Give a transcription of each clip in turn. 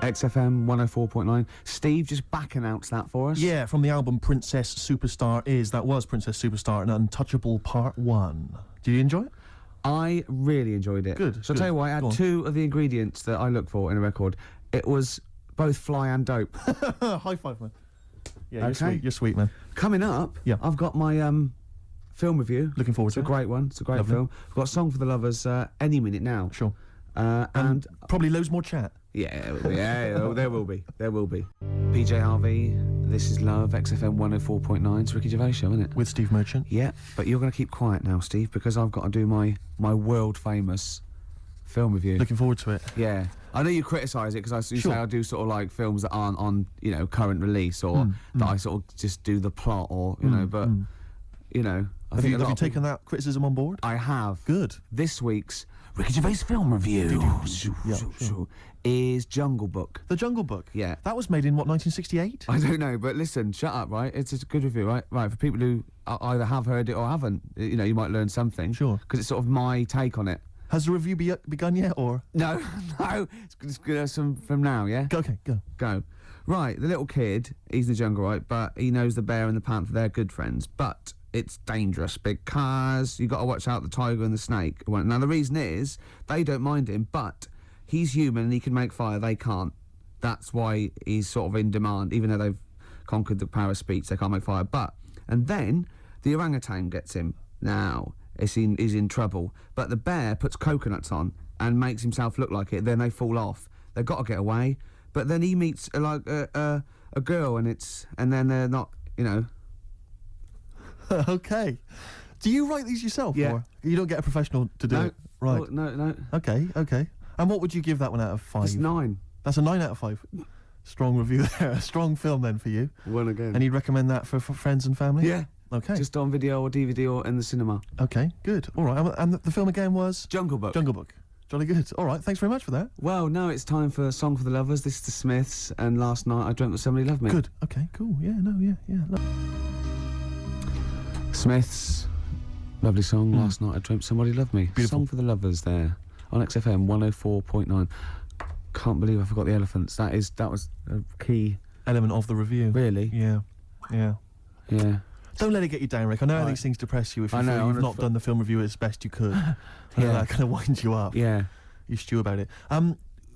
XFM 104.9. Steve just back announced that for us. Yeah, from the album Princess Superstar That was Princess Superstar and Untouchable Part 1. Did you enjoy it? I really enjoyed it. Good. So I'll tell you what, I had two of the ingredients that I look for in a record. It was both fly and dope. High five, man. Yeah, okay. You're sweet, man. Coming up, yeah, I've got my film review. Looking forward to it. It's a great one. It's a great film. I've got a song for the lovers any minute now. Sure. And probably loads more chat. Yeah, there will be. There will be. PJ Harvey, This Is Love, XFM 104.9. It's Ricky Gervais show, isn't it? With Steve Merchant. Yeah, but you're going to keep quiet now, Steve, because I've got to do my world-famous film review. Looking forward to it. Yeah. I know you criticise it, because you say I do sort of like films that aren't on, you know, current release, or that I sort of just do the plot, or, you know, but, you know... Have you taken that criticism on board? I have. Good. This week's Ricky Gervais film review is Jungle Book. The Jungle Book? Yeah. That was made in, what, 1968? I don't know, but listen, shut up, right? It's a good review, right? Right, for people who either have heard it or haven't, you know, you might learn something. Sure. Because it's sort of my take on it. Has the review begun yet, or...? No, no, it's good from now, yeah? Okay, go. Go. Right, the little kid, he's in the jungle, right, but he knows the bear and the panther, they're good friends, but... it's dangerous because you got to watch out the tiger and the snake. Now the reason is they don't mind him, but he's human and he can make fire. They can't. That's why he's sort of in demand, even though they've conquered the power of speech. They can't make fire. And then the orangutan gets him. Now he's in trouble. But the bear puts coconuts on and makes himself look like it. Then they fall off. They've got to get away. But then he meets a girl, and then they're not, you know. Okay. Do you write these yourself? Yeah. Or you don't get a professional to do it? Right. Oh, no. Okay. And what would you give that one out of 5? It's 9. That's a 9 out of 5. Strong review there. A strong film then for you. One again. And you'd recommend that for friends and family? Yeah. Okay. Just on video or DVD or in the cinema. Okay, good. All right. And the film again was? Jungle Book. Jungle Book. Jolly good. All right, thanks very much for that. Well, now it's time for Song for the Lovers. This is the Smiths, and Last Night I Dreamt That Somebody Loved Me. Good. Okay, cool. Yeah, Smiths, lovely song, Last Night I Dreamt Somebody Loved Me. Beautiful. Song for the Lovers there, on XFM 104.9. Can't believe I forgot the elephants. That was a key element of the review. Really? Yeah. Don't let it get you down, Rick. I know how these things depress you if you feel you've not done the film review as best you could. That kind of winds you up. Yeah. You stew about it.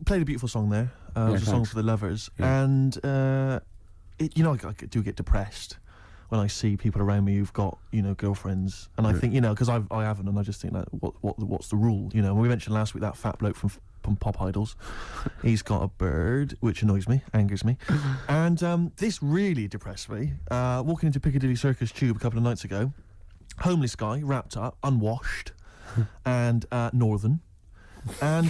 Played a beautiful song there. It was a song for the lovers. Yeah. And, you know, I do get depressed when I see people around me who've got, you know, girlfriends. And I think, you know, because I haven't, and I just think that, what's the rule? You know, we mentioned last week that fat bloke from Pop Idols. He's got a bird, which annoys me, angers me. And this really depressed me. Walking into Piccadilly Circus Tube a couple of nights ago, homeless guy, wrapped up, unwashed, and northern. And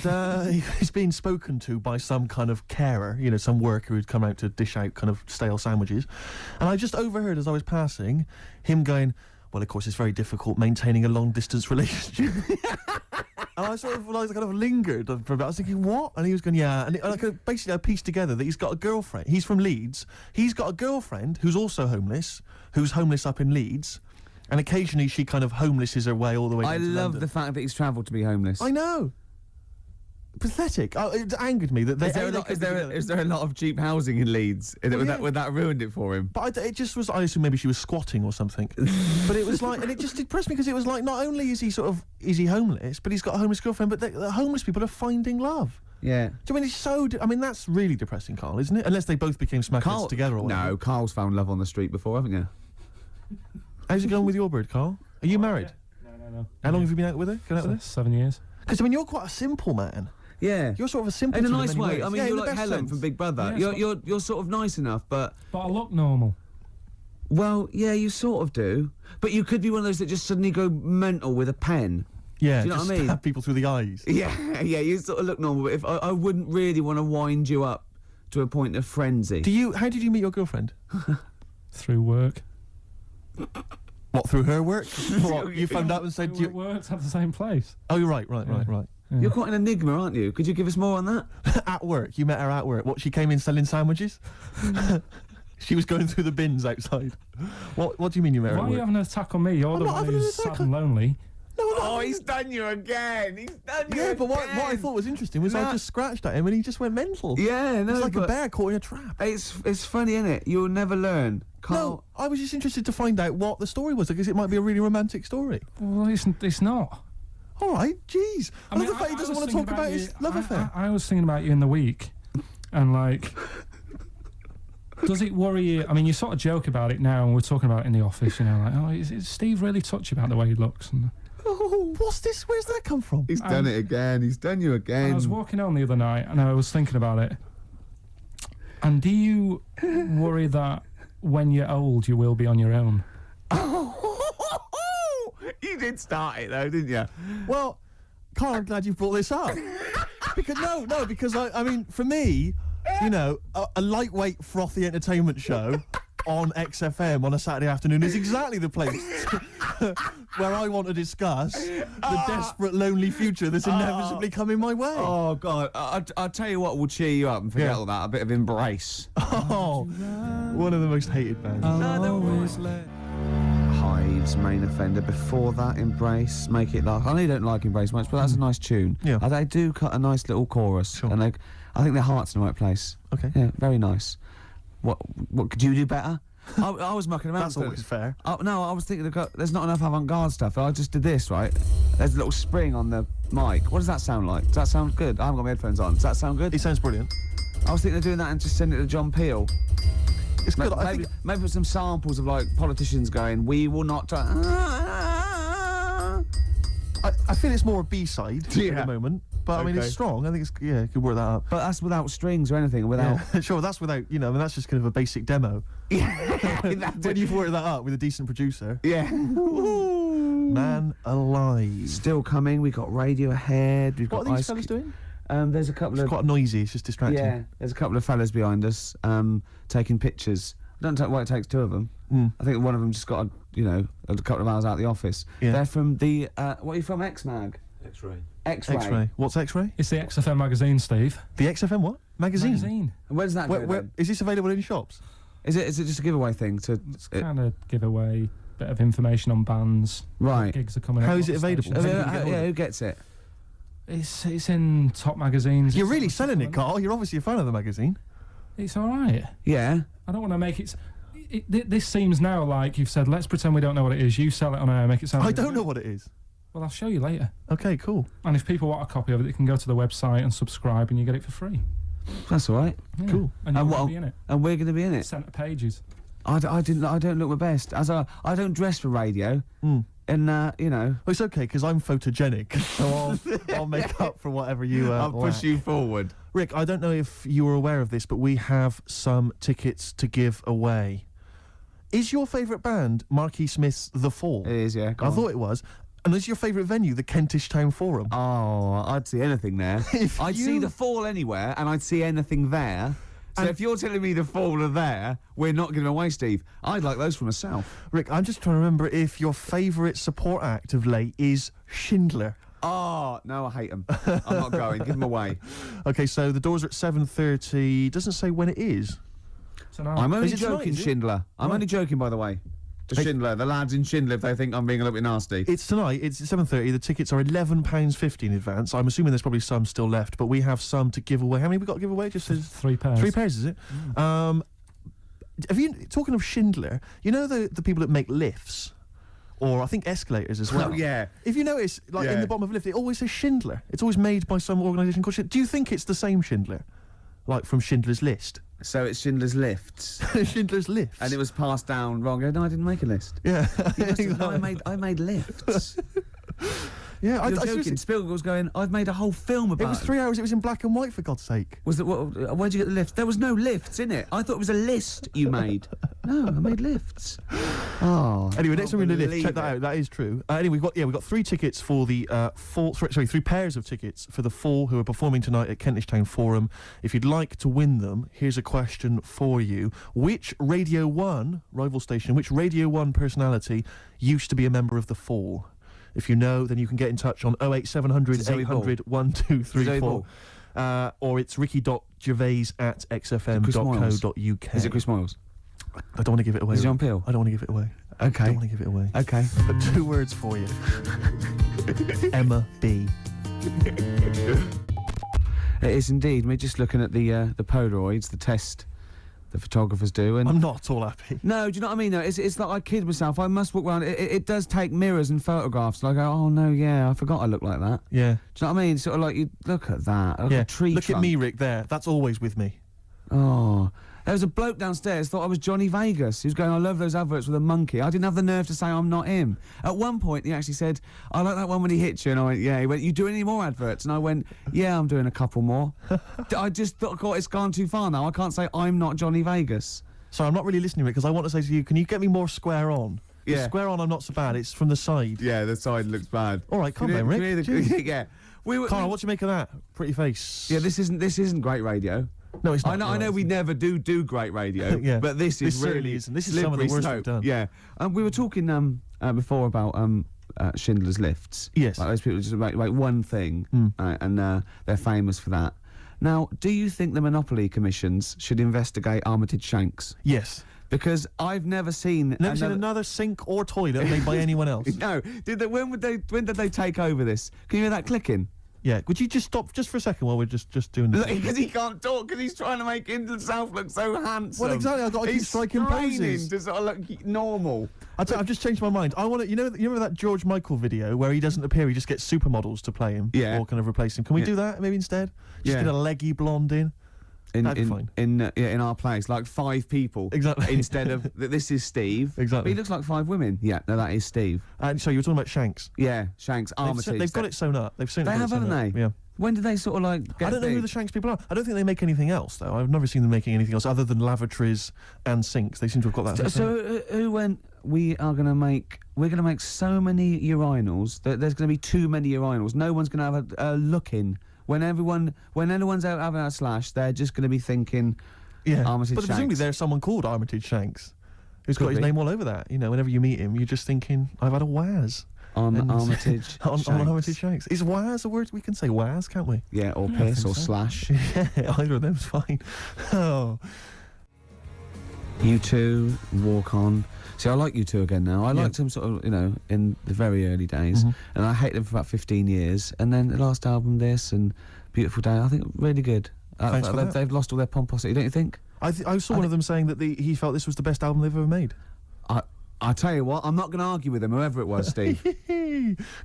he's being spoken to by some kind of carer, you know, some worker who'd come out to dish out kind of stale sandwiches. And I just overheard as I was passing him going, well, of course, it's very difficult maintaining a long-distance relationship. And I sort of kind of lingered for a bit. I was thinking, what? And he was going, yeah. And I could basically pieced together that he's got a girlfriend. He's from Leeds. He's got a girlfriend who's also homeless, who's homeless up in Leeds. And occasionally she kind of homelesses her way all the way down to I love London. the fact that he's travelled to be homeless. I know. Pathetic. It angered me that is there a lot of cheap housing in Leeds? Would that ruined it for him? But it just was. I assume maybe she was squatting or something. But it was like, and it just depressed me because it was like, not only is he homeless, but he's got a homeless girlfriend. But the homeless people are finding love. Yeah. Do you mean it's so? I mean that's really depressing, Carl, isn't it? Unless they both became smackheads together or whatever. No, Carl's found love on the street before, haven't you? How's it going with your bird, Carl? Are you married? No. How long have you been out with her? Going out with her? 7 years. Because I mean, you're quite a simple man. Yeah. You're sort of a simple in a nice way. I mean, you're like Helen sense. from Big Brother. Yeah, you're sort of nice enough, but I look normal. Well, yeah, you sort of do. But you could be one of those that just suddenly go mental with a pen. Yeah, do you know what I mean? Stab people through the eyes. Yeah, you sort of look normal. But if I wouldn't really want to wind you up to a point of frenzy. How did you meet your girlfriend? Through work. What, through her work? What, you phoned up and said we worked at the same place. Oh, you're right. Yeah. You're quite an enigma, aren't you? Could you give us more on that? At work, you met her at work. What, she came in selling sandwiches? She was going through the bins outside. What do you mean you met her at Why work? are you having an attack on me? You're the one who's sad and lonely. Oh, he's done you again. He's done you Yeah, but what again. I thought was interesting was I just scratched at him and he just went mental. Yeah, no, It's like a but bear caught in a trap. It's funny, innit? You'll never learn. No, I was just interested to find out what the story was because it might be a really romantic story. Well, it's not. All right, jeez. I love the fact he doesn't want to talk about his love affair. I was thinking about you in the week, and like, does it worry you? I mean, you sort of joke about it now, and we're talking about it in the office. You know, like, oh, is Steve really touchy about the way he looks? And Oh, what's this? Where's that come from? He's done it again. He's done you again. I was walking on the other night, and I was thinking about it. And do you worry that when you're old, you will be on your own? You did start it though, didn't you? Well, Carl, I'm glad you brought this up. because I mean, for me, you know, a lightweight, frothy entertainment show on XFM on a Saturday afternoon is exactly the place where I want to discuss the desperate, lonely future that's inevitably coming my way. Oh God! I'll tell you what will cheer you up and forget all that. A bit of Embrace. Oh, one of the most hated bands. Hive's Main Offender. Before that, Embrace. Make It Last. I know you don't like Embrace much, but that's a nice tune. Yeah. They do cut a nice little chorus, Sure. and I think their heart's in the right place. Okay. Yeah, very nice. What could you do better? I was mucking around. That's always fair. No, I was thinking there's not enough avant-garde stuff. I just did this, right? There's a little spring on the mic. What does that sound like? Does that sound good? I haven't got my headphones on. Does that sound good? It sounds brilliant. I was thinking of doing that and just sending it to John Peel. It's good. I think Maybe with some samples of like politicians going, "We will not." I feel it's more a B-side at Yeah. the moment, but I mean Okay. it's strong. I think it's you could work that up. But that's without strings or anything. Without. Yeah. Sure, that's without I mean that's just kind of a basic demo. When you've worked that up with a decent producer, Yeah. man alive. Still coming. We got Radiohead. We've What got are these Ice fellas doing? There's a couple It's of quite noisy. It's just distracting. yeah. There's a couple of fellas behind us taking pictures. I don't know why it takes two of them. I think one of them just got a couple of hours out of the office. Yeah. They're from the what are you from? X-Mag. X-ray. X-Ray. X-ray. What's X-ray? It's the XFM magazine, Steve. The XFM what? Magazine. And where does that go? Where then? is this available in shops? Is it just a giveaway thing to? It's kind of give away bit of information on bands. Right. Gigs are coming. How up, is it what available? stations. Who gets it? It's in top magazines. You're really selling it, Carl. You're obviously a fan of the magazine. It's all right. Yeah. I don't want to make it. This seems now like you've said. Let's pretend we don't know what it is. You sell it on air, make it sound. I don't know what it is. Well, I'll show you later. Okay, cool. And if people want a copy of it, they can go to the website and subscribe, and you get it for free. That's all right. Yeah. Cool. And you're And going to be in it. And we're going to be in it. Centre pages. I don't look my best. I don't dress for radio. And you know. Well, it's okay because I'm photogenic, so I'll make up for whatever you. lack. forward. Rick, I don't know if you were aware of this, but we have some tickets to give away. Is your favourite band Marquis Smith's The Fall? It is, yeah. I thought it was. And is your favourite venue the Kentish Town Forum? Oh, I'd see anything there. I'd see the Fall anywhere, and I'd see anything there. So if you're telling me the Fall are there, we're not giving away, Steve. I'd like those for myself. Rick, I'm just trying to remember if your favourite support act of late is Schindler. Oh, no, I hate them. I'm not going. Give them away. Okay, so the doors are at 7:30. Doesn't say when it is. Tonight. I'm only Is it tonight, joking, is it? Schindler. I'm Right. only joking, by the way. To Hey. Schindler, the lads in Schindler, if they think I'm being a little bit nasty. It's tonight. It's at 7:30. The tickets are £11.50 in advance. I'm assuming there's probably some still left, but we have some to give away. How many we got to give away? Just says 3 pairs. 3 pairs, is it? Have you talking of Schindler? You know the people that make lifts, or I think escalators as well. Oh, yeah. If you notice, like in Yeah. the bottom of a lift, it always says Schindler. It's always made by some organisation called Schindler. Do you think it's the same Schindler, like from Schindler's List? So it's Schindler's Lifts. Schindler's Lifts. And it was passed down wrong. No, I didn't make a list. Yeah. You must have- no, I made lifts. Yeah, You're joking. seriously- Spielberg was going, I've made a whole film about it was 3 hours. It was in black and white, for God's sake. Was it, where'd you get the lift? There was no lifts in it. I thought it was a list you made. No, I made lifts. Oh. Anyway, next time we're in the lift, believe check that it. out. That is true. Anyway, we've got 3 tickets for the Fall. Sorry, 3 pairs of tickets for the Fall who are performing tonight at Kentish Town Forum. If you'd like to win them, here's a question for you: which Radio 1 rival station, which Radio 1 personality used to be a member of the Fall? If you know, then you can get in touch on 08700 Zoe Ball. 800 1234. Zoe Ball. Or it's ricky.gervais at xfm.co.uk. Is it Chris Moyles? I don't want to give it away. Is it on Rick. Peel? I don't want to give it away. I Okay. don't want to give it away. Okay. But 2 words for you. Emma B. It is indeed. We're just looking at the Polaroids, the test the photographers do, and I'm not at all happy. no, do you know what I mean? No, it's like I kid myself. I must walk around. It does take mirrors and photographs. Like, oh no, yeah, I forgot I look like that. Yeah. Do you know what I mean? Sort of like you look at that. Like Yeah. a tree Look trunk. at me, Rick. There. That's always with me. Oh. There was a bloke downstairs thought I was Johnny Vegas. He was going, I love those adverts with a monkey. I didn't have the nerve to say I'm not him. At one point, he actually said, I like that one when he hits you. And I went, yeah. He went, you do any more adverts? And I went, yeah, I'm doing a couple more. I just thought, God, it's gone too far now. I can't say I'm not Johnny Vegas. So I'm not really listening, Rick, because I want to say to you, can you get me more square on? 'Cause Yeah. Square on, I'm not so bad. It's from the side. Yeah, the side looks bad. All right, calm down, Rick. Jeez. Yeah. We were, Carl, what do you make of that? Pretty face. yeah, this isn't great radio. No, it's not. I know we never do great radio, Yeah. but this is This certainly really isn't. This is some of the slippery worst slope. we've done. Yeah, we were talking before about Schindler's Lifts. Yes. Like those people just make one thing, and they're famous for that. Now, do you think the Monopoly commissions should investigate Armitage Shanks? Yes. Because I've never seen Never seen another sink or toilet made by anyone else. No, when did they take over this? Can you hear that clicking? Yeah. Would you just stop just for a second while we're just doing this? Because he can't talk, because he's trying to make himself look so handsome. Well, exactly, I've got to keep He's striking straining poses. to sort of look normal. I've just changed my mind. I want to. You remember that George Michael video where he doesn't appear, he just gets supermodels to play him, Yeah. or kind of replace him. Can we Yeah. do that maybe instead? Just Yeah. get a leggy blonde in. That'd be fine. In our place, like 5 people. Exactly. Instead of this is Steve. Exactly. But he looks like 5 women. Yeah, no, that is Steve. And so you were talking about Shanks. Yeah, Shanks, They've Armitage. got it sewn up. They've certainly They got have, it sewn haven't up. they? Yeah. When did they sort of like get I don't know big? who the Shanks people are. I don't think they make anything else though. I've never seen them making anything else other than lavatories and sinks. They seem to have got that. So who went? We're gonna make so many urinals that there's gonna be too many urinals. No one's gonna have a look in. When anyone's out having a slash, they're just gonna be thinking, Yeah. Armitage But presumably Shanks. there's someone called Armitage Shanks who's Could got his be. name all over that. You know, whenever you meet him, you're just thinking, I've had a Waz. on And- Armitage. on Shanks. Armitage Shanks. Is Waz a word? We can say Waz, can't we? Yeah, or Yeah, I piss think or so. slash. Yeah, either of them's fine. Oh. U2, Walk On. See, I like U2 again now. I liked them sort of, in the very early days, and I hated them for about 15 years. And then the last album, this and Beautiful Day, I think really good. Thanks for that. They've lost all their pomposity, don't you think? I saw one of them saying that he felt this was the best album they've ever made. I tell you what, I'm not going to argue with him, whoever it was, Steve.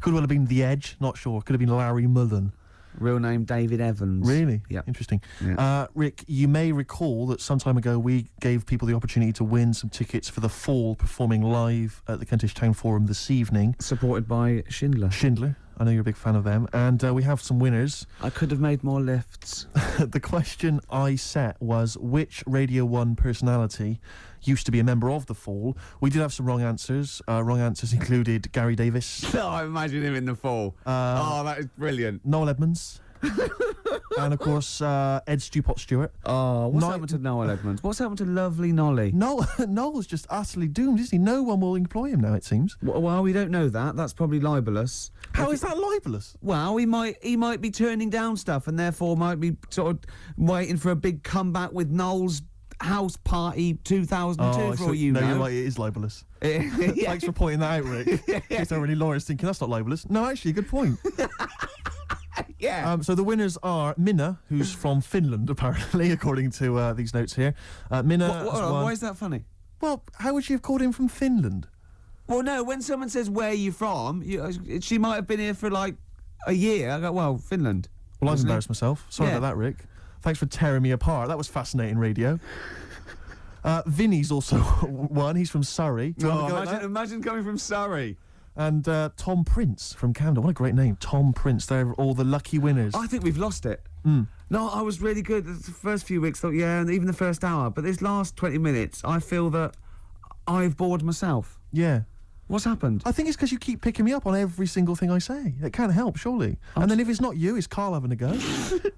Could well have been The Edge, not sure. Could have been Larry Mullen. Real name David Evans. Really? Yeah. Interesting. Yeah. Rick, you may recall that some time ago we gave people the opportunity to win some tickets for the Fall performing live at the Kentish Town Forum this evening. Supported by Schindler. Schindler, I know you're a big fan of them. And we have some winners. I could have made more lifts. The question I set was, which Radio 1 personality used to be a member of the Fall? We did have some wrong answers. Wrong answers included Gary Davis, Oh, I imagine him in the fall. Oh, that is brilliant. Noel Edmonds, and of course Ed Stewpot Stewart. Oh, what's No- happened to Noel Edmonds? What's happened to lovely Nolly? Noel's just utterly doomed, isn't he? No one will employ him now, it seems. Well, we don't know that. That's probably libelous. How is that libelous? Well, he might be turning down stuff and therefore might be sort of waiting for a big comeback with Noel's House Party 2002 for all you no, know. you're right, it is libelous. Yeah. Thanks for pointing that out, Rick. In case there are any lawyers thinking that's not libelous. No, actually, good point. Yeah. So the winners are Minna, who's from Finland, apparently, according to these notes here. Minna has won. Why is that funny? Well, how would she have called him from Finland? Well, no, when someone says, where are you from, she might have been here for like a year. I go, well, Finland. Well, I've Wasn't it? embarrassed myself. Sorry Yeah. about that, Rick. Thanks for tearing me apart. That was fascinating radio. Vinny's also won. He's from Surrey. Do you want to go at that? Imagine coming from Surrey. And Tom Prince from Camden. What a great name. Tom Prince. They're all the lucky winners. I think we've lost it. No, I was really good. The first few weeks, thought, yeah, and even the first hour. But this last 20 minutes, I feel that I've bored myself. Yeah. What's happened? I think it's because you keep picking me up on every single thing I say. It can't help, surely. And then if it's not you, it's Carl having a go.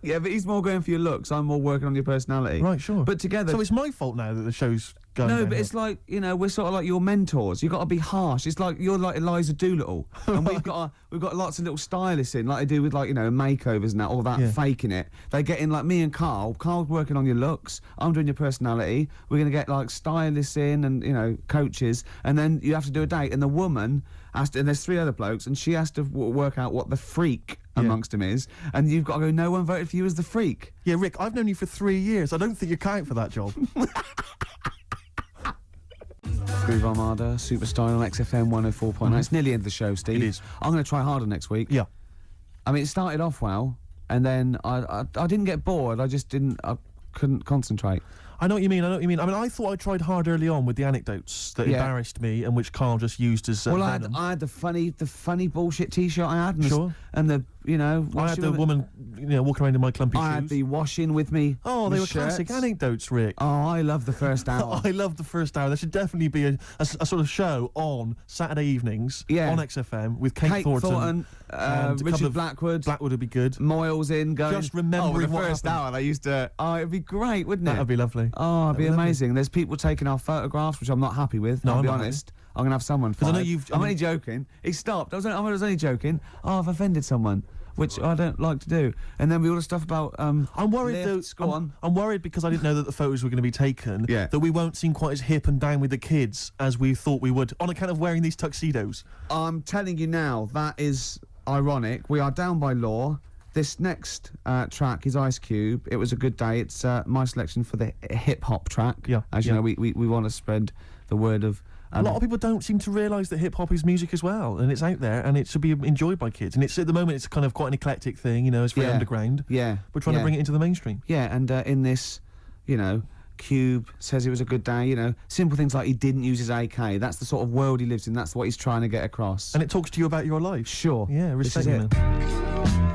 Yeah, but he's more going for your looks. I'm more working on your personality. Right, sure. But together... So it's my fault now that the show's going No, but downhill. it's like, you know, we're sort of like your mentors. You've got to be harsh. It's like you're like Eliza Doolittle, and we've got lots of little stylists in, like they do with, like, you know, makeovers and that, all that, Yeah. faking it. They get in, like me and Carl. Carl's working on your looks. I'm doing your personality. We're gonna get like stylists in and, you know, coaches, and then you have to do a date, and the woman has to, and there's 3 other blokes, and she has to work out what the freak amongst them is, and you've got to go, no one voted for you as the freak. Yeah, Rick, I've known you for 3 years. I don't think you're cut out for that job. Groove Armada, Superstar on XFM 104.9. It's nearly the end of the show, Steve. It is. I'm going to try harder next week. Yeah. I mean, it started off well, and then I didn't get bored. I couldn't concentrate. I know what you mean. I mean, I thought I tried hard early on with the anecdotes that embarrassed me and which Carl just used as Well, venom. I had the funny bullshit T-shirt I had, and Sure. and the, you know, I had the woman, you know, walking around in my clumpy I shoes. had the washing with me. Oh, they my were classic shirts. anecdotes, Rick. Oh, I love the first hour. I love the first hour. There should definitely be a sort of show on Saturday evenings on XFM with Kate Thornton and a Richard couple of Blackwood. Blackwood would be good. Moyles in going. Just remembering the what first happened. hour. They used to. Oh, it'd be great, wouldn't it? That'd be lovely. Oh, it'd be That'd be amazing. There's people taking our photographs, which I'm not happy with. No, I'll I'm be not honest. I'm gonna have someone. 'Cause I know fired. you've- I'm only joking. He stopped. I was only joking. Oh, I've offended someone, which I don't like to do. And then we all the stuff about. I'm worried lifts. though. Go on. I'm worried because I didn't know that the photos were going to be taken. Yeah. That we won't seem quite as hip and down with the kids as we thought we would on account of wearing these tuxedos. I'm telling you now, that is ironic. We are down by law. This next track is Ice Cube. It was a good day. It's my selection for the hip hop track. Yeah, As you yeah. know, we want to spread the word of. A lot of people don't seem to realise that hip hop is music as well, and it's out there, and it should be enjoyed by kids. And it's at the moment, it's kind of quite an eclectic thing, you know, it's very underground. Yeah. We're trying to bring it into the mainstream. Yeah, and in this, you know, Cube says it was a good day. You know, simple things like he didn't use his AK. That's the sort of world he lives in. That's what he's trying to get across. And it talks to you about your life. Sure. Yeah, This respect is you, it. man.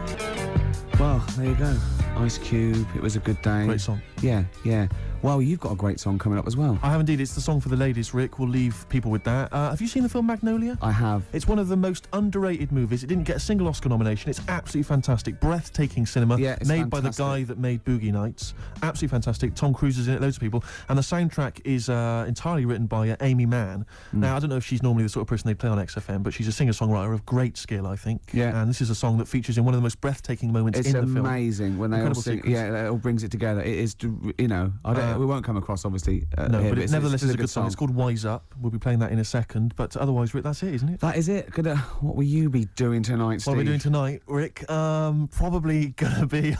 Well, there you go. Ice Cube. It was a good day. Great song. Yeah, yeah. Well, you've got a great song coming up as well. I have indeed. It's the song for the ladies, Rick. We'll leave people with that. Have you seen the film Magnolia? I have. It's one of the most underrated movies. It didn't get a single Oscar nomination. It's absolutely fantastic. Breathtaking cinema. Yeah, it's made by the fantastic. guy that made Boogie Nights. Absolutely fantastic. Tom Cruise is in it, loads of people. And the soundtrack is entirely written by Amy Mann. Now, I don't know if she's normally the sort of person they play on XFM, but she's a singer-songwriter of great skill, I think. Yeah. And this is a song that features in one of the most breathtaking moments It's in the film. amazing when they all Incredible sing. sequence. Yeah, it all brings it together. It is, you know, we won't come across obviously. No, here, but it nevertheless still is a good song. It's called Wise Up. We'll be playing that in a second. But otherwise, Rick, that's it, isn't it? That is it. What will you be doing tonight, Steve? What are we doing tonight, Rick? Probably gonna be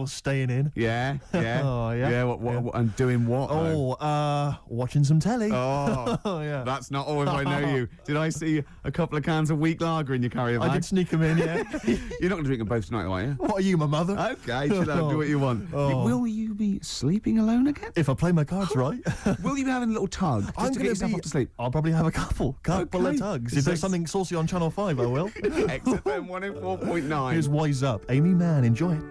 staying in. Yeah, yeah. Oh, yeah. Yeah, what, and doing what? though? Watching some telly. Oh, yeah. that's not always I know you. Did I see a couple of cans of weak lager in your carrier bag? I did sneak them in, yeah. You're not going to drink them both tonight, though, are you? What are you, my mother? Okay, chill out, do what you want. Oh. Will you be sleeping alone again? If I play my cards right. Will you be having a little tug just to get yourself off to sleep? I'll probably have a couple of Okay. tugs. If there's something saucy on Channel 5, I will. XFM 104.9. Here's Wise Up. Amy Mann, enjoy it.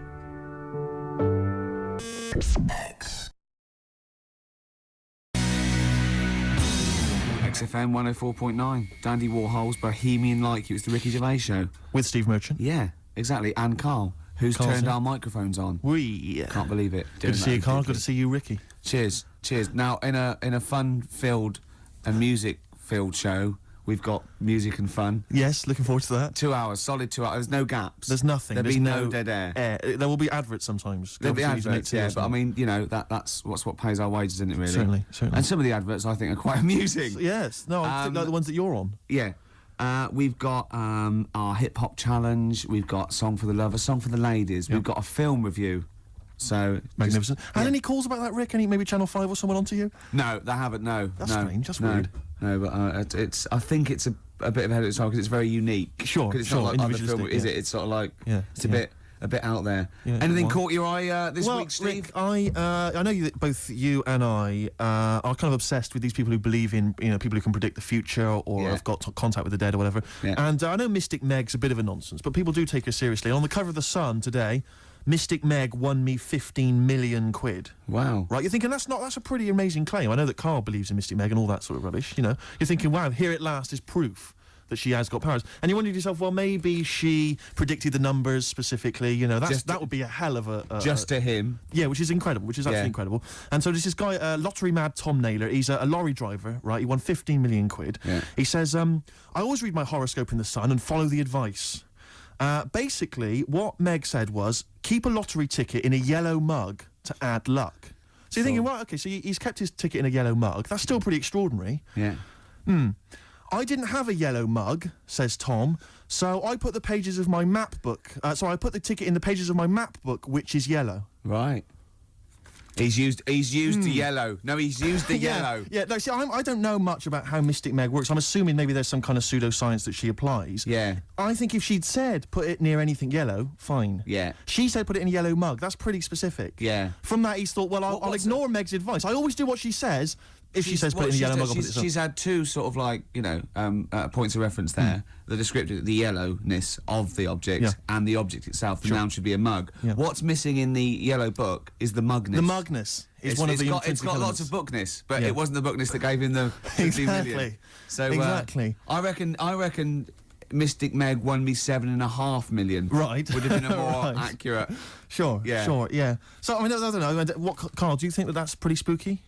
XFM 104.9. Dandy Warhol's Bohemian Like. It was the Ricky Gervais show. With Steve Merchant. Yeah, exactly. And Carl, who's Carl's turned in. our microphones on. We. Can't believe it. Good to see you, Carl. Good to see you, Ricky. Cheers, cheers. Now, in a fun-filled and music-filled show, we've got music and fun. Yes, looking forward to that. 2 hours, solid 2 hours. There's no gaps. There's nothing. There'll There's be no dead air. There will be adverts sometimes. There'll be Obviously, adverts, yeah, but I mean, you know, that's what pays our wages, isn't it, really? Certainly, certainly. And some of the adverts, I think, are quite amusing. Yes. No, I think like the ones that you're on. Yeah. We've got our hip-hop challenge. We've got Song for the Lover, Song for the Ladies. We've got a film review. So Magnificent. Had any calls about that, Rick? Any maybe Channel 5 or someone onto you? No, they haven't. No, That's no, strange, that's no, weird. No, but it's. I think it's a bit ahead of its time because it's very unique. Sure, 'Cause it's sure, not like other individualistic, film, is yeah. it? It's sort of like Yeah, it's a yeah. bit out there. Yeah, Anything well. caught your eye this well, week, Steve? Rick, I know that both you and I are kind of obsessed with these people who believe in, you know, people who can predict the future or Yeah. have got contact with the dead or whatever. Yeah. And I know Mystic Meg's a bit of a nonsense, but people do take her seriously. And on the cover of The Sun today, Mystic Meg won me 15 million quid. Wow. Right, you're thinking that's a pretty amazing claim. I know that Carl believes in Mystic Meg and all that sort of rubbish, you know. You're thinking, wow, here at last is proof that she has got powers. And you wonder to yourself, well, maybe she predicted the numbers specifically. You know, that would be a hell of a just to him. Yeah, which is incredible, which is absolutely incredible. And so there's this guy, lottery mad Tom Naylor. He's a lorry driver, right? He won 15 million quid. Yeah. He says, I always read my horoscope in the Sun and follow the advice. Basically, what Meg said was, keep a lottery ticket in a yellow mug to add luck. So you're thinking, well, okay, so he's kept his ticket in a yellow mug. That's still pretty extraordinary. Yeah. I didn't have a yellow mug, says Tom, so I put the pages of my map book. So I put the ticket in the pages of my map book, which is yellow. Right. He's used the yellow. No, he's used the yellow. Yeah, no, see, I don't know much about how Mystic Meg works. I'm assuming maybe there's some kind of pseudoscience that she applies. Yeah. I think if she'd said put it near anything yellow, fine. Yeah. She said put it in a yellow mug. That's pretty specific. Yeah. From that, he's thought, well, I'll ignore Meg's advice. I always do what she says. If she says put it in a yellow mug, I'll put it she's had two sort of like, points of reference there. The descriptive, the yellowness of the object and the object itself. The noun should be a mug. Yeah. What's missing in the yellow book is the mugness. The mugness is one of the It's got lots of bookness, but it wasn't the bookness that gave him the 15 exactly. million. So exactly. I reckon Mystic Meg won me 7.5 million. Right. Would have been a more Right. accurate. Sure. Yeah. Sure. Yeah. So I mean, I don't know. What, Carl? Do you think that that's pretty spooky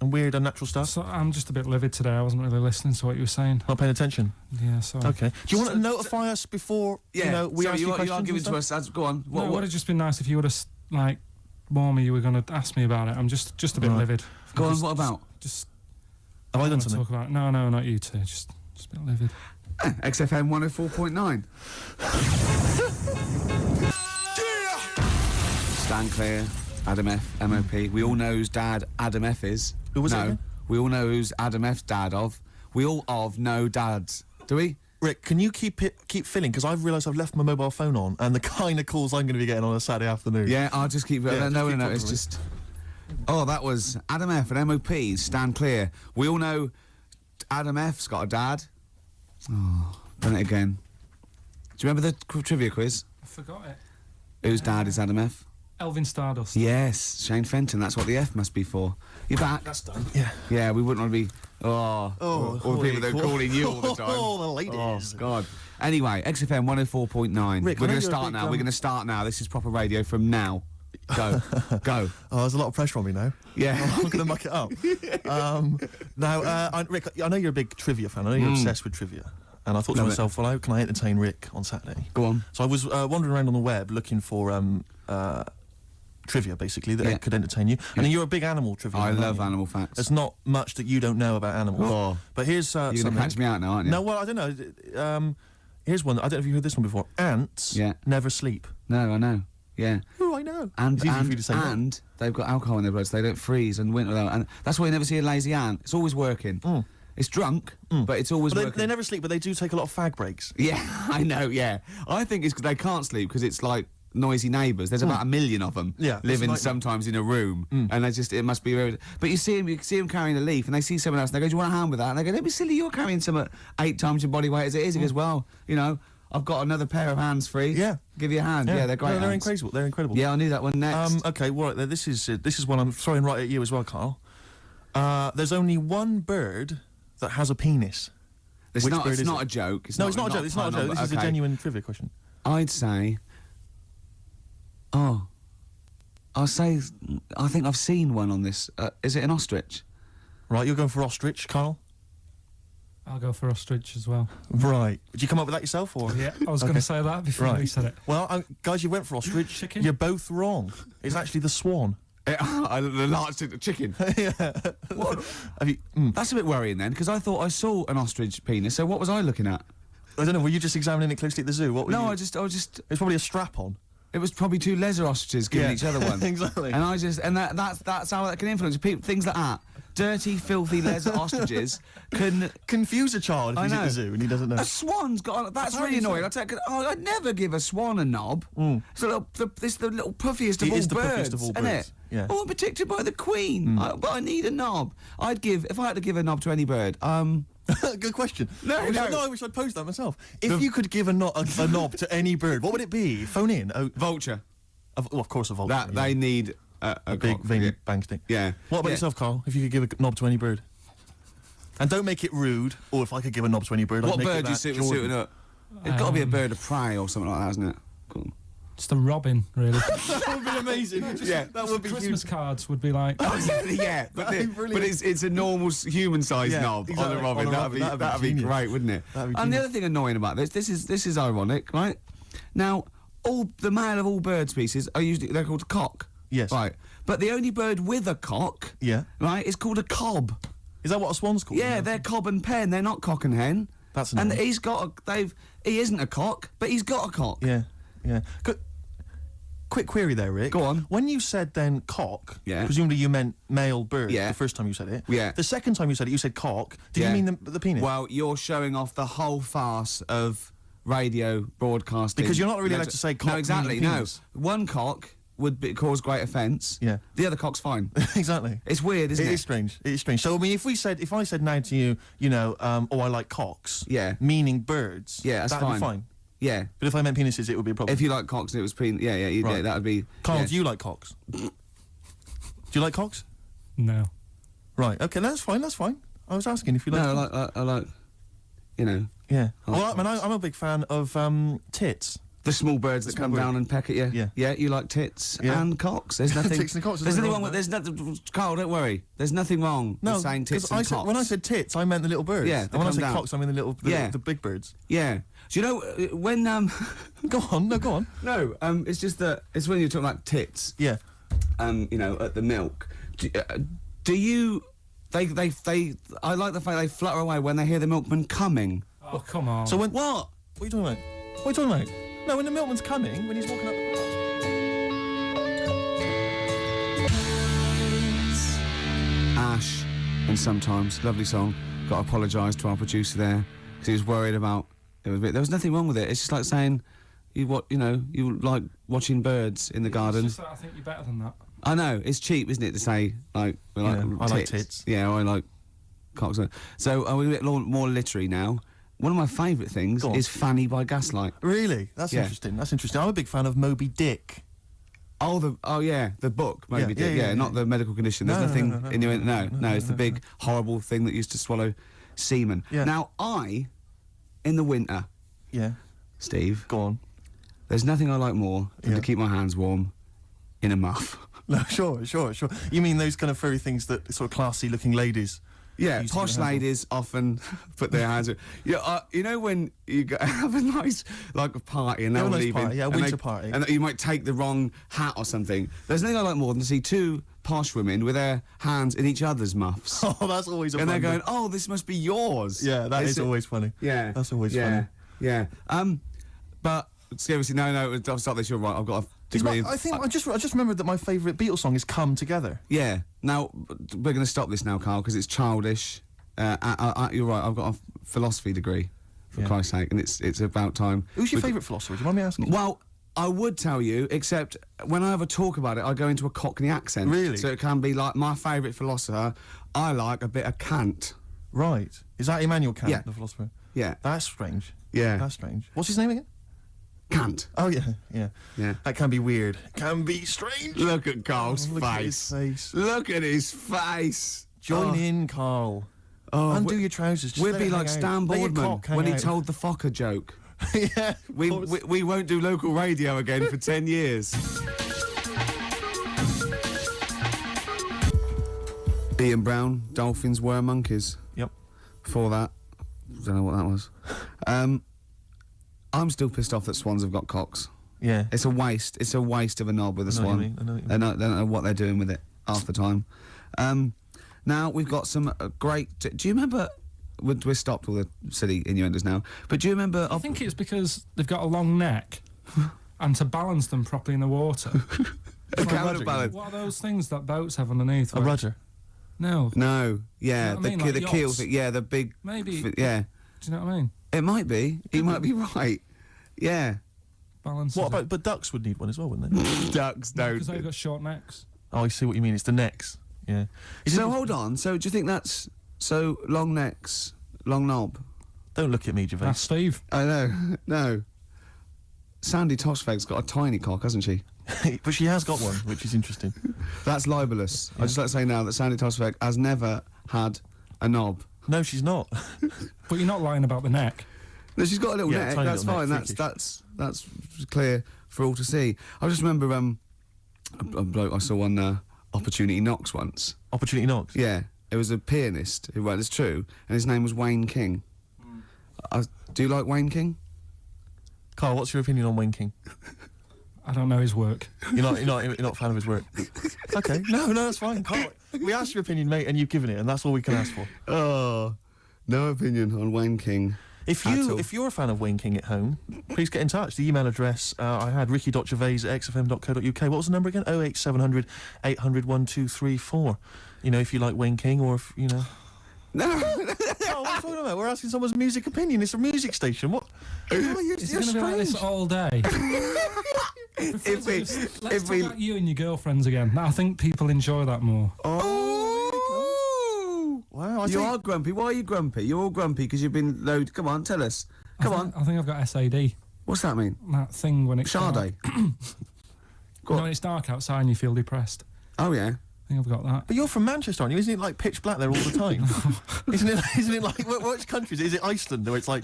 and weird, unnatural stuff? So I'm just a bit livid today. I wasn't really listening to what you were saying. Not paying attention. Yeah, sorry. Okay. Do you want to notify us before we ask you questions? You are giving to us. Go on. What would have just been nice if you would have warned me you were going to ask me about it. I'm just a bit livid. Go on. What about? Just. Have I done want to something? talk about it. No, not you two. Just a bit livid. XFM 104.9. Stand clear. Adam F. MOP. We all know whose dad Adam F is. Who was it No. again? We all know who's Adam F's dad of. We all know dads. Do we? Rick, can you keep filling? Because I've realised I've left my mobile phone on, and the kind of calls I'm going to be getting on a Saturday afternoon. Yeah, I'll just keep. Yeah, no, just keep it's talking just. Oh, that was Adam F. and MOP. Stand clear. We all know Adam F's got a dad. Oh, done it again. Do you remember the trivia quiz? I forgot it. Whose dad is Adam F? Elvin Stardust. Yes, Shane Fenton. That's what the F must be for. You're back. That's done. Yeah. Yeah, we wouldn't want to be. All the people that are calling you all the time. Oh, the ladies. Oh, God. Anyway, XFM 104.9. Rick, We're I know going to you're a start big, now. We're going to start now. This is proper radio from now. Go. Go. Oh, there's a lot of pressure on me now. Yeah. I'm going to muck it up. Now, Rick, I know you're a big trivia fan. I know you're obsessed with trivia. And I thought to myself, well, how can I entertain Rick on Saturday? Go on. So I was wandering around on the web looking for trivia, basically, that could entertain you. And you're a big animal trivia I fan, love aren't you? animal facts. There's not much that you don't know about animals. Oh. But here's You're going to something. catch me out now, aren't you? No, well, I don't know. Here's one. I don't know if you heard this one before. Ants never sleep. No, I know. Yeah. Oh, I know. And It's easy for you to say that. and they've got alcohol in their blood, so they don't freeze and winter. And that's why you never see a lazy ant. It's always working. It's drunk, but it's always But working. they never sleep, but they do take a lot of fag breaks. Yeah, I know, yeah. I think it's 'cause they can't sleep because it's like noisy neighbours. There's about 1 million of them living sometimes in a room. And it must be very... But you see them carrying a leaf and they see someone else and they go, do you want a hand with that? And they go, don't be silly, you're carrying some 8 times your body weight as it is. He goes, well, I've got another pair of hands free. Yeah. Give you a hand. Yeah, they're great. No, they're hands. incredible. They're incredible. Yeah, I knew that one next. Okay, well, this is one I'm throwing right at you as well, Carl. There's only one bird that has a penis. It's Which not bird is a it? joke. No, it's not a joke. It's not a joke. This is a genuine trivia question. I'd say... I think I've seen one on this. Is it an ostrich? Right, you're going for ostrich, Carl? I'll go for ostrich as well. Right. Did you come up with that yourself, or...? Yeah, I was going to say that before you said it. Well, guys, you went for ostrich. Chicken? You're both wrong. It's actually the swan. The large chicken. Yeah. What? Have you... That's a bit worrying then, because I thought I saw an ostrich penis. So what was I looking at? I don't know, were you just examining it closely at the zoo? What were No, you... I just. It's probably a strap-on. It was probably 2 lesser ostriches giving each other one. Exactly. And that's how that can influence people. Things like that. Dirty, filthy lesser ostriches can confuse a child if he's at the zoo and he doesn't know. A swan's got. That's really Apparently annoying. I'd never give a swan a knob. It's the little puffiest of It all is the birds, puffiest of all isn't birds, it? yeah. Oh, I'm protected by the queen. But I need a knob. If I had to give a knob to any bird, Good question. No, I wish I'd posed that myself. If you could give a knob to any bird, what would it be? Phone in. Oh, vulture. of course, a vulture. They need a big cock, veiny yeah. bang stick. Yeah. What about yourself, Carl? If you could give a knob to any bird? And don't make it rude, or if I could give a knob to any bird, I'd What make bird it do you that suit with Jordan. suiting up? It's got to be a bird of prey or something like that, hasn't it? Cool. It's the robin, really. That would be amazing. Yeah, that would be Christmas huge. cards would be like. yeah, but, That'd be brilliant. it's a normal human-sized Yeah, knob exactly. on a robin. On a That'd robin, be that'd be genius. great, wouldn't it? That'd be And the genius. other thing annoying about this is ironic, right? Now, all the male of all bird species are usually they're called cock. Yes. Right. But the only bird with a cock, Yeah. right, is called a cob. Is that what a swan's called? Yeah, they're cob and pen. They're not cock and hen. That's and annoying. he's got he isn't a cock, but he's got a cock. Yeah, yeah. Quick query there, Rick. Go on. When you said then cock, Yeah. presumably you meant male bird. Yeah. The first time you said it. Yeah. The second time you said it, you said cock. Did Yeah. you mean the penis? Well, you're showing off the whole farce of radio broadcasting. Because you're not really allowed to say cock No, exactly. meaning No, penis. one cock would cause great offence. Yeah. The other cock's fine. Exactly. It's weird, isn't it? It is strange. It is strange. So I mean, if I said now to you, oh, I like cocks. Yeah. Meaning birds. Yeah, that's that'd fine. be fine. Yeah. But if I meant penises, it would be a problem. If you like cocks and it was yeah, Right. that would be. Carl, yeah. do you like cocks? Do you like cocks? No. Right. Okay, that's fine. That's fine. I was asking if you like. No, I like, you know, Yeah. I like Well, I mean, I'm a big fan of tits. the small birds that Small come bird. down and peck at you. Yeah. Yeah, you like tits Yeah. and cocks. There's nothing. Tits and cocks, There's there's nothing nothing wrong with. wrong There's nothing. Carl, don't worry. There's nothing wrong with saying tits 'cause and cocks. when I said tits, I meant the little birds. Yeah, And they when I come said down. cocks, I mean Yeah. the big birds. Yeah. Do you know when Go on. No, go on. No, it's just that it's when you're talking about tits. Yeah. You know, at the milk. Do you? They. I like the fact they flutter away when they hear the milkman coming. Oh, come on. So when What? What are you talking about? What are you talking about? No, when the milkman's coming, when he's walking up the path. Ash, and sometimes lovely song. Got to apologise to our producer there because he was worried about. There was nothing wrong with it. It's just like saying, you like watching birds in the garden. It's just that I think you're better than that. I know it's cheap, isn't it, to say like we like I like tits. Yeah, or I like cocks. So we're a bit more literary now. One of my favourite things Go on. is Fanny by Gaslight. Really? That's Yeah. interesting. That's interesting. I'm a big fan of Moby Dick. Oh yeah, the book maybe Yeah, did. yeah, Not the medical condition. There's No, nothing no, in your no. It's the big horrible thing that used to swallow semen. Yeah. Now in the winter, Yeah. Steve, Go on. there's nothing I like more than Yeah. to keep my hands warm in a muff. No, sure. You mean those kind of furry things that sort of classy-looking ladies? Yeah, used to posh get hands on? ladies often put their hands. You know when you have a nice like a party and they're Have a all nice leaving, party, yeah, a and winter party. and you might take the wrong hat or something. There's nothing I like more than to see two posh women with their hands in each other's muffs, Oh, that's always a and they're fun going, bit. "Oh, this must be yours." Yeah, that It's is always funny. Yeah, That's always yeah, funny. Yeah. But seriously, no. I'll stop this. You're right. I've got a degree. I think I just remembered that my favourite Beatles song is "Come Together." Yeah. Now we're going to stop this now, Carl, because it's childish. You're right. I've got a philosophy degree, for Yeah. Christ's sake, and it's about time. Who's your We- favourite philosopher? Do you mind me asking? Well, I would tell you, except when I ever talk about it, I go into a Cockney accent. Really? So it can be like my favourite philosopher. I like a bit of Kant. Right. Is that Immanuel Kant, Yeah. the philosopher? Yeah. That's strange. Yeah. That's strange. What's his name again? Kant. Oh, yeah. Yeah. That can be weird. Can be strange. Look at Carl's Look at his face. face. Look at his face. Join Oh. in, Carl. Oh, Undo your trousers. Just We'd let be it like hang Stan out. Let your Boardman cock hang when he out. told the Fokker joke. Yeah. of We course. won't do local radio again for 10 years. Ian Brown, Dolphins were monkeys. Yep. Before that, don't know what that was. I'm still pissed off that swans have got cocks. Yeah. It's a waste. It's a waste of a knob with a I know what you swan. mean, I know what you They don't know what they're doing with it half the time. Now we've got some great. Do you remember? We're stopped all the silly innuendos now. But do you remember? I think it's because they've got a long neck, and to balance them properly in the water. a like counterbalance. What are those things that boats have underneath? A where- rudder. No. No, yeah, You know what I mean? the Like keel yachts. thing. Yeah, the big. Maybe. Yeah, Do you know what I mean? it might be. He might be right. Yeah, Balance. What about? But ducks would need one as well, wouldn't they? ducks don't. Because they've got short necks. Oh, I see what you mean. It's the necks. Yeah. So hold on. So do you think that's so long necks, long knob? Don't look at me, Gervais. That's Steve. I know. No. Sandy Toshfeg's got a tiny cock, hasn't she? But she has got one, which is interesting. That's libelous. I'd just like to say now that Sandy Toshfeg has never had a knob. No, she's not. But you're not lying about the neck. No, she's got a little Yeah, neck. tiny That's little fine. neck, That's clear for all to see. I just remember a bloke I saw on Opportunity Knocks once. Opportunity Knocks? Yeah, it was a pianist who it's true, and his name was Wayne King. Do you like Wayne King? Carl, what's your opinion on Wayne King? I don't know his work. You're not a fan of his work? Okay, no, that's fine. Carl, we asked your opinion, mate, and you've given it, and that's all we can ask for. Oh, no opinion on Wayne King. If you're a fan of Wayne King at home, please get in touch. The email address I had ricky.gervais@xfm.co.uk. What was the number again? 08700 800 1234. You know, if you like Wayne King, or if you know. No. Oh, what are you talking about? We're asking someone's music opinion. It's a music station. What? Oh, you're Is it going to be like this all day? Let's talk about you and your girlfriends again. I think people enjoy that more. Oh, wow! You are grumpy. Why are you grumpy? You're all grumpy because you've been loaded. Come on, tell us. Come on. I think I've got SAD. What's that mean? That thing when it's Sade. dark. When it's dark outside and you feel depressed. Oh yeah. I think I've got that. But you're from Manchester, aren't you? Isn't it like pitch black there all the time? Isn't it like which country is it? Is it Iceland where it's like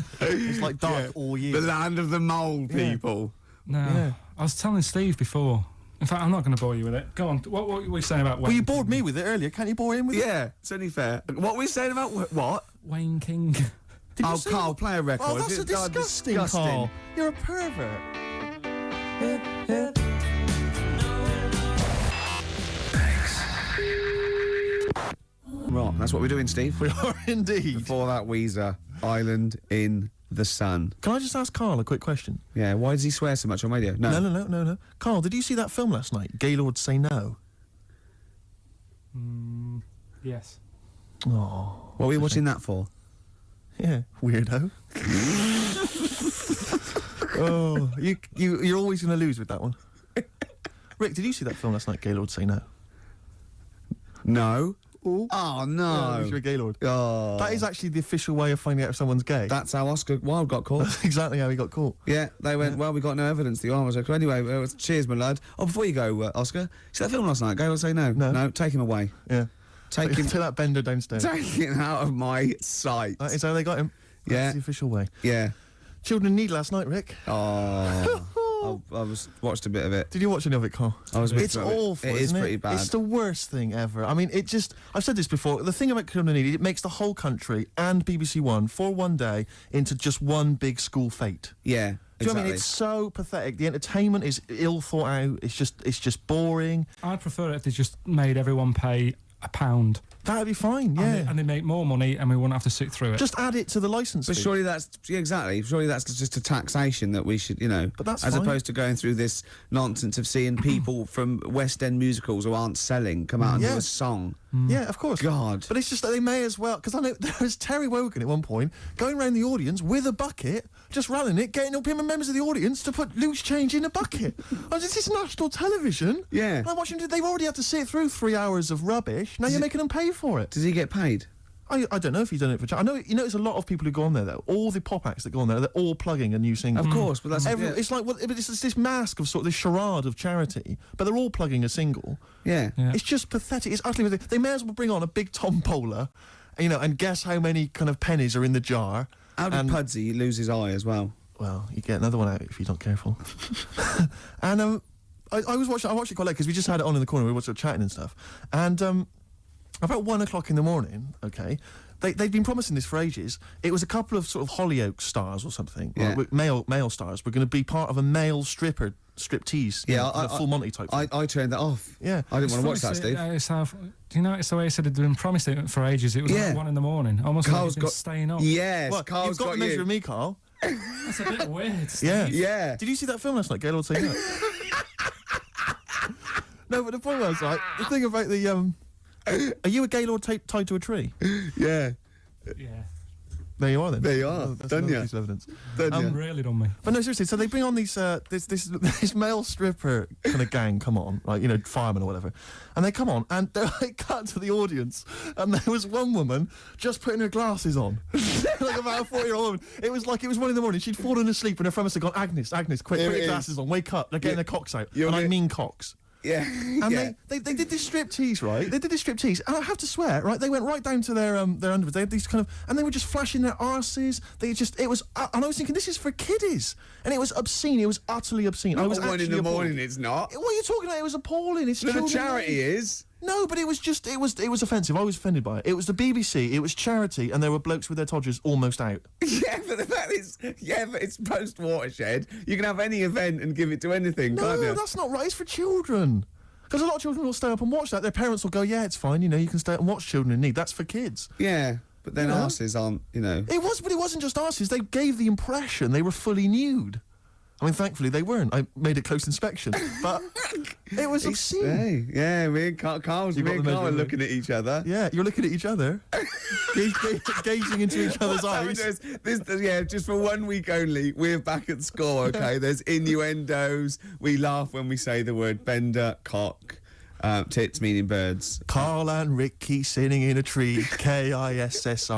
dark all year? The land of the mole people. No, Yeah. I was telling Steve before. In fact, I'm not going to bore you with it. Go on. What were you saying about Wayne? Well, you bored me with it earlier. Can't you bore him with it? Yeah, it's only fair. What were we saying about what? Wayne King. Did you Oh, say Carl, what? play a record. Oh, that's disgusting, Carl. You're a pervert. Right, that's what we're doing, Steve. We are indeed. Before that, Weezer, Island in the Sun. Can I just ask Carl a quick question? Yeah, why does he swear so much on radio? No. Carl, did you see that film last night? Gaylord Say No. Yes. Oh, What were we watching that for? yeah, weirdo. Oh, you're always going to lose with that one. Rick, did you see that film last night? Gaylord Say No. No. Oh, Oh, yeah, no. you're a Gaylord. Oh. That is actually the official way of finding out if someone's gay. That's how Oscar Wilde got caught. That's exactly how he got caught. Yeah, they went, well, we got no evidence the arm was okay. Anyway, cheers, my lad. Oh, before you go, Oscar, see that film last night? Gaylord Say No? No. No, take him away. Yeah. Take him, to that bender downstairs. take him out of my sight. That is how they got him. Yeah. That's the official way. Yeah. Children in Need last night, Rick. Oh, I watched a bit of it. Did you watch any of it, Carl? I was a bit It's through it. awful. It is isn't pretty bad. It's the worst thing ever. I mean, I've said this before. The thing about Children in Need, it makes the whole country and BBC One for one day into just one big school fete. Yeah. Do you know what I mean? exactly. It's so pathetic. The entertainment is ill thought out. It's just boring. I'd prefer it if they just made everyone pay £1. That'd be fine. Yeah. And they make more money and we wouldn't have to sit through it. Just add it to the license But fee. surely that's exactly. Surely that's just a taxation that we should, But that's as fine. opposed to going through this nonsense of seeing people from West End musicals who aren't selling come out and do Yeah. a song. Yeah, of course. God. But it's just that they may as well, because I know there was Terry Wogan at one point going around the audience with a bucket, just rallying it, getting up him and members of the audience to put loose change in a bucket. This is national television. Yeah. And I'm watching. They've already had to sit through 3 hours of rubbish. Now you're making them pay for it. Does he get paid? I don't know if he's done it for. I know there's a lot of people who go on there though. All the pop acts that go on there, they're all plugging a new single. Of course, but that's yeah. It's like it's this mask of sort of this charade of charity, but they're all plugging a single. Yeah. Yeah. It's just pathetic. It's utterly pathetic. They may as well bring on a big tombola, and guess how many kind of pennies are in the jar. How did And- Pudsey lose his eye as well? Well, you get another one out if you're not careful. And I watched it quite late because we just had it on in the corner. We were chatting and stuff. And about 1 o'clock in the morning, okay, they'd been promising this for ages. It was a couple of sort of Hollyoaks stars or something, Yeah. like, male stars. Were going to be part of a male striptease. Yeah, a full Monty type. thing. I turned that off. Yeah. I didn't want to watch that, Steve. Do you know it's the way I said it had been promised it for ages? It was Yeah. like 1 in the morning. Almost Carl's like got- got staying up. Yes, What, Carl's you've got the measure you. of me, Carl. That's a bit weird. Yeah. Steve. Yeah. Did you see that film last night, Gaylord Say No? No, but the point was, right, the thing about the, are you a Gaylord tied to a tree? Yeah. Yeah. There you are then. There you are. That's Done another ya. piece of evidence. Really done me. But no, seriously, so they bring on these, this male stripper kind of gang come on, like, firemen or whatever, and they come on, and they're like cut to the audience, and there was one woman just putting her glasses on, like about a 40-year-old woman. It was 1 in the morning, she'd fallen asleep, and her friend must have gone, Agnes, quick, Here put it your is. glasses on, wake up, they're getting their cocks out, You're and I gonna- mean cocks. Yeah. And yeah. they did this striptease, right? They did this striptease, and I have to swear, right? They went right down to their underwear. They had these kind of, and they were just flashing their arses. It was, and I was thinking, this is for kiddies, and it was obscene. It was utterly obscene. I was Not 1 in the appalled. morning. It's not. What are you talking about? It was appalling. It's The children. charity is. No, but it was just, it was offensive. I was offended by it. It was the BBC, it was charity, and there were blokes with their todgers almost out. Yeah, but the fact is, but it's post Watershed. You can have any event and give it to anything, can't No, you? that's not right. It's for children. Because a lot of children will stay up and watch that. Their parents will go, yeah, it's fine, you know, you can stay up and watch Children in Need. That's for kids. Yeah, but then Yeah. arses aren't, you know. It was, but it wasn't just arses. They gave the impression they were fully nude. I mean, thankfully they weren't. I made a close inspection, but it was obscene. Hey, yeah, me and Carl are measurement. looking at each other. Yeah, you're looking at each other, gazing into each other's eyes. Just for 1 week only, we're back at score, okay? There's innuendos. We laugh when we say the word bender, cock, tits meaning birds. KARL and Ricky sitting in a tree, Kissing.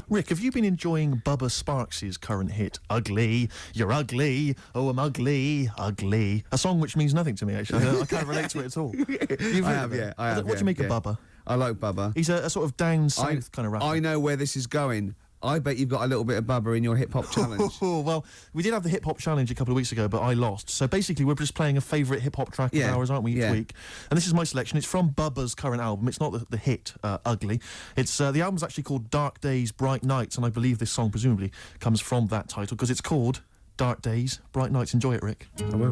Rick, have you been enjoying Bubba Sparks' current hit, Ugly? You're ugly, oh I'm ugly, ugly. A song which means nothing to me, actually. I can't relate to it at all. I have. What do you make of Bubba? I like Bubba. He's a sort of down south kind of rapper. I know where this is going. I bet you've got a little bit of Bubba in your hip-hop challenge. Well, we did have the hip-hop challenge a couple of weeks ago, but I lost. So basically, we're just playing a favourite hip-hop track of ours, aren't we, each week? And this is my selection. It's from Bubba's current album. It's not the hit, Ugly. It's the album's actually called Dark Days, Bright Nights, and I believe this song presumably comes from that title, because it's called Dark Days, Bright Nights. Enjoy it, Rick. I will.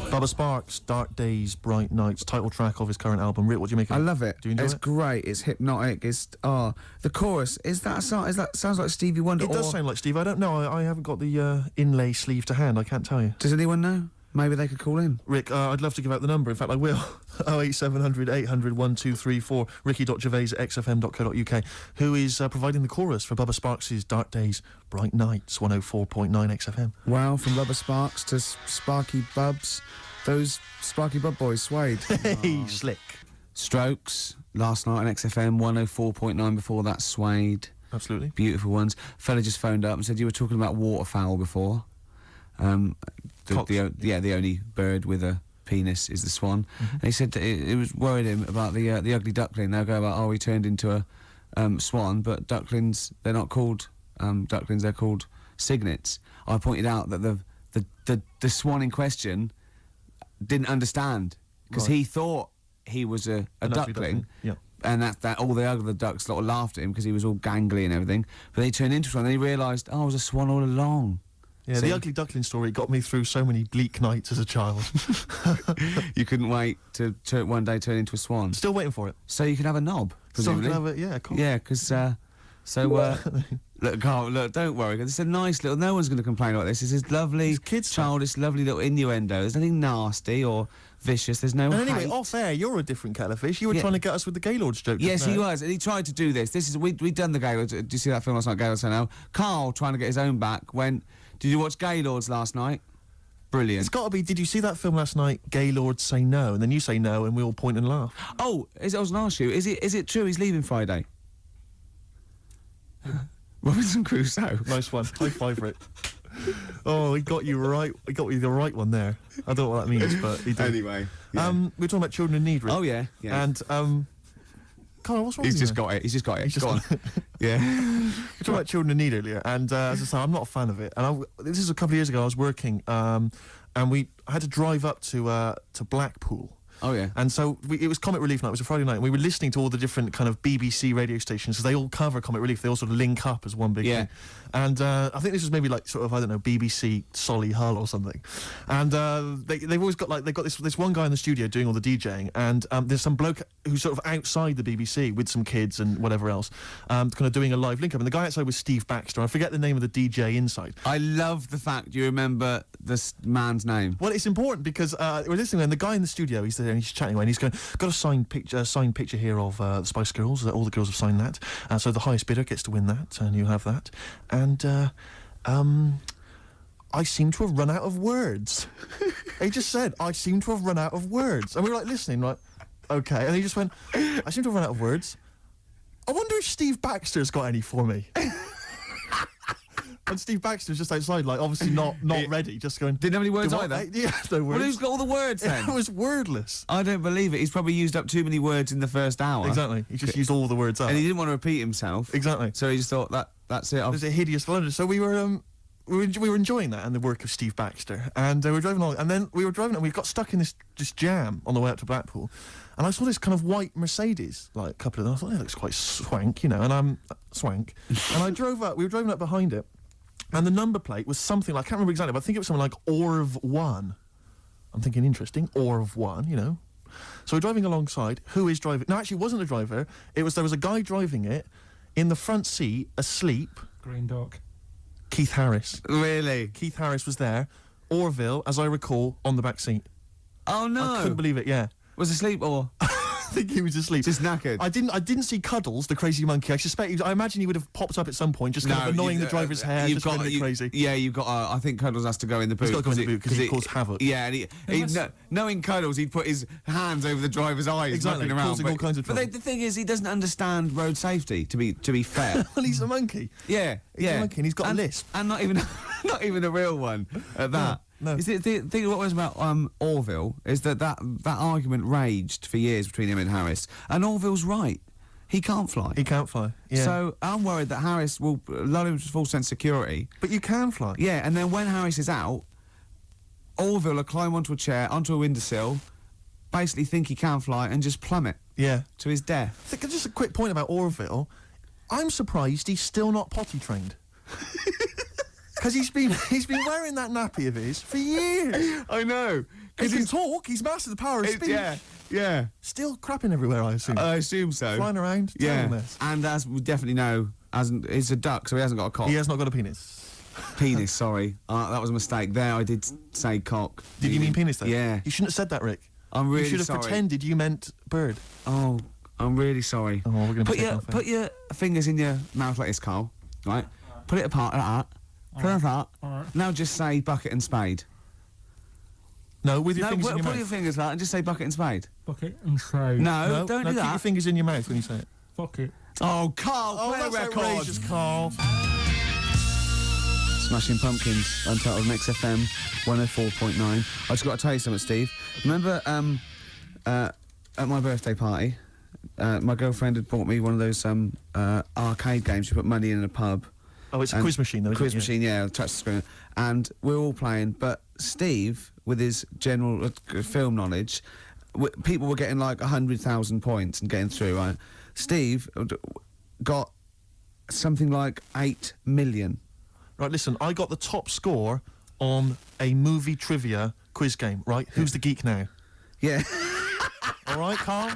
Bubba Sparks, Dark Days, Bright Nights, title track of his current album. Rick, what do you make of it? I love it. Do you enjoy it's it? great. It's hypnotic. It's the chorus. Is that a song? Sounds like Stevie Wonder? It does sound like Steve. I don't know. I haven't got the inlay sleeve to hand. I can't tell you. Does anyone know? Maybe they could call in. Rick, I'd love to give out the number. In fact, I will. 08700 800 1234. Ricky.Gervais@xfm.co.uk, who is providing the chorus for Bubba Sparks' Dark Days, Bright Nights, 104.9 XFM. Wow, from Rubber Sparks to Sparky Bubs. Those Sparky Bub boys swayed. Hey, slick. Strokes, last night on XFM, 104.9 before that, swayed. Absolutely. Beautiful ones. Fella just phoned up and said you were talking about waterfowl before. The only bird with a penis is the swan. And he said that it was worried him about the ugly duckling. They'll go about, he turned into a swan, but ducklings, they're not called ducklings, they're called cygnets. I pointed out that the swan in question didn't understand, because he thought he was a duckling. Yeah. And that all the other ducks sort of laughed at him because he was all gangly and everything. But they turned into one and he realised, I was a swan all along. Yeah, See? the ugly duckling story got me through so many bleak nights as a child. You couldn't wait to one day turn into a swan. Still waiting for it. So you can have a knob, presumably. Still can have it, yeah, cool. Yeah, because look, Carl, look, don't worry. It's a nice little. No one's going to complain about this. This is lovely, It's kids' stuff. childish, lovely little innuendo. There's nothing nasty or vicious. There's no. And anyway, hate. off air, you're a different kettle of fish. You were trying to get us with the Gaylord's joke. Yes, just he now. was, and he tried to do this. This is we'd done the Gaylord. Do you see that film last night, Gaylord? So now Carl trying to get his own back. Did you watch Gaylords last night? Brilliant. It's got to be. Did you see that film last night? Gaylord Say No, and then you say no, and we all point and laugh. Oh, I was going to ask you. Is it true he's leaving Friday? Robinson Crusoe. Nice one. High five for it. Oh, he got you right. He got you the right one there. I don't know what that means, but he did. Anyway, we were talking about children in need, Rick. Oh yeah. And Carl, what's wrong He's with just you? got it. He's just got it. He's Go on. just Yeah. We were talking about children in need earlier, and as I say, I'm not a fan of it. And this is a couple of years ago. I was working, and I had to drive up to Blackpool. Oh yeah. And so it was Comic Relief night. It was a Friday night, and we were listening to all the different kind of BBC radio stations, because they all cover Comic Relief. They all sort of link up as one big thing. And I think this was maybe like sort of, I don't know, BBC Solihull or something. And they've always got they've got this one guy in the studio doing all the DJing, and there's some bloke who's sort of outside the BBC with some kids and whatever else, kind of doing a live link up. And the guy outside was Steve Baxter. I forget the name of the DJ inside. I love the fact you remember this man's name. Well, it's important because we're listening, and the guy in the studio, he's there and he's chatting away, and he's going, got a signed picture here of the Spice Girls. All the girls have signed that, so the highest bidder gets to win that, and you have that. And I seem to have run out of words. He just said, I seem to have run out of words. And we were like listening, like, okay. And he just went, I seem to have run out of words. I wonder if Steve Baxter's got any for me. And And Steve Baxter was just outside, like, obviously not ready, just going... Didn't have any words "Do what, either? mate?" Yeah, no words. Well, who's got all the words then? It was wordless. I don't believe it. He's probably used up too many words in the first hour. Exactly. He just used all the words up. And he didn't want to repeat himself. Exactly. So he just thought, that's it. It was a hideous blunder. So we were enjoying that and the work of Steve Baxter, and we were driving along, and then we got stuck in this jam on the way up to Blackpool, and I saw this kind of white Mercedes, like a couple of them. I thought, it looks quite swank, and I'm swank. And I drove up. We were driving up behind it, and the number plate was something like, I can't remember exactly, but I think it was something like Orv1. I'm thinking, interesting, Orv1, So we're driving alongside. Who is driving? No, actually, it wasn't the driver. There was a guy driving it in the front seat, asleep. Green Duck. Keith Harris. Really? Keith Harris was there. Orville, as I recall, on the back seat. Oh, no. I couldn't believe it, yeah. Was asleep or? I think he was asleep. Just knackered? I didn't see Cuddles, the crazy monkey. I imagine he would have popped up at some point, just kind of annoying the driver's hair, just going a bit crazy. Yeah, you've got. I think Cuddles has to go in the boot. He's got to go in the boot because he caused havoc. Yeah, and knowing Cuddles, he'd put his hands over the driver's eyes, exactly, knocking around, causing all kinds of trouble. But the thing is, he doesn't understand road safety. To be fair, well, he's a monkey. Yeah, he's a monkey, and he's got a lisp, and not even a real one at that. No. The thing what was about Orville is that argument raged for years between him and Harris, and Orville's right. He can't fly. He can't fly. Yeah. So I'm worried that Harris will lull him to full sense of security. But you can fly. Yeah, and then when Harris is out, Orville will climb onto a chair, onto a windowsill, basically think he can fly, and just plummet. Yeah. To his death. Just a quick point about Orville. I'm surprised he's still not potty trained. Because he's been wearing that nappy of his for years. I know. He can talk. He's mastered the power of speech. Yeah. Still crapping everywhere, I assume. I assume so. Flying around. Yeah. Mess. And as we definitely know, he's a duck, so he hasn't got a cock. He has not got a penis. Penis, sorry. That was a mistake. There, I did say cock. Did you mean penis, though? Yeah. You shouldn't have said that, Rick. I'm really sorry. You should have pretended you meant bird. Oh, I'm really sorry. Oh, we're going to put your fingers in your mouth like this, Carl. Right? Put it apart like that. Put it apart. Right. Now just say bucket and spade. No, with your fingers in your mouth. Put your fingers like that and just say bucket and spade. Bucket and spade. No, don't do that. Keep your fingers in your mouth when you say it. Bucket. Oh, Carl, play a that's record. outrageous, Carl. Smashing Pumpkins, Untitled Mix FM 104.9. I just got to tell you something, Steve. Remember at my birthday party, my girlfriend had bought me one of those arcade games. You put money in a pub. Oh, it's a quiz machine, though, isn't it? Quiz machine, yeah, touch the screen. And we're all playing, but Steve, with his general film knowledge, people were getting like 100,000 points and getting through, right? Steve got something like 8 million. Right, listen, I got the top score on a movie trivia quiz game, right? Who's the geek now? Yeah. All right, Carl?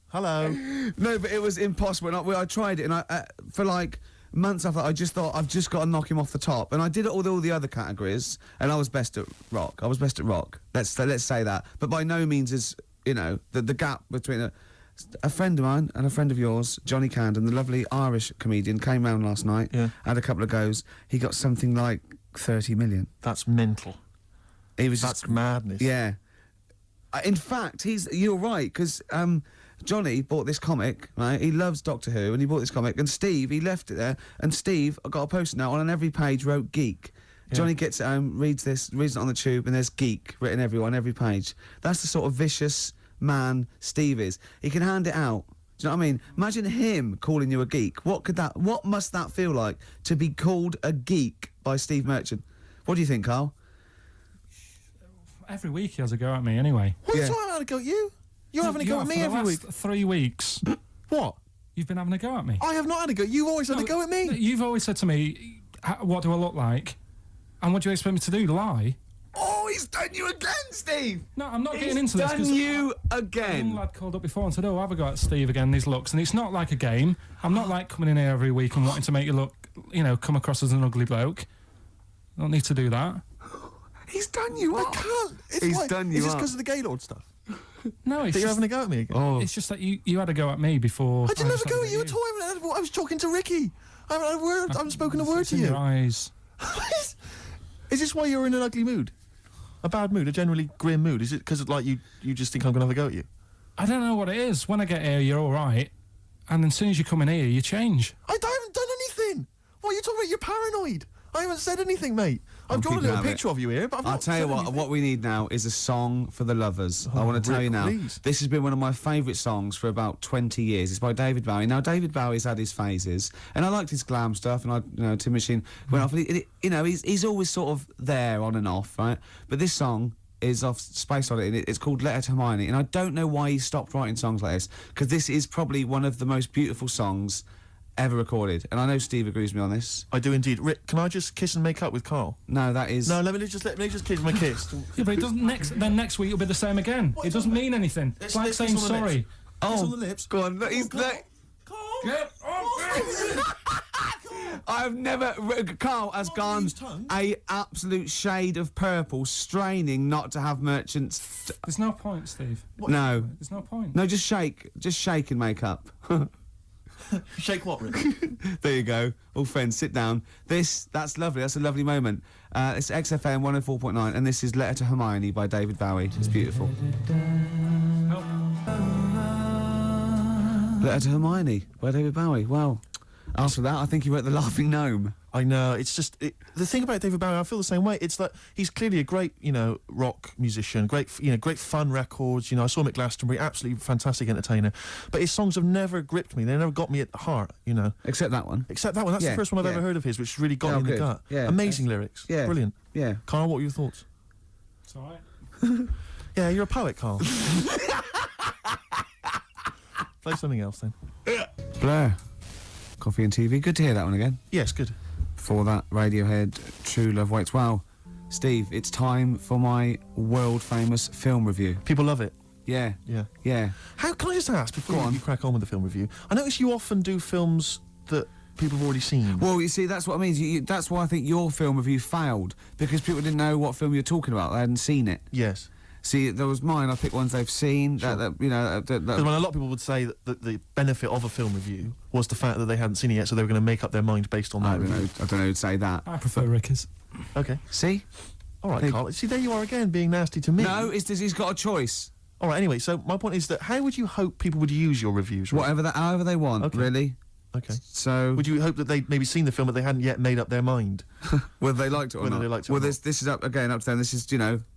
Hello. No, but it was impossible. And I tried it, and for like months after, I just thought, I've just got to knock him off the top. And I did it all the other categories, and I was best at rock. Let's say that. But by no means is, the gap between a friend of mine and a friend of yours, Johnny Candon, the lovely Irish comedian, came round last night, had a couple of goes. He got something like 30 million. That's mental. That's madness. Yeah. In fact, you're right, because Johnny bought this comic, right? He loves Doctor Who, and he bought this comic, and Steve, he left it there, and Steve, I got a post-it note on every page, wrote geek. Yeah. Johnny gets it home, reads it on the tube, and there's geek written on every page. That's the sort of vicious man Steve is. He can hand it out. Do you know what I mean? Imagine him calling you a geek. What must that feel like to be called a geek by Steve Merchant? What do you think, Carl? Every week he has a go at me anyway. What are you talking about? A go at you? You're having a go at me every week. 3 weeks. What? You've been having a go at me. I have not had a go. You've always had a go at me. You've always said to me, what do I look like? And what do you expect me to do? Lie? Oh, he's done you again, Steve! No, I'm not getting into this. He's done you again. A young lad called up before and said, have a go at Steve again, these looks. And it's not like a game. I'm not like coming in here every week and wanting to make you look, come across as an ugly bloke. I don't need to do that. He's done you up. I can't. He's done you up. Is this because of the Gaylord stuff? No, it's that you're having a go at me again? Oh. It's just that you had a go at me before. I didn't have a go at you at all. I was talking to Ricky. I haven't had a word. I haven't spoken a word to you. In your eyes. Is this why you're in an ugly mood? A bad mood? A generally grim mood? Is it because you just think I'm going to have a go at you? I don't know what it is. When I get here, you're all right. And then as soon as you come in here, you change. I haven't done anything. What are you talking about? You're paranoid. I haven't said anything, mate. I've drawn a little picture of you here, but I've not I'll tell you said what. anything. What we need now is a song for the lovers. I want to tell Rick, you now. please. This has been one of my favourite songs for about 20 years. It's by David Bowie. Now David Bowie's had his phases, and I liked his glam stuff. And Tin Machine went off. And he's always sort of there on and off, right? But this song is off Space Oddity. It's called Letter to Hermione, and I don't know why he stopped writing songs like this, because this is probably one of the most beautiful songs ever recorded, and I know Steve agrees with me on this. I do indeed. Rick, can I just kiss and make up with Carl? No, that is... No, let me just kiss my kiss. Yeah, but it doesn't. Next week it'll be the same again. It doesn't mean anything. It's like saying sorry. Kiss on the lips. Go on, he's... Carl. Get off I've never... Carl has gone use tongue. a absolute shade of purple, straining not to have merchants... There's no point, Steve. No. There's no point. No, just shake and make up. Shake what, Rick? There you go. All friends, sit down. That's lovely. That's a lovely moment. It's XFM 104.9, and this is Letter to Hermione by David Bowie. It's beautiful. Nope. Letter to Hermione by David Bowie. Wow. After that, I think he wrote The Laughing Gnome. I know. It's just the thing about David Bowie. I feel the same way. It's that he's clearly a great, rock musician. Great fun records. I saw him at Glastonbury. Absolutely fantastic entertainer. But his songs have never gripped me. They never got me at the heart. Except that one. Except that one. That's the first one I've ever heard of his, which really got me in the good. gut. Yeah, Amazing lyrics. Yeah. Brilliant. Yeah. Carl, what were your thoughts? It's all right. Yeah, you're a poet, Carl. Play something else then. Blur. Coffee and TV. Good to hear that one again. Yes, good. For that, Radiohead, True Love Waits. Wow. Steve, it's time for my world-famous film review. People love it. Yeah. Yeah. Yeah. How can I just ask before Go on. you crack on with the film review? I notice you often do films that people have already seen. Well, you see, that's what I mean. That's why I think your film review failed, because people didn't know what film you're talking about. They hadn't seen it. Yes. See, there was mine. I picked ones they've seen. Sure. Because a lot of people would say that the benefit of a film review was the fact that they hadn't seen it yet, so they were going to make up their mind based on that I don't review. know. I don't know who'd say that. I prefer Ricky's. Okay. See? All right, Carl. See, there you are again, being nasty to me. No, he's got a choice. All right. Anyway, so my point is that how would you hope people would use your reviews? Rick? However they want. Okay. Really. Okay. So. Would you hope that they'd maybe seen the film but they hadn't yet made up their mind? Whether they liked it or Whether not. they liked it or Well, not. this is up to them.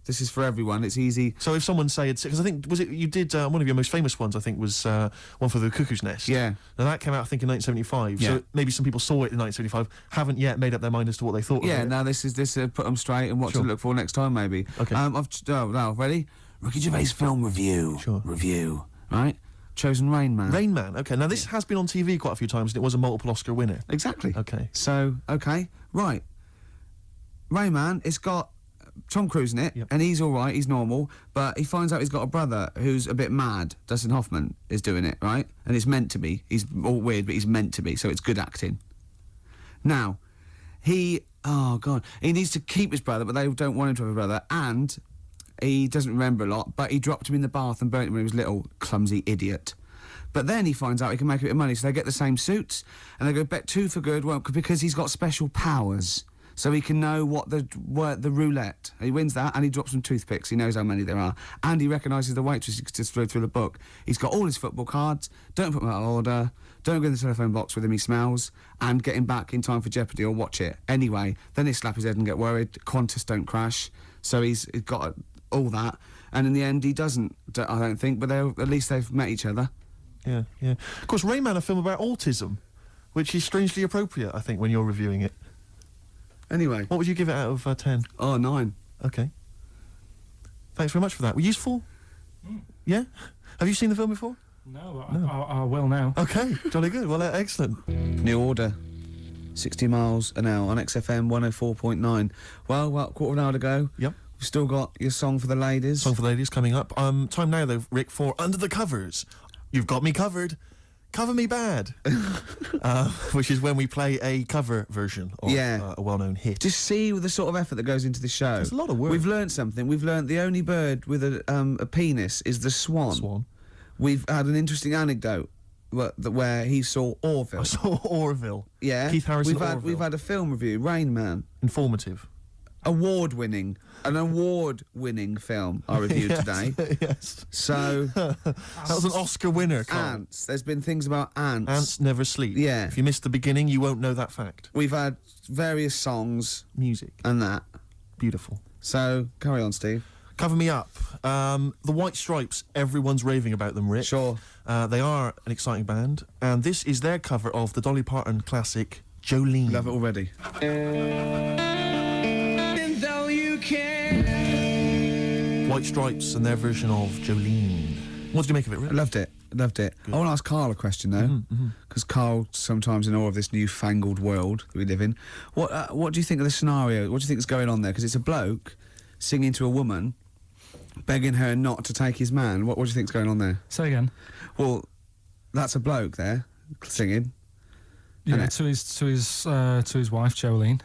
This is for everyone. It's easy. So if someone said, because I think, was it you did one of your most famous ones, I think, was one for The Cuckoo's Nest. Yeah. Now that came out, I think, in 1975. Yeah. So maybe some people saw it in 1975, haven't yet made up their mind as to what they thought Yeah. of it. Now this put them straight and what Sure. to look for next time, maybe. Okay. Now ready? Ricky Gervais film review. Sure. Review. Right. Chosen Rain Man. Rain Man. Okay. Now this has been on TV quite a few times, and it was a multiple Oscar winner. Exactly. Okay. So, okay, right. Rain Man, it's got Tom Cruise in it, Yep. and he's all right, he's normal, but he finds out he's got a brother who's a bit mad. Dustin Hoffman is doing it, right? And it's meant to be. He's all weird, but he's meant to be, so it's good acting. Now, he needs to keep his brother, but they don't want him to have a brother, and he doesn't remember a lot, but he dropped him in the bath and burnt him when he was little, clumsy idiot. But then he finds out he can make a bit of money, so they get the same suits, and they go bet two for good, well, because he's got special powers. So he can know what the roulette. He wins that, and he drops some toothpicks. He knows how many there are, and he recognises the waitress just through the book. He's got all his football cards. Don't put them out of order. Don't go in the telephone box with him. He smells, and get him back in time for Jeopardy or watch it anyway. Then they slap his head and get worried. Qantas don't crash, so he's got all that, and in the end he doesn't. I don't think, but at least they've met each other. Yeah, yeah. Of course, Rain Man, a film about autism, which is strangely appropriate, I think, when you're reviewing it. Anyway, What would you give it out of 10? oh 9. Okay. Thanks very much for that. Were you useful? Yeah? Have you seen the film before? No, I will now. Okay, jolly good. Well, excellent. New Order, 60 miles an hour on XFM 104.9. Well, quarter of an hour to go. Yep. We've still got your song for the ladies. Song for the ladies coming up. Time now, though, Rick, for Under the Covers. You've got me covered. Cover Me Bad. Which is when we play a cover version of a well-known hit. Just see the sort of effort that goes into the show. It's a lot of work. We've learned something. We've learned the only bird with a penis is the swan. Swan. We've had an interesting anecdote where he saw Orville. I saw Orville. Yeah. Keith Harrison We've Orville. had a film review, Rain Man. Informative. an award-winning film I reviewed today. Yes. So That was an Oscar winner, Carl. ants. There's been things about ants. Ants never sleep. Yeah. If you missed the beginning, you won't know that fact. We've had various songs Music. and that. Beautiful. So carry on, Steve. Cover me up. The White Stripes, everyone's raving about them, Rick. Sure. They are an exciting band, and this is their cover of the Dolly Parton classic, Jolene. Love it already. White Stripes and their version of Jolene. What did you make of it, Rick? I loved it. Loved it. I want to ask Carl a question though, because Carl sometimes in awe of this newfangled world that we live in. What do you think of the scenario? What do you think is going on there? Because it's a bloke singing to a woman, begging her not to take his man. What do you think's going on there? Say again. Well, that's a bloke there singing. Yeah, Innit? to his wife Jolene.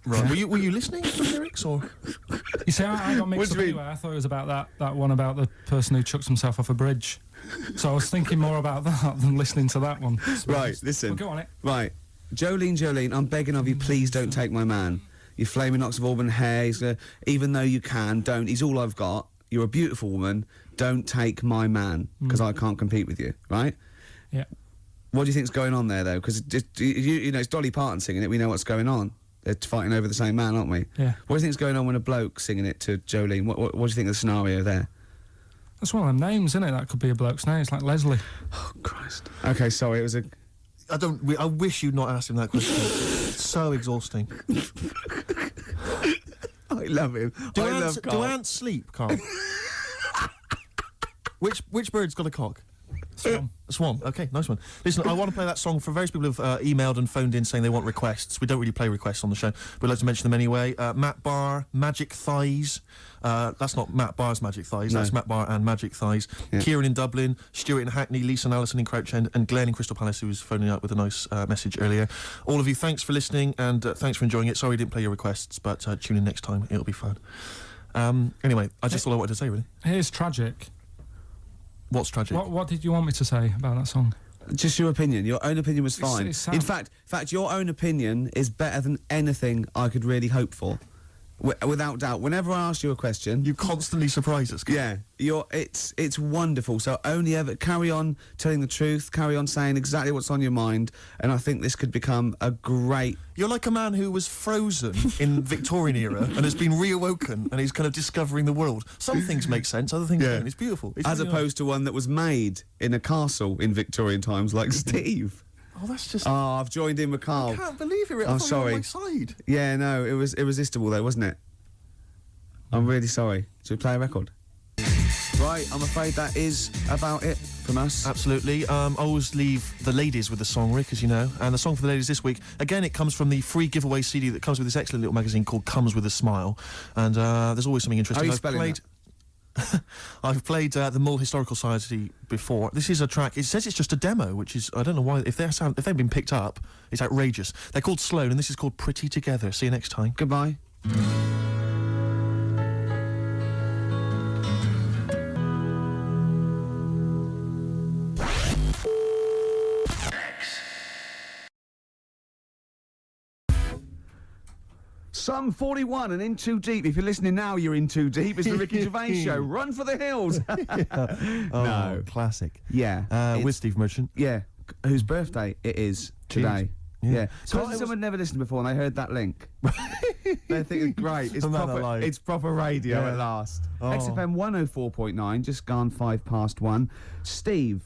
Right. Were you listening to the lyrics, or? You see, I got What mixed do up you mean? anyway. I thought it was about that one about the person who chucks himself off a bridge. So I was thinking more about that than listening to that one. Right, listen. Well, go on it. Right. Jolene, I'm begging of you, please don't take my man. You flaming locks of auburn hair, even though you can, don't. He's all I've got. You're a beautiful woman. Don't take my man, because I can't compete with you, right? Yeah. What do you think's going on there, though? Because, you know, it's Dolly Parton singing it. We know what's going on. They're fighting over the same man, aren't we? Yeah. What do you think's going on when a bloke's singing it to Jolene? What do you think of the scenario there? That's one of them names, isn't it? That could be a bloke's name. It's like Leslie. Oh, Christ. Okay, sorry, it was a... I wish you'd not asked him that question. It's so exhausting. I love him. Do I ants, love Carl. do ants sleep, Carl? Which bird's got a cock? Swan. Swan. Okay, nice one. Listen, I want to play that song for various people who've emailed and phoned in saying they want requests. We don't really play requests on the show. We'd like to mention them anyway. Matt Barr, Magic Thighs. That's not Matt Barr's Magic Thighs. No. That's Matt Barr and Magic Thighs. Yeah. Kieran in Dublin, Stuart in Hackney, Lisa and Alison in Crouch End, and Glenn in Crystal Palace, who was phoning up with a nice message earlier. All of you, thanks for listening and thanks for enjoying it. Sorry we didn't play your requests, but tune in next time. It'll be fun. Anyway, I just all I wanted to say, really. Here's tragic. What's tragic? What did you want me to say about that song? Just your opinion. Your own opinion was fine. it's In fact, your own opinion is better than anything I could really hope for. Without doubt. Whenever I ask you a question... You constantly surprise us. Yeah, it's wonderful. So only ever carry on telling the truth, carry on saying exactly what's on your mind, and I think this could become a great... You're like a man who was frozen in Victorian era and has been reawoken and he's kind of discovering the world. Some things make sense, other things don't. It's beautiful. It's As really opposed to one that was made in a castle in Victorian times, like Steve. Oh, that's just... Oh, I've joined in with Carl. I can't believe it. I'm I thought you were sorry. on my side. Yeah, no, it was irresistible though, wasn't it? I'm really sorry. Should we play a record? Right, I'm afraid that is about it from us. Absolutely. I always leave the ladies with the song, Rick, as you know. And the song for the ladies this week, again, it comes from the free giveaway CD that comes with this excellent little magazine called Comes With a Smile. And there's always something interesting. How are you spelling that? I've played the Mull Historical Society before. This is a track. It says it's just a demo, which is, I don't know why. If they've been picked up, it's outrageous. They're called Sloan, and this is called Pretty Together. See you next time. Goodbye. Sum 41 and In Too Deep. If you're listening now, you're in too deep. It's the Ricky Gervais Show. Run for the hills. No. Classic. Yeah. With Steve Merchant. Yeah. Whose birthday it is today. Yeah. Yeah. So So someone never listened before and they heard that link. They're thinking, great, it's proper radio Yeah. at last. Oh. XFM 104.9, just gone 1:05. Steve,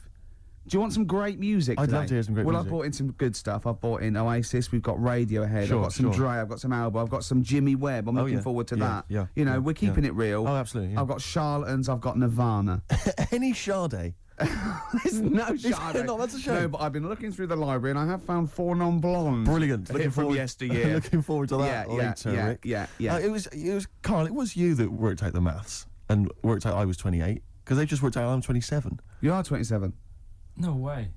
do you want some great music I'd today? love to hear some great well, music. I've brought in some good stuff. I've brought in Oasis, we've got Radiohead, Sure, I've got some sure. Dre, I've got some Alba, I've got some Jimmy Webb. I'm Oh, looking yeah. forward to Yeah, that. yeah, You know, yeah, we're keeping it real. Oh, absolutely. Yeah. I've got Charlatans, I've got Nirvana. Any Sade. There's no shot. No, that's a shame. No, but I've been looking through the library and I have found 4 non-blondes. Brilliant. Looking from yesteryear. Looking forward to that later, Rick. Yeah. It was Carl. It was you that worked out the maths and worked out I was 28 because they just worked out I'm 27. You are 27. No way.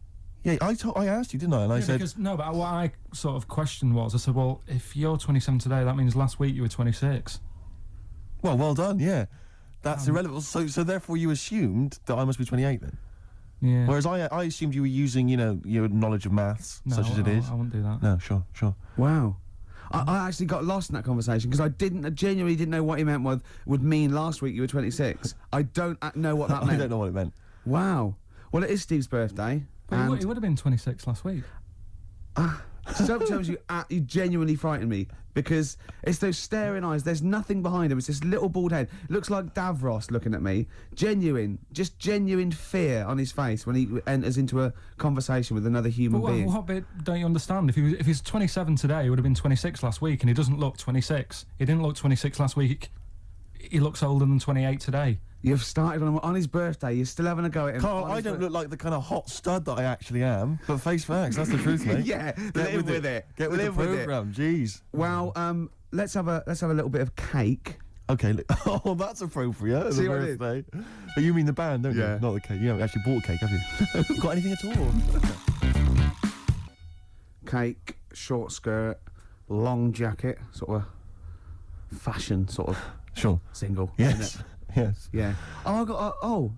Yeah, I asked you, didn't I? And I Yeah, said, because, no, but what I sort of questioned was, I said, well, if you're 27 today, that means last week you were 26. well done. Yeah, that's irrelevant. So therefore you assumed that I must be 28 then. Yeah. Whereas I assumed you were using, your knowledge of maths, No, such as it is. I wouldn't do that. No, sure. Wow. I actually got lost in that conversation because I genuinely didn't know what he meant would mean last week you were 26. I don't know what that meant. I don't know what it meant. Wow. Well, it is Steve's birthday. But he would have been 26 last week. Sometimes you genuinely frighten me because it's those staring eyes. There's nothing behind him. It's this little bald head. Looks like Davros looking at me. Genuine fear on his face when he enters into a conversation with another human being. What bit don't you understand? If he's 27 today, he would have been 26 last week, and he doesn't look 26. He didn't look 26 last week. He looks older than 28 today. You've started on his birthday. You're still having a go at him. Carl, I don't look like the kind of hot stud that I actually am, but face facts, that's the truth, mate. Yeah, live with it. Get with the programme, jeez. Well, let's have a little bit of cake. Okay, oh, that's appropriate. See the what I did? birthday. But you mean the band, don't Yeah. you? Not the cake. You haven't actually bought a cake, have you? Got anything at all? Cake, short skirt, long jacket, sort of fashion, sort of Sure. single. Yes. Isn't it? Yes. Yeah. Oh,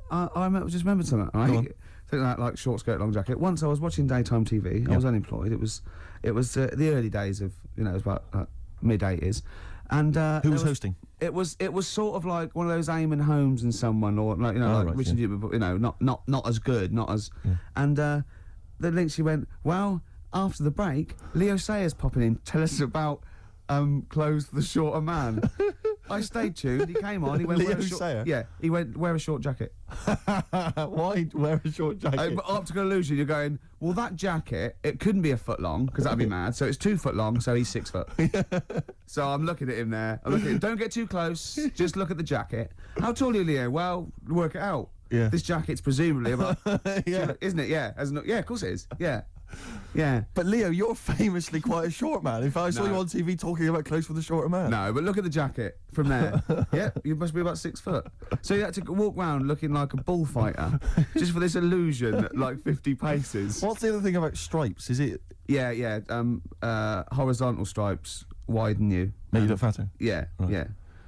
I just remembered something. Go on. Right? Think that like short skirt, long jacket. Once I was watching daytime TV. I Yep. was unemployed. It was the early days of it was about mid-80s, and Who was hosting? It was sort of like one of those Eamon Holmes and someone, or like like right, Richard, yeah. but not as good, not as. Yeah. And the link she went, well, after the break, Leo Sayers popping in, tell us about clothes for the shorter man. I stayed tuned. He came on. He went, Leo wear a short, Sayer? yeah. He went, wear a short jacket. Why wear a short jacket? Optical illusion. You're going, well, that jacket, it couldn't be a foot long because that'd be mad. So it's 2 foot long. So he's 6 foot. So I'm looking at him there. I'm looking at him. Don't get too close. Just look at the jacket. How tall are you, Leo? Well, work it out. Yeah. This jacket's presumably about, Yeah. isn't it? Yeah. Yeah. Of course it is. Yeah. Yeah. But Leo, you're famously quite a short man. In fact, I saw No. you on TV talking about clothes for the shorter man. No, but look at the jacket from there. Yeah, you must be about 6 foot. So you had to walk around looking like a bullfighter just for this illusion at like 50 paces. What's the other thing about stripes? Is it Yeah. Horizontal stripes widen you. make you look fatter? Yeah, Right.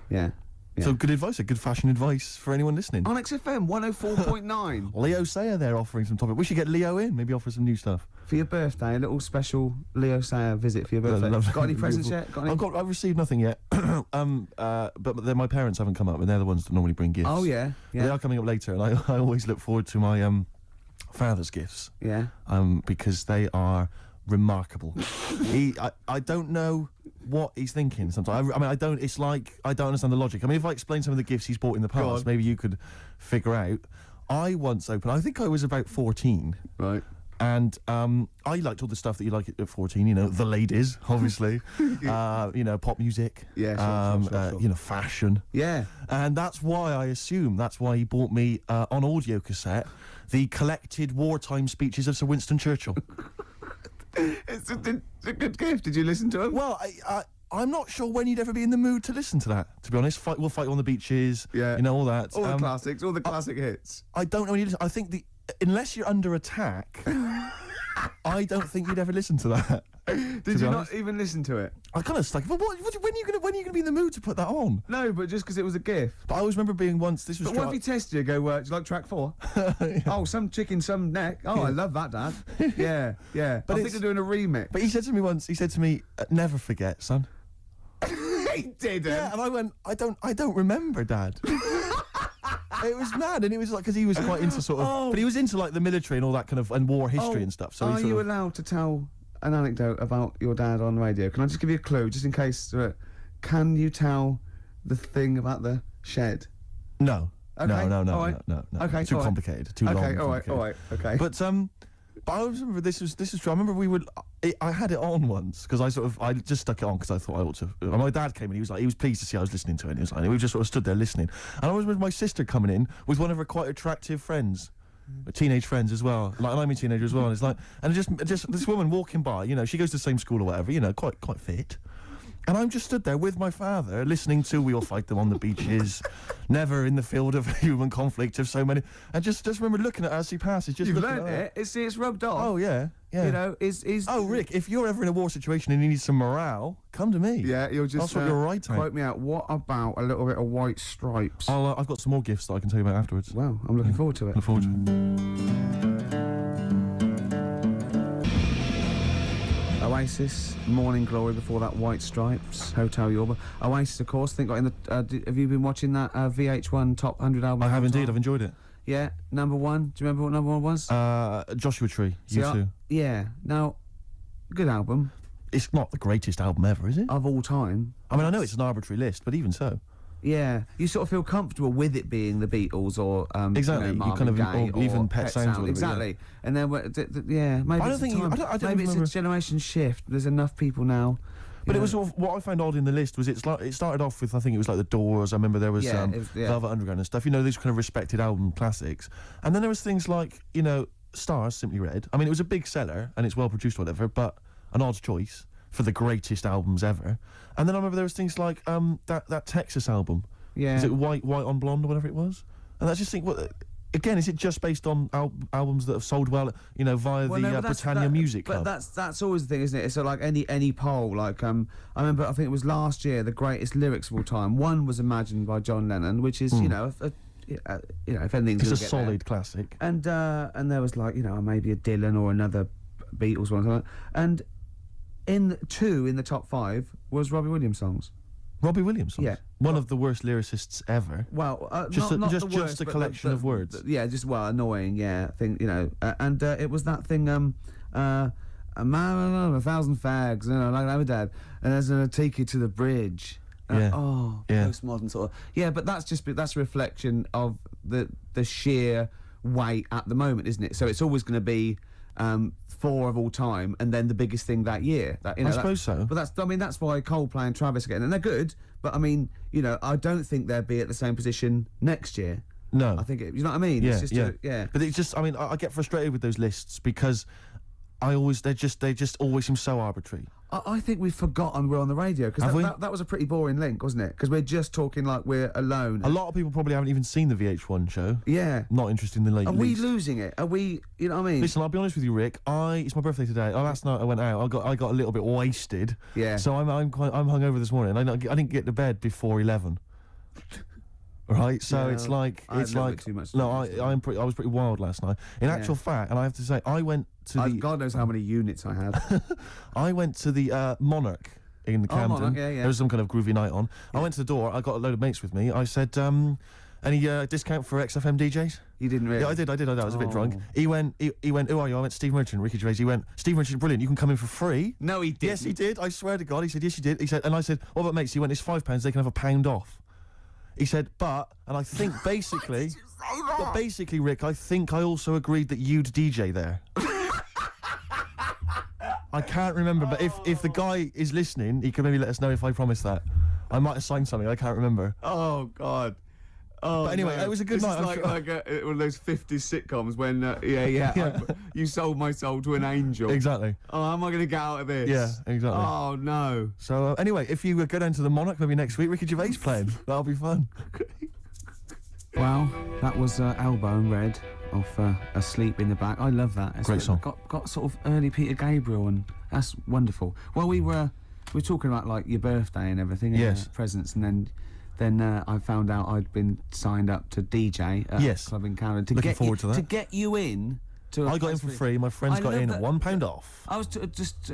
yeah. So good advice, good fashion advice for anyone listening. On XFM 104.9 Leo Sayer there offering some topic. We should get Leo in, maybe offer some new stuff. for your birthday. A little special Leo Sayer visit for your birthday. Lovely. Got any presents yet? Got any? I've received nothing yet. But then my parents haven't come up, and they're the ones that normally bring gifts. Oh yeah, They are coming up later, and I always look forward to my father's gifts. yeah. Because they are remarkable. I don't know what he's thinking sometimes. I don't understand the logic. I mean, if I explain some of the gifts he's bought in the Go past, on. maybe you could figure out. I once opened, I think I was about 14, Right. and I liked all the stuff that you like at 14, the ladies, obviously, pop music, Yeah, sure. fashion. Yeah. And that's why he bought me on audio cassette the collected wartime speeches of Sir Winston Churchill. It's a good gift. Did you listen to him? Well, I'm not sure when you'd ever be in the mood to listen to that, to be honest. We'll fight on the beaches, Yeah. all that. All the classics, all the classic hits. I don't know when you listen. I think unless you're under attack, I don't think you'd ever listen to that. Did you not even listen to it? I kind of stuck. But when are you gonna be in the mood to put that on? No, but just because it was a gift. But I always remember being once. This was. But what if he tested you? Go, do you like track 4? Oh, some chicken, some neck. Oh, I love that, Dad. Yeah. But I think they're doing a remix. But he said to me once. He said to me, "Never forget, son." He didn't. Yeah, and I went, I don't remember, Dad. It was mad, and it was like because he was quite into sort of, but he was into like the military and all that kind of and war history and stuff. So are he you allowed to tell an anecdote about your dad on radio? Can I just give you a clue, just in case? Can you tell the thing about the shed? No. Okay, No. all right. No. Okay, Too all right. complicated. Too long. Okay, all complicated. right, okay. But I always remember this was true. I remember I had it on once because I just stuck it on because I thought I ought to. And my dad came in. He was pleased to see I was listening to it. And he was like, we just sort of stood there listening. And I always remember my sister coming in with one of her quite attractive friends. Teenage friends as well, and I'm a teenager as well. And it's like, and just this woman walking by, she goes to the same school or whatever, quite fit. And I'm just stood there with my father, listening to "We All Fight Them on the Beaches," "Never in the Field of Human Conflict" of so many, and just remember looking at her as she passes. Just You've looking learnt at her. it. It's rubbed off. Oh yeah. Is Oh, Rick, if you're ever in a war situation and you need some morale, come to me. Yeah, you'll just. That's what you're right on. Quote me out. What about a little bit of White Stripes? I've got some more gifts that I can tell you about afterwards. Well, I'm looking forward to it. Look forward to it. Oasis, Morning Glory before that, White Stripes, Hotel Yorba. Oasis, of course, I think got in the... have you been watching that VH1 Top 100 album? I have indeed, I've enjoyed it. Yeah, number one. Do you remember what number one was? Joshua Tree, U2. Yeah, now, good album. It's not the greatest album ever, is it? Of all time. I mean, I know it's an arbitrary list, but even so. Yeah, you sort of feel comfortable with it being the Beatles or exactly. you know, you kind of Gaye or even Pet Sounds. Exactly, Yeah. And then yeah, maybe I don't it's think a time, I don't maybe remember. it's a generation shift. There's enough people now. But it was sort of, what I found odd in the list was it started off with, I think it was like the Doors. I remember there was, Velvet Underground and stuff. You know, these kind of respected album classics. And then there was things like, you know, Stars, Simply Red. I mean, it was a big seller and it's well produced or whatever, but an odd choice for the greatest albums ever. And then I remember there was things like that Texas album. Yeah. Is it White on Blonde or whatever it was? And I just think, again, is it just based on albums that have sold well, you know, via the Britannia Music Club? But that's always the thing, isn't it? It's like any poll. Like I remember, I think it was last year, the greatest lyrics of all time. One was Imagine by John Lennon, which is you know, if anything's it's a solid classic. And there was like, you know, maybe a Dylan or another Beatles one, like and in the top 5 was Robbie Williams songs. Robbie Williams songs? Yeah. One of the worst lyricists ever. Well, just not the just worst, a collection of words. Yeah, just annoying. Yeah, I think you know, and it was that thing. A man, 1,000 fags, you know, like my dad, and there's gonna take you to the bridge. Postmodern sort of. Yeah, but that's a reflection of the sheer weight at the moment, isn't it? So it's always going to be 4 of all time, and then the biggest thing that year. I suppose so. But that's why Coldplay and Travis again, and they're good. But I mean, you know, I don't think they'll be at the same position next year. No, I think you know what I mean. Yeah, it's just yeah. But it's just, I mean, I get frustrated with those lists because they just always seem so arbitrary. I think we've forgotten we're on the radio because that was a pretty boring link, wasn't it? Because we're just talking like we're alone. A lot of people probably haven't even seen the VH1 show. Yeah. Not interested in the late. Are we losing it? Are we? You know what I mean? Listen, I'll be honest with you, Rick. It's my birthday today. Last night I went out. I got a little bit wasted. Yeah. So I'm hungover this morning. I didn't get to bed before 11. Right, so Yeah, it's like too much no, I was pretty wild last night. In actual fact, and I have to say, I went to God knows how many units I had. I went to the Monarch in Camden. Monarch, yeah. There was some kind of groovy night on. Yeah. I went to the door. I got a load of mates with me. I said, any discount for XFM DJs? You didn't really? Yeah, I did. I was a bit drunk. He went, who are you? I went, Steve Merchant, Ricky Gervais. He went, Steve Merchant, brilliant. You can come in for free. No, he didn't. Yes, he did. I swear to God. He said, yes, you did. He said, and I said, what about mates? He went, it's £5. They can have £1 off. He said, and I think basically, but basically, Rick, I think I also agreed that you'd DJ there. I can't remember, but if the guy is listening, he can maybe let us know if I promised that. I might have signed something, I can't remember. Oh, God. Oh, but anyway, no. it was a good night. This is like one of those 50s sitcoms when, you sold my soul to an angel. Exactly. Oh, how am I going to get out of this? Yeah, exactly. Oh, no. So, anyway, if you go down to the Monarch maybe next week, Ricky Gervais playing. That'll be fun. Well, that was Elbow and Red off Asleep in the Back. I love that. It's great song. Got sort of early Peter Gabriel, and that's wonderful. Well, we were talking about, like, your birthday and everything. Yes. And presents, and then I found out I'd been signed up to DJ at a club in Camden. Looking forward to that. To get you in. I got in for free. My friends got in at £1 off. I was just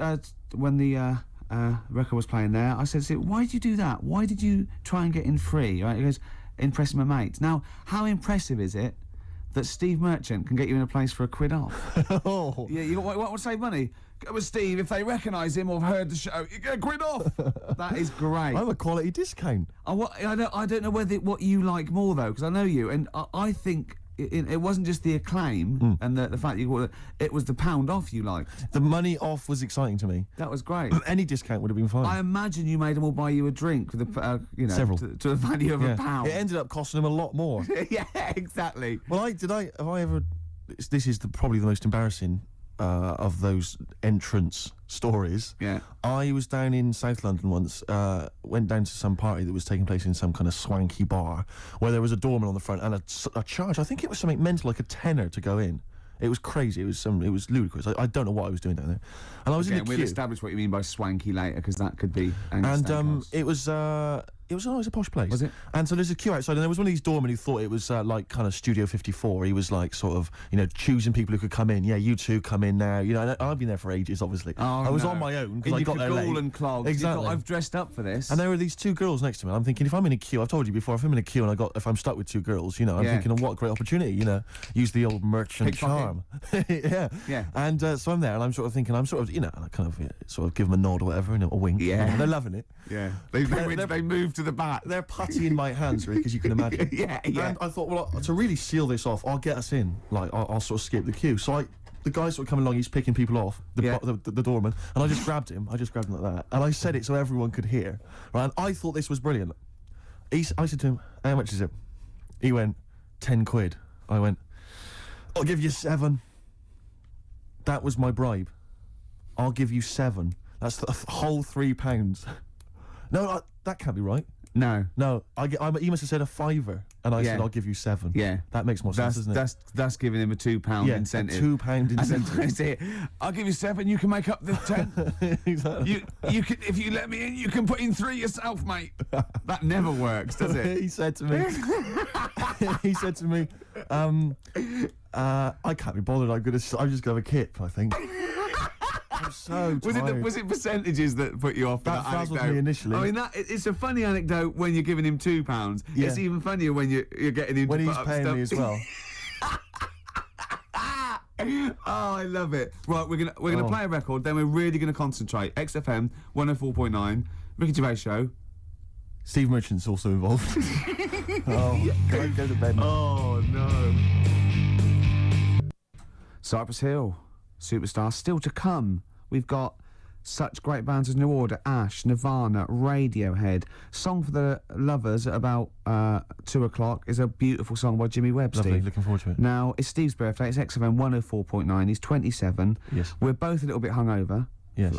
when the record was playing there, I said, why did you do that? Why did you try and get in free? Right? He goes, impressing my mates. Now, how impressive is it that Steve Merchant can get you in a place for £1 off? Oh. Yeah, you want to save money? Go with Steve. If they recognise him or have heard the show, you get £1 off. That is great. I'm a quality discount. I don't know what you like more though, because I know you, and I think it wasn't just the acclaim and the fact it was the £1 off you liked. The money off was exciting to me. That was great. Any discount would have been fine. I imagine you made them all buy you a drink with several to the value of £1. It ended up costing them a lot more. Yeah, exactly. Well, have I ever? This is probably the most embarrassing of those entrance stories. Yeah. I was down in South London once, went down to some party that was taking place in some kind of swanky bar where there was a doorman on the front and a charge. I think it was something mental, like £10 to go in. It was crazy. It was ludicrous. I don't know what I was doing down there. And I was in the queue. We'll establish what you mean by swanky later, because that could be. And it was It was a posh place. Was it? And so there's a queue outside, and there was one of these doormen who thought it was like kind of Studio 54. He was like sort of, you know, choosing people who could come in. Yeah, you two come in now. You know, and I've been there for ages, obviously. I was on my own because I got there late. And clogs. Exactly. I've dressed up for this. And there were these two girls next to me. I'm thinking, if I'm in a queue, I've told you before, if I'm in a queue and if I'm stuck with two girls, you know, I'm thinking, oh, what a great opportunity, you know, use the old merchant charm. Yeah. And so I'm there, and I'm sort of thinking, you know, I kind of sort of give them a nod or whatever, you know, a wink. Yeah. And they're loving it. Yeah. They move to the back. They're putty in my hands, Rick, as you can imagine. Yeah. And I thought, well, to really seal this off, I'll get us in. Like, I'll sort of skip the queue. So the guy sort of coming along, he's picking people off, the doorman, and I just grabbed him. like that. And I said it so everyone could hear. Right? And I thought this was brilliant. I said to him, how much is it? He went, 10 quid. I went, I'll give you 7. That was my bribe. I'll give you 7. That's the whole £3. No, that can't be right. No. He must have said a £5, and I said, I'll give you 7. Yeah. That makes more sense, doesn't it? That's giving him a £2 incentive. A £2 incentive. That's it. I'll give you 7, you can make up the 10. Exactly. You can, if you let me in, you can put in 3 yourself, mate. That never works, does it? He said to me, I can't be bothered, I'm just gonna have a kip, I think. I'm so tired. Was it percentages that put you off? That frazzled me initially. I mean, it's a funny anecdote when you're giving him £2. Yeah. It's even funnier when you're getting him when to he's put up paying stuff. me as well. Oh, I love it. Right, we're gonna play a record. Then we're really gonna concentrate. XFM 104.9, Ricky Gervais show. Steve Merchant's also involved. Can I go to bed now? Oh no. Cypress Hill, Superstar, still to come. We've got such great bands as New Order, Ash, Nirvana, Radiohead. Song for the Lovers at about 2 o'clock is a beautiful song by Jimmy Webb. Lovely, Steve. looking forward to it. Now, it's Steve's birthday. It's XFM 104.9. He's 27. Yes. We're both a little bit hungover. Yes.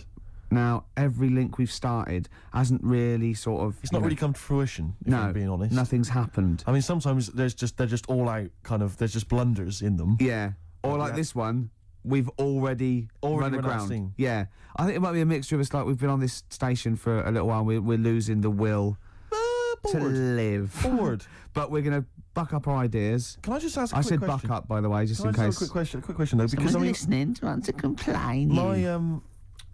Now, every link we've started hasn't really sort of... It's not really come to fruition, if I'm being honest. Nothing's happened. I mean, sometimes they're just all out, kind of, there's just blunders in them. Yeah. Or like this one, we've already run aground. Yeah. I think it might be a mixture of us, like we've been on this station for a little while, we're losing the will to live. Bored. But we're going to buck up our ideas. Can I just ask a quick question? I said buck up, by the way, just in case. A quick question though, because I mean, listening to want to complain.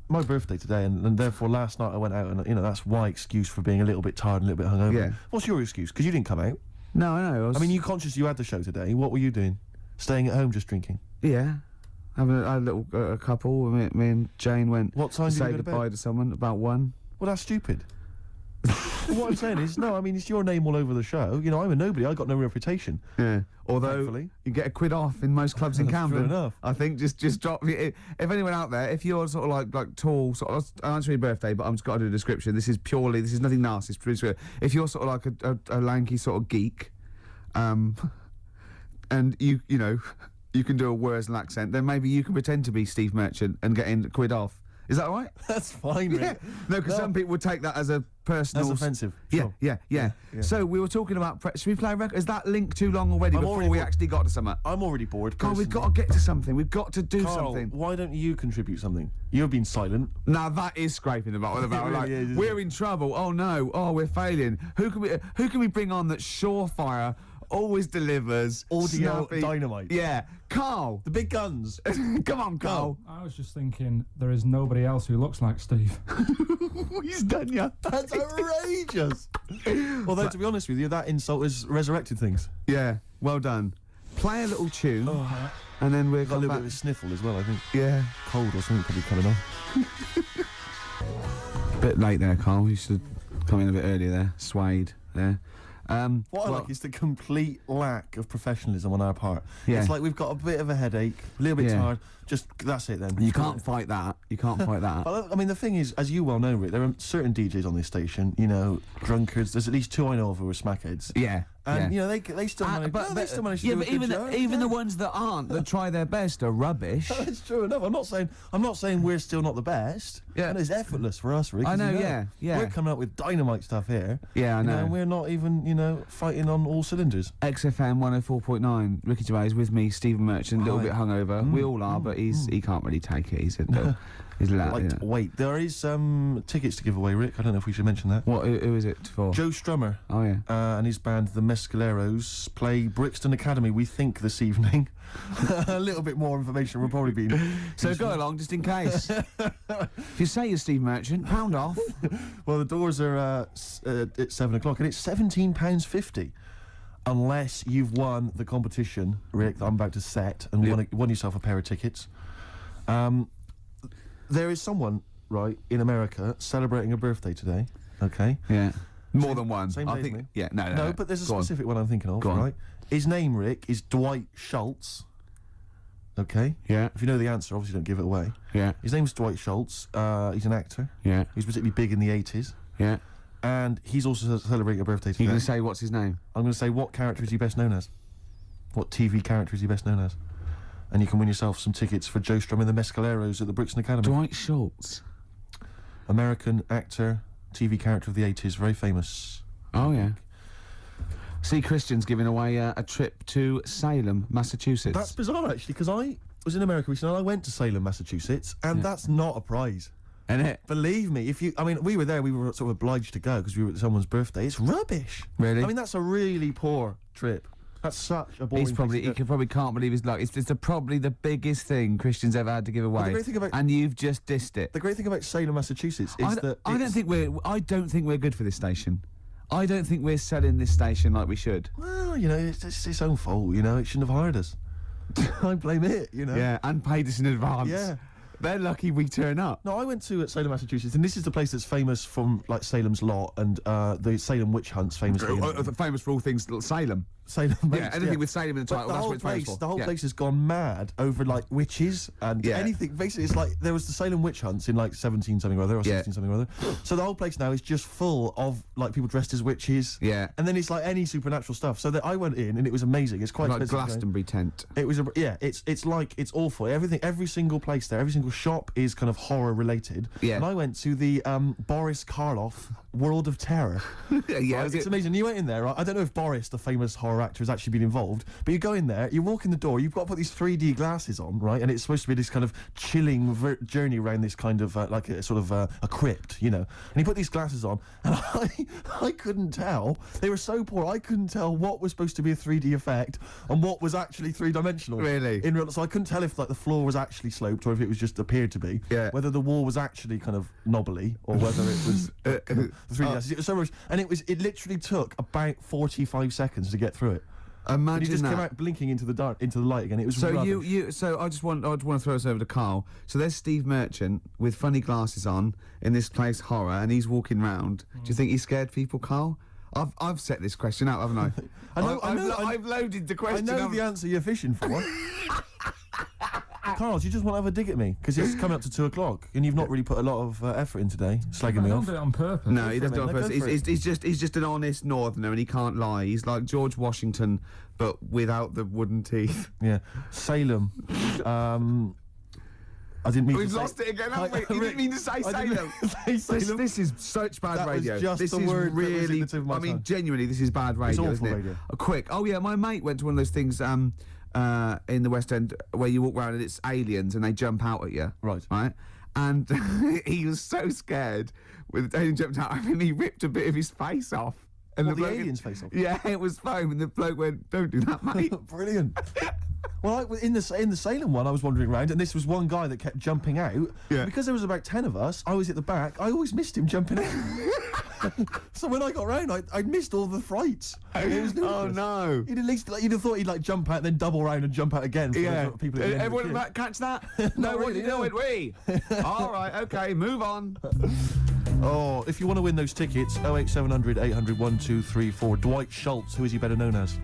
My birthday today, and therefore last night I went out, and you know that's my excuse for being a little bit tired and a little bit hungover. Yeah. What's your excuse? Because you didn't come out. No, I know. I mean, you conscious you had the show today. What were you doing? Staying at home, just drinking? Yeah. Having a little couple. Me and Jane went what time to did you say go to goodbye bed? to someone about 1. Well, that's stupid. What I'm saying is, no, I mean, it's your name all over the show. You know, I'm a nobody. I got no reputation. Yeah. Although thankfully. you get a quid off in most clubs in Camden. True enough. I think just drop. If anyone out there, if you're sort of like tall, sort of, I'll answer your birthday, but I'm just got to do a description. This is nothing nasty. It's pretty sweet. If you're sort of like a lanky sort of geek, and you know, you can do a Worsley accent, then maybe you can pretend to be Steve Merchant and get in a quid off. Is that all right? That's fine, Rick. Yeah. No, because some people would take that as a personal... That's offensive. Yeah, Sure. yeah. So we were talking about... should we play a record? Is that link too long already before we actually got to something? I'm already bored. God, we've got to get to something. We've got to do KARL, something. why don't you contribute something? You've been silent. Now that is scraping the bottom of the barrel. Really Like, is, isn't we're it? in trouble. Oh no. Oh, we're failing. Who can we bring on that's surefire, always delivers, Audio snappy? dynamite. Yeah, KARL. The big guns. Come on, KARL. I was just thinking there is nobody else who looks like Steve. He's done ya. That's outrageous. Although, to be honest with you, that insult has resurrected things. Yeah, well done. Play a little tune, and then we're Got a little back. bit of a sniffle as well, I think. Yeah. Cold or something probably coming on. Bit late there, KARL. You should come in a bit earlier there. Swayed there. What I like is the complete lack of professionalism on our part. Yeah. It's like we've got a bit of a headache, a little bit tired. Just that's it then. You can't fight that. You can't fight that. Well, I mean, the thing is, as you well know, Rick, there are certain DJs on this station, you know, drunkards. There's at least 2 I know of who are smackheads. Yeah. And, you know, they still manage, they still manage to do a good job. Even the ones that aren't, that try their best, are rubbish. It's true enough. I'm not saying we're still not the best. Yeah. And it's effortless for us, Rick. I as know, you yeah. We're coming up with dynamite stuff here. Yeah, I You know. and we're not even, you know, fighting on all cylinders. XFM 104.9, Ricky Gervais with me, Stephen Merchant, a little Hi. bit hungover. We all are, but he can't really take it. He's a He's loud. Like, Yeah. wait, there is tickets to give away, Rick. I don't know if we should mention that. What? Who is it for? Joe Strummer Oh yeah. and his band, the Mescaleros, play Brixton Academy, we think, this evening. A little bit more information will probably be... So go along just in case. If you say you're Steve Merchant, pound off. Well, the doors are at 7 o'clock, and it's £17.50. Unless you've won the competition, Rick, that I'm about to set, and won yourself a pair of tickets. There is someone, right, in America celebrating a birthday today, okay? Yeah. More than one. Same I day as think. me. Yeah. No. No, but there's a Go on. specific one I'm thinking of, Go on. right? His name, Rick, is Dwight Schultz. Okay? Yeah. If you know the answer, obviously don't give it away. Yeah. His name's Dwight Schultz. He's an actor. Yeah. He was particularly big in the 80s. Yeah. And he's also celebrating a birthday today. You're going to say what's his name? I'm going to say, what character is he best known as? What TV character is he best known as? And you can win yourself some tickets for Joe Strum and the Mescaleros at the Brixton Academy. Dwight Schultz. American actor, TV character of the 80s, very famous. Oh yeah. See, Christian's giving away a trip to Salem, Massachusetts. That's bizarre, actually, because I was in America recently and I went to Salem, Massachusetts, and that's not a prize. Isn't it? Believe me, we were there, we were sort of obliged to go because we were at someone's birthday. It's rubbish. Really? I mean, that's a really poor trip. That's such a boring He place to go. probably can't believe his luck. It's probably the biggest thing Christian's ever had to give away. great thing about- and you've just dissed it. The great thing about Salem, Massachusetts is that I don't think we're good for this station. I don't think we're selling this station like we should. Well, you know, it's its own fault, you know, it shouldn't have hired us. I blame it, you know. Yeah, and paid us in advance. Yeah. They're lucky we turn up. No, I went to Salem, Massachusetts, and this is the place that's famous from, like, Salem's Lot and the Salem witch hunts famously. Famous for all things Salem. Salem. Yeah, anything with Salem in the title, But that's what it's famous for. the whole Yeah. place has gone mad over, like, witches and Yeah. anything. Basically, it's like there was the Salem witch hunts in, like, 17 something or other, or Yeah. 16 something or other. So the whole place now is just full of, like, people dressed as witches. Yeah. And then it's like any supernatural stuff. So that I went in and it was amazing. It's quite Like expensive going. Glastonbury tent. It was it's awful. Every single place there, every single shop is kind of horror related. Yeah. And I went to the Boris Karloff World of Terror. Yeah, Right, was it's it? amazing. You went in there, right? I don't know if Boris, the famous horror actor, has actually been involved, but you go in there, you walk in the door, you've got to put these 3D glasses on, right? And it's supposed to be this kind of chilling journey around this kind of like a sort of a crypt, you know. And you put these glasses on, and I couldn't tell. They were so poor, I couldn't tell what was supposed to be a 3D effect and what was actually three-dimensional. Really? So I couldn't tell if, like, the floor was actually sloped or if it was just appeared to be. Yeah. Whether the wall was actually kind of knobbly or whether it was the 3D glasses. It was so much, and it literally took about 45 seconds to get through it. And Imagine you just that. came out blinking into the light again. It was So rubbish. so I want to throw us over to Carl. So there's Steve Merchant with funny glasses on in this place horror, and he's walking round. Do you think he scared people, Carl? I've set this question out, haven't I? I've loaded the I question. know the answer you're fishing for. Carl, do you just want to have a dig at me? Because it's coming up to 2 o'clock, and you've not really put a lot of effort in today, slagging me I don't off. do it on purpose. No, he doesn't do it on No, go purpose. for it. He's just an honest northerner, and he can't lie. He's like George Washington, but without the wooden teeth. Yeah, Salem. I didn't mean We've to say... lost it again, haven't we? You didn't mean to say I Salem. didn't say Salem. This is such bad That was radio. just this the is word that was in really. the tip of my I mean, tongue. genuinely, this is bad radio, awful isn't it? radio. Quick. Oh yeah, my mate went to one of those things in the West End where you walk around and it's aliens and they jump out at you. Right. Right. And he was so scared when the alien jumped out. I mean, he ripped a bit of his face off. And What, the bloke- alien's face off? Yeah, it was foam, and the bloke went, "Don't do that, mate." Brilliant. Well, in the Salem one, I was wandering around, and this was one guy that kept jumping out. Yeah. Because there was about 10 of us, I was at the back. I always missed him jumping out. So when I got round, I'd missed all the frights. It was Oh ludicrous. no. You'd at least you'd have thought he'd like jump out, then double round and jump out again. For Yeah. those people at the end of the Everyone queue. catch that? Not No, what really, you doing? We. All right. Okay. Move on. Oh, if you want to win those tickets, 08700 800 1234. Dwight Schultz, who is he better known as?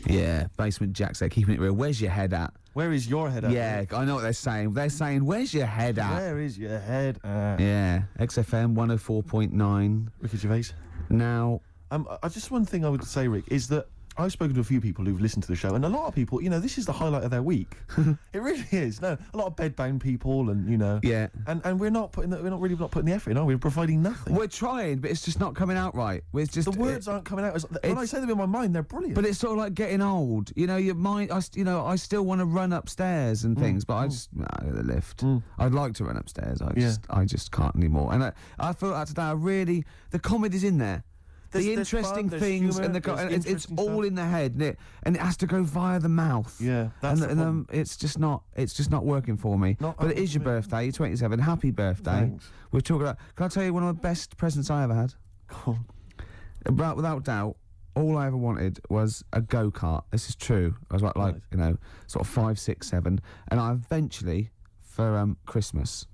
Yeah. Basement Jack said, keeping it real. Where's your head at? Where is your head at? Yeah, I know what they're saying. They're saying, where's your head at? Where is your head at? Yeah. XFM 104.9. Ricky Gervais. Now. Just one thing I would say, Rick, is that I've spoken to a few people who've listened to the show, and a lot of people, this is the highlight of their week. It really is. No, a lot of bedbound people, and Yeah. and we're not putting the effort in, are we? We're providing nothing. We're trying, but it's just not coming out right. It's just The words aren't coming out. When I say them in my mind, they're brilliant. But it's sort of like getting old. Your mind. I still want to run upstairs and things, but I just the lift. I'd like to run upstairs. I just can't anymore. And I felt that today. The comedy's in there. The interesting things and it's all in the head, and it has to go via the mouth. Yeah, that's it's just not working for me. But it is your birthday. You're 27. Happy birthday. Thanks. We're talking about. Can I tell you one of the best presents I ever had? Without doubt, all I ever wanted was a go-kart. This is true. I was like sort of 5, 6, 7, and I eventually for Christmas,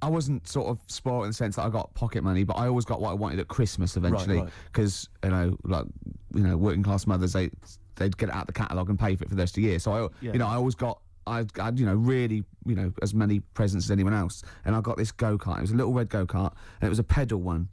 I wasn't sort of spoiled in the sense that I got pocket money, but I always got what I wanted at Christmas eventually, because working class mothers they'd get it out the catalogue and pay for it for the rest of the year. So I always got really as many presents as anyone else, and I got this go-kart. It was a little red go-kart, and it was a pedal one,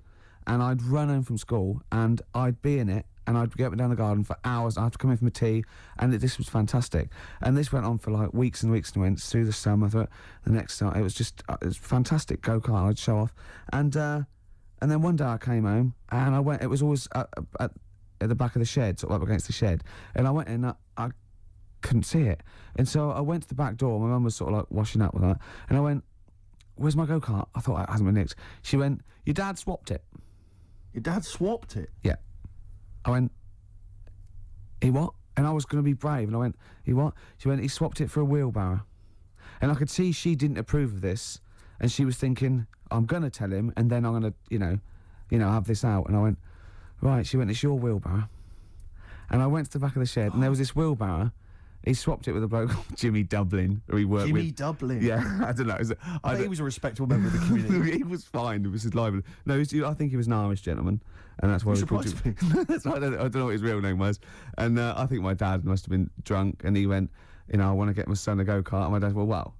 and I'd run home from school and I'd be in it. And I'd get up and down the garden for hours. I'd have to come in from a tea, and this was fantastic. And this went on for like weeks and weeks and went through the summer. The next time, it was fantastic go-kart. I'd show off, and then one day I came home and I went. It was always at the back of the shed, sort of up against the shed. And I went in, I couldn't see it, and so I went to the back door. My mum was sort of like washing up with that, and I went, "Where's my go-kart?" I thought it hasn't been nicked. She went, "Your dad swapped it." Your dad swapped it? Yeah. I went, he what? And I was going to be brave, and I went, he what? She went, he swapped it for a wheelbarrow. And I could see she didn't approve of this, and she was thinking, I'm going to tell him, and then I'm going to, have this out. And I went, right. She went, it's your wheelbarrow. And I went to the back of the shed, and there was this wheelbarrow. He swapped it with a bloke called Jimmy Dublin, who he worked with. Jimmy Dublin? Yeah, I don't know. I think he was a respectable member of the community. He was fine. It was his libel. No, I think he was an Irish gentleman, and that's why we called him. That's why I don't know what his real name was. And I think my dad must have been drunk, and he went, I want to get my son a go-kart. And my dad went,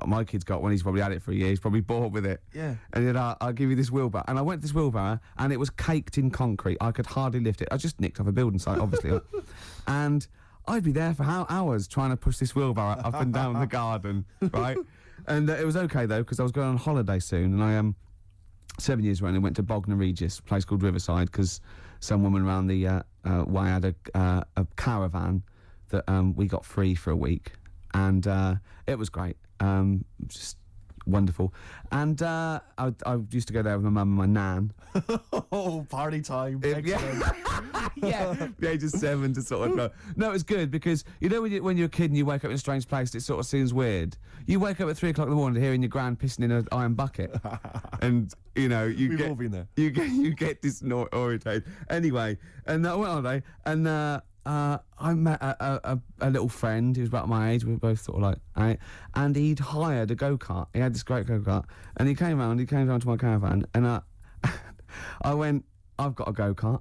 my kid's got one. He's probably had it for a year. He's probably bored with it. Yeah. And he said, I'll give you this wheelbarrow. And I went to this wheelbarrow, and it was caked in concrete. I could hardly lift it. I just nicked off a building site, obviously. And I'd be there for hours trying to push this wheelbarrow up and down the garden, right? And it was okay, though, because I was going on holiday soon, and I 7 years running, went to Bognor Regis, a place called Riverside, because some woman around the way had a caravan that we got free for a week, and it was great, just wonderful. And I used to go there with my mum and my nan. Oh, party time! Yeah, the age of 7 to sort of no, it's good because when you're a kid and you wake up in a strange place, it sort of seems weird. You wake up at 3 o'clock in the morning hearing your gran pissing in an iron bucket, and we've all been there. You get disorientated. Anyway, and I went on holiday, and I met a little friend who was about my age. We were both sort of like, and he'd hired a go-kart. He had this great go-kart, and he came down to my caravan, and I went, I've got a go-kart.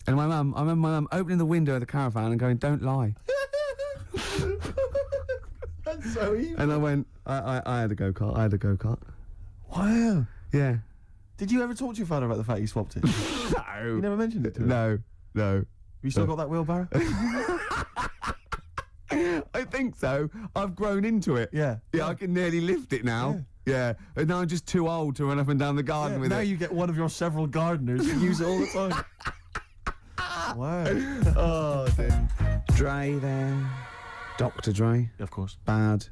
And I remember my mum opening the window of the caravan and going, don't lie. That's so evil. And I went, I had a go-kart. Wow. Yeah. Did you ever talk to your father about the fact you swapped it? No. You never mentioned it to him? No. You still got that wheelbarrow? I think so. I've grown into it. Yeah. Yeah, I can nearly lift it now. Yeah. And now I'm just too old to run up and down the garden with it. Now you get one of your several gardeners who use it all the time. Wow. Oh, dear. Dre there. Dr. Dre. Of course. Bad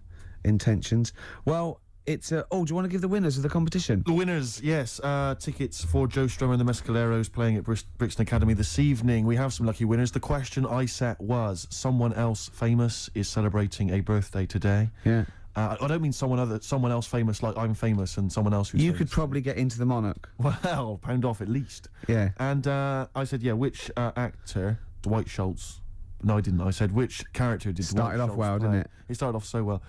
intentions. Well, it's... do you want to give the winners of the competition? The winners, yes. Tickets for Joe Strummer and the Mescaleros playing at Brixton Academy this evening. We have some lucky winners. The question I set was, someone else famous is celebrating a birthday today. Yeah. I don't mean someone else famous like I'm famous and someone else who's You famous. could probably get into the Monarch. Well, pound off at least. Yeah. And I said, which actor, Dwight Schultz... No, I didn't. I said, which character did Started Dwight off Schultz well, play? didn't it? It started off so well.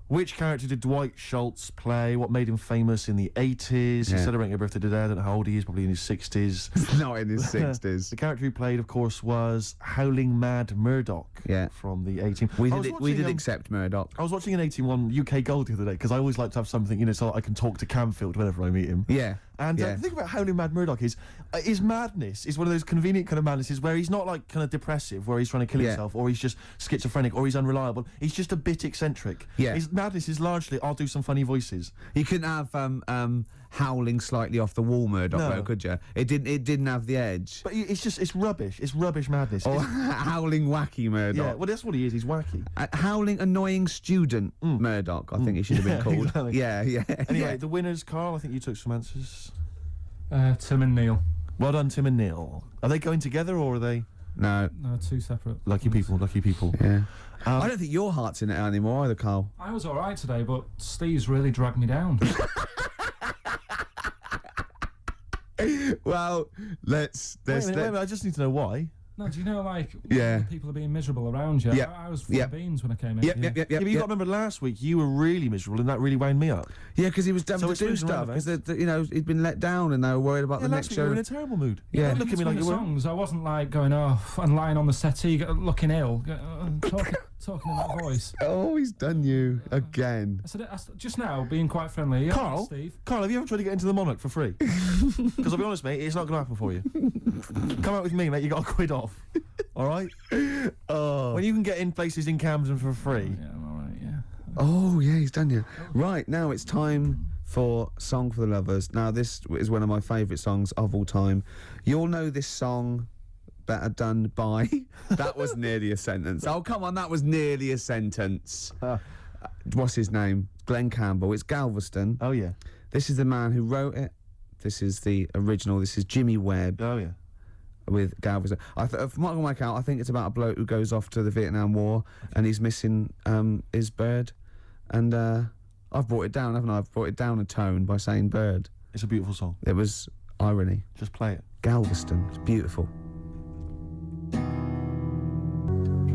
Which character did Dwight Schultz play? What made him famous in the 80s? He's celebrating a birthday today. I don't know how old he is, probably in his 60s. Not in his 60s. The character he played, of course, was Howling Mad Murdoch from the 18... We did accept Murdoch. I was watching an 18-1 UK Gold the other day, because I always like to have something, so I can talk to Camfield whenever I meet him. Yeah. And Yeah. the thing about Howling Mad Murdoch is, his madness is one of those convenient kind of madnesses where he's not like kind of depressive, where he's trying to kill Yeah. himself, or he's just schizophrenic, or he's unreliable. He's just a bit eccentric. Yeah. His madness is largely, I'll do some funny voices. You couldn't have howling slightly off the wall Murdoch, No. though, could you? It didn't have the edge. But it's rubbish. It's rubbish madness. Or howling wacky Murdoch. Yeah, well, that's what he is. He's wacky. Howling annoying student Murdoch, I think he should have been Yeah, called. exactly. Yeah. Anyway, Yeah. the winners, Carl, I think you took some answers. Tim and Neil. Well done, Tim and Neil. Are they going together, or are they No. No, two separate. lucky people? Lucky people. Yeah. I don't think your heart's in it anymore either, Carl. I was all right today, but Steve's really dragged me down. Well, let's. Wait a minute, I just need to know why. No, do you know, like, Yeah. when people are being miserable around you? Yeah. I was full Yeah. of beans when I came in. Yep. Yeah, but you got to remember last week you were really miserable, and that really wound me up. Yeah, because he was having So to it's do moving stuff around, because you know he'd been let down and they were worried about Yeah, the last next week you were in show. a terrible mood. Yeah. Don't look at me like you were. songs. I wasn't like going off and lying on the settee, looking ill, talking in that voice. Oh, he's done you again. I said just now, being quite friendly. Yeah, Carl, Steve. Carl, have you ever tried to get into the Monarch for free? Because I'll be honest, mate, it's not going to happen for you. Come out with me, mate. You got a quid off. All right. Oh. When you can get in places in Camden for free. Yeah, I'm all right. Yeah. Oh, yeah, he's done you. Right, now it's time for Song for the Lovers. Now, this is one of my favourite songs of all time. You'll know this song better done by... That was nearly a sentence. Oh, come on, that was nearly a sentence. What's his name? Glenn Campbell. It's Galveston. Oh yeah. This is the man who wrote it. This is the original. This is Jimmy Webb Oh yeah. with Galveston. From what I can work out, I think it's about a bloke who goes off to the Vietnam War and he's missing his bird. And I've brought it down, haven't I? I've brought it down a tone by saying bird. It's a beautiful song. It was irony. Just play it. Galveston. It's beautiful.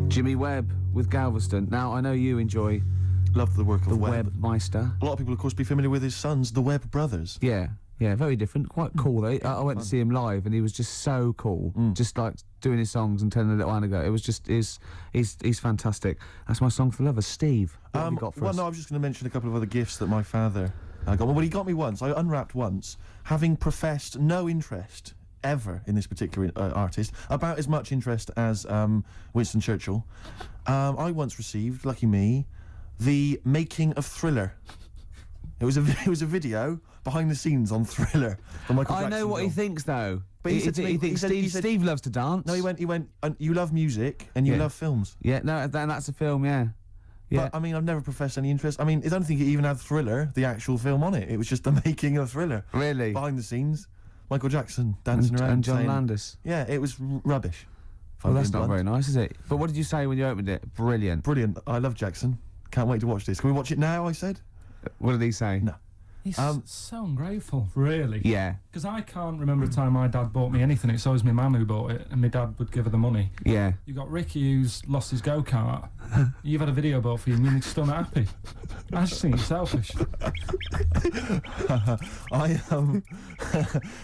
Jimmy Webb with Galveston. Now, I know you enjoy Love the work of the Webb. Webmeister. A lot of people, of course, be familiar with his sons, the Webb brothers. Yeah, very different. Quite cool, though. I went to see him live, and he was just so cool. Just like doing his songs and telling a little anecdote. It was just, he's fantastic. That's my song for the lovers. Steve, what have you got for well, us? no, I was just going to mention a couple of other gifts that my father got. Well, he got me once. I unwrapped once, having professed no interest ever in this particular artist, about as much interest as Winston Churchill. I once received, lucky me, the making of Thriller. It was a video behind the scenes on Thriller. From Michael I know Jackson what he film. thinks, though. But he said to me- he thinks he said- Steve loves to dance. No, he went. You love music and you Yeah. love films. Yeah, no, that's a film, yeah. Yeah. But I mean, I've never professed any interest. I mean, I don't think it even had Thriller, the actual film, on it. It was just the making of Thriller. Really? Behind the scenes, Michael Jackson dancing around. And John saying- Landis. Yeah, it was rubbish. If I'm Well, that's being not blunt. very nice, is it? But what did you say when you opened it? Brilliant. Brilliant. I love Jackson. Can't wait to watch this. Can we watch it now? I said. What did he say? No. He's so ungrateful, really. Yeah, Because I can't remember a time my dad bought me anything. It's always my mum who bought it, and my dad would give her the money. yeah. You got Ricky who's lost his go-kart. You've had a video bought for you and you're still not happy. I just think it's selfish.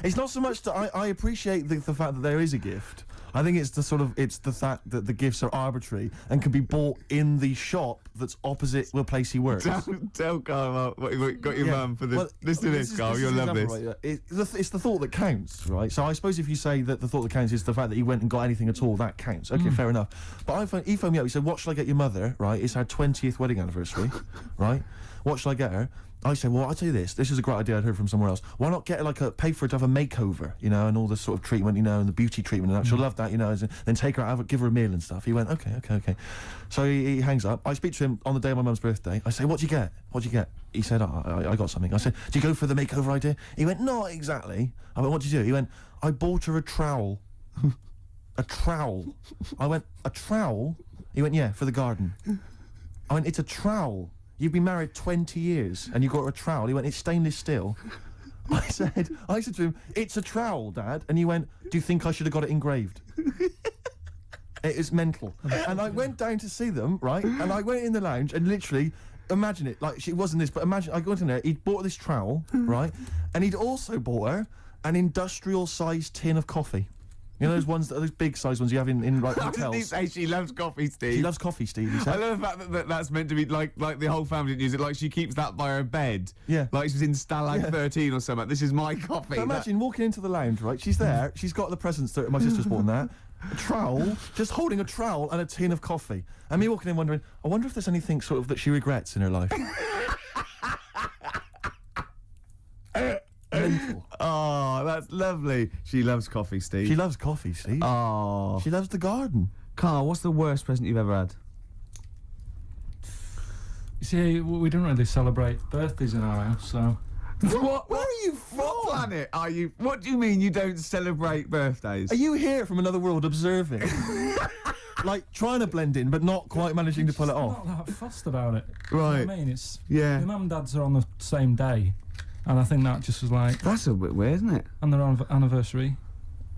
It's not so much that I appreciate the fact that there is a gift. I think it's the fact that the gifts are arbitrary and can be bought in the shop that's opposite the place he works. Tell Carl what you got your Yeah. mum for this. Well, Listen to this this, is- Carl. this You'll is love an this. example, right? It's the thought that counts, right? So I suppose if you say that the thought that counts is the fact that he went and got anything at all, that counts. Okay, fair enough. But he phoned me up. He said, "What shall I get your mother?" Right? It's our 20th wedding anniversary, right? What shall I get her? I said, well, I'll tell you this. This is a great idea I'd heard from somewhere else. Why not get her, pay for her to have a makeover, you know, and all the sort of treatment, you know, and the beauty treatment and that. She'll love that, you know, and then take her out, give her a meal and stuff. He went, okay. So he hangs up. I speak to him on the day of my mum's birthday. I say, what'd you get? He said, I got something. I said, do you go for the makeover idea? He went, not exactly. I went, what'd you do? He went, I bought her a trowel. A trowel. I went, a trowel? He went, yeah, for the garden. I went, it's a trowel. You've been married 20 years and you got her a trowel. He went, it's stainless steel. I said to him, it's a trowel, Dad. And he went, do you think I should have got it engraved? It is mental. And I went down to see them, right? And I went in the lounge and literally, imagine it, like, it wasn't this, but imagine, I got in there, he'd bought this trowel, right? And he'd also bought her an industrial-sized tin of coffee. You know those ones, those big size ones you have in like How did he hotels. say she loves coffee, Steve? She loves coffee, Steve. He I said. love the fact that that's meant to be like the whole family didn't use it. Like she keeps that by her bed. Yeah. Like she's in Stalag 13 or something. This is my coffee. But imagine walking into the lounge, right? She's there. She's got the presents that my sister's bought and that. A trowel, just holding a trowel and a tin of coffee. And me walking in wondering, I wonder if there's anything sort of that she regrets in her life. Mental. Oh, that's lovely. She loves coffee, Steve. She loves coffee, Steve. Oh. She loves the garden. Carl, what's the worst present you've ever had? You see, we don't really celebrate birthdays in our house, so. What? Where are you from? What planet are you? What do you mean you don't celebrate birthdays? Are you here from another world observing? Like trying to blend in, but not quite managing to pull it off. Not that fussed about it. Right. You know what I mean? It's Yeah. the mum and dads are on the same day, and I think that just was like, That's a bit weird, isn't it? on their anniversary,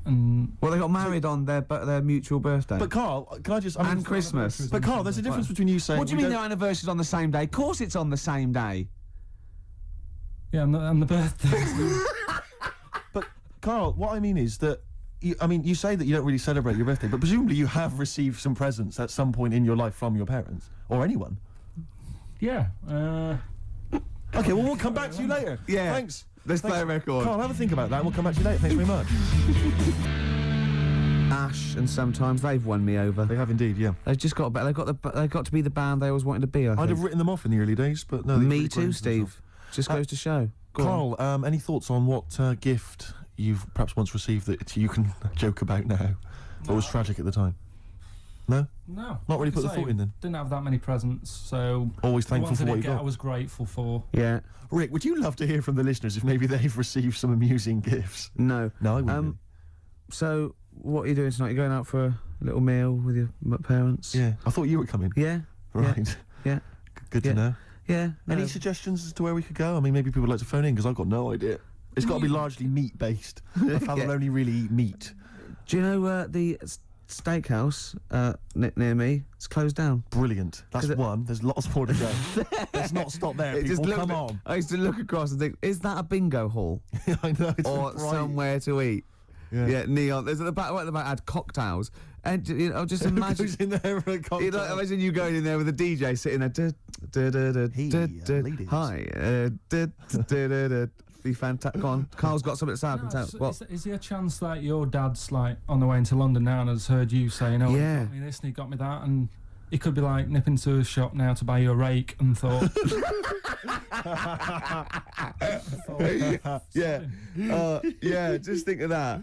and Well, they got married on their mutual birthday. But Carl, can I just... I mean, and Christmas. But Carl, there's a difference between you saying... What do you we mean don't- their anniversary's on the same day? Of course it's on the same day. yeah, and the birthdays. But Carl, what I mean is that you say that you don't really celebrate your birthday, but presumably you have received some presents at some point in your life from your parents or anyone. Yeah. Okay, well we'll come back to you later. Yeah. Thanks. Let's play a record. Carl, have a think about that, and we'll come back to you later. Thanks very much. Ash and Sometimes they've won me over. They have indeed, yeah. They've just got they got to be the band they always wanted to be. I I'd think. have written them off in the early days, but no. they've Me really grown too, to themselves. Steve. Just goes to show. Go on. Carl, any thoughts on what gift you've perhaps once received that you can joke about now, but was tragic at the time? No? No. Not really like I put the say, thought in then? Didn't have that many presents, so. Always the thankful ones for I what did you get, got. I was grateful for. Yeah. Rick, would you love to hear from the listeners if maybe they've received some amusing gifts? No. No, I wouldn't. So what are you doing tonight? You going out for a little meal with your parents? Yeah, I thought you were coming. Yeah. Right. Yeah. Good Yeah. to know. Yeah. Any no. suggestions as to where we could go? I mean, maybe people would like to phone in because I've got no idea. It's got to be largely meat-based. My family Yeah. only really eat meat. Do you know the steakhouse near me? It's closed down. Brilliant. That's 'Cause it- one. There's lots more to go. Let's not stop there, It just people. looked Come at- on. I used to look across and think, is that a bingo hall I know. It's or bright. somewhere to eat? Yeah. Yeah, neon. There's at the back. Right at the back had cocktails, and you know, just Who imagine. goes in there for a cocktail? You know, imagine you going in there with a DJ sitting there. Hey, ladies. Hi. Be fantastic. Go on. Carl's got something to say. I can No, tell. What? is there a chance that your dad's like on the way into London now and has heard you saying, "Oh, Yeah. he got me this and he got me that," and he could be like nipping to a shop now to buy you a rake and thought, Yeah. Yeah. Just think of that.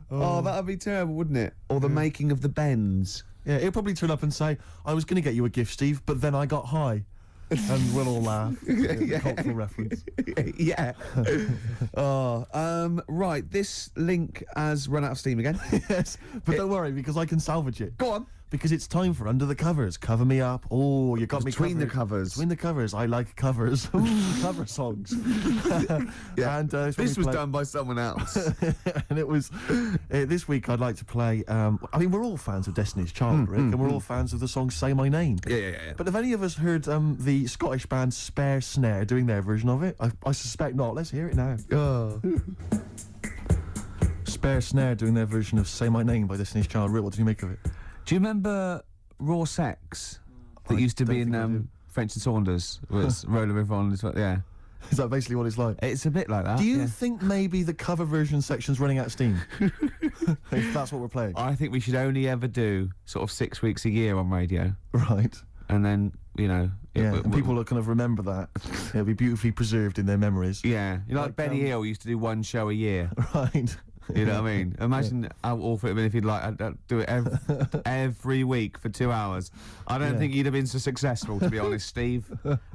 Oh, that'd be terrible, wouldn't it? Or the making of the Bends. Yeah, he'll probably turn up and say, I was going to get you a gift, Steve, but then I got high. And we'll all laugh. Yeah. Cultural reference. Yeah. Right. This link has run out of steam again. Yes, but don't worry, because I can salvage it. Go on. Because it's time for Under the Covers. Cover me up. Oh, you got me Between the covered. covers. Between the covers. I like covers. Ooh, cover songs. Yeah. And it's when This we was play- done by someone else. and it was this week I'd like to play I mean we're all fans of Destiny's Child, Rick, and we're all fans of the song Say My Name. Yeah. But have any of us heard the Scottish band Spare Snare doing their version of it? I suspect not. Let's hear it now. Oh. Spare Snare doing their version of Say My Name by Destiny's Child. Rick, what did you make of it? Do you remember Raw Sex that I used to be don't in think I do. French and Saunders? Was Roller River on this one? Yeah. Is that basically what it's like? It's a bit like that. Do you yeah. think maybe the cover version section's running out of steam? If that's what we're playing. I think we should only ever do sort of 6 weeks a year on radio, Right. and then you know, Yeah, and people will kind of remember that. It'll be beautifully preserved in their memories. Yeah, you know, like Like, Benny Hill used to do one show a year. Right. You know what I mean? Imagine how awful it'd been if he'd like do it every week for 2 hours. I don't Yeah. think he'd have been so successful, to be honest, Steve.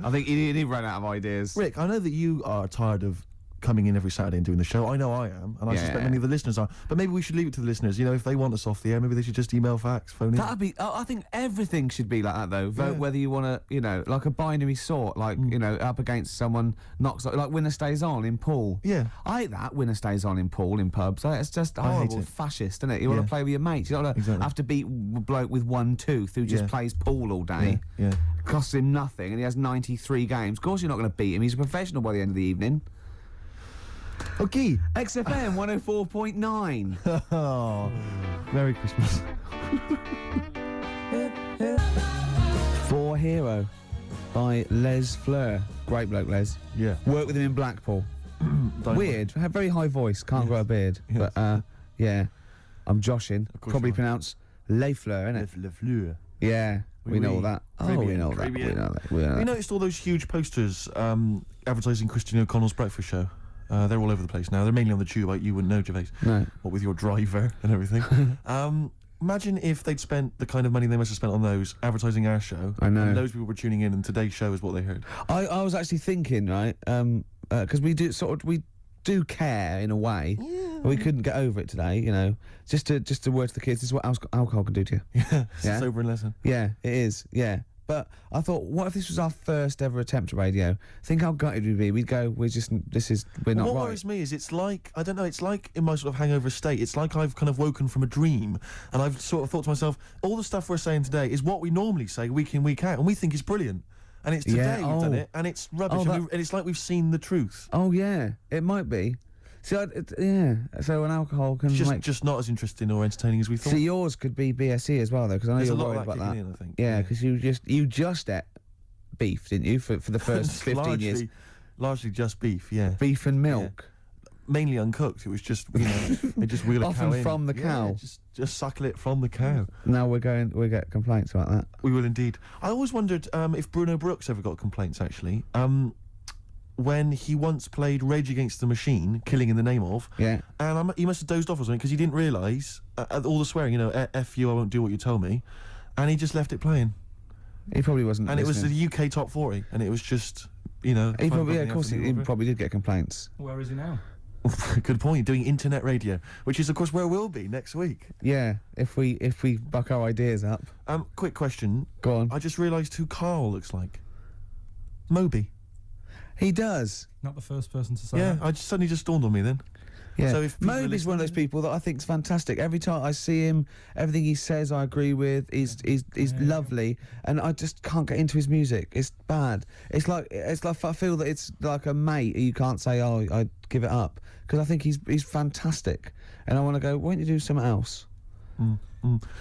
I think he'd run out of ideas. Rick, I know that you are tired of coming in every Saturday and doing the show. I know I am, and I Yeah. suspect many of the listeners are. But maybe we should leave it to the listeners. You know, if they want us off the air, maybe they should just email, fax, phone in. That'd be. I think everything should be like that, though. Vote Yeah. whether you want to, you know, like a binary sort, like you know, up against someone knocks like winner stays on in pool. Yeah. I hate that winner stays on in pool in pubs. It's just I hate horrible, it. fascist, isn't it? You want Yeah. to play with your mates. You don't want to Exactly. have to beat a bloke with 1 tooth who just Yeah. plays pool all day. Yeah. Costs him nothing, and he has 93 games. Of course, you're not going to beat him. He's a professional by the end of the evening. Okay. XFM 104.9. Oh, Merry Christmas. For Hero by Les Fleur. Great bloke, Les. Yeah. Worked with him in Blackpool. Weird. Had very high voice. Can't grow a beard. Yes. But, yeah. I'm joshing. Of course Probably you are. pronounced Les Fleur, innit? Le Fleur. Yeah. We know all that. Oh, we bien, know très that. We bien. know that. We know You that. noticed all those huge posters advertising Christian O'Connell's breakfast show? They're all over the place now. They're mainly on the tube. Like you wouldn't know, Gervais. No. What with your driver and everything. Imagine if they'd spent the kind of money they must have spent on those advertising our show. I know. And those people were tuning in, and today's show is what they heard. I was actually thinking, right, because we do care in a way. Yeah. We couldn't get over it today, you know. Just to word to the kids, this is what alcohol can do to you. Yeah. It's Yeah? a sobering lesson. Yeah, it is. Yeah. But I thought, what if this was our first ever attempt at radio? Think how gutted we'd be. We'd go, we're not What right. worries me is it's like, I don't know, it's like in my sort of hangover state, it's like I've kind of woken from a dream and I've sort of thought to myself, all the stuff we're saying today is what we normally say week in, week out, and we think is brilliant. And it's today we've done it, and it's rubbish, and it's like we've seen the truth. Oh, yeah, it might be. See, yeah, so an alcohol can It's make... just not as interesting or entertaining as we thought. See, yours could be BSE as well, though, because I know There's you're a lot worried of that about that. kicking in, I think. Yeah, because you just ate beef, didn't you, for the first 15 years? Largely just beef, yeah. Beef and milk. Mainly uncooked. It was just, you know, they just wheel a Often cow in. from the cow. Yeah, just suckle it from the cow. Now we get complaints about that. We will indeed. I always wondered if Bruno Brooks ever got complaints, actually. When he once played Rage Against the Machine, Killing in the Name of, Yeah. and he must have dozed off or something because he didn't realise all the swearing, you know, F you, I won't do what you told me, and he just left it playing. He probably wasn't And listening. it was the UK top 40, and it was just, you know... He 5 probably, o'clock yeah, in of course, the he afternoon, probably did get complaints. Where is he now? Good point. Doing internet radio, which is of course where we'll be next week. Yeah, if we buck our ideas up. Quick question. Go on. I just realised who KARL looks like. Moby. He does. Not the first person to say Yeah, that. suddenly just dawned on me then. Yeah. So if people are Moby's one of those listening- people that I think's fantastic. Every time I see him, everything he says I agree with. He's lovely, and I just can't get into his music. It's bad. It's like I feel that it's like a mate who you can't say, oh, I give it up, because I think he's fantastic, and I want to go, why don't you do something else?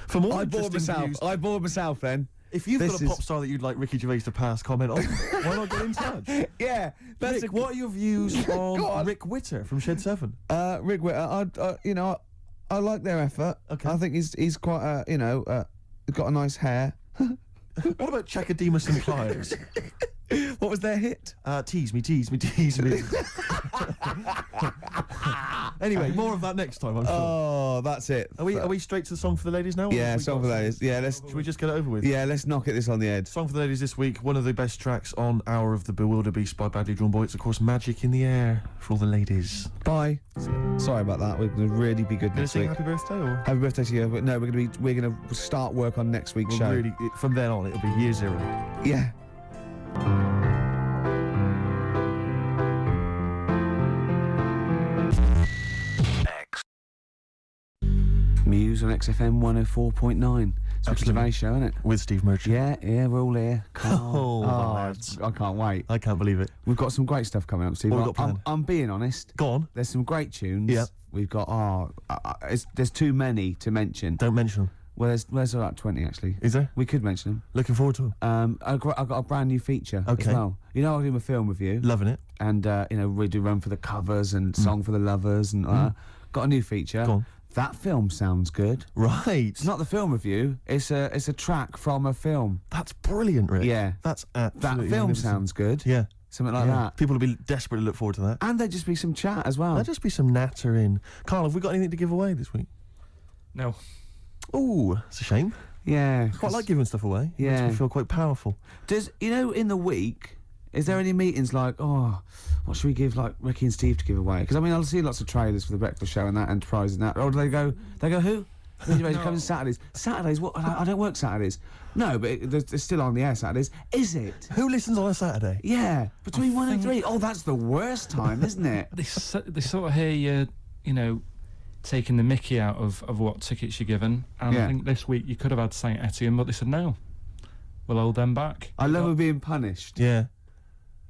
For more I bored interesting myself. views, I bored myself then. if you've got This a pop is- star that you'd like Ricky Gervais to pass comment on, why not get in touch? Yeah, that's Rick, what are your views Go on on. Rick Witter from Shed 7? Rick Witter, I like their effort. Okay. I think he's quite got a nice hair. What about Chakademus and Pliers? What was their hit? Tease me, tease me, tease me. Anyway, more of that next time, I'm sure. Oh, that's it. Are we straight to the song for the ladies now? or Yeah, have we song got- for the ladies. Yeah, Should we just get it over with? let's knock this on the head. Song for the ladies this week, one of the best tracks on Hour of the Bewilderbeast by Badly Drawn Boy. It's of course Magic in the Air for all the ladies. Bye. Sorry about that. We're gonna really be good Gonna next sing week. happy birthday or? Happy birthday to you. But no, we're gonna start work on next week's show. Really, from then on, it'll be year 0. Yeah. Muse on XFM 104.9. It's Ricky Absolutely. Gervais show, isn't it? With Steve Merchant. Yeah, we're all here. Oh, lads. I can't wait. I can't believe it. We've got some great stuff coming up, Steve. What we got planned? I'm being honest. Go on. There's some great tunes. Yeah. We've got there's too many to mention. Don't mention them. Well, there's about 20 actually. Is there? We could mention them. Looking forward to them. I've got a brand new feature Okay. as well. You know, I'll do a film with you, Loving it. and we do Run for the Covers and Song for the Lovers, and got a new feature. Go on. That film sounds good. Right. It's not the film review. It's a track from a film. That's brilliant, Rick. Yeah. That's That absolutely film magnificent. sounds good. Yeah. Something like Yeah. that. People will be desperate to look forward to that. And there'd just be some chat as well. There'll just be some natter in. KARL, have we got anything to give away this week? No. Ooh, it's a shame. Yeah. Quite like giving stuff away. It Yeah. makes me feel quite powerful. Does in the week, is there any meetings like, oh, what should we give like Ricky and Steve to give away? Because I mean, I'll see lots of trailers for the breakfast show and that Enterprise and that. Or do they go who? It comes Saturdays. Saturdays? What? I don't work Saturdays. No, but it's still on the air Saturdays. Is it? Who listens on a Saturday? Yeah, between 1 and 3. Oh, that's the worst time, isn't it? They sort of hear you, taking the mickey out of what tickets you're given. And Yeah. I think this week you could have had St Etienne, but they said no. We'll hold them back. I love her being punished. Yeah.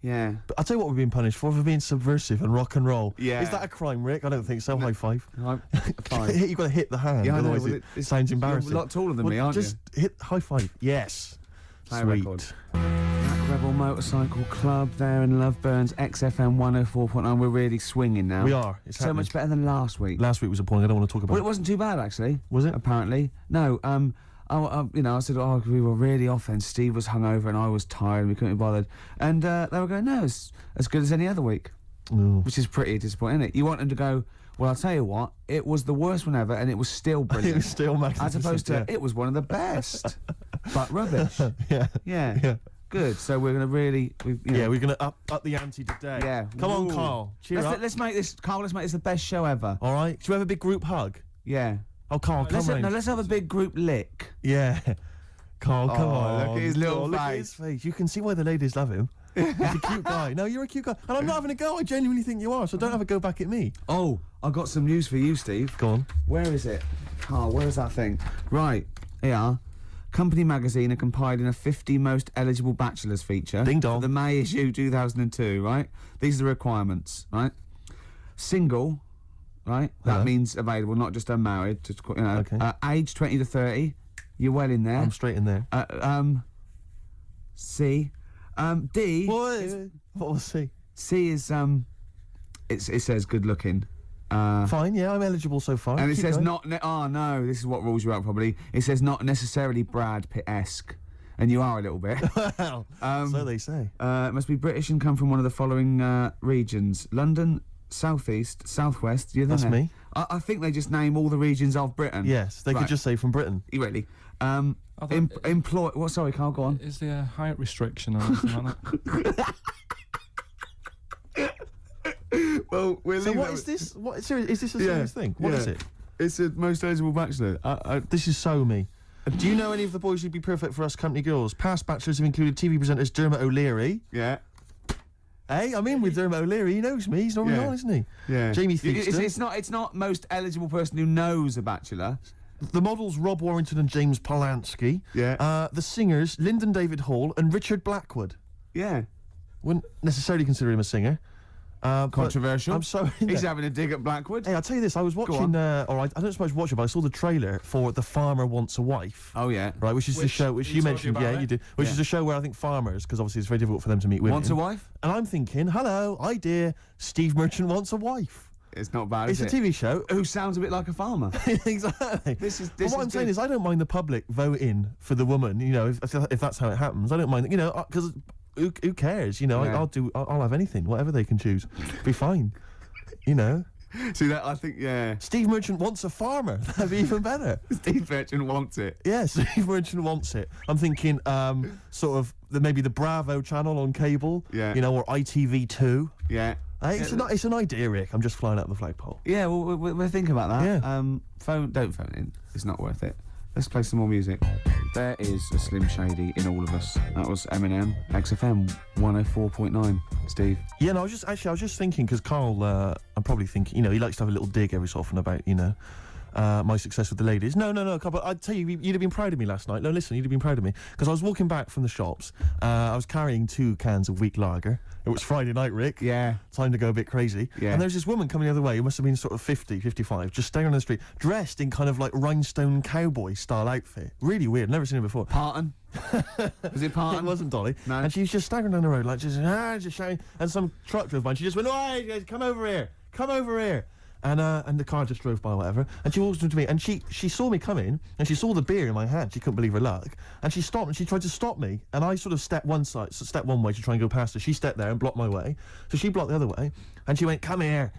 Yeah. But I'll tell you what we're being punished for being subversive and rock and roll. Yeah. Is that a crime, Rick? I don't think so. High five. Fine. You've got to hit the hand, Yeah, I know, otherwise well, it sounds embarrassing. You're a lot taller than me, aren't just hit high five. Yes. Play a Sweet. record. Black Rebel Motorcycle Club there in Loveburns, XFM 104.9. We're really swinging now. We are. It's so happening. much better than last week. Last week was appalling. I don't want to talk about Well, it it. wasn't too bad actually. Was it? Apparently, no. You know, I said, oh, we were really off, and Steve was hungover, and I was tired, and we couldn't be bothered. And they were going, no, it's as good as any other week, which is pretty disappointing, isn't it? You want them to go, well, I'll tell you what, it was the worst one ever, and it was still brilliant. It was still magnificent. As opposed to, it was one of the best, but rubbish. Yeah. Good. So we're going to really, we're going to up the ante today. Yeah. Come on, Ooh. Carl. Cheer up. Let's make this, Carl. Let's make this the best show ever. All right. Should we have a big group hug? Yeah. Oh, Carl, come on. Let's have a big group lick. Yeah. Carl, come on. Look at his little look face. at his face. You can see why the ladies love him. He's a cute guy. No, you're a cute guy. And I'm not having a go. I genuinely think you are, so don't have a go back at me. Oh, I got some news for you, Steve. Go on. Where is it? Carl, where is that thing? Right, here. Company Magazine are compiling a 50 most eligible bachelors feature. Ding dong. For the May issue 2002, right? These are the requirements, right? Single, right? Hello. That means available, not just unmarried. Just, you know, Okay. age 20 to 30. You're well in there. I'm straight in there. C. D. What was C? C is, it says good looking. Fine, yeah, I'm eligible so far. And it Keep says going. not. Oh no, this is what rules you out probably. It says not necessarily Brad Pitt-esque, and you are a little bit. Well, so they say. It must be British and come from one of the following regions: London, Southeast, Southwest. You're there. That's me. I think they just name all the regions of Britain. Yes, they could just say from Britain. Really. think- Employ. What? Sorry, Carl. Go on. Is there a height restriction or anything like that? Well, we're So what is this? What is this a serious thing? What is it? It's the most eligible bachelor. This is so me. Do you know any of the boys who'd be perfect for us company girls? Past bachelors have included TV presenters Dermot O'Leary. Yeah. Hey, I'm in with Dermot O'Leary. He knows me. He's not Yeah. on, isn't he? Yeah. Jamie It's, Theakston. it's not most eligible person who knows a bachelor. The models Rob Warrington and James Polanski. Yeah. The singers Lyndon David Hall and Richard Blackwood. Yeah. Wouldn't necessarily consider him a singer. But Controversial. I'm sorry. He's having a dig at Blackwood. Hey, I'll tell you this. I was watching. I don't suppose watch it, but I saw the trailer for The Farmer Wants a Wife. Oh yeah. Right, which is the Which show which you you talking mentioned. about Yeah, it? you did. Which Yeah. is a show where I think farmers, because obviously it's very difficult for them to meet women. Wants a wife? And I'm thinking, hello, idea. Steve Merchant wants a wife. It's not bad. It's is a it? TV show. Who sounds a bit like a farmer. Exactly. This is. But what I'm saying is, I don't mind the public voting for the woman. You know, if that's how it happens, I don't mind. You know, because who cares? You know, Yeah. I'll have anything, whatever they can choose. Be fine. You know, See that? I think yeah. Steve Merchant wants a farmer. That'd be even better. Steve Merchant wants it. Yeah, Steve Merchant wants it. I'm thinking, sort of maybe the Bravo channel on cable. Yeah. You know, or ITV2. Yeah. Hey, it's an idea, Rick. I'm just flying out the flagpole. Yeah. Well, we'll think about that. Yeah. Don't phone in. It's not worth it. Let's play some more music. There is a Slim Shady in all of us. That was Eminem, XFM 104.9. Steve. Yeah, no, I was just thinking, because Carl, I'm probably thinking, you know, he likes to have a little dig every so often about, you know, my success with the ladies. No, Carl, but I'd tell you, you'd have been proud of me last night. No, listen, you'd have been proud of me. Because I was walking back from the shops, I was carrying 2 cans of weak lager. It was Friday night, Rick. Yeah. Time to go a bit crazy. Yeah. And there's this woman coming the other way who must have been sort of 50, 55, just staring on the street, dressed in kind of like rhinestone cowboy style outfit. Really weird, never seen her before. Parton. Was it Parton? It wasn't Dolly. No. And she was just staggering down the road, like just shouting. And some truck drove by, and she just went, "Oi, come over here, come over here." And the car just drove by, whatever. And she walked into me, and she saw me coming, and she saw the beer in my hand. She couldn't believe her luck, and she stopped, and she tried to stop me. And I sort of stepped one way to try and go past her. She stepped there and blocked my way, so she blocked the other way, and she went, come here,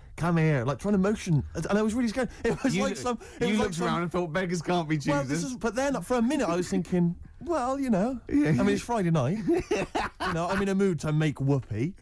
like trying to motion. And I was really scared. It was like some. You looked around and thought beggars can't be choosers. Well, but then for a minute I was thinking, well, you know, I mean, it's Friday night. You know, I'm in a mood to make whoopee.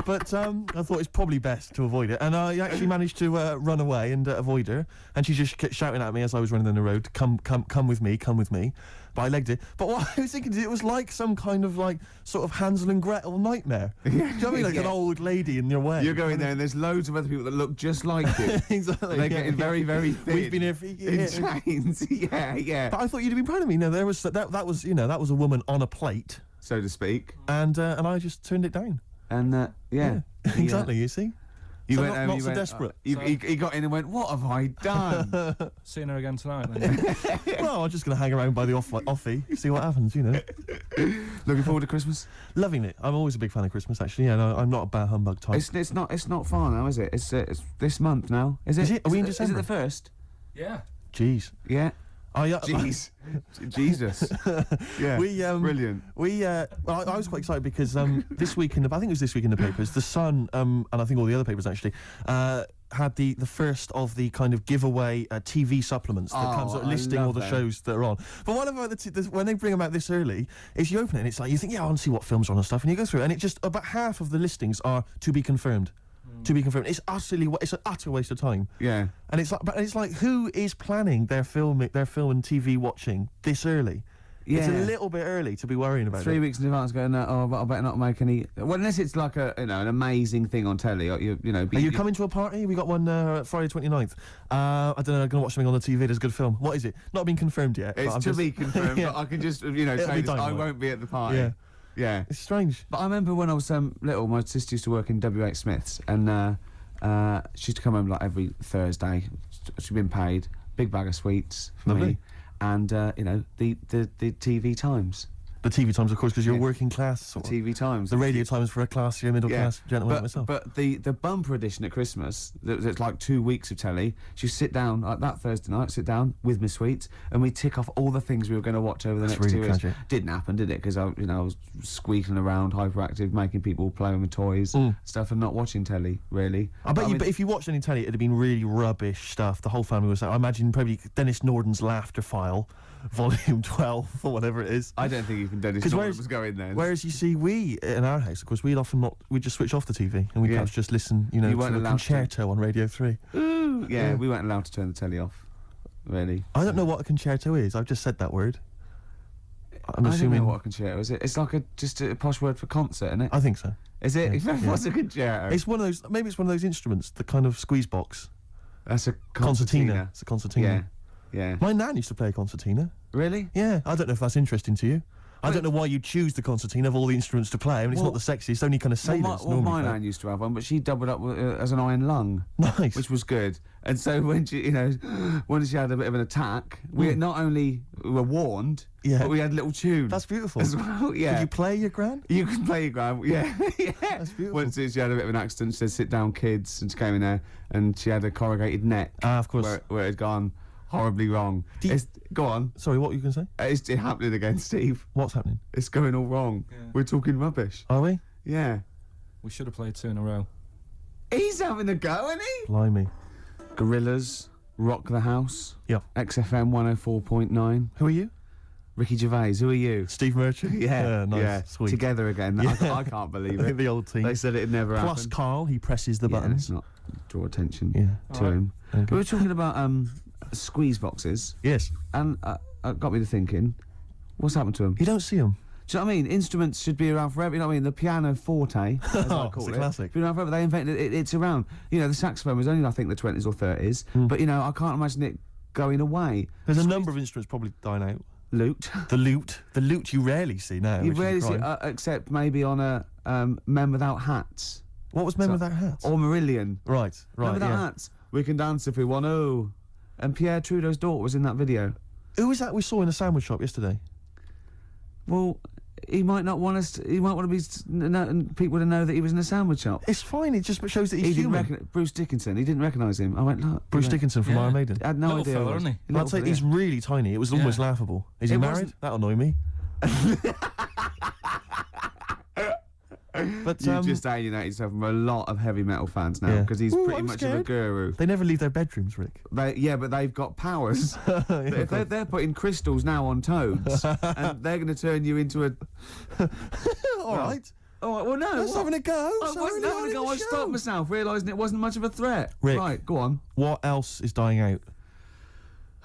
But I thought it's probably best to avoid it. And I actually managed to run away and avoid her. And she just kept shouting at me as I was running down the road, come with me, come with me. But I legged it. But what I was thinking is it was like some kind of like sort of Hansel and Gretel nightmare. Do you know what I mean? Like an old lady in your way. You're going there and there's loads of other people that look just like you. Exactly. They're getting very, very thin. We've been here for years. In chains. Yeah. But I thought you'd have been proud of me. No, there was that was, you know, that was a woman on a plate. So to speak. And I just turned it down. And yeah. Exactly. You see. You So went home, not you so went, desperate. He got in and went, what have I done? Seeing her again tonight, then. Well, I'm just going to hang around by the offie, see what happens, you know. Looking forward to Christmas? Loving it. I'm always a big fan of Christmas, actually. Yeah, no, I'm not a bah humbug type. It's not far now, is it? It's this month now. Is it? Is it? Are we in Is December? it the 1st? Yeah. Jeez. Yeah. Oh, yeah. Jeez. Jesus. Yeah. Brilliant. Well, I was quite excited because this week I think it was this week in the papers, The Sun, and I think all the other papers actually, had the first of the kind of giveaway TV supplements that comes out listing all the shows that are on. But what about when they bring them out this early, is you open it and it's like, you think, yeah, I want to see what films are on and stuff, and you go through it, and it just, about half of the listings are to be confirmed. To be confirmed. It's an utter waste of time. Yeah. And it's like, who is planning their film and TV watching this early? Yeah. It's a little bit early to be worrying about 3 it. weeks in advance going, oh, but I better not make any... Well, unless it's like an amazing thing on telly. Or you know... Are you coming to a party? We got one Friday 29th. I don't know, I'm going to watch something on the TV. There's a good film. What is it? Not been confirmed yet. It's to be confirmed, yeah. but I can just, say this, I won't be at the party. Yeah. Yeah. It's strange. But I remember when I was little, my sister used to work in W.H. Smith's, and she used to come home like every Thursday. She'd been paid, big bag of sweets for Lovely. me, and the TV times. The TV times, of course, because you're Yeah. working class. Sort of. TV times. The radio times for a classier, middle class gentleman like myself. But the bumper edition at Christmas, it's like 2 weeks of telly. She sit down like that Thursday night, sit down with my sweets, and we tick off all the things we were going to watch over the That's next really 2 weeks. tragic. Didn't happen, did it? Because I was squeaking around, hyperactive, making people play with toys, stuff, and not watching telly really. I bet but if you watched any telly, it'd have been really rubbish stuff. The whole family was like, I imagine probably Dennis Norden's Laughter File, Volume 12 or whatever it is. I don't think even Dennis Norton was going there. Whereas you see, we in our house, of course, we'd just switch off the TV and we'd perhaps just listen, You to weren't a allowed concerto on Radio 3. Ooh, yeah, we weren't allowed to turn the telly off. Really. I don't know what a concerto is. I've just said that word. I'm I assuming. don't know what a concerto is. It's like just a posh word for concert, isn't it? I think so. Is it? Yeah. What's a concerto? It's one of those. Maybe it's one of those instruments, the kind of squeeze box. That's a Concertina. It's a concertina. Yeah. My nan used to play a concertina. Really? Yeah. I don't know if that's interesting to you. I don't know why you choose the concertina of all the instruments to play. I mean, it's not the sexiest. Only kind of sailors normally my play. nan used to have one, but she doubled up as an iron lung. Nice. Which was good. And so when she, when she had a bit of an attack, we not only were warned, but we had a little tune. That's beautiful. As well, yeah. Could you play your gran? You can play your gran, yeah. Yeah. That's beautiful. Once she had a bit of an accident, she said, sit down, kids, and she came in there, and she had a corrugated neck. Ah, of course. Where it had gone horribly wrong. Go on. Sorry, what were you going to say? It's happening again, Steve. What's happening? It's going all wrong. Yeah. We're talking rubbish. Are we? Yeah. We should have played 2 in a row. He's having a go, isn't he? Blimey. Gorillas, Rock the House. Yep. XFM 104.9. Who are you? Ricky Gervais, who are you? Steve Merchant? Yeah, nice. yeah. Sweet. Together again. Yeah. I can't believe it. The old team. They said it'd never Plus happen. KARL, he presses the Yeah, buttons. let's not draw attention to Alright. him. Okay. We were talking about squeeze boxes, Yes. and it got me to thinking, what's happened to them? You don't see them. Do you know what I mean? Instruments should be around forever. You know what I mean? The piano forte, as I call It's a it, classic. been around forever. They invented it. It's around. The saxophone was only, I think, the 20s or 30s. But I can't imagine it going away. There's a number of instruments probably dying out. Lute. The lute you rarely see now. You which is a rarely see, crime. except maybe on a Men Without Hats What was Men Without Hats? or Marillion. Right, Men Without Hats. We can dance if we want to. And Pierre Trudeau's daughter was in that video. Who was that we saw in the sandwich shop yesterday? Well, he might not want us. He might want to be people to know that he was in a sandwich shop. It's fine. It just shows that he's He didn't human. recognize Bruce Dickinson. He didn't recognise him. I went, look. Bruce Dickinson from Yeah. Iron Maiden. I had no Little idea. fella, who it was. isn't he? Little I'd say fella, he's yeah. really tiny. It was almost laughable. Is he It married? wasn't- That'll annoy me. But You've just alienated yourself from a lot of heavy metal fans now Yeah. because he's Ooh, pretty I'm much of a scared. guru. they never leave their bedrooms, Rick. But they've got powers. If they're putting crystals now on toads, and they're going to turn you into a. All right. Oh well, no. Let's what? having a go. I wasn't having a go. I stopped myself, realising it wasn't much of a threat. Rick. Right, go on. What else is dying out?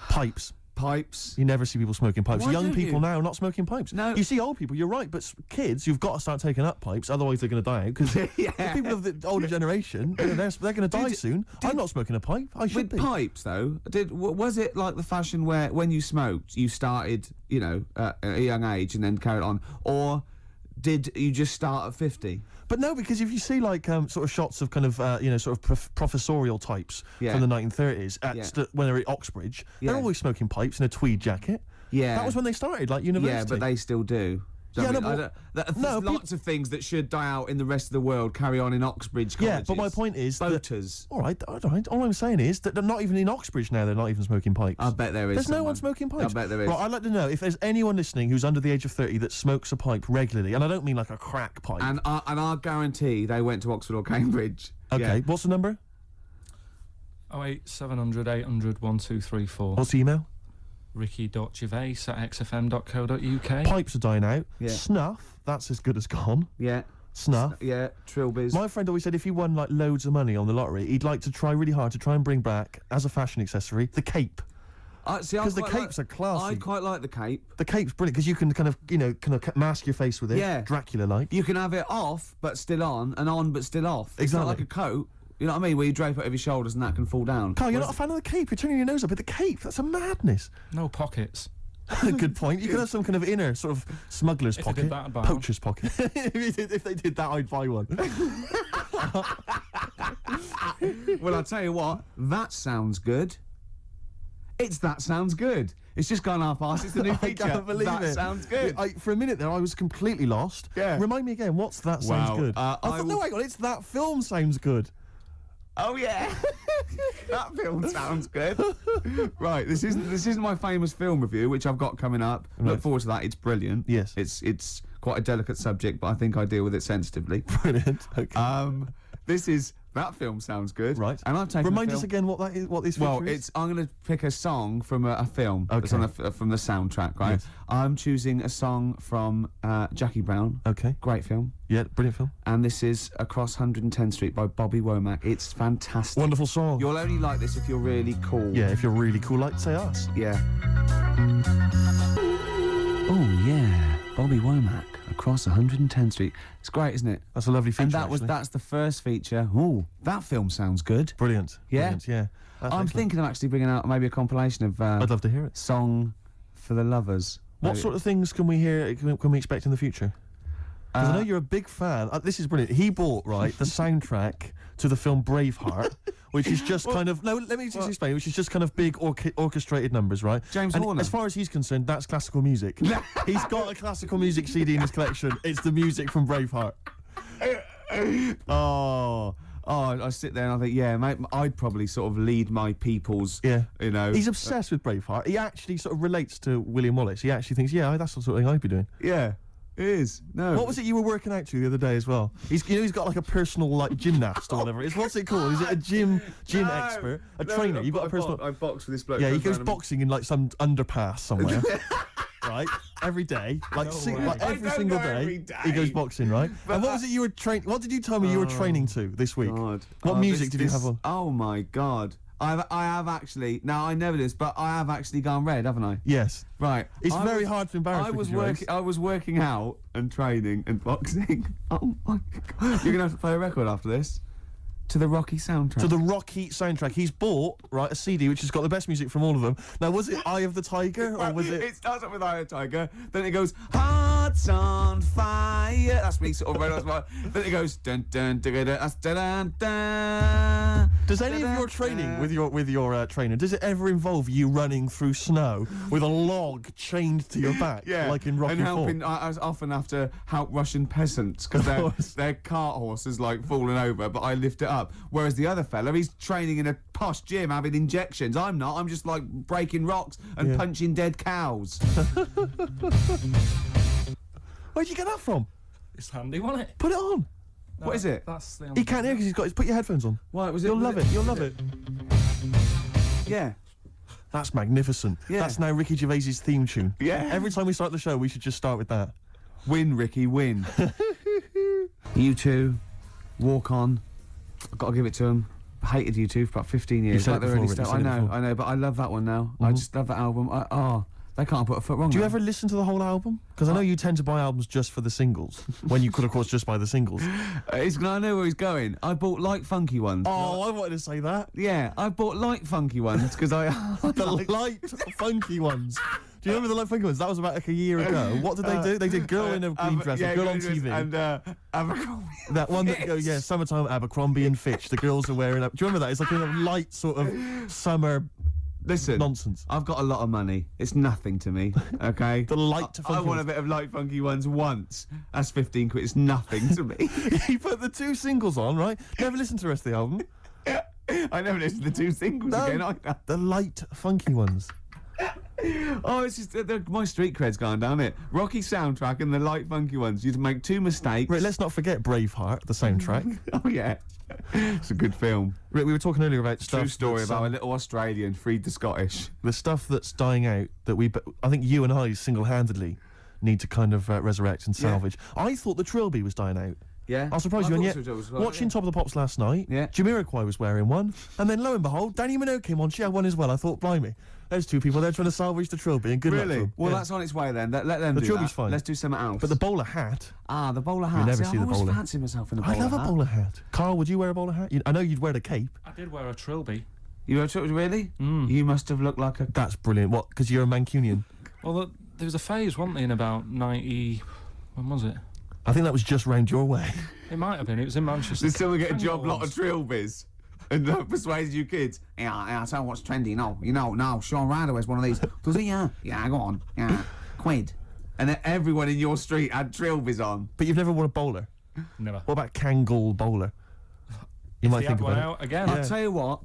Pipes. Pipes. You never see people smoking pipes. Why Young don't people you? now are not smoking pipes. No. You see old people, you're right, but kids, you've got to start taking up pipes, otherwise they're going to die out. Because Yeah. people of the older generation, they're going to die soon. I'm not smoking a pipe. I should With be. pipes, though, was it like the fashion where when you smoked, you started, at a young age and then carried on, or did you just start at 50? But no, because if you see like sort of shots of kind of sort of professorial types from the 1930s when they're at Oxbridge, they're always smoking pipes in a tweed jacket. Yeah, that was when they started, like university. Yeah, but they still do. Lots of things that should die out in the rest of the world carry on in Oxbridge colleges. Yeah, but my point is... Boaters. All right. All I'm saying is that they're not even in Oxbridge now, they're not even smoking pipes. I bet there is. There's no one smoking pipes. I bet there is. Right, I'd like to know if there's anyone listening who's under the age of 30 that smokes a pipe regularly, and I don't mean like a crack pipe. And I guarantee they went to Oxford or Cambridge. Okay, Yeah. What's the number? 08700 800 1234. What's the email? Ricky.Gervais@xfm.co.uk. Pipes are dying out. Yeah. Snuff, that's as good as gone. Yeah. Snuff. Yeah, Trilbies. My friend always said if he won like loads of money on the lottery, he'd like to try really hard to try and bring back, as a fashion accessory, the cape. Because the capes are classy. I quite like the cape. The cape's brilliant because you can kind of mask your face with it. Yeah. Dracula-like. You can have it off but still on, and on but still off. It's not like a coat. You know what I mean? Where you drape it over your shoulders and that can fall down. Carl, you're not a fan of the cape. You're turning your nose up at the cape. That's a madness. No pockets. Good point. You could have some kind of inner sort of smuggler's pocket. They did that about. Poacher's pocket. If they did that, I'd buy one. Well, I'll tell you what. That sounds good. That sounds good. It's just gone half-assed. It's the new feature. I can't believe that it. sounds good. For a minute there, I was completely lost. Yeah. Remind me again, what's that sounds good? I thought, no, hang on, it's that film sounds good. Oh yeah, that film sounds good. Right, this isn't my famous film review, which I've got coming up. Right. Look forward to that. It's brilliant. Yes. It's quite a delicate subject, but I think I deal with it sensitively. Brilliant. Okay. That film sounds good. Right. And I've taken. Remind us again what that is. What this feature is. I'm going to pick a song from a film. Okay. That's on from the soundtrack, right? Yes. I'm choosing a song from Jackie Brown. Okay. Great film. Yeah, brilliant film. And this is Across 110th Street by Bobby Womack. It's fantastic. Wonderful song. You'll only like this if you're really cool. Yeah, if you're really cool, like say us. Yeah. Oh yeah, Bobby Womack, Across 110th Street. It's great, isn't it? That's a lovely feature. And that's the first feature. Ooh, that film sounds good. Brilliant. Yeah? Brilliant, yeah. That's I'm excellent. thinking of actually bringing out maybe a compilation of I'd love to hear it. Song for the Lovers. What Maybe. sort of things can we hear? Can we expect in the future? Because I know you're a big fan. This is brilliant. He bought the soundtrack to the film Braveheart, which is just kind of let me just explain. Which is just kind of big orchestrated numbers, right? James and Horner. as far as he's concerned, that's classical music. He's got a classical music CD in his collection. It's the music from Braveheart. Oh, I sit there and I think, yeah, mate, I'd probably sort of lead my people's, you know. He's obsessed with Braveheart. He actually sort of relates to William Wallace. He actually thinks, yeah, that's the sort of thing I'd be doing. Yeah, it is. No. What was it you were working out to the other day as well? He's got like a personal like gymnast or whatever it is. What's it called? Is it a gym expert? A trainer? You've got a personal... I box with this bloke. Yeah, he goes boxing in like some underpass somewhere. Right, every day, like every single day, he goes boxing, right? And what was it you were training? What did you tell me you were training to this week? God. What music did you have on? Oh my God! I have actually. Now I never this, but I have actually gone red, haven't I? Yes. Right. It's very hard to embarrass. I was working out and training and boxing. Oh my God! You're gonna have to play a record after this. To the Rocky soundtrack. To the Rocky soundtrack. He's bought, a CD which has got the best music from all of them. Now, was it Eye of the Tiger, or was it... It starts off with Eye of the Tiger, then it goes, Hearts on Fire. That's me sort of right on fire. Then it goes, dun dun dun dun dun dun dun. Does any of your training with your trainer, does it ever involve you running through snow with a log chained to your back, like in Rocky and helping, IV? I often have to help Russian peasants because their cart horse is like falling over, but I lift it up. Whereas the other fella, he's training in a posh gym having injections. I'm not. I'm just like breaking rocks and punching dead cows. Where'd you get that from? It's handy, wasn't it? Put it on. No, what is it? That's the He can't hear because put your headphones on. What was it? You'll love it. You'll love it. Yeah. That's magnificent. Yeah. That's now Ricky Gervais's theme tune. Yeah. Every time we start the show, we should just start with that. Win, Ricky, win. U2, Walk On. I've got to give it to them. I hated U2 for about 15 years. You've said it before, I know, but I love that one now. I just love that album. They can't put a foot wrong. Do you ever listen to the whole album? Because I know you tend to buy albums just for the singles, when you could, of course, just buy the singles. I know where he's going. I bought light funky ones. Oh, I wanted to say that. Yeah, I bought light funky ones because the light funky ones. Do you remember the Light Funky Ones? That was about like a year ago. What did they do? They did Girl in a Green Dress, a girl on TV. And Abercrombie. That one that goes, yeah, summertime Abercrombie and Fitch. The girls are wearing up. Do you remember that? It's like a light sort of summer Listen, nonsense. I've got a lot of money. It's nothing to me, okay? The Light I Funky want a Ones. bit of Light Funky Ones once. That's 15 quid. It's nothing to me. He put the 2 singles on, right? Never listened to the rest of the album. I never listened to the 2 singles again either. The Light Funky Ones. Oh, it's just my street cred's gone down it. Rocky soundtrack and the Light Funky Ones. You'd make 2 mistakes. Right, let's not forget Braveheart, the soundtrack. Oh yeah, it's a good film. Rick, we were talking earlier about stuff. True story that's, about a little Australian freed the Scottish. the stuff that's dying out that I think you and I single-handedly need to kind of resurrect and salvage. I thought the Trilby was dying out. Yeah, I'll surprise you, and yet, watching Top of the Pops last night, Jamiroquai was wearing one, and then lo and behold, Danny Minogue came on, she had one as well. I thought, blimey, there's 2 people there trying to salvage the Trilby, and good luck to them. Well, Yeah. that's on its way then. Let them The do Trilby's that. fine. Let's do something else. But the bowler hat, the bowler hat. You never see the I always bowler. fancy myself in a bowler I love hat. a bowler hat. Carl, would you wear a bowler hat? I know you'd wear the cape. I did wear a trilby. You were really? You must have looked like a... That's brilliant. What, because you're a Mancunian? Well, there was a phase, wasn't there, in about 90... When was it? I think that was just round your way. It might have been. It was in Manchester. Did someone get a I know job it lot of was. trilbies? And persuaded you kids? Yeah, I tell you what's trendy. No, Sean Ryder wears one of these. Does he? Yeah, go on. Yeah, quid. And then everyone in your street had trilbies on. But you've never worn a bowler? Never. What about Kangol bowler? You might The think one about out again. I'll tell you what.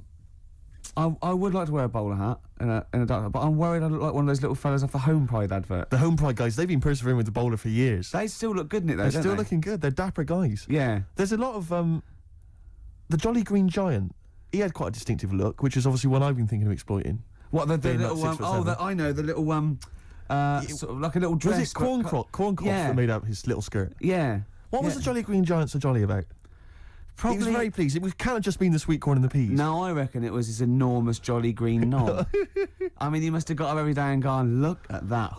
I would like to wear a bowler hat in a dark hat, but I'm worried I look like one of those little fellas off the Home Pride advert. The Home Pride guys, they've been persevering with the bowler for years. They still look good in it though, They're don't still they? looking good. They're dapper guys. Yeah. There's a lot of the Jolly Green Giant. He had quite a distinctive look, which is obviously one I've been thinking of exploiting. What the Being little about 6'7". I know the little sort of like a little dress. Was it Corncroft Yeah. that made up his little skirt? Yeah. What was Yeah. the Jolly Green Giant so jolly about? Probably. He was very pleased. It can't have just been the sweet corn and the peas. No, I reckon it was his enormous jolly green knob. I mean, he must have got up every day and gone, look at that.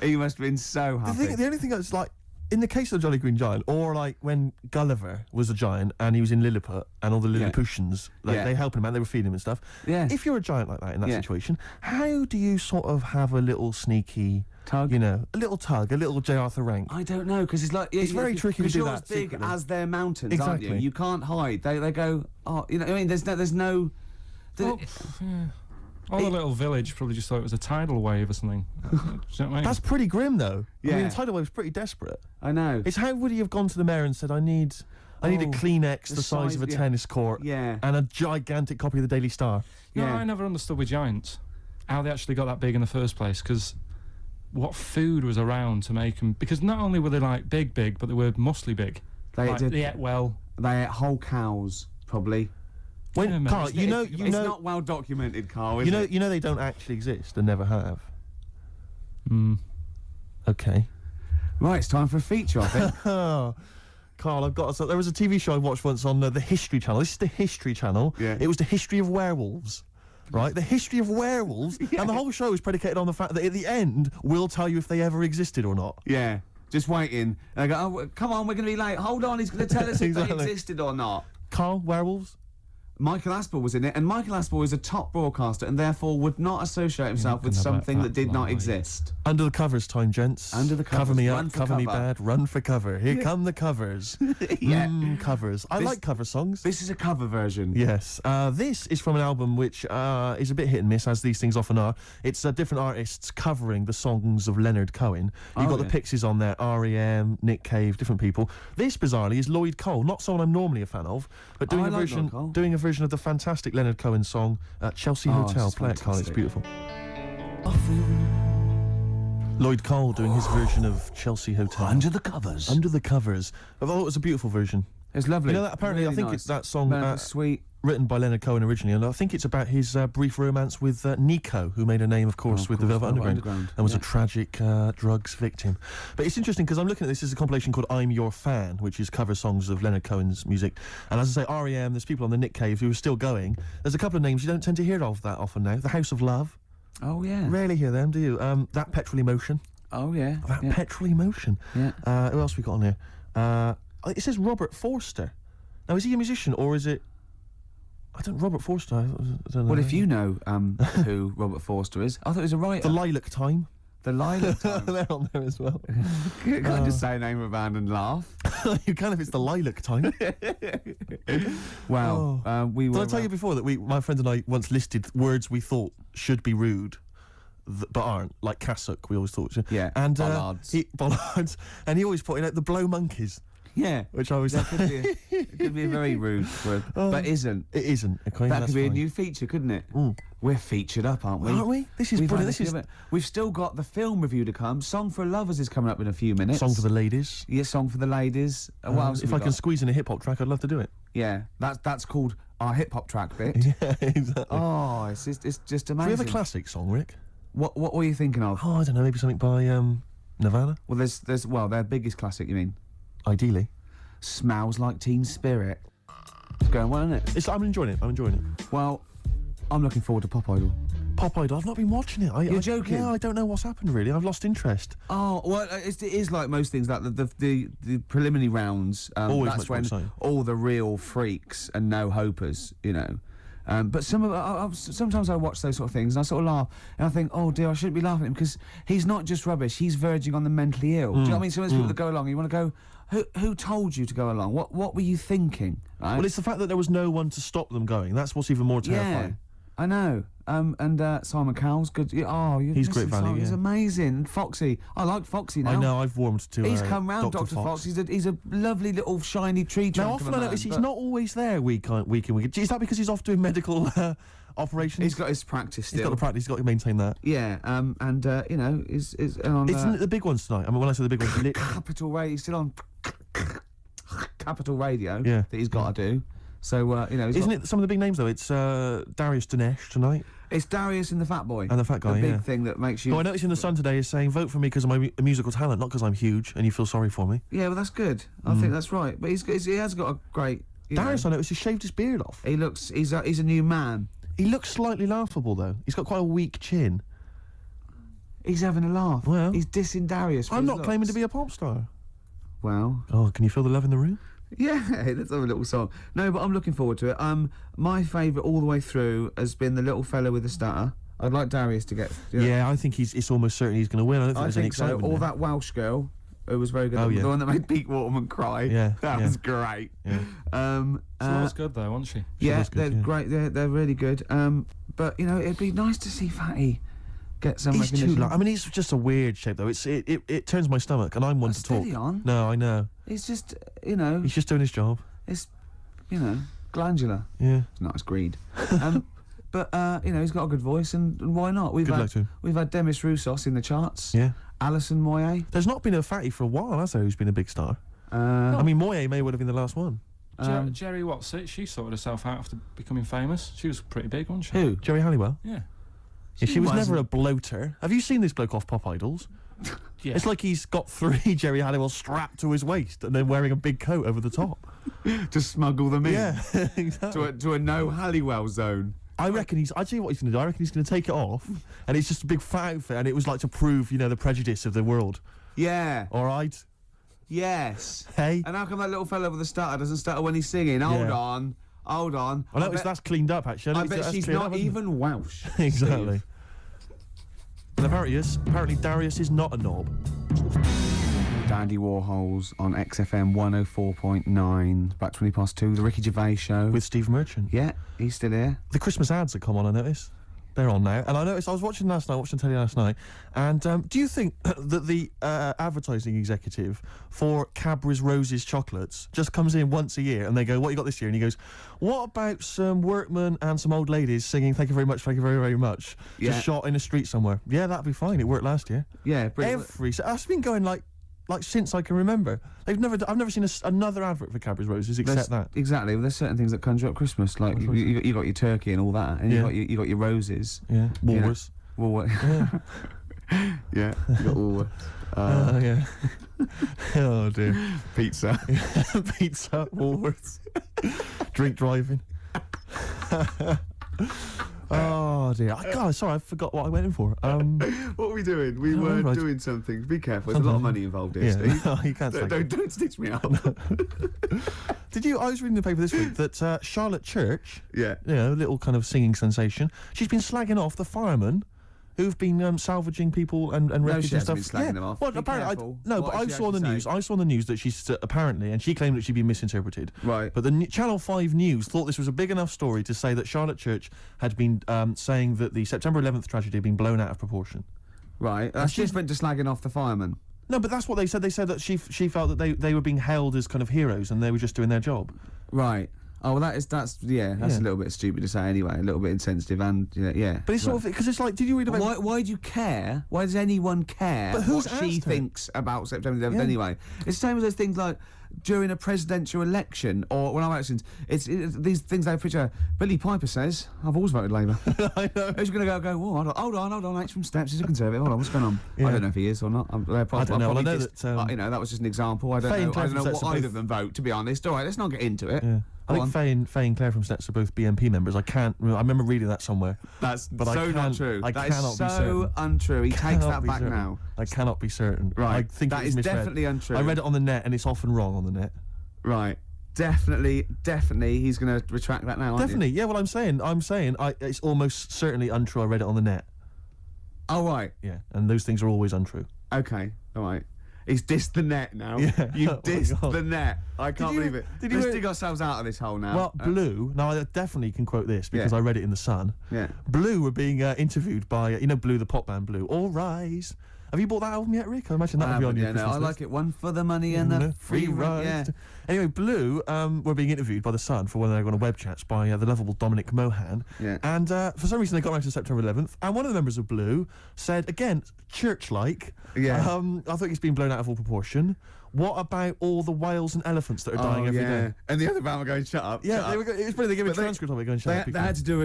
He must have been so happy. The only thing that's like, in the case of the Jolly Green Giant, or like when Gulliver was a giant and he was in Lilliput and all the Lilliputians, they helped him out, they were feeding him and stuff. Yeah. If you're a giant like that in that situation, how do you sort of have a little sneaky Tug? You know, a little tug, a little J. Arthur Rank. I don't know, because it's like... It's very tricky to do that Because you're as big secretly. as their mountains, aren't you? Exactly. You can't hide. They go, you know, I mean, there's no... Well, yeah. All the little village probably just thought it was a tidal wave or something. Do you know what I mean? That's pretty grim, though. I mean, Yeah. the tidal wave's pretty desperate. I know. It's how would he have gone to the mayor and said, I need a Kleenex the size of a tennis court Yeah. and a gigantic copy of the Daily Star. No, Yeah. I never understood with giants how they actually got that big in the first place, because what food was around to make them... Because not only were they, like, big, but they were muscly big. They did. They ate well. They ate whole cows, probably. When, Yeah, mate. Carl, It's not well documented, Carl, is it? you know they don't actually exist and never have. Mm. Okay. Right, it's time for a feature, I think. Oh, Carl, I've got. So there was a TV show I watched once on the History Channel. This is the History Channel. Yeah. It was the history of werewolves. Right, the history of werewolves, and the whole show is predicated on the fact that at the end we'll tell you if they ever existed or not. Yeah. Just waiting. And I go, oh, come on, we're going to be late. Hold on, he's going to tell us if they Exactly. existed or not. Carl, werewolves. Michael Aspel was in it, and Michael Aspel is a top broadcaster and therefore would not associate himself with gonna something let that did that not lie. exist. Under the covers time, gents. Under the Cover covers, me run up, for cover me cover. bad, run for cover. Here come the covers. Yeah. Covers. I This- like cover songs. This is a cover version. Yes. This is from an album which is a bit hit and miss, as these things often are. It's different artists covering the songs of Leonard Cohen. You've Oh, got the yeah. Pixies on there, R.E.M., Nick Cave, different people. This, bizarrely, is Lloyd Cole, not someone I'm normally a fan of, but doing I a like version Lloyd Cole. doing a version of the fantastic Leonard Cohen song, Chelsea Oh, Hotel. it's Play it, Carl, it's fantastic. beautiful. Lloyd Cole doing his version of Chelsea Hotel. Under the covers. Under the covers. I thought it was a beautiful version. It's lovely. You know that apparently Really I think nice. it's that song Sweet. written by Leonard Cohen originally, and I think it's about his brief romance with Nico, who made a name, of course, of with the course, Velvet Velvet Underground, Underground, and was a yeah. tragic drugs victim. But it's interesting because I'm looking at this as a compilation called I'm Your Fan, which is cover songs of Leonard Cohen's music. And as I say, R.E.M., there's people on the Nick Cave who are still going. There's a couple of names you don't tend to hear of that often now. The House of Love. Oh, yeah. Rarely hear them, do you? That Petrol Emotion. Oh, yeah. That yeah. Petrol Emotion. Yeah. Who else we got on here? It says Robert Forster. Now, is he a musician or is it... I don't. Robert Forster. I don't know. Well, if you know who Robert Forster is, I thought he was a writer. The Lilac Time. The Lilac Time. They're on there as well. You can't just say a name of a band and laugh. You can if it's the Lilac Time. Wow. We were. Did I tell you before that my friend and I once listed words we thought should be rude, but aren't, like cassock? We always thought. Yeah. And bollards. Bollards. And he always put in the blow monkeys. Yeah. Which I was. That could be a very rude word, but isn't. It isn't. Okay, That that's could be a fine. new feature, couldn't it? Mm. We're featured up, aren't we? Aren't we? This is brilliant. We've still got the film review to come. Song for Lovers is coming up in a few minutes. Song for the ladies. Yeah, Song for the ladies. What else have If we I can got? squeeze in a hip hop track, I'd love to do it. Yeah, that's called our hip hop track bit. Yeah, exactly. Oh, it's just Do we amazing. have a classic song, Rick? What were you thinking of? Oh, I don't know. Maybe something by Nirvana. Well, there's their biggest classic. You mean? Ideally. Smells Like Teen Spirit. It's going well, isn't it? I'm enjoying it. I'm enjoying it. Well, I'm looking forward to Pop Idol. Pop Idol. I've not been watching it. You're joking? Yeah, I don't know what's happened really. I've lost interest. Oh well, it is like most things. Like the preliminary rounds. Always that's much more when exciting. all the real freaks and no hopers, you know. But sometimes I watch those sort of things and I sort of laugh and I think, oh dear, I shouldn't be laughing at him because he's not just rubbish. He's verging on the mentally ill. Do you know what I mean? So there's people that go along. You want to go. Who told you to go along? What were you thinking? Right? Well, it's the fact that there was no one to stop them going. That's what's even more terrifying. I know. And Simon Cowell's good. He's great value, He's yeah. amazing. Foxy. I like Foxy now. I know. I've warmed to. He's come round, Dr. Fox. He's a lovely little shiny tree trunk. Now, of often a I man, notice he's but not always there week in, week. Is that because he's off doing medical operations? He's got his practice still. He's got the practice. He's got to maintain that. Yeah. You know, is on. Isn't it the big ones tonight? I mean, when I say the big ones, Capital Radio. He's still on Capital Radio. Yeah. That he's got to do. So you know, isn't it some of the big names though? It's Darius Dinesh tonight. It's Darius and the Fat Boy. And the Fat Guy, The big yeah. thing that makes you. No, I noticed in the Sun today is saying vote for me because of my musical talent, not because I'm huge and you feel sorry for me. Yeah, well, that's good. I think that's right. But he has got a great. Darius, I noticed, he shaved his beard off. He's a new man. He looks slightly laughable though. He's got quite a weak chin. He's having a laugh. Well, he's dissing Darius. I'm not claiming to be a pop star. Well. Oh, can you feel the love in the room? Yeah, let's have a little song. No, but I'm looking forward to it. My favourite all the way through has been the little fella with the stutter. I'd like Darius to get. Yeah, I think it's almost certain he's going to win. I don't think I there's any think so. excitement. Or there. that Welsh girl who was very good. Oh, yeah. The one that made Pete Waterman cry. Yeah, that yeah. was great. Yeah. She was good though, wasn't she? Yeah, was good, they're yeah. great. They're really good. But you know, it'd be nice to see Fatty get some He's recognition. too long. I mean, he's just a weird shape though. It turns my stomach, and I'm one to talk. Steady on. No, I know. It's just, you know, He's just doing his job. it's, you know, glandular. Yeah. It's not as greed. But you know, he's got a good voice, and why not? Good luck to him. We've had Demis Roussos in the charts. Yeah. Alison Moyet. There's not been a fatty for a while, has there? Who's been a big star? I I mean, Moye may well have been the last one. Jerry Watts, she sorted herself out after becoming famous. She was pretty big, wasn't she? Who? Jerry Halliwell. Yeah. Yeah, she was wasn't. never a bloater. Have you seen this bloke off Pop Idols? Yeah. It's like he's got 3 Jerry Halliwell strapped to his waist and then wearing a big coat over the top. To smuggle them in. Yeah, exactly. To a no Halliwell zone. I reckon I tell you what he's going to do. I reckon he's going to take it off, and it's just a big fat outfit, and it was like to prove, you know, the prejudice of the world. Yeah. All right. Yes. Hey. And how come that little fella with the stutter doesn't stutter when he's singing? Hold on. I noticed that's cleaned up actually. I bet that's she's cleared not up, hasn't even Welsh. it? Exactly. Steve. And apparently Darius is not a knob. Dandy Warhols on XFM 104.9. Back 2:20. The Ricky Gervais Show. With Steve Merchant. Yeah, he's still here. The Christmas ads that come on, I noticed. They're on now. And I noticed, I was watching telly last night, and do you think that the advertising executive for Cadbury's Roses chocolates just comes in once a year and they go, what you got this year? And he goes, what about some workmen and some old ladies singing thank you very much, thank you very, very much, Yeah. just shot in a street somewhere? Yeah, that'd be fine. It worked last year. Yeah, brilliant. That's been going like since I can remember. I've never seen another advert for Cadbury's Roses except that. Exactly. Well, there's certain things that conjure up Christmas, like you got your turkey and all that, and Yeah. you got your roses. Yeah, You know. Woolworths. Woolworths. Yeah, you got Woolworths. Yeah. Oh dear. Pizza. Pizza, Woolworths, drink driving. Oh dear. God, sorry, I forgot what I went in for. What were we doing? We Oh, were right. doing something. Be careful. There's a lot of money involved here, Steve. No, you can't say. Don't stitch me up. Did you? I was reading the paper this week that Charlotte Church, Yeah. you know, little kind of singing sensation, she's been slagging off the firemen who've been salvaging people and wreckage she and hasn't stuff. been slagging them off. Well, Be apparently, careful. no, What but I has she saw on the actually news. say? I saw on the news that she's apparently, and she claimed that she'd been misinterpreted. Right. But the Channel 5 News thought this was a big enough story to say that Charlotte Church had been saying that the September 11th tragedy had been blown out of proportion. Right. That's different to slagging off the firemen. No, but that's what they said. They said that she felt that they were being hailed as kind of heroes and they were just doing their job. Right. Oh, well, that's a little bit stupid to say anyway, a little bit insensitive, and yeah. But it's sort of, because it's like, did you read about... Why do you care? Why does anyone care But who's what she asked her? thinks about September 11th Yeah. anyway? It's the same as those things like during a presidential election or when I'm elections. It's these things they picture. Billy Piper says, "I've always voted Labour." I know. Who's going to go? Oh, hold on. H from Steps. He's a Conservative. Hold on, what's going on? Yeah. I don't know if he is or not. I don't know. Well, I know that, that was just an example. I don't Faye and know. Claire I don't know from what Steps are either both- of them vote. To be honest. All right, let's not get into it. Yeah. I Go think on. Faye and Claire from Steps are both BNP members. I remember reading that somewhere. That's But I so not can't- true. I That is cannot be so certain. untrue. He takes Cannot that be back certain. now. I cannot be certain. Right. I think That it was is misread. definitely untrue. I read it on the net and it's often wrong on the net. Right. Definitely, he's going to retract that now, aren't Definitely, yeah. Well, I'm saying, it's almost certainly untrue. I read it on the net. you? Oh, right. Yeah, and those things are always untrue. Okay. All right. He's dissed the net now. Yeah. You've Oh my dissed God. the net. I can't you- believe it. did you Let's hear- dig ourselves out of this hole now. Well, Blue. Now I definitely can quote this because Yeah. I read it in the Sun. Yeah. Blue were being interviewed by Blue, the pop band Blue. All Rise. Have you bought that album yet, Rick? I imagine that would be on your Christmas I list. like it. One for the money and the free ride. Yeah. Anyway, Blue were being interviewed by The Sun for one of their web chats by the lovable Dominic Mohan. Yeah. And for some reason they got around to September 11th, and one of the members of Blue said, again, church-like, Yeah. I think it's been blown out of all proportion. What about all the whales and elephants that are dying every day? And the other band were going, shut up. Yeah, shut they up. were. It was funny. They gave a But they- transcript of it going. They, Shut up, they people." had to do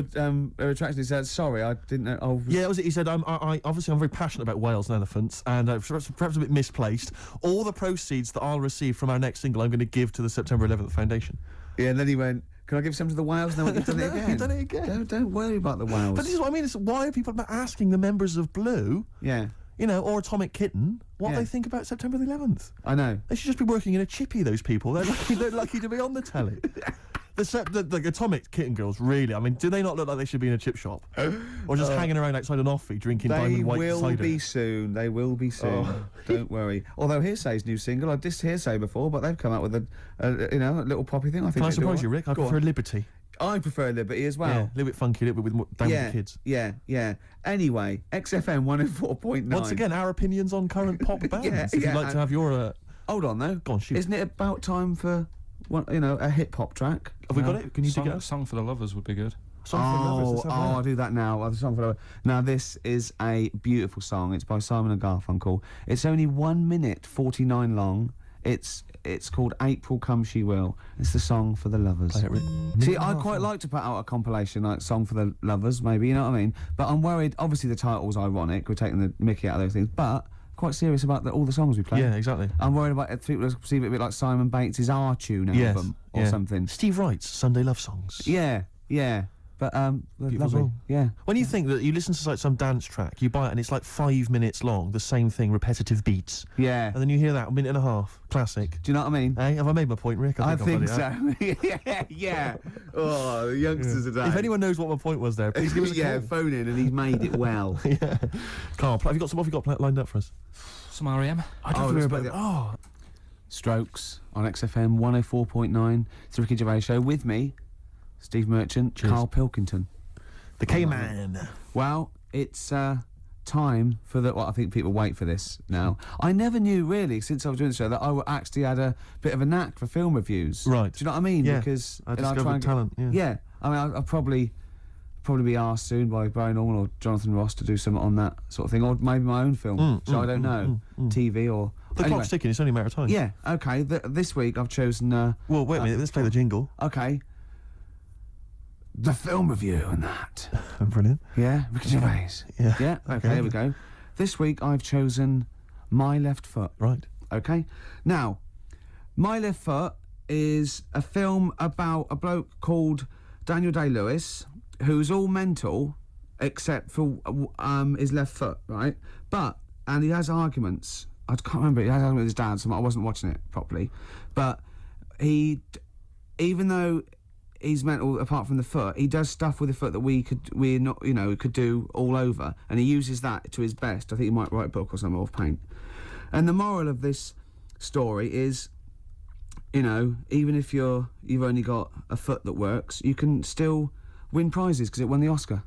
a retraction. He said, sorry, I didn't know. Oh, Yeah, it was. He said, I obviously I'm very passionate about whales and elephants, and perhaps a bit misplaced. All the proceeds that I'll receive from our next single, I'm going to give to the September 11th Foundation. Yeah, and then he went, can I give some to the whales? And then you've done it No, again. you've done it again. Don't worry about the whales. But this is what I mean. It's why are people asking the members of Blue, Yeah, or Atomic Kitten, what Yeah. they think about September the 11th? I know. They should just be working in a chippy. Those people, they're lucky. They're lucky to be on the telly. The Atomic Kitten girls, really. I mean, do they not look like they should be in a chip shop, or just hanging around outside an offie drinking They diamond white will cider? be soon. They will be soon. Oh. Don't worry. Although Hearsay's new single, I dissed Hearsay before, but they've come out with a little poppy thing. I think. Can I they do surprise you, all right. Rick? I Go prefer on. Liberty. I prefer Liberty as well. Yeah, a little bit funky, a little bit down with the kids. Yeah. Anyway, XFM 104.9. Once again, our opinions on current pop bands. Yeah, if you'd yeah, like to have your... Hold on though. Go on, shoot. Isn't it about time for a hip hop track? Have we got it? Can you dig it up? Song for the Lovers would be good. Song for Lovers, let's have that. I'll do that now. The song for the Now this is a beautiful song. It's by Simon and Garfunkel. It's only 1 minute 49 long. It's called April Come She Will. It's the song for the lovers. Play it, Rick. See, I'd quite like to put out a compilation like Song for the Lovers, maybe, you know what I mean? But I'm worried, obviously the title's ironic, we're taking the mickey out of those things, but quite serious about all the songs we play. Yeah, exactly. I'm worried about if people perceive it a bit like Simon Bates' R-Tune album or something. Steve Wright's Sunday Love Songs. Yeah. But Beautiful lovely. song. Yeah. When you think that you listen to like some dance track, you buy it and it's like 5 minutes long, the same thing, repetitive beats. Yeah. And then you hear that, 1.5 minutes, classic. Do you know what I mean? Hey, have I made my point, Rick? I I've think done it, so. yeah. Oh, the youngsters today. If anyone knows what my point was there, please give us a yeah, call. phone in and he's made it well. Yeah. Carl, have you got what have you got lined up for us? Some REM. I don't let's know play about the- Strokes on XFM 104.9. It's the Ricky Gervais Show with me, Steve Merchant, Cheers. KARL Pilkington. The K-Man. Well, it's time for I think people wait for this now. I never knew really since I was doing the show that I actually had a bit of a knack for film reviews. Right. Do you know what I mean? Yeah. Because I and I'll discovered try and get- talent, yeah. I mean, I'll probably be asked soon by Brian Norman or Jonathan Ross to do something on that sort of thing, or maybe my own film. So I don't know, TV or The anyway. clock's ticking, it's only a matter of time. Yeah. Okay. This week I've chosen. Well, wait a minute, let's play the jingle. Okay. The film review and that. Brilliant. Yeah, Ricky Gervais. Yeah. Yeah, okay, here we go. This week I've chosen My Left Foot. Right. Okay? Now, My Left Foot is a film about a bloke called Daniel Day-Lewis who's all mental except for his left foot, right? And he has arguments. I can't remember, he has arguments with his dad, so I wasn't watching it properly. But he even though he's mental apart from the foot, he does stuff with the foot that we're not, you know, could do all over, and he uses that to his best. I think he might write a book or something off paint. And the moral of this story is, you know, even if you've only got a foot that works, you can still win prizes because it won the Oscar.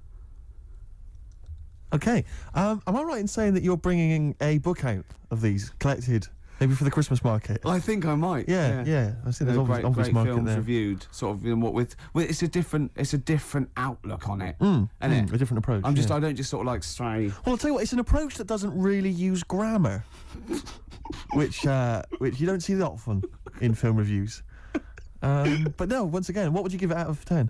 Okay. Am I right in saying that you're bringing a book out of these collected, maybe for the Christmas market? I think I might. Yeah. I see there's great obvious market films there. reviewed, sort of, you know, what with it's a different outlook on it, isn't it? A different approach. I don't just sort of like stray. Well, I'll tell you what, it's an approach that doesn't really use grammar, which you don't see that often in film reviews. But no, once again, what would you give it out of 10?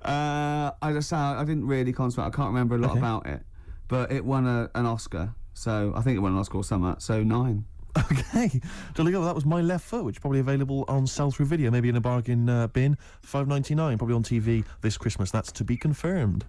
I didn't really concentrate. I can't remember a lot about it, but it won an Oscar. So I think it won an Oscar or something. So 9. Okay, jolly good. Well, that was My Left Foot, which is probably available on sell-through video, maybe in a bargain bin. $5.99, probably on TV this Christmas. That's to be confirmed.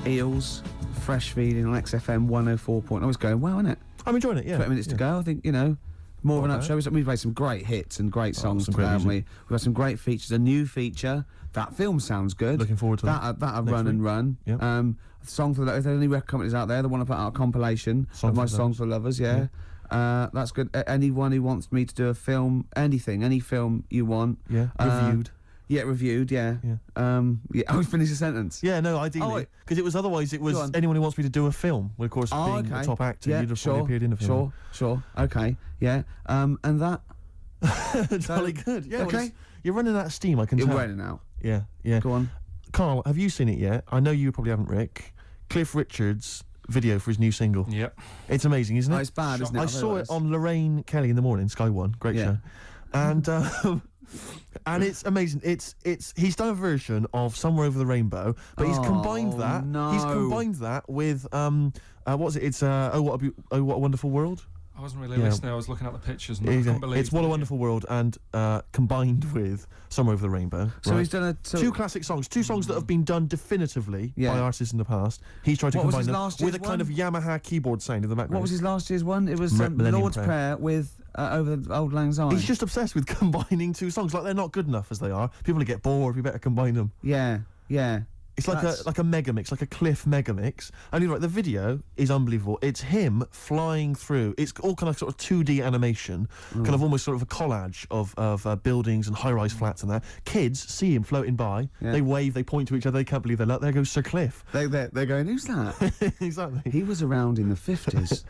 Eels, fresh feeding on XFM 104. I was going well, isn't it? I'm enjoying it. Yeah. 20 minutes to go. I think, you know, more of an up show. We've made some great hits and great songs today, haven't we? We've had some great features. A new feature. That film sounds good. Looking forward to that. That'll run and run. Yep. A song for if there's any record companies out there that want to put out a compilation of my songs for lovers, yeah. That's good. Anyone who wants me to do a film, any film you want. Yeah, reviewed. Yeah, reviewed, yeah. I would finish a sentence. Yeah, no, ideally. Because it was anyone who wants me to do a film. Well, of course, being a top actor, you'd have probably appeared in a film. Sure, okay, yeah. And that... Jolly good. Yeah, okay. Well, you're running out of steam, I can tell. You're running out. Yeah. Go on. Carl, have you seen it yet? I know you probably haven't, Rick. Cliff Richard's video for his new single. Yep. It's amazing, isn't it? Oh, it's bad, isn't it? I saw it on Lorraine Kelly in the morning, Sky One, great show. And and it's amazing. He's done a version of Somewhere Over the Rainbow, but he's combined that. No. He's combined that with what's it? It's Oh What a Wonderful World. I wasn't really listening. I was looking at the pictures and I couldn't believe it's What a Wonderful World and combined with Somewhere Over the Rainbow. So he's done two classic songs, two songs that have been done definitively by artists in the past. He's tried to combine them with a kind of Yamaha keyboard sound in the background. What was his last year's one? It was Millennium Lord's Prayer with Over the Old Lang Syne. He's just obsessed with combining two songs. Like, they're not good enough as they are. People will get bored. We better combine them. Yeah. It's like a mega mix, like a Cliff mega mix. And you're right, the video is unbelievable. It's him flying through. It's all kind of sort of 2D animation, kind of almost sort of a collage of buildings and high-rise flats and that. Kids see him floating by. Yeah. They wave, they point to each other. They can't believe there goes Sir Cliff. They're going, who's that? Exactly. He was around in the 50s.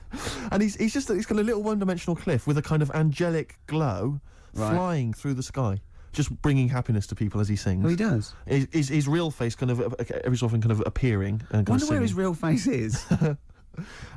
And he's got a little one-dimensional Cliff with a kind of angelic glow flying through the sky, just bringing happiness to people as he sings. Well, he does. His real face kind of every so often kind of appearing and kind wonder where his real face is.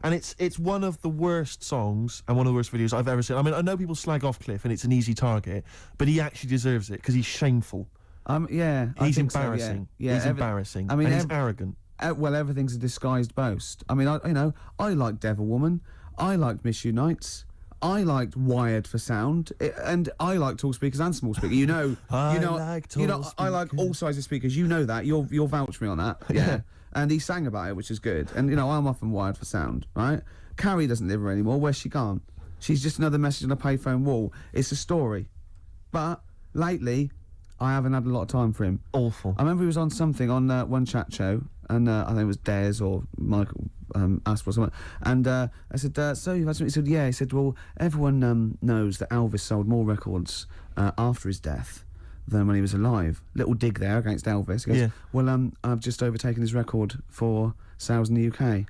And it's one of the worst songs and one of the worst videos I've ever seen. I mean, I know people slag off Cliff and it's an easy target, but he actually deserves it because he's shameful. He's embarrassing. So, yeah. He's embarrassing. I mean, and he's arrogant. Well, everything's a disguised boast. I mean, I liked Devil Woman. I liked Miss Unites. I liked Wired for Sound, and I like tall speakers and small speakers. I like all sizes of speakers. You know that. You'll vouch me on that. Yeah. And he sang about it, which is good. And I'm often Wired for Sound, right? Carrie doesn't live here anymore. Where's she gone? She's just another message on a payphone wall. It's a story. But lately, I haven't had a lot of time for him. Awful. I remember he was on something on one chat show, and I think it was Des or Michael Asper or something. And I said, so you've had something? He said, yeah. He said, well, everyone knows that Elvis sold more records after his death than when he was alive. Little dig there against Elvis. He goes, well, I've just overtaken his record for sales in the UK.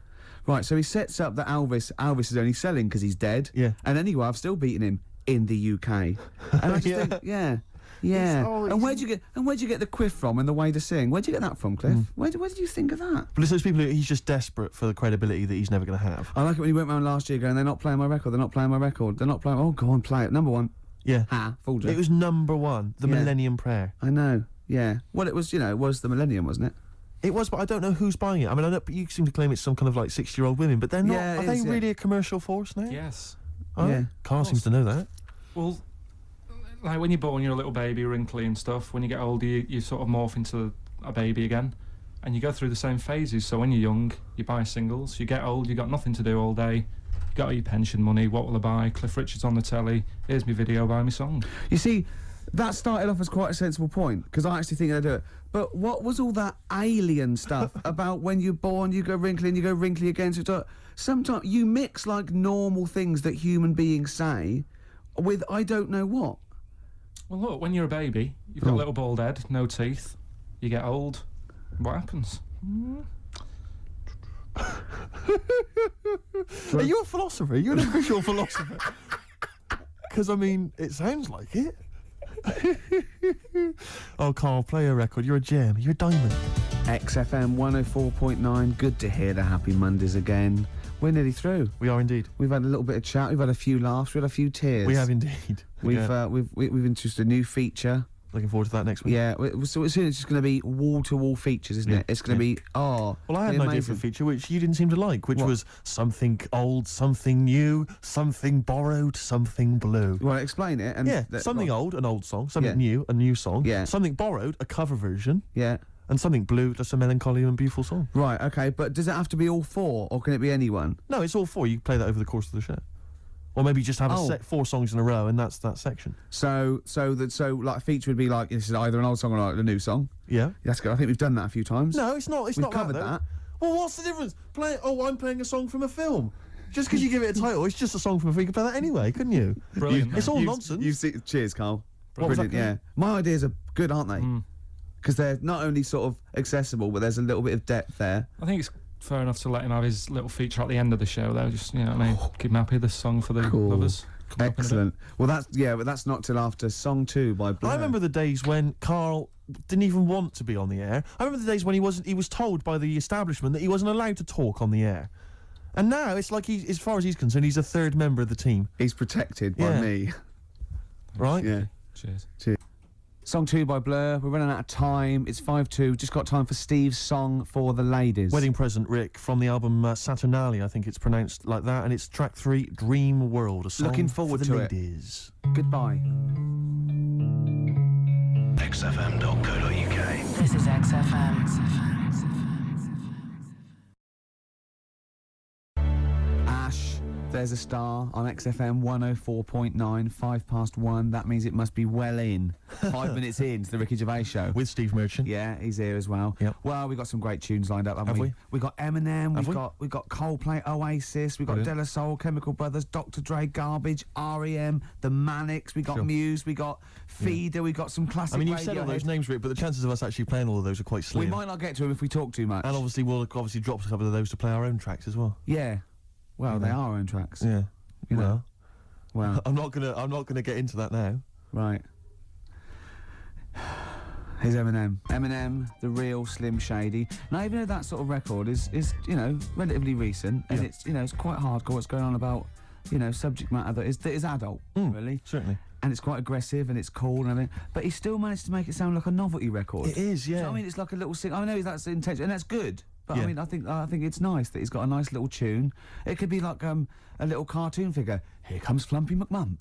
Right, so he sets up that Elvis is only selling because he's dead. Yeah. And anyway, I've still beaten him in the UK. And I just think, yeah. And where'd you get the quiff from and the way to sing? Where'd you get that from, Cliff? Where did you think of that? But it's those people he's just desperate for the credibility that he's never going to have. I like it when he went round last year going, they're not playing my record, they're not playing my record, they're not playing... Oh, go on, play it. Number one. Yeah. Fooled you. It was number one, the Millennium Prayer. I know, yeah. Well, it was, it was the Millennium, wasn't it? It was, but I don't know who's buying it. I mean, I know, but you seem to claim it's some kind of like 60-year-old women, but they're not. Are they really a commercial force now? Yes. Oh, yeah. Carl seems to know that. Well, like when you're born, you're a little baby, wrinkly and stuff. When you get older, you sort of morph into a baby again, and you go through the same phases. So when you're young, you buy singles. You get old, you got nothing to do all day. You got all your pension money. What will I buy? Cliff Richard's on the telly. Here's my video. Buy me song. You see, That started off as quite a sensible point, because I actually think they do it. But what was all that alien stuff about when you're born, you go wrinkly and you go wrinkly again? So sometimes you mix like normal things that human beings say with I don't know what. Well, look, when you're a baby, you've got a little bald head, no teeth. You get old. What happens? Are you a philosopher? Are you an official philosopher? Because, I mean, it sounds like it. Oh, Carl, play a record. You're a gem. You're a diamond. XFM 104.9. Good to hear the Happy Mondays again. We're nearly through. We are indeed. We've had a little bit of chat. We've had a few laughs. We've had a few tears. We have indeed. We've introduced a new feature. Looking forward to that next week. Yeah, so soon it's just going to be wall-to-wall features, isn't it? It's going to be, Well, I had an idea for a feature which you didn't seem to like, which was something old, something new, something borrowed, something blue. You want to explain it? And something old, an old song, something new, a new song, something borrowed, a cover version, and something blue, just a melancholy and beautiful song. Right, okay, but does it have to be all four, or can it be anyone? No, it's all four. You play that over the course of the show. Or maybe just have four songs in a row, and that's that section. So like a feature would be like this is either an old song or like a new song. Yeah, that's good. I think we've done that a few times. No, it's not. We've covered that. Well, what's the difference? I'm playing a song from a film. Just because you give it a title, it's just a song from a film. You could play that anyway, couldn't you? Brilliant. It's all nonsense. Cheers, Carl. Brilliant. Yeah, my ideas are good, aren't they? Because they're not only sort of accessible, but there's a little bit of depth there. I think it's fair enough to let him have his little feature at the end of the show, though. Just, you know what I mean? Keep him happy, this song for the lovers. Excellent. Well, that's not till after Song 2 by Blur. I remember the days when Carl didn't even want to be on the air. I remember the days when he was told by the establishment that he wasn't allowed to talk on the air. And now it's like as far as he's concerned, he's a third member of the team. He's protected by me. Right? Yeah. Cheers. Song 2 by Blur. We're running out of time. It's 5-2. Just got time for Steve's song for the ladies. Wedding present, Rick, from the album Saturnalia. I think it's pronounced like that. And it's track 3, Dream World. A song Looking forward for to the ladies. Goodbye. XFM.co.uk. This is XFM. Ash, there's a star on XFM 104.9, 1:05. That means it must be well in. 5 minutes in to the Ricky Gervais show. With Steve Merchant. Yeah, he's here as well. Yep. Well, we've got some great tunes lined up, haven't we? We got Eminem, we've got Coldplay, Oasis, we've got De La Soul, Chemical Brothers, Dr. Dre, Garbage, R.E.M., The Manics, we got Muse, we got Feeder, we got some classic. I mean, you've said all those names, Rick, but the chances of us actually playing all of those are quite slim. We might not get to them if we talk too much. And obviously we'll drop a couple of those to play our own tracks as well. Yeah. Well, they are our own tracks. Yeah. You know. Well, I'm not gonna get into that now. Right. Here's Eminem. Eminem, the real Slim Shady. Now, even though that sort of record is relatively recent, and it's quite hardcore. What's going on about subject matter that is adult, really. Certainly. And it's quite aggressive and it's cool and everything, but he still managed to make it sound like a novelty record. It is, yeah. Do you know what I mean? It's like a little I know that's intentional and that's good. But I mean, I think it's nice that he's got a nice little tune. It could be like a little cartoon figure. Here comes Flumpy McMump.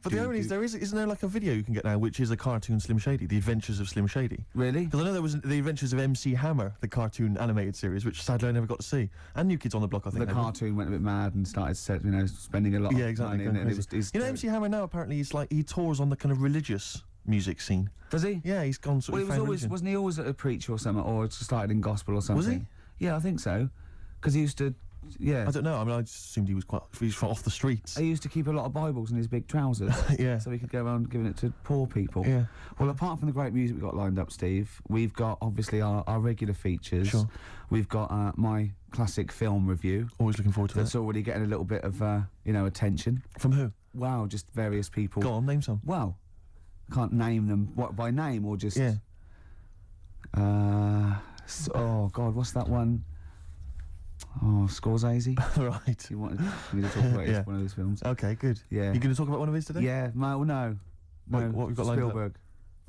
But the irony is, isn't there like a video you can get now, which is a cartoon Slim Shady, The Adventures of Slim Shady? Really? Because I know there was The Adventures of MC Hammer, the cartoon animated series, which sadly I never got to see. And New Kids on the Block, I think. The cartoon went a bit mad and started spending a lot of exactly, money. And MC Hammer now apparently he tours on the kind of religious music scene. Does he? Yeah, he's gone sort of. Wasn't he always a preacher or something, or started in gospel or something? Was he? Yeah, I think so. Because he used to. Yeah. I don't know. I mean, I just assumed he was off the streets. He used to keep a lot of Bibles in his big trousers. Yeah. So he could go around giving it to poor people. Yeah. Well, apart from the great music we've got lined up, Steve, we've got obviously our regular features. Sure. We've got my classic film review. Always looking forward to That's already getting a little bit of attention. From who? Wow, just various people. Go on, name some. Well, I can't name them by name or just. Yeah. Oh God, what's that one? Oh, Scorsese. Right. You wanted me to talk about one of those films? Okay, good. Yeah. You going to talk about one of his today? Yeah. No. What we've got lined up? Spielberg.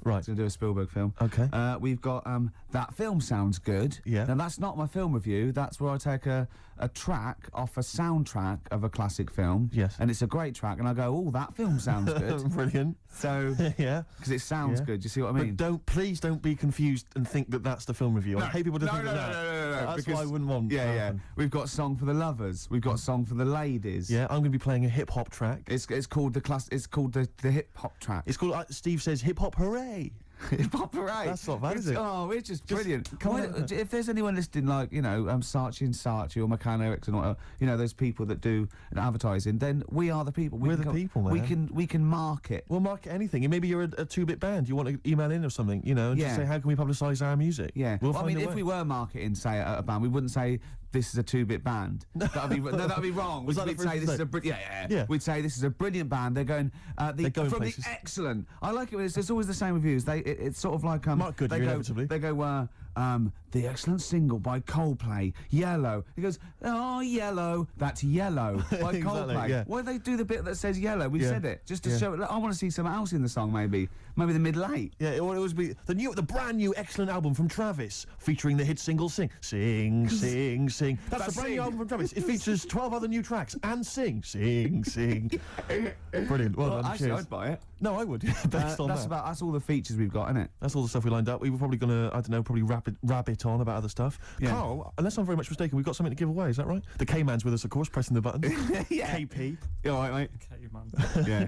Right. He's going to do a Spielberg film. Okay. We've got That Film Sounds Good. Yeah. Now, that's not my film review. That's where I take a track off a soundtrack of a classic film. Yes. And it's a great track, and I go, oh, that film sounds good. Brilliant. So, Yeah. because it sounds Yeah. good. You see what I mean? But please don't be confused and think that that's the film review. I hate people to think that. No. That's because, what I wouldn't want. to Yeah. happen. We've got Song for the Lovers. We've got Song for the Ladies. Yeah, I'm going to be playing a hip hop track. It's called the hip hop track. It's called, Steve says, hip hop hooray. Hip hop hooray. That's not bad, is it? Oh, it's just brilliant. come Why- on. if there's anyone listening, like, you know, Saatchi and Saatchi or McCann Erickson, or you know, those people that do advertising, then we are the people. We're the people, man. We can market. We'll market anything. And maybe you're a two-bit band. You want to email in or something, you know, and just Yeah. say, how can we publicise our music? Yeah. We'll Well, I find mean, a if way. we were marketing, say, a band, we wouldn't say this is a two-bit band. That'd be that'd be wrong. Was that the We'd first say this is mistake? yeah. Yeah. We'd say this is a brilliant band. They're going They're going from places. the excellent. I like it. When it's always the same reviews. It's sort of like Mark Goodyear, they go inevitably. they go the excellent single by Coldplay, Yellow. He goes, oh, Yellow, that's Yellow by Exactly, Coldplay. yeah. Why do they do the bit that says Yellow? We Yeah. said it just to Yeah. show. I want to see something else in the song. Maybe the middle eight. Yeah, it would always be the brand new excellent album from Travis, featuring the hit single "Sing, Sing, Sing, Sing." That's the brand new Sing. album from Travis. It features 12 other new tracks and Sing, Sing, Sing. Brilliant. Well done. Actually, Cheers. I'd buy it. No, I would. Based on that. That's all the features we've got, isn't it? That's all the stuff we lined up. We were probably gonna, I don't know, probably rabbit on about other stuff. Yeah. Carl, unless I'm very much mistaken, we've got something to give away. Is that right? The K-Man's with us, of course, pressing the button. Yeah. KP. You all right, mate? Okay, man. Yeah.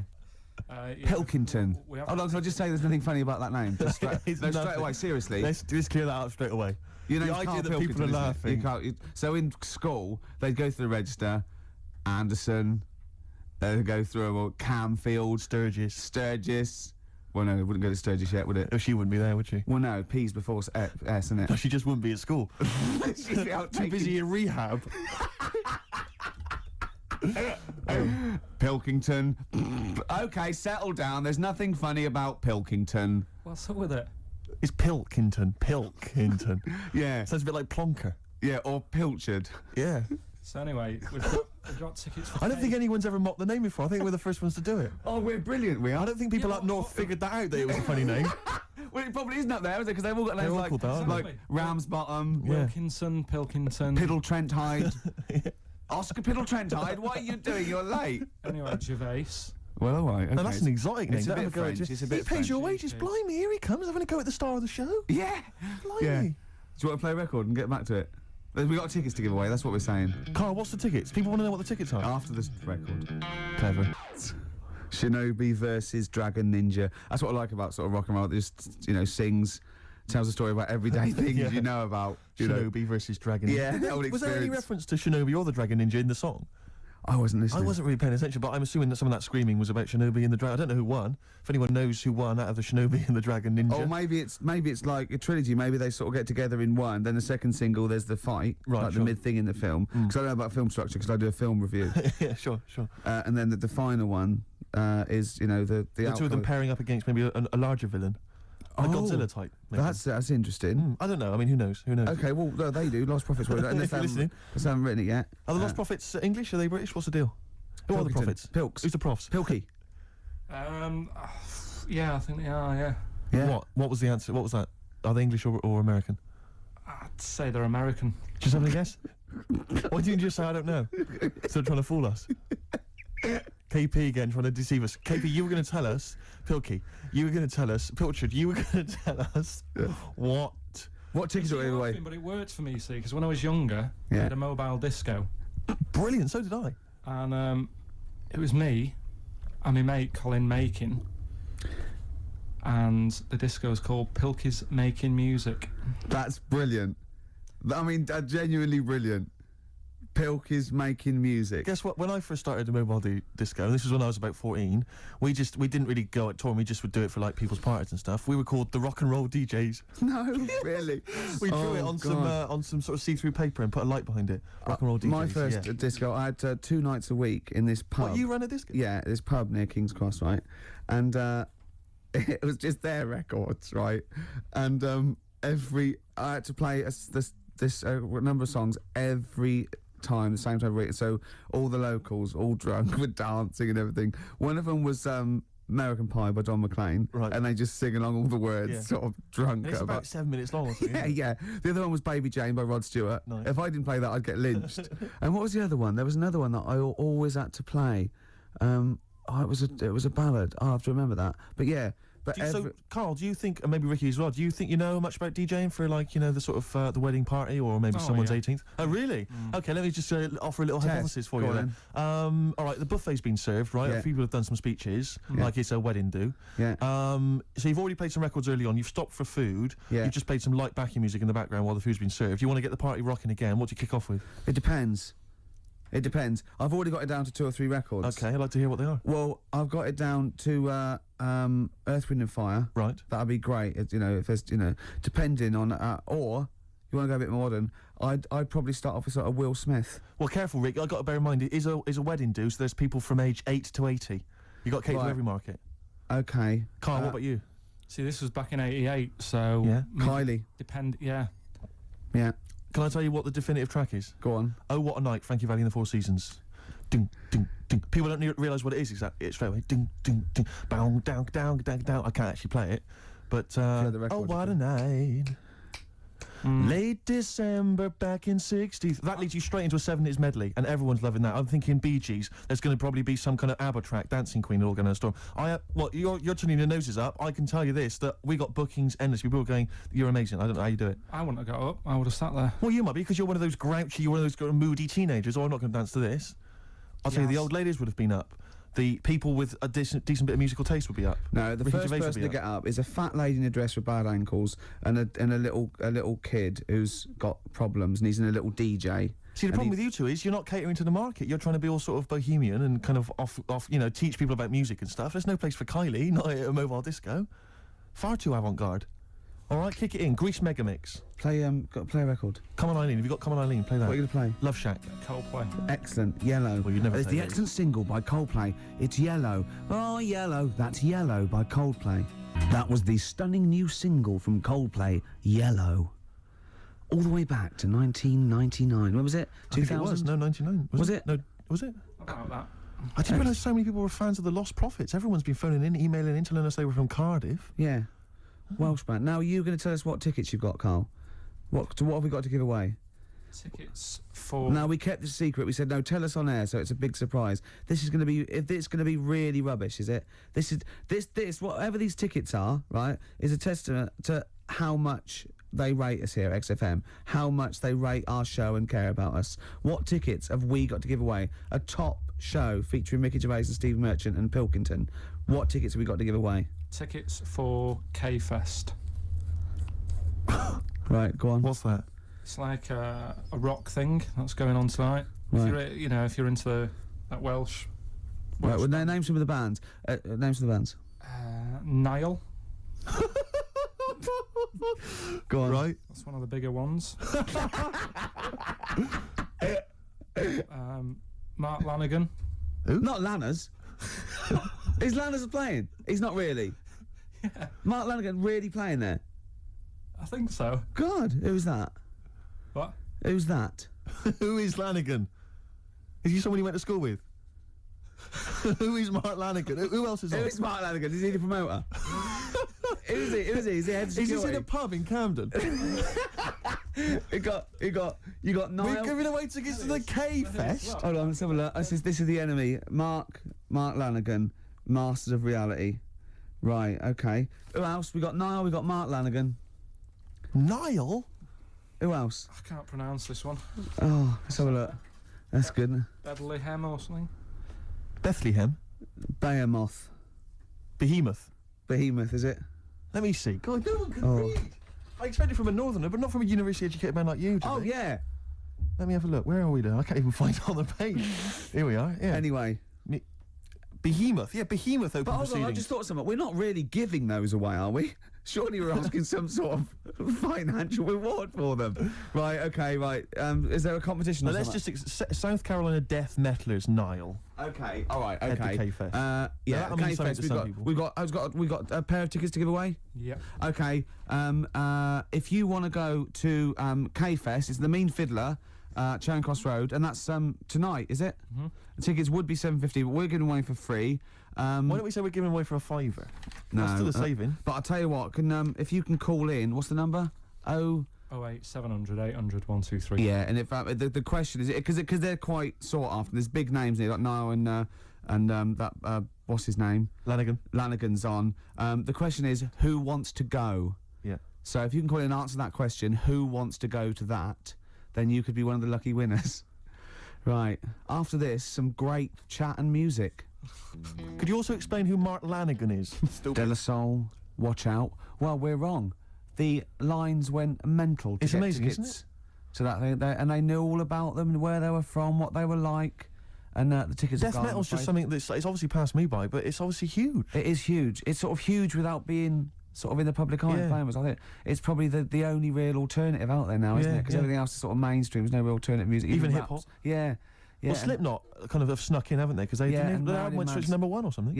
Yeah, Pilkington. we have- Hold on, can I just say there's nothing funny about that name? Just straight, It's no, straight nothing. away, seriously. Let's clear that up straight away. Your the name's idea Carl that people Pilkington, are isn't it? laughing. You so in school, they'd go through the register, Anderson, they'd go through them all, Camfield, Sturgis. Well, no, it wouldn't go to Sturgis yet, would it? Oh, she wouldn't be there, would she? Well, no, P's before S, isn't it? No, she just wouldn't be at school. She'd be out Too busy in rehab. Pilkington. Okay, settle down. There's nothing funny about Pilkington. What's up with it? It's Pilkington. Pilkington. Yeah, Sounds a bit like Plonker. yeah, or Pilchard. Yeah. So anyway, we've got tickets for I don't think anyone's ever mocked the name before. I think we're the first ones to do it. Oh, we're brilliant, we are. I don't think people Yeah, up north figured that out, that it was a funny name. Well, it probably isn't up there, is it? Because they've all got names all like, called that, aren't they? like Ramsbottom, Yeah. Wilkinson, Pilkington. Piddle Trent Hyde. Oscar Piddle Trent Hyde, what are you doing? You're late. Anyway, Gervais. Well, all right. Okay. No, that's an exotic name. It's a Don't bit have go at French, Jer- it's a bit He pays your French. wages. Blimey, here he comes, having a go at the star of the show. Yeah. Blimey. Yeah. Do you want to play a record and get back to it? We got tickets to give away. That's what we're saying. Carl, what's the tickets? People want to know what the tickets are. After this record. Clever. Shinobi versus Dragon Ninja. That's what I like about sort of rock and roll. It just, you know, sings, tells a story about everyday things Yeah. you know about. You know. Shinobi versus Dragon Ninja. Yeah, the old Was there any experience. reference to Shinobi or the Dragon Ninja in the song? I wasn't I listening. wasn't really paying attention, but I'm assuming that some of that screaming was about Shinobi and the Dragon. I don't know who won. If anyone knows who won out of the Shinobi and the Dragon Ninja. Or maybe it's like a trilogy. Maybe they sort of get together in one. Then the second single, there's the fight, Right, like sure. the mid thing in the film. Because I know about film structure because I do a film review. Yeah, sure. And then the final one is, you know, the The two of them outcome. pairing up against maybe a larger villain. A Godzilla type. maybe. That's interesting. I don't know. I mean, who knows? Okay, well, no, they do. Lost Prophets. Unless If you're listening. they haven't written it yet. Are the Lost Prophets English? Are they British? What's the deal? Who are the Pilkington. prophets? Pilks. Who's the profs? Pilky. Yeah, I think they are. Yeah, Yeah. What was the answer? What was that? Are they English or American? I'd say they're American. Just having a guess? Why didn't you just say I don't know? Still trying to fool us. KP again trying to deceive us. KP, you were going to tell us, Pilky, you were going to tell us, Pilchard, you were going to tell us what? What tickets are we Laughing, away? But it worked for me, see, because when I was younger, I Yeah. had a mobile disco, Brilliant, so did I. and it was me and my mate Colin Makin, and the disco is called Pilky's Making Music. That's brilliant. I mean, genuinely brilliant. Pilk is making music. Guess what? When I first started the mobile disco, and this was when I was about 14, we didn't really go at touring. We just would do it for like people's parties and stuff. We were called the Rock and Roll DJs. No, really. We drew it Oh, on God. some sort of see-through paper and put a light behind it. Rock and Roll DJs. My first yeah. disco, I had 2 nights a week in this pub. What, you ran a disco? Yeah, this pub near King's Cross, right? And it was just their records, right? And I had to play this number of songs every time, the same time of week. So all the locals, all drunk, were dancing and everything. One of them was American Pie by John McClane, Right. and they just sing along all the words, Yeah. sort of drunk. It's about 7 minutes long or something. yeah, isn't it? yeah. The other one was Baby Jane by Rod Stewart. Nice. If I didn't play that, I'd get lynched. And what was the other one? There was another one that I always had to play. It was a ballad. I have to remember that. But yeah. But So, Carl, do you think, and maybe Ricky as well, do you think you know much about DJing for, like, you know, the sort of the wedding party or maybe Oh, someone's yeah. 18th? Oh, really? Okay, let me just offer a little Test. hypothesis for Go you on then. All right, the buffet's been served, right? Yeah. A few people have done some speeches, Yeah. like it's a wedding do. yeah. So you've already played some records early on, you've stopped for food, Yeah. you've just played some light backing music in the background while the food's been served. You want to get the party rocking again, what do you kick off with? It depends. It depends. I've already got it down to 2 or 3 records. Okay, I'd like to hear what they are. Well, I've got it down to Earth, Wind and Fire. Right. That'd be great. You know, if there's, you know, depending on, or you want to go a bit more modern, I'd probably start off with sort of Will Smith. Well, careful, Rick, I've got to bear in mind, it is a wedding do, so there's people from age 8 to 80. You got to cater to Right. every market. Okay. Carl, what about you? See, this was back in '88, so Yeah. Kylie. Yeah. Yeah. Can I tell you what the definitive track is? Go on. Oh, What a Night, Frankie Valli and the Four Seasons. Ding, ding, ding. People don't realise what it is exactly. It's straight away. Ding, ding, ding. Bow, down, down, down, down. I can't actually play it. But, the record, oh, what you a night. Late December back in 60s. That leads you straight into a 70s medley, and everyone's loving that. I'm thinking Bee Gees. There's going to probably be some kind of ABBA track, Dancing Queen, all going to storm. Well, you're turning your noses up. I can tell you this, that we got bookings endless. People are going, you're amazing. I don't know how you do it. I wouldn't have got up. I would have sat there. Well, you might be, because you're one of those grouchy, you're one of those kind of moody teenagers. Oh, I'm not going to dance to this. I'll tell you, the Yes. old ladies would have been up. The people with a decent bit of musical taste would be up. No, the Ricky first Gervais would person be to get up is a fat lady in a dress with bad ankles and a little kid who's got problems and he's in a little DJ. See, the problem with you two is you're not catering to the market. You're trying to be all sort of bohemian and kind of off, you know, teach people about music and stuff. There's no place for Kylie, not at a mobile disco. Far too avant-garde. All right, kick it in. Grease Megamix. Play a record. Come on, Eileen. Have you got Come on, Eileen? Play that. What are you gonna play? Love Shack. Coldplay. Excellent. Yellow. Well, you'd never It's play the those. excellent single by Coldplay. It's Yellow. Oh, Yellow. That's Yellow by Coldplay. That was the stunning new single from Coldplay, Yellow. All the way back to 1999. When was it? I think it 2000? was. No, 99. Was it? No, was it? About that. I didn't realise so many people were fans of the Lost Prophets. Everyone's been phoning in, emailing in, telling us they were from Cardiff. Yeah. Welsh band. Now, you're going to tell us what tickets you've got, Carl. What have we got to give away? Tickets for. No, we kept this secret. We said, no, tell us on air, so it's a big surprise. This is going to be, if it's going to be really rubbish, is it? This, whatever these tickets are, right, is a testament to how much they rate us here at XFM, how much they rate our show and care about us. What tickets have we got to give away? A top show featuring Ricky Gervais and Steve Merchant and Pilkington. What tickets have we got to give away? Tickets for K-Fest. Right, go on. What's that? It's like a rock thing that's going on tonight. Right. If you're into that Welsh. Right, well, name some of the bands. Name some of the bands. Nile. Go on. Right. That's one of the bigger ones. Mark Lanigan. Not Lanners. Is Lanners playing? He's not really. Yeah, Mark Lanigan really playing there? I think so. God, who's that? What? Who's that? Who is Lanigan? Is he someone you went to school with? Who is Mark Lanigan? Who else is Who on? is Mark Lanigan? Is he the promoter? Who is he? Who is he? Is he head of Is this in security? a pub in Camden? You got Niall. We're giving away tickets to the K-Fest. Hold on, let's have a look. This is the enemy. Mark Lanigan, Masters of Reality. Right, okay. Who else? We got Niall, we got Mark Lanigan. Niall? Who else? I can't pronounce this one. Oh, let's have a look. That's good. Bedleyhem or something. Bethlehem? Behemoth. Behemoth? Behemoth, is it? Let me see. God, no one can Oh. read. I expect it from a northerner, but not from a university-educated man like you, do Oh, they? yeah. Let me have a look. Where are we now? I can't even find it on the page. Here we are. Yeah. Anyway. Behemoth. Yeah, Behemoth open But hold on, I proceedings. just thought something. We're not really giving those away, are we? Surely we're asking some sort of financial reward for them. Right, okay, right. Is there a competition or Now, let's something? just... South Carolina Death Metalers, Niall. Okay, all right, Head to okay. K-Fest. Yeah, that'll mean something K-Fest. to some people. We got a pair of tickets to give away. Yep. Okay. If you want to go to K-Fest, it's the Mean Fiddler. Charing Cross Road, and that's tonight, is it? Mm-hmm. The tickets would be £7.50, but we're giving away for free. Why don't we say we're giving away for a £5? No, That's still a saving. But I'll tell you what, if you can call in, what's the number? 08 700 800 123. Yeah, and if the question is, because they're quite sought after. There's big names here, like Niall and that what's his name? Lanigan's on. The question is, who wants to go? Yeah. So if you can call in and answer that question, who wants to go to that, then you could be one of the lucky winners. Right. After this, some great chat and music. Could you also explain who Mark Lanigan is? De La Soul, watch out. Well, we're wrong. The lines went mental to It's get amazing, tickets. isn't it? So that and they knew all about them and where they were from, what they were like, and the tickets. Death are gone, metal's I'm just afraid. something that's it's obviously passed me by, but it's obviously huge. It is huge. It's sort of huge without being sort of in the public eye and famous. I think it's probably the only real alternative out there now, isn't it? Because everything else is sort of mainstream. There's no real alternative music. Even raps. hip-hop. Yeah. Well, Slipknot kind of have snuck in, haven't they? Because they and their Marilyn album went straight to Manson. #1 or something.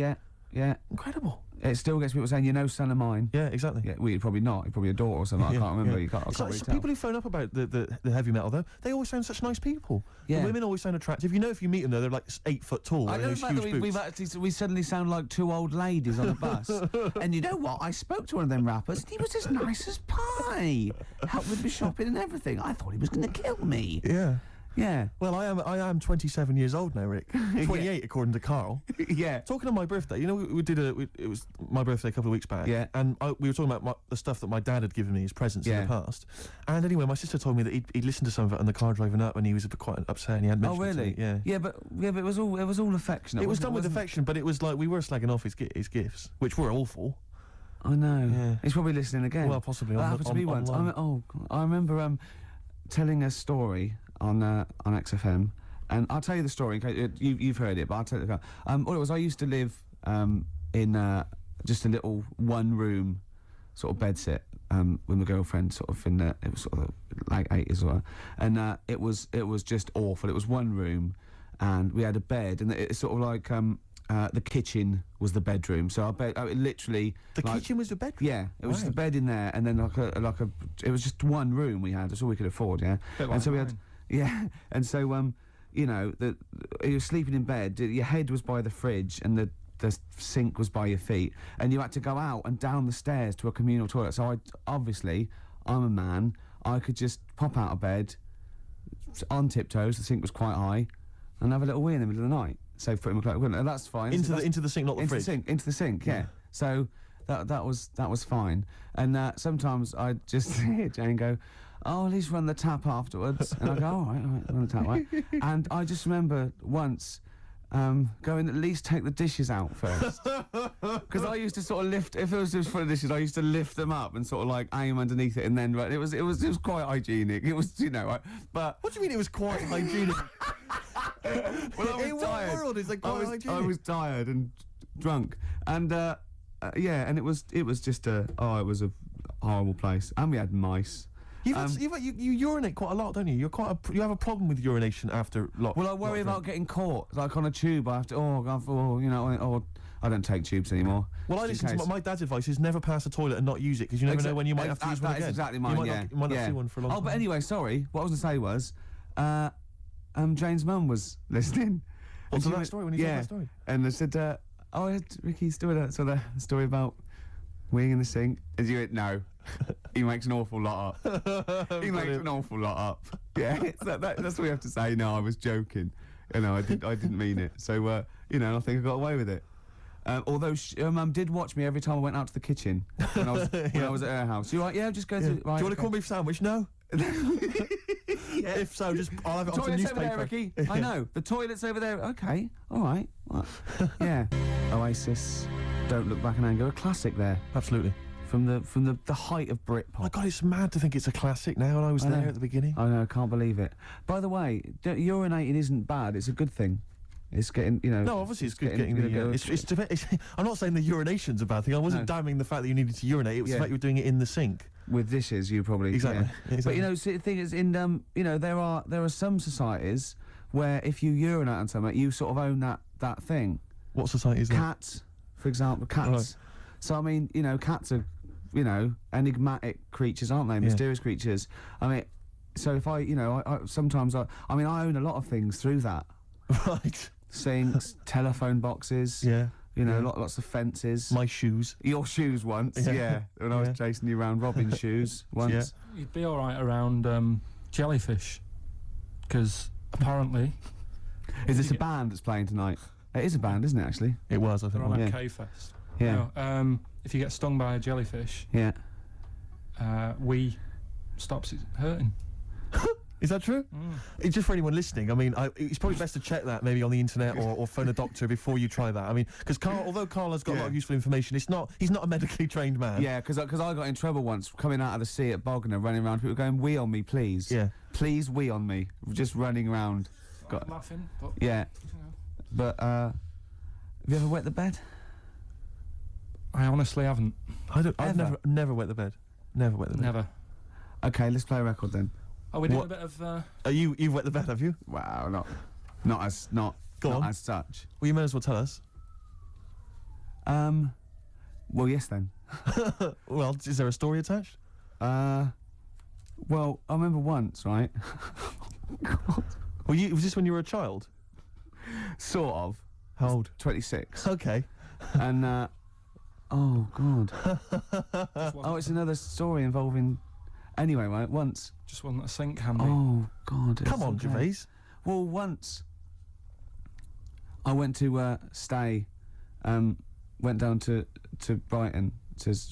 Yeah. Incredible. It still gets people saying, "You know, son of mine." Yeah, exactly. Yeah, well, you're probably not. You're probably a daughter or something. I can't remember. You can't. I It's can't like, really so tell. people who phone up about the heavy metal though, they always sound such nice people. Yeah. The women always sound attractive. You know, if you meet them though, they're like 8 foot tall. I and know the those fact huge that boots. we suddenly sound like two old ladies on a bus. And you know what? I spoke to one of them rappers, and he was as nice as pie. Helped with me shopping and everything. I thought he was going to kill me. Yeah. Yeah. Well, I am 27 years old now, Rick. 28 according to KARL. Yeah. Talking of my birthday, you know, it was my birthday a couple of weeks back. Yeah. And we were talking about the stuff that my dad had given me as presents in the past. And anyway, my sister told me that he'd listened to some of it on the car driving up, and he was quite upset, and he had mentioned Oh, really? it to me. Yeah, but it was all affectionate. It was wasn't done with wasn't affection, but it was like we were slagging off his gifts, which were awful. I know. Yeah. He's probably listening again. Well, possibly. That on happened to me once. online. I remember telling a story on XFM, and I'll tell you the story. In case, you've heard it, but I'll tell you. All it was, I used to live in just a little one-room sort of bedsit with my girlfriend, sort of it was sort of like 80s or whatever, and it was just awful. It was one room, and we had a bed, and it's sort of like the kitchen was the bedroom. So our bed, literally, The kitchen was the bedroom? Yeah, it was Wow. just a bed in there, and then it was just one room we had. That's all we could afford. Yeah, Bit like and so we mine. had. Yeah, and so you know, you were sleeping in bed. Your head was by the fridge, and the sink was by your feet, and you had to go out and down the stairs to a communal toilet. So I'm a man. I could just pop out of bed on tiptoes. The sink was quite high, and have a little wee in the middle of the night. So put in my clothes, and that's fine. Into the sink, not the fridge. Into the sink. Yeah. So that was fine. And sometimes I'd just hear Jane go, "Oh, at least run the tap afterwards." And I go, all right, run the tap, right? And I just remember once going, at least take the dishes out first. Because I used to sort of lift, if it was just full of dishes, I used to lift them up and sort of like aim underneath it, and then it was quite hygienic. It was, you know, right? But What do you mean it was quite hygienic? well, I In was what tired. world is it quite hygienic? I was tired and drunk, and yeah, and it was just it was a horrible place, and we had mice. You urinate quite a lot, don't you? You have a problem with urination after lot. Well, I worry about getting caught, like on a tube. I have to, I don't take tubes anymore. Well, I just in listen to case. my dad's advice is never pass a toilet and not use it, because you never know when you might have to use one That again. is exactly mine. You might not see one for a long time. Oh, but anyway, sorry. What I was going to say was, Jane's mum was listening. What's And she that went- story, when you told that story? And I said, Ricky's doing a story about weeing in the sink. And you went, no. He makes an awful lot up. He makes an awful lot up. Yeah, that's what we have to say. No, I was joking. You know, I didn't mean it. So, you know, I think I got away with it. Although Mum did watch me every time I went out to the kitchen when I was at her house. You right? Yeah, just go through. Right, Do you want a corned beef sandwich? No. If so, I'll have it on some Toilet's over newspaper. there, Ricky. I know. The toilet's over there. Okay. All right. What? Yeah. Oasis. Don't Look Back in Anger. A classic there. Absolutely. From the height of Britpop. My God, it's mad to think it's a classic now, and I was there know. at the beginning. I know. I can't believe it. By the way, urinating isn't bad. It's a good thing. It's getting, you know. No, obviously it's good getting the. I'm not saying the urination's a bad thing. I wasn't damning the fact that you needed to urinate. It was the fact you were doing it in the sink. With dishes, you probably Exactly. yeah. Exactly. But you know, see, the thing is, in you know, there are some societies where if you urinate on something, you sort of own that thing. What society is that? Cats, for example, cats. Right. So I mean, you know, cats are, you know, enigmatic creatures, aren't they? Mysterious creatures. I mean, so if I sometimes I mean I own a lot of things through that. Right. Sinks, telephone boxes. Yeah. Lots of fences. My shoes. Your shoes once, yeah. When I was chasing you around robbing shoes once. Yeah. You'd be all right around jellyfish, because apparently Is this a band that's playing tonight? It is a band, isn't it? Actually. It was, I they're think. on Yeah. a K-Fest. Yeah. No, if you get stung by a jellyfish, Yeah. we stops it hurting. Is that true? It's just for anyone listening. I mean, it's probably best to check that maybe on the internet or phone a doctor before you try that. I mean, because although Karl has got a lot of useful information, he's not a medically trained man. Yeah, because I got in trouble once coming out of the sea at Bognor, running around, people going, "Wee on me, please." Yeah. Please wee on me. Just running around. I'm laughing, but Yeah. you know. But have you ever wet the bed? I honestly haven't. I've Ever? never wet the bed. Never wet the bed. Never. Okay, let's play a record then. Are we doing What? a bit of? You've wet the bed, have you? Wow, not as Go on. as such. Well, you may as well tell us. Well, yes then. Well, is there a story attached? Well, I remember once, right? God. Was this when you were a child? Sort of. How old? 26. Okay. And oh god. Just Oh, it's another story involving. Anyway, right? Once. just wasn't a sink handy. Oh god. Come it's on, okay. Gervais. Well, once I went to stay, went down to Brighton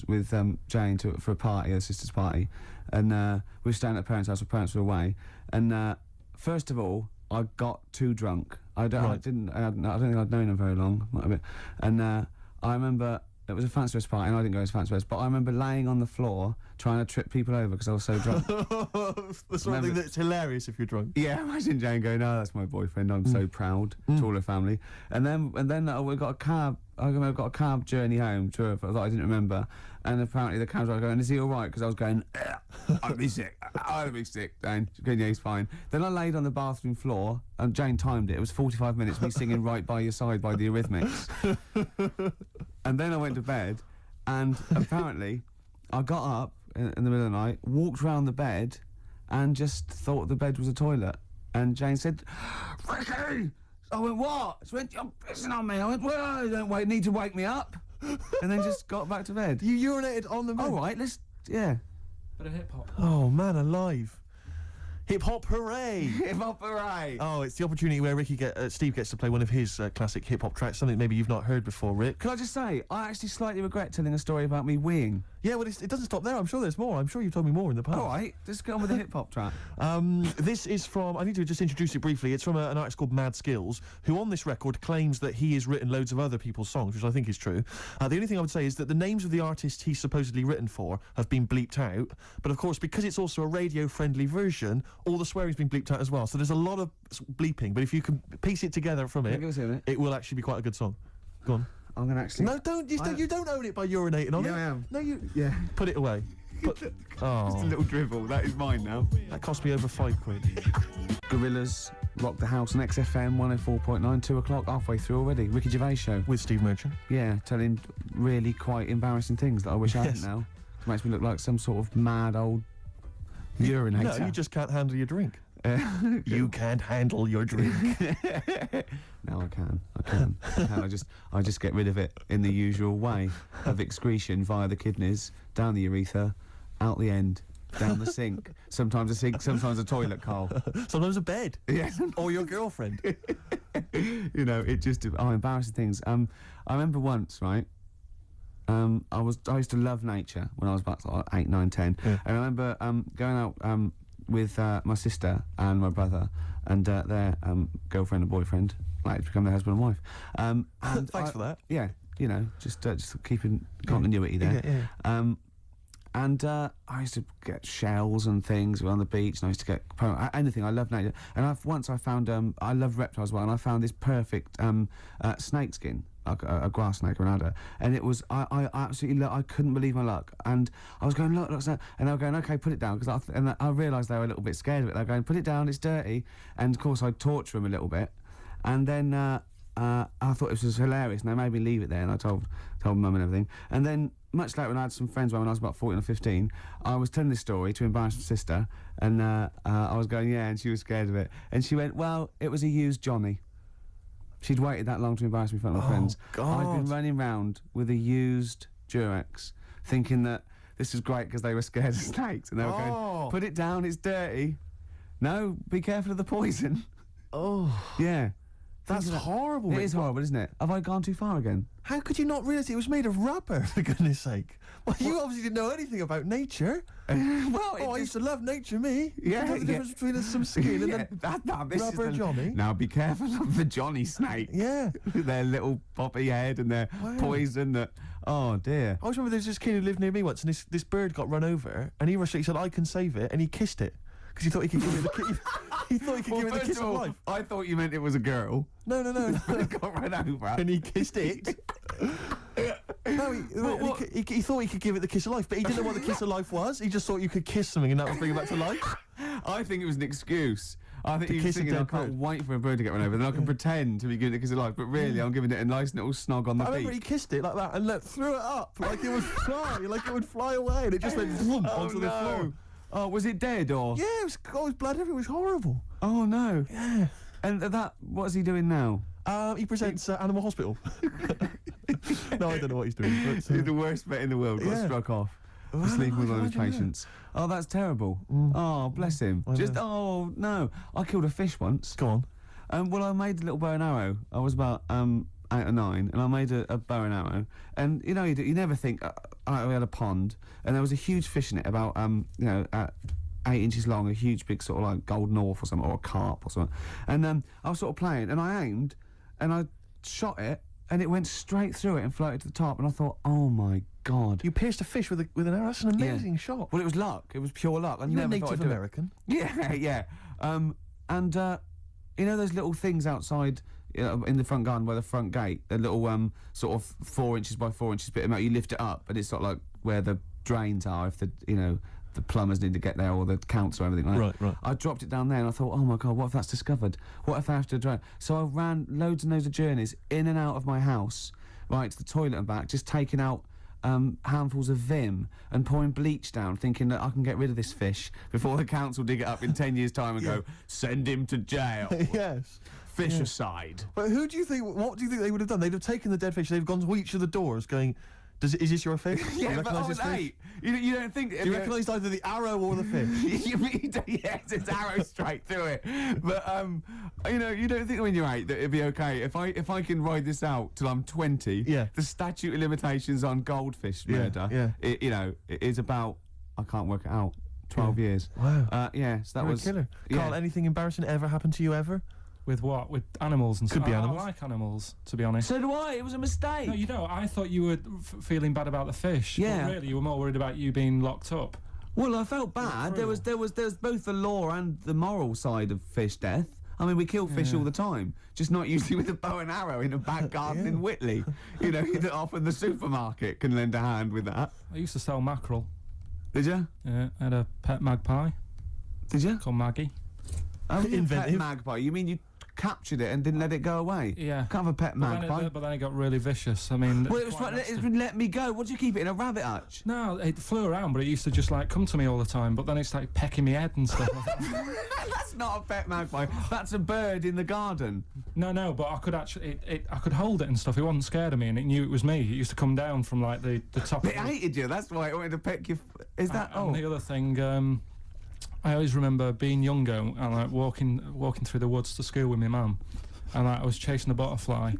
with Jane for a party, her sister's party, and we were staying at her parents' house. Her parents were away, and first of all, I got too drunk. I don't think I'd known her very long, might have been, and I remember. It was a fancy dress party, and I didn't go as fancy dress, but I remember laying on the floor trying to trip people over because I was so drunk. The sort of thing that's hilarious if you're drunk. Yeah, imagine Jane going, "No, that's my boyfriend. I'm so proud." To all her family, and then we got a cab. I got a cab journey home to her that I didn't remember, and apparently the cab driver going, "Is he all right?" Because I was going, "I'll be sick. I'll be sick." Jane, yeah, he's fine. Then I laid on the bathroom floor, and Jane timed it. It was 45 minutes. Me singing "Right by Your Side" by the Eurythmics, and then I went to bed, and apparently I got up in the middle of the night, walked round the bed, and just thought the bed was a toilet. And Jane said, "Ricky!" I went, "What?" She went, "You're pissing on me." I went, "Well, you don't need to wake me up." And then just got back to bed. You urinated on the bed. All right, yeah. Bit of hip hop. Oh, man alive. Hip hop hooray! Hip hop hooray! Oh, it's the opportunity where Steve gets to play one of his classic hip hop tracks, something maybe you've not heard before, Rick. Can I just say, I actually slightly regret telling a story about me weeing. Yeah, well, it doesn't stop there. I'm sure there's more. I'm sure you've told me more in the past. All right, just get on with the hip hop track. This is from, I need to just introduce it briefly. It's from an artist called Mad Skills, who on this record claims that he has written loads of other people's songs, which I think is true. The only thing I would say is that the names of the artists he's supposedly written for have been bleeped out. But of course, because it's also a radio-friendly version, all the swearing's been bleeped out as well. So there's a lot of bleeping, but if you can piece it together from it, Give us a minute. it will actually be quite a good song. Go on. I'm gonna actually. No, you don't own it by urinating on it. Yeah, I am. No, you Yeah. put it away. Just a Oh, little dribble. That is mine now. that cost me over £5. Gorillas rock the house on XFM 104.9, 2 o'clock, halfway through already. Ricky Gervais show. With Steve Merchant. Yeah, telling really quite embarrassing things that I wish I Yes. hadn't now. It makes me look like some sort of mad old urinator. No, you just can't handle your drink. You You can't handle your drink. No, I can. I just get rid of it in the usual way of excretion via the kidneys, down the urethra, out the end, down the sink. Sometimes a sink, sometimes a toilet, Carl. Sometimes a bed. Yes. Or your girlfriend. You know, it just embarrassing things. I remember once, right? I used to love nature when I was about 8, 9, 10. Yeah. And I remember going out with my sister and my brother and their girlfriend and boyfriend, like to become their husband and wife. And Thanks for that. Yeah, you know, just keeping continuity there. Yeah. And I used to get shells and things on the beach, and I used to get anything. I love nature. And once I found I love reptiles as well, and I found this perfect snake skin, like a grass snake or an adder, and it was I absolutely I couldn't believe my luck. And I was going, look, and they were going, okay, put it down, because I realised they were a little bit scared of it. They were going, put it down, it's dirty. And of course I'd torture them a little bit, and then I thought this was hilarious, and they made me leave it there, and I told Mum and everything. And then much later when I had some friends when I was about 14 or 15, I was telling this story to embarrass my sister, and I was going, yeah, and she was scared of it. And she went, well, it was a used Johnny. She'd waited that long to embarrass me in front of my friends. God. I'd been running round with a used Durex, thinking that this was great because they were scared of snakes, and they were going, put it down, it's dirty. No, be careful of the poison. Oh. Yeah. That's horrible. It is horrible, isn't it? Have I gone too far again? How could you not realise it was made of rubber, for goodness sake? Well, you obviously didn't know anything about nature. Well, I used to love nature, me. Yeah, You know the difference between some skin and this rubber is the, Johnny. Now be careful of the Johnny snake. Yeah. Their little poppy head and their poison that... Oh, dear. I always remember there was this kid who lived near me once, and this bird got run over, and he rushed it, he said, I can save it, and he kissed it. Because he thought he could give it the he thought he could give it the kiss of life. I thought you meant it was a girl. No. It got run over. And he kissed it. No, he thought he could give it the kiss of life, but he didn't know what the kiss of life was. He just thought you could kiss something and that would bring it back to life. I think it was an excuse. I think To he was kiss a thinking, I dead can't bird. wait for a bird to get run over, then I can pretend to be giving it a kiss of life, but really I'm giving it a nice little snog on the I remember he beak. kissed it like that and threw it up like it would fly away, and it just went whoomp onto the floor. Oh, was it dead or? Yeah, it was blood everywhere. It was horrible. Oh no. Yeah. And what's he doing now? He presents Animal Hospital. No, I don't know what he's doing. But, He's the worst vet in the world. Got Yeah. struck off. Oh, For sleeping with I one of his imagine that. patients. Oh, that's terrible. Mm. Oh, bless him. I Just know. oh no. I killed a fish once. Go on. Well, I made a little bow and arrow. I was about 8 or 9, and I made a bow and arrow. And you know, you never think. We had a pond, and there was a huge fish in it, about 8 inches long, a huge big sort of like golden orf or something, or a carp or something. And I was sort of playing, and I aimed, and I shot it, and it went straight through it and floated to the top. And I thought, oh my God. You pierced a fish with an arrow. That's an amazing shot. Well, it was luck. It was pure luck. I You're never a thought I'd Native do it. American. Yeah, yeah. You know those little things outside in the front garden by the front gate, the little sort of 4 inches by 4 inches bit of metal. You lift it up, and it's sort of like where the drains are. If the plumbers need to get there, or the council or everything like that. Right. I dropped it down there, and I thought, oh my God, what if that's discovered? What if I have to drain? So I ran loads and loads of journeys in and out of my house, right to the toilet and back, just taking out handfuls of Vim and pouring bleach down, thinking that I can get rid of this fish before the council dig it up in 10 years' time and go, send him to jail. Yes. Fish aside. But what do you think they would have done? They'd have taken the dead fish, they've gone to each of the doors going, is this your fish? Do you Yeah, but recognise I was this fish? 8. You don't think... Do you recognise either the arrow or the fish? Yes, it's arrow straight through it. But you don't think when you're 8 that it'd be okay if I can ride this out till I'm 20. Yeah. The statute of limitations on goldfish murder. yeah. It is about, I can't work it out, 12 years. Wow. Yeah, so that You're was a killer. Yeah. Carl, anything embarrassing ever happened to you ever? With what? With animals and Could stuff? be animals. I like animals, to be honest. So do I. It was a mistake. No, you don't. I thought you were feeling bad about the fish. Yeah. But really, you were more worried about you being locked up. Well, I felt bad. There was both the law and the moral side of fish death. I mean, we kill fish all the time, just not usually with a bow and arrow in a back garden in Whitley. That often the supermarket can lend a hand with that. I used to sell mackerel. Did you? Yeah, I had a pet magpie Did you? called Maggie. Oh, you Inventive. pet magpie. You mean you captured it and didn't let it go away? Yeah. Can't have a pet magpie. But then it got really vicious. I mean... Well, it was quite trying to nasty. let me go. What do you keep it in, a rabbit hutch? No, it flew around, but it used to just like come to me all the time. But then it started pecking me head and stuff. That's not a pet magpie. That's a bird in the garden. No, but I could actually, I could hold it and stuff. It wasn't scared of me, and it knew it was me. It used to come down from like the top. It hated you. That's why it wanted to peck you. Is that? And the other thing, I always remember being younger and like walking through the woods to school with my mum, and like, I was chasing a butterfly,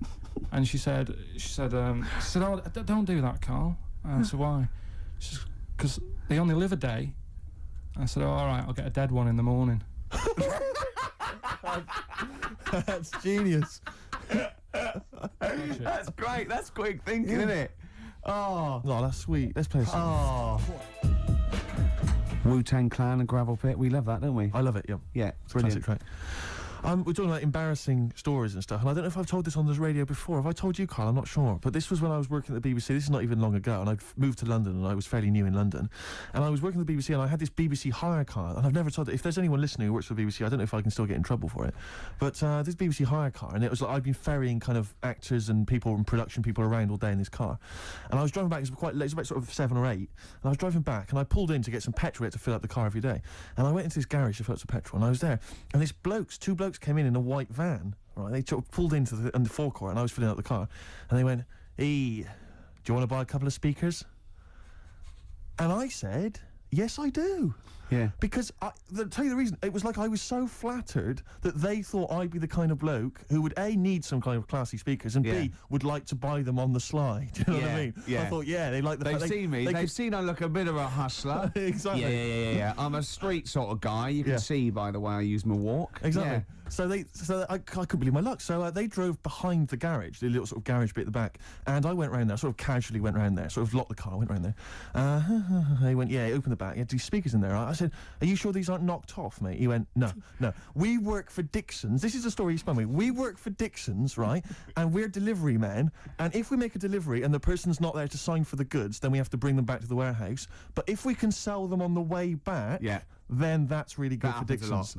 and she said, "Oh, don't do that, Carl." And I said, "Why?" She said, "Because they only live a day." I said, "Oh, all right, I'll get a dead one in the morning." That's genius. That's great. That's quick thinking, isn't it? Oh. Oh, that's sweet. Let's play a song. Oh. Wu-Tang Clan and Gravel Pit. We love that, don't we? I love it, yeah. Yeah, Classic brilliant. track. We're talking about embarrassing stories and stuff, and I don't know if I've told this on this radio before. Have I told you, Carl? I'm not sure. But this was when I was working at the BBC. This is not even long ago, and I'd moved to London, and I was fairly new in London. And I was working at the BBC, and I had this BBC hire car, and I've never told it. If there's anyone listening who works for the BBC, I don't know if I can still get in trouble for it. But this BBC hire car, and it was like I'd been ferrying kind of actors and people and production people around all day in this car. And I was driving back, it was quite late, it was about sort of 7 or 8, and I was driving back, and I pulled in to get some petrol. We had to fill up the car every day. And I went into this garage to fill up some petrol, and I was there, and two blokes came in a white van, right? They sort of pulled into the forecourt, and I was filling up the car, and they went, "Hey, do you want to buy a couple of speakers?" And I said, "Yes, I do." Yeah. Because, to tell you the reason, it was like I was so flattered that they thought I'd be the kind of bloke who would, A, need some kind of classy speakers, and B, would like to buy them on the sly. Do you know what I mean? Yeah. I thought, they like the They've fact seen me. They've seen I look a bit of a hustler. Exactly. Yeah. I'm a street sort of guy. You can see by the way I use my walk. Exactly. Yeah. So I couldn't believe my luck. So they drove behind the garage, the little sort of garage bit at the back, and I went round there, sort of casually went round there, sort of locked the car, went round there. They went, open the back. You had 2 speakers in there. I said, "Are you sure these aren't knocked off, mate?" He went, no. We work for Dixon's. This is the story he spun me. We work for Dixon's, right? And we're delivery men. And if we make a delivery and the person's not there to sign for the goods, then we have to bring them back to the warehouse. But if we can sell them on the way back, then that's really good for Dixon's.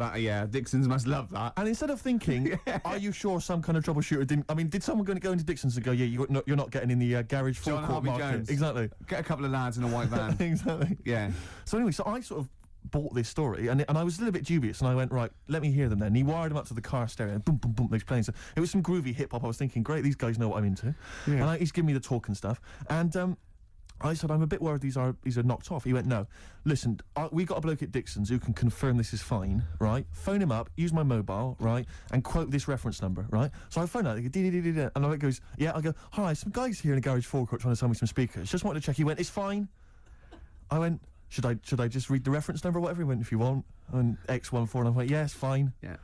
Dixon's must love that. And instead of thinking, are you sure some kind of troubleshooter didn't... I mean, did someone go into Dixon's and go, you're not getting in the garage forecourt market? Jones. Exactly. Get a couple of lads in a white van. Exactly. Yeah. So anyway, so I sort of bought this story, and I was a little bit dubious, and I went, right, let me hear them then. And he wired them up to the car stereo, and boom, boom, boom, they're playing. So it was some groovy hip-hop. I was thinking, great, these guys know what I'm into. Yeah. And he's giving me the talk and stuff. And I said, I'm a bit worried these are knocked off. He went, no, listen, we got a bloke at Dixon's who can confirm this is fine, right? Phone him up, use my mobile, right, and quote this reference number, right? So I phone out, they go, dee-dee-dee-dee-dee, and I goes, yeah, I go, hi, some guys here in the garage forecourt trying to sell me some speakers. Just wanted to check. He went, it's fine. I went, should I just read the reference number or whatever? He went, if you want. And X14, and I went, yeah, it's fine. Yeah.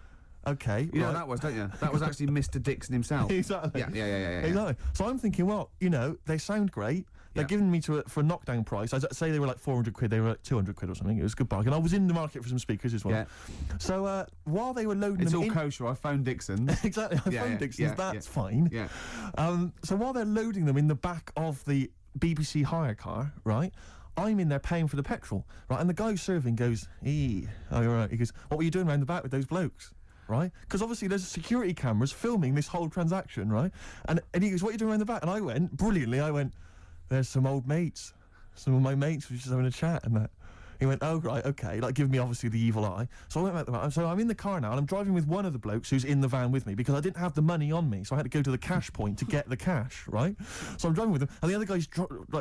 Okay. You know that was, don't you? That was actually Mr. Dixon himself. Exactly. Yeah. Exactly. So I'm thinking, well, they sound great. They're giving me for a knockdown price. I'd say they were like 400 quid. They were like 200 quid or something. It was a good bargain. I was in the market for some speakers as well. Yeah. So while they were loading it's them all kosher. I phoned Dixon's. Exactly. I phoned Dixon's. That's fine. Yeah. So while they're loading them in the back of the BBC hire car, right, I'm in there paying for the petrol, right, and the guy serving goes, oh, you're right. He goes, what were you doing around the back with those blokes? Right? Because obviously there's security cameras filming this whole transaction, right? And he goes, what are you doing around the back? And I went, brilliantly, there's some old mates. Some of my mates were just having a chat and that. He went, oh, right, okay, like giving me obviously the evil eye. So I went back to the van. So I'm in the car now, and I'm driving with one of the blokes who's in the van with me because I didn't have the money on me, so I had to go to the cash point to get the cash, right? So I'm driving with him, and the other guy's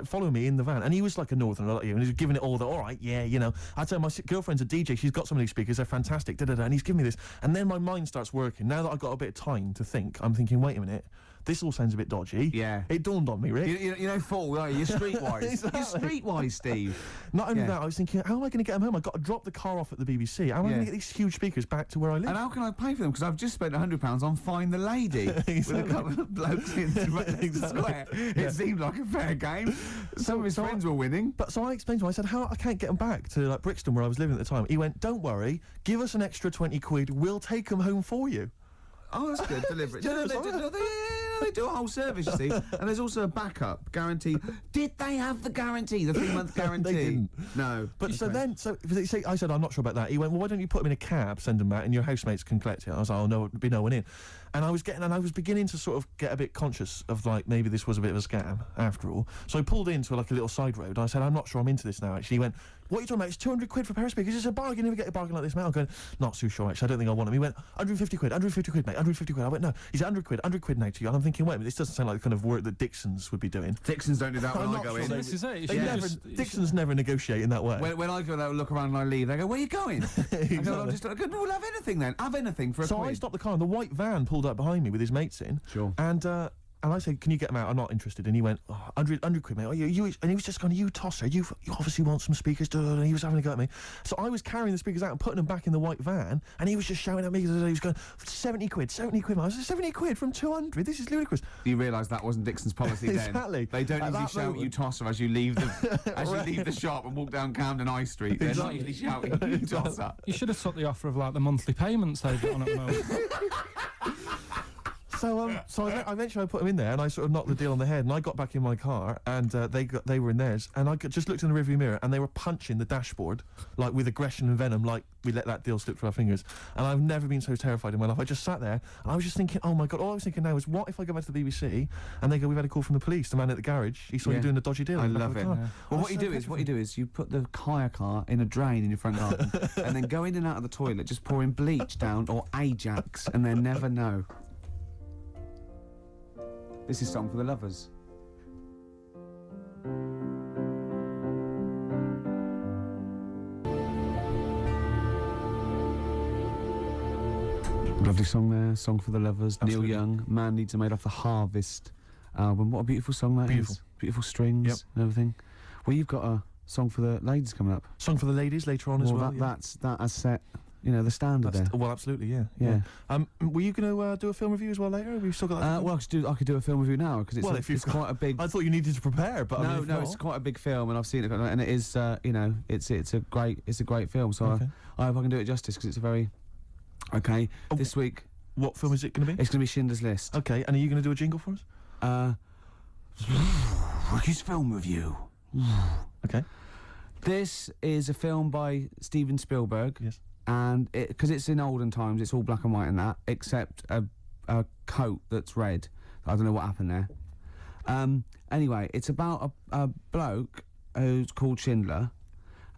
following me in the van, and he was like a northerner like you, and he was giving it all the, all right, yeah, I'd say my girlfriend's a DJ, she's got some of these speakers, they're fantastic, and he's giving me this. And then my mind starts working. Now that I've got a bit of time to think, I'm thinking, wait a minute, this all sounds a bit dodgy. Yeah. It dawned on me, Rick. You know, fool, are you? You're streetwise. Exactly. You're streetwise, Steve. Not only that, I was thinking, how am I going to get them home? I've got to drop the car off at the BBC. How am I going to get these huge speakers back to where I live? And how can I pay for them? Because I've just spent £100 on Find the Lady with a couple of blokes in the square. It seemed like a fair game. Some of his friends were winning. But so I explained to him, I said, I can't get them back to like Brixton where I was living at the time. He went, don't worry, give us an extra 20 quid, we'll take them home for you. Oh, that's good. Delivery. They do a whole service, you see. And there's also a backup guarantee. Did they have the guarantee, the 3-month guarantee? They didn't. No. But so I said, I'm not sure about that. He went, well, why don't you put them in a cab, send them back, and your housemates can collect it? I was like, oh, no, there'd be no one in. And I was beginning to sort of get a bit conscious of, like, maybe this was a bit of a scam, after all. So I pulled into, like, a little side road, and I said, I'm not sure I'm into this now, actually. He went, what are you talking about? It's 200 quid for a pair of speakers. It's a bargain. You never get a bargain like this, mate. I'm going, not too sure, actually. I don't think I want them. He went, 150 quid, 150 quid, mate, 150 quid. I went, no. He's 100 quid now to you. And I'm thinking, wait a minute, this doesn't sound like the kind of work that Dixon's would be doing. Dixon's don't do that when I go in. This is it. Dixon's never negotiate in that way. When I go there, look around and I leave, they go, where are you going? Exactly. I go, no, we'll have anything then. Have anything for a So quid. I stopped the car, and the white van pulled up behind me with his mates in. Sure. And and I said, can you get them out? I'm not interested. And he went, 100 quid, mate. Oh, you, and he was just going, you tosser, you obviously want some speakers. And he was having a go at me. So I was carrying the speakers out and putting them back in the white van, and he was just shouting at me. He was going, 70 quid. I was like, 70 quid from 200? This is ludicrous. You realise that wasn't Dixon's policy then. Exactly. They don't usually shout you tosser as you leave the leave the shop and walk down Camden High Street. They're not usually shouting you tosser. You should have took the offer of like the monthly payments they've got on at the moment. So I eventually put them in there, and I sort of knocked the deal on the head, and I got back in my car, and they were in theirs, and I just looked in the rearview mirror, and they were punching the dashboard, like with aggression and venom, like we let that deal slip through our fingers. And I've never been so terrified in my life. I just sat there, and I was just thinking, oh my God, all I was thinking now is, what if I go back to the BBC, and they go, we've had a call from the police, the man at the garage, he saw you doing a dodgy deal. I love it. Yeah. Well, what you do is you put the hire car in a drain in your front garden, and then go in and out of the toilet, just pouring bleach down or Ajax, and they'll never know. This is Song for the Lovers. Lovely song there, Song for the Lovers. Absolutely. Neil Young, Man Needs a Made off the Harvest album. What a beautiful song that Beautiful. is. Beautiful strings and everything. Well, you've got a song for the ladies coming up. Song for the ladies later on as well. That has set, the standard there. Well, absolutely, yeah. Were you going to do a film review as well later? Have you still got that? Well, I could do a film review now because it's quite a big. I thought you needed to prepare, but I mean, it's quite a big film, and I've seen it, and it is, it's a great film. So Okay. I hope I can do it justice because it's a very this week. What film is it going to be? It's going to be Schindler's List. Okay, and are you going to do a jingle for us? Ricky's film review. Okay. This is a film by Steven Spielberg. Yes. And because it's in olden times, it's all black and white and that, except a coat that's red. I don't know what happened there. Anyway, it's about a bloke who's called Schindler,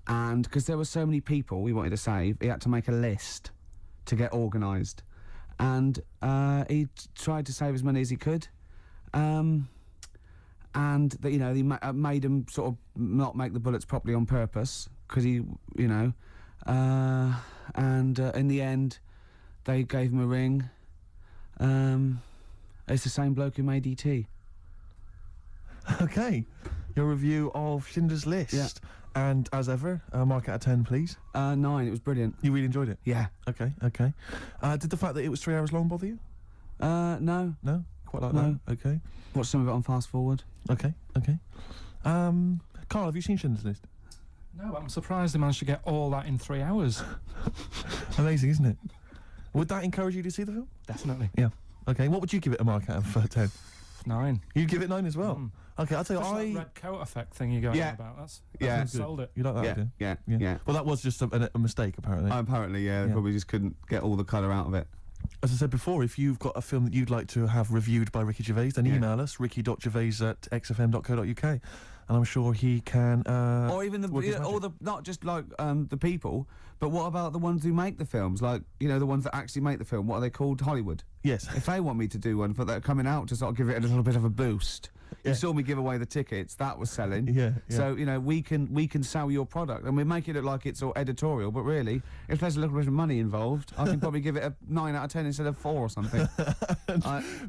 and because there were so many people we wanted to save, he had to make a list to get organised, and he tried to save as many as he could, and he made him sort of not make the bullets properly on purpose because and in the end, they gave him a ring. It's the same bloke who made E.T. Okay. Your review of Schindler's List. Yeah. And as ever, mark out of 10, please. 9. It was brilliant. You really enjoyed it? Yeah. Okay. Did the fact that it was 3 hours long bother you? No. No? Quite like No. that? Okay. Watched some of it on fast forward. Okay. Carl, have you seen Schindler's List? No, I'm surprised they managed to get all that in 3 hours. Amazing, isn't it? Would that encourage you to see the film? Definitely. Yeah. Okay, what would you give it a mark out of 10? 9. You'd give it 9 as well? Mm. Okay, I'll tell you, Just that red coat effect thing you're going on about. That's Yeah. sold it. You like that idea? Yeah. Well, that was just a mistake, apparently. Apparently, they probably just couldn't get all the colour out of it. As I said before, if you've got a film that you'd like to have reviewed by Ricky Gervais, then email us, ricky.gervais@xfm.co.uk, and I'm sure he can... or even not just like the people, but what about the ones who make the films? Like, the ones that actually make the film, what are they called? Hollywood. Yes. If they want me to do one for that coming out to sort of give it a little bit of a boost. Yeah. You saw me give away the tickets, that was selling. Yeah. So, we can sell your product, and we make it look like it's all editorial, but really, if there's a little bit of money involved, I can probably give it a 9 out of 10 instead of 4 or something.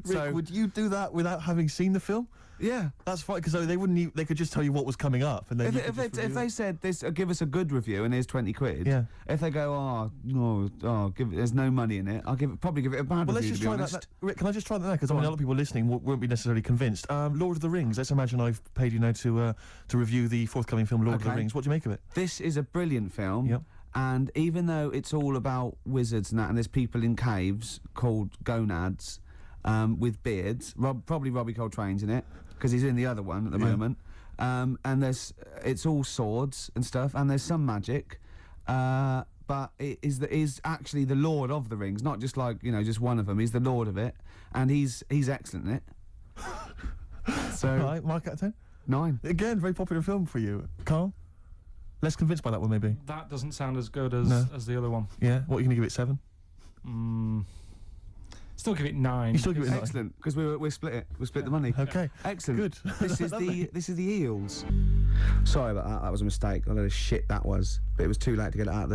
Rick, would you do that without having seen the film? Yeah. That's fine, because they wouldn't. They could just tell you what was coming up, and then if they said this, give us a good review, and here's 20 quid. Yeah. If they go, there's no money in it, I'll probably give it a bad Well, review. let's just try that. Rick, can I just try that now? Because a lot of people listening won't be necessarily convinced. Lord of the Rings. Let's imagine I've paid you now to review the forthcoming film Lord of the Rings. What do you make of it? This is a brilliant film. Yep. And even though it's all about wizards and that, and there's people in caves called gonads with beards, probably Robbie Coltrane's in it, because he's in the other one at the moment. And it's all swords and stuff, and there's some magic, but it is actually the Lord of the Rings, not just like just one of them. He's the Lord of it, and he's excellent in it. So right, mark out of 10. 9. Again, very popular film for you, Carl. Less convinced by that one, maybe. That doesn't sound as good as the other one. Yeah. What are you going to give it? 7? Still give it 9. You still give it 9. Excellent, because we split it. We split the money. Okay. Excellent. Good. This is the Eels. Sorry about that. That was a mistake. I know the shit that was, but it was too late to get it out of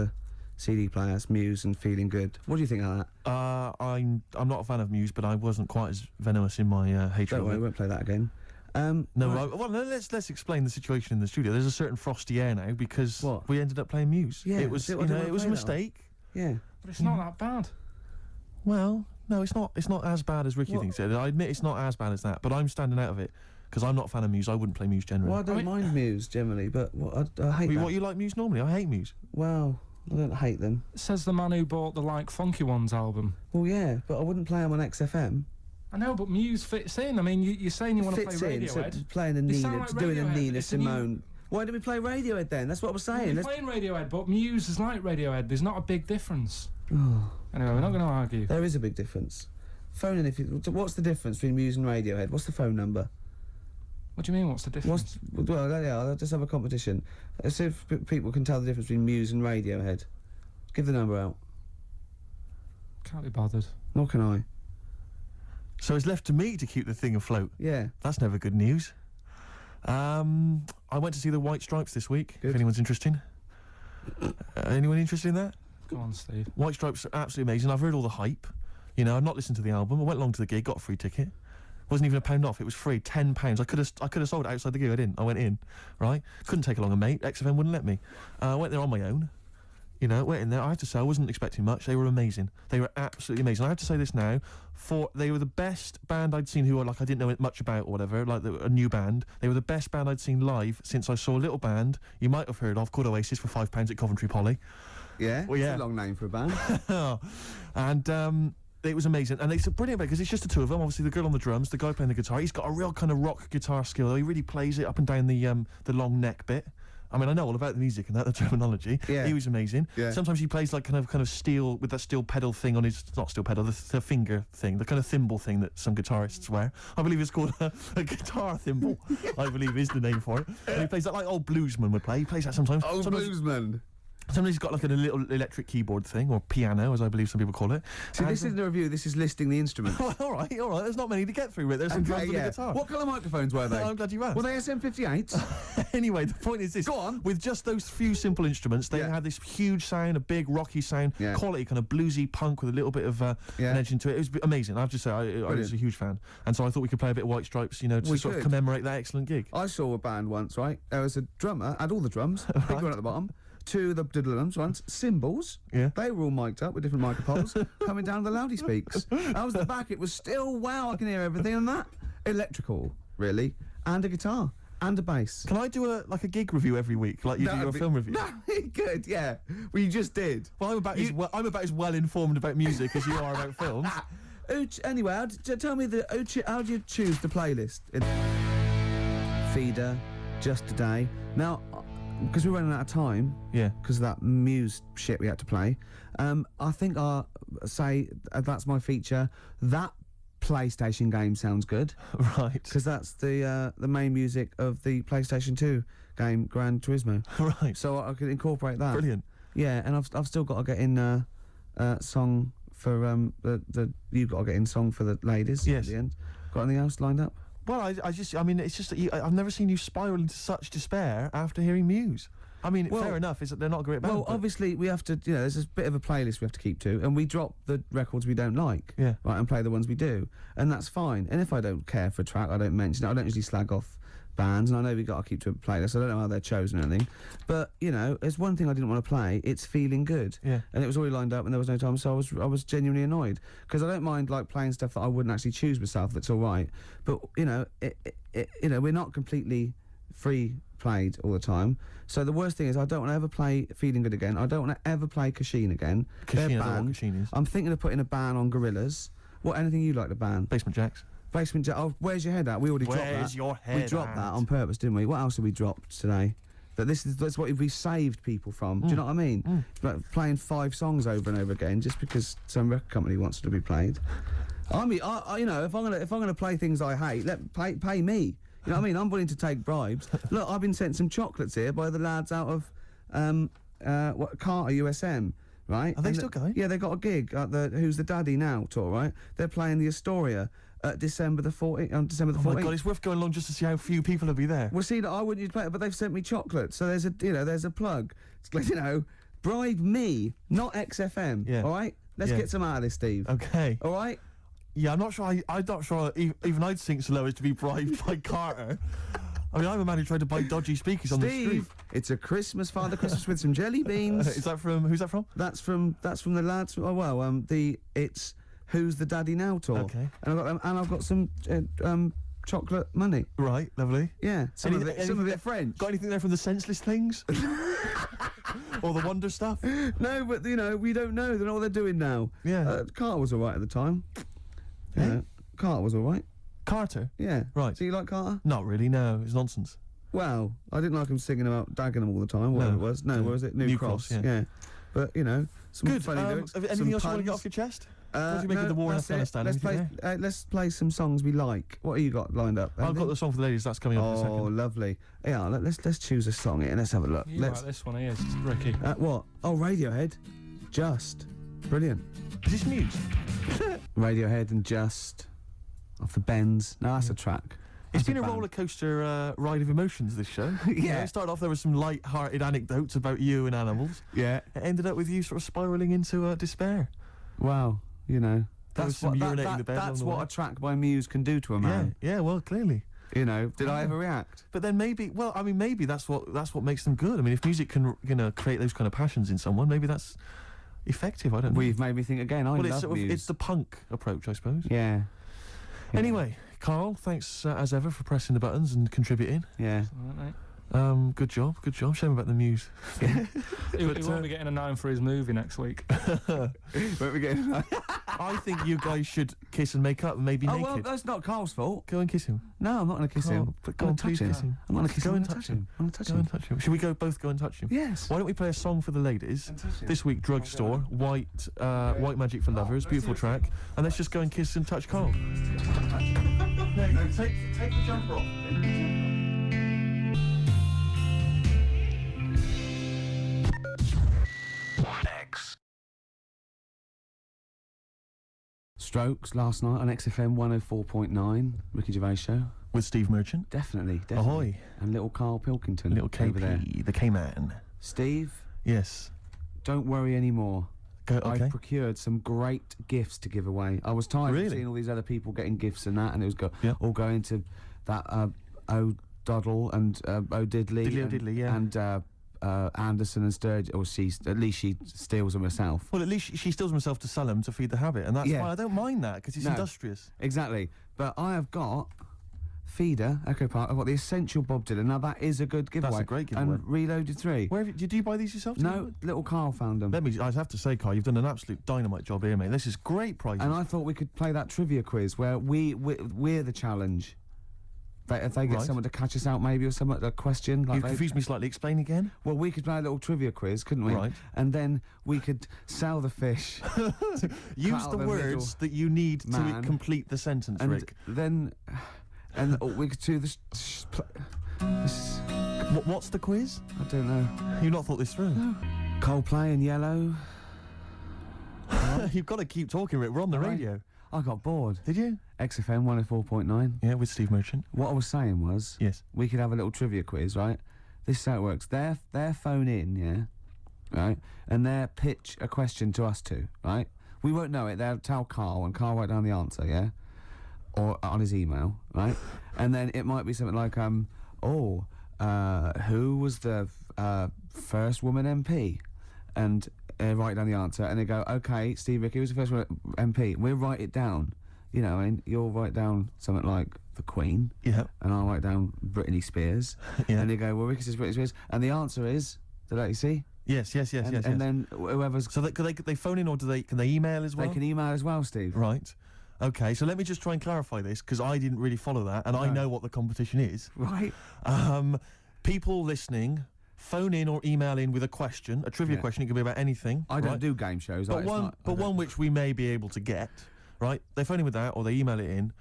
CD players, Muse and Feeling Good. What do you think of that? I'm not a fan of Muse, but I wasn't quite as venomous in my hatred Don't of worry, it. we won't play that again. No, right. well, no, let's explain the situation in the studio. There's a certain frosty air now because What? we ended up playing Muse. Yeah, it was, so I you don't know, wanna it was a play that one. mistake. Yeah. But it's not that bad. Well, no, it's not. It's not as bad as Ricky What? thinks it. I admit it's not as bad as that, but I'm standing out of it because I'm not a fan of Muse. I wouldn't play Muse generally. Well, I don't mind Muse generally, but I hate that. What, you like Muse normally? I hate Muse. Well, I don't hate them. Says the man who bought the Like Funky Ones album. Well, yeah, but I wouldn't play them on XFM. I know, but Muse fits in. I mean, you're saying you want to play Fits in, so Radiohead. playing a They Nina, sound like doing a Radiohead. Nina It's a new- Simone. Why didn't we play Radiohead then? That's what I was saying. You're Let's- playing Radiohead, but Muse is like Radiohead. There's not a big difference. Oh, Anyway, we're not going to argue. there is a big difference. Phone in if you. What's the difference between Muse and Radiohead? What's the phone number? What do you mean, what's the difference? Well, yeah, I'll just have a competition. Let's see if people can tell the difference between Muse and Radiohead. Give the number out. Can't be bothered. Nor can I. So it's left to me to keep the thing afloat. Yeah. That's never good news. I went to see the White Stripes this week. Good. If anyone's interested. Anyone interested in that? Go on, Steve. White Stripes are absolutely amazing. I've heard all the hype. You know, I've not listened to the album. I went along to the gig, got a free ticket. Wasn't even £1 off. It was free, £10. I could have sold it outside the gig. I didn't. I went in, right? Couldn't take along a mate. XFM wouldn't let me. I went there on my own. You know, went in there. I have to say, I wasn't expecting much. They were amazing. They were absolutely amazing. I have to say this now. They were the best band I'd seen who I didn't know much about or whatever, like a new band. They were the best band I'd seen live since I saw a little band you might have heard of called Oasis for £5 at Coventry Poly. Yeah? Well, yeah. It's a long name for a band. And it was amazing. And it's brilliant because it's just the two of them. Obviously, the girl on the drums, the guy playing the guitar. He's got a real kind of rock guitar skill. He really plays it up and down the long neck bit. I mean, I know all about the music and that, the terminology. Yeah. He was amazing. Yeah. Sometimes he plays like kind of steel, with that steel pedal thing on his, not steel pedal, the finger thing, the kind of thimble thing that some guitarists wear. I believe it's called a guitar thimble, I believe is the name for it. And he plays that like old bluesman would play. He plays that sometimes. Old Sometimes- bluesman. Somebody's got like a little electric keyboard thing, or piano, as I believe some people call it. See, this isn't a review, this is listing the instruments. Well, all right. There's not many to get through with. There's some drums and a guitar. What colour microphones were they? I'm glad you asked. Were they SM58s? Anyway, the point is this. Go on. With just those few simple instruments, they Yeah. had this huge sound, a big rocky sound, Yeah. quality, kind of bluesy punk with a little bit of an edge into it. It was amazing. I have to say, I was a huge fan. And so I thought we could play a bit of White Stripes, you know, to We sort of could. commemorate that excellent gig. I saw a band once, right? There was a drummer, had all the drums, big one at the bottom, two of the diddle-drums once, cymbals. Yeah. They were all mic'd up with different microphones coming down the loudy speaks. I was at the back, it was still, wow, I can hear everything on that. Electrical, really, and a guitar, and a bass. Can I do a gig review every week, like you do your film review? No, good, yeah. Well, you just did. Well, I'm about as well informed about music as you are about films. Anyway, tell me how do you choose the playlist? Feeder, Just Today. Now, because we're running out of time, Yeah. because of that Muse shit we had to play, I think I'll say that's my feature. That PlayStation game sounds good, Right. because that's the main music of the PlayStation 2 game, Gran Turismo. Right. So I could incorporate that. Brilliant. Yeah, and I've still got to get in song for you've got to get in song for the ladies. Yes. At the end. Got anything else lined up? Well, I mean, it's just that I've never seen you spiral into such despair after hearing Muse. I mean, Well- fair enough, is that they're not a great band. Well, but- obviously we have to, there's a bit of a playlist we have to keep to, and we drop the records we don't like, Yeah. right, and play the ones we do, and that's fine. And if I don't care for a track, I don't mention it. I don't usually slag off bands, and I know we got to keep to a playlist. I don't know how they're chosen or anything, but there's one thing I didn't want to play. It's Feeling Good, Yeah. and it was already lined up, and there was no time, so I was genuinely annoyed, because I don't mind like playing stuff that I wouldn't actually choose myself. That's all right, but we're not completely free played all the time. So the worst thing is I don't want to ever play Feeling Good again. I don't want to ever play Kashin again. Kashin, They're I don't know what banned. Kashin is. I'm thinking of putting a ban on Gorillaz. Anything you like to ban? Basement Jacks. Basement Jack. Oh, where's your head at? We already dropped that. Where's your We head dropped at? that on purpose, didn't we? What else have we dropped today? That's what we saved people from. Do you know what I mean? Like playing 5 songs over and over again just because some record company wants it to be played. I mean, if I'm gonna play things I hate, pay me. You know what I mean? I'm willing to take bribes. Look, I've been sent some chocolates here by the lads out of Carter USM, right? Are they And still going? Yeah, they got a gig at the Who's the Daddy Now tour, right? They're playing the Astoria at December the 14th. On December the 14th. Oh my God, it's worth going along just to see how few people will be there. Well, see, I wouldn't use play it, but they've sent me chocolates, so there's a plug. It's like, Bribe me, not XFM. Yeah. All right? Let's Yeah. get some out of this, Steve. Okay. All right? Yeah, I'm not sure. I'm not sure even I'd sink so low as to be bribed by Carter. I mean, I'm a man who tried to buy dodgy speakers on the street. Steve, it's a Christmas, Father Christmas with some jelly beans. Is that from? Who's that from? That's from the lads. Oh well, it's Who's the Daddy Now tour. Okay. And I've got some chocolate money. Right, lovely. Yeah, some of Anything it French. Got anything there from the Senseless Things? Or the Wonder stuff? No, but we don't know. They don't know what they're doing now. Yeah. Carter was all right at the time. Eh? Carter was all right. Carter? Yeah. Right. So you like Carter? Not really, no. It's nonsense. Well, I didn't like him singing about Dagenham all the time. Whatever No. it was. No, what was it? New Cross. yeah. But some Good. funny lyrics. Anything some else you want to get puns. off your chest? What do you make of the war in that's it. Afghanistan? Anything Let's play some songs we like. What have you got lined up? I've got the song for the ladies. That's coming up in a Oh, second. lovely. Yeah, let's choose a song here and let's have a look. You Let's. like this one here, Ricky. What? Oh, Radiohead. Just. Brilliant. Is this news? Radiohead and Just. Off the Bends. No, that's a track. It's That's been a band. roller coaster ride of emotions, this show. Yeah. It started off, there were some light-hearted anecdotes about you and animals. Yeah. It ended up with you sort of spiralling into despair. Wow. There That's was some what, urinating in the bed that's along the what way. a track by Muse can do to a man. Yeah, well, clearly. Did I ever react? But then maybe that's what makes them good. I mean, if music can create those kind of passions in someone, maybe that's effective. I don't know. Well, you've made me think again. I Well, love Muse. it's the punk approach, I suppose. Yeah. Anyway, Carl, thanks as ever for pressing the buttons and contributing. Yeah. All right, mate. Good job. Shame about the Muse. He won't be getting a 9 for his movie next week. Won't we get? I think you guys should kiss and make up, maybe Oh naked. well, that's not Carl's fault. Go and kiss him. No, I'm not going to kiss Carl, him. but I'm go on, going to touch please him. kiss him. I'm going to kiss Go him. and I'm gonna touch him. I'm going to touch Go him. and touch him. Should we both go and touch him? Yes. Why don't we play a song for the ladies? And touch him. This week, Drugstore, White Magic for Lovers, beautiful track. And let's just go and kiss and touch Carl. There you go, take the jumper off. Strokes last night on XFM 104.9, Ricky Gervais show. With Steve Merchant. Definitely. Ahoy. And little Carl Pilkington. Little over there. KP, the K-Man. Steve, Yes. don't worry anymore. Go, okay. I've procured some great gifts to give away. I was tired Really? of seeing all these other people getting gifts and that, and it was Yeah. all going to that O'Doddle and O'Diddley. Diddley and, O'Diddley, yeah. And Anderson and Sturgis, or at least she steals them herself. Well, at least she steals herself to sell them to feed the habit, and that's Yeah. fine. I don't mind that, because it's No. industrious. Exactly. But I have got Feeder, Echo Park, I've got the Essential Bob Dylan. Now that is a good giveaway. That's a great giveaway. And Reloaded 3. Where did you buy these yourself? No, little Carl found them. I have to say, Carl, you've done an absolute dynamite job here, mate. This is great prizes. And I thought we could play that trivia quiz where we're the challenge. If they get Right. someone to catch us out, maybe, or someone a question. You confused me slightly. Explain again. Well, we could play a little trivia quiz, couldn't we? Right. And then we could sell the fish. Use out the the words that you need to man. complete the sentence, And Rick. then, we could do this. This What's the quiz? I don't know. You've not thought this through. Coldplay in Yellow. You've got to keep talking, Rick. We're on the Right. radio. I got bored. Did you? XFM 104.9. Yeah, with Steve Merchant. What I was saying was, Yes. we could have a little trivia quiz, right? This is how it works. Their phone in, yeah, right, and they'll pitch a question to us two, right? We won't know it. They'll tell Carl, and Carl write down the answer, yeah, or on his email, right? And then it might be something like, who was the first woman MP? And write down the answer, and they go, okay, Steve Ricky was the first woman MP. We'll write it down. You know, and you'll write down something like the Queen, Yeah. and I'll write down Britney Spears, Yeah. and they go, well, Ricky says Britney Spears, and the answer is, did that you see? Yes. And then whoever's, So could they phone in, or can they email as well? they can email as well, Steve. Right. Okay, so let me just try and clarify this, because I didn't really follow that, and I No. know what the competition is. Right. People listening, phone in or email in with a question, a trivia Yeah. question. It can be about anything. I don't right? do game shows. But like, it's one, not- I but don't- one which we may be able to get. Right? They phone in with that, or they email it in.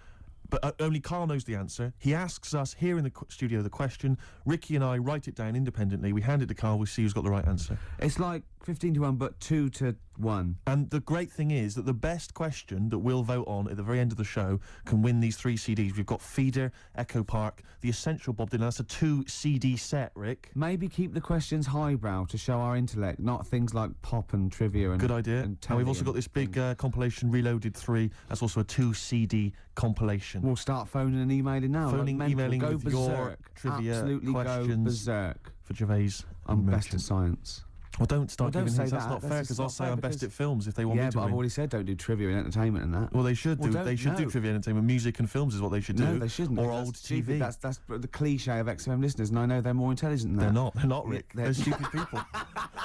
But only Carl knows the answer. He asks us here in the studio the question. Ricky and I write it down independently. We hand it to Carl. We see who's got the right answer. It's like 15 to 1, but 2 to One. And the great thing is that the best question that we'll vote on at the very end of the show can win these 3 CDs. We've got Feeder, Echo Park, The Essential Bob Dylan. That's a 2 CD set, Rick. Maybe keep the questions highbrow to show our intellect, not things like pop and trivia and... Good idea. And we've also got this big compilation, Reloaded 3. That's also a 2 CD compilation. We'll start phoning and emailing now. Phoning, like emailing go with berserk. your trivia Absolutely questions go berserk. for Gervais. I'm and best at Merchant. science. Well, don't start Well, don't giving say hints. That's that. not That's fair just because not I'll say fair I'm best because- at films if they want Yeah, me to but I've win. already said don't do trivia and entertainment and that. Well, they should Well, do. don't- They should do no. trivia and entertainment. Music and films is what they should do. No, they shouldn't. Or That's old stupid. TV. That's the cliche of XFM listeners, and I know they're more intelligent than that. They're not. They're not, Rick. they're- They're stupid people.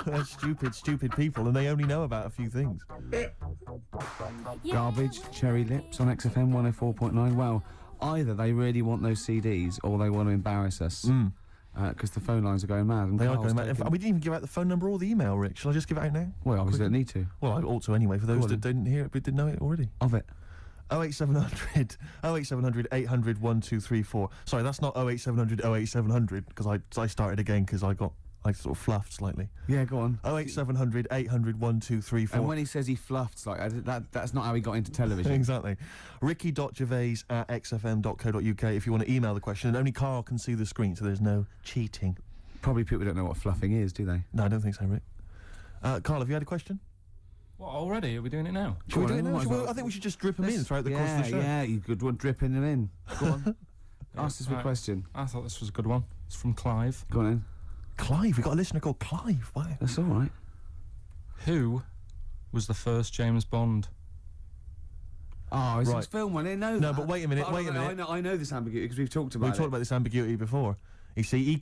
They're stupid people, and they only know about a few things. Garbage, Cherry Lips on XFM 104.9. Well, either they really want those CDs or they want to embarrass us. Because the phone lines are going mad. And They are Carl's going mad. In taken- fact, we didn't even give out the phone number or the email, Rick. Shall I just give it out now? Well, obviously don't need to. Well, I ought to anyway, for those on that didn't hear it but didn't know it already. Of it. 08700 800 1234. Sorry, that's not 08700 08700 because I started again because I sort of fluffed slightly. Yeah, go on. 08700 800 1234. And when he says he fluffed, like that's not how he got into television. Exactly. Ricky.gervais@xfm.co.uk if you want to email the question, and only Carl can see the screen, so there's no cheating. Probably people don't know what fluffing is, do they? No, I don't think so, Rick. Carl, have you had a question? What, already? Are we doing it now? Should we do it now? might as well. I think we should just drip them in throughout the course of the show. Yeah, you could one dripping them in. Go on. Ask us a Right. question. I thought this was a good one. It's from Clive. Go on in. Clive, we've got a listener called Clive. Wow. That's all right. Who was the first James Bond? Oh, it's Right. this film one. I didn't know No, that. but wait a minute, But wait a minute. I know this ambiguity because we've talked about We've it. talked about this ambiguity before. You see, he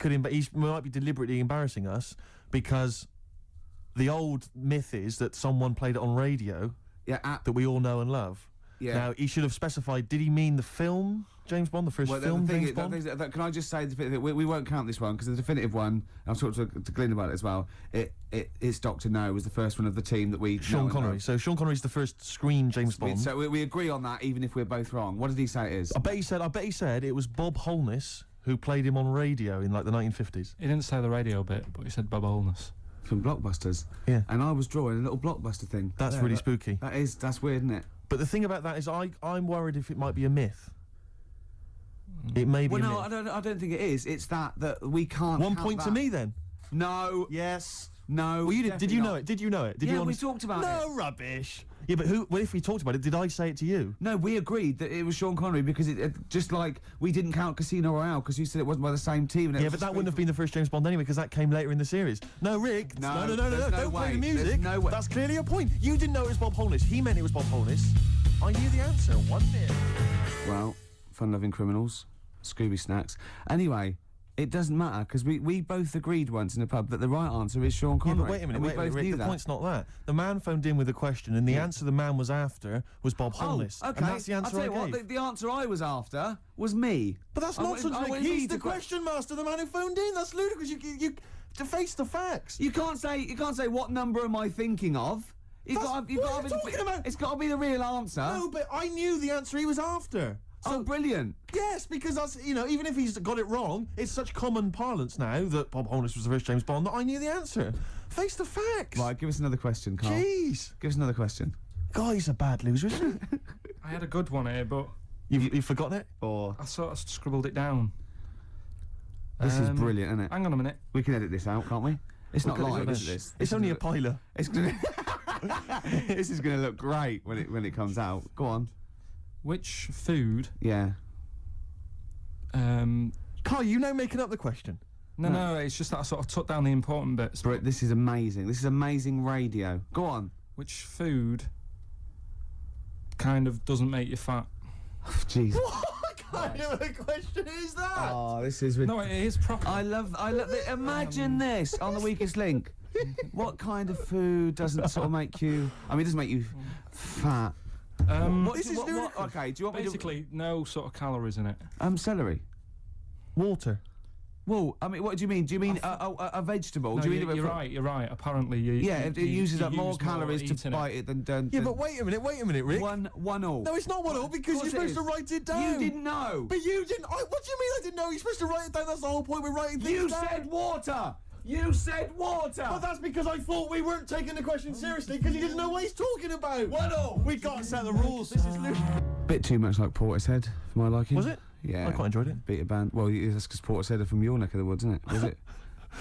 might be deliberately embarrassing us because the old myth is that someone played it on radio Yeah, that we all know and love. yeah. Now, he should have specified, did he mean the film James Bond, the first Well, film the thing James is, Bond? can I just say, we won't count this one because the definitive one, and I've talked to Glyn about it as well, it's Dr. No was the first one of the team that we know Sean and Connery. love. So Sean Connery's the first screen James Bond. So we agree on that even if we're both wrong. What did he say it is? I bet he said it was Bob Holness who played him on radio in like the 1950s. He didn't say the radio bit, but he said Bob Holness. From Blockbusters. Yeah. And I was drawing a little Blockbuster thing. That's Yeah, really spooky. That's weird, isn't it? But the thing about that is I'm worried if it might be a myth. It may be Well, a no, myth. I don't think it is. It's that we can't. 1 count point to that. me then. No. Yes. No. Well, you did you definitely know not. it? Did you know it? Did Yeah, you we honest- talked about No rubbish. Yeah, but well, if we talked about it, did I say it to you? No, we agreed that it was Sean Connery because it just like we didn't count Casino Royale because you said it wasn't by the same team. And it Yeah, was but just that wouldn't have been the first James Bond anyway because that came later in the series. No, Rick. No, no. there's no Don't play way. the music. There's no way. That's clearly a point. You didn't know it was Bob Holness. He meant it was Bob Holness. I knew the answer. 1-0. Well, fun-loving criminals, Scooby snacks. Anyway, it doesn't matter because we both agreed once in a pub that the right answer is Sean Yeah, Connery. but wait a minute, and we wait a minute, both Rick, knew the that. point's not that. The man phoned in with a question, and the answer the man was after was Bob Holness. Oh, okay. And that's the answer I'll tell I you gave. what, the answer I was after was me. But that's I wanted- nonsense, I Rick. wanted He's me the to que- question master, the man who phoned in. That's ludicrous. You to face the facts. You can't say what number am I thinking of. You've That's- got, you've what got are you talking about? It's got to be the real answer. No, but I knew the answer he was after. Oh, brilliant. Yes, because that's, even if he's got it wrong, it's such common parlance now that Bob Holness was the first James Bond that I knew the answer. Face the facts. Right, give us another question, Carl. Jeez. Give us another question. God, he's a bad loser, isn't he? I had a good one here, but You've forgotten it? Or I sort of scribbled it down. this is brilliant, isn't it? Hang on a minute. We can edit this out, can't we? It's not Look at live, this. is it? This? It's only a piler. It's gonna. This is gonna look great when it comes out. Go on. Which food? Yeah. Carl, you know making up the question. No, it's just that I sort of took down the important bits. But this is amazing. This is amazing radio. Go on. Which food kind of doesn't make you fat? Jeez. What kind of a question is that? Oh, this is. No, it is proper. I love. Imagine this on the weakest link. What kind of food doesn't sort of make you? I mean, it doesn't make you fat. This is ludicrous. Okay. Do you want Basically, no sort of calories in it. me to? Celery. Water. Well, I mean, what do you mean? Do you mean a vegetable? No, do you mean you're right. You're right. Apparently, you. Yeah, it uses up more use calories to eating bite it than. Yeah, but wait a minute, Rick. One all. No, it's not 1-0 because Of course you're it supposed to is. write it down. You didn't know. But you didn't. What do you mean I didn't know? You're supposed to write it down. That's the whole point. We're writing things You down. said water. You said water! But that's because I thought we weren't taking the question seriously because he didn't know what he's talking about. What? We got to set the rules. This is Bit too much like Portishead, for my liking. Was it? Yeah. I quite enjoyed it. Beat a band. Well, that's because Portishead are from your neck of the woods, isn't it? Was it?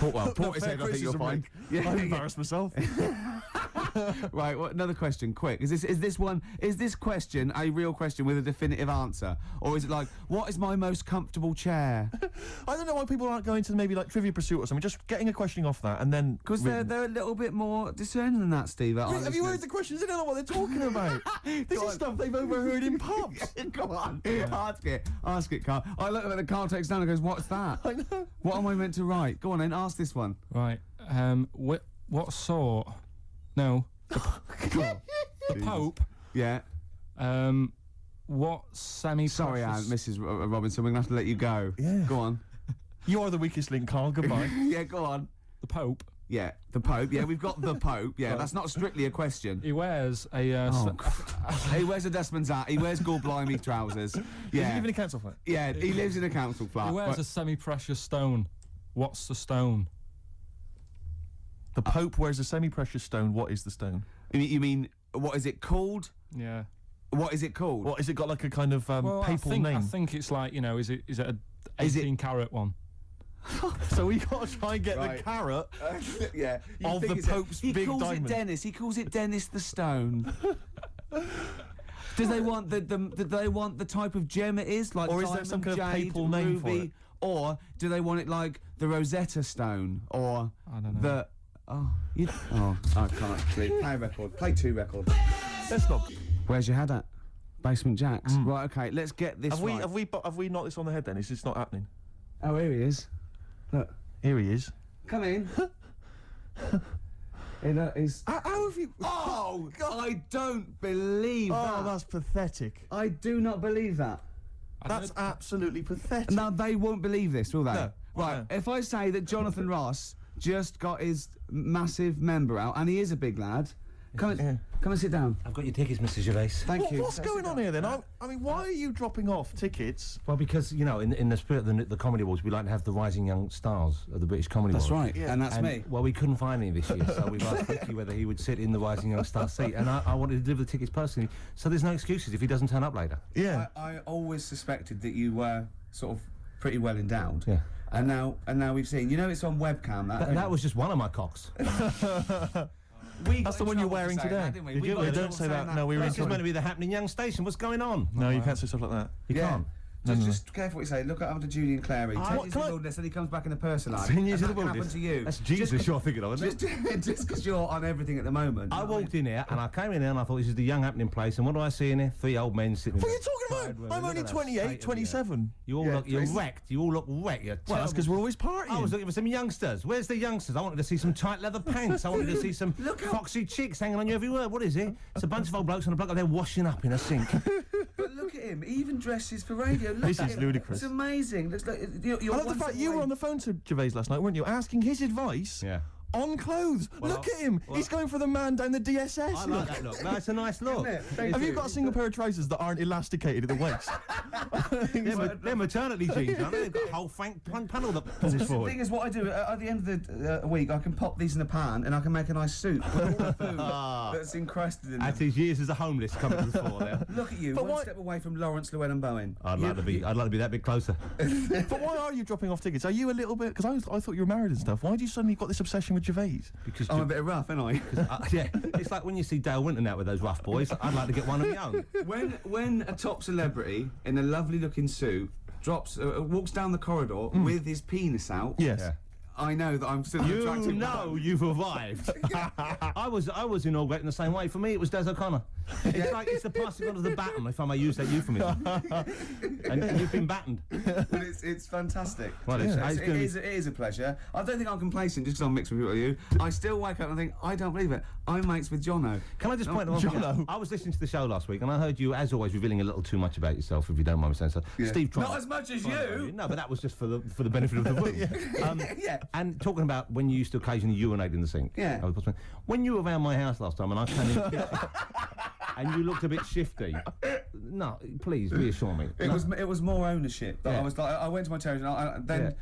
Portishead, I think you'll find. Yeah, I embarrassed myself. Right, another question, quick. Is this question a real question with a definitive answer? Or is it like, what is my most comfortable chair? I don't know why people aren't going to maybe like Trivia Pursuit or something, just getting a question off that and then... Because they're a little bit more discerning than that, Steve. Have you heard the questions? They don't know what they're talking about. This is stuff they've overheard in pubs. Go on, ask it, Carl. I look at the Carl takes down and goes, what's that? I know. What am I meant to write? Go on then, ask this one. Right. What sort? No. The Pope. Yeah. What semi? Sorry, Anne, Mrs. Robinson, we're going to have to let you go. Yeah. Go on. You are the weakest link, Carl. Goodbye. Yeah, go on. The Pope. Yeah, the Pope. Yeah, we've got the Pope. Yeah, that's not strictly a question. He wears a. He wears a dustman's hat. He wears gold-blimey trousers. Does Yeah. he live in a council flat? Yeah, he lives in a council flat. He wears a semi-precious stone. What's the stone? The Pope wears a semi-precious stone. What is the stone? You mean, what is it called? Yeah. What is it called? What, is it got like a kind of papal name? I think it's like, is it a 18-carat one? So we got to try and get Right. the carrot Yeah. of the Pope's big He calls diamond. it Dennis. He calls it Dennis the Stone. Do they want the type of gem it is, like Or is there diamond, some kind of jade, papal name ruby, for it? or do they want it like the Rosetta Stone, or I don't know. I can't actually play a record. Play 2 records. Let's not. Where's your head at? Basement Jacks. Right. Okay. Let's get this. Have we knocked this on the head then? Is this not happening? Oh, here he is. Look. Here he is. Come in. He's. How have you? Oh, I don't believe that. Oh, that's pathetic. I do not believe that. That's absolutely pathetic. Now, they won't believe this, will they? No. Right, No. if I say that Jonathan Ross just got his massive member out, and he is a big lad, come and sit down. I've got your tickets, Mr. Gervais. Thank you. What's going on here then? I mean, why are you dropping off tickets? Well, because, in the spirit of the Comedy Awards, we like to have the rising young stars of the British Comedy That's Awards. right, Yeah. and that's And, me. well, we couldn't find any this year, so we've asked Ricky whether he would sit in the rising young star seat, and I wanted to deliver the tickets personally, so there's no excuses if he doesn't turn up later. Yeah. I always suspected that you were sort of pretty well endowed. Yeah. And now we've seen. It's on webcam. That was just one of my cocks. That's the one you're wearing today. Did Did you? Yeah, don't say that. No, we were in This is meant to be the happening young station. What's going on? No, you can't say stuff like that. You Yeah. can't. Just careful what you say. Look at after Julian Clary. 10 years in the wilderness, and he comes back in a person life. 10 years and in the that can wilderness. happen to you. That's Jesus you're thinking of, isn't it? Just because you're on everything at the moment. I walked in here, and I came in here, and I thought, this is the young happening place, and what do I see in here? 3 old men sitting What are there. you talking about? I'm only 28, 27. You all look, you're wrecked. You all look wrecked. You're Well, that's because we're always partying. I was looking for some youngsters. Where's the youngsters? I wanted to see some tight leather pants. I wanted to see some Look how- foxy chicks hanging on you every word. What is it? It's a bunch of old blokes and a bloke up there washing up in a sink. But look at him. He even dresses for radio. Look This at is him. ludicrous. It's amazing. Looks like you're I love the one fact step you away. were on the phone to Gervais last night, weren't you? Asking his advice Yeah. on clothes. Look at him. He's going for the man down the DSS. I like that look. That's a nice look. Have you got a single pair of trousers that aren't elasticated at the waist? They're maternity jeans, aren't they? They've got a whole panel that pulls The forward. thing is, what I do at the end of the week, I can pop these in a pan and I can make a nice soup with all the food that's encrusted in That's them. his years as a homeless coming to the fore there. Look at you, But one why- step away from Lawrence Llewellyn Bowen. I'd like to be that bit closer. But why are you dropping off tickets? Are you a little bit... Because I thought you were married and stuff. Why do you suddenly got this obsession with Gervais? Because I'm a bit rough, aren't I? yeah, it's like when you see Dale Winton out with those rough boys. I'd like to get one of my own. when a top celebrity in a lovely looking suit walks down the corridor with his penis out, Yes. Yeah. I know that I'm still an You attractive know man. you've arrived. I was inaugurated the same way. For me, it was Des O'Connor. It's like it's the passing on of the baton, if I may use that euphemism. and you've been battened. But it's fantastic. Well, It is a pleasure. I don't think I'm complacent just because I'm mixed with people like you. I still wake up and think, I don't believe it. I'm mates with Jono. Can I just point one thing out? I was listening to the show last week, and I heard you, as always, revealing a little too much about yourself, if you don't mind me saying so. Yeah. Steve tried. Not as much as you. No, but that was just for the benefit of the room. Yeah. And talking about when you used to occasionally urinate in the sink. Yeah. When you were around my house last time, and I came in the kitchen, and you looked a bit shifty, No, please reassure me. It was more ownership. That Yeah. I was like, I went to my territory, and then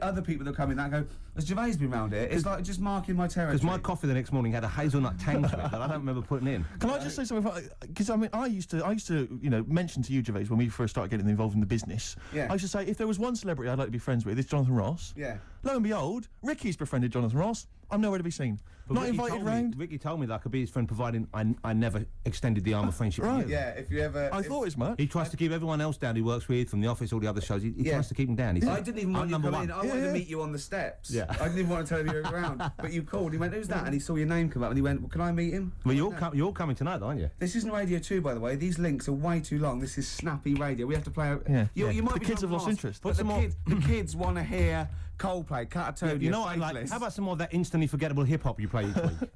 other people that come in that go, has Gervais been round here? It's like just marking my territory. Because my coffee the next morning had a hazelnut tang to it that I don't remember putting in. Can I just say something? Because I mean, I used to, you know, mention to you, Gervais, when we first started getting involved in the business. Yeah. I used to say, if there was one celebrity I'd like to be friends with, it's Jonathan Ross. Yeah. Lo and behold, Ricky's befriended Jonathan Ross. I'm nowhere to be seen. But Not Ricky invited told me- round. Ricky told me that I could be his friend, providing I never extended the arm of friendship. Right. with you. Yeah, if you ever... I thought as much. He tries to keep everyone else down he works with, from the office, all the other shows. He tries to keep them down. He I said, didn't even want "I'm you to number come one." in. I wanted to meet you on the steps. Yeah. I didn't even want to tell him you were around. But you called. He went, who's that? And he saw your name come up and he went, well, can I meet him? Well, you're all coming tonight, though, aren't you? This isn't Radio 2, by the way. These links are way too long. This is snappy radio. We have to play... Yeah. You might The be kids have Jonathan lost Ross, interest. But the kids want to hear Coldplay, Catatonia, You know what I like? How about some more of that instantly forgettable hip-hop you play each week?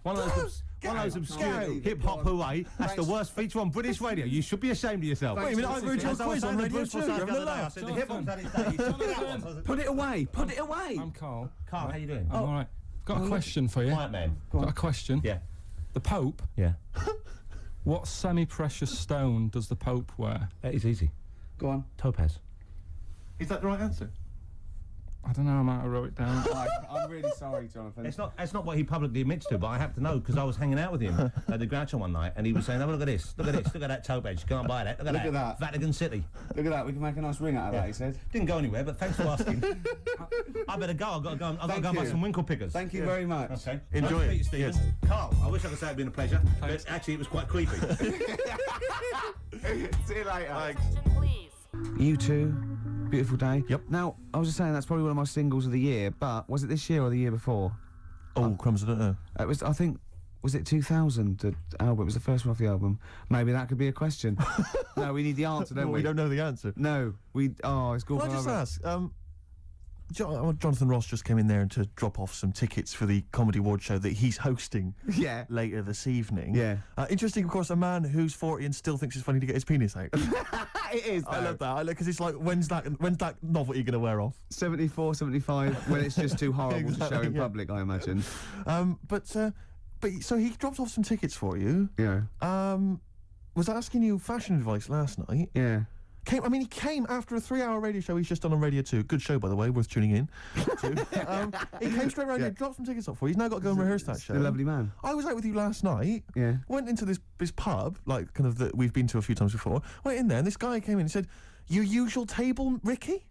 One of those obscure hip-hop hooray. That's the worst feature on British radio. You should be ashamed of yourself. Wait a minute, I've heard your quiz on Radio 2. You're having a laugh. The hip-hop's had its day. You should be that one. Put it away. Put it away. I'm Carl. Carl, how you doing? I'm all right. Got a question for you. Quiet man. Got a question. Yeah. The Pope. Yeah. What semi-precious stone does the Pope wear? That is easy. Go on. Topaz. Is that the right answer? I don't know. I might have wrote it down. I'm really sorry, Jonathan. It's not what he publicly admits to, but I have to know because I was hanging out with him at the Groucho one night, and he was saying, "Oh, look at this, look at this, look at that topaz. You can't buy that. Look at that. Vatican City. Look at that. We can make a nice ring out of that, he said. Didn't go anywhere, but thanks for asking. I better go. I've got to go. I've got to go and buy some winkle pickers. Thank you very much. Okay. Enjoy Nice to it. meet you, Stephen. Yes. Carl, I wish I could say it'd been a pleasure, but actually it was quite creepy. See you later. Question, please. You two, beautiful day. Yep. Now, I was just saying that's probably one of my singles of the year, but was it this year or the year before? Oh, crumbs, I don't know. It was, I think, was it 2000, the album? It was the first one off the album. Maybe that could be a question. No, we need the answer, don't Well, we? we don't know the answer. No, it's good. Can I just ask, Jonathan Ross just came in there to drop off some tickets for the Comedy Award show that he's hosting Yeah. later this evening. Yeah. Interesting, of course, a man who's 40 and still thinks it's funny to get his penis out. It is, I love that, because it's like, when's that novelty going to wear off? 74, 75, when it's just too horrible to show Exactly, in yeah. public, I imagine. But so he dropped off some tickets for you. Yeah. Was asking you fashion advice last night. Yeah. He came after a 3-hour radio show he's just done on Radio 2. Good show, by the way, worth tuning in to. He came straight around here, dropped some tickets off for you. He's now got to go and rehearse that show. A lovely man. I was out with you last night. Yeah. Went into this pub, like kind of that we've been to a few times before. Went in there, and this guy came in and said, "Your usual table, Ricky?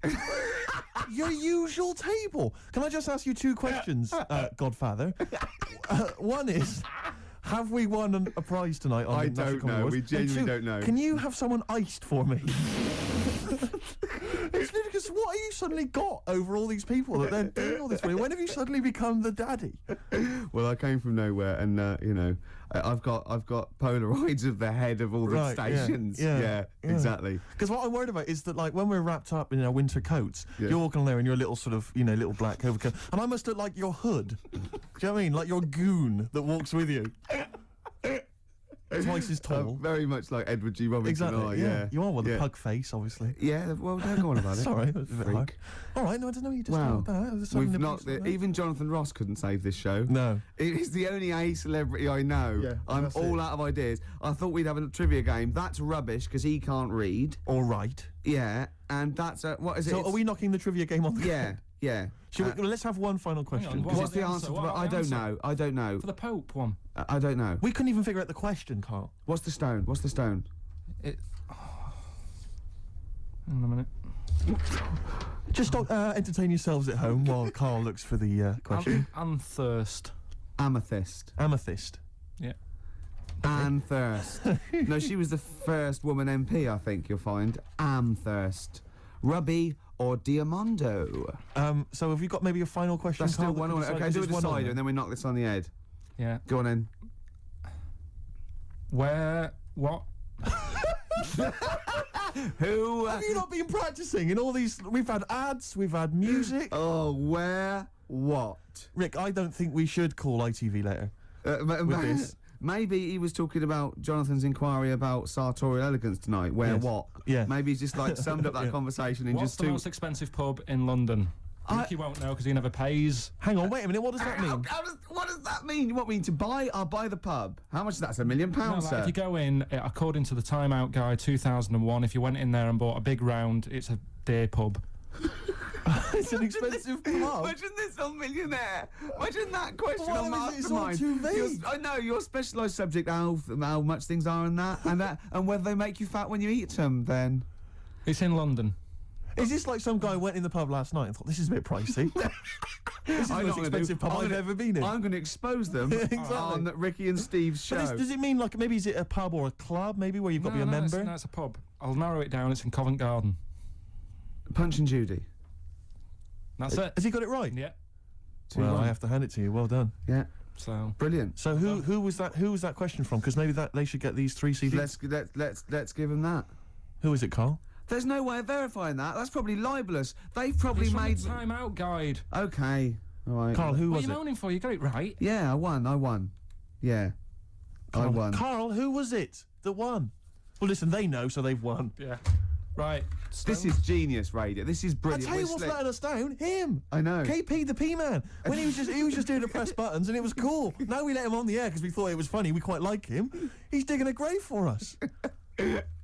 Your usual table." Can I just ask you 2 questions, Godfather? One is, have we won a prize tonight on I National don't Comedy know. Awards? We And genuinely 2, don't know. Can you have someone iced for me? It's ludicrous. What have you suddenly got over all these people that they're doing all this for you? When have you suddenly become the daddy? Well, I came from nowhere, and I've got Polaroids of the head of all the Right, yeah, stations. yeah. Exactly. Because what I'm worried about is that, like, when we're wrapped up in our winter coats, Yeah. you're walking there in your little sort of, little black overcoat, and I must look like your hood. Do you know what I mean? Like your goon that walks with you. Twice as tall. Very much like Edward G. Robinson. Exactly. Yeah. You are with yeah. a pug face, obviously. Yeah. Well, don't go on about it. Sorry, that was a bit Freak. hard. All right, no, I don't know. You just Wow. like that. There's We've something not. about that. Even Jonathan Ross couldn't save this show. No. It's the only A celebrity I know. Yeah, I'm that's all it. out of ideas. I thought we'd have a trivia game. That's rubbish because he can't read. All right. Yeah, and that's what is it? So It's- are we knocking the trivia game on the Yeah, yeah. Should we, let's have one final question. what What's the the answer? answer? To What that? about I the don't answer? know. I don't know. For the Pope one. I don't know. We couldn't even figure out the question, Carl. What's the stone? What's the stone? It. Hang on a minute. Just stop, entertain yourselves at home while Carl looks for the question. Anthirst. Amethyst. Amethyst. Yeah. Amthirst. No, she was the first woman MP, I think you'll find. Amthirst. Ruby or Diamondo? So have you got maybe a final question? That's still Carl, one that on can it. decide- Okay, is do a this one on decider there? and then we knock this on the head. Yeah. Go on then. What? Who? Have you not been practicing in all these? We've had ads, we've had music. Oh, where? What? Rick, I don't think we should call ITV later. With this. Maybe he was talking about Jonathan's inquiry about sartorial elegance tonight. Where Yes. what? Yeah. Maybe he's just like summed up that Yeah. conversation in What's just the two. most expensive pub in London? Ricky won't know because he never pays. Hang on, wait a minute. What does that mean? What does that mean? You want me to buy? I'll buy the pub. How much is that? It's £1 million, No, like, sir. if you go in, according to the Time Out Guide 2001, if you went in there and bought a big round, it's a day pub. It's an expensive pub. Imagine this on Millionaire. Imagine that question Why on is it all Mastermind. too vague? I know your specialised subject, how much things are and that, and whether they make you fat when you eat them. Then It's in London. Is this like some guy went in the pub last night and thought, this is a bit pricey? This is the most expensive pub I've ever been in. I'm going to expose them Exactly. on Ricky and Steve's show. But does it mean, like, maybe is it a pub or a club, maybe, where you've got to be a member? No, it's a pub. I'll narrow it down. It's in Covent Garden. Punch and Judy. That's it. Has he got it right? Yeah. Well, 2-1. I have to hand it to you. Well done. Yeah, So brilliant. So who was that? Who was that question from? Because maybe they should get these 3 CDs. Let's give them that. Who is it, Carl? There's no way of verifying that. That's probably libelous. They've probably it's from made. the Time Out Guide. Okay. All right. Carl, who What are was you it? moaning for? You got it right. Yeah, I won. Yeah. I won. Carl, who was it that won? Well, listen, they know, so they've won. Yeah. Right. This is genius radio. This is I brilliant. tell you We're what's slick. letting us down? Him. I know. KP the P-Man. When he was just doing the press buttons and it was cool. Now we let him on the air because we thought it was funny. We quite like him. He's digging a grave for us.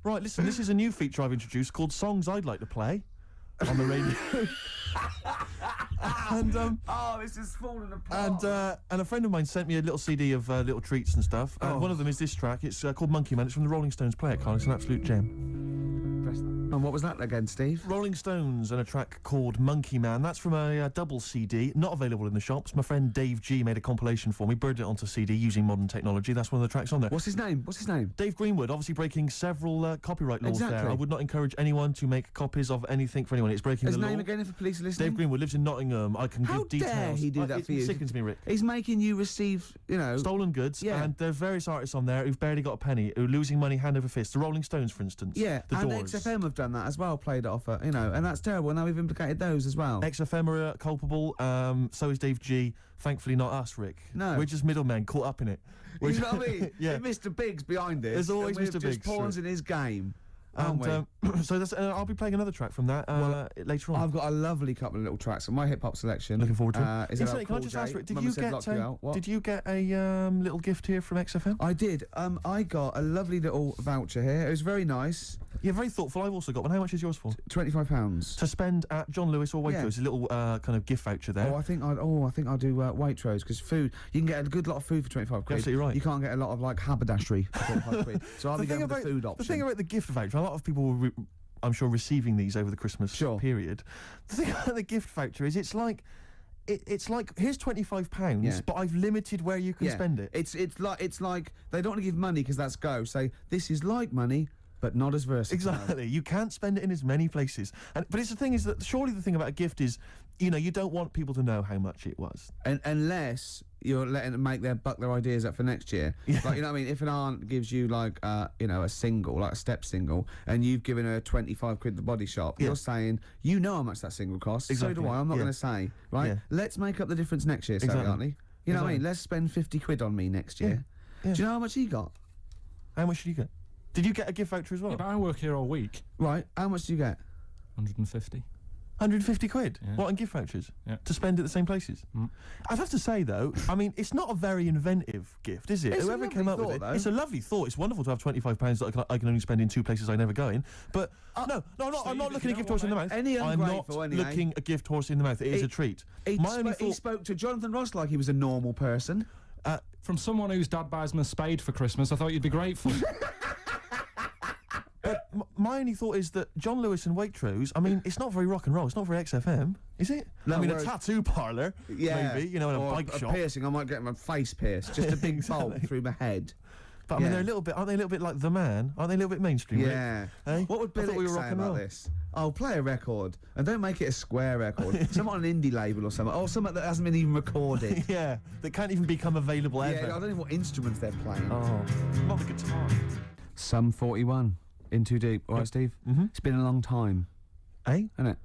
Right, listen, this is a new feature I've introduced called Songs I'd Like to Play on the radio. And this is falling apart. and a friend of mine sent me a little CD of little treats and stuff. And one of them is this track. It's called Monkey Man. It's from the Rolling Stones. Play it, Carl. It's an absolute gem. Press that. And what was that again, Steve? Rolling Stones and a track called Monkey Man. That's from a double CD, not available in the shops. My friend Dave G made a compilation for me, burned it onto CD using modern technology. That's one of the tracks on there. What's his name? Dave Greenwood, obviously breaking several copyright laws Exactly. there. I would not encourage anyone to make copies of anything for anyone. It's breaking His the name law. again, if the police are listening. Dave Greenwood lives in Nottingham. I can How give details. dare he do that for you? It sickens me, Rick. He's making you receive, Stolen goods, Yeah. and there's various artists on there who've barely got a penny, who are losing money hand over fist. The Rolling Stones, for instance. Yeah, The and Doors. XFM have done that as well, played it off, and that's terrible. Now we've implicated those as well. XFM are culpable, so is Dave G. Thankfully not us, Rick. No. We're just middlemen caught up in it. You know what I mean? Yeah. Mr. Biggs behind it. There's always and Mr. we're Biggs, just pawns right. in his game. Aren't And we? so that's, I'll be playing another track from that later on. I've got a lovely couple of little tracks on my hip hop selection. Looking forward to it. Is Incidentally, can I just ask, Rick, did you get a little gift here from XFM? I did. I got a lovely little voucher here. It was very nice. You're very thoughtful. I've also got one. How much is yours for? £25. To spend at John Lewis or Waitrose. Yeah. A little kind of gift voucher there. I think I'll do Waitrose because food. You can get a good lot of food for 25 quid. Absolutely right. You can't get a lot of like haberdashery for 25 quid. So I'll be going with the food option. The thing about the gift voucher, a lot of people were, I'm sure, receiving these over the Christmas period. The thing about the gift voucher is it's like here's £25, Yeah. but I've limited where you can spend it. It's like they don't want to give money because that's go. Say this is like money, but not as versatile. Exactly. You can't spend it in as many places. But it's the thing is that surely the thing about a gift is, you don't want people to know how much it was. And unless you're letting them buck their ideas up for next year. Yeah. Like, you know what I mean? If an aunt gives you like a single, like a step single, and you've given her 25 quid at the body shop, Yeah. you're saying, you know how much that single costs. Exactly. So do I. I'm not Yeah. going to say, right? Yeah. Let's make up the difference next year, Exactly. Sally Hartley. You know what I mean? Exactly. Let's spend 50 quid on me next year. Yeah. Do you know how much he got? How much did you get? Did you get a gift voucher as well? Yeah, but I work here all week. Right. How much do you get? 150. 150 quid? Yeah. What, on gift vouchers? Yeah. To spend at the same places? I'd have to say, though, I mean, it's not a very inventive gift, is it? It's a Whoever came lovely up with thought, it, though. it's a lovely thought. It's wonderful to have £25 that I can only spend in 2 places I never go in. But, no, I'm not Steve, looking you a gift know horse in the what, mouth. Any I'm not ungrateful anyway. looking a gift horse in the mouth. It is a treat. He only spoke to Jonathan Ross like he was a normal person. From someone whose dad buys him a spade for Christmas, I thought you'd be grateful. But my only thought is that John Lewis and Waitrose, I mean, it's not very rock and roll. It's not very XFM, is it? No, I mean, whereas- a tattoo parlour, maybe, in a or bike a shop. piercing. I might get my face pierced. Just a big Exactly. bolt through my head. But I mean, Yeah. they're a little bit, aren't they a little bit like The Man? Aren't they a little bit mainstream? Rick? Yeah. Eh? What would I thought Billy we were say rock and about roll. this? Oh, play a record and don't make it a square record. Something on an indie label or something. Or something that hasn't been even recorded. Yeah, that can't even become available Yeah, ever. I don't know what instruments they're playing. Oh, not the guitar. Sum 41. In Too Deep. All right, Steve? Mm-hmm. It's been a long time, Eh? hasn't it?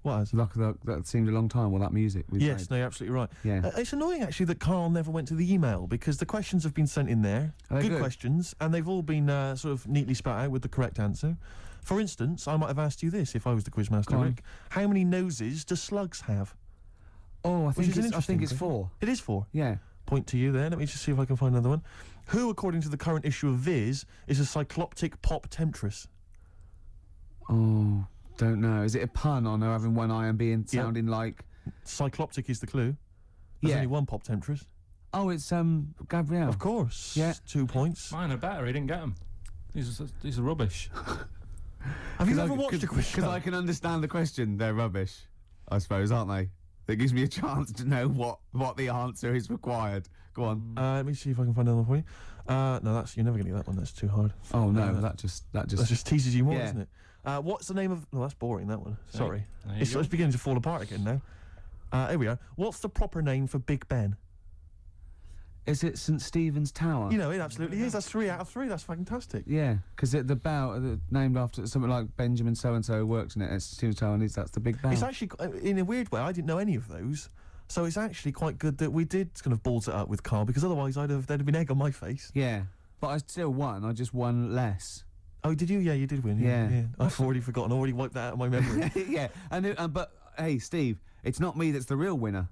What has? That seemed a long time, all that music we've Yes, played. no, you're absolutely right. Yeah. It's annoying, actually, that Carl never went to the email, because the questions have been sent in there. Are they Good good? questions, and they've all been sort of neatly spat out with the correct answer. For instance, I might have asked you this if I was the quizmaster, Go on. Rick. How many noses do slugs have? Oh, I Which think is an I think interesting it's thing. 4. It is 4. Yeah. Point to you there. Let me just see if I can find another one. Who, according to the current issue of Viz, is a cycloptic pop temptress? Oh, don't know. Is it a pun on her having one eye and being Yeah. sounding like? Cycloptic is the clue. There's Yeah. only one pop temptress. Oh, it's Gabrielle. Of course. Yeah. 2 points. Mine are better. He didn't get them. These are rubbish. Have you ever watched a quiz show? Because I can understand the question. They're rubbish, I suppose, aren't they? That gives me a chance to know what the answer is required. Go on. Let me see if I can find another one for you. No, you're never going to get that one. That's too hard. Oh no, that just That just teases you more, Yeah. doesn't it? What's the name of? No, that's boring. That one. Sorry, there you it's go. beginning to fall apart again now. Here we are. What's the proper name for Big Ben? Is it St Stephen's Tower? You know, it absolutely is. That's 3 out of 3. That's fantastic. Yeah, because the bell named after something like Benjamin so and so works in it. It's Stephen's Tower, and that's the big bell. It's actually, in a weird way, I didn't know any of those. So it's actually quite good that we did kind of balls it up with KARL, because otherwise there'd have been egg on my face. Yeah, but I still won. I just won less. Oh, did you? Yeah, you did win. Yeah. I've already forgotten. I already wiped that out of my memory. Yeah, but hey, Steve, it's not me that's the real winner.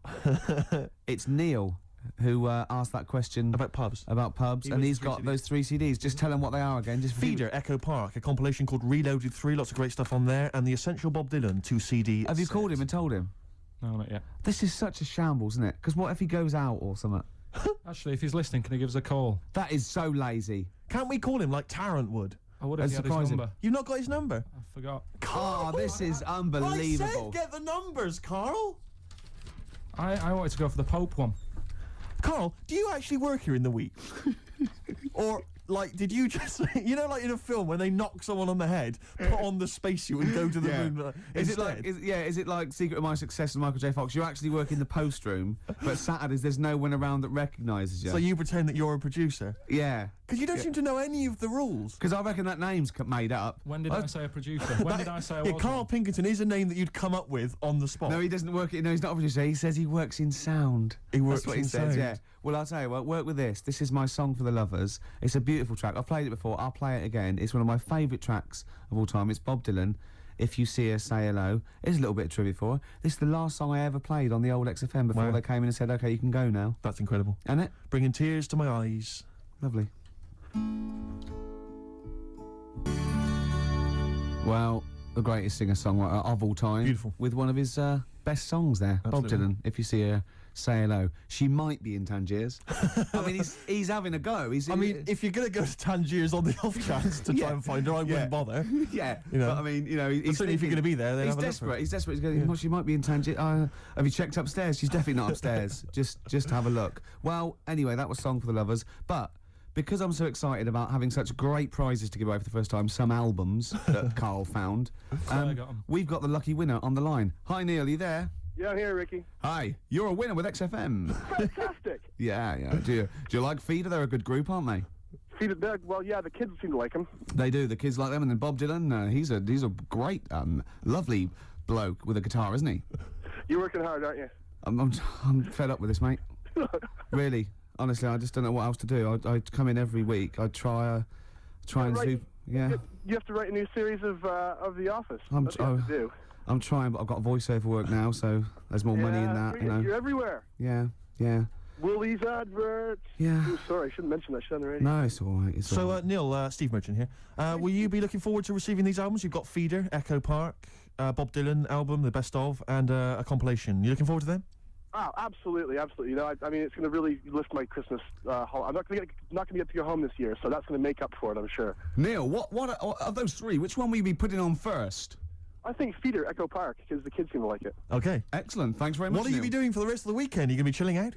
It's Neil who asked that question About pubs. pubs, and was he's the got 3 those 3 CDs. Just tell him what they are again. Just Feeder, Echo Park, a compilation called Reloaded 3, lots of great stuff on there, and the Essential Bob Dylan 2 CD. Have you set. called him and told him? No, not yet. This is such a shambles, isn't it? Because what if he goes out or something? Actually, if he's listening, can he give us a call? That is so lazy. Can't we call him like Tarrant would? I would have That's had his surprising. number. You've not got his number? I forgot. Oh, this is unbelievable. I said get the numbers, KARL. I wanted to go for the Pope one. KARL, do you actually work here in the week? Or, like, did you just, you know, like in a film when they knock someone on the head, put on the spacesuit and go to the moon? Is it instead? like is it like Secret of My Success with Michael J. Fox? You actually work in the post room, but Saturdays there's no one around that recognises you. So you pretend that you're a producer? Yeah, Because you don't seem to know any of the rules. because I reckon that name's made up. When did I say a producer? When did I say I Yeah, was KARL one? Pilkington is a name that you'd come up with on the spot. No, he doesn't work. No, he's not a producer. He says he works in sound. He works That's what in he says. sound. Yeah. Well, I'll tell you what. Work with this. This is my song for the lovers. It's a beautiful track. I've played it before. I'll play it again. It's one of my favourite tracks of all time. It's Bob Dylan. If You See Her, Say Hello. Here's a little bit of trivia for her. This is the last song I ever played on the old XFM before Wow. they came in and said, "Okay, you can go now." That's incredible. And it Bringing tears to my eyes. lovely. Well, the greatest singer-songwriter of all time. Beautiful. With one of his best songs there, Absolutely. Bob Dylan. If You See Her, Say Hello. She might be in Tangiers. I mean, he's having a go. I mean, if you're going to go to Tangiers on the off chance to try Yeah. and find her, I wouldn't bother. yeah, you know. but I mean, you know, But he's certainly if you're thinking- going to be there, then He's have a look for desperate. her. He's desperate. He's going. Well, she might be in Tangiers. Have you checked upstairs? She's definitely not upstairs. just have a look. Well, anyway, that was Song for the Lovers. But because I'm so excited about having such great prizes to give away for the first time, some albums that KARL found, I got 'em. we've got the lucky winner on the line. Hi, Neil. Are you there? Yeah, I'm here, Ricky. Hi. You're a winner with XFM. Fantastic. Yeah. Do you like Feeder? They're a good group, aren't they? See, well, yeah, the kids seem to like him. They do. The kids like them, and then Bob Dylan. He's a great, lovely bloke with a guitar, isn't he? You're working hard, aren't you? I'm fed up with this, mate. Really, honestly, I just don't know what else to do. I come in every week. I try and right. do. Yeah, You have to write a new series of The Office. I'm That's what you have to do. I'm trying, but I've got voiceover work now, so there's more money in that. You know. You're everywhere. Yeah. Willie's adverts. Yeah. Ooh, sorry, I shouldn't mention that shit on the radio. No, it's all right. It's all So, right. Neil, Steve Merchant here. Will you be looking forward to receiving these albums? You've got Feeder, Echo Park, Bob Dylan album, the best of, and a compilation. You looking forward to them? Oh, absolutely. You know, I mean, it's going to really lift my Christmas. I'm not going to get to go home this year, so that's going to make up for it, I'm sure. Neil, what of those three? Which one will you be putting on first? I think Feeder, Echo Park, because the kids seem to like it. Okay. Excellent. Thanks very much. What will you Neil. be doing for the rest of the weekend? Are you going to be chilling out?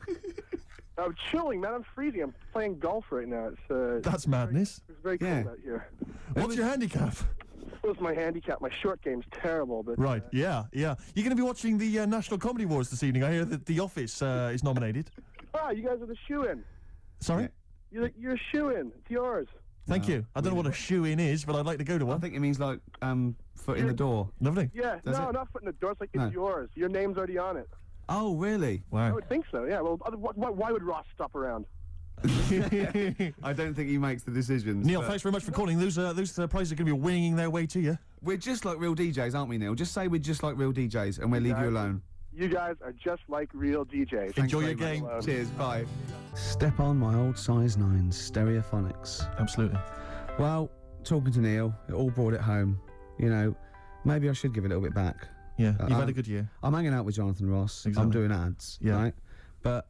I'm chilling, man. I'm freezing. I'm playing golf right now. That's madness. It's very Yeah. cold out here. What's your handicap? What's my handicap? My short game's terrible, but Right, yeah. You're going to be watching the National Comedy Awards this evening. I hear that The Office is nominated. you guys are the shoe-in. Sorry? Yeah. You're a shoe-in. It's yours. Thank you. I don't know what a shoe-in is, but I'd like to go to I one. think it means like foot in the door. Lovely. Yeah, Does no, it? not foot in the door. It's like No. it's yours. Your name's already on it. Oh, really? I Wow. would think so. Yeah. Well, why would Ross stop around? I don't think he makes the decisions. Neil, but thanks very much for calling. Those prizes are going to be winging their way to you. We're just like real DJs, aren't we, Neil? Just say we're just like real DJs and we'll leave you Exactly. alone. You guys are just like real DJs. Thanks Enjoy very your game. much. Cheers, bye. Step on my old size 9 Stereophonics. Absolutely. Well, talking to Neil, it all brought it home. You know, maybe I should give it a little bit back. Yeah, you've had a good year. I'm hanging out with Jonathan Ross. I'm Exactly. doing ads, Yeah. right? But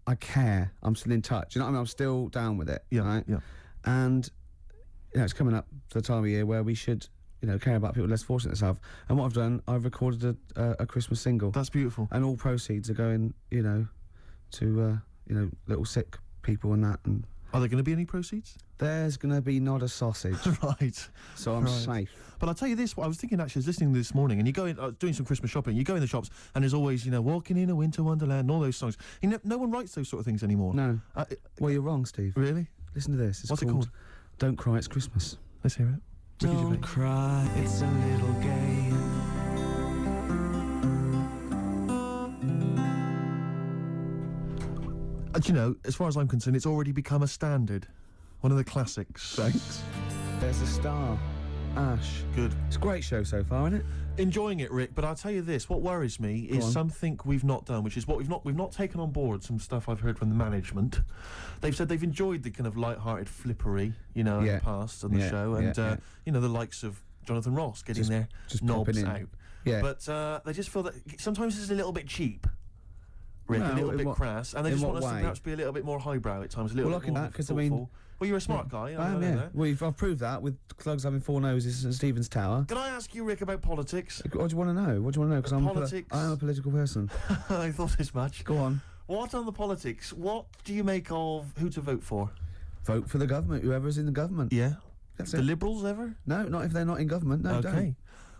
I care. I'm still in touch. You know what I mean? I'm still down with it, Yeah, right? yeah. And, you know, it's coming up to the time of year where we should, you know, care about people less fortunate than themselves. And what I've done, I've recorded a Christmas single. That's beautiful. And all proceeds are going, you know, to, you know, little sick people and that. And Are there going to be any proceeds? there's going to be not a sausage. Right. So I'm Right. safe. But I'll tell you this, what I was thinking actually, I was listening this morning, and you go in, I was doing some Christmas shopping, you go in the shops, and there's always, you know, Walking in a Winter Wonderland, and all those songs. You know, no one writes those sort of things anymore. No. Uh, Well, you're wrong, Steve. really? Listen to this. It's What's it called called? Don't Cry, It's Christmas. Let's hear it. Ricky Gervais. Cry, it's a little game. Do you know, as far as I'm concerned, it's already become a standard. One of the classics. Thanks. There's a star. Ash. Good. It's a great show so far, isn't it? Enjoying it, Rick, but I'll tell you this, what worries me is on. something we've not done, which is what we've not taken on board some stuff I've heard from the management. They've said they've enjoyed the kind of light-hearted flippery, you know, in Yeah. the past on the Yeah, show, and yeah. you know, the likes of Jonathan Ross getting their just knobs popping in. out. Yeah. But they just feel that sometimes it's a little bit cheap. Rick, No, a little in bit what- crass, and they in just what want us to way? perhaps be a little bit more highbrow at times, a little Well, bit look at more that, 'cause I mean- thoughtful. Well, you're a smart guy. I am, know yeah. that. Well, I've proved that with Clugs having 4 noses and Stephen's Tower. Can I ask you, Rick, about politics? What do you want to know? What do you want to know? Because Politics. I am a political person. I thought as much. Go on. What on the politics? What do you make of who to vote for? Vote for the government, whoever's in the government. Yeah. That's The it. Liberals ever? No, not if they're not in government. No, Okay.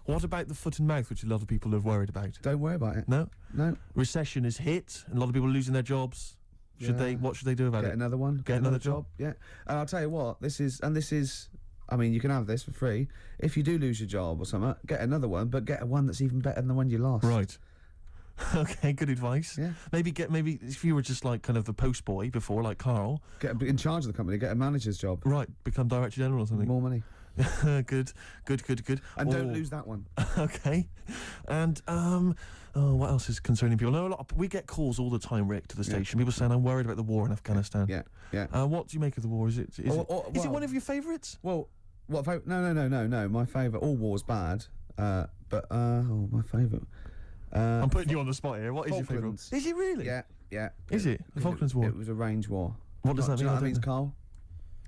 What about the foot and mouth, which a lot of people are worried about? Don't worry about it. No. No. Recession is hit, and a lot of people are losing their jobs. Should Yeah. they? What should they do about Get it? another one. Get another job. Yeah. And I'll tell you what, this is, I mean, you can have this for free. If you do lose your job or something, get another one, but get one that's even better than the one you lost. Right. Okay, good advice. Yeah. Maybe if you were just like kind of the post boy before, like Carl, Get in charge of the company, get a manager's job. right, become director general or something. More money. Good. And don't Oh. lose that one. Okay. And what else is concerning people? No, we get calls all the time, Rick, to the station. People saying, I'm worried about the war in Afghanistan. Yeah. What do you make of the war? Is it Well, one of your favourites? Well, what? No. My favourite. All war's bad. My favourite. I'm putting you on the spot here. What is your favourite? Falklands. Is it really? Yeah. Is it? The Falklands War? It was a range war. What does that Do you mean? know I what that means, don't know. Carl?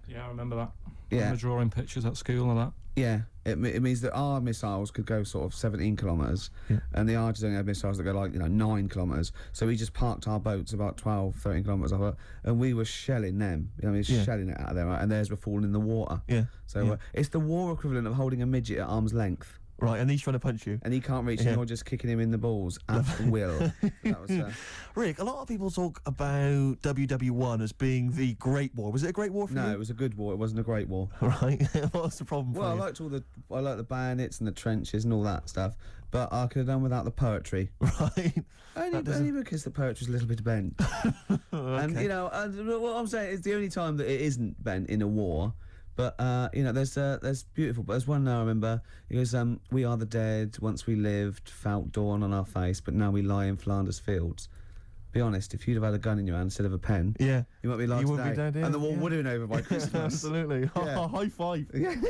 Yeah, I remember that. I Yeah. remember drawing pictures at school and that. Yeah, it means that our missiles could go sort of 17 kilometres, Yeah. and the Argies only had missiles that go like 9 kilometres. So we just parked our boats about 12, 13 kilometres off it, and we were shelling them. You know, I mean, Yeah. shelling it out of there, right? And theirs were falling in the water. Yeah. So yeah. it's the war equivalent of holding a midget at arm's length, Right, and he's trying to punch you. and he can't reach, Yeah. and you're just kicking him in the balls at will. That was, Rick, a lot of people talk about WW1 as being the Great War. Was it a Great War for no, you? it was a good war. It wasn't a great war. Right. What's the problem Well, I for you? liked I liked the bayonets and the trenches and all that stuff, but I could have done without the poetry. Right. Only because the poetry's a little bit bent. And, you know, what I'm saying is the only time that it isn't bent in a war. But, you know, there's beautiful, but there's one now I remember, it goes, we are the dead, once we lived, felt dawn on our face, but now we lie in Flanders fields. Be honest, if you'd have had a gun in your hand instead of a pen, Yeah. you might be alive You today. would be dead, yeah, and the war yeah. would have been over by Christmas. Absolutely. Yeah. High five.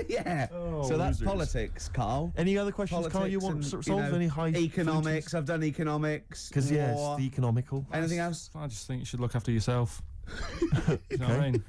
Yeah. Oh, So that's losers. politics, Carl. Any other questions, Carl, you want and, solved? you know, Any high economics, I've done economics. Because, yes, war. the economical. Anything else? I just think you should look after yourself. You know what I mean?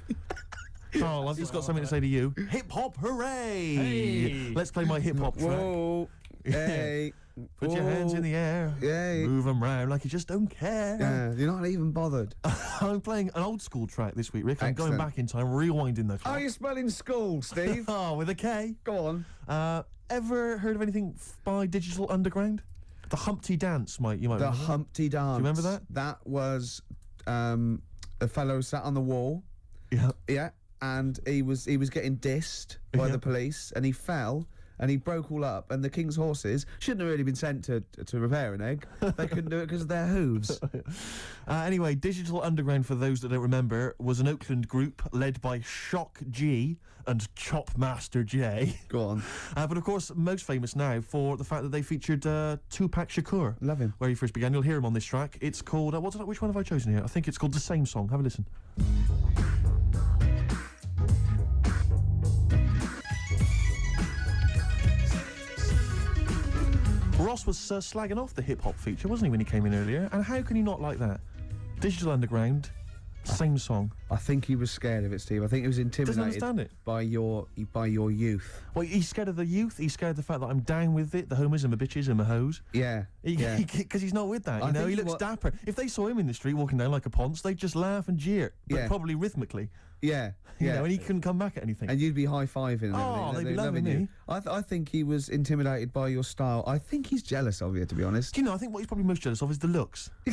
Carl, I've just got something to say to you. Hip hop, hooray! Hey. Let's play my hip hop track. Whoa. Hey. Put your hands in the air. Yay. Move them round like you just don't care. Yeah, you're not even bothered. I'm playing an old school track this week, Rick. I'm going Excellent. back in time, rewinding the How clock. are you spelling school, Steve? Oh, with a K. Go on. Ever heard of anything by Digital Underground? The Humpty Dance, you might The remember. Humpty Dance. Do you remember that? That was a fellow sat on the wall. Yeah. Yeah. And he was getting dissed by Yeah. the police, and he fell and he broke all up. And the king's horses shouldn't have really been sent to repair an egg. They couldn't do it because of their hooves. Anyway, Digital Underground, for those that don't remember, was an Oakland group led by Shock G and Chopmaster J. Go on. But of course, most famous now for the fact that they featured Tupac Shakur. Love him. Where he first began. You'll hear him on this track. It's called, which one have I chosen here? I think it's called The Same Song. Have a listen. Ross was slagging off the hip-hop feature, wasn't he, when he came in earlier? And how can you not like that? Digital Underground, same song. I think he was scared of it, Steve. I think he was intimidated understand it. by your youth. Well, he's scared of the youth. He's scared of the fact that I'm down with it, the homies and the bitches and the hoes. Yeah. Because he's not with that, you know? He looks dapper. If they saw him in the street walking down like a ponce, they'd just laugh and jeer, but probably rhythmically. Yeah. You know, and he couldn't come back at anything. And you'd be high-fiving and Oh, everything. they'd be loving me. you. I think he was intimidated by your style. I think he's jealous of you, to be honest. Do you know, I think what he's probably most jealous of is the looks. Yeah,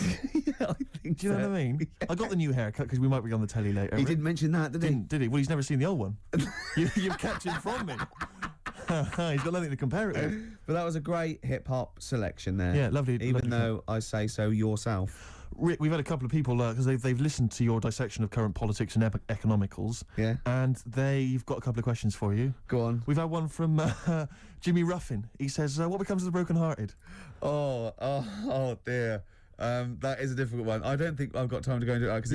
I think Do you know what I mean? Yeah. I got the new haircut because we might be on the telly later. He didn't mention that, did he? Did he? Well, he's never seen the old one. You've kept him from me. He's got nothing to compare it with. But that was a great hip-hop selection there. Yeah, lovely. Even though I say so yourself. Rick, we've had a couple of people, because they've listened to your dissection of current politics and economicals. Yeah. And they've got a couple of questions for you. Go on. We've had one from Jimmy Ruffin. He says, what becomes of the broken-hearted? Oh dear. That is a difficult one. I don't think I've got time to go into it because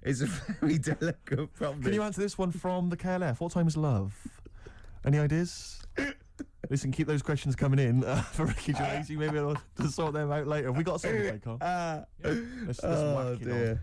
it's a very delicate problem. Can you answer this one from the KLF? What time is love? Any ideas? Listen, keep those questions coming in for Ricky Gervais. Maybe I'll to sort them out later. Have we got a song to play, Carl? Let's whack it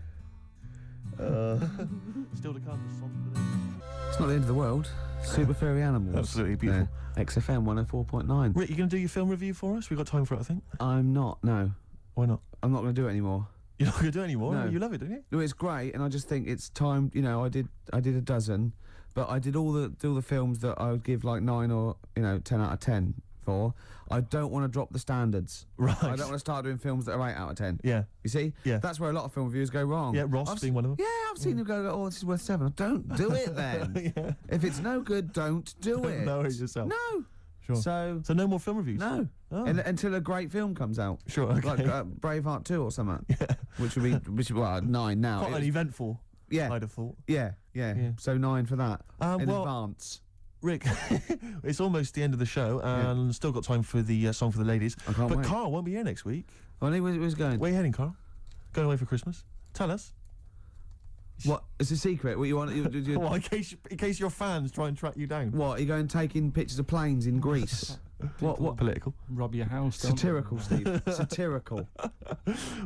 on. Still to come, the song for the day. It's not the end of the world. Super furry animals. Absolutely beautiful. XFM 104.9. Rick, you going to do your film review for us? We've got time for it, I think. I'm not, no. Why not? I'm not going to do it anymore. You're not going to do it anymore? No. You love it, don't you? No, it's great, and I just think it's time. You know, I did a dozen, but I did all the films that I would give like 9 or 10 out of 10 for. I don't want to drop the standards. Right. I don't want to start doing films that are 8 out of 10. Yeah. You see? Yeah. That's where a lot of film reviewers go wrong. Yeah, Ross being one of them. Yeah, I've seen them go, oh, this is worth 7. Don't do it then. Yeah. If it's no good, don't do it. Know it yourself. No. Sure. So no more film reviews? no. Oh. Until a great film comes out. Sure, okay. Like Braveheart 2 or something. Yeah. Which would be 9 now. Quite an eventful, Yeah. I'd have thought. Yeah. So 9 for that. In well, advance. Rick, it's almost the end of the show, and still got time for the song for the ladies. I can't but wait. Carl won't be here next week. Well, where's going? Where are you heading, Carl? Going away for Christmas? Tell us. What? It's a secret. What you want? Well, in case your fans try and track you down. What? You going taking pictures of planes in Greece? What? Political. Rob your house. don't Satirical, Steve. Satirical.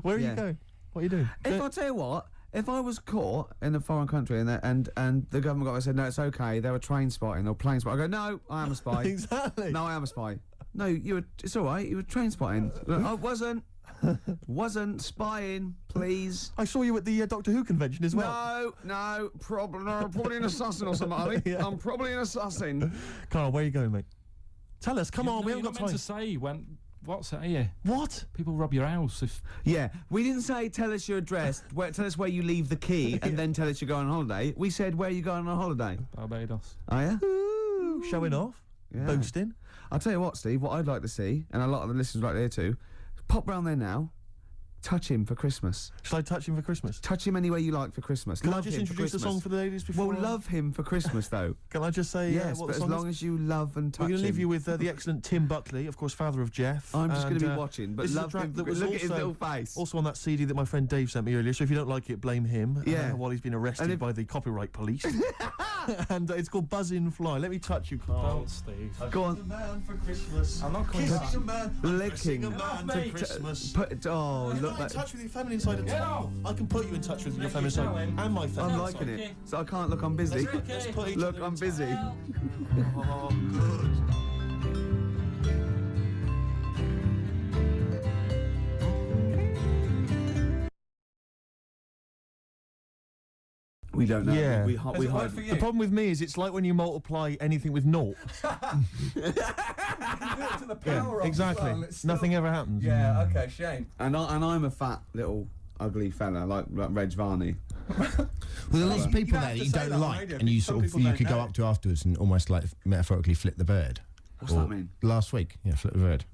Where are you Yeah. going? What are you doing? If I tell you what, if I was caught in a foreign country and the government got and said no, it's okay, they were train spotting or plane spotting, I go no, I am a spy. Exactly. No, I am a spy. No, it's all right. You were train spotting. I wasn't spying. Please. I saw you at the Doctor Who convention as well. No, probably an assassin or something. I think. Yeah. I'm probably an assassin. Carl, where are you going, mate? Tell us. Come you? on, we You're haven't not got meant time. to say when. What's it here? What? People rob your house if. Yeah, we didn't say tell us your address, tell us where you leave the key, and then tell us you're going on holiday. We said where you going on holiday. Barbados. Are you? Ooh, showing off. Yeah. Boasting. I'll tell you what, Steve, what I'd like to see, and a lot of the listeners right there too, pop round there now, touch him for Christmas. Shall I touch him for Christmas? Touch him any way you like for Christmas. Can I Love just him for introduce the Christmas. song for the ladies before? Well, love him for Christmas, though. Can I just say Yes, what but the as song long is? as you love and touch We're going to leave him. you with the excellent Tim Buckley, of course, father of Jeff. I'm just going to be and, watching, but this is a love track him. that was Look at his also- little face. Also on that CD that my friend Dave sent me earlier, so if you don't like it, blame him. Yeah. While he's been arrested by the copyright police. And it's called Buzzin' Fly. Let me touch you, Carl. Don't, Steve. Go on. Man for Christmas. I'm not coming back. Kissing a man. Licking. A man for Christmas. Oh, You're look not in that. touch with your feminine side at Get all. off. I can put you in touch with your feminine side and my feminine I'm liking side. it. So I can't look, I'm busy. Let's put each Look, other I'm in busy. Oh, good. We don't know. Yeah. We Has hide. it worked for you? The problem with me is it's like when you multiply anything with naught. to the power of Exactly. as well, it's still- Nothing ever happens. Yeah, okay, shame. And I'm a fat little ugly fella like Reg Varney. There's lots of people You there have that to you say don't that on like, radio and you because some sort of people you don't could go know. up to afterwards and almost like metaphorically flip the bird. What's that mean? Last week, yeah, flip the bird.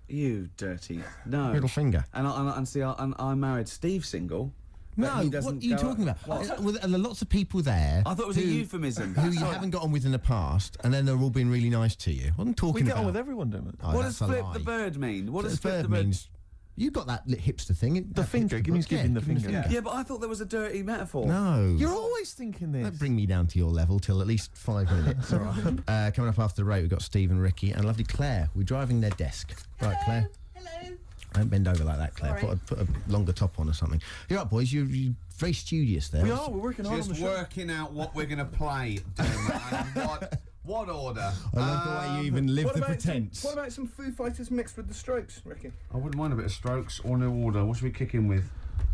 You dirty. No. Middle finger. And see, I married Steve single. No, but he what doesn't are you go talking out- about? What? Well, there are lots of people there. I thought it was a euphemism. Who you haven't got on with in the past, and then they're all being really nice to you. What I'm talking We get about. on with everyone, don't we? Oh, What does that's a flip lie. the bird mean? What does Flip flip the the bird bird means you got that hipster thing. The finger, it means giving the finger. Yeah, but I thought there was a dirty metaphor. No. You're always thinking this. Don't bring me down to your level till at least 5 minutes. All right. Coming up after the break, we've got Steve and Ricky and lovely Claire. We're driving their desk. Right, Claire? Hello. Don't bend over like that, Claire. Sorry. Put a longer top on or something. You're up, boys. You're very studious there. We are. We're working hard on the Just show. working out what we're going to play, and what order. I love the way you even live What the about pretense. What about some Foo Fighters mixed with the Strokes, Ricky? I wouldn't mind a bit of Strokes or no order. What should we kick in with?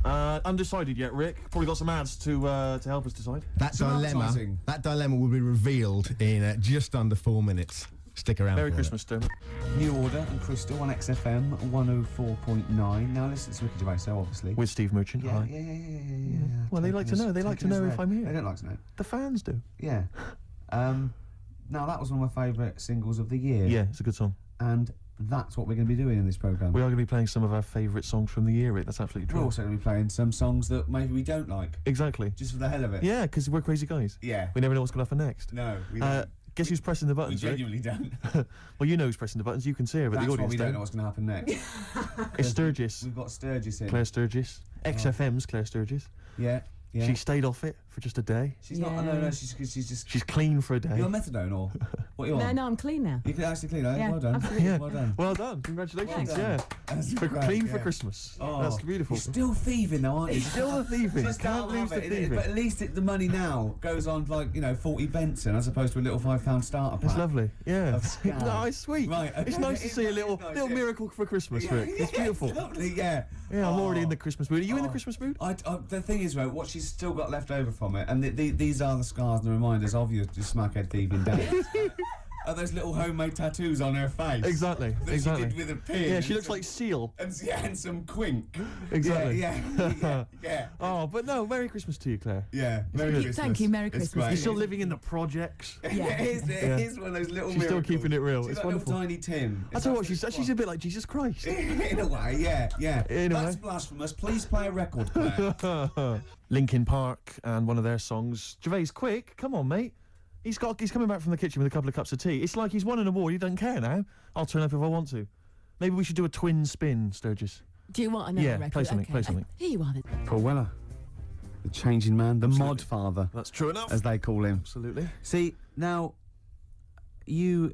Undecided yet, Rick. Probably got some ads to help us decide. That Some dilemma. advertising. That dilemma will be revealed in just under 4 minutes. Stick around. Merry for Christmas, Dermot. New Order and Crystal on XFM 104.9. Now listen, it's Ricky Gervais, so obviously. With Steve Merchant. yeah, Hi. yeah. Well, they like to know. They like to know if I'm here. They don't like to know. The fans do. Yeah. Now that was one of my favourite singles of the year. Yeah, it's a good song. And that's what we're going to be doing in this programme. We are going to be playing some of our favourite songs from the year, Rick. That's absolutely We're true. also going to be playing some songs that maybe we don't like, Exactly. just for the hell of it. Yeah, because we're crazy guys. Yeah. We never know what's going to happen next. No, we don't. Guess who's pressing the We buttons, Rick? genuinely don't. Well, you know who's pressing the buttons. You can see her, but That's the why audience we don't know don't. what's going to happen next. It's Sturgis. We've got Sturgis in. Claire Sturgis. XFM's Claire Sturgis. Yeah, yeah. She stayed off it for just a day. She's not. No, she's just. She's clean for a day. You're on methadone or what are you on? No, I'm clean now. You can actually clean. Yeah, Well done. absolutely. Yeah. Well done. Well done. Congratulations. Well done. Yeah. That's For great, clean for yeah. Christmas. Oh, That's beautiful. You're still thieving though, aren't you? Still the thieving. Just Can't lose the thieving. But at least the money now goes on like 40 Benson as opposed to a little £5 starter pack. It's lovely. Yeah. Of scab. No, it's sweet. Right, It's okay, nice to it's see a nice, little it's nice, little yeah. miracle for Christmas, Yeah, Rick. It's yeah, beautiful. lovely, yeah. Yeah, I'm already Oh. in the Christmas mood. Are you in the Christmas mood? The thing is, right, what she's still got left over from it, and these are the scars and the reminders of your smackhead thieving days, are those little homemade tattoos on her face. Exactly. That Exactly. she did with a pin. Yeah, she looks like Seal. And some quink. Exactly. Yeah. Oh, but no, Merry Christmas to you, Claire. Yeah. Merry Thank you, Christmas. thank you, Merry It's Christmas. great. You're still living in the projects. Yeah. It is one of those little She's still miracles. keeping it real. She's It's like wonderful. little tiny Tim. I tell you what, she's a bit like Jesus Christ. In a way, yeah. In a That's way. blasphemous. Please play a record, Claire. Linkin Park and one of their songs. Gervais, quick, come on, mate. He's coming back from the kitchen with a couple of cups of tea. It's like he's won an award. He doesn't care now. I'll turn up if I want to. Maybe we should do a twin spin, Sturgis. Do you want another Yeah, record? play something, Okay. play something. Here you are then. Paul Weller, the changing man, the mod father, That's true enough. as they call him. Absolutely. See, now, you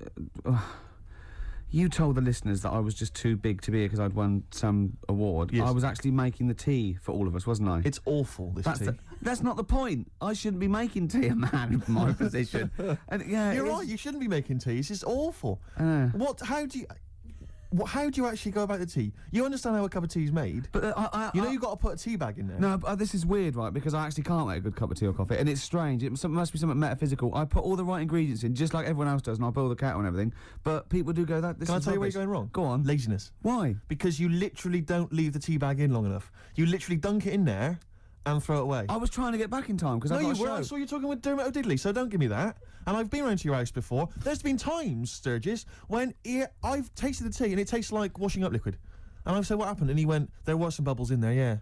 told the listeners that I was just too big to be here because I'd won some award. Yes. I was actually making the tea for all of us, wasn't I? It's awful, this tea. That's not the point. I shouldn't be making tea, a man in my position. And yeah, You're it is- right, you shouldn't be making teas. It's awful. How do you actually go about the tea? You understand how a cup of tea is made? But You've got to put a tea bag in there. No, but this is weird, right? Because I actually can't make a good cup of tea or coffee, and it's strange. It must be something metaphysical. I put all the right ingredients in, just like everyone else does, and I boil the kettle and everything. But people do go that. This Can I is tell you where rubbish. you're going wrong? Go on. Laziness. Why? Because you literally don't leave the tea bag in long enough. You literally dunk it in there and throw it away. I was trying to get back in time because No, I got you a were. I show. saw you talking with Dermot O'Diddley, so don't give me that. And I've been round to your house before. There's been times, Sturgis, when I've tasted the tea and it tastes like washing up liquid. And I've said, what happened? And he went, there were some bubbles in there, yeah.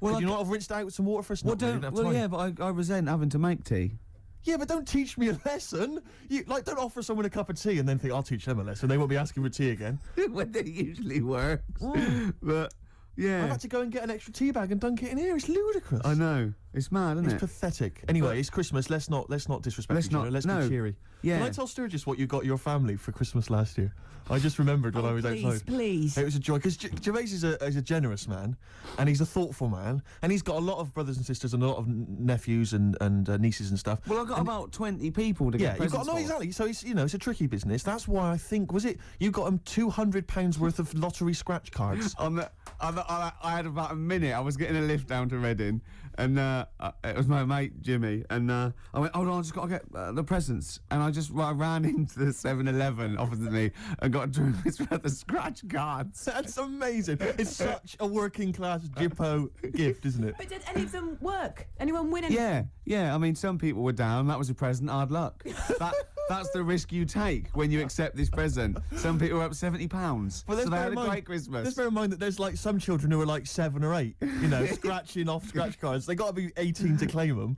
Well, Could you not have rinsed it out with some water first? Well, Not really, didn't have time. yeah, but I resent having to make tea. Yeah, but don't teach me a lesson. Don't offer someone a cup of tea and then think, I'll teach them a lesson. They won't be asking for tea again. When it usually works. But yeah, I've had to go and get an extra tea bag and dunk it in here. It's ludicrous. I know. It's mad, isn't It's it? pathetic. Anyway, it's Christmas. Let's not disrespect Let's each other. not- Let's no. be cheery. Yeah. Can I tell Sturgis what you got your family for Christmas last year? I just remembered when I was Please, outside. please. It was a joy because Gervais is a generous man, and he's a thoughtful man, and he's got a lot of brothers and sisters and a lot of nephews and nieces and stuff. Well, I got about 20 people to Yeah, get you've got presents no for. exactly. So it's a tricky business. That's why I think you got him £200 worth of lottery scratch cards. I had about a minute. I was getting a lift down to Reading, and it was my mate Jimmy, and I went, hold on, I just got to get the presents, and I ran into the 7-Eleven opposite me and got his worth of scratch cards. That's amazing. It's such a working class Jippo gift, isn't it? But did any of them work? Anyone win anything? Yeah. I mean, some people were down. That was a present. Hard luck. That's the risk you take when you accept this present. Some people are up £70, Well, so they had a great Christmas. Let's bear in mind that there's like some children who are like 7 or 8, you know, scratching off scratch cards. They got to be 18 to claim them.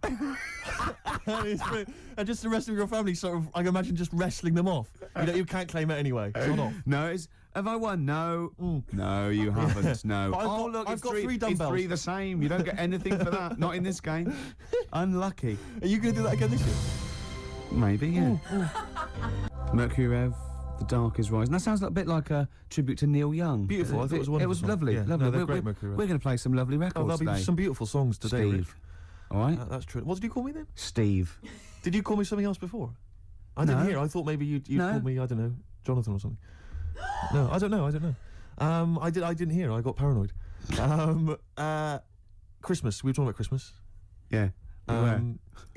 And just the rest of your family sort of, I can imagine, just wrestling them off. You know, you can't claim it anyway. It's not off. No, have I won? No. No, you haven't. No. But I've got 3 dumbbells. It's 3 the same. You don't get anything for that. Not in this game. Unlucky. Are you going to do that again this year? Maybe, yeah. Mercury Rev, The Dark is Rising. That sounds a bit like a tribute to Neil Young. Beautiful. I thought it was a wonderful It was song. lovely. Yeah, lovely. no, they're great, Mercury Rev. We're going to play some lovely records Oh, there'll be today. some beautiful songs today, Rick. Steve. All right? That's true. What did you call me then? Steve. Did you call me something else before? I didn't hear. I thought maybe you No. called me, I don't know, Jonathan or something. No, I don't know. I didn't hear. I got paranoid. Christmas. We were talking about Christmas. Yeah.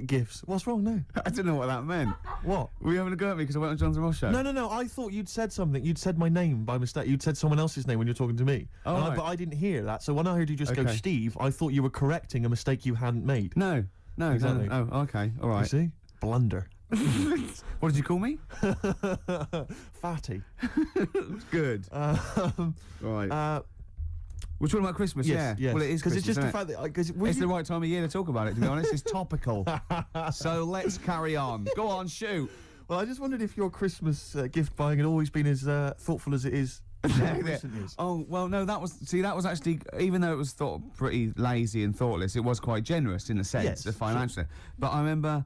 Gifts. What's wrong? No. I don't know what that meant. What? Were you having a go at me because I went on Jonathan Ross show? No. I thought you'd said something. You'd said my name by mistake. You'd said someone else's name when you were talking to me. Oh, right. But I didn't hear that. So when I heard you just go Okay. Steve, I thought you were correcting a mistake you hadn't made. No. Exactly. Oh, okay. All right. You see? Blunder. What did you call me? Fatty. Good. Right. We're talking about Christmas, Yes, yeah. yes. Well, it is because it's just the isn't fact that it's the right time of year to talk about it, to be honest. It's topical. So let's carry on. Go on, shoot. Well, I just wondered if your Christmas gift buying had always been as thoughtful as it is in recent years. Oh, well, no, that was actually, even though it was thought pretty lazy and thoughtless, it was quite generous in a sense, Yes, financially. But I remember,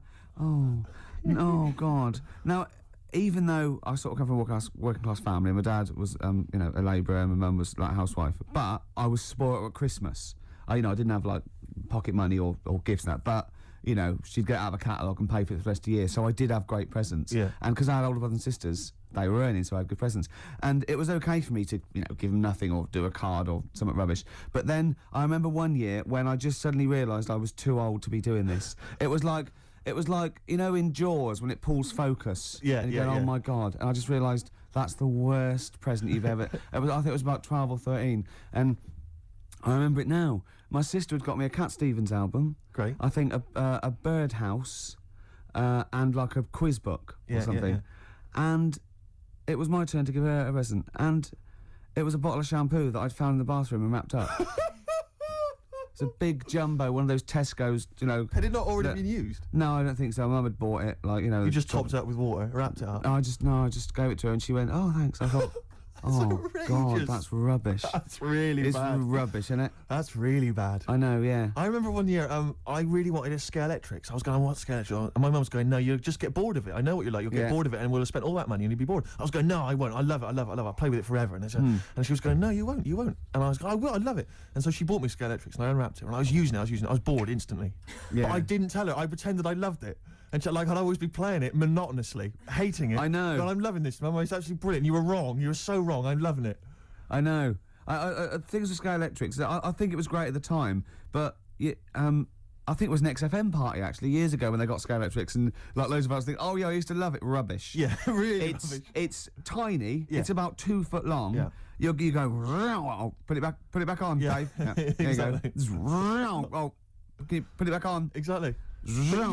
God. Now, even though I sort of come from a working class family, my dad was, a labourer, and my mum was like a housewife, but I was spoiled at Christmas. I didn't have like pocket money or gifts and that, but she'd get out of a catalogue and pay for it for the rest of the year. So I did have great presents. Yeah. And because I had older brothers and sisters, they were earning, so I had good presents. And it was okay for me to, give them nothing or do a card or something rubbish. But then I remember one year when I just suddenly realised I was too old to be doing this. It was like, in Jaws when it pulls focus. Yeah, and you yeah, go, yeah. oh my God. And I just realised that's the worst present you've ever... I think it was about 12 or 13. And I remember it now. My sister had got me a Cat Stevens album. Great. I think a birdhouse and like a quiz book or something. Yeah. And it was my turn to give her a present. And it was a bottle of shampoo that I'd found in the bathroom and wrapped up. It's a big jumbo, one of those Tesco's, Had it not already been used? No, I don't think so. Mum had bought it, You just topped it up with water, wrapped it up. I just gave it to her and she went, oh, thanks. I thought, oh, God, outrageous. that's rubbish. That's really It's bad. rubbish, isn't it? That's really bad. I know, yeah. I remember one year, I really wanted a Scale Electric. So I was going, I want Scale Electric. And my mum was going, no, you'll just get bored of it. I know what you're like. You'll get Yeah. bored of it and we'll have spent all that money and you'll be bored. I was going, no, I won't. I love it. I'll play with it forever. And, and she was going, no, you won't. And I was going, I will. I love it. And so she bought me Scale Electrics and I unwrapped it. And I was using it. I was bored instantly. Yeah. But I didn't tell her. I pretended I loved it. And I'd always be playing it monotonously, hating it. I know. But I'm loving this, Mum. It's absolutely brilliant. You were wrong. You were so wrong. I'm loving it. I know. Things with Sky Electrics, I think it was great at the time, but I think it was an XFM party actually years ago when they got Sky Electrics, and like loads of us think, oh yeah, I used to love it. Rubbish. Yeah, really. It's tiny. Yeah. It's about 2 foot long. Yeah. You go put it back on, Yeah. Dave. Yeah. There Exactly. you go. Oh, can you put it back on? Exactly. But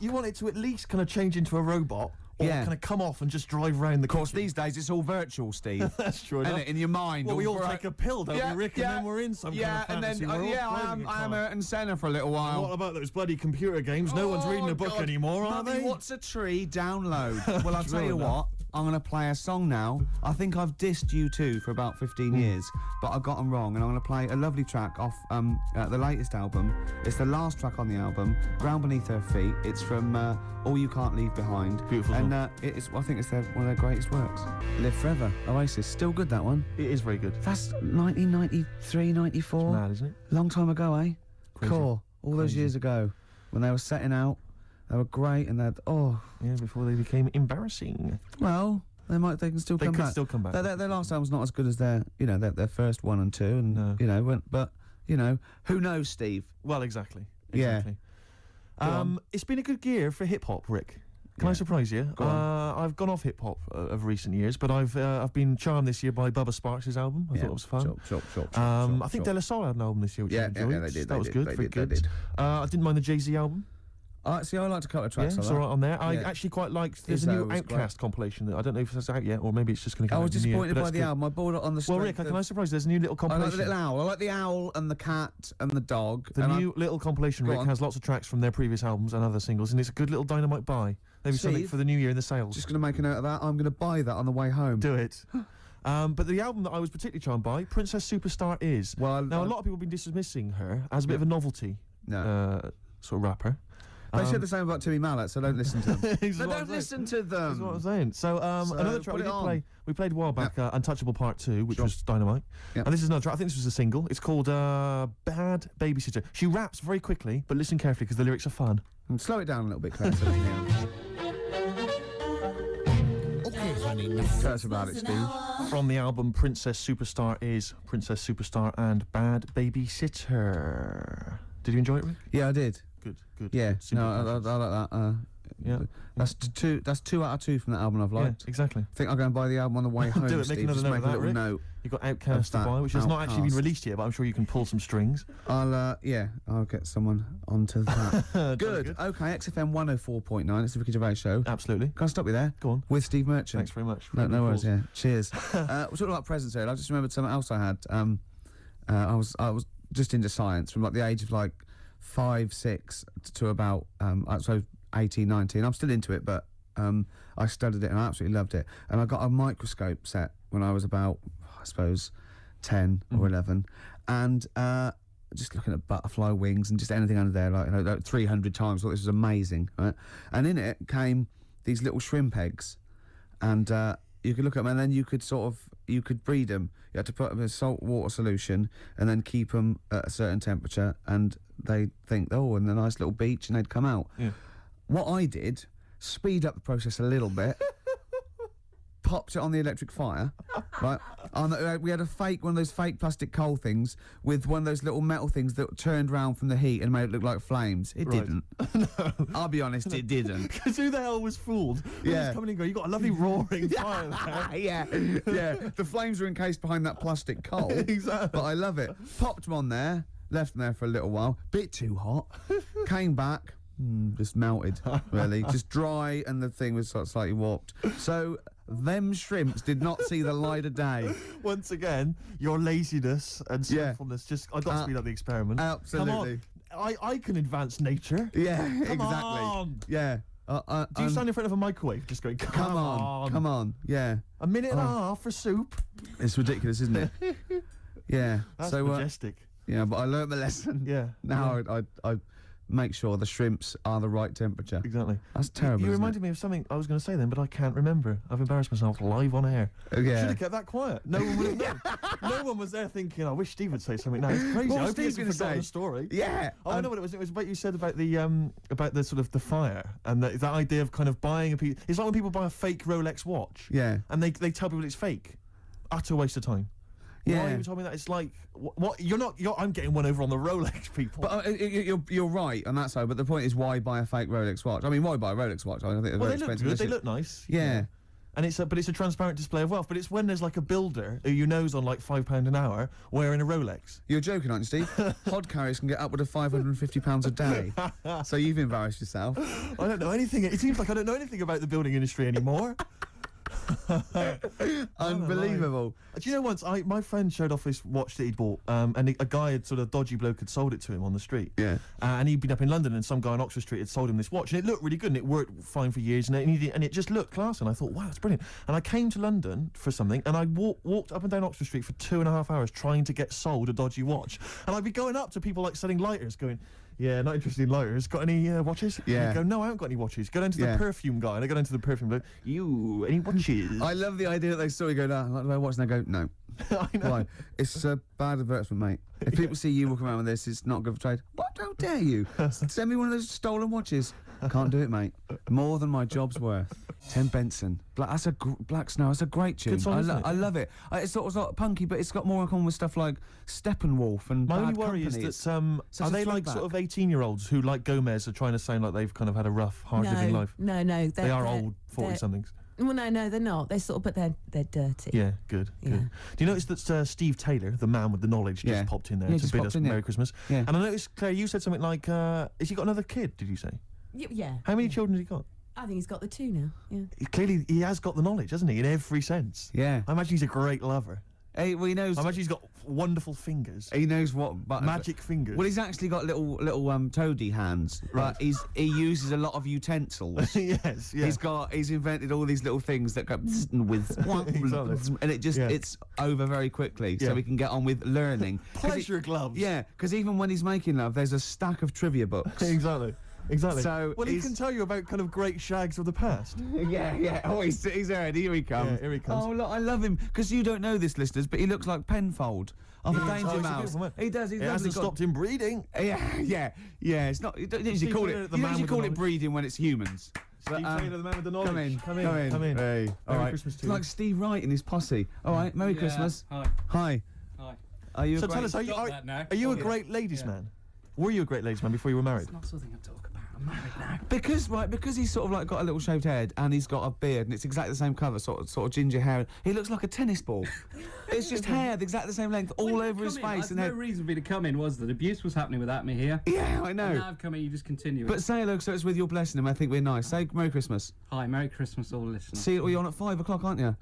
you want it to at least kind of change into a robot, or Yeah. kind of come off and just drive around the Of course, country. these days it's all virtual, Steve. That's true Isn't enough. it? In your mind. Well, we all bright. take a pill, don't we, Rick? And then we're in some kind of fantasy and then world. I am Ayrton Senna for a little while. What about those bloody computer games? No one's reading a book God. anymore, are Mummy, they? What's a tree? Download. Well, I'll tell you True what. enough. I'm going to play a song now. I think I've dissed U2 for about 15 years, but I got them wrong, and I'm going to play a lovely track off the latest album. It's the last track on the album, Ground Beneath Her Feet. It's from All You Can't Leave Behind. Beautiful And song. I think it's one of their greatest works. Live Forever, Oasis. Still good, that one. It is very good. That's 1993, 94. Mad, isn't it? Long time ago, eh? Crazy. Cool. All those Crazy. years ago, when they were setting out, they were great, and they'd Yeah, before they became embarrassing. well, they can still They come could back. still come back. Their last album's not as good as their first 1 and 2, and No. but who knows, Steve? Well, exactly. Yeah. Exactly. Go on. It's been a good year for hip hop, Rick. Can I surprise you? Go on. I've gone off hip hop of recent years, but I've been charmed this year by Bubba Sparks' album. I thought it was fun. Sure. I think De La Soul had an album this year, which I enjoyed. they did. That was good. They Very did. good. I didn't mind the Jay-Z album. See, I liked a couple of Yeah, tracks. it's like all that. right on there. I Yeah. actually quite liked. There's a Izzo new was Outcast compilation that I don't know if it's out yet, or maybe it's just going to come I out was in the new year, disappointed but by that's the good. album. I bought it on the Well, strength Rick, can I of- surprise you? There's a new little I like the compilation. little owl. I like the owl and the cat and the dog. The and new little compilation, Go Rick, on. has lots of tracks from their previous albums and other singles, and it's a good little dynamite buy. Maybe something Steve? for the new year in the I'm sales. just going to make a note of that. I'm going to buy that on the way home. Do it. But the album that I was particularly charmed by, Princess Superstar Is. Well, Now, a lot of people have been dismissing her as a bit of a novelty sort of rapper. They said the same about Timmy Mallet, so don't listen to them. This is No, what I'm don't saying. listen to That's what I'm them. saying. So, another track put it on. we played a while back, Untouchable Part 2, which Sure. was dynamite. Yep. And this is another track, I think this was a single. It's called Bad Babysitter. She raps very quickly, but listen carefully because the lyrics are fun. Slow it down a little bit, Claire. So we can hear. Okay, honey. Tell us about it, Steve. From the album Princess Superstar Is, Princess Superstar and Bad Babysitter. Did you enjoy it, Rick? Yeah, I did. Good, good. Yeah, good. Simple no, I passions. like that. Yeah. That's two. That's 2 out of 2 from that album I've Yeah, liked. exactly. I think I'll go and buy the album on the way home. Do it, make Steve. another Just note make of a that, little Rick. note. You've got Outcast to that buy, which has not actually been Outcast. released yet, but I'm sure you can pull some strings. I'll get someone onto that. Good. Okay, XFM 104.9. It's the Ricky Gervais show. Absolutely. Can I stop you there? Go on. With Steve Merchant. Thanks very much. No worries. Applause. Yeah. Cheers. We're talking about presents here. I just remembered something else I had. I was just into science from like the age of like 5, 6 to about so 18, 19. I'm still into it, but I studied it and I absolutely loved it. And I got a microscope set when I was about, I suppose, 10 or 11, and just looking at butterfly wings and just anything under there, like 300 times. I thought this was amazing, right? And in it came these little shrimp eggs, and you could look at them, and then you could breed them. You had to put them in a salt water solution and then keep them at a certain temperature, and they think, in a nice little beach, and they'd come out. Yeah. What I did, speed up the process a little bit, popped it on the electric fire, right? We had one of those fake plastic coal things with one of those little metal things that turned round from the heat and made it look like flames. It Right. didn't. I'll be honest, it didn't. Because who the hell was fooled? Who Yeah. was coming and going, you got a lovely roaring fire there. yeah. The flames are encased behind that plastic coal. Exactly. But I love it. Popped them on there, left them there for a little while. Bit too hot. Came back, just melted, really. Just dry, and the thing was sort of slightly warped. So them shrimps did not see the light of day. Once again, your laziness and Yeah. sinfulness just, I've got to speed up the experiment. Absolutely. Come on. I can advance nature. Yeah, Come exactly. on. Yeah. Do you stand in front of a microwave just going, Come on. Yeah. A minute and a half for soup? It's ridiculous, isn't it? Yeah. That's so majestic. yeah, but I learnt my lesson. Yeah. Now I make sure the shrimps are the right temperature. Exactly. That's terrible. You isn't reminded me of something I was going to say then, but I can't remember. I've embarrassed myself live on air. it? Yeah. Should have kept that quiet. No one would have known. No one was there thinking, I wish Steve would say something now. It's crazy. What I was hope he Steve hasn't gonna forgotten say? the story. Yeah. Oh, I know what it was. It was about you said about the sort of the fire and that idea of kind of buying a piece. It's like when people buy a fake Rolex watch. Yeah. And they tell people it's fake. Utter waste of time. Why Yeah. you told me that? It's like what? I'm getting one over on the Rolex people. But you're right on that side. But the point is, why buy a fake Rolex watch? I mean, why buy a Rolex watch? I think they're well, very they look expensive. good. They look nice. Yeah. And it's a transparent display of wealth. But it's when there's like a builder who you know's on like £5 an hour wearing a Rolex. You're joking, aren't you, Steve? Pod carriers can get upward of £550 a day. So you've embarrassed yourself. I don't know anything. It seems like I don't know anything about the building industry anymore. Unbelievable. Do you know once my friend showed off this watch that he'd bought, and a guy had sort of dodgy bloke had sold it to him on the street. Yeah. And he'd been up in London, and some guy on Oxford Street had sold him this watch, and it looked really good, and it worked fine for years, and it just looked class. And I thought, wow, that's brilliant. And I came to London for something, and I walked up and down Oxford Street for 2.5 hours trying to get sold a dodgy watch. And I'd be going up to people like selling lighters, going, yeah, not interested in lighters. Got any watches? Yeah. And I go, no, I haven't got any watches. Go down to the Yeah. perfume guy, and I go down to the perfume bloke. You, any watches? I love the idea that they saw you go, no, like my watch, and they go, no. I know. Why? It's a bad advertisement, mate. If people see you walking around with this, it's not good for trade. What? How dare you? Send me one of those stolen watches. Can't do it, mate. More than my job's worth. Tim Benson. Black Snow. That's a great tune. Good song, isn't it? I love it. It's sort of punky, but it's got more in common with stuff like Steppenwolf and My Bad only worry Company. is that such are a they like throwback. sort of 18-year-olds who, like Gomez, are trying to sound like they've kind of had a rough, hard-living life? No. They are old 40-somethings. Well, no, they're not. They're sort of, but they're dirty. Yeah, good. Yeah. Do you notice that Steve Taylor, the man with the knowledge, just Yeah. popped in there Yeah, to just bid popped us in, yeah. Merry Christmas? Yeah. And I noticed, Claire, you said something like, has he got another kid, did you say? Yeah. How many children has he got? I think he's got the 2 now. Yeah. Clearly, he has got the knowledge, hasn't he? In every sense. Yeah. I imagine he's a great lover. He knows. I imagine he's got wonderful fingers. He knows what buttons. Magic fingers. Well, he's actually got little toady hands, but he uses a lot of utensils. Yes, yeah. He's invented all these little things that go with, and it's over very quickly, so we can get on with learning. Pleasure gloves. Yeah, because even when he's making love, there's a stack of trivia books. Exactly. So well, he can tell you about kind of great shags of the past. Yeah. Oh, he's there. Here he comes. Yeah, here he comes. Oh, look, I love him because you don't know this, listeners, but he looks like Penfold of a Danger he's a Mouse. beautiful man. He does. He's It hasn't stopped him breeding. Yeah. It's not. You don't usually call it. You usually call it breeding when it's humans. Steve Taylor, the man with the knowledge. Come in. Hey, all right. Christmas to It's you. like Steve Wright and his posse. All right, Merry Christmas. Hi. Are you? So tell us, are you a great ladies' man? Were you a great ladies' man before you were married? It's not something I talk about. I'm married now. Because he's sort of like got a little shaved head and he's got a beard and it's exactly the same colour, sort of ginger hair. He looks like a tennis ball. It's just hair, exactly the same length, all over his face. And no reason for me to come in was that abuse was happening without me here. Yeah, I know. And now I've come in, you just continue. But say hello, so it's with your blessing, and I think we're nice. Say Merry Christmas. Hi, Merry Christmas, all listeners. See, you're on at 5 o'clock, aren't you?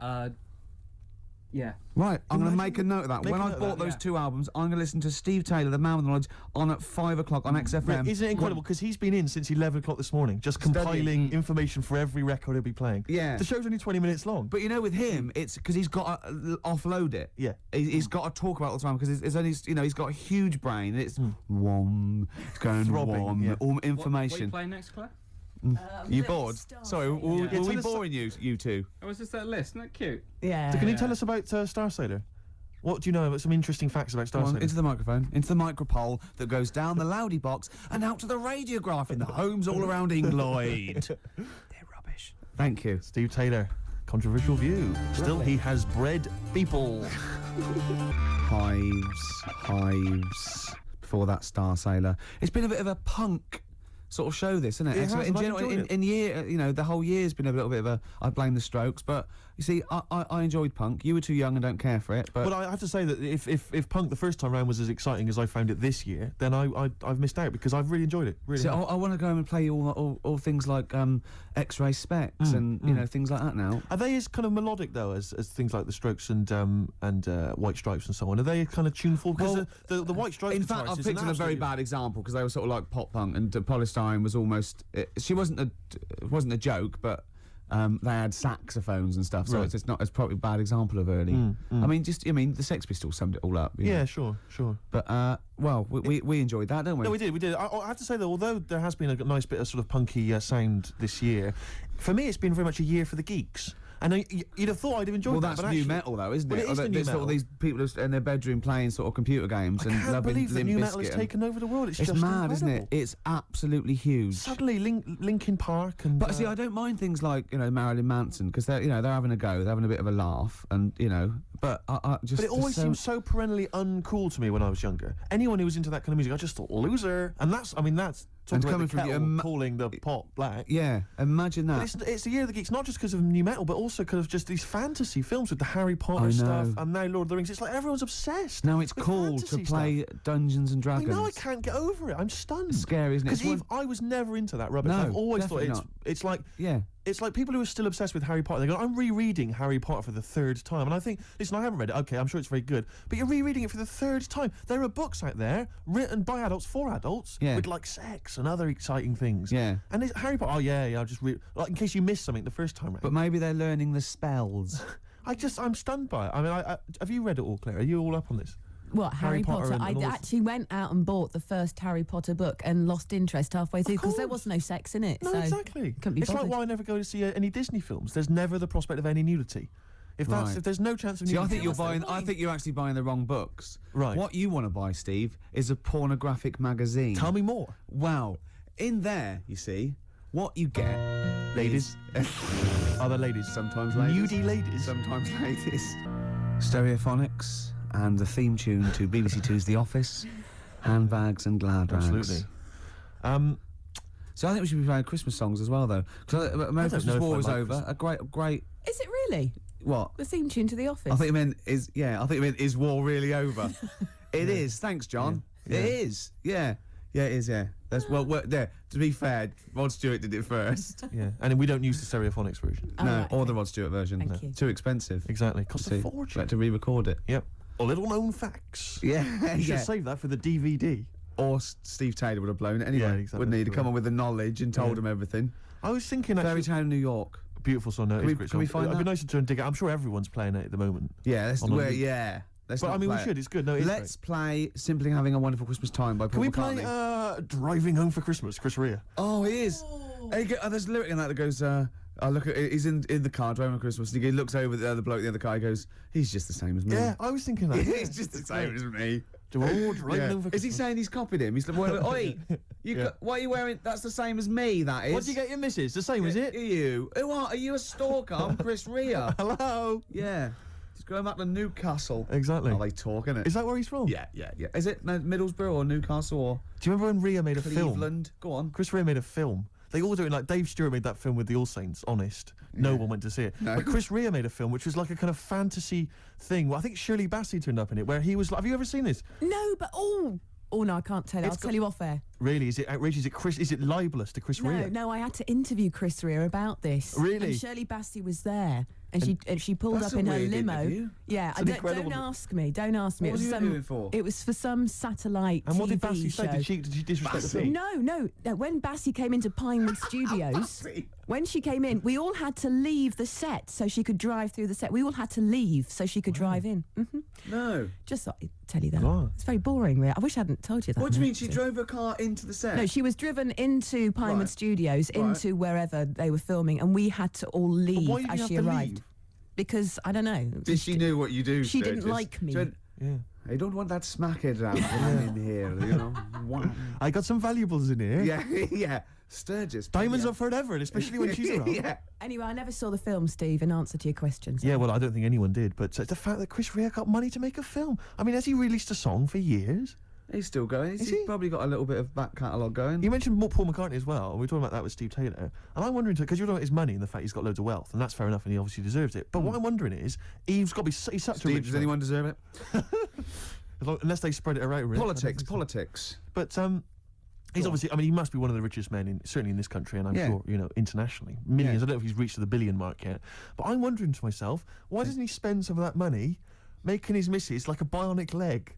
Yeah. Right, I'm going to make a note of that. When I bought those 2 albums, I'm going to listen to Steve Taylor, the man with knowledge, on at 5 o'clock on XFM. Isn't it incredible? Because he's been in since 11 o'clock this morning, just compiling information for every record he'll be playing. Yeah. The show's only 20 minutes long. But you know, with him, it's because he's got to offload it. Yeah. He's got to talk about it all the time because it's only, he's got a huge brain and it's warm, it's going Throbbing, warm, yeah. all What are information. you playing next, Claire? You bored? Sorry, were tell we us boring you two? Oh, was this that list? Isn't that cute? Yeah. So can you tell us about Star Sailor? What do you know about some interesting facts about Star Come on, Sailor? into the microphone, into the micropole that goes down the loudy box and out to the radiograph in the homes all around England. They're rubbish. Thank you. Steve Taylor, controversial view. Still, he has bred people. Hives. Before that, Star Sailor. It's been a bit of a punk sort of show, this, isn't it? It has, in I've general, enjoyed it. in year, the whole year's been a little bit of a. I blame the Strokes, but you see, I enjoyed punk. You were too young and don't care for it. But Well, I have to say that if punk the first time round was as exciting as I found it this year, then I've missed out because I've really enjoyed it. Really. see, have. I want to go and play all things like X-ray specs and things like that now. Are they as kind of melodic though as things like the Strokes and White Stripes and so on? Are they kind of tuneful? Because the White Stripes. In fact, I've guitarist is picked an on a very absolute- bad example because they were sort of like pop punk, and Polystyrene was almost. She wasn't a joke, but they had saxophones and stuff, so Right. it's probably a bad example of early. I mean, the Sex Pistols summed it all up. you know. Yeah, sure. But we enjoyed that, don't we? No, we did. I have to say that although there has been a nice bit of sort of punky sound this year, for me it's been very much a year for the geeks. And you'd have thought I'd have enjoyed Well, that. that's but new actually, metal, though, isn't Well, it? it is the new There's sort metal. of these people in their bedroom playing sort of computer games I and can't loving believe that Limp new metal has Bizkit. taken over the world. It's It's just mad, isn't it? incredible. It's absolutely huge. Suddenly, Linkin Park and. But see, I don't mind things like Marilyn Manson because they're having a go, they're having a bit of a laugh, and But I just. But it always seemed so perennially uncool to me when I was younger. Anyone who was into that kind of music, I just thought loser. And that's And talking coming about the from kettle calling the pot black. Yeah, imagine that. But it's the year of the geeks, not just because of new metal, but also because of just these fantasy films with the Harry Potter I stuff, know. and now Lord of the Rings. It's like everyone's obsessed. Now it's with cool to fantasy play stuff. Dungeons and I Dragons. know, I can't get over it. I'm stunned. It's scary, isn't it? Because It's I was never into that rubbish. No, I've always thought definitely it's like Yeah. it's like people who are still obsessed with Harry Potter. They go, I'm rereading Harry Potter for the third time. And I think, listen, I haven't read it. Okay, I'm sure it's very good. But you're rereading it for the third time. There are books out there written by adults for adults with like sex and other exciting things. Yeah. And it's Harry Potter, I'll just read, like in case you missed something the first time round. But maybe they're learning the spells. I'm stunned by it. I mean, have you read it all, Claire? Are you all up on this? What, Harry Potter? and I all this- actually went out and bought the first Harry Potter book and lost interest halfway through because there was no sex in it. No, so exactly. Couldn't be It's like bothered. why I never go to see any Disney films. There's never the prospect of any nudity. If Right. there's no chance of See, nudity. I think you're actually buying the wrong books. Right. What you want to buy, Steve, is a pornographic magazine. Tell me more. Wow. In there, you see, what you get. Ladies. Other ladies. Sometimes ladies. Nudie ladies. Sometimes ladies. Stereophonics and the theme tune to BBC Two's The Office, handbags and glad rags. Absolutely. So I think we should be playing Christmas songs as well, though. Because American Christmas know if War I is like over. A great. Is it really? What? The theme tune to The Office? I think it meant is war really over? It is. Thanks, John. Yeah. It is. Yeah. Yeah, it is. Yeah, that's there. To be fair, Rod Stewart did it first. Yeah, and we don't use the stereophonics version. Oh, No, right, or okay. the Rod Stewart version. Thank you. Too expensive. Exactly, costs a See, fortune. had to re-record it. Yep. Or little known facts. Yeah, You should yeah. save that for the DVD. Or Steve Taylor would have blown it anyway, Yeah, exactly. wouldn't he? To come on with the knowledge and told Yeah. him everything. I was thinking Fairy actually, Tale in New York. beautiful song. No, Can it's we- a great can we song. find It'd be that? nice to try and dig it. I'm sure everyone's playing it at the moment. Yeah, let's On a loop. yeah. Let's But not I mean, we play it. should. It's good. No, it's Let's play "Simply Having a Wonderful Christmas Time" by Paul Can we McCartney. play Driving Home for Christmas, Chris Rea? Oh, he is. There's a lyric in that goes, I look at he's in the car driving on Christmas, and he looks over the other bloke in the other car. He goes, he's just the same as me. Yeah, I was thinking that. He's just the same as me. Driving Yeah. Home for Is he Christmas. saying he's copied him? He's like, oi, Yeah. what are you wearing? That's the same as me. That is. What do you get your missus? The same, is it? You? Who are you? A stalker? I'm Chris Rea. Hello. Yeah. He's going back to Newcastle. Exactly. Oh, they talk, innit? Is that where he's from? Yeah. Is it Middlesbrough or Newcastle or Do you remember when Rea made a film? Cleveland? Go on. Chris Rea made a film. They all do it like Dave Stewart made that film with the All Saints, Honest. No one went to see it. No. But Chris Rea made a film which was like a kind of fantasy thing. Well, I think Shirley Bassey turned up in it where he was like, have you ever seen this? No, but oh no, I can't tell you. I'll It's tell you off air. Really? Is it outrageous? Is it libelous to Chris Rea? No, I had to interview Chris Rea about this. Really? And Shirley Bassey was there, and she pulled That's up a in her weird limo. interview. Yeah, It's I an don't incredible- ask me. Don't ask me. What was it was you interviewing for? It was for some satellite And what did TV Bassey say? show. Did she disrespect the film? No. When Bassey came into Pinewood Studios, when she came in, we all had to leave the set so she could drive through the set. We all had to leave so she could drive in. No. Just thought I'd tell you that. God. It's very boring, really. I wish I hadn't told you that. What do you mean? actually. She drove her car into the set? No, she was driven into Pinewood Right. Studios, Right. into wherever they were filming, and we had to all leave why did you as have she to arrived. leave? Because, I don't know. Did she knew what you do? She didn't Sturgis? like me. She went, Yeah. I don't want that smackhead around in here, you know. Wow. I got some valuables in here. Yeah, yeah. Sturgis. Diamonds yeah. are forever, and especially when she's around. Yeah. Anyway, I never saw the film, Steve, in answer to your questions. Yeah, well, I don't think anyone did, but the fact that Chris Rea got money to make a film. I mean, has he released a song for years? He's still going. Is He's he? probably got a little bit of back catalogue going. You mentioned Paul McCartney as well, and we were talking about that with Steve Taylor. And I'm wondering, because you're talking about his money and the fact he's got loads of wealth, and that's fair enough, and he obviously deserves it. But what I'm wondering is, he's got to be he's such a Steve, rich does man. anyone deserve it? Unless they spread it around. Really. Politics. But he's obviously, I mean, he must be one of the richest men, certainly in this country, and I'm Yeah. sure, internationally. Millions. Yeah. I don't know if he's reached the billion mark yet. But I'm wondering to myself, why doesn't he spend some of that money making his missus like a bionic leg?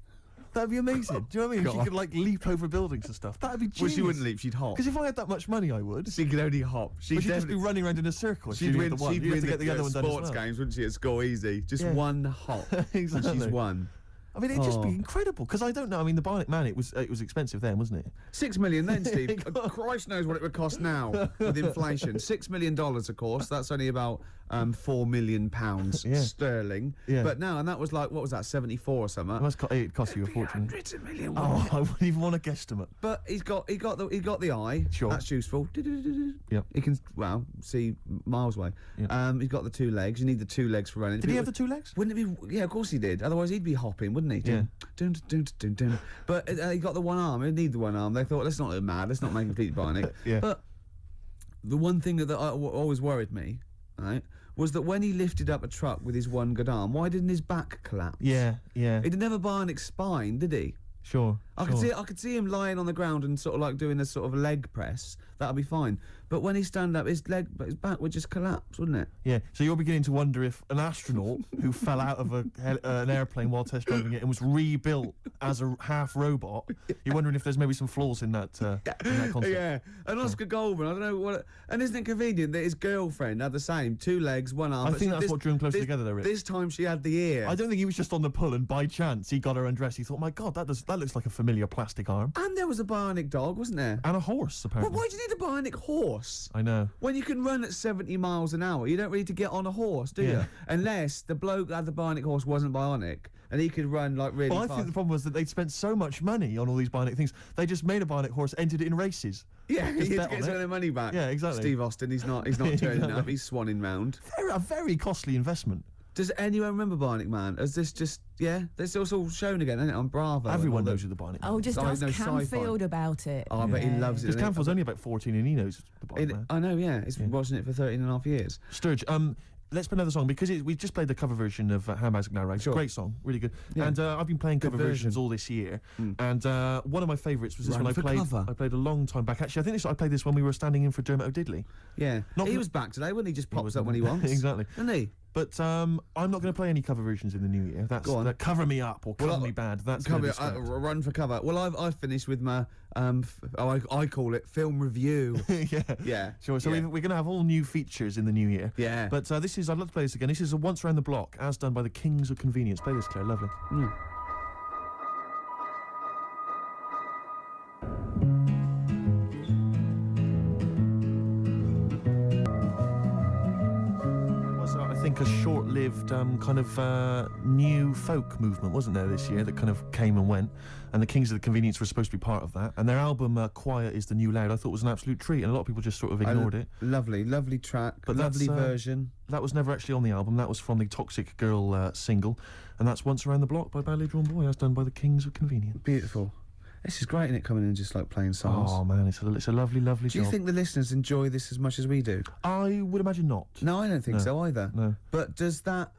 That'd be amazing. Do you know what I mean? She God. could like leap over buildings and stuff. That'd be Well, genius. she wouldn't leap. She'd hop. Because if I had that much money, I would. She could only hop. But she'd just be definitely- running around in a circle. if She'd she win. did the one. She'd You'd have win to get the other one done as sports well. games, wouldn't she? At school, easy. Just Yeah. one hop. Exactly. And she's won. I mean, it'd just be Oh. incredible. Because I don't know. I mean, the Bionic Man, it was expensive then, wasn't it? 6 million then, Steve. Christ knows what it would cost now with inflation. $6 million, of course. That's only about £4 million Yeah. sterling. Yeah. But now, and that was like, what was that, 74 or something? It cost you a fortune. Hundreds of million. Oh, I wouldn't even want to guesstimate. But he got the eye. Sure. That's useful. Yep. He can see miles away. Yep. He's got the 2 legs. You need the 2 legs for running. Did he have the 2 legs? Wouldn't it be? Yeah, of course he did. Otherwise, he'd be hopping, wouldn't he? Yeah. Dun, dun, dun, dun, dun. But he got the 1 arm. He need the 1 arm. They thought, let's not look mad. Let's not make him completely bionic. Yeah. But the one thing that always worried me, right, was that when he lifted up a truck with his 1 good arm, why didn't his back collapse? Yeah. He didn't have a bionic spine, did he? Sure. I could see him lying on the ground and sort of like doing a sort of leg press. That'd be fine. But when he stand up, his back would just collapse, wouldn't it? Yeah. So you're beginning to wonder if an astronaut who fell out of an airplane while test driving it and was rebuilt as a half robot, you're wondering if there's maybe some flaws in that concept. Yeah. And Oscar Goldman, I don't know what. And isn't it convenient that his girlfriend had the same 2 legs, 1 arm? I but think she- that's what drew them closer together, though, Rick. This time she had the ear. I don't think he was just on the pull and by chance he got her undressed. He thought, my God, that looks like a familiar plastic arm. And there was a bionic dog, wasn't there? And a horse, Well, apparently. why do you need a bionic horse? I know. When you can run at 70 miles an hour, you don't really need to get on a horse, do you? Yeah. Unless the bloke that had the bionic horse wasn't bionic and he could run like really Well, I fast. think the problem was that they'd spent so much money on all these bionic things, they just made a bionic horse, entered it in races. Yeah, Just he had bet to get on some it. of their money back. Yeah, exactly. Steve Austin, he's not turning Exactly. up, he's swanning round. A very costly investment. Does anyone remember Bionic Man? Is this just, this is all shown again, isn't it, on Bravo? Everyone and all knows the- who the Bionic Oh, just Oh, ask no, sci-fi. Camfield about it. Oh, I bet he loves it. Because doesn't he? Camfield's only about 14 and he knows the Bionic Man. I know, yeah. He's been watching it for 13 and a half years. Sturge, Let's play another song because we just played the cover version of Handbags Now Rags. Sure. Great song, really good. Yeah. And I've been playing cover versions version. all this year. And one of my favourites was this Run one for cover. I played a long time back. Actually, I think I played this when we were standing in for Dermot O'Diddley. Yeah. Not He gonna- was back today, wasn't he? Just pops was, up when he wasn't wants. Exactly. Isn't he? But I'm not going to play any cover versions in the new year. That's Go on. that Cover Me Up or Cover Me Bad. That's Cover, gonna be scrapped. run for cover. Well, I've finished with my I call it film review. Yeah. Yeah. Sure. So yeah. we're going to have all new features in the new year. Yeah. But I'd love to play this again. This is a Once Around the Block, as done by the Kings of Convenience. Play this, Claire. Lovely. I think a short-lived kind of new folk movement, wasn't there, this year, that kind of came and went, and the Kings of the Convenience were supposed to be part of that, and their album Quiet is the New Loud I thought was an absolute treat, and a lot of people just sort of ignored it. Lovely track, But lovely that's, version. That was never actually on the album. That was from the Toxic Girl single, and that's Once Around the Block by Badly Drawn Boy, as done by the Kings of Convenience. Beautiful. This is great, isn't it, coming in and just like playing songs? Oh man, it's a lovely Do job. you think the listeners enjoy this as much as we do? I would imagine not. No, I don't think No. so either. No. But does that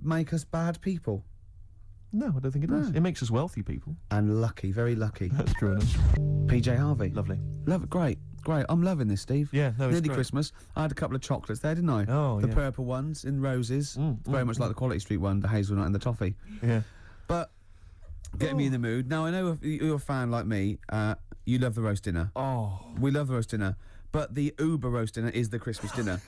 make us bad people? No, I don't think it does. No. It makes us wealthy people. And lucky, very lucky. That's true enough. PJ Harvey. Lovely. Love it, great. I'm loving this, Steve. Yeah, no, it's Nearly great. Christmas. I had a couple of chocolates there, didn't I? Oh, the yeah. purple ones in roses. Very much like the Quality Street one, the hazelnut and the toffee. Yeah. But getting me in the mood. Now, I know if you're a fan like me, you love the roast dinner. Oh. We love the roast dinner. But the Uber roast dinner is the Christmas dinner.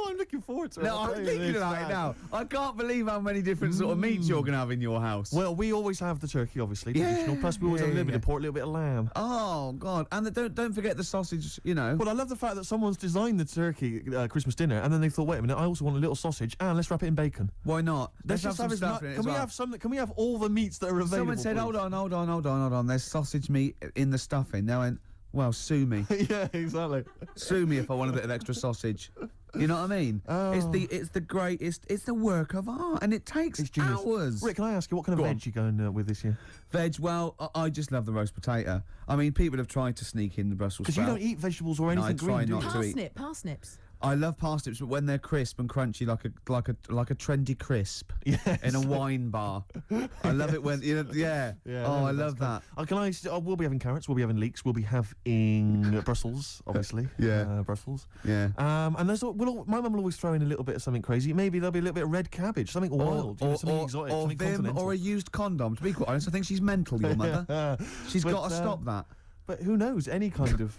I'm looking forward to it. No, I'll I'm tell you thinking this, about it man. now. I can't believe how many different sort of meats you're going to have in your house. Well, we always have the turkey, obviously, Yeah, traditional. Plus, we always have a little bit of pork, a little bit of lamb. Oh, God. And don't forget the sausage, you know. Well, I love the fact that someone's designed the turkey Christmas dinner, and then they thought, wait a minute, I also want a little sausage, and let's wrap it in bacon. Why not? Let's have just have some stuff as in it Can as we well. have some? Can we have all the meats that are available? Someone said, please? hold on. There's sausage meat in the stuffing. Now, I went, well, sue me. Yeah, exactly. Sue me if I want a bit of extra sausage. You know what I mean? Oh. It's the greatest. It's the work of art, and it takes It's genius. hours. Rick, can I ask you what kind of Go on. veg you going with this year? Veg, well, I just love the roast potato. I mean, people have tried to sneak in the Brussels Because you sprout. don't eat vegetables or No, anything I try green, do not you? to eat. Parsnips. I love parsnips, but when they're crisp and crunchy, like a trendy crisp Yes. in a wine bar. I love it when yeah. Yeah, Oh, I that's love cool. that. Can I? We'll be having carrots. We'll be having leeks. We'll be having Brussels, obviously. Yeah. Brussels. Yeah. And there's my mum will always throw in a little bit of something crazy. Maybe there'll be a little bit of red cabbage, something wild, something exotic, or something Vim, continental. or a used condom. To be quite honest, I think she's mental. Your mother. She's But, got to stop that. But who knows? Any kind of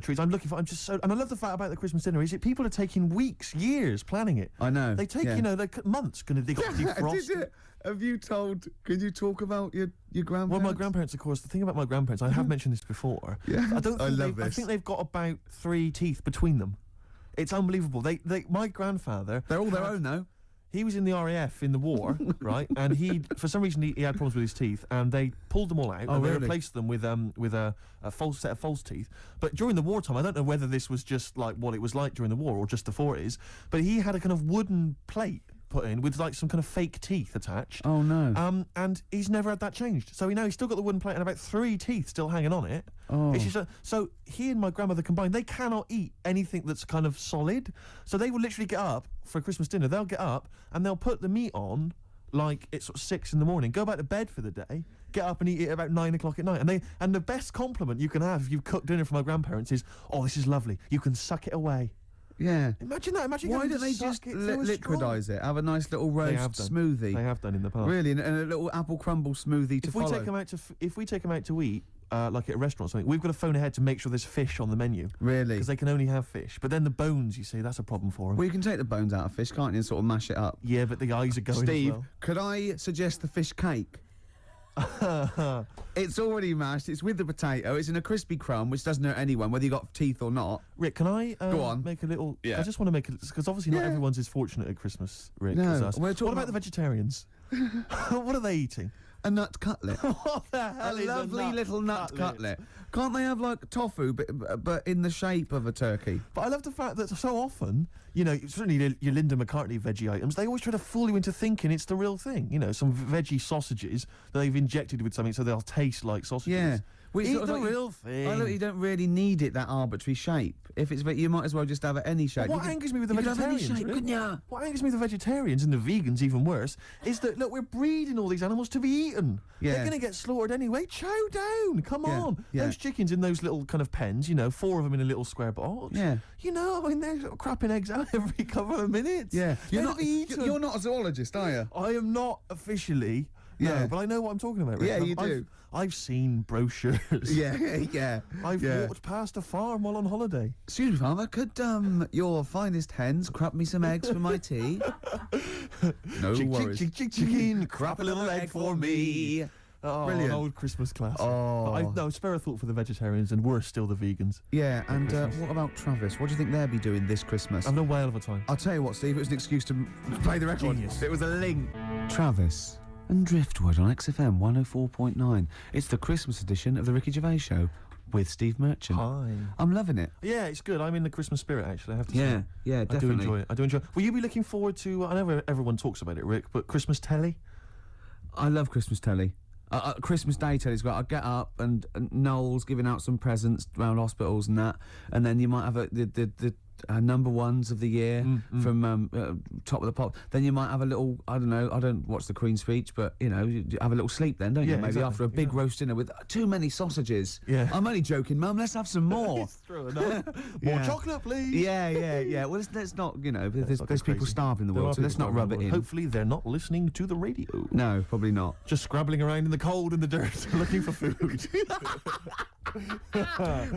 treats. I'm looking for. I'm just so. And I love the fact about the Christmas dinner is that people are taking weeks, years planning it. I know. They take yeah. Like months. They got to defrost. Did it? Have you told? Can you talk about your grandparents? Well, my grandparents, of course. The thing about my grandparents, I have mentioned this before. Yeah. I don't. Think I love I this. think they've got about 3 teeth between them. It's unbelievable. My grandfather. They're all their own, though. He was in the RAF in the war, right? And for some reason, he had problems with his teeth, and they pulled them all out, Oh, and they really? replaced them with a false set of false teeth. But during the wartime, I don't know whether this was just like what it was like during the war or just the 40s, but he had a kind of wooden plate put in with like some kind of fake teeth attached. Oh no. And he's never had that changed. So he's still got the wooden plate and about 3 teeth still hanging on it. Oh. It's just so he and my grandmother combined, they cannot eat anything that's kind of solid. So they will literally get up for Christmas dinner. They'll get up and they'll put the meat on like it's sort of 6 in the morning, go back to bed for the day, get up and eat it at about 9 o'clock at night. And the best compliment you can have if you've cooked dinner for my grandparents is, oh, this is lovely. You can suck it away. Yeah. Imagine that. Imagine Why having don't to they suck just it through a straw. liquidise it? Have a nice little They roast have done. smoothie. They have done in the past. Really, and a little apple crumble smoothie to If we follow. take them out to eat, like at a restaurant or something, we've got to phone ahead to make sure there's fish on the menu. Really? Because they can only have fish. But then the bones, you see, that's a problem for them. Well, you can take the bones out of fish, can't you, and sort of mash it up. Yeah, but the eyes are going Steve, as well. could I suggest the fish cake? It's already mashed. It's with the potato. It's in a crispy crumb, which doesn't hurt anyone, whether you got teeth or not. Rick, can I Go on. make a little... Yeah. I just want to make it... Because obviously not Yeah. everyone's as fortunate at Christmas, Rick, No, as us. we're What talking about the vegetarians? What are they eating? A nut cutlet. What the A hell is lovely little nut cutlet. Can't they have like tofu, but in the shape of a turkey? But I love the fact that so often, you know, certainly your Linda McCartney veggie items, they always try to fool you into thinking it's the real thing. You know, some veggie sausages that they've injected with something so they'll taste like sausages. Yeah. Eat sort of the like- real thing. I look, you don't really need it that arbitrary shape. If it's, you might as well just have it any shape. What You angers me with the you could have any vegetarians, shape, Rick? couldn't ya? What angers me with the vegetarians and the vegans, even worse, is that look, we're breeding all these animals to be eaten. Yeah. They're going to get slaughtered anyway. Chow down! Come Yeah, on, yeah. those chickens in those little kind of pens. You know, 4 of them in a little square box. Yeah. You know, I mean, they're sort of crapping eggs out every couple of minutes. Yeah, They're to be eaten. you're not a zoologist, are you? I am not officially. Yeah. No, but I know what I'm talking about. Rick. Yeah, you I've- do. I've seen brochures. Yeah, yeah. I've yeah. walked past a farm while on holiday. Excuse me, farmer, could your finest hens crap me some eggs for my tea? No worries. Chicken, crap a little egg for me. Oh, Brilliant. an old Christmas classic. Oh. But no, spare a thought for the vegetarians, and worse still, the vegans. Yeah, and Christmas. what about Travis? What do you think they'll be doing this Christmas? I've no whale of a time. I'll tell you what, Steve, it was an excuse to play the record. Genius. It was a link. Travis and Driftwood on XFM 104.9. It's the Christmas edition of the Ricky Gervais Show with Steve Merchant. Hi. I'm loving it. Yeah, it's good. I'm in the Christmas spirit, actually, I have to say. Yeah, yeah, I definitely. do enjoy it. I do enjoy it. Will you be looking forward to, I know everyone talks about it, Rick, but Christmas telly? I love Christmas telly. Christmas Day telly's great. I get up and Noel's giving out some presents around hospitals and that, and then you might have the number ones of the year from Top of the Pop. Then you might have a little, I don't know, I don't watch the Queen's speech, but you know, you have a little sleep then, don't you? Yeah, Maybe exactly, after a big exactly. roast dinner with too many sausages. Yeah. I'm only joking, Mum. Let's have some more. It's true enough. More Yeah. chocolate, please. Yeah. Well, let's not, you know, there's not go people crazy. starving in the There world, are so let's people not starving rub in it the in. world. Hopefully they're not listening to the radio. No, probably not. Just scrabbling around in the cold and the dirt looking for food.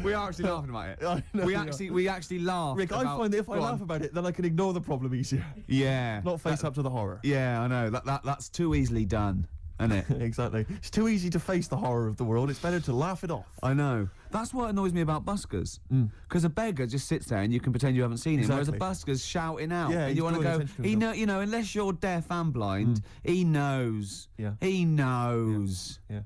We are actually laughing about it. I know we we are. actually laugh. Rick, I find that if I laugh about it, then I can ignore the problem easier. Yeah. Not face up to the horror. Yeah, I know. That's too easily done, isn't it? Exactly. It's too easy to face the horror of the world. It's better to laugh it off. I know. That's what annoys me about buskers. Because a beggar just sits there and you can pretend you haven't seen him, whereas a Exactly. busker's shouting out. Yeah, and he's you want to drawing go, attention to he himself. you know, unless you're deaf and blind, he knows. Yeah. He knows. Yeah.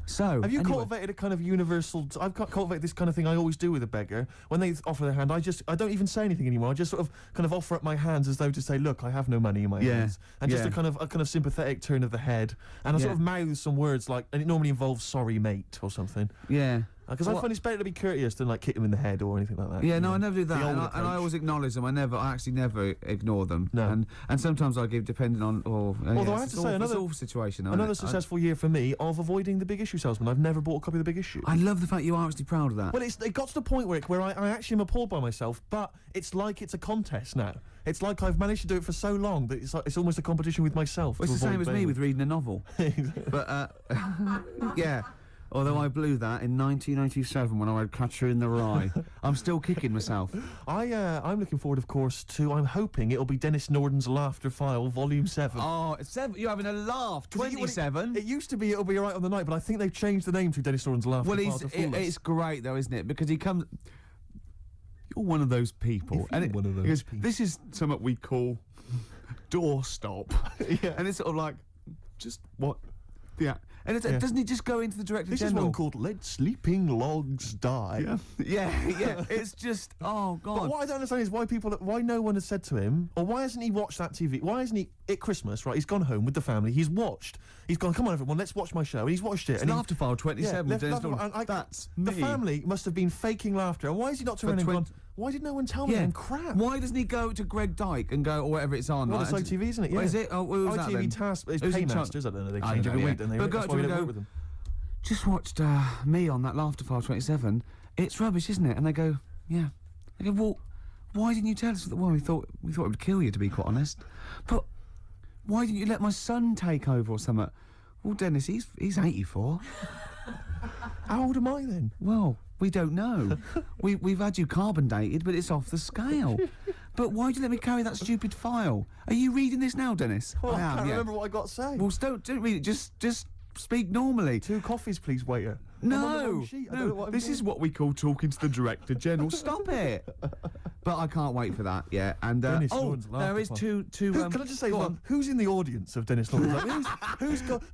So, Have you anyway. cultivated a kind of universal... I've cultivated this kind of thing I always do with a beggar. When they offer their hand, I don't even say anything anymore. I just sort of kind of offer up my hands as though to say, look, I have no money in my hands. And just Yeah. a kind of sympathetic turn of the head. And I sort Yeah. of mouth some words like, and it normally involves sorry mate or something. Yeah. Because I find it's better to be courteous than like kick them in the head or anything like that. Yeah, you no, know. I never do that, The and old I approach. always acknowledge them. I actually never ignore them. No. And sometimes I give, depending on. Although I have to say, it's another all situation. isn't Another it? successful year for me of avoiding the Big Issue salesman. I've never bought a copy of the Big Issue. I love the fact you are actually proud of that. Well, it got to the point where I actually am appalled by myself, but it's like it's a contest now. It's like I've managed to do it for so long that it's almost a competition with myself. Well, it's to the same avoid as me failing. with reading a novel. But, yeah. Although I blew that in 1987 when I read Catcher in the Rye. I'm still kicking myself. I'm looking forward, of course, to... I'm hoping it'll be Dennis Norden's Laughter File, Volume 7. Oh, it's 7. You're having a laugh. 27. It used to be It'll Be Alright on the Night, but I think they've changed the name to Dennis Norden's Laughter Well, File to fool us. it's great, though, isn't it? Because he comes... You're one of those people. If you're one of those he goes, people. this is something we call doorstop. Yeah. And it's sort of like, just what? Yeah. And Yeah. doesn't he just go into the Director This is General? one called Let Sleeping Logs Die. Yeah. Yeah. It's just, oh, God. But what I don't understand is why no one has said to him, or why hasn't he watched that TV? Why hasn't he, at Christmas, right, he's gone home with the family, he's gone, come on everyone, let's watch my show, and he's watched it. It's and Laughter File 27 with Dennis Laughter File, Norton. and That's The me. family must have been faking laughter, and why has he not turned around and gone, why did no one tell me Yeah. I'm crap? Why doesn't he go to Greg Dyke and go, or whatever it's on? Well, like, it's ITV, isn't it? Yeah. What is it? Oh, who's that then? ITV Task, it's Who's in charge? Paymasters, I don't know, they I change don't every know, week, don't they? But That's why we don't work with them. Just watched me on that Laughter File 27. It's rubbish, isn't it? And they go, yeah. They go, well, why didn't you tell us? Well, we thought it would kill you, to be quite honest. But why didn't you let my son take over or something? Well, Dennis, he's 84. How old am I then? Well, we don't know. We've had you carbon dated, but it's off the scale. But why did you let me carry that stupid file? Are you reading this now, Dennis? Well, I am, can't yeah. remember what I got to say. Well, don't read it. Just speak normally. 2 coffees, please, waiter. I'm on the No, wrong sheet. I don't know what I'm this doing. is what we call talking to the Director General. Stop it! But I can't wait for that. Yeah, and Dennis oh, Norton's Laughter there is File. two. Can I just say, go one, on. who's in the audience of Dennis Norton? Like,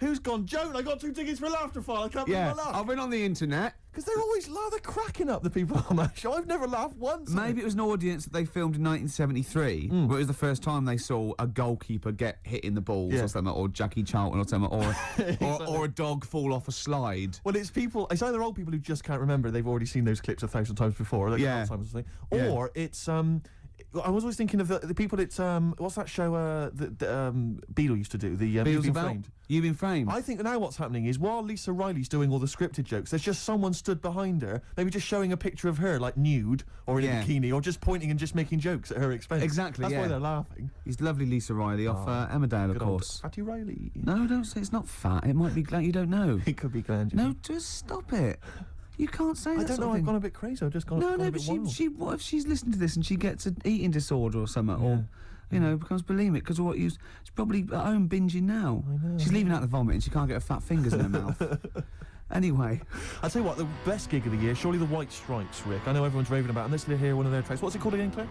who's gone, Joan, I got 2 tickets for Laughter File, I can't believe Yeah, my luck. I've been on the internet. Because they're always they're cracking up, the people on that show. I've never laughed once. Maybe it was an audience that they filmed in 1973, where it was the first time they saw a goalkeeper get hit in the balls or something, or Jackie Charlton or something, or a dog fall off a slide. Well, it's either old people who just can't remember, they've already seen those clips 1,000 times before, like Alzheimer's or something, or it's I was always thinking of the people at what's that show that Beadle used to do, the You've Been Framed. You've Been Framed. I think now what's happening is while Lisa Riley's doing all the scripted jokes, there's just someone stood behind her, maybe just showing a picture of her like nude or in a bikini, or just pointing and just making jokes at her expense. Exactly. That's why they're laughing. He's lovely, Lisa Riley off Emmerdale, of Good course. old Fatty Riley. No, don't say it's not fat. It might be gland. You don't know. It could be gland. No, just stop it. You can't say that. I don't know. I've gone a bit crazy. I've just gone. No, a but bit wild. what if she's listening to this and she gets an eating disorder or something, or becomes bulimic because of what she's probably at home binging now. I know. She's leaving out the vomit and she can't get her fat fingers in her mouth. Anyway, I'll tell you what, the best gig of the year, surely the White Stripes, Rick. I know everyone's raving about it. And let's hear one of their tracks. What's it called again, Claire?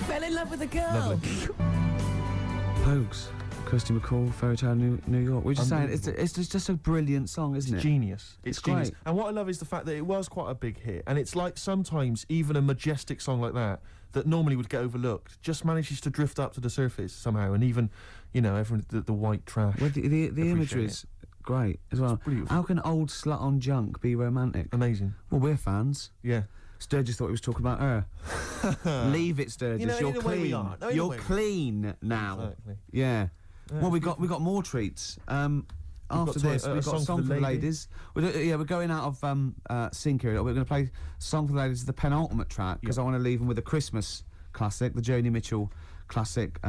Fell in love with a girl. Lovely. Pogues, Kirsty McCall, Fairy Tale New York. We're just saying, it's just a brilliant song, isn't it? Genius. It's genius. Great. And what I love is the fact that it was quite a big hit. And it's like sometimes even a majestic song like that normally would get overlooked just manages to drift up to the surface somehow. And even, everyone, the white trash. Well, the imagery is great as well. How can old slut on junk be romantic? Amazing. Well, we're fans. Yeah. Sturgis thought he was talking about her. Leave it, Sturgis. You're clean. You're clean now. Exactly. Yeah. Well, we got more treats. After this, we've got a song for the ladies. We're going out of sync here. We're going to play Song for the Ladies, the penultimate track, because I want to leave them with a Christmas classic, the Joni Mitchell classic,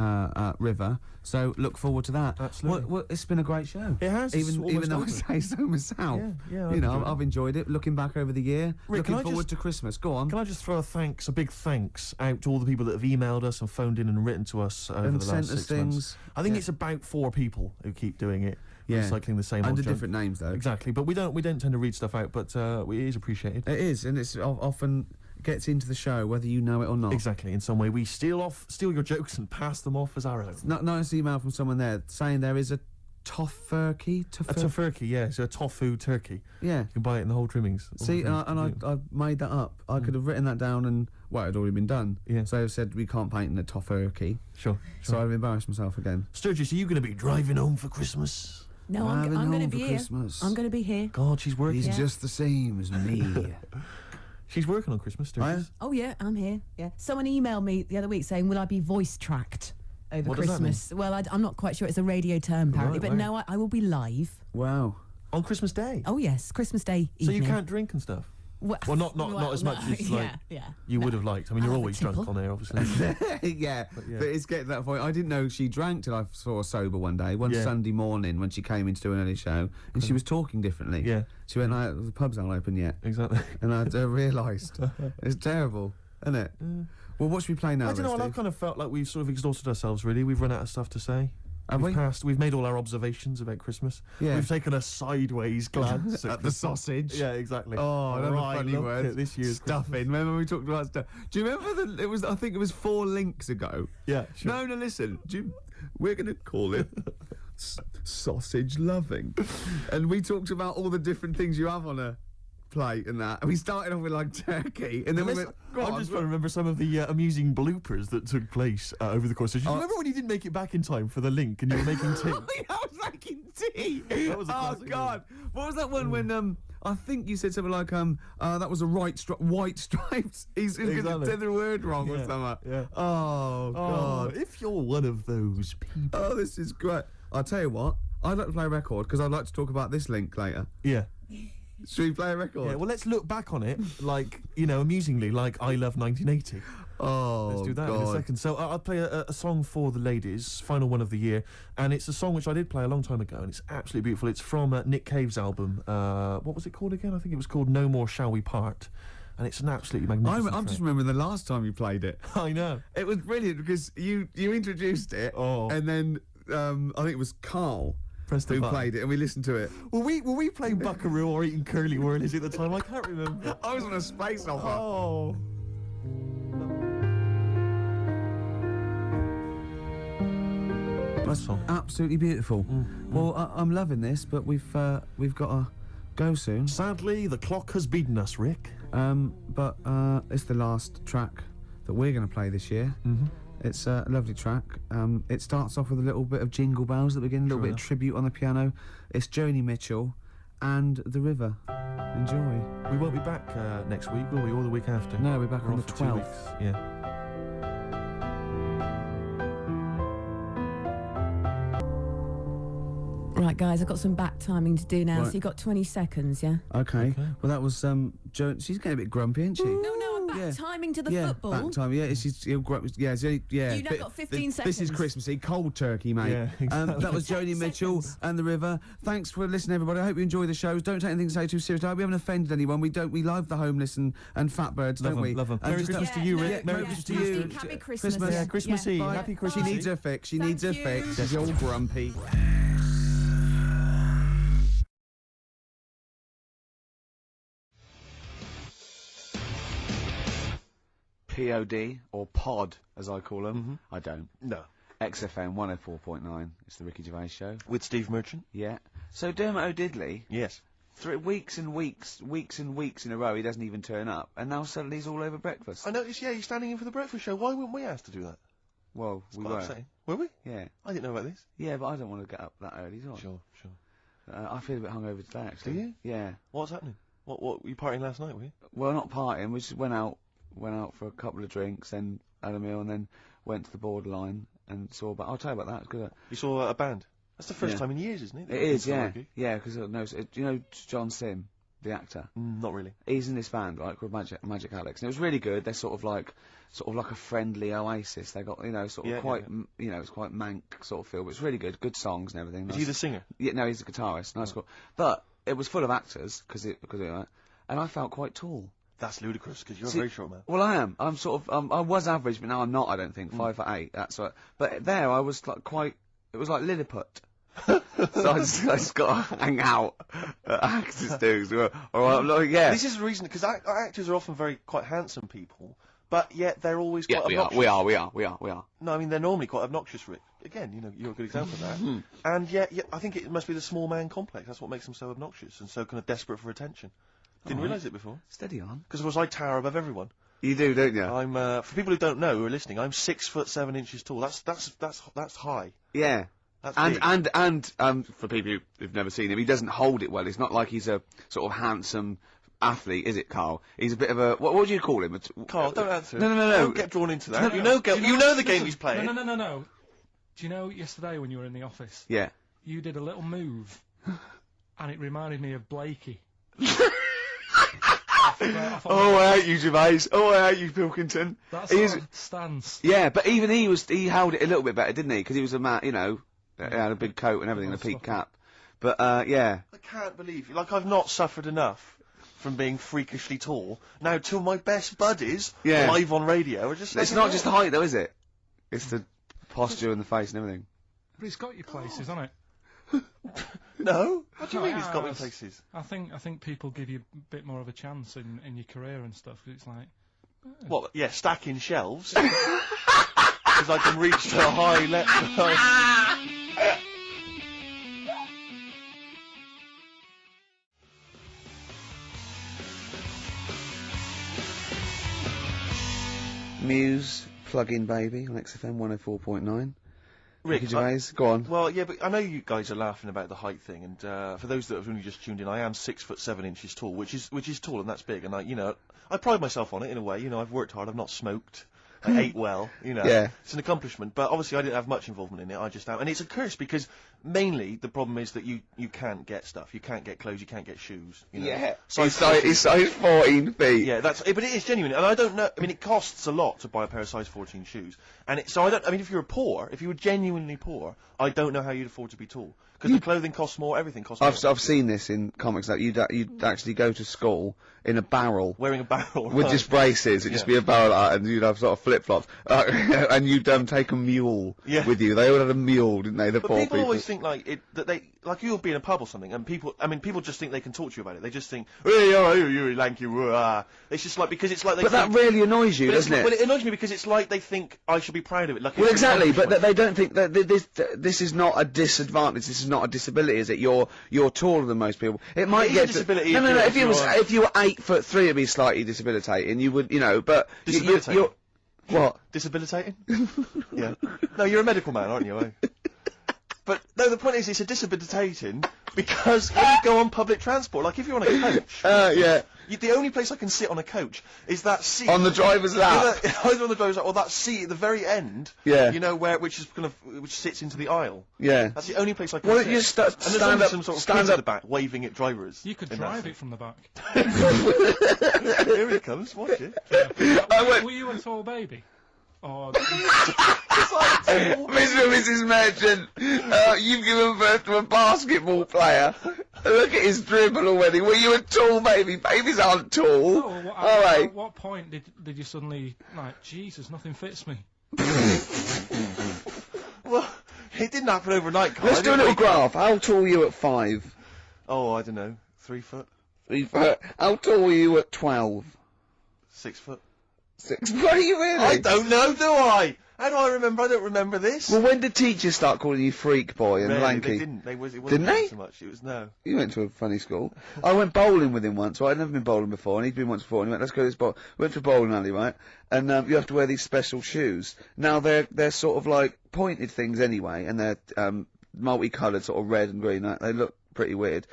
River. So look forward to that. Absolutely. Well, it's been a great show. It has. Even though I say so myself. Yeah. I've enjoyed it. Looking back over the year, Rick, looking forward to Christmas. Go on. Can I just throw a big thanks out to all the people that have emailed us and phoned in and written to us over the last 6 months. I think it's about 4 people who keep doing it. Recycling the same under old different names though. Exactly, but we don't tend to read stuff out, but it is appreciated. It is, and it's often gets into the show whether you know it or not. Exactly. In some way, we steal your jokes and pass them off as our own. Nice email from someone there saying there is a tofurkey. A tofurkey, yeah. So a tofu turkey. Yeah. You can buy it in the whole trimmings. See, I made that up. I could have written that down and, it had already been done. Yeah. So I said we can't paint in a tofurkey. Sure. So I've embarrassed myself again. Sturgis, are you going to be driving home for Christmas? No, I'm going to be here. Christmas. I'm going to be here. God, she's working. He's just the same as me. She's working on Christmas, Sturgis. Oh, yeah, I'm here. Yeah. Someone emailed me the other week saying, will I be voice tracked over Christmas? Well, I'm not quite sure. It's a radio term, apparently. But no, I will be live. Wow. On Christmas Day? Oh, yes, Christmas Day evening. So you can't drink and stuff? Well, not as much as you would have liked. I mean, you're always drunk on air, obviously. But it's getting to that point. I didn't know she drank till I saw her sober one day, Sunday morning when she came in to do an early show, and she was talking differently. Yeah. She went like, the pub's not open yet. Exactly. And I realised. It's terrible, isn't it? Well, what should we play now? I don't know, I've kind of felt like we've sort of exhausted ourselves, really. We've run out of stuff to say. We've made all our observations about Christmas. Yeah. We've taken a sideways glance at the sausage. Yeah, exactly. Oh, another funny word. This year's stuffing. Christmas. Remember we talked about stuff? Do you remember I think it was 4 links ago. Yeah, sure. No, listen. We're going to call it sausage loving. And we talked about all the different things you have on a plate and that. And we started off with like turkey, and then we went. I'm just trying to remember some of the amusing bloopers that took place over the course. Do you remember when you didn't make it back in time for the link and you were making tea? I was making tea. That was a classic God! Moment. What was that one when I think you said something like that was a white stripes. He's going to say the word wrong or something. Yeah. Oh God! If you're one of those people. Oh, this is great. I'll tell you what. I'd like to play a record because I'd like to talk about this link later. Yeah. Should we play a record? Yeah, well, let's look back on it, like, amusingly, like I Love 1980. Oh, let's do that in a second. So I'll play a song for the ladies, final one of the year, and it's a song which I did play a long time ago, and it's absolutely beautiful. It's from Nick Cave's album. What was it called again? I think it was called No More Shall We Part. And it's an absolutely magnificent I'm just remembering the last time you played it. I know. It was brilliant because you introduced it, and then I think it was KARL who played it, and we listened to it. Were we playing Buckaroo or eating Curly Whirlies at the time? I can't remember. I was on a space opera. Oh. That's absolutely beautiful. Well, I'm loving this, but we've got to go soon. Sadly, the clock has beaten us, Rick. But it's the last track that we're going to play this year. It's a lovely track. It starts off with a little bit of Jingle Bells at the beginning, a little bit of tribute on the piano. It's Joni Mitchell and The River. Enjoy. We won't be back next week, will we? Or the week after? No, we're back We're on off the for 2 12th. weeks. Yeah. Right, guys, I've got some back timing to do now, Right. so you've got 20 seconds, yeah? Okay. Well, that was Jo. She's getting a bit grumpy, isn't she? No, I'm back timing to the football. Back time. Yeah, she's grumpy. Yeah, yeah. You now got 15 This is seconds. Christmassy, cold turkey, mate. Yeah, exactly. That was Joni Mitchell and The River. Thanks for listening, everybody. I hope you enjoy the shows. Don't take anything to say too seriously. I hope we haven't offended anyone. We love the homeless and fat birds, Love don't we? them, love them. And Merry just Christmas to you, Rick. Merry Christmas to you. Happy Christmas. Yeah, Christmas Eve. Yeah. Happy Bye. Christmas. She needs her fix. She needs her you. fix. She's all grumpy. POD, or Pod, as I call them. I don't. No. XFM 104.9. It's the Ricky Gervais show. With Steve Merchant? Yeah. So Dermot O'Diddley, Yes. 3 weeks and weeks in a row, he doesn't even turn up, and now suddenly he's all over breakfast. I noticed, yeah, you're standing in for the breakfast show. Why weren't we asked to do that? Well, we Quite were. upsetting. Were we? Yeah. I didn't know about this. Yeah, but I don't want to get up that early, do I? Sure. I feel a bit hungover today, actually. Do you? Yeah. What's happening? What were you partying last night, were you? Well, not partying. We just went out for a couple of drinks, then had a meal, and then went to the Borderline and saw. But I'll tell you about that. It's good. You saw a band? That's the first Yeah. time in years, isn't it? It is, It's not yeah, like it. yeah. Because no, do you know John Sim, the actor? Not really. He's in this band, right, called Magic Alex, and it was really good. They're sort of like a friendly Oasis. They got, sort of quite, it's quite mank sort of feel, but it's really good. Good songs and everything. Is he the singer? Yeah, no, he's a guitarist. Nice, cool. But it was full of actors because of that, and I felt quite tall. That's ludicrous, because you're See, a very short man. Well, I am. I'm sort of. I was average, but now I'm not. I don't think 5'8". That's what. But there, I was like quite. It was like Lilliput. So I just got to hang out at actors do. Or I'm like, yeah. This is the reason, because actors are often quite handsome people, but yet they're always quite we obnoxious. We are. No, I mean, they're normally quite obnoxious, Rick. Again, you're a good example of that. And yet, I think it must be the small man complex. That's what makes them so obnoxious and so kind of desperate for attention. Didn't realise it before. Steady on. Because, of course, I tower above everyone. You do, don't you? I'm, for people who don't know, who are listening, I'm 6'7" tall. That's high. Yeah. That's big. And for people who've never seen him, he doesn't hold it well. It's not like he's a sort of handsome athlete, is it, Carl? He's a bit of a what do you call him? Carl, don't answer. No. Don't get drawn into that. You know the game he's playing. No. Do you know yesterday when you were in the office? Yeah. You did a little move, and it reminded me of Blakey. I hate you, Gervais. I hate you, Pilkington. That sort of stance. Yeah, but even he held it a little bit better, didn't he? Because he was a man, he had a big coat and everything, and a peak cap. But, yeah. I can't believe, I've not suffered enough from being freakishly tall. Now, two of my best buddies, live on radio, are just... It's not just the height, though, is it? It's the posture and the face and everything. But it's got your places, hasn't it? No? What do you mean it's got me places? I think people give you a bit more of a chance in your career and stuff. It's like... What, yeah, stacking shelves? Because I can reach to a high level. Muse, Plug-in Baby on XFM 104.9. Rick, Ricky Gervais, go on. Well, yeah, but I know you guys are laughing about the height thing, and for those that have only just tuned in, I am 6'7" tall, which is tall and that's big, and I pride myself on it in a way. I've worked hard, I've not smoked, I ate well, Yeah. It's an accomplishment, but obviously I didn't have much involvement in it. I just am, and it's a curse because mainly the problem is that you can't get stuff, you can't get clothes, you can't get shoes. Yeah. Size It's size 14 feet. Yeah, but it is genuine, and I don't know. I mean, it costs a lot to buy a pair of size 14 shoes, and so I don't. I mean, if you were genuinely poor, I don't know how you'd afford to be tall because the clothing costs more, everything costs more. I've seen this in comics that you'd actually go to school in a barrel. Wearing a barrel. With just braces, it'd just be a barrel and you'd have sort of flip-flops. And you'd take a mule with you. They all had a mule, didn't they, the But poor people always think that they like you'll be in a pub or something, and people just think they can talk to you about it. They just think, hey, oh, you lanky, it's just like because it's like they. But that really annoys you, doesn't it? Well, it annoys me because it's like they think I should be proud of it. Like well, exactly, but they don't think that this is not a disadvantage. This is not a disability, is it? You're taller than most people. It might get disability. No. If you were 8'3", it'd be slightly debilitating. You would, but disabilitating. What? Disabilitating? Yeah. No, you're a medical man, aren't you? But no, the point is, it's a disabilitating because when you go on public transport, like if you're on a coach. Yeah. The only place I can sit on a coach is that seat on the driver's lap. Either on the driver's lap or that seat at the very end. Yeah. You know which sits into the aisle. Yeah. That's the only place I can. Well, sit. you stand up. Some sort of kids at the back waving at drivers. You could drive it from the back. Here he comes. Watch it. Were you a tall baby? Or Mr. and Mrs. Merchant, you've given birth to a basketball player. Look at his dribble already. Were you a tall baby? Babies aren't tall. Oh, at what point did you suddenly, like, Jesus, nothing fits me? Well, it didn't happen overnight, Carl. Let's do a little graph. How tall were you at 5? Oh, I don't know. 3 foot? 3 foot. How tall were you at 12? 6 foot. 6 foot? Are you really? I don't know, do I? How do I remember? I don't remember this. Well, when did teachers start calling you freak boy and lanky? They didn't. It wasn't Didn't they? So much. It was no. You went to a funny school. I went bowling with him once. I'd never been bowling before, and he'd been once before. And he went, "Let's go to this bowl." We went to a bowling alley, right? And you have to wear these special shoes. Now they're sort of like pointed things anyway, and they're multicoloured, sort of red and green. They look pretty weird.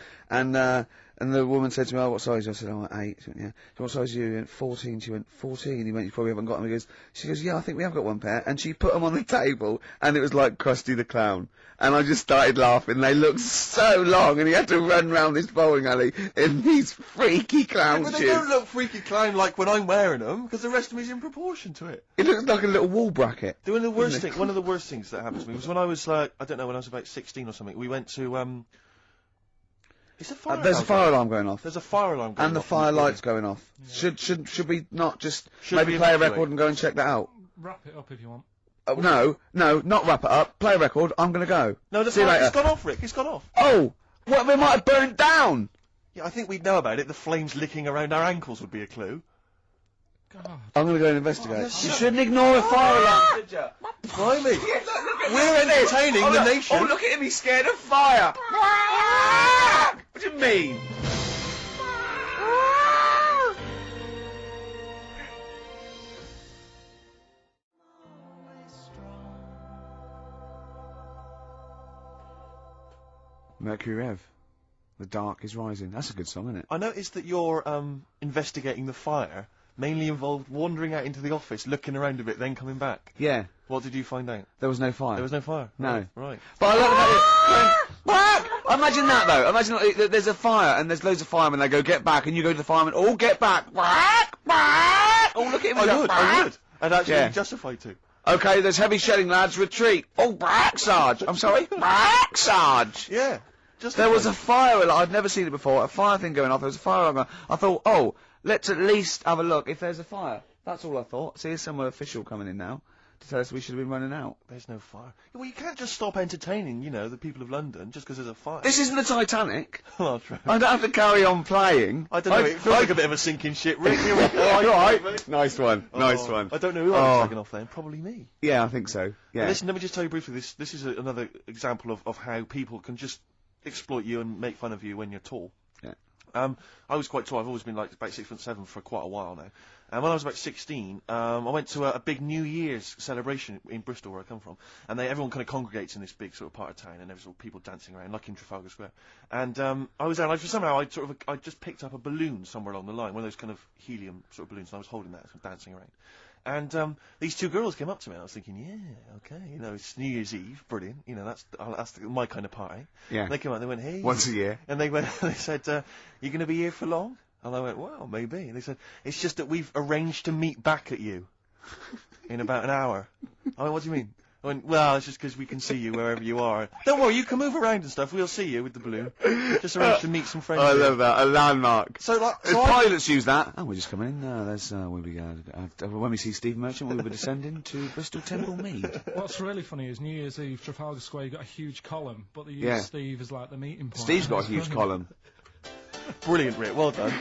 And the woman said to me, "Oh, what size?" I said, "Oh, 8. She went, "Yeah." "So what size are you?" He went, 14. She went, 14? He went, "You probably haven't got them." She goes, "Yeah, I think we have got one pair." And she put them on the table, and it was like Krusty the Clown. And I just started laughing. They looked so long, and he had to run round this bowling alley in these freaky clown shoes. But they don't look freaky clown like when I'm wearing them, because the rest of me's in proportion to it. It looks like a little wall bracket. One of the worst things that happened to me was when I was like, I don't know, when I was about 16 or something. We went to Is a fire there's a fire alarm going off. There's a fire alarm going off. And the fire light's going off. Yeah. Should we not just Should maybe we play a evacuate? record and go and check that out? Wrap it up if you want. No, not wrap it up. Play a record. I'm gonna go. No, the See you fire, later. it's gone off, Rick. It's gone off. Oh, what? They might have burned down. Yeah, I think we'd know about it. The flames licking around our ankles would be a clue. God. I'm gonna go and investigate. You shouldn't ignore a fire alarm, should you? Blimey. We're entertaining the nation. Oh, look at him. He's scared of fire. What do you mean? Mercury Rev. The Dark is Rising. That's a good song, isn't it? I noticed that you're investigating the fire mainly involved wandering out into the office, looking around a bit, then coming back. Yeah. What did you find out? There was no fire. There was no fire? No. Right. But I love that. Imagine that, though. Imagine there's a fire, and there's loads of firemen, they go, "Get back," and you go to the firemen, "All get back." Oh, look at him. I would. I'd actually be justified to. Okay, there's heavy shelling, lads. Retreat. Oh, brack, Sarge. I'm sorry? Brack, Sarge. Yeah. There was a fire alarm. I'd never seen it before. A fire thing going off. There was a fire alarm going. I thought, oh, let's at least have a look if there's a fire. That's all I thought. See, here's some official coming in now to tell us we should have been running out. There's no fire. Well, you can't just stop entertaining, you know, the people of London just because there's a fire. This isn't the Titanic. Oh, true. I don't have to carry on playing. I don't know. It feels like a bit of a sinking ship. Rick, all right. Nice one. Nice one. I don't know who I was slagging off then. Probably me. Yeah, I think so. Yeah. But listen, let me just tell you briefly. This is another example of how people can just exploit you and make fun of you when you're tall. Yeah. I was quite tall. I've always been like about 6'7" for quite a while now. And when I was about 16, I went to a big New Year's celebration in Bristol, where I come from. And everyone kind of congregates in this big sort of part of town, and there's sort of people dancing around, like in Trafalgar Square. And I was there, and somehow I just picked up a balloon somewhere along the line, one of those kind of helium sort of balloons, and I was holding that, sort of dancing around. And these two girls came up to me, and I was thinking, yeah, okay, you know, it's New Year's Eve, brilliant, you know, that's my kind of party. Yeah. And they came out, and they went, hey. Once a year. And they said, you going to be here for long? And I went, well, maybe. And they said, it's just that we've arranged to meet back at you in about an hour. I went, what do you mean? I went, well, it's just because we can see you wherever you are. Don't worry, you can move around and stuff. We'll see you with the balloon. Just arrange to meet some friends. I here. love that. A landmark. So, like, As pilots use that. Oh, we're just coming in. There's when we see Steve Merchant, we will be descending to Bristol Temple Mead. What's really funny is New Year's Eve, Trafalgar Square, you got a huge column, but they use Steve as like the meeting point. Steve's got a huge column. Brilliant, Rick. Well done.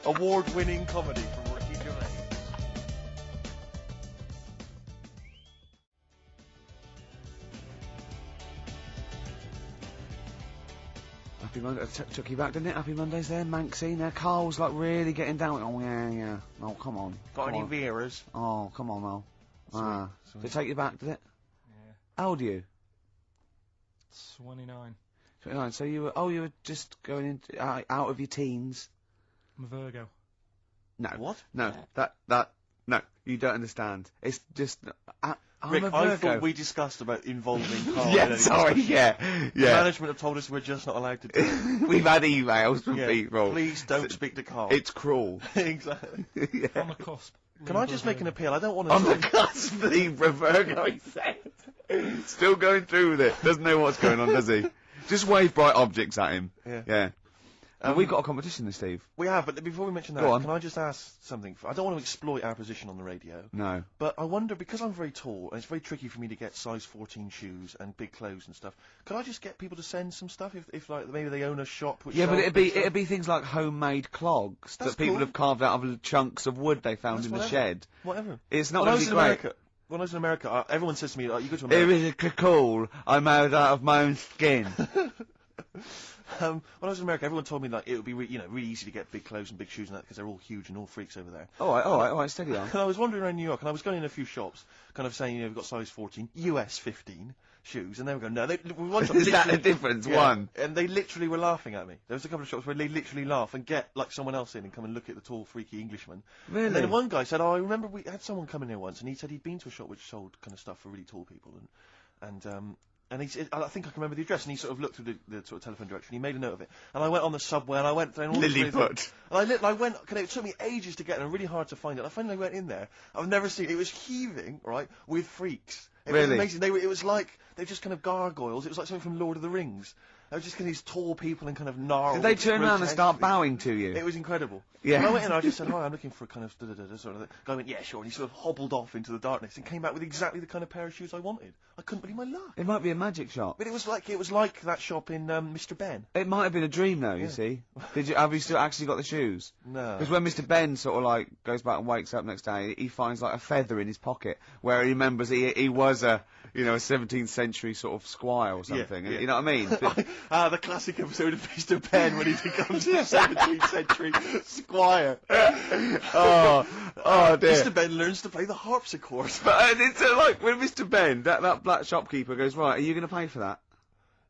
Award-winning comedy from Ricky Gervais. Happy Monday. Took you back, didn't it? Happy Mondays there, Manxie. Now Carl's like really getting down. Oh yeah. Oh come on. Got Come any on. Veras? Oh come on now. Sweet. Did it take you back, did it? Yeah. How old are you? 29. 29. So you were just going into out of your teens. I'm a Virgo. No. What? No. No. You don't understand. It's just. I'm Rick, a Virgo. I thought we discussed about involving Carl. Yeah, sorry, yeah. Management have told us we're just not allowed to do it. We've had emails from people. Please don't speak to Carl. It's cruel. Exactly. On the cusp. Can I just make an appeal? I don't want to... On the cusp, Libra Virgo, he said. Still going through with it. Doesn't know what's going on, does he? Just wave bright objects at him. Yeah. We've got a competition this, Steve. We have, but before we mention that, Go on. can I just ask something? I don't want to exploit our position on the radio. No. But I wonder, because I'm very tall, and it's very tricky for me to get size 14 shoes and big clothes and stuff, could I just get people to send some stuff if like, maybe they own a shop which Yeah, but sells it'd be things like homemade clogs That's that people cool. have carved out of chunks of wood they found That's in the whatever. shed. Whatever. It's not When I going was to in be great. America, when I was in America, everyone says to me, like, you go to It America... was cool. I made out of my own skin. When I was in America, everyone told me like it would be really easy to get big clothes and big shoes and that because they're all huge and all freaks over there. all right, steady on. And I was wandering around New York and I was going in a few shops, kind of saying, we've got size 14, US 15 shoes, and they were going, no, one shop Is that the literally- difference? Yeah, One. and they literally were laughing at me. There was a couple of shops where they literally laugh and get like someone else in and come and look at the tall, freaky Englishman. Really? And then one guy said, I remember we had someone come in here once, and he said he'd been to a shop which sold kind of stuff for really tall people, and he said, I think I can remember the address, and he sort of looked through the sort of telephone directory, and he made a note of it. And I went on the subway, and I went down all Lilliput. And I went, it took me ages to get there, and really hard to find it. I finally went in there. I've never seen it was heaving, right, with freaks. It was Really? amazing. It was like, they just kind of gargoyles. It was like something from Lord of the Rings. They were just kind of these tall people and kind of gnarled. Did they turn around and grotesque start feet. bowing to you? It was incredible. Yeah. When I went in, I just said, hi, I'm looking for a kind of da-da-da-da sort of thing. Guy went, yeah, sure. And he sort of hobbled off into the darkness and came back with exactly the kind of pair of shoes I wanted. I couldn't believe my luck. It might be a magic shop. But it was like that shop in Mr. Ben. It might have been a dream, though. You see. Have you still actually got the shoes? No. Because when Mr. Ben sort of like goes back and wakes up next day, he finds like a feather in his pocket where he remembers he was a 17th century sort of squire or something. Yeah. You know what I mean? The classic episode of Mr. Ben when he becomes a 17th century squire. oh dear. Mr. Ben learns to play the harpsichord. But it's like when Mr. Ben, that black shopkeeper goes, right, are you going to pay for that?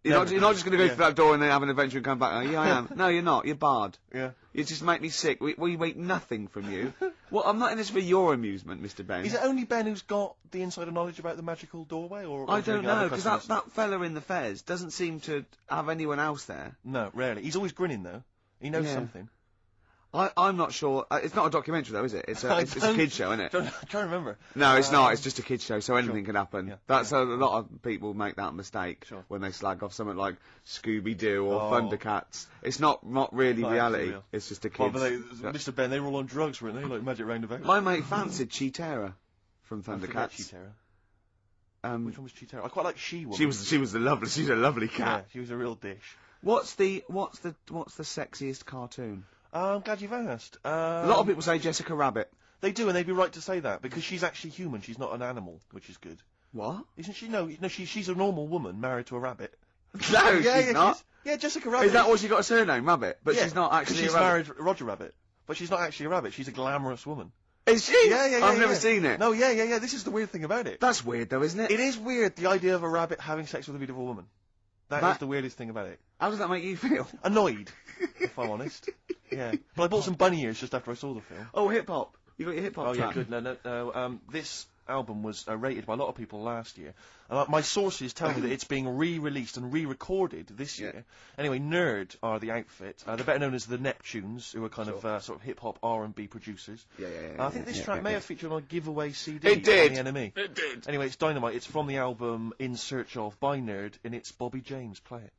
You're not just going to go through that door and then have an adventure and come back. Oh, yeah, I am. No, you're not. You're barred. Yeah. You just make me sick. We wait nothing from you. Well, I'm not in this for your amusement, Mr. Ben. Is it only Ben who's got the insider knowledge about the magical doorway, or I is there don't any other know, because customers? that fella in the fez doesn't seem to have anyone else there. No, rarely. He's always grinning though. He knows something. I'm not sure. It's not a documentary though, is it? It's a kid's show, isn't it? I'm trying to remember. No, it's not. It's just a kid's show, so anything can happen. Yeah. That's a lot of people make that mistake when they slag off something like Scooby-Doo or Thundercats. It's not really Not reality. actually real. It's just a Oh, kid's. but Mr. Ben, they were all on drugs, weren't they? Like Magic Roundabout. My mate fancied Cheetara from I forget Thundercats. Cheetara. Which one was Cheetara? I quite like She-Woman. She was a lovely cat. Yeah, she was a real dish. What's the sexiest cartoon? I'm glad you've asked. A lot of people say Jessica Rabbit. They do, and they'd be right to say that, because she's actually human, she's not an animal, which is good. What? Isn't she? No, she's a normal woman married to a rabbit. No, she's not. Yeah, Jessica Rabbit. Is that what she got a surname, Rabbit? But she's not actually she's a rabbit. married to Roger Rabbit, but she's not actually a rabbit, she's a glamorous woman. Is she? Yeah. I've never seen it. No, yeah, this is the weird thing about it. That's weird though, isn't it? It is weird, the idea of a rabbit having sex with a beautiful woman. That is the weirdest thing about it. How does that make you feel? Annoyed, if I'm honest. Yeah. But I bought some bunny ears just after I saw the film. Oh, hip-hop. You got your hip-hop Oh, yeah, track. good. No. This album was rated by a lot of people last year. My sources tell me that it's being re-released and re-recorded this year. Anyway, Nerd are the outfit. They're better known as the Neptunes, who are kind of sort of hip-hop R&B producers. I think this track may have featured on a giveaway CD. It did. On the NME. It did. Anyway, it's Dynamite. It's from the album In Search Of by Nerd, and it's Bobby James. Play it.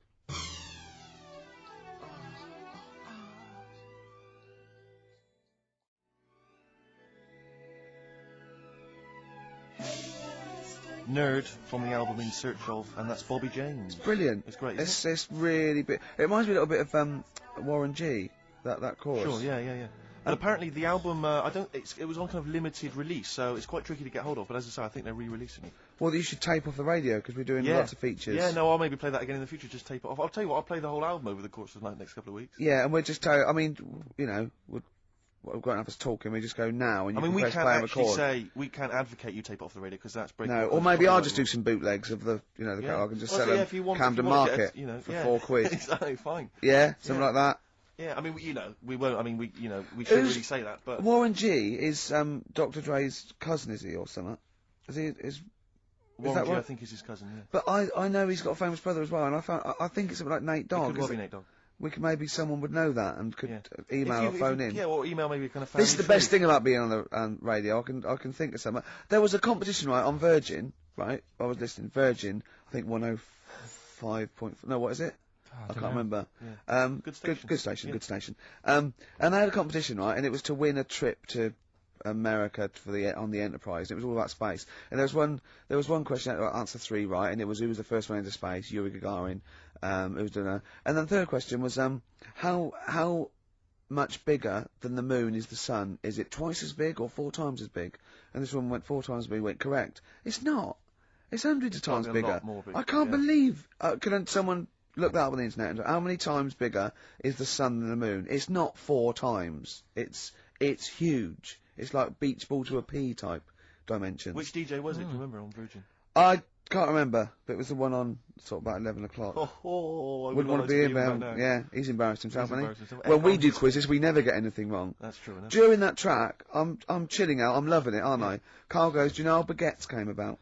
Nerd from the album In Search Of, and that's Bobby James. Brilliant. It's great. It's really big. It reminds me a little bit of Warren G. That chorus. Sure. Yeah. And apparently the album, it was on kind of limited release, so it's quite tricky to get hold of. But as I say, I think they're re-releasing it. Well, you should tape off the radio because we're doing lots of features. Yeah, no, I'll maybe play that again in the future. Just tape it off. I'll tell you what, I'll play the whole album over the course of the next couple of weeks. Yeah, and we're just. I mean, you know, we're going to have us talking. We just go now, and you can we press can't play and actually record. say we can't advocate you tape it off the radio because that's breaking. No, or maybe I'll just do some bootlegs of the, you know, I can just sell them Camden Market for £4. Exactly, fine. Yeah, something like that. Yeah, I mean, we won't. I mean, we shouldn't really say that, but Warren G is Dr. Dre's cousin, is he, or something? Warren that G, right? I think is his cousin. Yeah. But I know he's got a famous brother as well, and I think it's something like Nate Dogg. It could well be Nate Dogg. Maybe someone would know that and could email or phone in. Yeah, or email maybe kind of. This is the best thing about being on the radio. I can think of something. There was a competition on Virgin, right? I was listening Virgin. I think 105. No, what is it? I can't remember. Yeah. Good station. Good station. And they had a competition, right? And it was to win a trip to America on the Enterprise. It was all about space. And there was one question that answer 3 right, and it was who was the first one into space? Yuri Gagarin. Who was doing that? And then the third question was how much bigger than the moon is the sun? Is it twice as big or 4 times as big? And this one went 4 times as big. Went correct. It's not. It's hundreds of times bigger. A lot more big, I can't believe. Can someone look that up on the internet? And how many times bigger is the sun than the moon? It's not 4 times. It's huge. It's like beach ball to a pea type dimensions. Which DJ was it? Do you remember on Virgin? I can't remember, but it was the one on sort of about 11 o'clock. I wouldn't want to be in there. Yeah, he's embarrassed himself, hasn't he? When we do quizzes, we never get anything wrong. That's true enough. During that track, I'm chilling out, I'm loving it, aren't I? Carl goes, do you know how baguettes came about?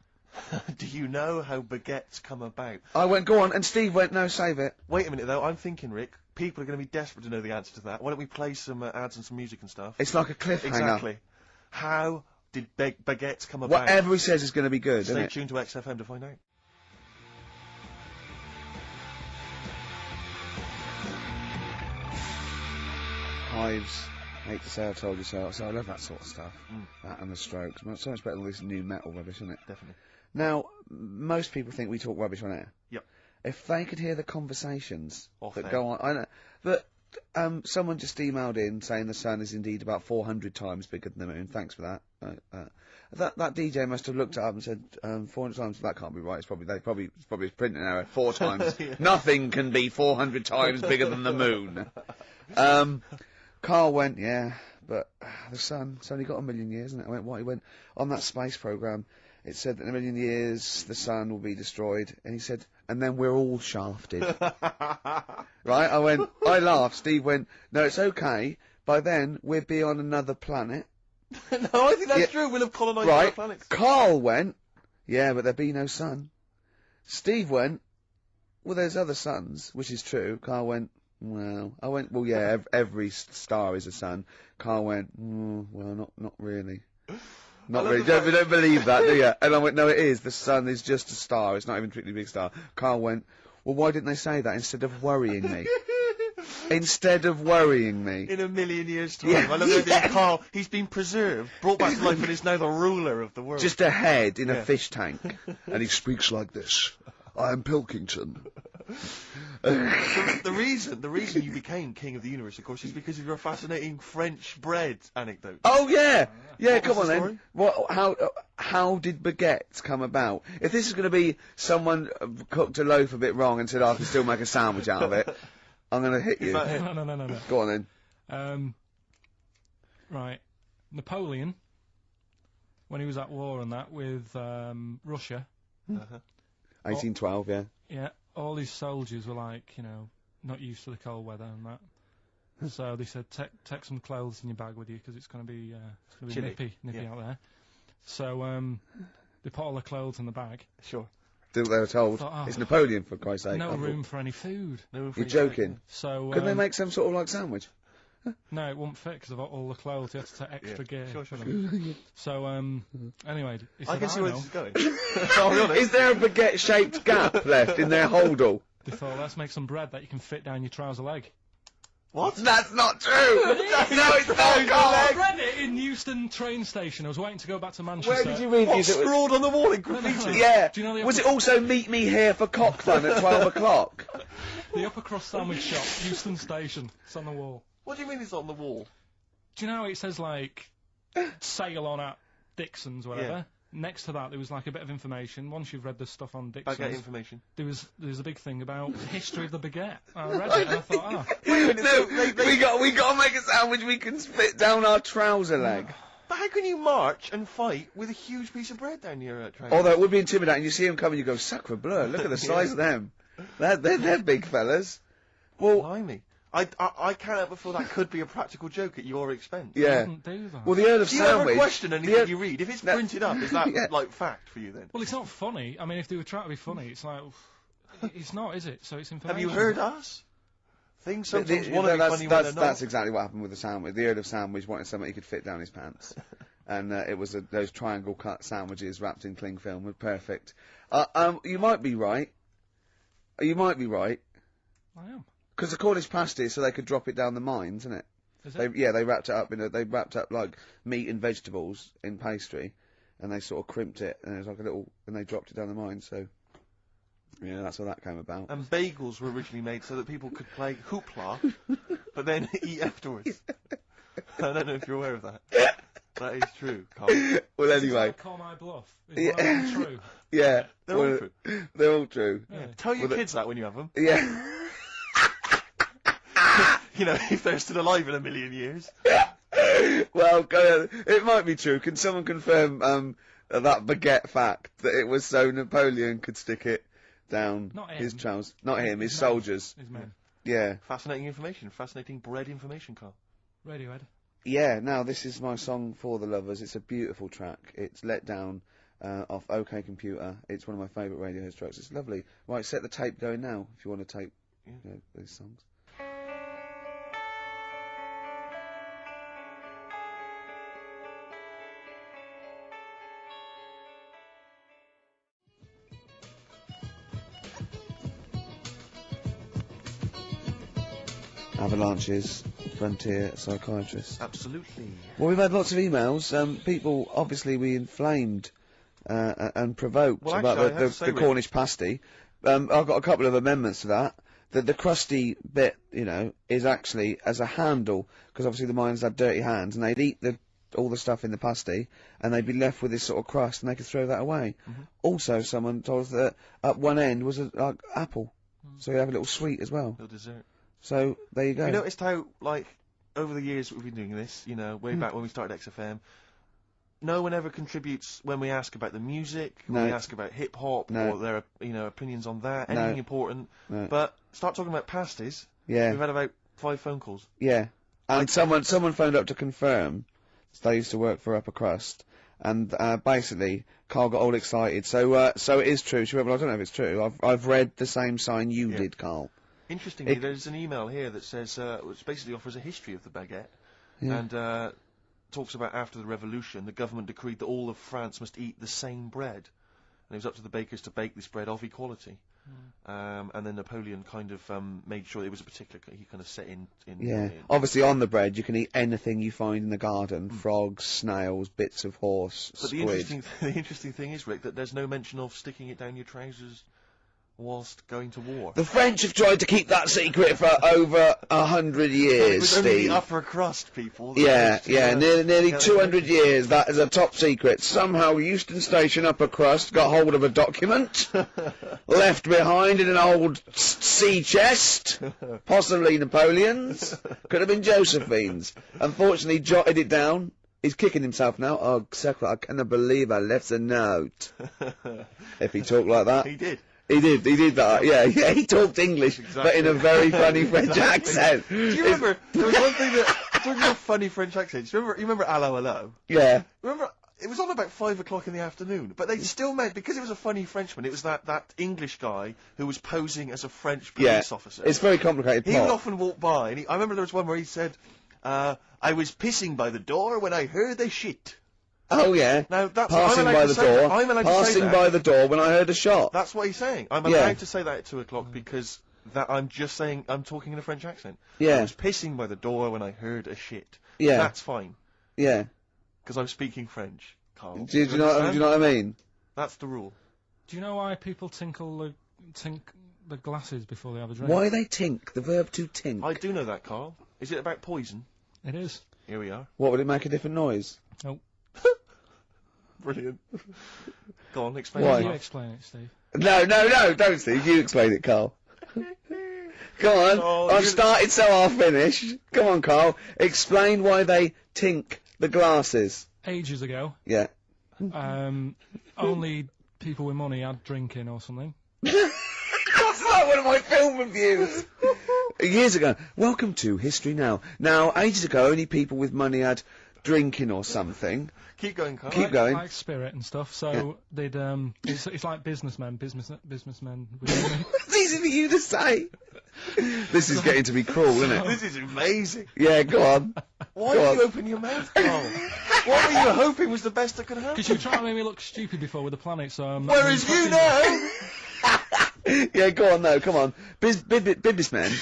Do you know how baguettes come about? I went, go on, and Steve went, no, save it. Wait a minute, though, I'm thinking, Rick, people are going to be desperate to know the answer to that. Why don't we play some ads and some music and stuff? It's like a cliffhanger. Exactly. How did baguettes come about? Whatever he says is going to be good, isn't Stay it? tuned to XFM to find out. Hives, hate to say I told you so. So I love that sort of stuff. That and the Strokes. So much better than this new metal rubbish, isn't it? Definitely. Now, most people think we talk rubbish on air. Yep. If they could hear the conversations Off that air. go on, I know, but someone just emailed in saying the sun is indeed about 400 times bigger than the moon. Thanks for that. That DJ must have looked it up and said 400 times. That can't be right. It's probably a printing error. 4 times. Nothing can be 400 times bigger than the moon. Carl went, yeah, but the sun, it's only got 1 million years, isn't it? I went, what? He went, on that space program, it said that in 1 million years the sun will be destroyed, and he said, and then we're all shafted. Right? I laughed. Steve went, no, it's okay. By then, we'll be on another planet. No, I think that's true. We'll have colonised other planets. Carl went, yeah, but there'll be no sun. Steve went, well, there's other suns, which is true. Carl went, well, I went, well, yeah, every star is a sun. Carl went, well, not really. Not really. We don't believe that, do you? And I went, no, it is. The sun is just a star. It's not even a particularly big star. Carl went, well, why didn't they say that instead of worrying me? Instead of worrying me. In 1 million years' time. Yeah. I love the idea of Carl. He's been preserved, brought back to life, and is now the ruler of the world. Just a head in a fish tank. And he speaks like this. I am Pilkington. The reason you became king of the universe, of course, is because of your fascinating French bread anecdote. Oh yeah, yeah. What Come was on the then. How did baguettes come about? If this is going to be someone cooked a loaf a bit wrong and said I can still make a sandwich out of it, I'm going to hit you. No. Go on then. Right, Napoleon, when he was at war and that with Russia. 1812, yeah. Yeah, all his soldiers were like, not used to the cold weather and that. So they said, take some clothes in your bag with you because it's going to be Chilly. nippy out there. So they put all the clothes in the bag. Sure. Do what they were told. Thought, oh, It's Napoleon, for Christ's sake. No room for any food. No room for You're any joking. So Couldn't they make some sort of like sandwich? No, it wouldn't fit because of all the clothes. You had to take extra gear. Sure. for them. So anyway, he I said, can see where know. this is going. I'll be honest. Is there a baguette-shaped gap left in their holdall? They thought, let's make some bread that you can fit down your trouser leg. What? That's not true! No, it's not, Carl! I read it in Euston train station. I was waiting to go back to Manchester. Where did you read What, these? scrawled on the wall in graffiti? Yeah. Do you know the Was it also meet me here for cock fun at 12 o'clock? The upper crust sandwich shop, Euston station. It's on the wall. What do you mean it's on the wall? Do you know how it says like sale on at Dixon's, whatever? Yeah. Next to that, there was like a bit of information. Once you've read the stuff on Dixon's, Baguette information. there was a big thing about the history of the baguette. I read it and I thought, oh, Wait a minute, no, we got to make a sandwich we can spit down our trouser leg. But how can you march and fight with a huge piece of bread down your train? Although it would be intimidating. You see them coming, you go, sacre bleu, look at the size of them. They're big fellas. Well, Blimey. I can't help but feel that could be a practical joke at your expense. yeah. wouldn't do that. Well, the Earl of Do you ever Sandwich... question anything you read? If it's No. printed up, is that Yeah. like fact for you then? Well, it's not funny. I mean, if they were trying to be funny, it's like, it's not, is it? So it's information. Have you heard us? Things sometimes want to be funny when they're not. That's exactly what happened with the sandwich. The Earl of Sandwich wanted something he could fit down his pants. And it was those triangle cut sandwiches wrapped in cling film were perfect. You might be right. You might be right. I am. Because the Cornish pasty, so they could drop it down the mines, isn't it? Is it? They wrapped it up they wrapped up like meat and vegetables in pastry, and they sort of crimped it, and it was like a little, and they dropped it down the mine. So, yeah, that's how that came about. And bagels were originally made so that people could play hoopla, but then eat afterwards. I don't know if you're aware of that. That is true, Carl. Well, Is anyway. that Call My Bluff? Is one of them true? Yeah, They're all true. They're all true. Yeah. Tell your kids that when you have them. Yeah. You know, if they're still alive in a million years. Well, it might be true. Can someone confirm that baguette fact that it was so Napoleon could stick it down Not his him. trousers? Not him, his men. soldiers. His men. Yeah. Fascinating information. Fascinating bread information, Carl. Radiohead. Yeah, now this is my song for the lovers. It's a beautiful track. It's Let Down off OK Computer. It's one of my favourite Radiohead tracks. It's lovely. Right, set the tape going now if you want to tape these songs. Avalanches, Frontier Psychiatrists. Absolutely. Well, we've had lots of emails. People, obviously, we inflamed and provoked Well, about actually, I have to say, the Rick- Cornish pasty. I've got a couple of amendments to that. The crusty bit, is actually as a handle, because obviously the mines had dirty hands, and they'd eat all the stuff in the pasty, and they'd be left with this sort of crust, and they could throw that away. Also, someone told us that at one end was like apple, so you have a little sweet as well. Little dessert. So there you go. You noticed how, like, over the years we've been doing this, way back when we started XFM, no one ever contributes when we ask about the music, when we ask about hip-hop, or their, opinions on that, anything important. No. But start talking about pasties. Yeah. We've had about 5 phone calls. Yeah, and someone phoned up to confirm. They used to work for Upper Crust, and basically Carl got all excited. So it is true. She went, well, I don't know if it's true. I've read the same sign you did, Carl. Interestingly, there's an email here that says, which basically offers a history of the baguette, and talks about after the revolution, the government decreed that all of France must eat the same bread, and it was up to the bakers to bake this bread of equality. And then Napoleon kind of made sure it was a particular. He kind of set in. Obviously, on the bread, you can eat anything you find in the garden: frogs, snails, bits of horse, But squid. the interesting thing is, Rick, that there's no mention of sticking it down your trousers whilst going to war. The French have tried to keep that secret for over 100 years, It was only Steve. the upper crust people. Nearly 200 years. That is a top secret. Somehow, Euston Station Upper Crust got hold of a document left behind in an old sea chest, possibly Napoleon's. Could have been Josephine's. Unfortunately, jotted it down. He's kicking himself now. Oh, Secretary, I cannot believe I left a note. If he talked like that. He did. He did that, yeah, he talked English, but in a very funny French accent. Do you remember, there was one thing that, talking about funny French accents, you remember Allo Allo? Yeah. Remember, It was on about 5 o'clock in the afternoon, but they still meant, because it was a funny Frenchman, it was that English guy who was posing as a French police officer. It's very complicated. He would often walk by, and I remember there was one where he said, I was pissing by the door when I heard a shit. Oh yeah. Now that's passing by the door. I'm allowed to say Passing that. by the door when I heard a shot. That's what he's saying. I'm allowed to say that at 2 o'clock because I'm just saying I'm talking in a French accent. Yeah. I was pissing by the door when I heard a shit. Yeah. That's fine. Yeah. Because I'm speaking French, Carl. Do you know what I mean? That's the rule. Do you know why people tink the glasses before they have a drink? Why they tink? The verb to tink. I do know that, Carl. Is it about poison? It is. Here we are. What, would it make a different noise? Nope. Brilliant. Go on, explain Why? it. You explain it, Steve. No, don't, Steve. You explain it, Carl. Come on. Oh, I've started, so I'll finish. Come on, Carl. Explain why they tink the glasses. Ages ago, Yeah. only people with money had drinking or something. That's like one of my film reviews. Years ago. Welcome to History Now. Now, ages ago, only people with money had drinking or something. Keep going, Carl. Keep going. Like spirit and stuff. So they'd it's like businessmen with money. It's easy for you to say. This is getting to be cruel, isn't it? This is amazing. Yeah, go on. Why Go did on. you open your mouth, Carl? What were you hoping was the best that could happen? Because you were trying to make me look stupid before with the planet, so I'm not Whereas really you fucking- know. Yeah, go on, no, come on. Businessmen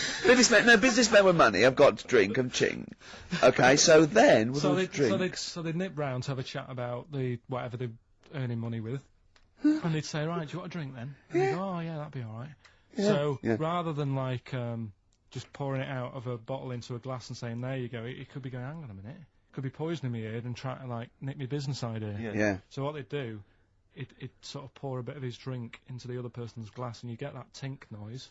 with money have got to drink and ching. Okay, so then, with all the drink... So they'd nip round to have a chat about the whatever they're earning money with, and they'd say, right, do you want a drink then? And they'd go, oh yeah, that'd be all right. Yeah. So Yeah. rather than like just pouring it out of a bottle into a glass and saying, there you go, it could be going, hang on a minute, it could be poisoning me ear and trying to like nick my business idea. Yeah. So what they'd do, it sort of pour a bit of his drink into the other person's glass, and you get that tink noise,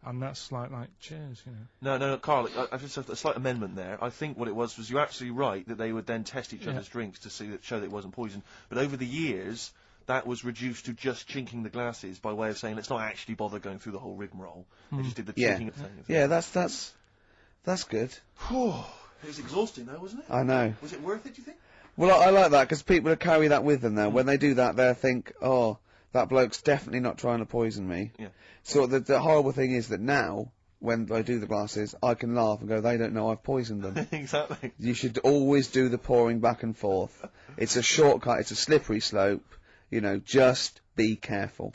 and that's like cheers, you know. No, Carl, I've just a slight amendment there. I think what it was you're absolutely right that they would then test each other's drinks to show that it wasn't poison. But over the years, that was reduced to just chinking the glasses by way of saying let's not actually bother going through the whole rigmarole. They just did the chinking at the same time. Yeah, that's good. Whew. It was exhausting though, wasn't it? I know. Was it worth it, do you think? Well, I like that, because people carry that with them now. When they do that, they'll think, oh, that bloke's definitely not trying to poison me. Yeah. So the horrible thing is that now, when I do the glasses, I can laugh and go, they don't know I've poisoned them. Exactly. You should always do the pouring back and forth. It's a shortcut, it's a slippery slope. You know, just be careful.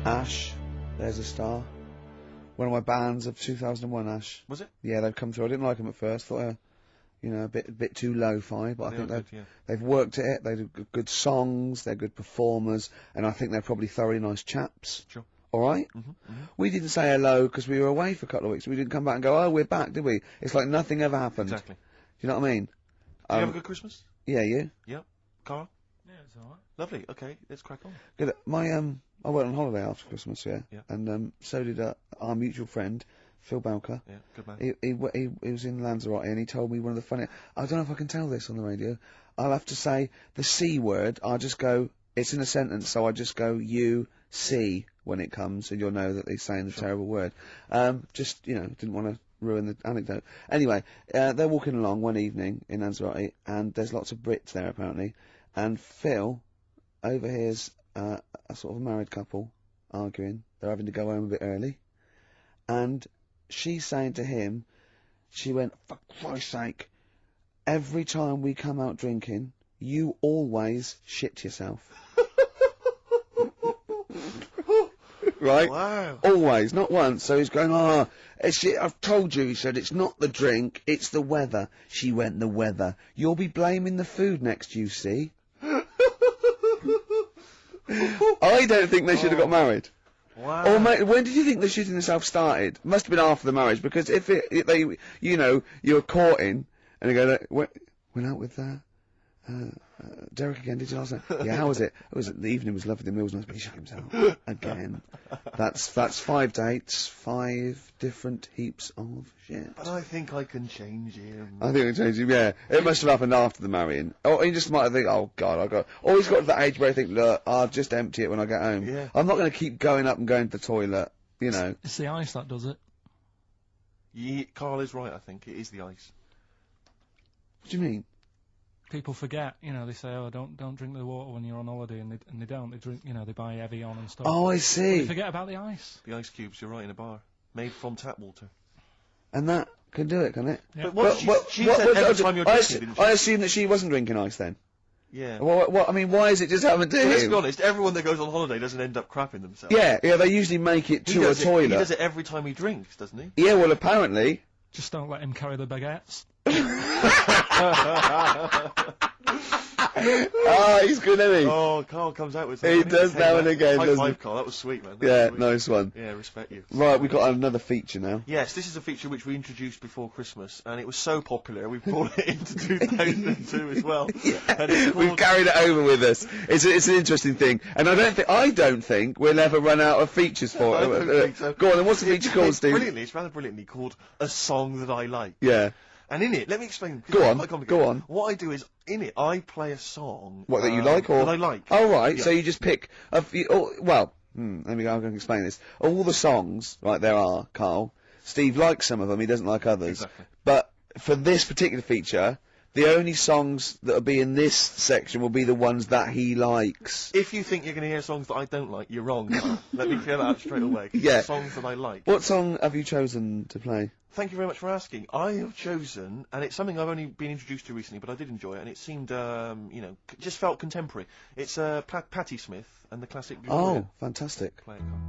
Ash, there's a star. One of my bands of 2001, Ash. Was it? Yeah, they've come through. I didn't like them at first. Thought, a bit too lo-fi, but I think they've worked at it. They do good songs. They're good performers, and I think they're probably thoroughly nice chaps. Sure. All right. We didn't say hello because we were away for a couple of weeks. We didn't come back and go, oh, we're back, did we? It's like nothing ever happened. Exactly. Do you know what I mean? Did you have a good Christmas? Yeah, you? Yep. Carl? Yeah, it's alright. Lovely. Okay, let's crack on. Good. I went on holiday after Christmas, yeah. Yeah. And so did our mutual friend, Phil Bowker. Yeah, good man. He was in Lanzarote, and he told me one of the funny... I don't know if I can tell this on the radio. I'll have to say the C word. I'll just go... It's in a sentence, so I just go, you, see, when it comes, and you'll know that he's saying the terrible word. Just, didn't want to ruin the anecdote. Anyway, they're walking along one evening in Lanzarote, and there's lots of Brits there, apparently. And Phil overhears a sort of a married couple arguing. They're having to go home a bit early. And she's saying to him, she went, for Christ's sake, every time we come out drinking, you always shit yourself. Right? Wow. Always, not once. So he's going, I've told you, he said, it's not the drink, it's the weather. She went, the weather. You'll be blaming the food next, you see. I don't think they should have got married. Wow. Or when did you think the shitting themselves started? Must have been after the marriage, because if you were courting, and they go, went out with Derek again, did you last night? Yeah, how was it? The evening was lovely, the meal was nice, but he shut himself. Again. That's 5 dates, 5 different heaps of shit. But I think I can change him. I think I can change him, yeah. It must have happened after the marrying. Or he just might think, oh God, or he's got to that age where I think, look, I'll just empty it when I get home. Yeah. I'm not going to keep going up and going to the toilet, you know. It's the ice that does it. Yeah, Carl is right, I think. It is the ice. What do you mean? People forget, you know, they say, oh, don't drink the water when you're on holiday, and they don't. They drink, you know, they buy Evian and stuff. Oh, I But see. they forget about the ice. The ice cubes, you're right, in a bar. Made from tap water. And that can do it, can it? Yeah. But what she said every time you're drinking, didn't she? I assume that she wasn't drinking ice then. Yeah. What, I mean, why is it just happened to Well, let's him? be honest, everyone that goes on holiday doesn't end up crapping themselves. Yeah, they usually make it to a toilet. He does it every time he drinks, doesn't he? Yeah, well, apparently. Just don't let him carry the baguettes. Ah, he's good, isn't he? Oh, Carl comes out with He something. does now and again, High doesn't five, he? Carl, that was sweet, man. Yeah, Sweet. nice one. Yeah, respect you. Right, we've got another feature now. Yes, this is a feature which we introduced before Christmas, and it was so popular, we brought it into 2002 as well. And it's We've called- carried it over with us. It's an interesting thing, and I don't think we'll ever run out of features for I it. don't think so. Go on, then what's the feature called, Steve? It's rather brilliantly called A Song That I Like. Yeah. And in it, let me explain. 'cause Go it's on, quite complicated. go on. What I do is, in it, I play a song. What, that you like, or? That I like. Oh, right, Yeah. so you just pick let me go, I'm going to explain this. All the songs, right, there are, Carl, Steve likes some of them, he doesn't like others. Exactly. But for this particular feature, the only songs that will be in this section will be the ones that he likes. If you think you're going to hear songs that I don't like, you're wrong. Let me clear that out straight away. 'Cause Yeah. it's songs that I like. What song have you chosen to play? Thank you very much for asking. I have chosen, and it's something I've only been introduced to recently, but I did enjoy it, and it seemed, just felt contemporary. It's Patti Smith and the classic Gloria. Oh, fantastic. Play it, Carl.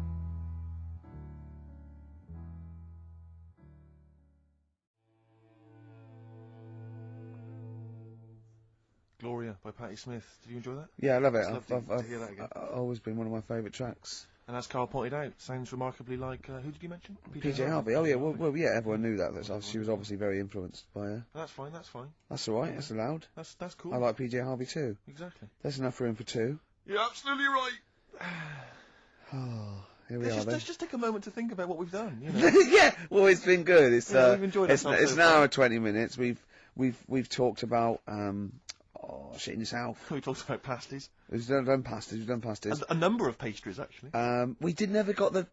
Gloria by Patti Smith. Did you enjoy that? Yeah, I love it. It's lovely to hear that again. I've always been one of my favourite tracks. And as Carl pointed out, sounds remarkably like, who did you mention? PJ Harvey. Oh yeah, well, yeah, everyone knew that. She was obviously very influenced by her. That's fine, that's fine. That's all right. Yeah. That's allowed. That's cool. I like PJ Harvey too. Exactly. There's enough room for 2. You're absolutely right. Oh, here we are then. Let's just take a moment to think about what we've done, you know. Yeah. Well, it's been good. It's Yeah, we've enjoyed it's ourselves an so hour far. and 20 minutes. We've talked about shit in yourself. We talked about pasties. We've done pasties. We've done pasties. A number of pastries, actually. We never got the.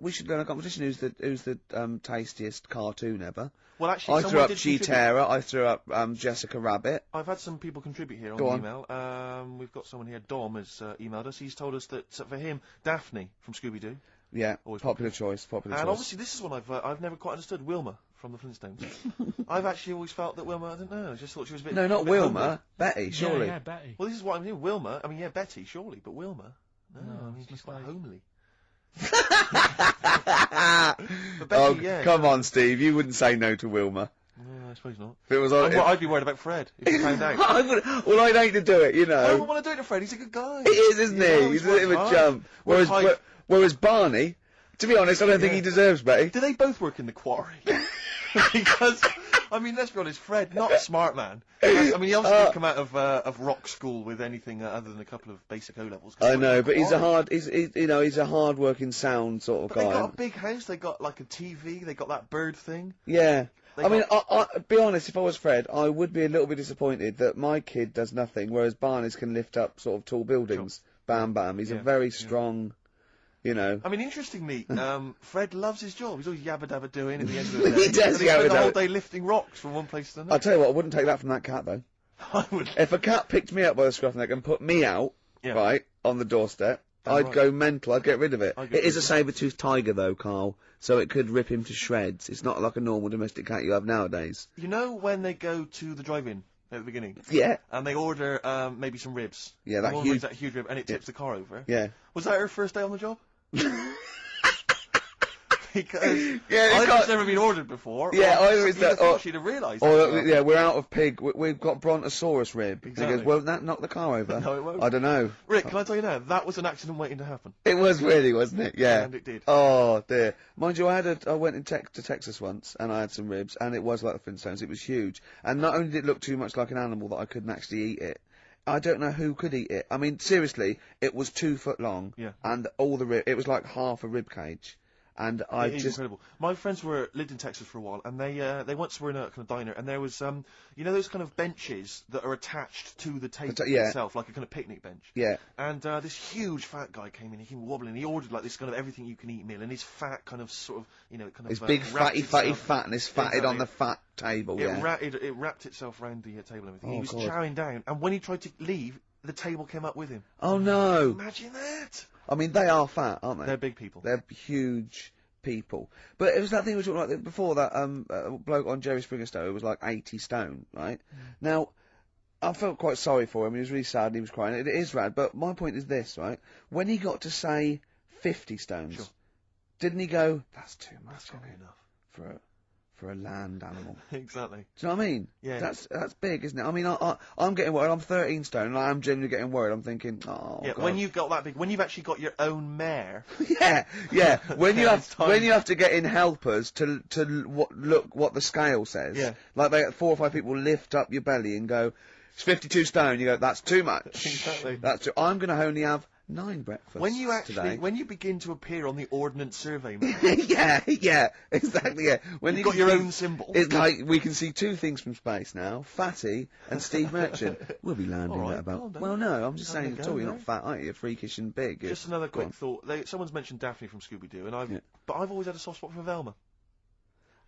We should go in a competition. Who's the tastiest cartoon ever? Well, actually, I someone threw up did She contribute. Terror. I threw up Jessica Rabbit. I've had some people contribute here on Go the on. email. We've got someone here, Dom, has emailed us. He's told us that for him, Daphne from Scooby-Doo. Yeah, Always popular choice. Popular And choice. obviously, this is one I've never quite understood. Wilma from the Flintstones. I've actually always felt that Wilma. I don't know. I just thought she was a bit. No, not a bit Wilma. homely. Betty, surely. Yeah, Betty. Well, this is what I'm hearing. Wilma. I mean, yeah, Betty, surely, but Wilma. No, No, I mean it's she's quite like- homely. But Betty, Oh, yeah. come on, Steve. You wouldn't say no to Wilma. No, I suppose not. If it was on. I'd be worried about Fred if he found out. Well, I'd hate to do it, you know. I don't want to do it to Fred. He's a good guy. He is, isn't You know, he? He's a worked bit of a hard. jump. Worked hard. Whereas Barney, to be honest, I don't think he deserves Betty. Do they both work in the quarry? Because, I mean, let's be honest, Fred, not a smart man. I mean, he obviously didn't come out of rock school with anything other than a couple of basic O levels. I know, but he's a hard-working, sound sort of But they guy. got a big house. They got like a TV. They got that bird thing. Yeah. They I mean, be honest, if I was Fred, I would be a little bit disappointed that my kid does nothing, whereas Barney's can lift up sort of tall buildings. Bam, bam. He's a very strong, you know. I mean, interestingly, Fred loves his job. He's always yabba dabba doing at the end of the day. He does And he spent yabba the whole dabba. day lifting rocks from one place to another. I'll tell you what, I wouldn't take that from that cat, though. I would. If a cat picked me up by the scruff neck and put me out, right, on the doorstep, I'd right. go mental. I'd get rid of it. I'd get It is a rid saber-toothed tiger, though, Carl, so it could rip him to shreds. It's not like a normal domestic cat you have nowadays. You know when they go to the drive-in at the beginning? Yeah. And they order maybe some ribs. Yeah, that The woman huge- brings that huge rib, and it tips the car over. Yeah. Was that her first day on the job? Because Yeah, I've got- never been ordered before. Yeah, or either it's you'd have that, thought or- she'd have realised. Or, that. yeah, we're out of pig. We've got brontosaurus rib. He Exactly. goes, won't that knock the car over? No, it won't. I don't know. Rick, can I tell you now? That was an accident waiting to happen. It was really, wasn't it? Yeah. And it did. Oh dear. Mind you, I went to Texas once, and I had some ribs, and it was like the Flintstones. It was huge, and not only did it look too much like an animal that I couldn't actually eat it, I don't know who could eat it. I mean, seriously, it was 2 foot long. Yeah. And all the it was like half a rib cage. And I It is just... incredible. My friends lived in Texas for a while, and they once were in a kind of diner, and there was you know those kind of benches that are attached to the table itself, like a kind of picnic bench. Yeah. And this huge fat guy came in. He came wobbling. He ordered like this kind of everything you can eat meal, and his fat kind of sort of kind of his big fatty fatness fatted Exactly. on the fat table. It wrapped itself around the table and everything. He was chowing down, and when he tried to leave, the table came up with him. Oh no! Imagine that. I mean, they are fat, aren't they? They're big people. They're huge people. But it was that thing we were talking about before, that bloke on Jerry Springer's show who was like 80 stone, right? Now, I felt quite sorry for him. He was really sad and he was crying. It is rad, but my point is this, right? When he got to say 50 stones, didn't he go, that's too much, That's not enough. For a land animal. Exactly. Do you know what I mean? Yeah. That's big, isn't it? I mean, I'm getting worried. I'm 13 stone, and I am genuinely getting worried. I'm thinking, oh, yeah. God. When you've got that big, when you've actually got your own mare. yeah. When you have to get in helpers to look what the scale says. Yeah. Like 4 or 5 people lift up your belly and go, it's 52 stone. You go, that's too much. Exactly. I'm going to only have 9 breakfasts When you today. when you begin to appear on the Ordnance Survey map, yeah, exactly, yeah. When you've got your own symbol. It's like, we can see 2 things from space now, Fatty and Steve Merchant. We'll be landing at about... Well, no, I'm just saying at all, you're not fat, aren't you? You're freakish and big. Just another quick thought. Someone's mentioned Daphne from Scooby-Doo, and but I've always had a soft spot for Velma.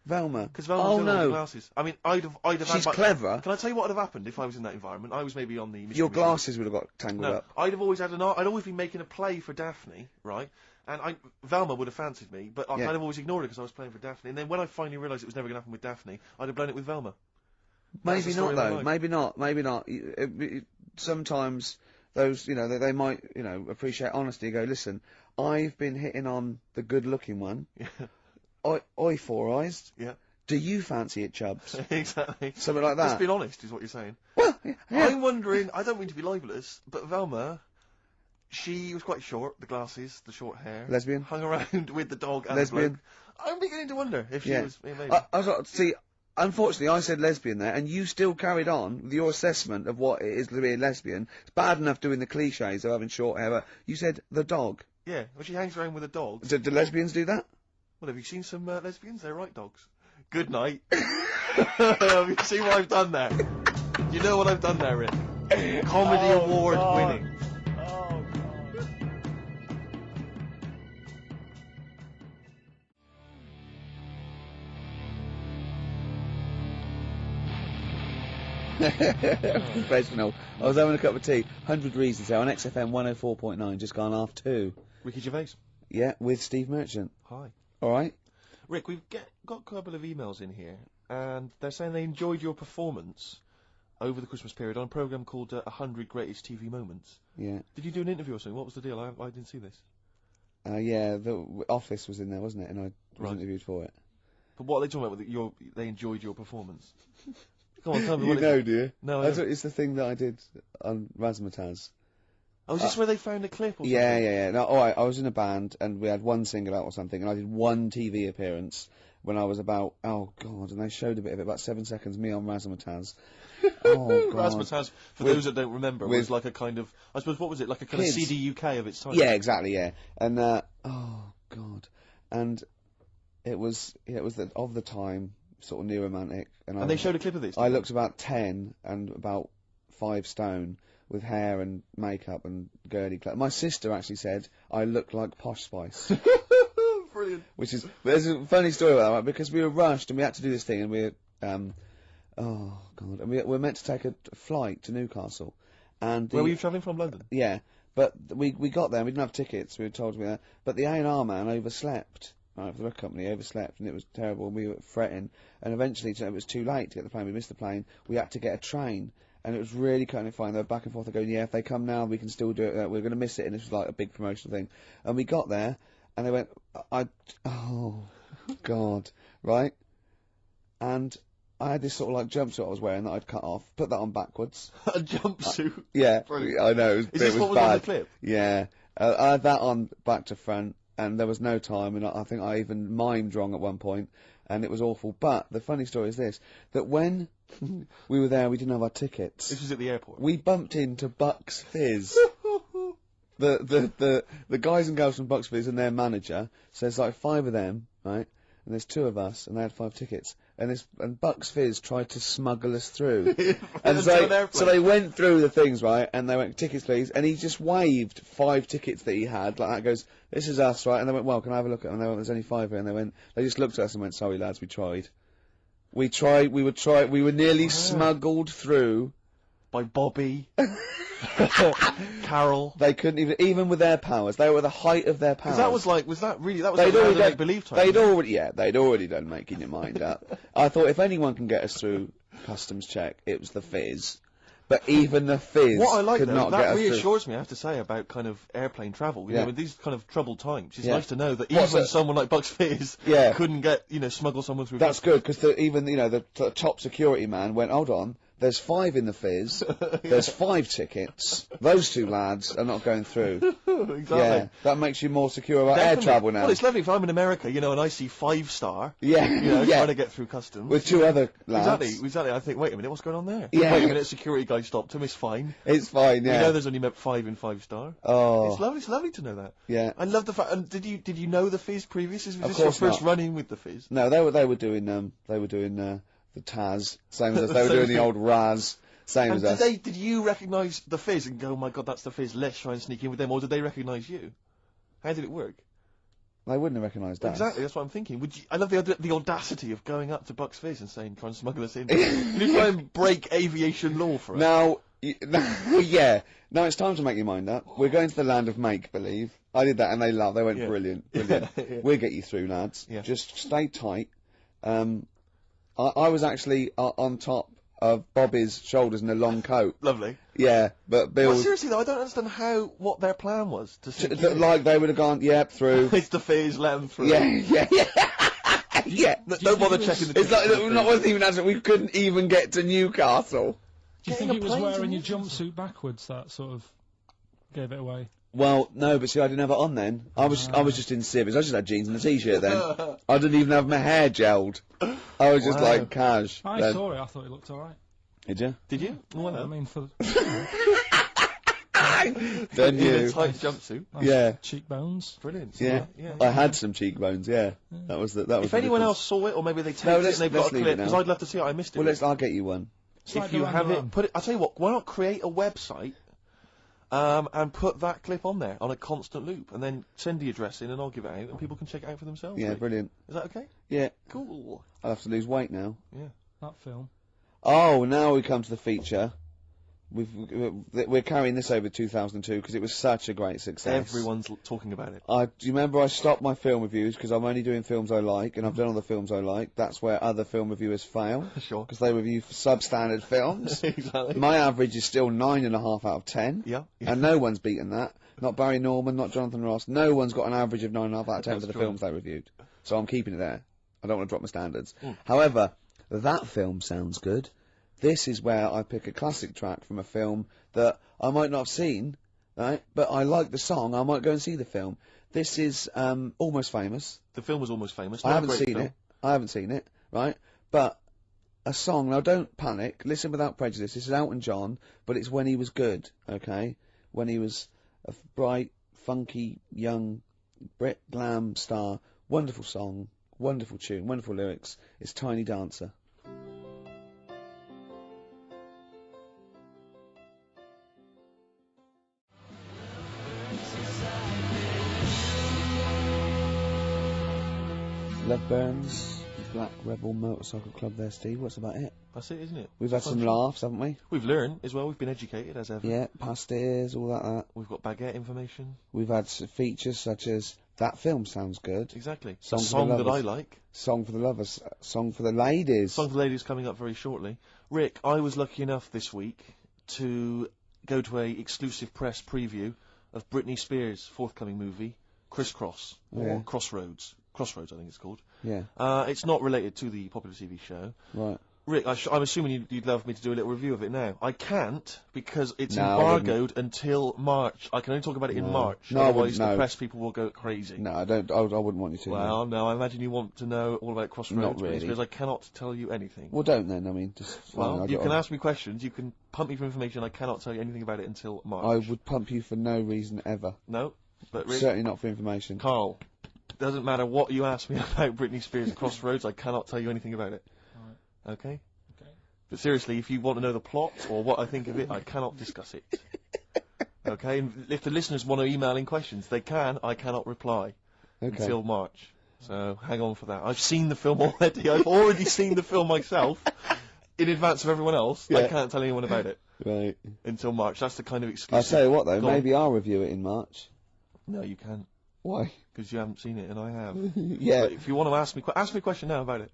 Velma? Because Velma's got glasses. I mean, I'd have She's had... clever. Can I tell you what would have happened if I was in that environment? I was maybe on the... Your glasses would have got tangled up. I'd have always had I'd always been making a play for Daphne, right? And Velma would have fancied me, but I'd have always ignored it because I was playing for Daphne. And then when I finally realised it was never going to happen with Daphne, I'd have blown it with Velma. Maybe not, though. Maybe not. Maybe not. Sometimes those, they might, appreciate honesty and go, listen, I've been hitting on the good-looking one. Oi, Four Eyes. Yeah. Do you fancy it, Chubbs? Exactly. Something like that. Just being honest is what you're saying. Well, yeah. I'm wondering, I don't mean to be libelous, but Velma, she was quite short, the glasses, the short hair. Lesbian? Hung around with the dog and Lesbian? the bloke. I'm beginning to wonder if she was... Maybe. See, unfortunately, I said lesbian there, and you still carried on with your assessment of what it is to be a lesbian. It's bad enough doing the cliches of having short hair, but you said the dog. Yeah, well, she hangs around with a dog. Do lesbians do that? Well, have you seen some lesbians? They're right dogs. Good night. Have you seen what I've done there? You know what I've done there, Rick? Comedy award winning. Oh, Professional. I was having a cup of tea. 100 Reasons there on XFM 104.9, just gone half 2. Ricky Gervais. Yeah, with Steve Merchant. Hi. All right. Rick, we've got a couple of emails in here, and they're saying they enjoyed your performance over the Christmas period on a programme called 100 Greatest TV Moments. Yeah. Did you do an interview or something? What was the deal? I didn't see this. Yeah, the Office was in there, wasn't it? And I was interviewed for it. But what are they talking about? They enjoyed your performance. Come on, tell me You what know, do you? No, it's the thing that I did on Razzmatazz. Oh, is this where they found a clip or something? Yeah. No, alright, I was in a band, and we had one single out or something, and I did one TV appearance when I was about, oh God, and they showed a bit of it, about 7 seconds, me on Razzmatazz. Oh, God. Razzmatazz, for those that don't remember, was like a kind of, I suppose, what was it, like a kind of CD UK of its time? Yeah, exactly, yeah. And, oh God. And it was of the time, sort of new romantic. And they showed a clip of this? I looked about 10 and about 5 stone, with hair and makeup and girly clothes. My sister actually said I looked like Posh Spice. Brilliant. There's a funny story about that, right? Because we were rushed and we had to do this thing, and we were meant to take a flight to Newcastle. And where were you travelling from? London? Yeah, but we got there and we didn't have tickets, we were told to be there, but the A&R man overslept. Right, for the record company, overslept, and it was terrible, and we were fretting, and eventually it was too late to get the plane, we missed the plane, we had to get a train. And it was really kind of fine. They were back and forth. They're going, yeah, if they come now, we can still do it. We're going to miss it. And this was like a big promotional thing. And we got there, and they went, oh, God, right? And I had this sort of like jumpsuit I was wearing that I'd cut off, put that on backwards. A jumpsuit? Yeah, brilliant. I know. Is this what was bad. on the clip? Yeah. I had that on back to front, and there was no time, and I think I even mimed wrong at one point, and it was awful. But the funny story is this, that when We were there. We didn't have our tickets. This was at the airport. We bumped into Bucks Fizz. the guys and girls from Bucks Fizz and their manager. So there's like 5 of them, right? And there's 2 of us, and they had 5 tickets. And Bucks Fizz tried to smuggle us through. And so they went through the things, right? And they went, tickets please. And he just waved 5 tickets that he had, like that, goes, this is us, right? And they went, well, can I have a look at them? And they went, there's only 5 here. And they just looked at us and went, sorry lads, we tried. We were nearly smuggled through. By Bobby. KARL. They couldn't even with their powers. They were at the height of their powers. That was like make believe time. They'd already done making your mind up. I thought if anyone can get us through customs check, it was the Fizz. But even the Fizz what I like could though, not that get us reassures me, I have to say, about kind of airplane travel. You know, in these kind of troubled times, it's Yeah. nice to know that even someone like Bucks Fizz couldn't get, smuggle someone through. That's good, because even the top security man went, hold on, there's 5 in the Fizz, there's 5 tickets, those 2 lads are not going through. Exactly. Yeah, that makes you more secure about air travel now. Well, it's lovely if I'm in America, and I see 5-star, yeah, trying to get through customs. With 2 other lads. Exactly, I think, wait a minute, what's going on there? Yeah. Wait a minute, security guy stopped him, it's fine. It's fine, yeah. We know there's only 5 in 5-star. Oh. It's lovely to know that. Yeah. I love the fact, and did you know the Fizz previously? Was Of this your course first not. run-in with the Fizz? No, they were doing the Taz, same as us. They were doing the old Raz, same as us. Did you recognise the Fizz and go, oh my god, that's the Fizz, let's try and sneak in with them, or did they recognise you? How did it work? They wouldn't have recognised us. Exactly, that's what I'm thinking. I love the audacity of going up to Bucks Fizz and saying, try and smuggle us in. You try and break aviation law for us. Now, yeah. Now it's time to make your mind up. We're going to the land of make-believe. I did that and they laughed. They went, brilliant, brilliant. We'll get you through, lads. Yeah. Just stay tight. I was actually on top of Bobby's shoulders in a long coat. Lovely. Yeah, but Bill... Well, seriously though, I don't understand what their plan was. Like they would have gone, yep, through. It's the Fizz, let them through. Yeah. Yeah. Don't bother checking the It's like, not worth even answering, we couldn't even get to Newcastle. Do you think it was wearing your jumpsuit backwards that sort of gave it away? Well, no, but see, I didn't have it on then. I was just in civvies. I just had jeans and a t-shirt then. I didn't even have my hair gelled. I was just like cash. I saw it. I thought it looked all right. Did you? Did you? Well, I mean, for then in you. a tight jumpsuit. Yeah. Cheekbones. Brilliant. Yeah. I had some cheekbones. Yeah. That was the. If anyone else saw it, or maybe they taped it and they've got a clip, because I'd love to see it. I missed it. Well, I'll get you one. If you have it, put it. I'll tell you what. Why not create a website? And put that clip on there on a constant loop, and then send the address in, and I'll give it out, and people can check it out for themselves. Yeah, really. brilliant. Is that okay? Yeah. Cool. I'll have to lose weight now. Yeah. That film. Oh, now we come to the feature. We're carrying this over 2002 because it was such a great success. Everyone's talking about it. Do you remember I stopped my film reviews because I'm only doing films I like, and I've done all the films I like. That's where other film reviewers fail. Sure. Because they review substandard films. Exactly. My average is still 9.5 out of 10. Yeah. And no one's beaten that. Not Barry Norman, not Jonathan Ross. No one's got an average of 9.5 out of 10 for the films they reviewed. So I'm keeping it there. I don't want to drop my standards. However, that film sounds good. This is where I pick a classic track from a film that I might not have seen, right? But I like the song. I might go and see the film. This is Almost Famous. The film was Almost Famous. I haven't seen it, right? But a song. Now, don't panic. Listen without prejudice. This is Elton John, but it's when he was good, okay? When he was a bright, funky, young Brit glam star. Wonderful song, wonderful tune, wonderful lyrics. It's Tiny Dancer. Love Burns, Black Rebel Motorcycle Club there, Steve. What's about it? That's it, isn't it? We've had some laughs, haven't we? We've learned as well. We've been educated as ever. Yeah, past ears, all that. We've got baguette information. We've had features such as That Film Sounds Good. Exactly. Song, a song that I like. Song for the Lovers. Song for the Ladies. Song for the Ladies coming up very shortly. Rick, I was lucky enough this week to go to a exclusive press preview of Britney Spears' forthcoming movie, Crisscross, or Crossroads. Crossroads, I think it's called. Yeah. It's not related to the popular TV show. Right. Rick, I'm assuming you'd love me to do a little review of it now. I can't, because it's No, I embargoed until March. I can only talk about it in March. No, I Otherwise, wouldn't, the no. press people will go crazy. No, I don't. I wouldn't want you to. Well, no, I imagine you want to know all about Crossroads. Not really. Because I cannot tell you anything. Well, don't then. I mean, just. Well, you can ask me questions. You can pump me for information. I cannot tell you anything about it until March. I would pump you for no reason ever. No, but Rick, Certainly not for information. Carl, doesn't matter what you ask me about Britney Spears and Crossroads. I cannot tell you anything about it. Right. Okay. But seriously, if you want to know the plot or what I think of it, I cannot discuss it. Okay? And if the listeners want to email in questions, they can. I cannot reply until March. So hang on for that. I've seen the film already. I've already seen the film myself in advance of everyone else. I can't tell anyone about it. Right. Until March. That's the kind of exclusive. I'll tell you what, though. Maybe I'll review it in March. No, you can't. Why? Because you haven't seen it, and I have. Yeah. But if you want to ask me a question now about it.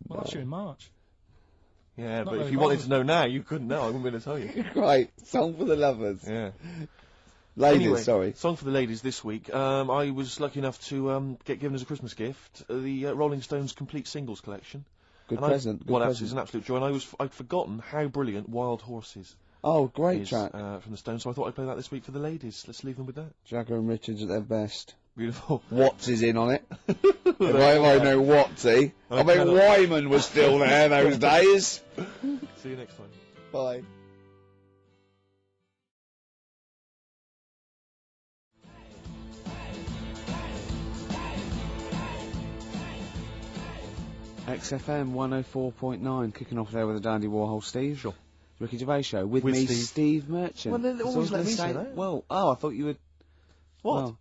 Well, that's you in March. Yeah, Not but very if you wanted bothered. to know now, you couldn't know. I wouldn't be able to tell you. Right. Song for the lovers. Yeah. Ladies, anyway, sorry. Song for the ladies this week. I was lucky enough to get given as a Christmas gift the Rolling Stones complete singles collection. Good and present. Good well, present. it's an absolute joy. And I'd forgotten how brilliant Wild Horses Oh, great is track. from the Stones. So I thought I'd play that this week for the ladies. Let's leave them with that. Jagger and Richards at their best. Beautiful. Watts is in on it. if I know Wattsy. I mean, cannot- Wyman was still there those days. See you next time. Bye. XFM 104.9, kicking off there with the Dandy Warhol Steve. Sure. Ricky Gervais show with With me, Steve. Merchant. Well, they That's always what I let was me gonna say that. Well, I thought you would. What? Well,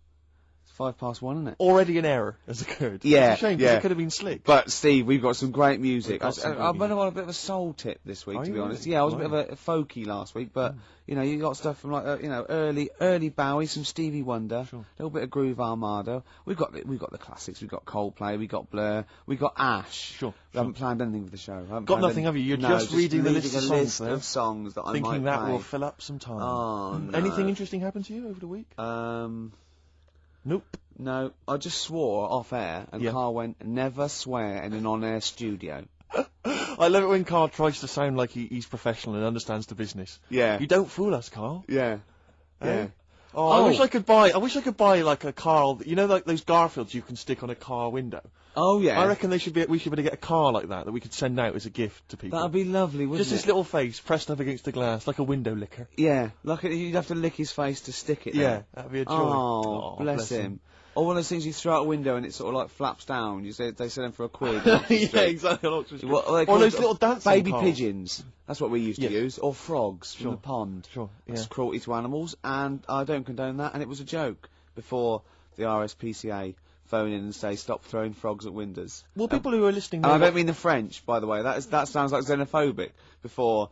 it's 1:05, isn't it? Already an error has occurred. Yeah, It's a shame, 'cause yeah. it could have been slick. But Steve, we've got some great music. We've got some I've great been on a bit of a soul tip this week, Are to be you honest. really? Yeah, I was a bit Wow. of a folky last week, but you know, you got stuff from like early Bowie, some Stevie Wonder, a little bit of Groove Armada. We've got the classics. We've got Coldplay. We've got Blur. We've got Ash. Sure. We haven't planned anything for the show. I haven't Got planned nothing, any- have you? You're No, just reading the list a of songs list there. of songs that I Thinking might that play. will fill up some time. Oh, no. Anything interesting happened to you over the week? Nope. No, I just swore off air, and Yeah. Carl went, "Never swear in an on-air studio." I love it when Carl tries to sound like he's professional and understands the business. Yeah. You don't fool us, Carl. Yeah. Eh? Yeah. Oh, I wish I could buy like a Carl, you know, like those Garfields you can stick on a car window. Oh yeah. I reckon we should be able to get a car like that we could send out as a gift to people. That'd be lovely, wouldn't Just it? his little face pressed up against the glass, like a window licker. Yeah, like you'd have to lick his face to stick it Yeah, there. that'd be a joy. Oh, Oh, bless bless him. him. Or one of those things you throw out a window and it sort of like flaps down. You say they sell them for £1. Yeah, exactly. On Oxford Street. What are they Or called? those little dancing baby cars. pigeons. That's what we used to Yes. use. Or frogs from Sure. the pond. Sure, That's yeah. cruelty to animals, and I don't condone that. And it was a joke before the RSPCA phone in and say stop throwing frogs at windows. Well, people who are listening And know I don't what- mean the French, by the way. That sounds like xenophobic. Before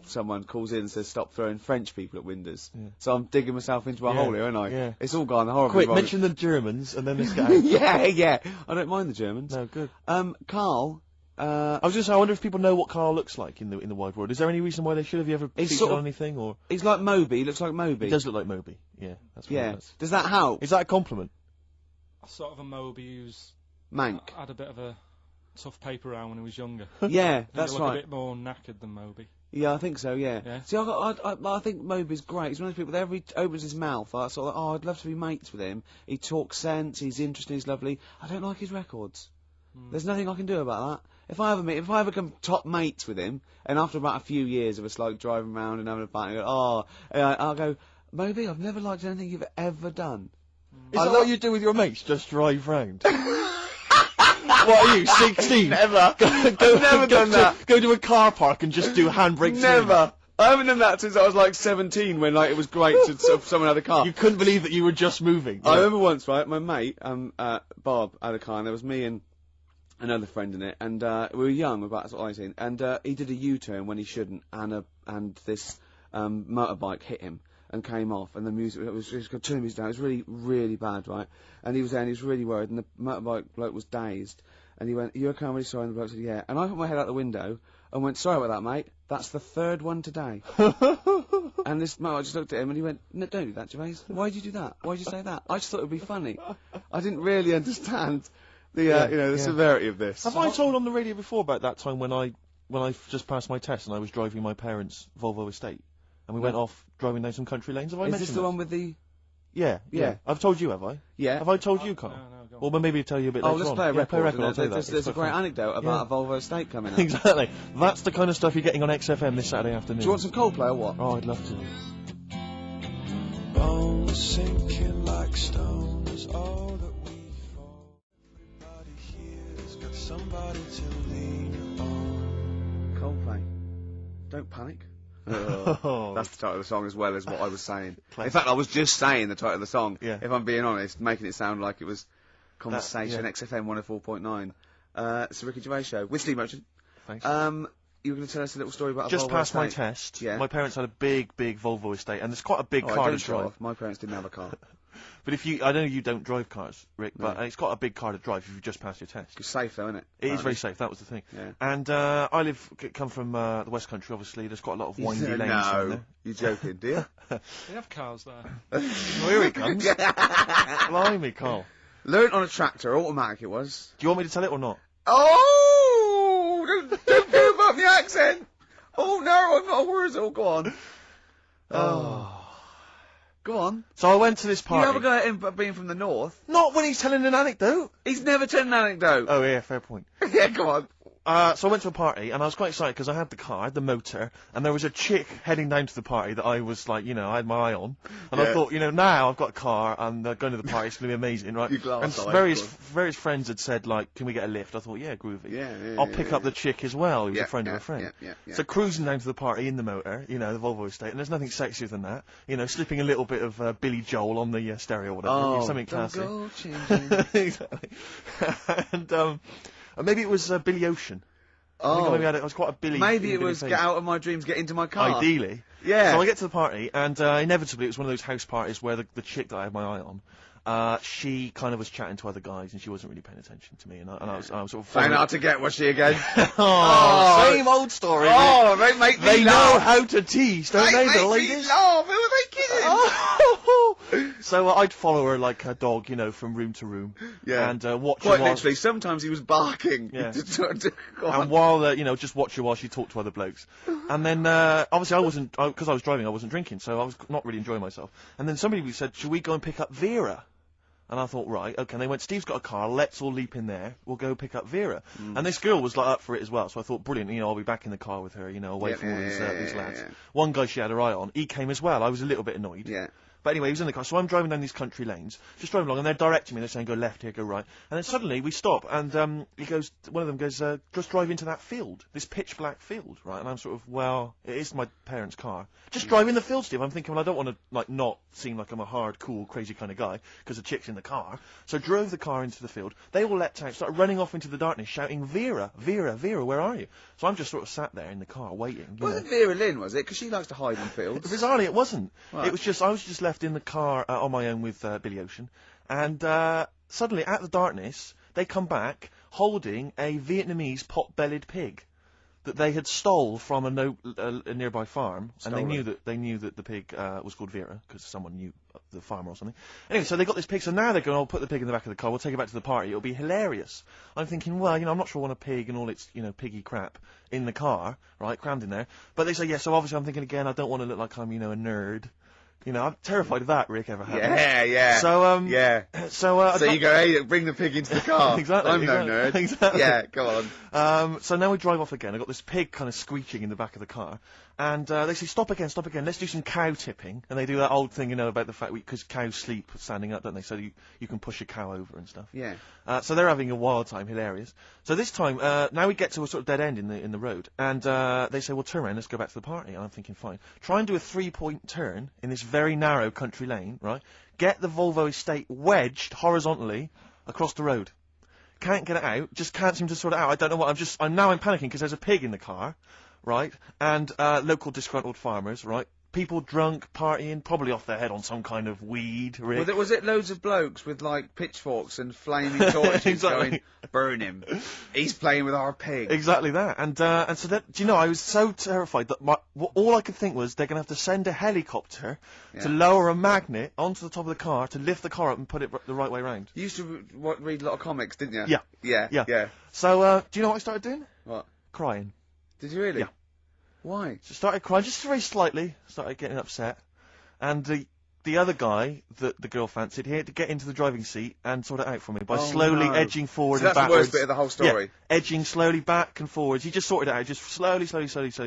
someone calls in and says stop throwing French people at windows. Yeah. So I'm digging myself into a Yeah, hole here, aren't I? yeah. It's all gone horribly Quick, wrong. mention the Germans and then let's get out. yeah. I don't mind the Germans. No, good. Carl. I was just saying, I wonder if people know what Carl looks like in the wide world. Is there any reason why they should have you ever He's featured sort on of- anything or? He's like Moby. He looks like Moby. He does look like Moby. Yeah, that's what Yeah. it does. Does that help? Is that a compliment? Sort of a Moby who's Mank. had a bit of a tough paper around when he was younger. Yeah, He that's look right. a bit more knackered than Moby. Yeah, I think so. Yeah. Yeah. See, I think Moby's great. He's one of those people that every opens his mouth, I sort of like, oh, I'd love to be mates with him. He talks sense. He's interesting. He's lovely. I don't like his records. There's nothing I can do about that. If I ever become top mates with him, and after about a few years of us like driving around and having a bite, and I'll go, Moby, I've never liked anything you've ever done. Is that what you do with your mates? Just drive round? What are you, 16? Never. I've never done that. Go to a car park and just do handbrakes. Never. I haven't done that since I was like 17, when like it was great to sort of someone had a car. You couldn't believe that you were just moving. I remember once, right, my mate, Bob, had a car, and there was me and another friend in it, and we were young, about sort of 18, and he did a U-turn when he shouldn't, and this motorbike hit him and came off, and the music, it was just turning the music down. It was really, really bad, right? And he was there, and he was really worried, and the motorbike bloke was dazed, and he went, "You okay? I'm really sorry." And the bloke said, "Yeah." And I put my head out the window and went, "Sorry about that, mate. That's the third one today." And this motorbike just looked at him and he went, "No, don't do that, Gervais. Why did you do that? Why did you say that?" I just thought it would be funny. I didn't really understand the, the severity of this. Have I told on the radio before about that time when I when I just passed my test and I was driving my parents' Volvo estate, and we went off driving down some country lanes. Have I Is mentioned this the that? one with the... Yeah. I've told you, have I? Yeah. Have I told you, Carl? No, go on. well, then maybe I'll tell you a bit Oh, later let's on. play a Yeah, record. play a record, I'll tell you that. There's It's a quite great fun. anecdote about a Volvo estate coming up. Exactly. That's the kind of stuff you're getting on XFM this Saturday afternoon. Do you want some Coldplay or what? Oh, I'd love to. Bones sinking like stones, all that we fall. Everybody here's got somebody to lean on. Coldplay. Don't panic. That's the title of the song as well as what I was saying. In fact, I was just saying the title of the song, if I'm being honest, making it sound like it was Conversation, XFM 104.9. It's the Ricky Gervais Show with Steve Merchant. Thanks. You were going to tell us a little story about Just a Volvo passed my estate. test. Yeah. My parents had a big Volvo estate, and it's quite a big Oh, car don't to show drive. off. My parents didn't have a car. But I know you don't drive cars, Rick, but No. it's quite a big car to drive if you've just passed your test. It's safe though, isn't it? It is very safe. That was the thing. Yeah. And I come from the West Country. Obviously, there's quite a lot of windy lanes. around No, there. you're joking, do you? They have cars there. Well, here it comes. Blimey, Carl. Learnt on a tractor, automatic it was. Do you want me to tell it or not? Oh! Don't give up the accent! Oh no, I'm not a Wurzel, go on. Go on. So I went to this party. You have a go at him being from the north. Not when he's telling an anecdote. He's never told an anecdote. Oh yeah, fair point. Yeah, go on. So I went to a party, and I was quite excited because I had the car, I had the motor, and there was a chick heading down to the party that I was like, I had my eye on. And I thought, now I've got a car, and going to the party, it's going to be amazing, right? You glass and eye, various friends had said, like, can we get a lift? I thought, yeah, groovy. Yeah, I'll pick up the chick as well, who's Yeah, a friend of yeah, a friend. yeah. So cruising down to the party in the motor, the Volvo estate, and there's nothing sexier than that. Slipping a little bit of Billy Joel on the stereo or whatever. Oh, something don't classy. go changing. Exactly. And maybe it was Billy Ocean. I think I maybe it was quite a Billy. Maybe it Billy was face. get out of my dreams, get into my car. Ideally. Yeah. So I get to the party, and inevitably it was one of those house parties where the chick that I had my eye on, she kind of was chatting to other guys, and she wasn't really paying attention to me, and I was sort of Found out to get, was she again? Same old story. Oh, they make me They laugh. know how to tease, don't they, the make me ladies? laugh. Who are they kidding? So I'd follow her like a dog, from room to room. Yeah. And watch her Quite while... literally, sometimes he was barking. Yeah. Go on. And while, just watch her while she talked to other blokes. And then, obviously because I was driving, I wasn't drinking, so I was not really enjoying myself. And then somebody said, should we go and pick up Vera? And I thought, right, okay. And they went, Steve's got a car, let's all leap in there, we'll go pick up Vera. And this girl was like up for it as well, so I thought, brilliant, I'll be back in the car with her, away from all these lads. Yeah. One guy she had her eye on, he came as well, I was a little bit annoyed. Yeah. But anyway, he was in the car, so I'm driving down these country lanes, just driving along, and they're directing me, they're saying, go left here, go right. And then suddenly we stop, and one of them goes, just drive into that field, this pitch black field, right? And I'm sort of, well, it is my parents' car. Just drive in the field, Steve. I'm thinking, well, I don't want to, not seem like I'm a hard, cool, crazy kind of guy, because the chick's in the car. So I drove the car into the field. They all leapt out, started running off into the darkness, shouting, Vera, Vera, Vera, where are you? So I'm just sort of sat there in the car, waiting. Wasn't Vera Lynn, was it? Because she likes to hide in fields. Bizarrely, it wasn't. Right. It was just, I was just left in the car on my own with Billy Ocean, and suddenly, out of the darkness, they come back holding a Vietnamese pot-bellied pig that they had stole from a nearby farm, and they knew that the pig was called Vera because someone knew the farmer or something. Anyway, so they got this pig. So now they're going, "I'll put the pig in the back of the car. We'll take it back to the party. It'll be hilarious." I'm thinking, well, I'm not sure I want a pig and all its piggy crap in the car, right, crammed in there. But they say yes. So obviously, I'm thinking again, I don't want to look like I'm a nerd. I'm terrified of that, Rick, ever happened. Yeah. So, yeah. So you go, hey, bring the pig into the car. Exactly. I'm no nerd. Exactly. Yeah, go on. So now we drive off again. I've got this pig kind of screeching in the back of the car. And they say, stop again, let's do some cow tipping. And they do that old thing, about the fact because cows sleep standing up, don't they? So you can push a cow over and stuff. Yeah. So they're having a wild time, hilarious. So this time, now we get to a sort of dead end in the road. And they say, well, turn around, let's go back to the party. And I'm thinking, fine. Try and do a 3-point turn in this very narrow country lane, right? Get the Volvo estate wedged horizontally across the road. Can't get it out, just can't seem to sort it out. I don't know what, I'm panicking because there's a pig in the car. Right, and local disgruntled farmers, right? People drunk, partying, probably off their head on some kind of weed, Rick. Was it loads of blokes with, pitchforks and flaming torches Exactly. going, burn him. He's playing with our pig. Exactly that. And so that, do you know, I was so terrified that all I could think was they're going to have to send a helicopter to lower a magnet onto the top of the car to lift the car up and put it the right way round. You used to read a lot of comics, didn't you? Yeah. Yeah. So, do you know what I started doing? What? Crying. Did you really? Yeah. Why? So started crying, just very slightly, started getting upset. And the other guy that the girl fancied, he had to get into the driving seat and sort it out for me by slowly edging forward So and that's backwards. the worst bit of the whole story. Yeah, edging slowly back and forwards. He just sorted it out, just slowly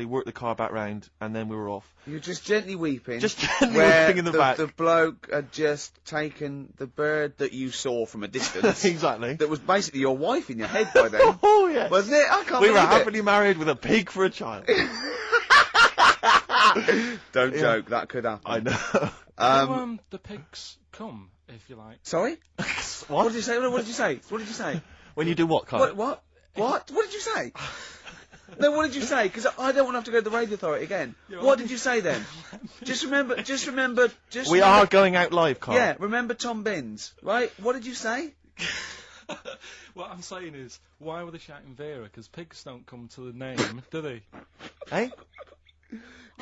worked the car back round, and then we were off. You're just gently weeping. Just gently where weeping in the back. The bloke had just taken the bird that you saw from a distance. Exactly. That was basically your wife in your head by then. Oh, yes. Wasn't it? I can't We were believe it. happily married with a pig for a child. Don't joke, that could happen. I know. The pigs come, if you like. Sorry? What? What did you say? What did you say? What did you say? When you do what, Carl? What did you say? No, what did you say? Because I don't want to have to go to the radio authority again. What did you say then? Just remember. We are going out live, Carl. Yeah, remember Tom Binns, right? What did you say? What I'm saying is, why were they shouting Vera? Because pigs don't come to the name, do they? Hey?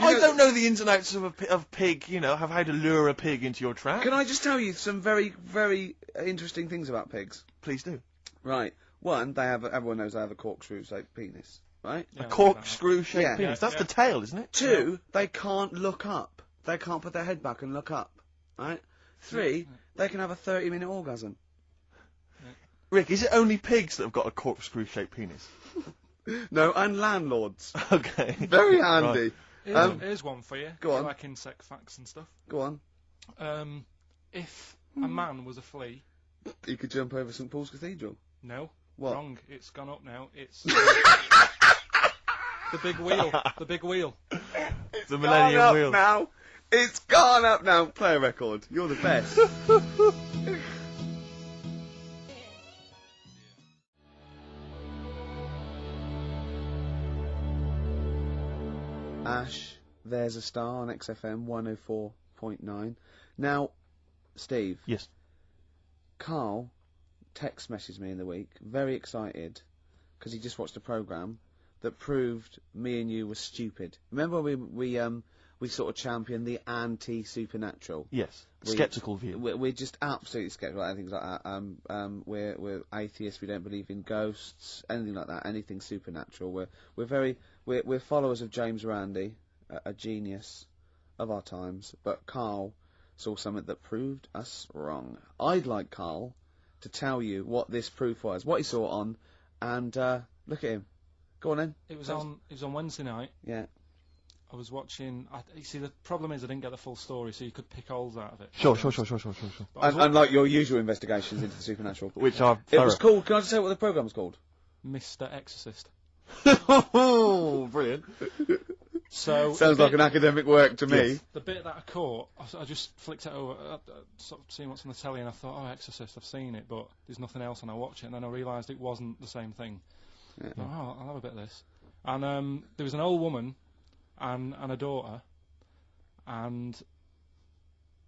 I don't know the ins and outs of pig, have how to lure a pig into your trap. Can I just tell you some very, very interesting things about pigs? Please do. Right. One, everyone knows they have a corkscrew-shaped penis, right? A corkscrew-shaped Yeah. penis. That's the tail, isn't it? Two, they can't look up. They can't put their head back and look up, right? Three, they can have a 30-minute orgasm. Rick, is it only pigs that have got a corkscrew-shaped penis? No, and landlords. Okay. Very handy. Right. Here's one for you. Go on. Like insect facts and stuff. Go on. If a man was a flea... He could jump over St Paul's Cathedral. No. What? Wrong. It's gone up now. It's... the big wheel. The big wheel. It's the Millennium gone up Wheel. now. It's gone up now. Play a record. You're the best. Ash, there's a star on XFM 104.9. Now, Steve. Yes. Carl text messaged me in the week, very excited, because he just watched a programme that proved me and you were stupid. Remember we sort of championed the anti-supernatural? Yes. Sceptical view. We're just absolutely sceptical about things like that. We're atheists. We don't believe in ghosts, anything like that. Anything supernatural. We're followers of James Randi, a genius of our times. But Carl saw something that proved us wrong. I'd like Carl to tell you what this proof was, what he saw it on, and look at him. Go on then. It was on Wednesday night. Yeah. I was watching. You see, the problem is I didn't get the full story, so you could pick holes out of it. Sure. Unlike your usual investigations into the supernatural. Which are It was called, can I just say what the programme was called? Mr. Exorcist. Oh, brilliant. So Sounds like an academic work to me. Yes. The bit that I caught, I just flicked it over, sort of seeing what's on the telly, and I thought, oh, Exorcist, I've seen it, but there's nothing else, and I watch it, and then I realised it wasn't the same thing. Yeah. I thought, oh, I'll have a bit of this. And there was an old woman and a daughter, and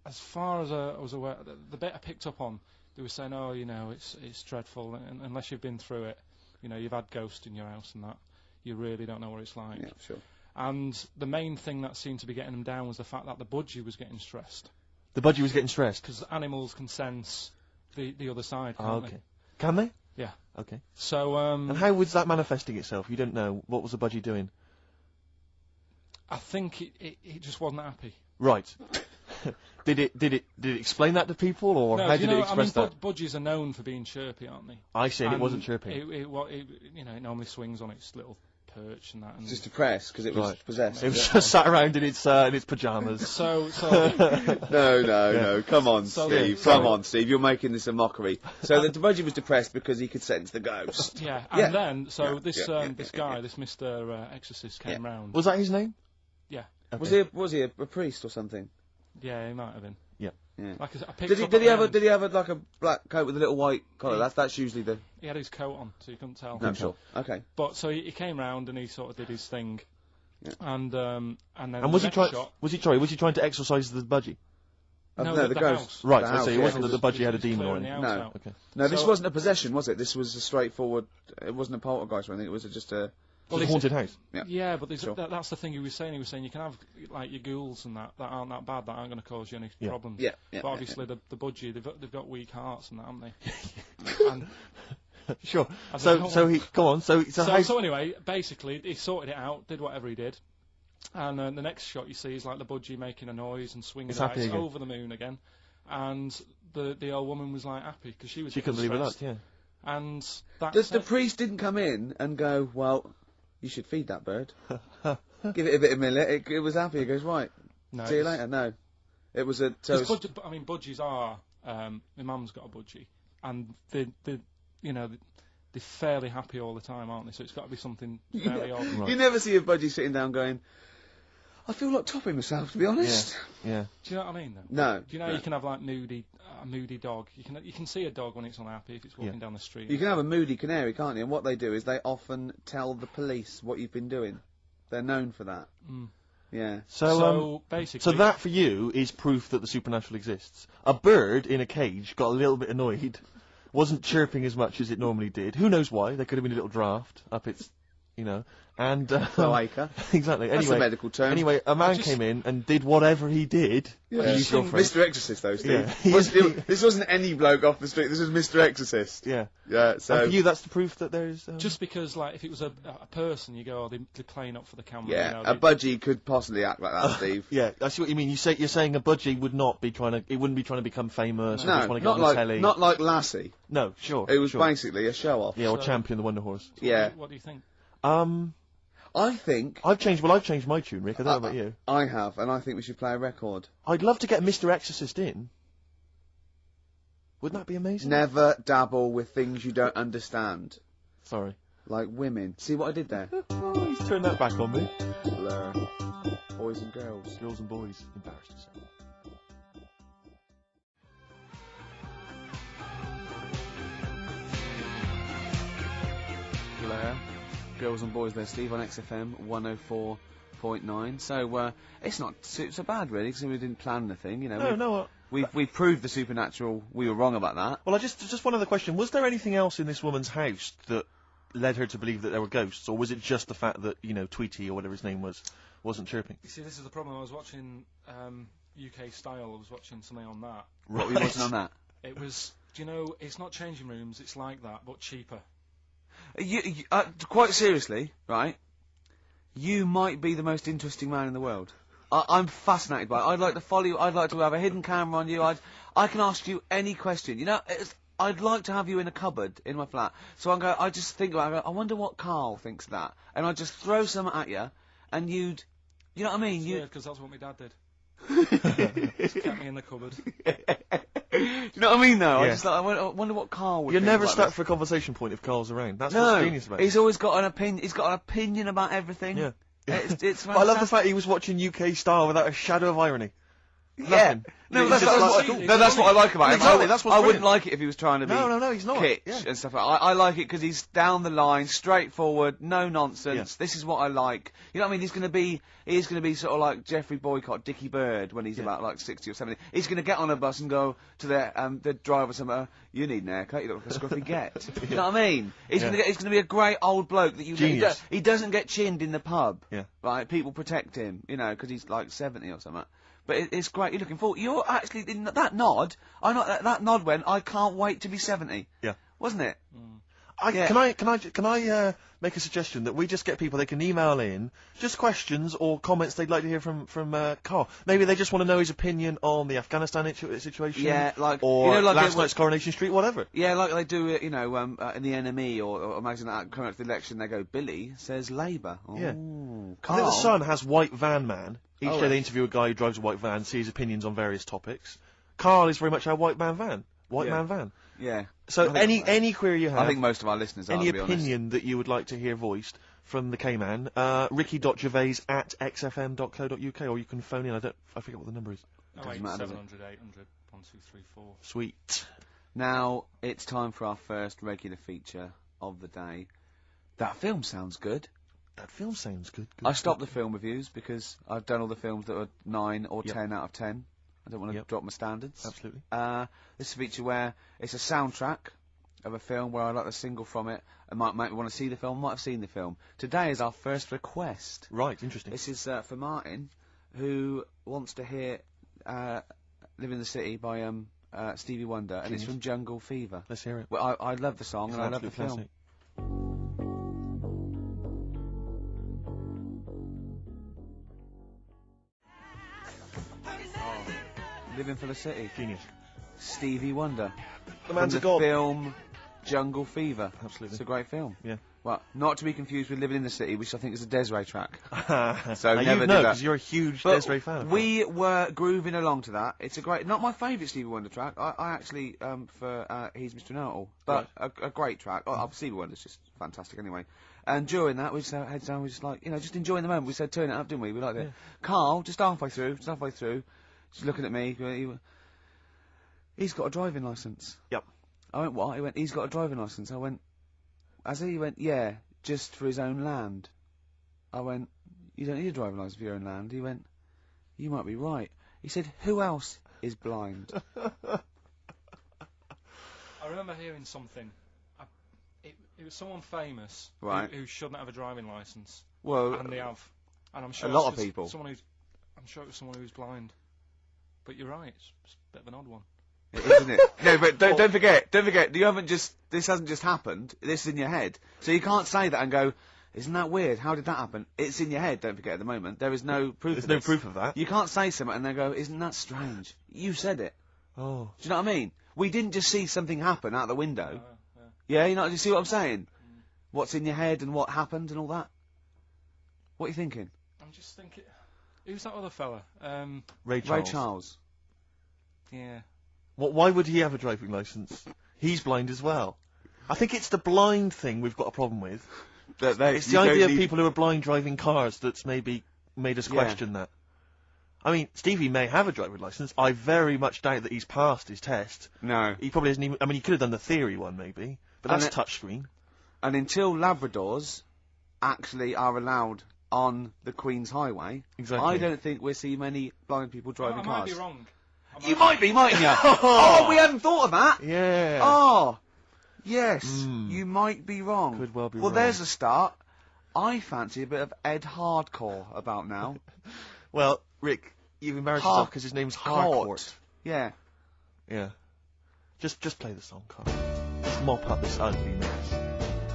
as far as I was aware, the bit I picked up on, they were saying, oh, it's dreadful, and unless you've been through it, you've had ghosts in your house and that, you really don't know what it's like. Yeah, sure. And the main thing that seemed to be getting them down was the fact that the budgie was getting stressed. The budgie was getting stressed? Because animals can sense the other side, can't they? Can they? Yeah. Okay. So, and how was that manifesting itself? You don't know. What was the budgie doing? I think it just wasn't happy. Right. Did it explain that to people, or how did it express that? Budgies are known for being chirpy, aren't they? I see, and it wasn't chirpy. It normally swings on its little perch and that. And just depressed because it was possessed. It was just sat around in its pyjamas. So No. Come on, Steve. Come on, Steve. You're making this a mockery. So the budgie was depressed because he could sense the ghost. Yeah. And then this guy, this Mr. Exorcist, came round. Was that his name? Yeah. Okay. Was he a priest or something? Yeah, he might have been. Yeah. Like Did he have like a black coat with a little white collar? That's usually the. He had his coat on, so you couldn't tell. No, sure. Okay. But so he came round and he sort of did his thing, and then. And was he trying? Was he trying to exorcise the budgie? No, the ghost. House. Right. I see. It wasn't that the budgie had a demon on it. No. Okay. No, this wasn't a possession, was it? This was a straightforward. It wasn't a poltergeist or anything. It was just a. Well, a haunted house. Yeah, but that's the thing he was saying. He was saying you can have like your ghouls and that aren't that bad, that aren't going to cause you any problems. Yeah. But obviously the budgie, they've got weak hearts and that, haven't they? Sure. I So don't so want- he go on. So anyway, basically, he sorted it out, did whatever he did, and the next shot you see is like the budgie making a noise and swinging It's about. happy It's again. over the moon again, and the old woman was like happy because she was. She couldn't believe her luck. stressed. Yeah. And that's The it. priest didn't come in and go, well, you should feed that bird. Give it a bit of millet. It was happy. He goes, right, No, see you it's- later. No. It was a... So Because budgies are. My mum's got a budgie, and they're fairly happy all the time, aren't they? So it's got to be something fairly odd. You never see a budgie sitting down going, I feel like topping myself, to be honest. Yeah. Do you know what I mean? Though? No. Do you know no. you can have like a moody dog? You can see a dog when it's unhappy if it's walking down the street. You can have a moody canary, can't you? And what they do is they often tell the police what you've been doing. They're known for that. Mm. Yeah. So basically, So that for you is proof that the supernatural exists. A bird in a cage got a little bit annoyed, wasn't chirping as much as it normally did. Who knows why? There could have been a little draft up its, and Cloaca. Exactly. That's Anyway, a medical term. Anyway, a man came in and did whatever he did. Yeah. and used your phrase. Mr. Exorcist, though, Steve. Yeah. This wasn't any bloke off the street. This was Mr. Exorcist. Yeah. Yeah. So And for you, that's the proof that there's. just because like if it was a person, you go, oh, they're playing up for the camera. yeah, you know, a budgie could possibly act like that, Steve. Yeah, I see what you mean. You're saying a budgie would not be trying to. It wouldn't be trying to become famous. or just No, want to get not on the like telly. not like Lassie. No, sure. It was sure. basically a show off. Yeah, or So- Champion the Wonder Horse. Yeah. What do you think? I think I've changed my tune, Rick. I don't know about you. I have, and I think we should play a record. I'd love to get Mr. Exorcist in. Wouldn't that be amazing? Never dabble with things you don't understand, Sorry. like women. See what I did there? Oh, he's turned that back on me. Blur. Boys and girls. Girls and boys, embarrassed to say. Blur. Girls and boys there, Steve, on XFM 104.9. So it's not so bad really, because we didn't plan anything. No. We proved the supernatural. We were wrong about that. Well, just one other question. Was there anything else in this woman's house that led her to believe that there were ghosts, or was it just the fact that Tweety or whatever his name wasn't chirping? You see, this is the problem. I was watching UK Style. I was watching something on that. What were you watching on that? It was. Do you know? It's not changing rooms. It's like that, but cheaper. Quite seriously, right? You might be the most interesting man in the world. I'm fascinated by it. I'd like to follow you. I'd like to have a hidden camera on you. I can ask you any question. I'd like to have you in a cupboard in my flat. So I just think about it. I wonder what KARL thinks of that. And I'd just throw something at you, and you'd, you know what I mean? Yeah, because that's what my dad did. Just kept me in the cupboard. Do you know what I mean, though? Yeah. I wonder what KARL would You're think never about stuck this. for a conversation point if Carl's around. That's No, what's genius about it. he's always got an opinion. He's got an opinion about everything. Yeah. It's But I love the fantastic. fact he was watching UK Style without a shadow of irony. Yeah. Nothing. No, He's that's, just that's, like- what, that's what I like about him. Exactly, that's what's I wouldn't brilliant. like it if he was trying to be No, he's not. kitsch Yeah. and stuff. I like it because he's down the line, straightforward, no nonsense. This is what I like. You know what I mean? He's going to be sort of like Jeffrey Boycott, Dickie Bird when he's about like 60 or 70. He's going to get on a bus and go to the driver somewhere. You need an haircut. You look like a scruffy get. You know what I mean? He's going to be a great old bloke that you. Genius. He doesn't get chinned in the pub. Yeah. Right? People protect him. Because he's like 70 or something. But it's great. You're looking forward. You're actually in that nod. That nod went. I can't wait to be 70. Yeah. Wasn't it? Can I make a suggestion that we just get people, they can email in just questions or comments they'd like to hear from KARL. Maybe they just want to know his opinion on the Afghanistan situation. Yeah, like or like last night's Coronation Street, whatever. Yeah, like they do it. In the NME or imagine that coming up to the election, they go, Billy says Labour. Yeah. Ooh, I think the KARL. Sun has White Van Man. Each Oh, day they right. interview a guy who drives a white van, see his opinions on various topics. KARL is very much our white man van. White Yeah. man van. Yeah. So I think- any query you have, I think most of our listeners are, any to be honest. opinion that you would like to hear voiced from the K-Man, ricky.gervais@xfm.co.uk, or you can phone in. I forget what the number is. Doesn't matter, does it? 700 800 1234. Sweet. Now it's time for our first regular feature of the day. That film sounds good. That film sounds good. I stopped the film reviews because I've done all the films that are 9 or 10 out of 10. I don't want to drop my standards. Absolutely. This is a feature where it's a soundtrack of a film where I like the single from it and might want to see the film, might have seen the film. Today is our first request. Right, interesting. This is for Martin, who wants to hear Live in the City by Stevie Wonder, and it's Genius. from Jungle Fever. Let's hear it. Well, I love the song It's and I an love the absolute film. classic. Living for the City. Genius. Stevie Wonder. The man's from a the god. film Jungle Fever. Absolutely. It's a great film. Yeah. Well, not to be confused with Living in the City, which I think is a Desiree track. So never you do know, that. because you're a huge But Desiree fan. we were grooving along to that. It's a great, not my favourite Stevie Wonder track. I actually, He's Mr. Know-It-All, but a great track. Stevie Wonder's just fantastic anyway. And during that, we just had heads down, we just like, just enjoying the moment. We said, turn it up, didn't we? We liked it. KARL, just halfway through, just looking at me, he's got a driving licence. Yep. I went, what? He went, he's got a driving licence. I went, has he? He went, yeah, just for his own land. I went, you don't need a driving licence for your own land. He went, you might be right. He said, who else is blind? I remember hearing something. It was someone famous Right. who shouldn't have a driving licence. Well, And they have. And I'm sure a lot it's of people. I'm sure it was someone who's blind. But you're right, it's a bit of an odd one. It is, isn't it? No, but don't forget, this hasn't just happened, this is in your head. So you can't say that and go, isn't that weird? How did that happen? It's in your head, don't forget at the moment. There is no proof There's of no this. proof of that. You can't say something and then go, isn't that strange? You said it. Oh. Do you know what I mean? We didn't just see something happen out the window. Yeah. Yeah, you see what I'm saying? What's in your head and what happened and all that? What are you thinking? I'm just thinking, who's that other fella? Ray Charles. Yeah. Why would he have a driving licence? He's blind as well. I think it's the blind thing we've got a problem with. It's the idea of people who are blind driving cars that's maybe made us question that. I mean, Stevie may have a driving licence. I very much doubt that he's passed his test. No. He probably hasn't even... I mean, he could have done the theory one, maybe. But that's touchscreen. And until Labradors actually are allowed on the Queen's Highway, Exactly. I don't think we'll see many blind people driving I cars. might be wrong. You might be, mightn't you? Oh, we hadn't thought of that. Yeah. Oh, yes. You might be wrong. Could well be Well, wrong. there's a start. I fancy a bit of Ed Hardcore about now. Well, Rick, you've embarrassed yourself because his name's Harcourt. Yeah. Yeah. Just play the song, Carl. Let's mop up this ugly mess.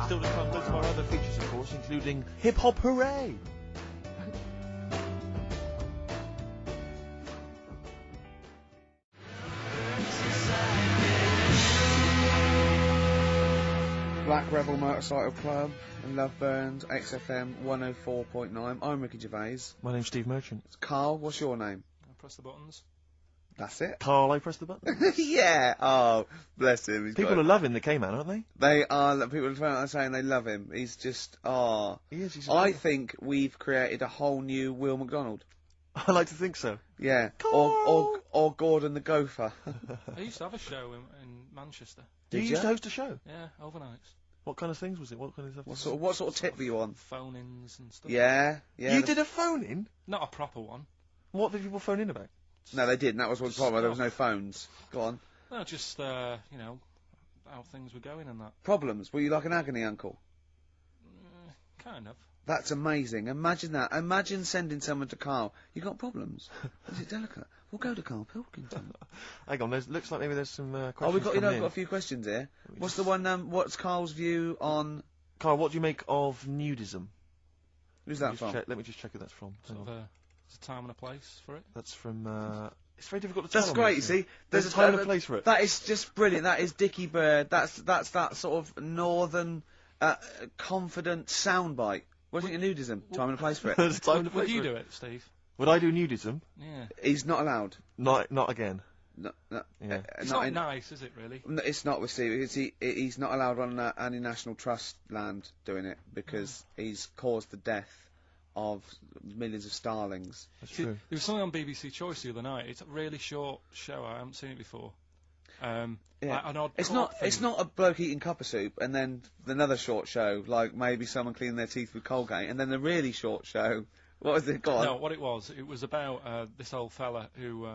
Still to come, loads of our other features, of course, including Hip Hop Hooray! Black Rebel Motorcycle Club and Love Burns, XFM 104.9. I'm Ricky Gervais. My name's Steve Merchant. KARL, what's your name? I press the buttons. That's it. Carl, I press the button. Yeah. Oh, bless him. People are loving the K-Man, aren't they? They are. People are saying they love him. He's just. Oh. He is. He's I think we've created a whole new Will McDonald. I like to think so. Yeah. Carl! Or Gordon the Gopher. I used to have a show in Manchester. You used to host a show? Yeah, overnights. What kind of things was it? What kind of stuff? What sort of tip were you on? Phone-ins and stuff. Yeah. You did a phone-in? Not a proper one. What did people phone in about? No, they didn't. That was one problem. There was no phones. Go on. No, just, how things were going and that. Problems. Were you like an agony uncle? Kind of. That's amazing. Imagine that. Imagine sending someone to KARL. You got problems? Is it delicate? We'll go to KARL Pilkington. Hang on, looks like maybe there's some questions. Oh, we've got coming we've in. got a few questions here. What's the one? What's KARL's view on? Carl, what do you make of nudism? Who's that from? Let me just check who that's from. Sort of there's a time and a place for it. That's from. It's very difficult to tell. That's great. You see, there's a time and a place for it. That is just brilliant. That is Dickie Bird. That's that sort of northern, confident soundbite. What do you think of nudism? Time and a place for it. There's a time and a place Would you for do it. it, Steve? Would I do nudism? Yeah. He's not allowed. Not again. No, Yeah. It's not nice, is it, really? No, it's not with Steve. He's not allowed on any National Trust land doing it because he's caused the death of millions of starlings. That's true. There was something on BBC Choice the other night. It's a really short show. I haven't seen it before. Yeah. Like an odd It's court not. thing. It's not a bloke eating cup of soup and then another short show like maybe someone cleaning their teeth with Colgate and then the really short show. What was it? Go on. No, what it was about this old fella who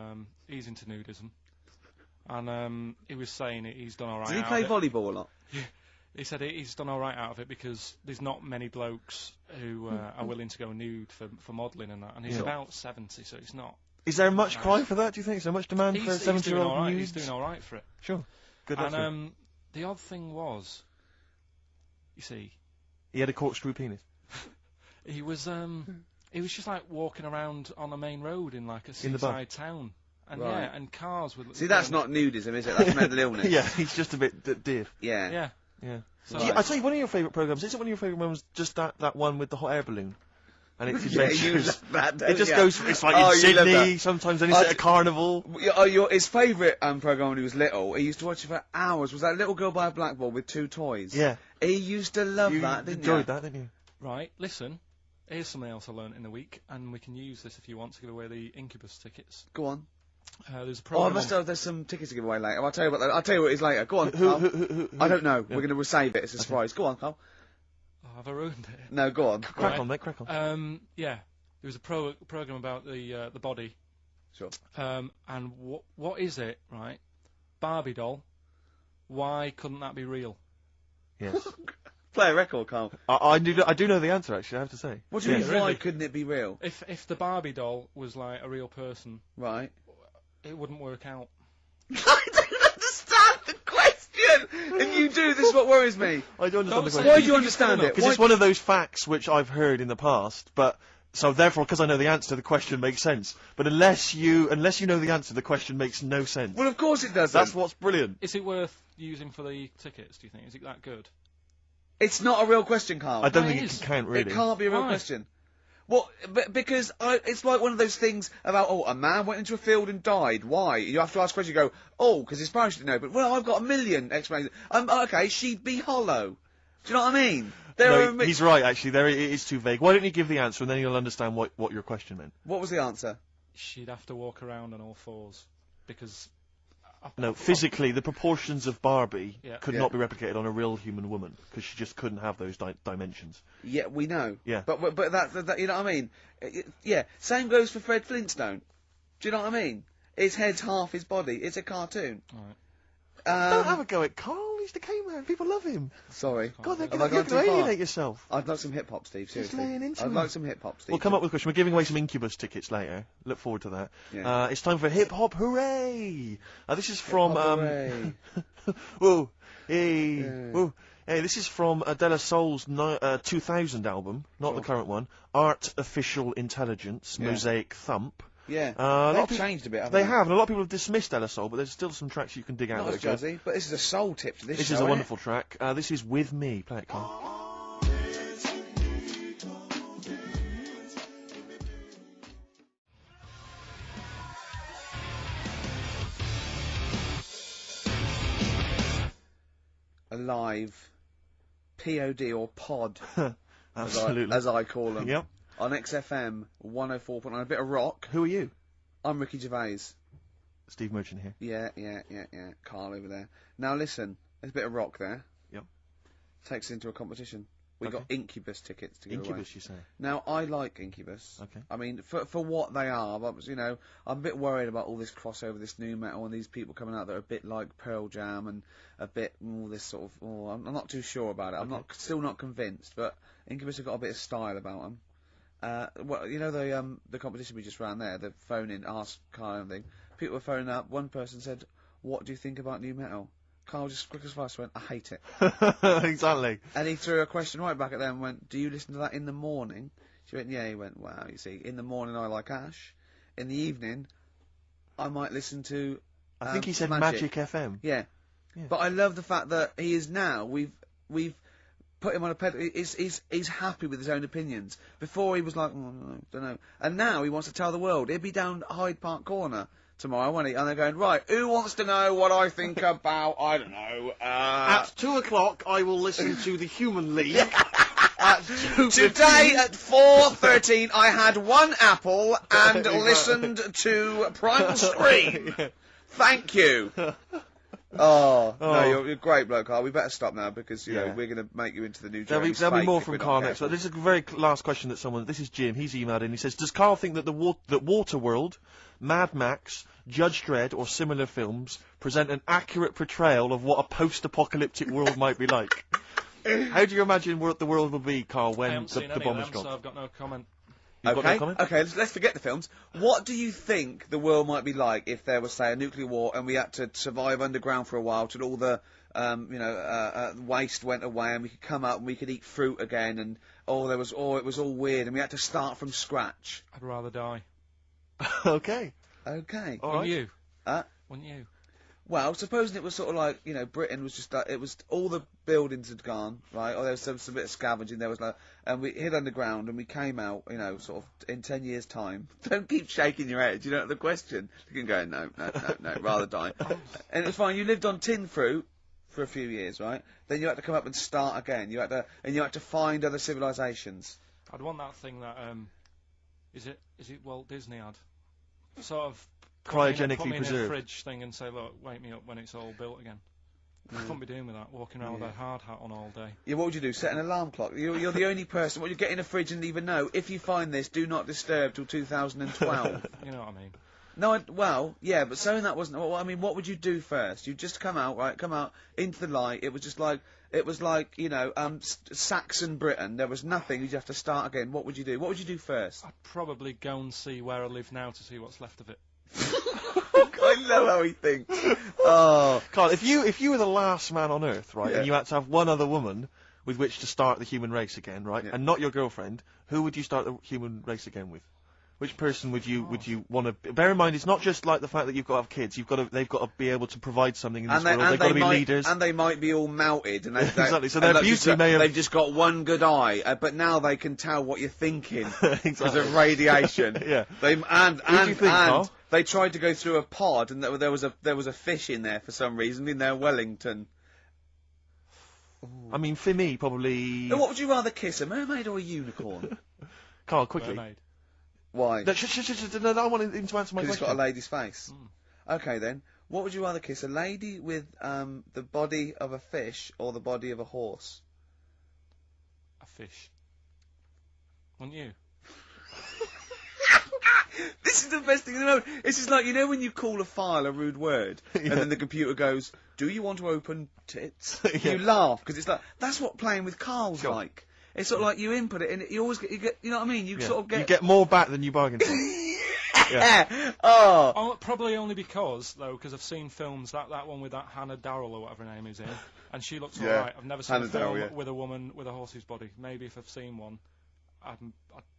he's into nudism, and he was saying he's done all right. Does he out play of it. volleyball a lot? He said he's done all right out of it because there's not many blokes who are willing to go nude for modelling and that, and he's about 70, so it's not. Is there much cry for that? Do you think? Is there much demand for a He's doing 70-year-old all right. nudes? He's doing all right for it. Sure. Good luck to him. And the odd thing was, you see, He had a corkscrew penis. he was just like walking around on a main road in like a In the bar. seaside town, and Right. yeah, and cars would. See, that's not nudism, is it? That's mental illness. Yeah, he's just a bit div. Yeah. Yeah. Yeah. So Yeah, I tell you, one of your favourite programmes. Is it one of your favourite ones? Just that one with the hot air balloon. And it's Yeah, adventures. you love that, don't It just you? goes. It's like Oh, in you love Sydney. that. Sometimes then he's at a carnival. His favourite programme when he was little, he used to watch it for hours, was that little girl by a blackboard with 2 toys. Yeah. He used to love You that, didn't enjoyed you? that, didn't you? Right. Listen, here's something else I learnt in the week, and we can use this if you want to give away the Incubus tickets. Go on. There's a Oh, I program. must have. There's some tickets to give away later. I'll tell you what it is later. Go on. Carl. Who? I don't know. Yeah. We're going to save it. It's a surprise. Go on, Carl. Oh, have I ruined it? No, go on. Crack on, mate. Crack on. Yeah. There was a program about the body. Sure. And what is it, right? Barbie doll. Why couldn't that be real? Yes. Play a record, Carl. I do know the answer, actually, I have to say. What do you Yeah, mean? really? Why couldn't it be real? If the Barbie doll was like a real person, Right. it wouldn't work out. I don't understand the question. If you do, this is what worries me. I do understand the question. Why do you understand it? Because it's one of those facts which I've heard in the past, but so therefore, because I know the answer, the question makes sense. But unless you know the answer, the question makes no sense. Well, of course it doesn't. That's what's brilliant. Is it worth using for the tickets? Do you think? Is it that good? It's not a real question, Carl. I don't Well, think it it is. can count really. It can't be a real Why? question. Well, because it's like one of those things about, a man went into a field and died. Why? You have to ask a question. You go, because his parents didn't know. But, well, I've got a million explanations. Okay, she'd be hollow. Do you know what I mean? No, he's right, actually. It is too vague. Why don't you give the answer, and then you'll understand what your question meant. What was the answer? She'd have to walk around on all fours because. No, physically, the proportions of Barbie Yeah. could not be replicated on a real human woman, because she just couldn't have those dimensions. Yeah, we know. Yeah. But that you know what I mean? Yeah. Same goes for Fred Flintstone. Do you know what I mean? His head's half his body. It's a cartoon. Right. Don't have a go at Carl. He's the K-Man. People love him. Sorry. God, Have I you're gone going to too far? alienate yourself. I'd like some hip hop, Steve. Seriously. laying into I'd me. like some hip hop, Steve. We'll come up with a question. We're giving away some Incubus tickets later. Look forward to that. Yeah. It's time for Hip Hop Hooray! This is from Hooray. whoa, hey, Yeah. whoa. Hey, this is from De La Soul's 2000 album, not the current one. Art Official Intelligence, Yeah. Mosaic Thump. Yeah. a lot of They've people- changed a bit, haven't They have, and a lot of people have dismissed De La Soul, but there's still some tracks you can dig out Not that as are good. jazzy, but this is a soul tip to this This show, is a isn't wonderful track. This is With Me. Play it, Carl. it? A live POD or pod, Absolutely. as I call them. Yep. On XFM 104.9. A bit of rock. Who are you? I'm Ricky Gervais. Steve Merchant here. Yeah. Carl over there. Now listen, there's a bit of rock there. Yep. Takes us into a competition. We Okay. got Incubus tickets to give away. Incubus, you say? Now, I like Incubus. Okay. I mean, for what they are, but, I'm a bit worried about all this crossover, this new metal, and these people coming out that are a bit like Pearl Jam and a bit all this sort of. I'm not too sure about it. I'm still not convinced, but Incubus have got a bit of style about them. The competition we just ran there, the phone in, ask Carl and thing. People were phoning up. One person said, "What do you think about new metal?" Carl just quick as fast went, "I hate it." Exactly. And he threw a question right back at them and went, "Do you listen to that in the morning?" She went, "Yeah." He went, "Wow, you see, in the morning I like Ash. In the evening, I might listen to I think he said Magic FM. Yeah. But I love the fact that he is now, we've put him on a pedal, he's happy with his own opinions. Before he was like, don't know. And now he wants to tell the world. He'll be down Hyde Park Corner tomorrow, won't he? And they're going, right, who wants to know what I think about, I don't know, At 2 o'clock, I will listen to the Human League. Today at 4:13 I had one apple and listened to Primal Scream. Thank you. No, you're a great bloke, Carl. We better stop now because we're going to make you into the new. There'll be more from Carl next. This is a very last question that someone. This is Jim. He's emailed in. He says, "Does Carl think that that Waterworld, Mad Max, Judge Dredd, or similar films present an accurate portrayal of what a post-apocalyptic world might be like?" How do you imagine the world will be, Carl, I when haven't seen the any bomb of is them, gone? so I've got no comment. You've got no Okay, comment? okay, let's forget the films. What do you think the world might be like if there was, say, a nuclear war and we had to survive underground for a while till all the, waste went away and we could come out and we could eat fruit again and, it was all weird and we had to start from scratch? I'd rather die. Okay. Okay. All Wouldn't right. you? Uh, Wouldn't you? Well, supposing it was sort of like, Britain was just like, it was, all the buildings had gone, right, or there was some bit of scavenging, there was like, and we hid underground and we came out, sort of in 10 years' time. Don't keep shaking your head, you don't know the question. You can go, no, rather die. And it's fine, you lived on tin fruit for a few years, right? Then you had to come up and start again. You had to find other civilizations. I'd want that thing that, is it Walt Disney had? Sort of Cryogenically put me in a preserved. fridge thing and say, look, wake me up when it's all built again. I couldn't be doing with that, walking around with a hard hat on all day. Yeah, what would you do? Set an alarm clock? You're the only person. What, you get in a fridge and leave a note? If you find this, do not disturb till 2012. You know what I mean? No, well, yeah, but saying that wasn't. Well, I mean, what would you do first? You just come out into the light. It was just like Saxon Britain. There was nothing. You'd have to start again. What would you do? What would you do first? I'd probably go and see where I live now to see what's left of it. I love how he thinks. Oh, Carl, if you were the last man on Earth, right, Yeah. and you had to have one other woman with which to start the human race again, right, Yeah. and not your girlfriend, who would you start the human race again with? Which person would you want to? Bear in mind, it's not just like the fact that you've got to have kids. They've got to be able to provide something in this world. They've got to be leaders. And they might be all melted. And Exactly, so their beauty may have- They've just got one good eye, but now they can tell what you're thinking because Exactly. of radiation. Yeah. They Who do you think, Carl? they tried to go through a pod, and there was a fish in there for some reason in their Wellington. I mean, for me, probably. Now, what would you rather kiss, a mermaid or a unicorn? Carl, quickly. Mermaid. Why? No, no, I want him to answer my Because it's question. got a lady's face. Okay then. What would you rather kiss, a lady with the body of a fish or the body of a horse? A fish. Wouldn't you? This is the best thing in the world. It's just like, when you call a file a rude word, and then the computer goes, "Do you want to open tits?" Yeah. You laugh because it's like that's what playing with KARL's like. It's sort of like you input it, and you always get, you know what I mean? You Yeah. sort of get. You get more back than you bargained for. Yeah. Oh. Oh, probably only because I've seen films, that one with that Hannah Darrell or whatever her name is in, and she looks Yeah. alright. I've never seen Hannah a film Darrell, yeah. with a woman with a horse's body. Maybe if I've seen one, I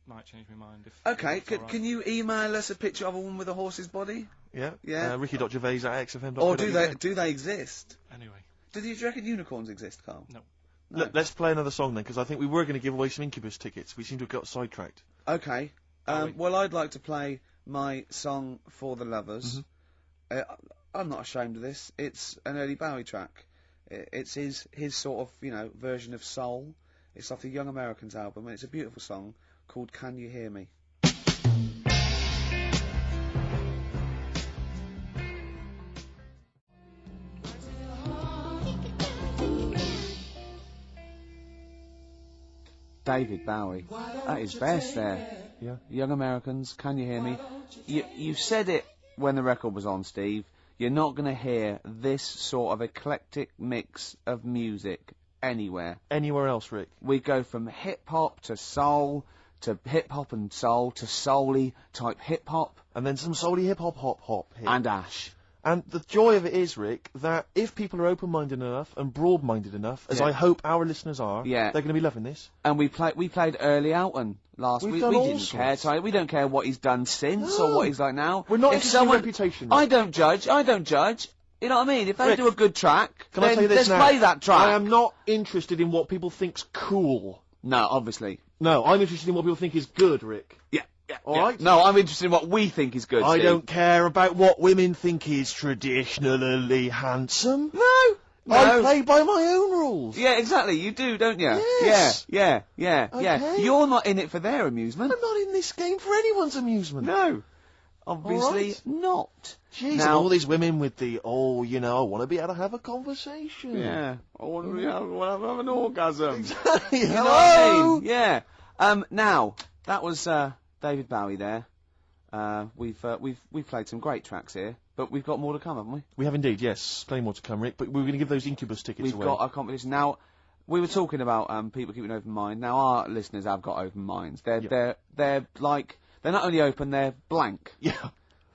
might change my mind. If Okay, if it's alright. can you email us a picture of a woman with a horse's body? Yeah. Yeah. Ricky.gervais@xfm.co.uk. Or do they exist? Anyway, Do you reckon unicorns exist, Carl? no. Let's play another song then, because I think we were going to give away some Incubus tickets. We seem to have got sidetracked. Okay. Well, I'd like to play my song for the lovers. I'm not ashamed of this. It's an early Bowie track. It's his sort of, version of soul. It's off the Young Americans album, and it's a beautiful song called Can You Hear Me? David Bowie, at his best there. Yeah. Young Americans, Can You Hear Me? You said it when the record was on, Steve. You're not going to hear this sort of eclectic mix of music anywhere. Anywhere else, Rick? We go from hip-hop to soul, to hip-hop and soul, to soul-y type hip-hop. And then some soul-y hip-hop, hop. Hip. And Ash. And the joy of it is, Rick, that if people are open-minded enough and broad-minded enough, as Yeah. I hope our listeners are, Yeah. they're going to be loving this. And we played Early Alton last We've week. done We all didn't sorts. care, Ty. We don't care what he's done since or what he's like now. We're not If interested in reputation, Rick. I don't judge. You know what I mean? If they Rick, do a good track, Can I then tell you this let's now? play that track. I am not interested in what people think's cool. No, obviously. No, I'm interested in what people think is good, Rick. Yeah. All right? No, I'm interested in what we think is good. I Steve. don't care about what women think is traditionally handsome. No. I play by my own rules. Yeah, exactly. You do, don't you? Yes. Yeah. Okay. You're not in it for their amusement. I'm not in this game for anyone's amusement. No. Obviously right. not. Jeez, Now- and all these women with the, I want to be able to have a conversation. Yeah. I want to have an orgasm. You You know what I mean? Yeah. Now that was David Bowie there. We've played some great tracks here, but we've got more to come, haven't we? We have indeed, yes. Plenty more to come, Rick, but we're going to give those Incubus tickets We've away. got our competition now. we were talking about people keeping an open mind. Now our listeners have got open minds. They're like they're not only open, they're blank. Yeah.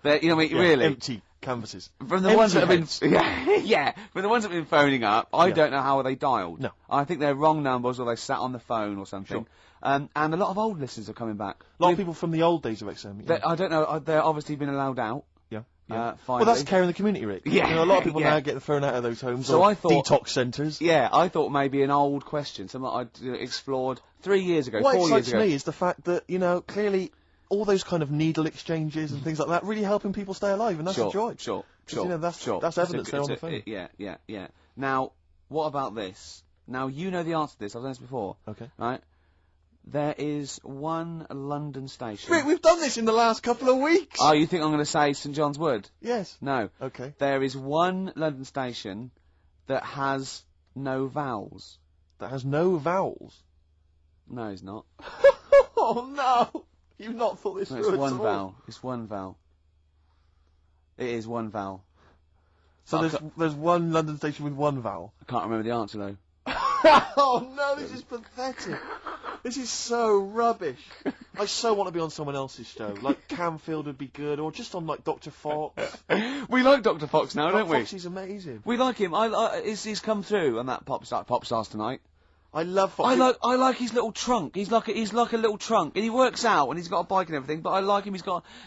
They're, you know what I mean? Yeah, Really empty canvases. From the Empty ones that have been heads. yeah, from the ones that have been phoning up. I Yeah. don't know how they dialed. No. I think they're wrong numbers or they sat on the phone or something. Sure. And a lot of old listeners are coming back. A lot of people from the old days of XM. Yeah. I don't know. They're obviously been allowed out. Yeah. Finally. Well, that's care in the community, Rick. Yeah. You know, a lot of people Yeah. now get thrown out of those homes. So or I thought- detox centres. Yeah, I thought maybe an old question, something I'd explored 3 years ago, What 4 years excites ago. me is the fact that, you know, clearly all those kind of needle exchanges and things like that really helping people stay alive, and that's Sure, a joy. sure, 'Cause, sure. you know, that's sure. evidence there on the phone. Yeah. Now, what about this? Now, you know the answer to this. I've done this before. Okay. Right? There is one London station. Rick, we've done this in the last couple of weeks. Oh, you think I'm going to say St John's Wood? Yes. No. Okay. There is one London station that has no vowels. That has no vowels. No, it's not. Oh no! You've not thought this No, through it's at one all. vowel. It's one vowel. It is one vowel. So I there's one London station with one vowel. I can't remember the answer though. Oh no, this is pathetic. This is so rubbish. I so want to be on someone else's show. Like Camfield would be good, or just on like Dr. Fox. We like Dr. Fox now, don't we? Fox is amazing. We like him. He's come through on that Pop Stars tonight. I love Fox. I like his little trunk. He's like a little trunk, and he works out, and he's got a bike and everything. But I like him.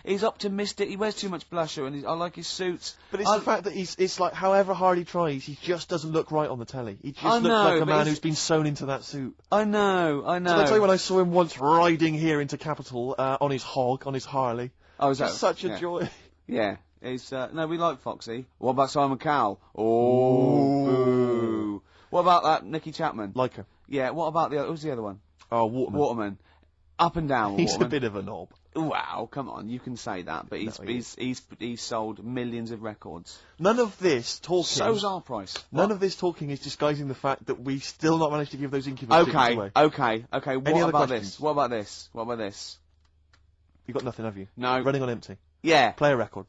He's optimistic. He wears too much blusher, and I like his suits. But it's the fact that it's like however hard he tries, he just doesn't look right on the telly. He just looks know, like a but man he's- who's been sewn into that suit. I know. And I tell you, when I saw him once riding here into Capital on his hog, on his Harley, Oh, is just that such a yeah. joy. Yeah, it's no, we like Foxy. What about Simon Cowell? Oh, boo. What about that Nicky Chapman? Like her. Yeah. What about who's the other one? Oh, Waterman. Waterman. Up and down. He's Waterman. a bit of a knob. Wow, come on, you can say that, but No, he he's sold millions of records. None of this talking. So's our price. None of this talking is disguising the fact that we still not managed to give those Incubus tickets away. Okay. Any What other about questions? this? What about this? What about this? You've got nothing, have you? No. Running on empty. Yeah. Play a record.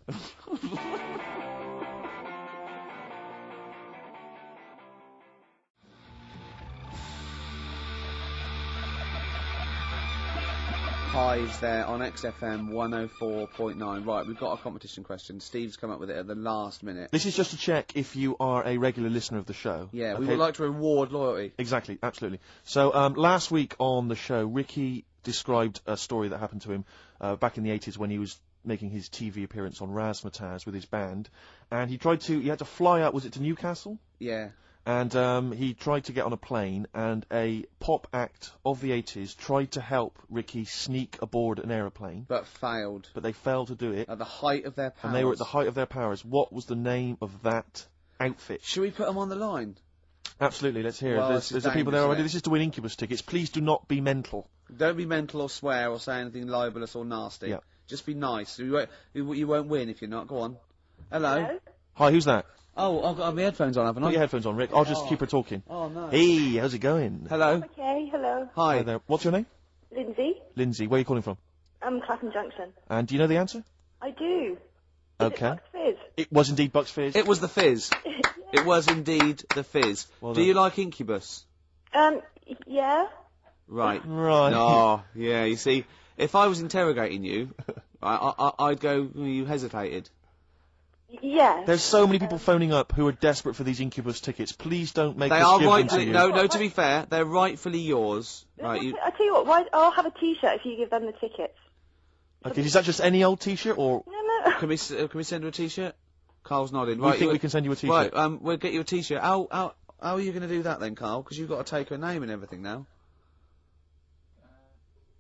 Highs there on XFM 104.9. Right, we've got a competition question. Steve's come up with it at the last minute. This is just to check if you are a regular listener of the show. Yeah, we Okay? would like to reward loyalty. Exactly, absolutely. So last week on the show, Ricky described a story that happened to him back in the 80s when he was making his TV appearance on Razzmatazz with his band, and he had to fly out, was it to Newcastle? Yeah. And he tried to get on a plane, and a pop act of the 80s tried to help Ricky sneak aboard an aeroplane, But failed. but they failed to do it, At the height of their powers. and they were at the height of their powers. What was the name of that outfit? Should we put them on the line? Absolutely, let's hear Well, it. this is There's the people dangerous, there already. isn't it? This is to win Incubus tickets. Please do not be mental. Don't be mental or swear or say anything libelous or nasty. Yeah. Just be nice. You won't win if you're not. Go on. Hello? Hi, who's that? Oh, I've got my headphones on, haven't I? Put your headphones on, Rick. I'll just keep her talking. Oh, no. Hey, how's it going? Hello? Okay, hello. Hi. Hi there. What's your name? Lindsay. Lindsay. Where are you calling from? Clapham Junction. And do you know the answer? I do. Okay. Bucks Fizz? It was indeed Bucks Fizz. It was the Fizz. It was indeed the Fizz. Well Do done. you like Incubus? Yeah. Right. Right. Oh, yeah, you see, if I was interrogating you, I'd go, you hesitated. Yeah. There's so many people phoning up who are desperate for these Incubus tickets. Please don't make They us are give them to rightfully, you. no, to be fair, they're rightfully yours. Right, you, I tell you what, I'll have a T-shirt if you give them the tickets. Okay, is that just any old T-shirt, or No. can we send her a T-shirt? Carl's nodding. we Right, think we can send you a T-shirt? Right, we'll get you a T-shirt. How are you going to do that then, Carl? Because you've got to take her name and everything now.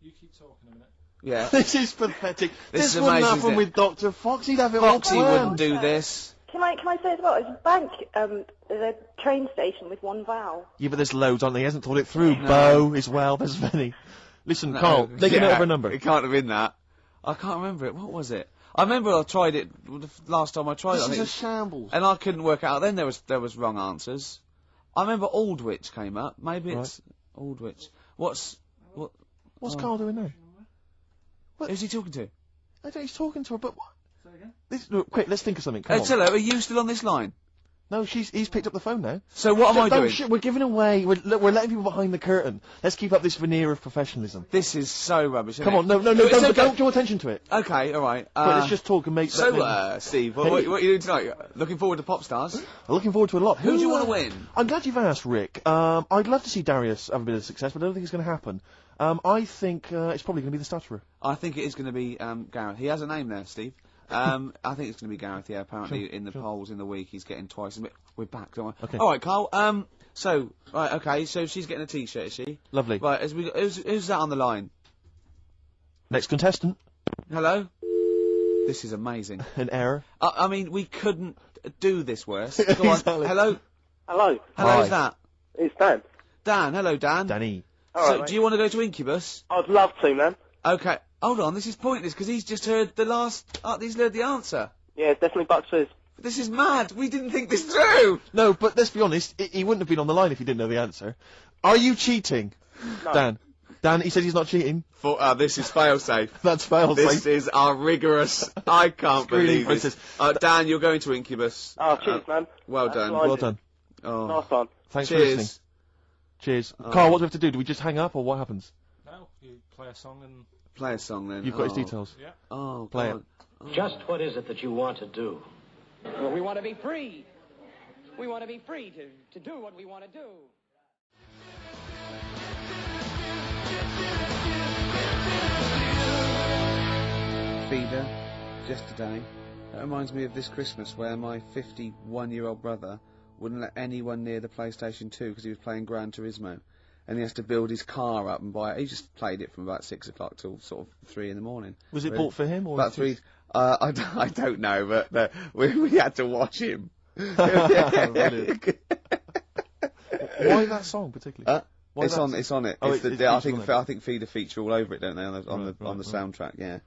You keep talking a minute. Yeah. This is pathetic. This This is wouldn't amazing, happen isn't it? with Dr. Fox. He'd have it Foxy all wouldn't planned. do this. Can I say as well, there's a bank, there's a train station with one vowel. Yeah, but there's loads, aren't there? He hasn't thought it through. No. Bo as well. There's many. Listen, Carl, take a note of her number. It can't have been that. I can't remember it. What was it? I remember I tried it the last time I tried it. I This is think a shambles. and I couldn't work out. Then there was wrong answers. I remember Aldwych came up. Maybe it's Aldwych. What's Carl doing now? Who's he talking to? I don't know, he's talking to her, but what? This, look, quick, let's think of something. Come on. Hello, are you still on this line? No, he's picked up the phone now. So what am I doing? Shit, we're giving away. We're letting people behind the curtain. Let's keep up this veneer of professionalism. This is so rubbish. Isn't Come it? on, no, don't draw attention to it. Okay, all right. But let's just talk and make. So, Steve, what are you doing tonight? Looking forward to Pop Stars? I'm looking forward to it a lot. Who do you want to win? I'm glad you've asked, Rick. I'd love to see Darius have a bit of success, but I don't think it's going to happen. I think it's probably going to be the stutterer. I think it is going to be Gareth. He has a name there, Steve. I think it's going to be Gareth, yeah. Apparently in the polls in the week he's getting twice. We're back, don't we? Okay. All right, Carl. Right, okay, so she's getting a T-shirt, is she? Lovely. Right, who's that on the line? Next contestant. Hello? This is amazing. An error. I mean, we couldn't do this worse. Go on. Exactly. Hello? Hello. Hello, who's that? It's Dan. Dan, hello, Dan. Danny. All right, do you want to go to Incubus? I'd love to, man. Okay, hold on, this is pointless, because he's just heard he's heard the answer. Yeah, it's definitely Bucks Fizz. This is mad, we didn't think this through! No, but let's be honest, he wouldn't have been on the line if he didn't know the answer. Are you cheating? No. Dan, he said he's not cheating. This is failsafe. That's failsafe. This is our rigorous. I can't Screening believe this. Dan, you're going to Incubus. Oh, cheers, man. Well done. Well done. Oh. Nice one. Thanks for Cheers. listening. Cheers. Carl, what do we have to do? Do we just hang up, or what happens? No, you play a song and... Play a song then. You've got his details. Yeah. Oh, Play God. it. Just what is it that you want to do? Well, we want to be free. We want to be free to do what we want to do. Feeder, just today. That reminds me of this Christmas where my 51-year-old brother wouldn't let anyone near the PlayStation 2 because he was playing Gran Turismo. And he has to build his car up and buy it. He just played it from about 6 o'clock till sort of 3 in the morning. Was it bought for him? Or about 3. I don't know, but we had to watch him. Brilliant. Why that song particularly? It's on it. Oh, I think Feeder feature all over it, don't they? On the soundtrack, yeah.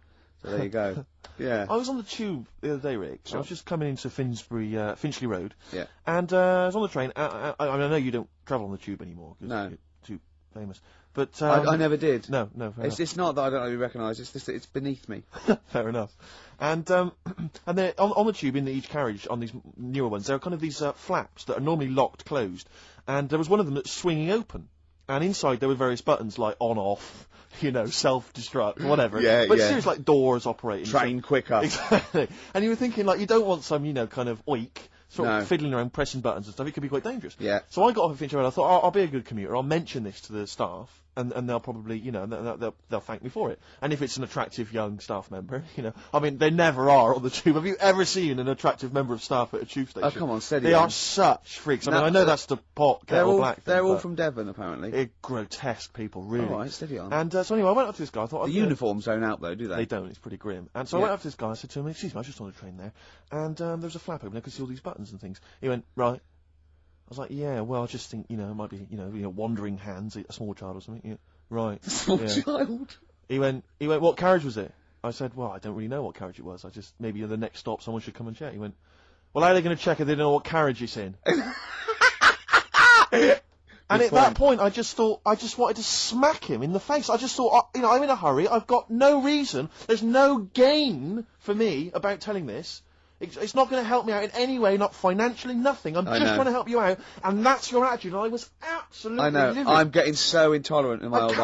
So there you go. Yeah. I was on the tube the other day, Rick. So I was just coming into Finchley Road. Yeah. And I was on the train. I know you don't travel on the tube anymore. Cause no. You're too famous. But I never did. No. It's not that I don't really recognise. It's just that it's beneath me. Fair enough. And then on the tube in each carriage on these newer ones, there are kind of these flaps that are normally locked closed, and there was one of them that's swinging open, and inside there were various buttons like on off. Self-destruct, whatever. Yeah, but seriously, like doors operating. Train quicker. Exactly. And you were thinking, like, you don't want some, kind of oik, sort of fiddling around, pressing buttons and stuff. It could be quite dangerous. Yeah. So I got off of Finchley Road. I thought, I'll be a good commuter. I'll mention this to the staff, and they'll probably, they'll thank me for it. And if it's an attractive young staff member, I mean, they never are on the tube. Have you ever seen an attractive member of staff at a tube station? Oh, come on, steady They on. are such freaks. I mean, I know that's the pot kettle black thing. They're all from Devon, apparently. They're grotesque people, really. All right, steady on. And so anyway, I went up to this guy. I thought the uniforms don't out though, do they? They don't. It's pretty grim. And so I went up to this guy. I said to him, "Excuse me, I was just on the train there, and there was a flap open. I could see all these buttons and things." He went, "Right." I was like, "Yeah, well, I just think it might be wandering hands, a small child or something." Yeah. Right. Small child. He went, "What carriage was it?" I said, "Well, I don't really know what carriage it was. I just maybe at the next stop someone should come and check." He went, "Well, how are they going to check if they don't know what carriage it's in?" And at that point, I just wanted to smack him in the face. I just thought, I'm in a hurry. I've got no reason. There's no gain for me about telling this. It's not going to help me out in any way, not financially, nothing. I'm just trying to help you out, and that's your attitude. And I was absolutely livid. I'm getting so intolerant in my old age.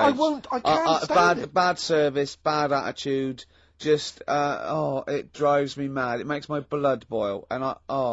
I can't stand it. Bad service, bad attitude. Just, it drives me mad. It makes my blood boil, and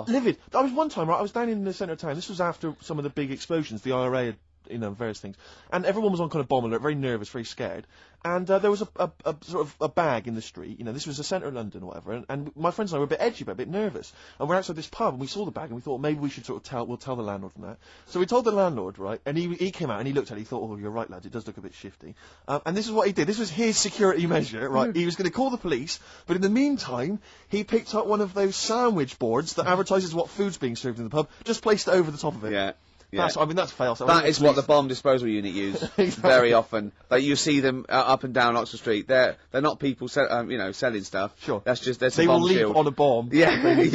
livid. I was one time, right, I was down in the centre of town. This was after some of the big explosions. The IRA had, various things. And everyone was on kind of bomb alert, very nervous, very scared. And there was a sort of a bag in the street. This was the centre of London or whatever. And my friends and I were a bit edgy, but a bit nervous. And we're outside this pub, and we saw the bag, and we thought maybe we should we'll tell the landlord and that. So we told the landlord, right, and he came out and he looked at it. He thought, "Oh, you're right, lads, it does look a bit shifty." And this is what he did. This was his security measure, right? He was going to call the police, but in the meantime, he picked up one of those sandwich boards that advertises what food's being served in the pub, just placed it over the top of it. Yeah. Yeah. I mean, that's fail. That is what the bomb disposal unit use very often. Like you see them up and down Oxford Street. They're not people selling stuff. Sure. That's just that's they a bomb will leap shield. on a bomb. Yeah,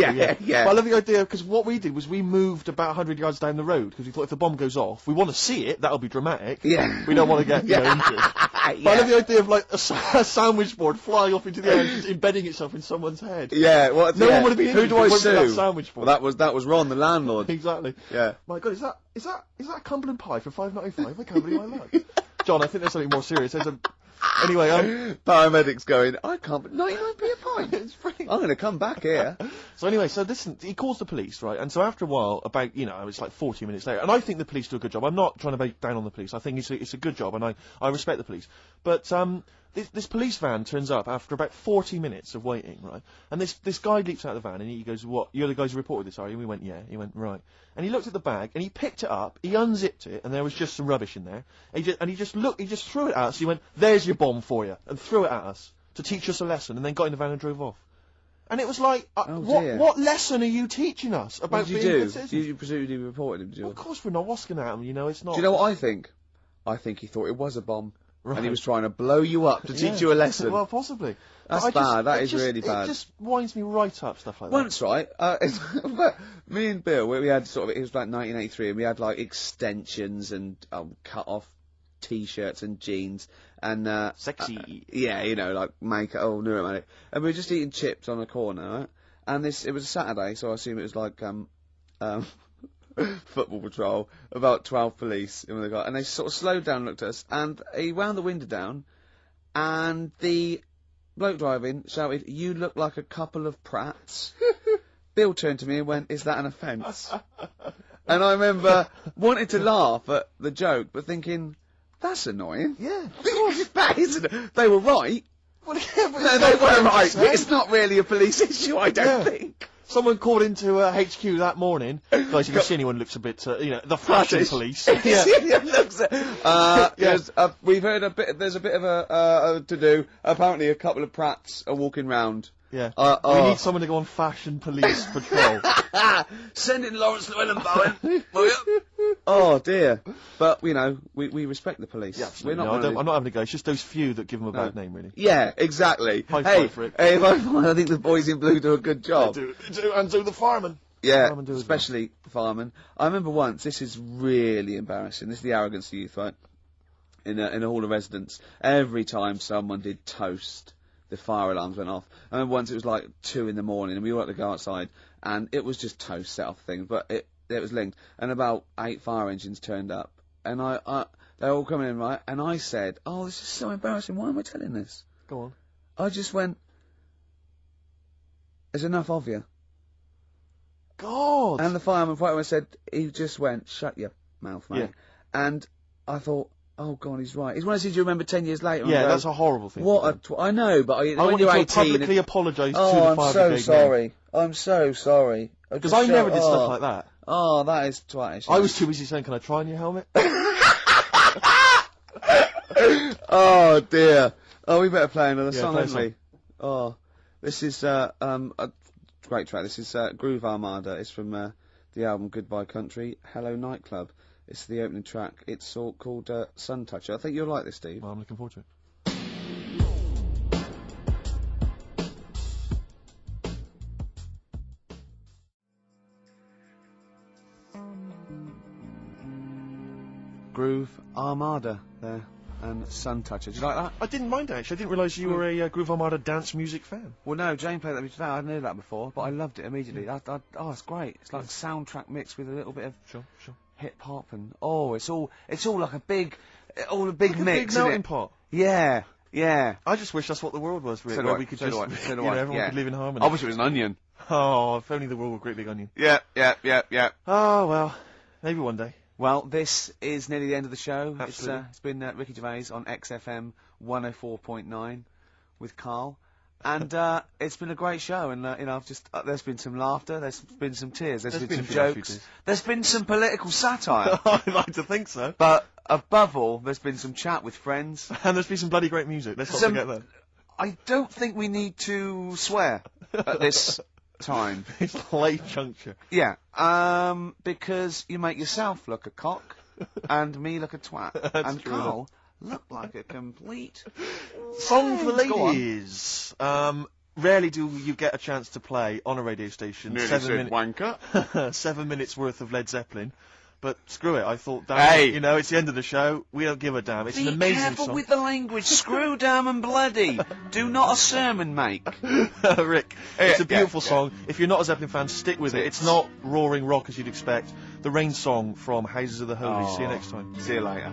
yeah. But I love the idea because what we did was we moved about 100 yards down the road because we thought if the bomb goes off, we want to see it. That'll be dramatic. Yeah. We don't want to get injured. But I love the idea of like a sandwich board flying off into the air and just embedding itself in someone's head. Yeah. Well, no one would be injured. Who do I sue? That sandwich board. Well, that was Ron, the landlord. Exactly. Yeah. My God, is that a Cumberland pie for £5.95? I can't believe my luck. John, I think there's something more serious. Anyway, paramedics going, I can't, 99p a pint. It's free. I'm going to come back here. So anyway, listen, he calls the police, right? And so after a while, about, it's like 40 minutes later, and I think the police do a good job. I'm not trying to bake down on the police. I think it's a good job, and I respect the police. But, this police van turns up after about 40 minutes of waiting, right? And this guy leaps out of the van and he goes, "What? You're the guys who reported this, are you?" And we went, "Yeah." He went, "Right." And he looked at the bag and he picked it up, he unzipped it, and there was just some rubbish in there. And he just threw it at us. He went, "There's your bomb for you," and threw it at us to teach us a lesson, and then got in the van and drove off. And it was like, what lesson are you teaching us about what did being you good do? citizens? You presumably reported him, did you? Well, of course we're not. What's going to happen? It's not. Do you know what I think? I think he thought it was a bomb. Right. And he was trying to blow you up to teach you a lesson. Well, possibly. That's bad. That is really bad. It just winds me right up, stuff like that. Once, right, me and Bill, we had it was like 1983, and we had like extensions and cut off t-shirts and jeans and sexy. Like makeup, neuromantic. And we were just eating chips on a corner, right? And it was a Saturday, so I assume it was like football patrol, about 12 police, and they sort of slowed down and looked at us, and he wound the window down, and the bloke driving shouted, "You look like a couple of prats." Bill turned to me and went, "Is that an offence?" And I remember wanting to laugh at the joke, but thinking, that's annoying. Yeah. That isn't. They were right. Well, yeah, but no, they were right. It's not really a police issue, I don't think. Someone called into HQ that morning. Guys, if you see anyone looks a bit, the fashion police. We've heard a bit. There's a bit of a to do. Apparently, a couple of prats are walking round. Yeah. We need someone to go on fashion police patrol. Send in Lawrence Llewellyn-Bowen. Oh dear. But we respect the police. Yeah, we're not. I'm not having a go. It's just those few that give them a bad name, really. Yeah, exactly. High five for it. Hey, I think the boys in blue do a good job. They do, and so the firemen. Yeah, firemen do especially the firemen. I remember once. This is really embarrassing. This is the arrogance of youth, right? In a hall of residence, every time someone did toast, the fire alarms went off. I remember once it was like 2 in the morning, and we all had to go outside, and it was just toast set off thing, but it was linked, and about 8 fire engines turned up, and they're all coming in, right, and I said, "Oh, this is so embarrassing, why am I telling this?" Go on. I just went, "There's enough of you." God! And the fireman said, he just went, "Shut your mouth, mate." Yeah. And I thought, oh God, he's right. He's one of those things you remember 10 years later. Yeah, that's a horrible thing. I know, but I when want you're you 18... to publicly apologise to the I'm fire so brigade sorry. I'm so sorry. Because I never did stuff like that. Oh, that is twatish. I was too busy saying, "Can I try on your helmet?" Oh dear. Oh, we better play another song, play a haven't we? Oh, this is a great track. This is Groove Armada. It's from the album Goodbye Country, Hello Nightclub. It's the opening track. It's all called Sun Toucher. I think you'll like this, Steve. Well, I'm looking forward to it. Groove Armada there, and Sun Toucher. Do you like that? I didn't mind it, actually. I didn't realise you were a Groove Armada dance music fan. Well, no, Jane played that to me today. I hadn't heard that before, but I loved it immediately. It's great. It's like a soundtrack mixed with a little bit of hip hop, and it's all like a big mix. Big melting pot. Yeah, yeah. I just wish that's what the world was, really. So where do we I. could So do I. just, So do you know, I. everyone Yeah. could live in harmony. I wish it was an onion. Oh, if only the world were a great big onion. Yeah. Oh, well, maybe one day. Well, this is nearly the end of the show. Absolutely. It's been Ricky Gervais on XFM 104.9 with KARL. And it's been a great show, and I've just there's been some laughter, there's been some tears, there's been some jokes, there's been some political satire. I'd like to think so. But above all, there's been some chat with friends, and there's been some bloody great music. Let's not forget that. I don't think we need to swear at this time. It's late juncture. Yeah, because you make yourself look a cock, and me look a twat, and true Carl look like a complete... Song for the Go on. ladies. Rarely do you get a chance to play on a radio station. Nearly 7 said minutes. wanker. 7 minutes worth of Led Zeppelin. But screw it, I thought, damn, Hey. you know, it's the end of the show. We don't give a damn. It's Be an amazing careful song. with the language. Screw damn and bloody. Do not a sermon make. Rick, it's a Yeah, beautiful yeah. song. If you're not a Zeppelin fan, stick with it. It's not roaring rock as you'd expect. The Rain song from Houses of the Holy. See you next time. See you later.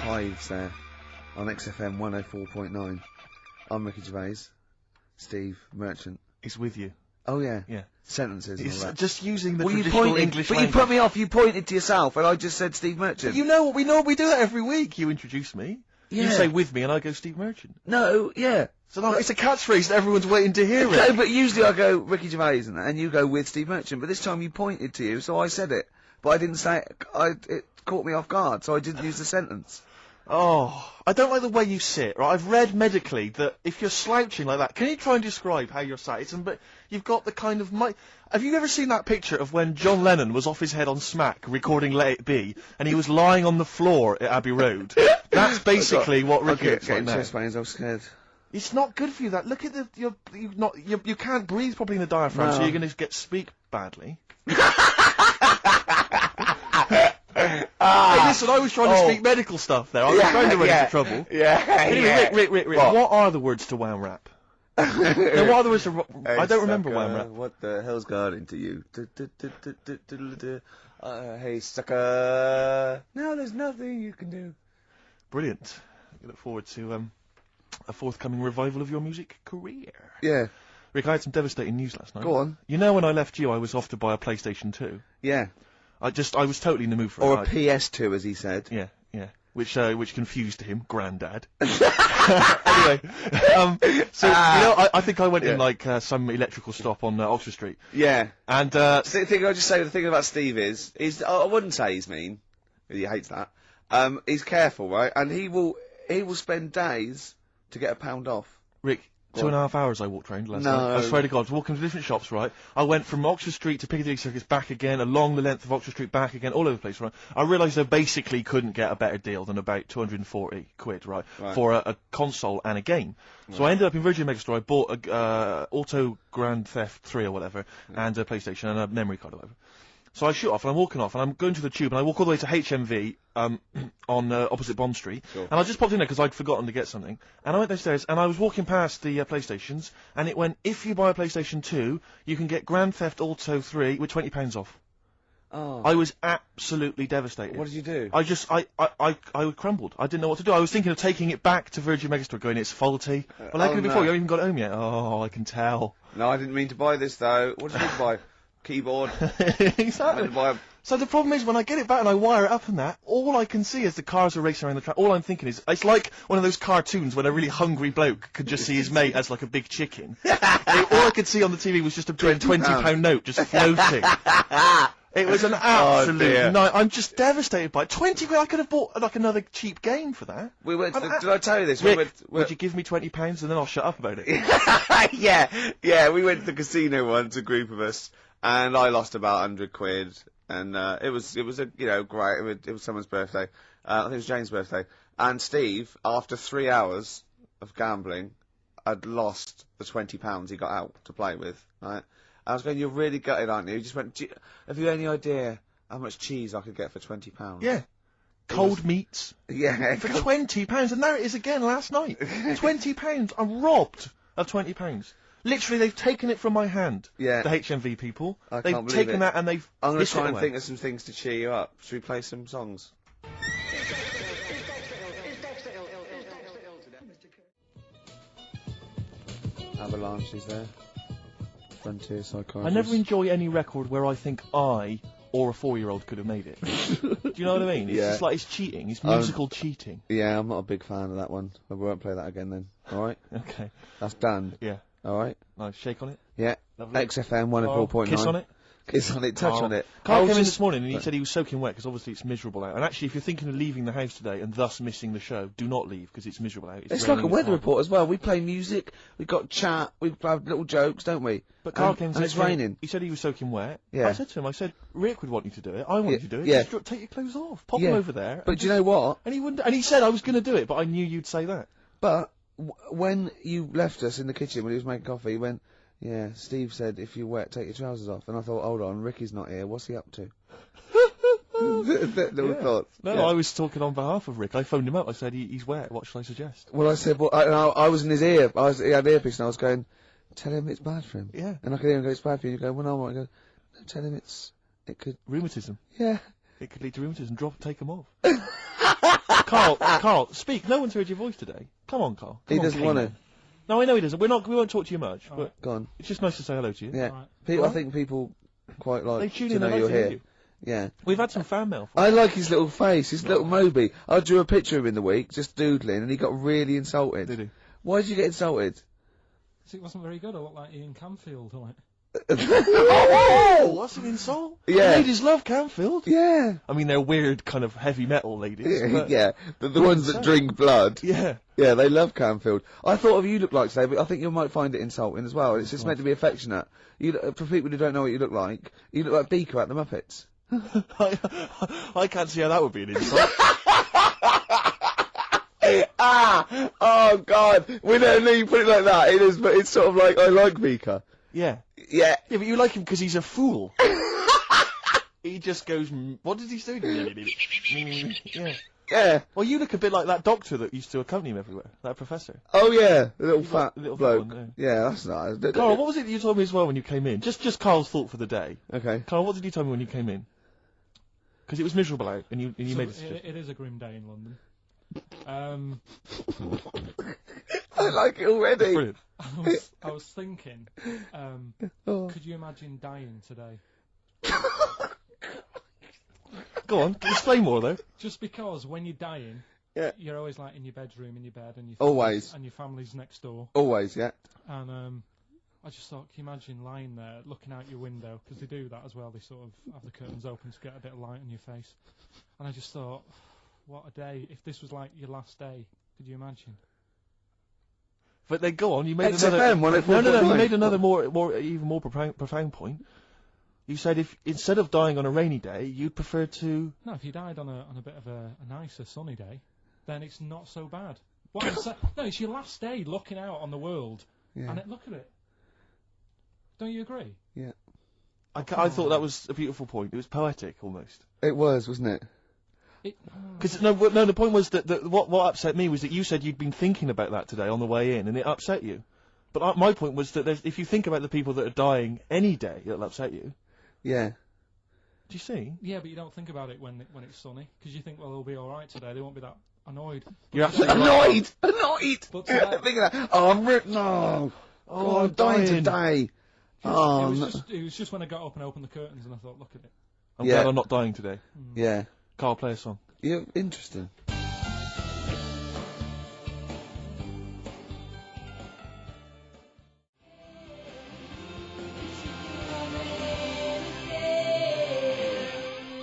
Hives there on XFM 104.9. I'm Ricky Gervais. Steve Merchant. He's with you. Oh yeah. Yeah. Sentences and all It's that. just using the Well, you traditional pointed, English but language. you put me off. You pointed to yourself, and I just said Steve Merchant. You know what we do that every week. You introduce me. You Yeah. say with me, and I go Steve Merchant. No, yeah. So no, it's a catchphrase that everyone's waiting to hear. No, It. but usually I go Ricky Gervais and you go with Steve Merchant. But this time you pointed to you, so I said it. But I didn't say it. It caught me off guard, so I didn't use the sentence. Oh, I don't like the way you sit. Right, I've read medically that if you're slouching like that, can you try and describe how you're sat? But you've got the kind of Have you ever seen that picture of when John Lennon was off his head on Smack recording Let It Be, and he was lying on the floor at Abbey Road? That's basically what Ricky looks like now. chest pains, I was scared. It's not good for you. That look at you can't breathe properly in the diaphragm, so No. you're going to speak badly. Hey, listen, I was trying to speak medical stuff there. I was trying to run into trouble. Yeah, Anyway, Rick, what are the words to Wham Rap? Now, what are the words to... I don't remember Wham Rap. What the hell's got into you? Hey, sucker. No, there's nothing you can do. Brilliant. We look forward to a forthcoming revival of your music career. Yeah. Rick, I had some devastating news last night. Go on. You know when I left you, I was off to buy a PlayStation 2. Yeah. I was totally in the mood for Or it. a PS2, as he said. Yeah. Which confused him, Grandad. Anyway, so you know, I think I went in like some electrical stop on Oxford Street. Yeah. And the thing I'll just say, the thing about Steve is I wouldn't say he's mean. He hates that. He's careful, right? And he will spend days to get £1 off. Rick, 2.5 hours I walked around last No. night. I swear to God, I was walking to different shops, right? I went from Oxford Street to Piccadilly Circus, back again, along the length of Oxford Street, back again, all over the place, right? I realised I basically couldn't get a better deal than about 240 quid, right? For a console and a game. So I ended up in Virgin Megastore, I bought a Auto Grand Theft 3 or whatever, and a PlayStation and a memory card or whatever. So I shoot off, and I'm walking off, and I'm going to the Tube, and I walk all the way to HMV, on opposite Bond Street, and I just popped in there because I'd forgotten to get something, and I went downstairs, and I was walking past the PlayStations, and it went, if you buy a PlayStation 2, you can get Grand Theft Auto 3 with £20 off. Oh. I was absolutely devastated. What did you do? I crumbled. I didn't know what to do. I was thinking of taking it back to Virgin Megastore, going, it's faulty. Well, how could it be faulty? You haven't even got it home yet. Oh, I can tell. No, I didn't mean to buy this, though. What did you mean to buy? Keyboard. Exactly. So the problem is, when I get it back and I wire it up and that, all I can see is the cars are racing around the track. All I'm thinking is, it's like one of those cartoons when a really hungry bloke could just see his mate as like a big chicken. All I could see on the TV was just a big £20 note just floating. It was an absolute night. I'm just devastated by it. 20 quid, I could have bought like another cheap game for that. We went to did I tell you this? Rick, would you give me £20 and then I'll shut up about it? yeah, we went to the casino once, a group of us, and I lost about 100 quid, and it was a, great, it was someone's birthday, I think it was Jane's birthday, and Steve, after 3 hours of gambling, had lost the £20 he got out to play with, right? I was going, you're really gutted, aren't you? He just went, have you any idea how much cheese I could get for £20? Yeah. Cold meats. Yeah. For £20, and there it is again last night. £20. I'm robbed of £20. Literally, they've taken it from my hand. Yeah. The HMV people. I They've can't believe taken it. that and they've. I'm going to hissed it try and away. think of some things to cheer you up. Should we play some songs? Avalanche is there. Frontier Psychiatrist. I never enjoy any record where I think I or a 4-year-old could have made it. Do you know what I mean? It's Yeah. just like it's cheating. It's musical cheating. Yeah, I'm not a big fan of that one. I won't play that again then. Alright? Okay. That's done. Yeah. All right. Nice. Shake on it. Yeah. Lovely. XFM 104.9. Kiss on it. Kiss on it. Touch on it. Carl came in this morning and he said he was soaking wet because obviously it's miserable out. And actually, if you're thinking of leaving the house today and thus missing the show, do not leave because it's miserable out. It's like a weather report as well. We play music, we've got chat, we have little jokes, don't we? But Carl came and it's raining. He said he was soaking wet. Yeah. I said to him, Rick would want you to do it. I want you to do it. Yeah. Just take your clothes off. Pop them over there. But do you know what? And he wouldn't. And he said I was going to do it, but I knew you'd say that. But when you left us in the kitchen when he was making coffee, he went, yeah, Steve said if you're wet, take your trousers off. And I thought, hold on, Ricky's not here. What's he up to? Little thoughts. No, I was talking on behalf of Rick. I phoned him up. I said, he's wet. What shall I suggest? Well, I said, well, I was in his ear. He had an earpiece and I was going, tell him it's bad for him. Yeah. And I could hear him go, it's bad for you. You go, well, no, I go, no, tell him it could... Rheumatism. Yeah. It could lead to rheumatism. Take them off. Carl, speak. No one's heard your voice today. Come on, Carl. He doesn't want to. No, I know he doesn't. We won't talk to you much. But Go on. It's just nice to say hello to you. Yeah. I think people quite like They tune to in, know they you're like to hear here. you. Yeah. We've had some fan mail. I like his little face, his little Moby. I drew a picture of him in the week, just doodling, and he got really insulted. Did he? Why did you get insulted? Because it wasn't very good. I looked like Ian Camfield, like. Oh, that's an insult. Yeah. The ladies love Canfield. Yeah. I mean, they're weird kind of heavy metal ladies. But Yeah, the ones that drink blood. Yeah. Yeah, they love Canfield. I thought of you look like today, but I think you might find it insulting as well. It's just meant to be affectionate. For people who don't know what you look like Beaker at the Muppets. I can't see how that would be an insult. Oh God, we don't need to put it like that. It is, but it's sort of like I like Beaker. Yeah. Yeah. Yeah, but you like him because he's a fool. He just goes, what does he do? Yeah. Yeah. Well, you look a bit like that doctor that used to accompany him everywhere, that professor. Oh yeah, the little fat little bloke. one, yeah, that's nice. Carl, what was it that you told me as well when you came in? Just Carl's thought for the day. Okay. Carl, what did you tell me when you came in? Because it was miserable out, and you made a suggestion. It is a grim day in London. I like it already. Brilliant. I was thinking, could you imagine dying today? Go on, explain more though. Just because when you're dying, you're always like in your bedroom, in your bed, and your family's next door. Always, yeah. And I just thought, can you imagine lying there, looking out your window, because they do that as well. They sort of have the curtains open to get a bit of light on your face. And I just thought, what a day! If this was like your last day, could you imagine? But then go on, you made XFM, another. No, you made another even more profound point. You said if instead of dying on a rainy day, you'd prefer to. No, if you died on a bit of a nicer sunny day, then it's not so bad. What I'm saying, no, it's your last day looking out on the world, and look at it. Don't you agree? Yeah. I thought that was a beautiful point. It was poetic almost. It was, wasn't it? Because the point was that what upset me was that you said you'd been thinking about that today on the way in, and it upset you. But my point was that if you think about the people that are dying any day, it'll upset you. Yeah. Do you see? Yeah, but you don't think about it when it's sunny, because you think, well, they'll be all right today. They won't be that annoyed. You're absolutely right. Annoyed. But today, think of that. Oh, no. Oh, I'm dying today. Oh, it was just when I got up and opened the curtains, and I thought, look at it. I'm glad I'm not dying today. Yeah. Carl, play a song. Yeah, interesting.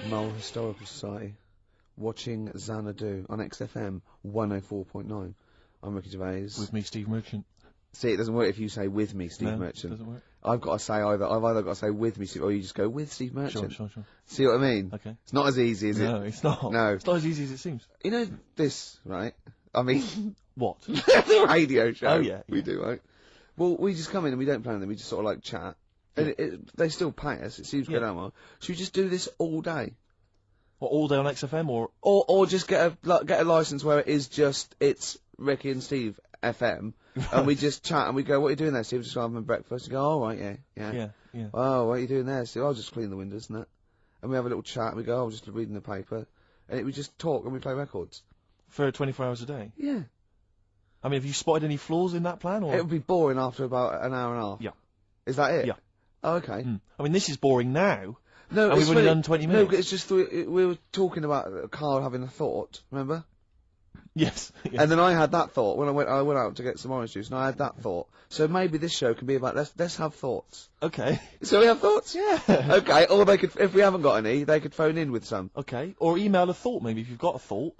Mole Historical Society, watching Xanadu on XFM 104.9. I'm Ricky Gervais. With me, Steve Merchant. See, it doesn't work if you say with me, Steve Merchant. It doesn't work. I've got to say either. I've either got to say with me, Steve, or you just go with Steve Merchant. Sure. See what I mean? Okay. It's not as easy, is it? No, it's not. No. It's not as easy as it seems. You know this, right? I mean... What? The radio show. Oh, yeah. We do, right? Well, we just come in and we don't plan them, we just sort of like chat. And they still pay us, it seems good, well. Should we just do this all day? What, all day on XFM, or just get a license where it's Ricky and Steve FM, and we just chat and we go, what are you doing there, Steve? Just having breakfast. And go, oh, right, yeah. Oh, what are you doing there, Steve? I'll just clean the windows and that. And we have a little chat and we go, oh, just reading the paper. And we just talk and we play records. For 24 hours a day? Yeah. I mean, have you spotted any flaws in that plan? Or? It would be boring after about an hour and a half. Yeah. Is that it? Yeah. Oh, okay. I mean, this is boring now. No, and we've only done 20 minutes. No, it's just we were talking about KARL having a thought, remember? Yes. And then I had that thought when I went out to get some orange juice, and I had that thought. So maybe this show can be about let's have thoughts. Okay. So we have thoughts? Yeah. Okay, or they could, if we haven't got any, they could phone in with some. Okay. Or email a thought, maybe, if you've got a thought.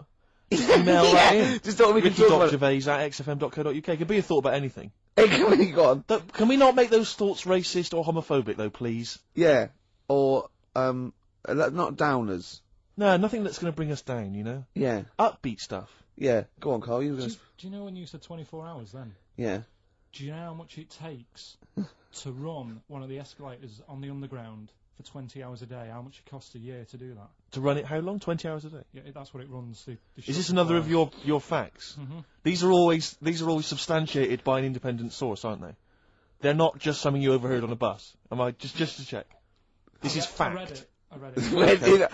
Just email that in. Just thought we could talk about it. Ricky.gervais@xfm.co.uk. It could be a thought about anything. Go on. Can we not make those thoughts racist or homophobic, though, please? Yeah. Or, not downers. No, nothing that's going to bring us down, you know? Yeah. Upbeat stuff. Yeah. Go on, Carl. Do you know when you said 24 hours then? Yeah. Do you know how much it takes to run one of the escalators on the underground for 20 hours a day? How much it costs a year to do that? To run it how long? 20 hours a day? Yeah, that's what it runs. Is this another of your facts? Mhm. These are always substantiated by an independent source, aren't they? They're not just something you overheard on a bus. Am I just to check? This is fact. I read it. Okay.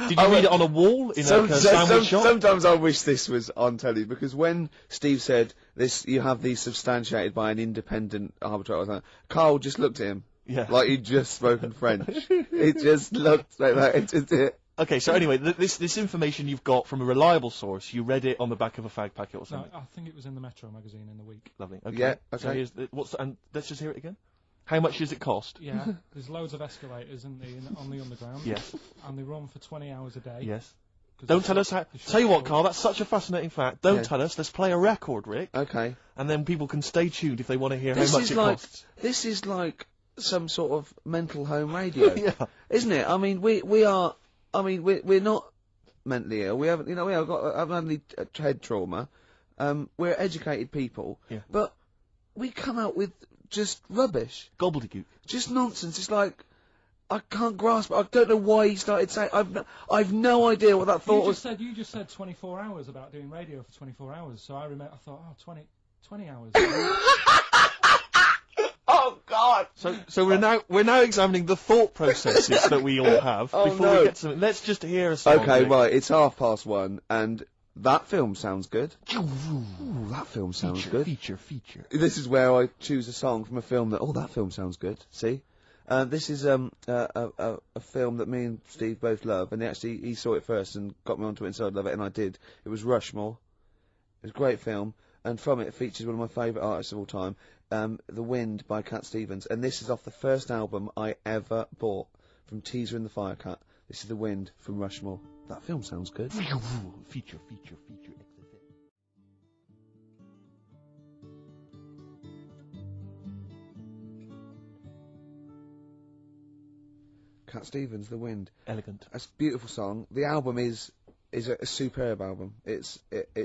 Did you read it on a wall in a sandwich shop? Sometimes I wish this was on telly, because when Steve said this, you have these substantiated by an independent arbitrator or something, Carl just looked at him. Yeah. Like he'd just spoken French. It just looked like that. It just did. Okay, so anyway, this information you've got from a reliable source, you read it on the back of a fag packet or something? No, I think it was in the Metro magazine in the week. Lovely. Okay. Yeah, So okay. and let's just hear it again. How much does it cost? Yeah, there's loads of escalators on the underground. Yes. And they run for 20 hours a day. Yes. Don't tell us how. Tell you what, Carl, that's such a fascinating fact. Don't tell us. Let's play a record, Rick. Okay. And then people can stay tuned if they want to hear how much it costs. This is like some sort of mental home radio. Yeah. Isn't it? I mean, we're not mentally ill. We haven't had any head trauma. We're educated people. Yeah. But we come out with just rubbish. Gobbledygook. Just nonsense. It's like, I can't grasp it. I don't know why he started saying, I've no idea what that thought was. You just said 24 hours about doing radio for 24 hours, so I thought, 20 hours. Oh God! So we're now examining the thought processes that we all have before we get to something. Let's just hear a song. Okay, Rick. right. It's 1:30, and that film sounds good. Ooh, that film sounds good. Feature. This is where I choose a song from a film that film sounds good. See, this is a film that me and Steve both love, and he saw it first and got me onto it and said I'd love it, and I did. It was Rushmore. It was a great film, and from it features one of my favourite artists of all time, The Wind by Cat Stevens, and this is off the first album I ever bought from Teaser and the Firecat. This is The Wind from Rushmore. That film sounds good. Feature. Cat Stevens, The Wind. Elegant. It's a beautiful song. The album is a superb album. It's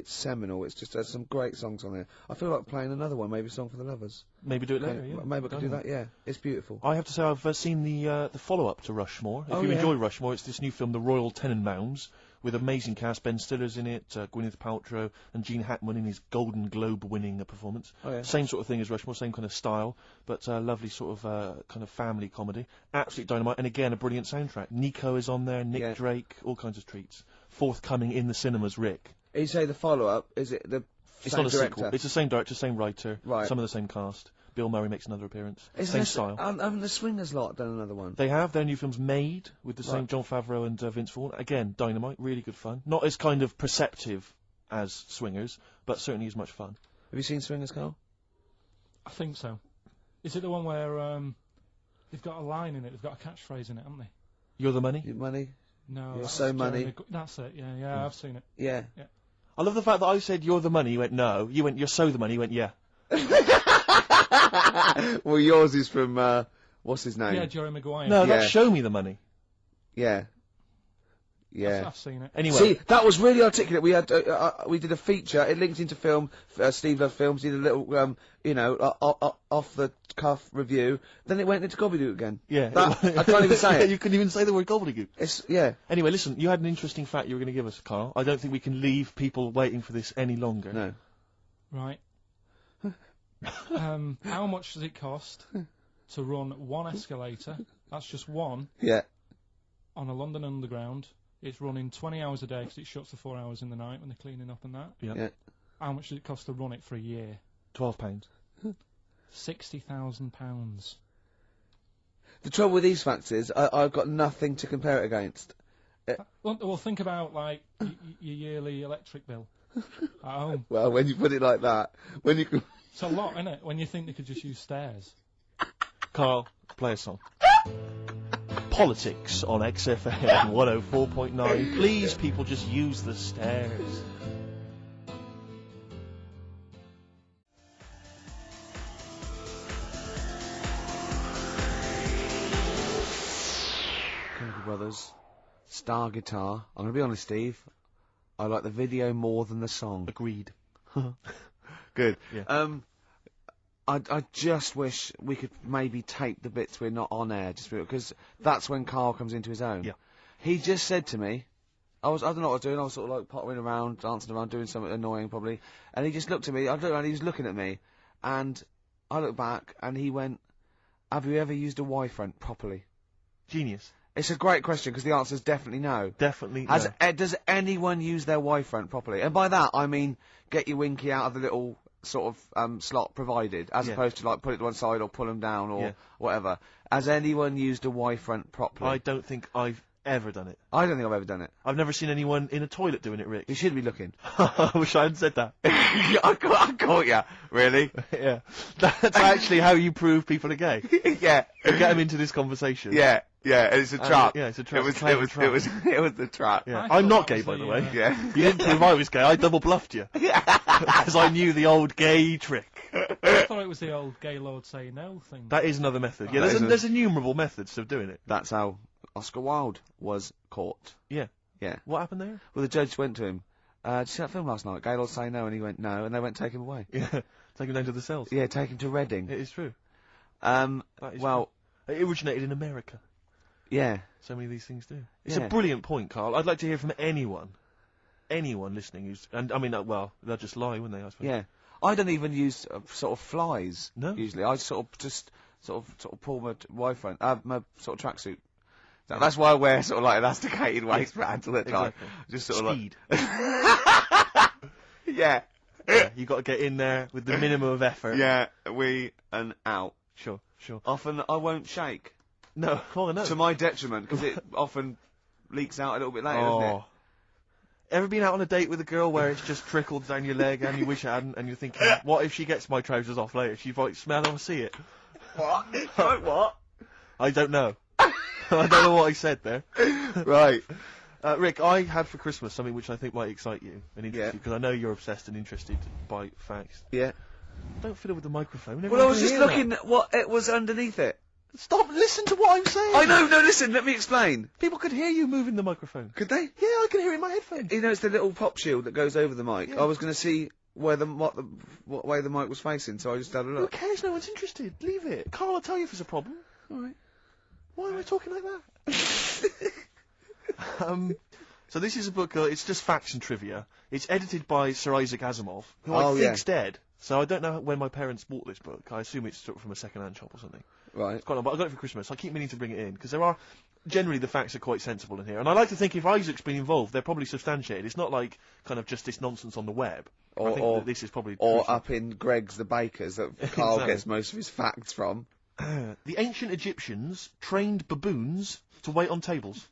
seminal. It's just, there's some great songs on there. I feel like playing another one, maybe Song for the Lovers. Maybe do it later, yeah. Maybe I could do that, yeah. It's beautiful. I have to say I've seen the follow-up to Rushmore. If you enjoy Rushmore, it's this new film, The Royal Tenenbaums, with amazing cast. Ben Stiller's in it, Gwyneth Paltrow, and Gene Hackman in his Golden Globe-winning performance. Oh, yeah. Same sort of thing as Rushmore, same kind of style, but lovely sort of kind of family comedy. Absolute dynamite, and again, a brilliant soundtrack. Nico is on there, Nick Drake, all kinds of treats. Forthcoming in the cinemas, Rick. You say the follow-up, is it the It's same not a director? sequel. It's the same director, same writer, Right. some of the same cast. Bill Murray makes another appearance. Isn't Same this- style. Haven't the Swingers lot done another one? They have their new films Made with the same Right. Jon Favreau and Vince Vaughn. Again, dynamite, really good fun. Not as kind of perceptive as Swingers, but certainly as much fun. Have you seen Swingers, Carl? I think so. Is it the one where they've got a line in it? They've got a catchphrase in it, haven't they? You're the money? Your money? No. You're that's so money. Jeremy that's it. Yeah. I've seen it. Yeah. I love the fact that I said you're the money, you went no. You went you're so the money, you went yeah. Well, yours is from, what's his name? Yeah, Jerry Maguire. No, Yeah. that's Show Me the Money. Yeah. Yeah. I've seen it. Anyway. See, that was really articulate. We had, we did a feature. It linked into film. Steve Loves Films. Did a little, off the cuff review. Then it went into gobbledygook again. Yeah. That, I can't even say it. You couldn't even say the word gobbledygook. It's Anyway, listen, you had an interesting fact you were going to give us, Carl. I don't think we can leave people waiting for this any longer. No. Right. How much does it cost to run one escalator? That's just one. Yeah. On a London Underground. It's running 20 hours a day because it shuts for 4 hours in the night when they're cleaning up and that. Yeah. How much does it cost to run it for a year? £12. £60,000. The trouble with these facts is I've got nothing to compare it against. Well, think about like your yearly electric bill. At home. Well, when you put it like that, when you can... It's a lot, isn't it? When you think they could just use stairs. Carl, play a song. Politics on XFM 104.9. Please, people, just use the stairs. Chemical Brothers, Star Guitar. I'm going to be honest, Steve. I like the video more than the song. Agreed. Good. Yeah. I just wish we could maybe tape the bits we're not on air, just because that's when Carl comes into his own. Yeah. He just said to me, I don't know what I was doing, I was sort of like pottering around, dancing around, doing something annoying probably, and he just looked at me, I looked around, he was looking at me, and I looked back, and he went, have you ever used a Y-front properly? Genius. It's a great question, because the answer is definitely no. Definitely no. Does anyone use their Y-front properly? And by that, I mean, get your winky out of the little sort of slot provided, as opposed to like put it to one side or pull them down or whatever. Has anyone used a Y-front properly? I don't think I've ever done it. I don't think I've ever done it. I've never seen anyone in a toilet doing it, Rick. You should be looking. I wish I hadn't said that. I caught ya. Really? Yeah. That's actually how you prove people are gay. Yeah. You get them into this conversation. Yeah. Yeah, and it's a trap. Yeah, it's a trap. It was the trap. Yeah. I'm not gay, by the way. Yeah. You didn't prove I was gay. I double bluffed you. Because I knew the old gay trick. I thought it was the old gay lord say no thing. That is another method. Yeah, there's innumerable methods of doing it. That's how Oscar Wilde was caught. Yeah. Yeah. What happened there? Well, the judge went to him. Did you see that film last night? Gaylord say no, and he went no, and they went take him away. Yeah. Take him down to the cells. Yeah, take him to Reading. It is true. Well, true. It originated in America. Yeah. So many of these things do. It's a brilliant point, Carl. I'd like to hear from anyone listening who's, and I mean, well, they'll just lie, wouldn't they? I suppose. Yeah. I don't even use sort of flies. No. Usually, I sort of pull my Y-front, my sort of tracksuit. That's why I wear sort of like elasticated waistbands all the time. Exactly. Just sort of speed. Yeah. You got to get in there with the minimum of effort. Yeah. And out. Sure. Often I won't shake. No. Oh no. To my detriment, because it often leaks out a little bit later, doesn't it? Ever been out on a date with a girl where it's just trickled down your leg and you wish it hadn't, and you're thinking, what if she gets my trousers off later? She might smell or see it. What? What? I don't know. I don't know what I said there. Right. Rick, I had for Christmas something which I think might excite you and interest you, because I know you're obsessed and interested by facts. Yeah. Don't fiddle with the microphone. Well, I was just looking at what it was underneath it. Stop, listen to what I'm saying. I know, no, listen, let me explain. People could hear you moving the microphone. Could they? Yeah, I can hear it in my headphones. You know, it's the little pop shield that goes over the mic. Yeah. I was going to see what way the mic was facing, so I just had a Who look. cares? No one's interested. Leave it. Carl, I'll tell you if there's a problem. Alright. Why am I talking like that? So this is a book, it's just facts and trivia. It's edited by Sir Isaac Asimov, who I think's dead. So I don't know when my parents bought this book. I assume it's sort of from a second-hand shop or something. Right. It's quite long, but I got it for Christmas. I keep meaning to bring it in, because generally the facts are quite sensible in here. And I like to think if Isaac's been involved, they're probably substantiated. It's not like kind of just this nonsense on the web. I think that this is probably Or crucial. up in Greg's the Baker's that Carl gets most of his facts from. The ancient Egyptians trained baboons to wait on tables.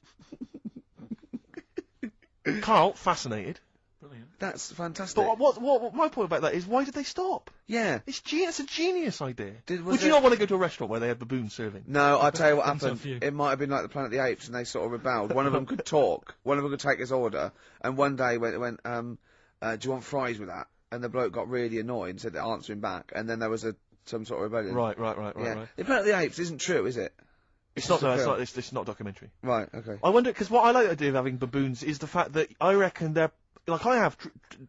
Carl, fascinated. Brilliant. That's fantastic. But what my point about that is, why did they stop? Yeah. It's a genius idea. Was you not want to go to a restaurant where they have baboons serving? No, I'll tell you what happened. Few. It might have been like the Planet of the Apes, and they sort of rebelled. One of them could talk. One of them could take his order. And one day went, do you want fries with that? And the bloke got really annoyed and said to answer him back. And then there was some sort of rebellion. Right. Yeah. The Planet of the Apes isn't true, is it? It's not a documentary. Right, okay. I wonder, because what I like the idea of having baboons is the fact that I reckon they're, like I have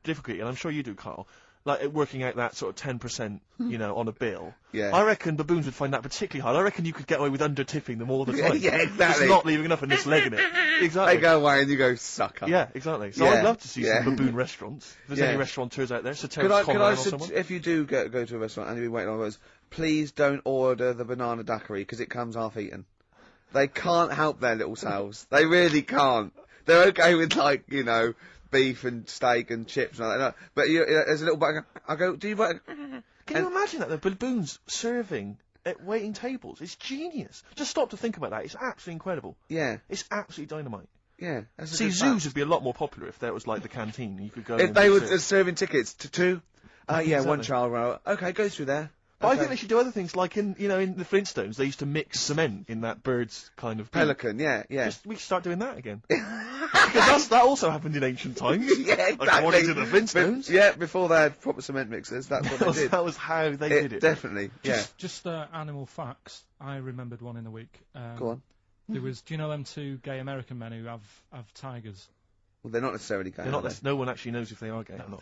difficulty, and I'm sure you do, Carl, like working out that sort of 10%, on a bill. Yeah. I reckon baboons would find that particularly hard. I reckon you could get away with under-tipping them all the time. Yeah, exactly. Just not leaving enough and just legging it. Exactly. They go away and you go, sucker. Yeah, exactly. So I'd love to see some baboon restaurants. If there's any restaurateurs out there, could I if you do go to a restaurant and you've been waiting on those, please don't order the banana daiquiri, because it comes half-eaten. They can't help their little selves. They really can't. They're okay with, like, beef and steak and chips and all that. But there's a little bit. I go, do you want? Can you imagine that? The baboons serving at waiting tables. It's genius. Just stop to think about that. It's absolutely incredible. Yeah. It's absolutely dynamite. Yeah. That's a See, good zoos fact. would be a lot more popular if there was like the canteen. You could go. If and they were sit. serving tickets to 2, yeah, Exactly. one child row. Okay, go through there. But I Okay. think they should do other things, like in the Flintstones, they used to mix cement in that bird's kind of beak. Pelican, yeah. We should start doing that again. Because that also happened in ancient times. Yeah, exactly. According to the Flintstones. Yeah, before they had proper cement mixers, that's what they did. That was how they did it. Definitely, yeah. Just animal facts. I remembered one in the week. Go on. There was, do you know them 2 gay American men who have tigers? Well, they're not necessarily gay. They're not. are they? No one actually knows if they are gay or not.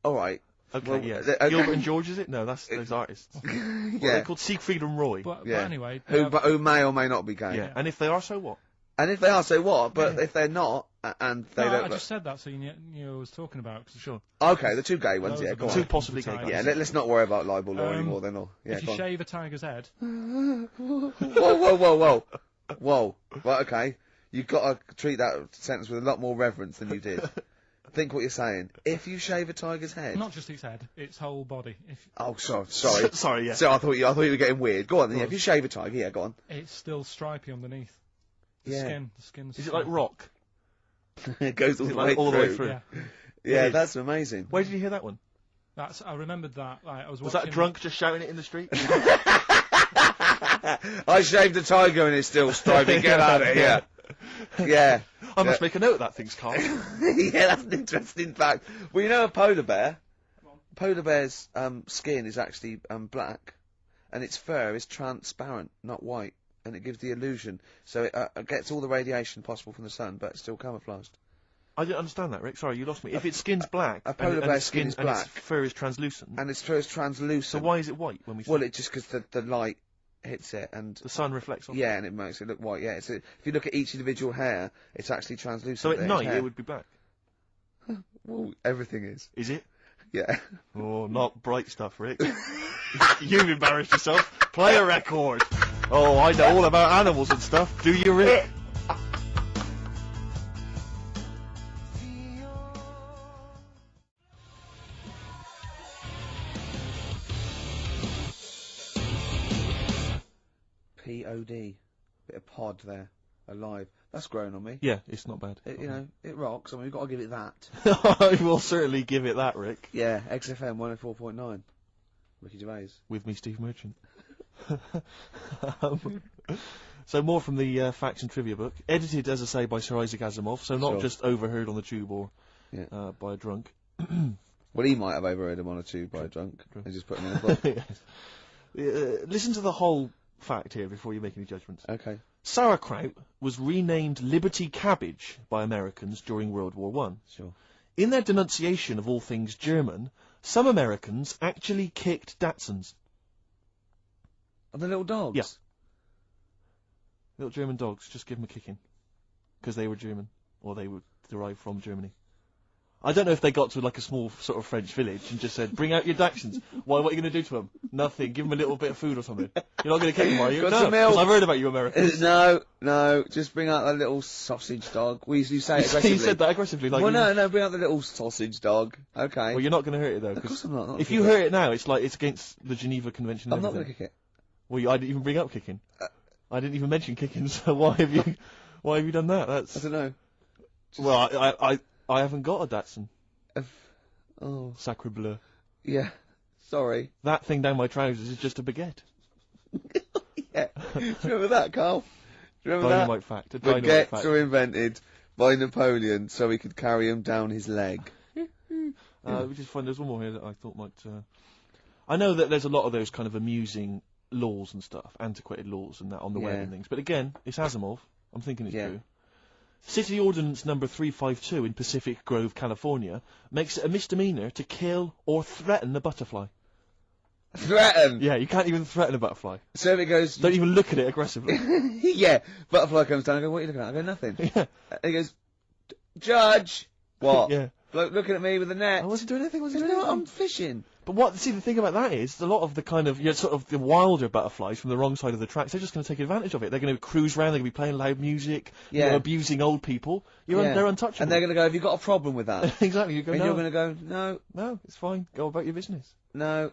All right. Okay, Well, yeah. okay. Gilbert and George, is it? No, that's those artists. Yeah. They're called Siegfried and Roy. But Yeah. anyway, Who may or may not be gay. Yeah, and if they are, so what? And if they are, so what? But if they're not, and they no, don't. I just said that so you knew what I was talking about. Sure. Okay, the 2 gay ones, Those yeah, are go the on. Two possibly gay tigers. Yeah, let's not worry about libel law anymore then. Yeah, if you go on. shave a tiger's head, Whoa. Right, okay. You've got to treat that sentence with a lot more reverence than you did. Think what you're saying. If you shave a tiger's head. not just its head, its whole body. If Oh, sorry. Sorry, yeah. So I thought you were getting weird. Go on then. Yeah, if you shave a tiger, yeah, go on. it's still stripy underneath. The Yeah. skin's Is it like rock? It goes all Is it the like way all the way through. through? Yeah, Yeah, It is. that's amazing. Where did you hear that one? I remembered that. Like, I was Was watching. that drunk just shouting it in the street? I shaved a tiger and it's still stripy. Get out of here. Yeah. I must make a note of that, things, Carl. Yeah, that's an interesting fact. Well, you know a polar bear? Polar bear's skin is actually black, and its fur is transparent, not white, and it gives the illusion. So it gets all the radiation possible from the sun, but it's still camouflaged. I didn't understand that, Rick. Sorry, you lost me. If its skin's black, a polar and bear's its skin is and its black. fur is translucent, And its fur is translucent. so why is it white when we see Well, it? it's just because the light hits it, and The sun reflects off it? yeah, and it makes it look white. Yeah, if you look at each individual hair, it's actually translucent. So at There's night hair. it would be black. Well, everything is. Is it? Yeah. Oh, not bright stuff, Rick. You've embarrassed yourself. Play a record. Oh, I know all about animals and stuff. Do you, Rick? P-O-D. Bit of pod there. Alive. That's grown on me. Yeah, it's not bad. It, you know, it rocks. I mean, we've got to give it that. I will certainly give it that, Rick. Yeah, XFM 104.9. Ricky Gervais. With me, Steve Merchant. So more from the facts and trivia book. Edited, as I say, by Sir Isaac Asimov, so not Sure. just overheard on the tube or Yeah. by a drunk. Well, he might have overheard him on a tube by a drunk and just put him in a book. Listen to the whole fact here before you make any judgments. Okay. Sauerkraut was renamed Liberty Cabbage by Americans during World War One. Sure. In their denunciation of all things German, some Americans actually kicked Dachshunds. Are the little dogs? Yeah. Little German dogs, just give them a kicking. Because they were German. Or they were derived from Germany. I don't know if they got to like a small sort of French village and just said, bring out your Dachshunds. Why, what are you going to do to them? Nothing. Give them a little bit of food or something. You're not going to kick them, are you? Got No, some milk. 'cause I've heard about you Americans. No, just bring out that little sausage dog. You say it aggressively. You said that aggressively. Like well, no, bring out the little sausage dog. Okay. Well, you're not going to hurt it though. Of course I'm not. If you hurt it now, it's like it's against the Geneva Convention. I'm and not going everything. to kick it. Well, I didn't even bring up kicking. I didn't even mention kicking. So why have you done that? That's. I don't know. Well, I haven't got a Datsun. Oh. Sacre bleu. Yeah. Sorry. That thing down my trousers is just a baguette. Yeah. Do you remember that, Carl? Do you remember Dynamite that? fact. A dynamite Baguettes fact. were invented by Napoleon so he could carry them down his leg. We just find there's one more here that I thought might. I know that there's a lot of those kind of amusing laws and stuff, antiquated laws and that on the web Yeah. and things. But again, it's Asimov. I'm thinking it's Yeah. true. City Ordinance number 352 in Pacific Grove, California, makes it a misdemeanor to kill or threaten a butterfly. Threaten? Yeah, you can't even threaten a butterfly. So if it goes... Don't even look at it aggressively. Yeah. Butterfly comes down and I go, what are you looking at? I go, nothing. Yeah. And he goes, Judge! What? Yeah. Bloke looking at me with a net. I wasn't doing anything, was You it? know what? I'm fishing. But see, the thing about that is, a lot of the kind of, sort of the wilder butterflies from the wrong side of the tracks, they're just going to take advantage of it. They're going to cruise around, they're going to be playing loud music, Yeah. abusing old people. They're untouchable. And they're going to go, have you got a problem with that? Exactly, you go, And no. you're going to go, no. No, it's fine, go about your business. No.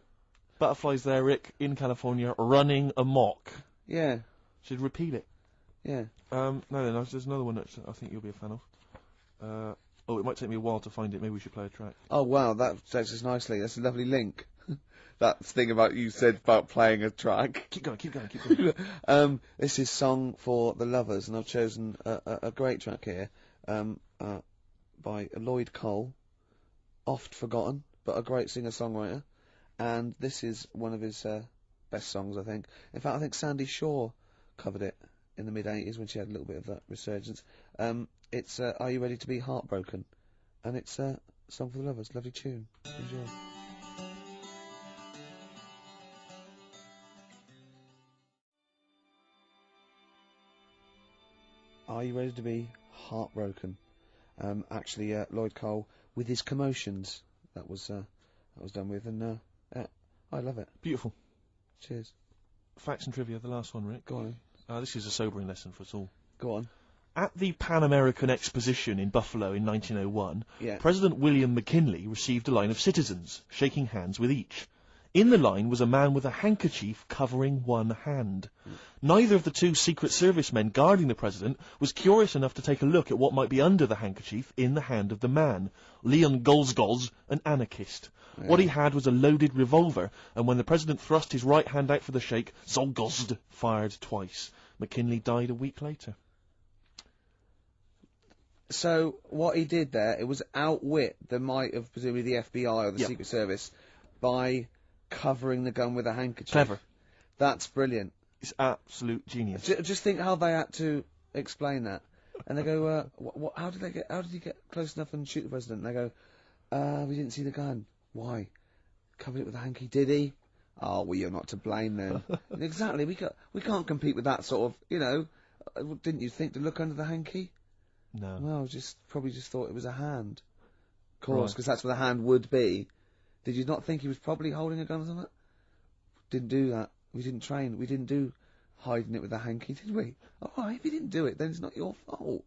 Butterflies there, Rick, in California, running amok. Yeah. Should repeat it. Yeah. No, there's another one that I think you'll be a fan of. It might take me a while to find it. Maybe we should play a track. Oh wow, that takes us nicely. That's a lovely link. That thing about you said about playing a track. Keep going. This is Song for the Lovers, and I've chosen a great track here by Lloyd Cole, oft forgotten, but a great singer-songwriter. And this is one of his best songs, I think. In fact, I think Sandy Shaw covered it in the mid-'80s when she had a little bit of that resurgence. It's Are You Ready to Be Heartbroken? And it's Song for the Lovers. Lovely tune. Enjoy. Are You Ready to Be Heartbroken? Actually, Lloyd Cole with his Commotions. That was done with, and yeah, I love it. Beautiful. Cheers. Facts and trivia, the last one, Rick. Go on. This is a sobering lesson for us all. Go on. At the Pan American Exposition in Buffalo in 1901, Yeah. President William McKinley received a line of citizens, shaking hands with each. In the line was a man with a handkerchief covering one hand. Neither of the two Secret Service men guarding the president was curious enough to take a look at what might be under the handkerchief in the hand of the man. Leon Golzgolz, an anarchist. Yeah. What he had was a loaded revolver, and when the president thrust his right hand out for the shake, Zolgozd fired twice. McKinley died a week later. So, what he did there, it was outwit the might of presumably the FBI or the Secret Service by covering the gun with a handkerchief. Clever. That's brilliant. It's absolute genius. Just think how they had to explain that. And they go, how did he get close enough and shoot the president? And they go, we didn't see the gun. Why? Covered it with a hanky, did he? Oh, well, you're not to blame then. Exactly, we can't compete with that sort of, you know, didn't you think to look under the hanky? No. Well, probably just thought it was a hand. Of course, because that's where the hand would be. Did you not think he was probably holding a gun or something? Didn't do that. We didn't train. We didn't do hiding it with a hanky, did we? Alright, if you didn't do it, then it's not your fault.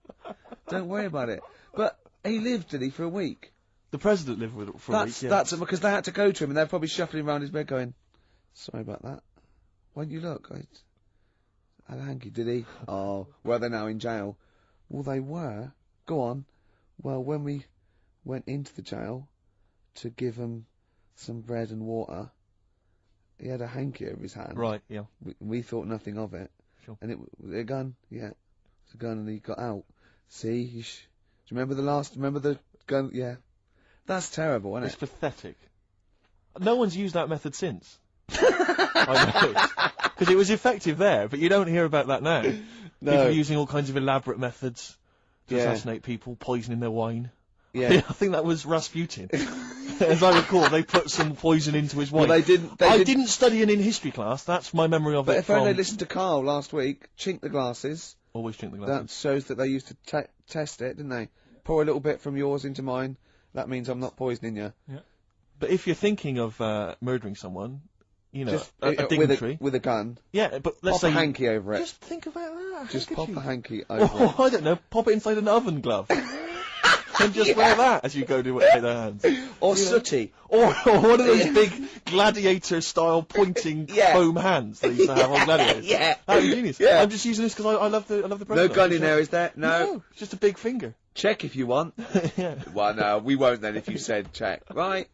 Don't worry about it. But he lived, did he, for a week? The president lived with it for a week, yeah. That's because they had to go to him and they're probably shuffling around his bed going, sorry about that. Why didn't you look? I had a hanky, did he? Oh, well, they're now in jail. Well, they were. Go on. Well, when we went into the jail to give him some bread and water, he had a hanky over his hand. Right, yeah. We thought nothing of it. Sure. And a gun? Yeah. It's a gun and he got out. See? Do you remember the gun? Yeah. That's terrible, isn't it? It's pathetic. No one's used that method since. I know. Because it was effective there, but you don't hear about that now. No. People using all kinds of elaborate methods to assassinate people, poisoning their wine. Yeah. I think that was Rasputin. As I recall, they put some poison into his wine. Well, they didn't study it in history class. That's my memory of it. But if only they listened to KARL last week, chink the glasses. Always chink the glasses. That shows that they used to test it, didn't they? Pour a little bit from yours into mine. That means I'm not poisoning you. Yeah. But if you're thinking of murdering someone, you know, just a dignitary with a gun. Yeah, but let's pop say a hanky over it. Just think about that. Just pop a hanky over it. Oh, I don't know. Pop it inside an oven glove. And just wear that as you go to shake their hands. Or sooty. Or one of those big gladiator-style pointing foam hands they used to have on gladiators. Yeah. That was genius. Yeah. I'm just using this because I love the president. No gun in there, is there? No. It's just a big finger. Check if you want. Yeah. Well, no, we won't then if you said check. Right?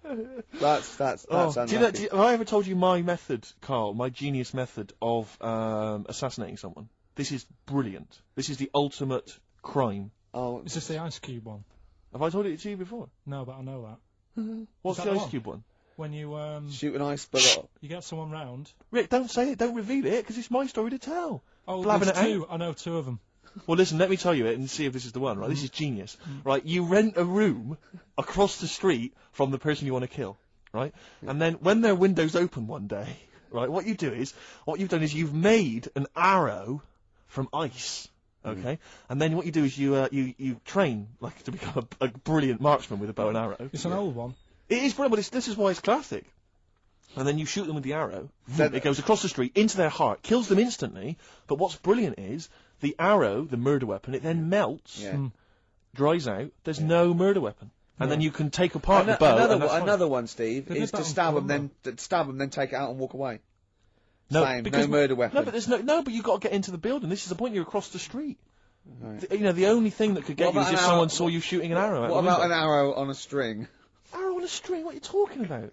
That's unlucky. Have I ever told you my method, Carl, my genius method of assassinating someone? This is brilliant. This is the ultimate crime. Oh, Is this the Ice Cube one? Have I told it to you before? No, but I know that. What's Is the that Ice one? Cube one? When you shoot an ice bullet. you get someone round. Rick, don't say it, don't reveal it, because it's my story to tell. Oh, Blabbing there's it out. two. I know two of them. Well, listen, let me tell you it and see if this is the one, right? This is genius. Right, you rent a room across the street from the person you want to kill, right? And then when their window's open one day, right, what you've done is you've made an arrow from ice, okay? And then what you do is you train, like, to become a brilliant marksman with a bow and arrow. It's an old one. It is brilliant, but this is why it's classic. And then you shoot them with the arrow, it goes across the street, into their heart, kills them instantly, but what's brilliant is, the arrow, the murder weapon, it then melts, dries out, there's no murder weapon. And then you can take apart the bow. Another one, Steve, is to stab them, then take it out and walk away. Same. No murder weapon. No, but there's no. But you got to get into the building. This is the point. You're across the street. Right. You know, the only thing that could get What you is about if an someone arrow- saw you shooting an arrow. What about an arrow on a string? Arrow on a string? What are you talking about?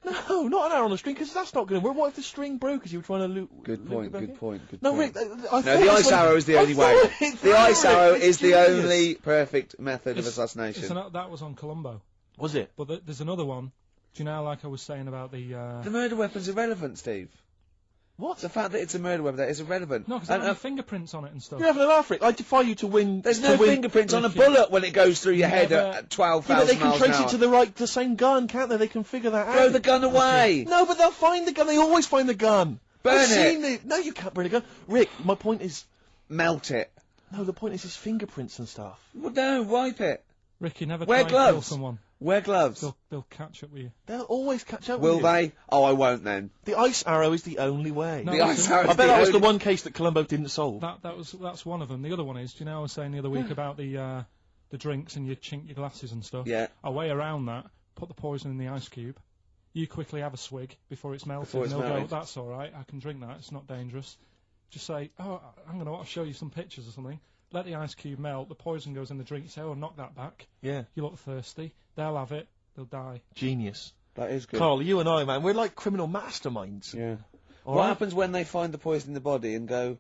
No, not an arrow on a string, because that's not going to work. What if the string broke as you were trying to loot? Good point. Good point. No, point. Rick, No, the ice arrow is the only way. The ice arrow is the only perfect method of assassination. That was on Colombo. Was it? But there's another one. Do you know, like I was saying about the... The murder weapon's irrelevant, Steve. What? The fact that it's a murder weapon, that is irrelevant. No, because there are fingerprints on it and stuff. You're having an laugh, Rick. I defy you to win. There's no fingerprints on a bullet when it goes through your head at 12,000 but they can miles trace an hour. it to the same gun, can't they? They can figure that out. Throw the gun away. No, but they'll find the gun. They always find the gun. Burn I've it. seen it. No, you can't burn a gun. Rick, my point is... Melt it. No, the point is his fingerprints and stuff. Well, no, wipe it. Ricky, never Wear try and kill gloves. someone. Wear gloves. They'll catch up with you. They'll always catch up with Will you. they? Oh, I won't then. The ice arrow is the only way. No, The ice arrow I is bet the that was the only- one case that Colombo didn't solve. That's one of them. The other one is, do you know I was saying the other week about the drinks and you chink your glasses and stuff? Yeah. A way around that, put the poison in the ice cube. You quickly have a swig before it's melted. Before it's and they'll melted. go, that's all right, I can drink that, it's not dangerous. Just say, oh, I'm going to show you some pictures or something. Let the ice cube melt, the poison goes in the drink, you say, oh, knock that back. Yeah. You look thirsty, they'll have it, they'll die. Genius. That is good. Carl, you and I, man, we're like criminal masterminds. Yeah. All What right? happens when they find the poison in the body and go,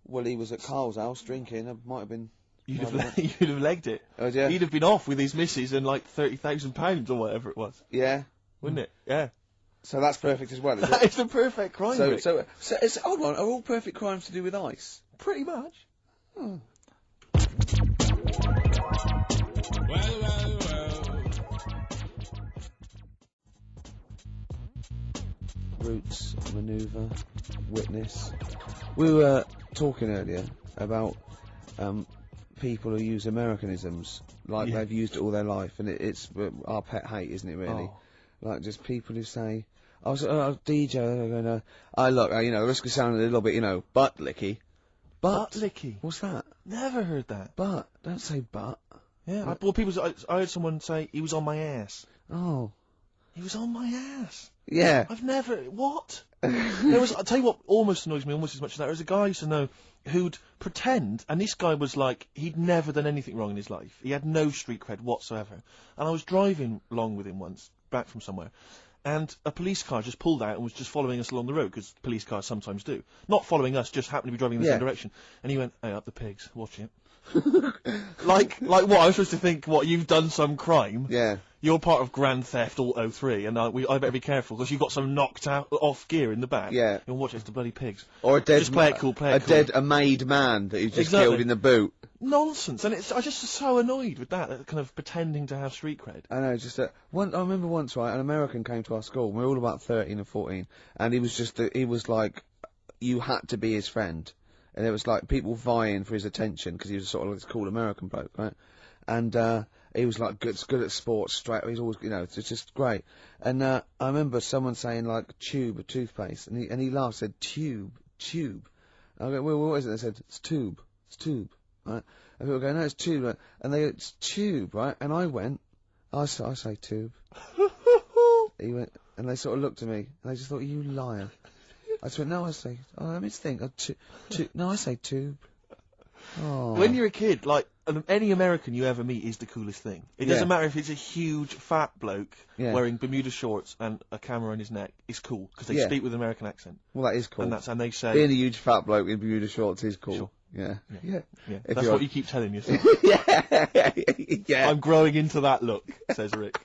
well, he was at Carl's house drinking, it might have been... You'd have legged it. Oh, yeah? He'd have been off with his missus and like £30,000 or whatever it was. Yeah. Wouldn't it? Yeah. So that's perfect as well, is That it? is the perfect crime, So, Rick. so it's, hold on, are all perfect crimes to do with ice? Pretty much. Hmm. Roots, manoeuvre, witness. We were talking earlier about people who use Americanisms like Yeah. they've used it all their life, and it's our pet hate, isn't it? Really, Oh. like just people who say, "I was DJ," they're going, "I look, you know, the risk of sounding a little bit, you know, butt licky." Butt licky. What's that? Never heard that. Butt. Don't say butt. Yeah. Well, I heard someone say he was on my ass. Oh. He was on my ass. Yeah. I've never... What? I'll tell you what almost annoys me almost as much as that. There was a guy I used to know who'd pretend, and this guy was like, he'd never done anything wrong in his life. He had no street cred whatsoever. And I was driving along with him once, back from somewhere, and a police car just pulled out and was just following us along the road, because police cars sometimes do. Not following us, just happened to be driving in the same direction. And he went, hey, up the pigs, watch it. like what? I was supposed to think, what, you've done some crime? Yeah. You're part of Grand Theft Auto 3, and I better be careful, because you've got some knocked out off gear in the back. Yeah. You'll watch it, it's the bloody pigs. Or a dead, Just play it cool, play it cool. a made man that you just Exactly. killed in the boot. Nonsense, and I just so annoyed with that kind of pretending to have street cred. I know, just I remember once, right, an American came to our school. We were all about 13 or 14, and he was like, you had to be his friend, and it was like people vying for his attention because he was sort of like this cool American bloke, right? And he was like good at sports, straight. He's always, you know, it's just great. And I remember someone saying like tube, a toothpaste, and he laughed, said tube. I go, well, what is it? They said it's tube, right? And people go, no, it's tube, right? And they go, it's tube, right? And I went, I say tube. He went, and they sort of looked at me, and they just thought, you liar. I just went, no, I say, let me think, no, I say tube. Oh. When you're a kid, like, any American you ever meet is the coolest thing. It doesn't matter if it's a huge fat bloke wearing Bermuda shorts and a camera on his neck. It's cool because they speak with an American accent. Well, that is cool. And they say being a huge fat bloke in Bermuda shorts is cool. Sure. Yeah. That's what you keep telling yourself. Yeah. I'm growing into that look, says Rick.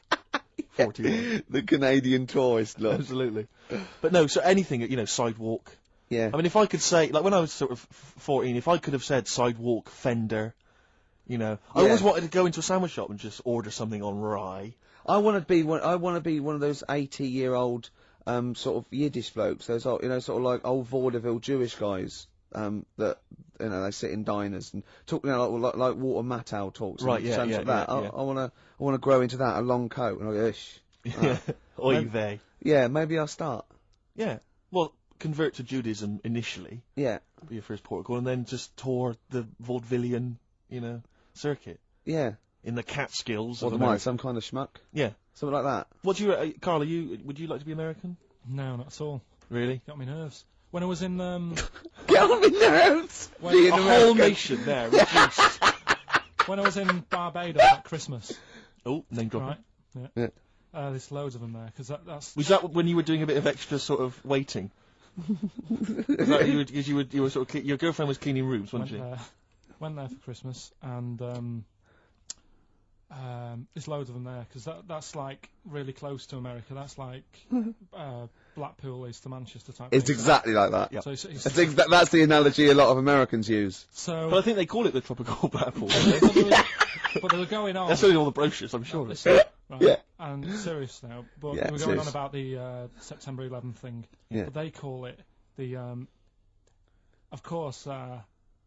41. The Canadian tourist look. Absolutely. But no, so anything, you know, sidewalk. Yeah. I mean, if I could say, like when I was sort of 14, if I could have said sidewalk, fender, you know, I always wanted to go into a sandwich shop and just order something on rye. I want to be one of those 80-year-old sort of Yiddish blokes. Those old, you know, sort of like old vaudeville Jewish guys that, you know, they sit in diners and talk, you know, like Walter Matthau talks. Right. And Yeah. like that. I want to grow into that. A long coat and I go, ish. Yeah. Oy vey. Yeah. Maybe I'll start. Yeah. Well, convert to Judaism initially. Yeah. Be your first port of call, and then just tour the vaudevillian, you know, circuit. Yeah. In the Catskills. What of am I? America. Some kind of schmuck? Yeah. Something like that. What do you, Carl? Would you like to be American? No, not at all. Really? Got me nerves. When I was in Get on my nerves. When, a whole nation there reduced. when I was in Barbados at Christmas. Oh, name dropping. Right. Yeah. There's loads of them there because that's. Was that when you were doing a bit of extra sort of waiting? Is that you were sort of your girlfriend was cleaning rooms, wasn't she? Went there for Christmas and there's loads of them there because that's like really close to America. That's like Blackpool is to Manchester type. It's thing. exactly like that. So I think that's the analogy a lot of Americans use. So, but I think they call it the tropical Blackpool. but they were going on. That's only all the brochures, I'm sure. Right. Yeah. And serious now, but Yeah, they were going on about the September 11th thing. Yeah. But they call it the. Of course,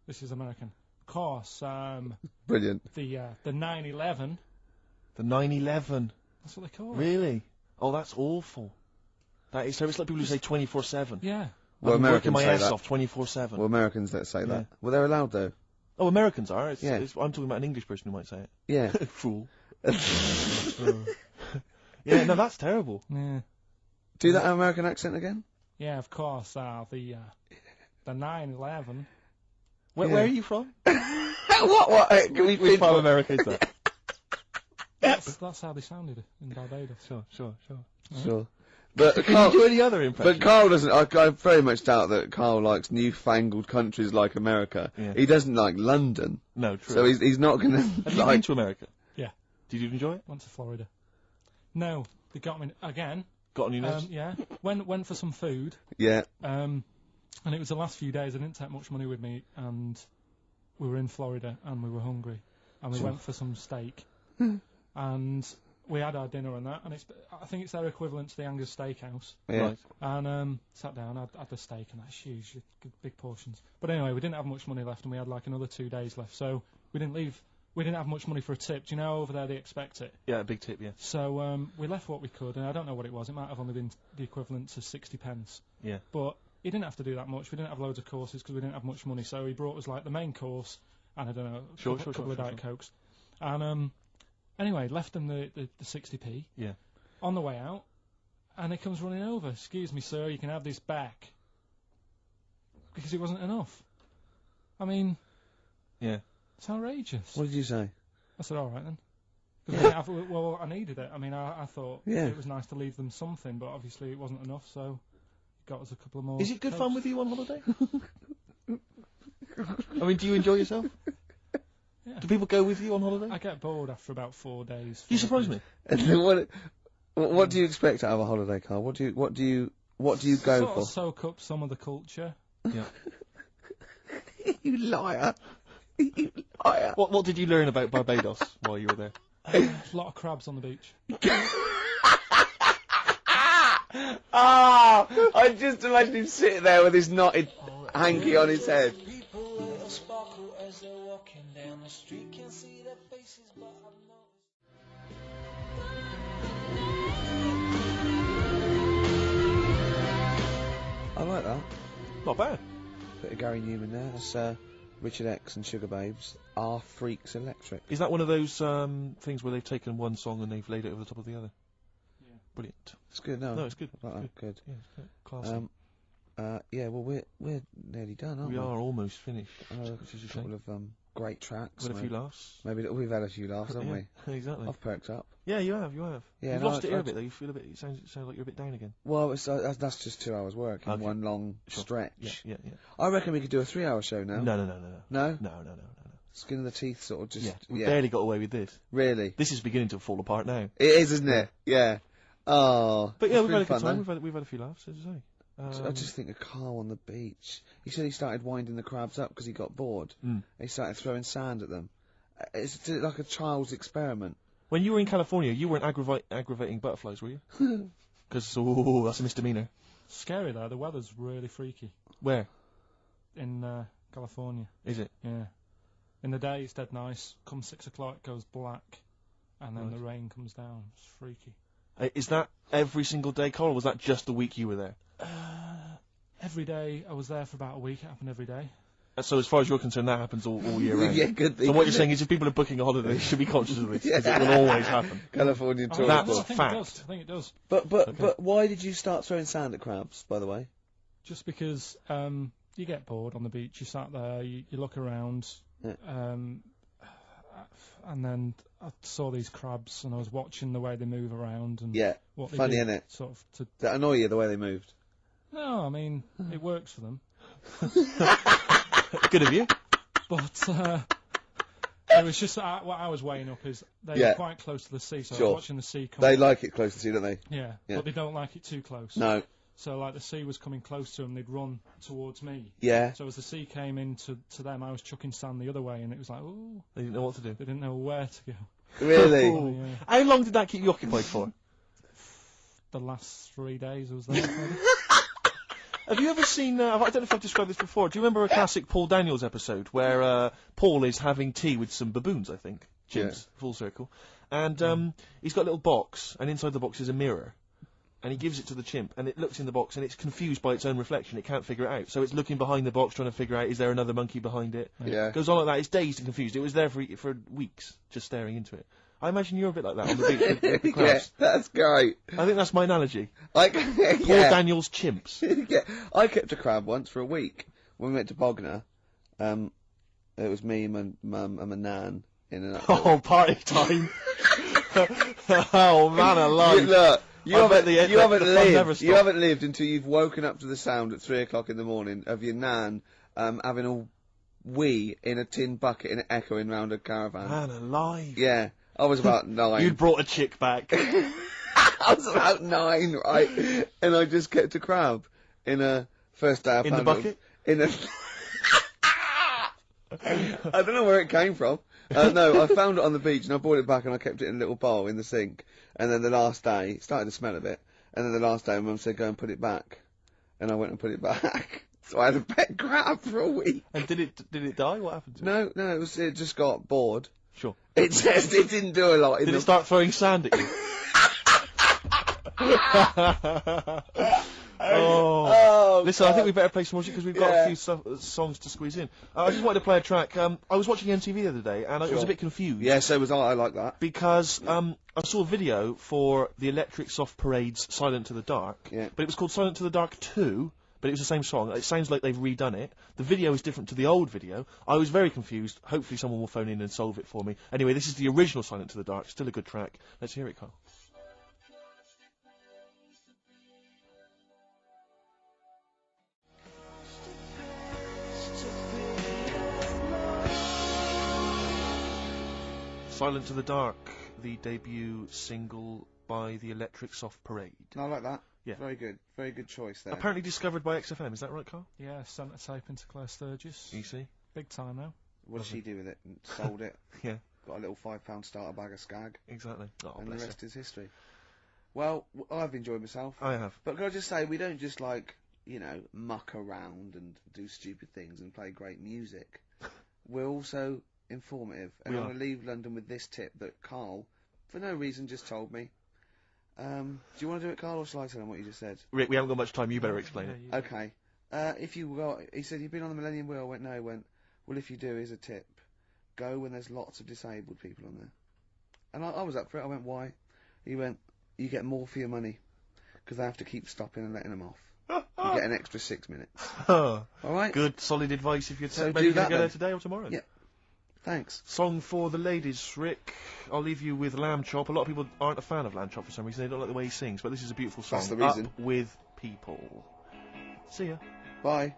this is American. Of course, Brilliant. the 9/11. The 9/11. That's what they call it. Really? Oh, that's awful. That is. So it's like people who say 24/7. Yeah. Well, I'm working Americans my say ass that. off 24/7. Well, Americans that say Yeah. that. Well, they're allowed though. Oh, Americans are. Yeah. I'm talking about an English person who might say it. Yeah. Fool. Yeah, no, that's terrible. Yeah. Do that American accent again. Yeah, of course. The 9/11. Where are you from? What? Can we Which part of America is that? That's how they sounded in Barbados. Sure. Sure. But Can Carl, you do any other impression? But Carl doesn't. I very much doubt that Carl likes newfangled countries like America. Yeah. He doesn't like London. No, true. So he's not going to. Have you been to America? Yeah. Did you enjoy it? Went to Florida. No, they got me again. Got on your nerves? Yeah. Went for some food. Yeah. And it was the last few days. I didn't take much money with me, and we were in Florida, and we were hungry, and we went for some steak, and we had our dinner and that, and I think it's their equivalent to the Angus Steakhouse. Yeah. Right. And sat down, had the steak, and that's huge, big portions. But anyway, we didn't have much money left, and we had like another 2 days left, so we didn't leave. We didn't have much money for a tip. Do you know over there they expect it? Yeah, a big tip, yeah. So we left what we could, and I don't know what it was. It might have only been the equivalent to 60 pence. Yeah. But he didn't have to do that much. We didn't have loads of courses because we didn't have much money. So he brought us like the main course and I don't know, a couple of Diet Cokes. And anyway, left them the 60p. Yeah. On the way out, and it comes running over. Excuse me, sir, you can have this back. Because it wasn't enough. I mean. Yeah. It's outrageous. What did you say? I said, all right then. 'Cause I didn't have, well, I needed it. I mean, I thought it was nice to leave them something, but obviously it wasn't enough, so it got us a couple of more. Is it good Cokes. fun with you on holiday? I mean, do you enjoy yourself? Yeah. Do people go with you on holiday? I get bored after about 4 days. You surprise me. What do you expect out of a holiday, Carl? What do you go sort for? Of soak up some of the culture. Yeah. You liar. You liar. What did you learn about Barbados while you were there? A lot of crabs on the beach. I just imagine him sitting there with his knotted hanky on his head. I like that. Not bad. Bit of Gary Newman there. That's Richard X and Sugar Babes. Are Freaks Electric. Is that one of those things where they've taken one song and they've laid it over the top of the other? Yeah. Brilliant. It's good, no? No, it's good. I like that. Good. Yeah, it's good. Classy. Yeah, well, we're nearly done, aren't we? We are almost finished. Which is a couple of great tracks. We've had a few laughs. Maybe we've had a few laughs, haven't we? Exactly. I've perked up. Yeah, you have. Yeah, You've no, lost it here a bit though. You feel a bit. It sounds like you're a bit down again. Well, that's just 2 hours work in one long stretch. Yeah. I reckon we could do a 3-hour show now. No. No? No. Skin of the teeth, sort of just. Yeah, we barely got away with this. Really? This is beginning to fall apart now. It is, isn't it? Yeah. Oh. But yeah, we've had a fun, good time. though. We've had a few laughs, as I say. I just think of Carl on the beach. He said he started winding the crabs up because he got bored. He started throwing sand at them. It's like a child's experiment. When you were in California, you weren't aggravating butterflies, were you? Because that's a misdemeanor. Scary though. The weather's really freaky. Where? In California. Is it? Yeah. In the day it's dead nice. Come 6 o'clock it goes black, and then the rain comes down. It's freaky. Is that every single day, Carl, or was that just the week you were there? Every day. I was there for about a week. It happened every day. So as far as you're concerned, that happens all year round. Yeah, good thing. So what you're saying is if people are booking a holiday, they should be conscious of this, because it will always happen. California tour. That's I think fact. It does. I think it does. But why did you start throwing sand at crabs, by the way? Just because you get bored on the beach, you sat there, you look around, and then I saw these crabs, and I was watching the way they move around, and what they funny, do, innit? Sort of Did that annoy you the way they moved? No, I mean it works for them. Good of you. But it was just what I was weighing up is they're quite close to the sea, so I was watching the sea come. They like it close to the sea, don't they? Yeah, but they don't like it too close. No. So like the sea was coming close to them, they'd run towards me. Yeah. So as the sea came in to them, I was chucking sand the other way, and it was like, ooh. They didn't know what to do. They didn't know where to go. Really? Yeah. How long did that keep you occupied for? The last 3 days I was there. Maybe. Have you ever seen, I don't know if I've described this before, do you remember a classic Paul Daniels episode where Paul is having tea with some baboons, I think? Chimps, full circle. And he's got a little box, and inside the box is a mirror. And he gives it to the chimp, and it looks in the box, and it's confused by its own reflection. It can't figure it out. So it's looking behind the box, trying to figure out, is there another monkey behind it? Yeah. Goes on like that. It's dazed and confused. It was there for weeks, just staring into it. I imagine you're a bit like that on the beach with the crabs. Yeah, that's great. I think that's my analogy. Paul Daniels chimps. I kept a crab once for a week when we went to Bognor. It was me, my mum, and my nan in an. Oh, party time! Oh man, alive! Look. You haven't lived until you've woken up to the sound at 3 o'clock in the morning of your nan having a wee in a tin bucket and echoing round a caravan. Man alive! Yeah, I was about 9. You'd brought a chick back. I was about 9, right? And I just kept a crab in a first day I in the bucket. In a. I don't know where it came from. No, I found it on the beach and I brought it back and I kept it in a little bowl in the sink. And then the last day, it started to smell a bit. And then the last day, Mum said, go and put it back. And I went and put it back. So I had a pet crab for a week. And did it die? What happened to it? No, it just got bored. Sure. It didn't do a lot. Did it start throwing sand at you? Oh. Listen, I think we better play some music because we've got a few songs to squeeze in. I just wanted to play a track. I was watching MTV the other day and I was a bit confused. Yeah, so was I. I like that. Because I saw a video for the Electric Soft Parade's Silent to the Dark. Yeah. But it was called Silent to the Dark 2. But it was the same song. It sounds like they've redone it. The video is different to the old video. I was very confused. Hopefully someone will phone in and solve it for me. Anyway, this is the original Silent to the Dark. Still a good track. Let's hear it, Carl. Silent to the Dark, the debut single by the Electric Soft Parade. I like that. Yeah. Very good choice there. Apparently discovered by XFM, is that right, Carl? Yeah, sent a tape into Claire Sturgis. You see? Big time now. What did she do with it? Sold it. Yeah. Got a little £5 starter bag of Skag. Exactly. Oh, and the rest is history. Well, I've enjoyed myself. I have. But can I just say, we don't just muck around and do stupid things and play great music. We're also informative. And I'm going to leave London with this tip that Carl, for no reason, just told me. Do you want to do it, Carl, or shall I tell him what you just said? Rick, we haven't got much time. You better explain it. Okay. He said, you've been on the Millennium Wheel? I went, no. He went, well, if you do, here's a tip. Go when there's lots of disabled people on there. And I was up for it. I went, why? He went, you get more for your money. Because they have to keep stopping and letting them off. You get an extra 6 minutes. All right? Good, solid advice if you'd So maybe do that go there then. today or tomorrow. Yeah. Thanks. Song for the ladies, Rick. I'll leave you with Lamb Chop. A lot of people aren't a fan of Lamb Chop for some reason. They don't like the way he sings, but this is a beautiful song. That's the reason. Up with people. See ya. Bye.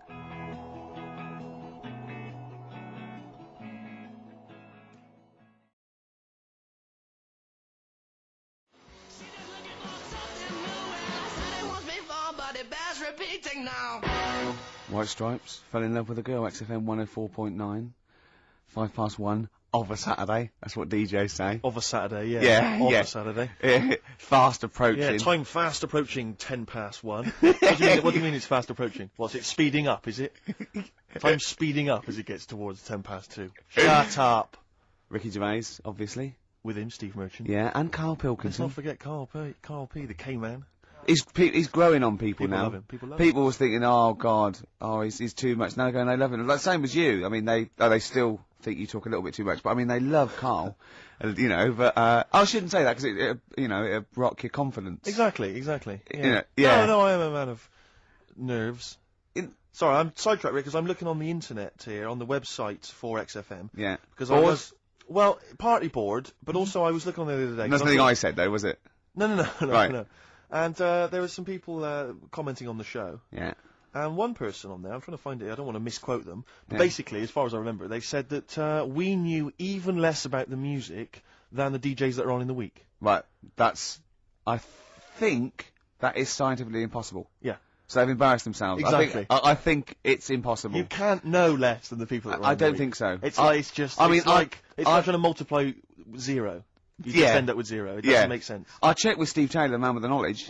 White Stripes, fell in love with a girl, XFM 104.9, 1:05 of a Saturday, that's what DJs say. Of a Saturday, yeah. Yeah, Of a Saturday. Fast approaching. Yeah, time fast approaching 1:10. What do you mean it's fast approaching? What's it, speeding up, is it? Time's speeding up as it gets towards 2:10. Shut up. Ricky Gervais, obviously. With him, Steve Merchant. Yeah, and KARL Pilkington. Let's not forget Carl P, the K-Man. He's growing on people now. Love him. People love People was thinking, oh God, he's too much. Now they're going, they love him. Like same as you. I mean, they still think you talk a little bit too much, but I mean, they love KARL. You know, but I shouldn't say that because it'll rock your confidence. Exactly. Yeah. Yeah. No, I am a man of nerves. Sorry, I'm sidetracked because I'm looking on the internet here on the website for XFM. Yeah. Because I was partly bored, but also I was looking on the other day. That's nothing I said though, was it? No. Right. No. And there were some people commenting on the show. Yeah. And one person on there, I'm trying to find it, I don't want to misquote them, but basically, as far as I remember, they said that we knew even less about the music than the DJs that are on in the week. Right, I think that is scientifically impossible. Yeah. So they've embarrassed themselves. Exactly. I think it's impossible. You can't know less than the people that are on I in the don't week. think so. It's like trying to multiply 0. You just end up with 0. It doesn't make sense. I checked with Steve Taylor, the man with the knowledge.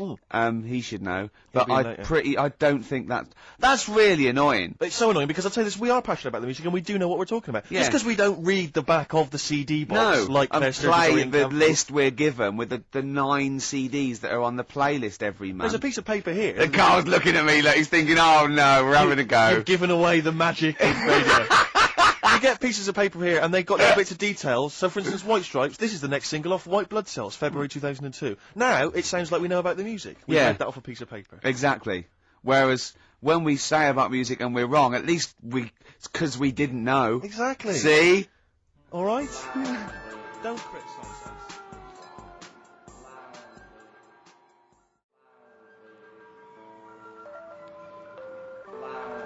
He should know. But I don't think that's really annoying. It's so annoying because I'll tell you this, we are passionate about the music and we do know what we're talking about. Yeah. Just because we don't read the back of the CD box like I'm their playing the list we're given with the 9 CDs that are on the playlist every month. There's a piece of paper here. The Carl's looking at me like he's thinking, oh no, we're having a go. You've given away the magic of radio. You get pieces of paper here, and they've got little bits of details. So, for instance, White Stripes, this is the next single off White Blood Cells, February 2002. Now, it sounds like we know about the music. We read that off a piece of paper. Exactly. Whereas, when we say about music and we're wrong, at least it's because we didn't know. Exactly. See? Alright? Don't criticise us.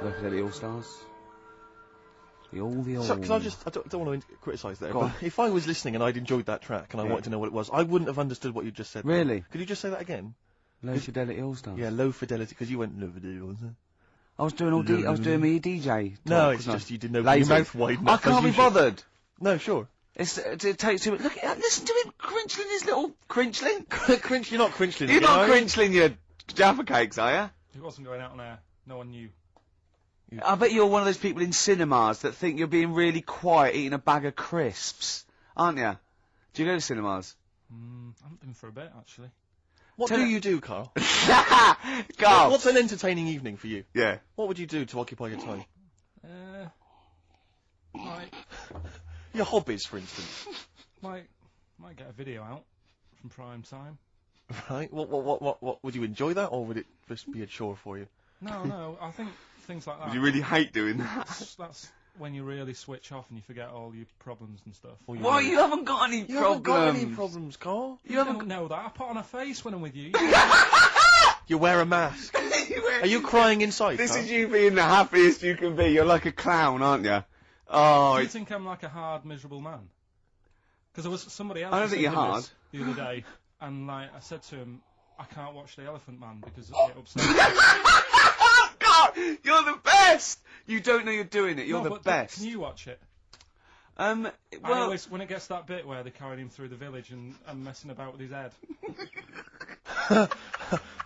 Look at the All-Stars. The So, cause I don't want to criticise there, but if I was listening and I'd enjoyed that track and I wanted to know what it was, I wouldn't have understood what you just said. Really? Could you just say that again? Low Fidelity All-Stars. Yeah, Low Fidelity, because you went Low Fidelity, wasn't it? I was doing me DJ talk, No, it's just you didn't open your mouth wide enough. I can't be bothered. No, sure. It takes too much. Look, listen to him crinchling his little crinchling. You're not crinchling. You're not crinchling your Jaffa cakes, are you? It wasn't going out on air. No one knew. I bet you're one of those people in cinemas that think you're being really quiet eating a bag of crisps, aren't you? Do you go to cinemas? I haven't been for a bit, actually. What do you do, Carl? Carl! What's an entertaining evening for you? Yeah. What would you do to occupy your time? Like... Your hobbies, for instance. Might get a video out from prime time. Right. What would you enjoy that, or would it just be a chore for you? No, I think things like that. Would you really hate doing that? That's when you really switch off and you forget all your problems and stuff. Why, you haven't got any problems? You haven't got any problems, Carl. You don't know that. I put on a face when I'm with you. You wear a mask. Are you crying inside, This Carl? is you being the happiest you can be. You're like a clown, aren't you? Oh, Do you think I'm like a hard, miserable man? Because there was somebody else. I don't think you're hard. The other day, and like I said to him, I can't watch The Elephant Man because it upsets me. God, you're the best. You don't know you're doing it. You're the best. Can you watch it? Well, I always, when it gets that bit where they're carrying him through the village and messing about with his head. Do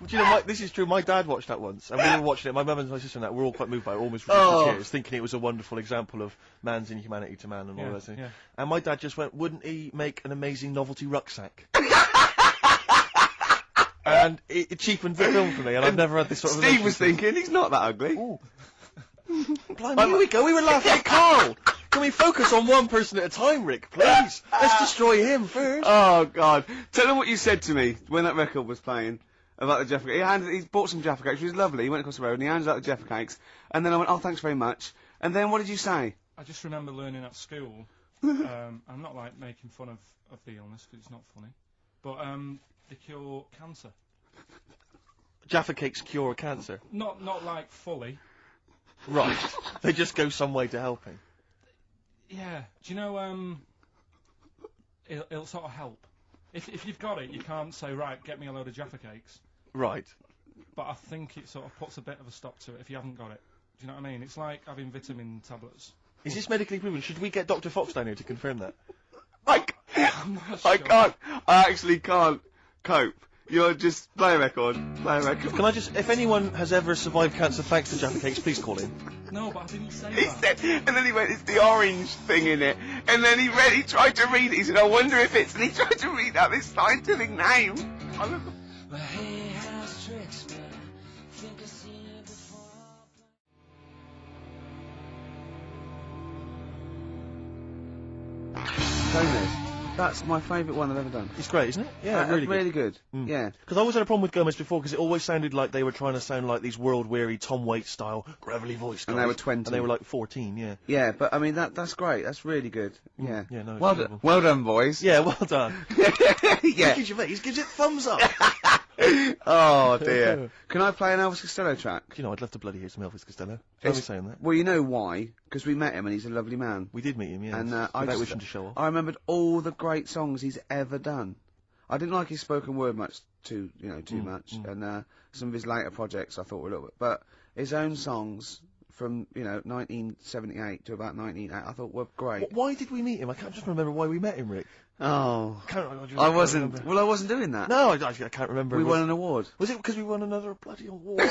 you know, this is true. My dad watched that once, and we were watching it. My mum and my sister and that were all quite moved by it, almost reduced to tears, thinking it was a wonderful example of man's inhumanity to man and all that thing. Yeah. And my dad just went, "Wouldn't he make an amazing novelty rucksack?" And it cheapened the film for me, and I've never had this sort of. Steve was thinking he's not that ugly. Blimey, here we go. We were laughing at Carl. Can we focus on one person at a time, Rick, please? Let's destroy him first. Oh, God. Tell him what you said to me when that record was playing about the Jaffa Cakes. He bought some Jaffa Cakes, which was lovely. He went across the road and he handed out the Jaffa Cakes. And then I went, oh, thanks very much. And then what did you say? I just remember learning at school. I'm not like making fun of the illness because it's not funny. But they cure cancer. Jaffa Cakes cure cancer? Not like fully. Right. They just go some way to helping. Yeah. Do you know, it'll sort of help. If you've got it, you can't say, right, get me a load of Jaffa Cakes. Right. But I think it sort of puts a bit of a stop to it if you haven't got it. Do you know what I mean? It's like having vitamin tablets. Is this medically proven? Should we get Dr. Fox down here to confirm that? I can't. I actually can't cope. You're just play a record. Can I just, if anyone has ever survived cancer thanks to Jaffa Cakes, please call in. No, but I didn't say He that. said, and then he went, it's the orange thing in it. And then he tried to read it. He said, I wonder if it's, and he tried to read out this scientific name. The hay has Gomez. That's my favourite one I've ever done. It's great, isn't it? Yeah, really good. Yeah. Because I always had a problem with Gomez before, because it always sounded like they were trying to sound like these world-weary Tom Waits style gravelly voice guys. And they were 20. And they were like 14, yeah. Yeah, but I mean that's great. That's really good. Yeah. Yeah, no. Well done, boys. Yeah, well done. Yeah. Ricky Gervais gives it thumbs up. Oh dear. Can I play an Elvis Costello track? You know, I'd love to bloody hear some Elvis Costello. Why are we saying that? Well, you know why? Because we met him and he's a lovely man. We did meet him, yeah. And without wishing to show off. I remembered all the great songs he's ever done. I didn't like his spoken word much, too much, and some of his later projects I thought were a little bit, but his own songs from 1978 to about 1980 I thought were great. Why did we meet him? I can't just remember why we met him, Rick. Oh, I wasn't doing that. No, I can't remember. We won an award. Was it because we won another bloody award?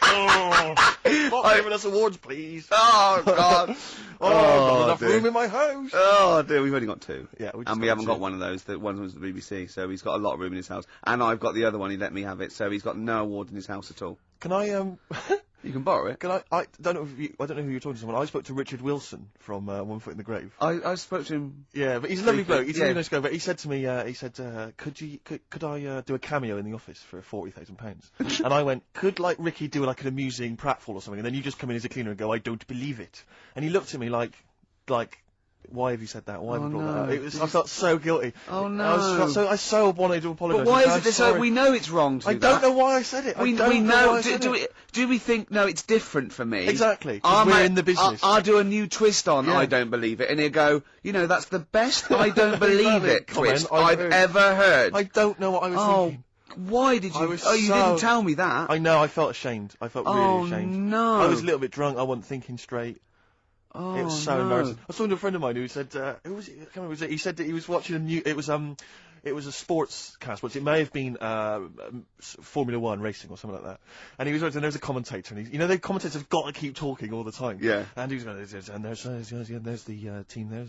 Stop giving us awards, please. Oh, God. Not enough room in my house. Oh, dear, we've only got 2. Yeah, and we haven't got one of those. The one was the BBC, so he's got a lot of room in his house. And I've got the other one, he let me have it, so he's got no award in his house at all. Can I, You can borrow it. Can I don't know who you're talking to someone. I spoke to Richard Wilson from One Foot in the Grave. I spoke to him. Yeah, but he's a lovely bloke. He's a really nice guy. But he said to me, could I do a cameo in the office for £40,000? And I went, could like Ricky do like an amusing pratfall or something, and then you just come in as a cleaner and go, I don't believe it. And he looked at me like, why have you said that? Why have you brought that up? I felt so guilty. Oh no! I so wanted to apologise. But why is it so? We know it's wrong to do that. I don't know why I said it. We know. Do we think no? It's different for me. Exactly. We're in the business. I'll do a new twist on. I don't believe it, and he'll go. That's the best. I don't believe it twist I've ever heard. I don't know what I was thinking. Why did you? You didn't tell me that. I know. I felt ashamed. I felt really ashamed. Oh no! I was a little bit drunk. I wasn't thinking straight. Oh, it was so embarrassing. I was talking to a friend of mine who said, who was it? I can't remember. Was it? He said that he was watching it was a sports cast, but it may have been Formula 1 racing or something like that. And he was watching, and there was a commentator, and the commentators have got to keep talking all the time. Yeah. And he was going, and there's the team there.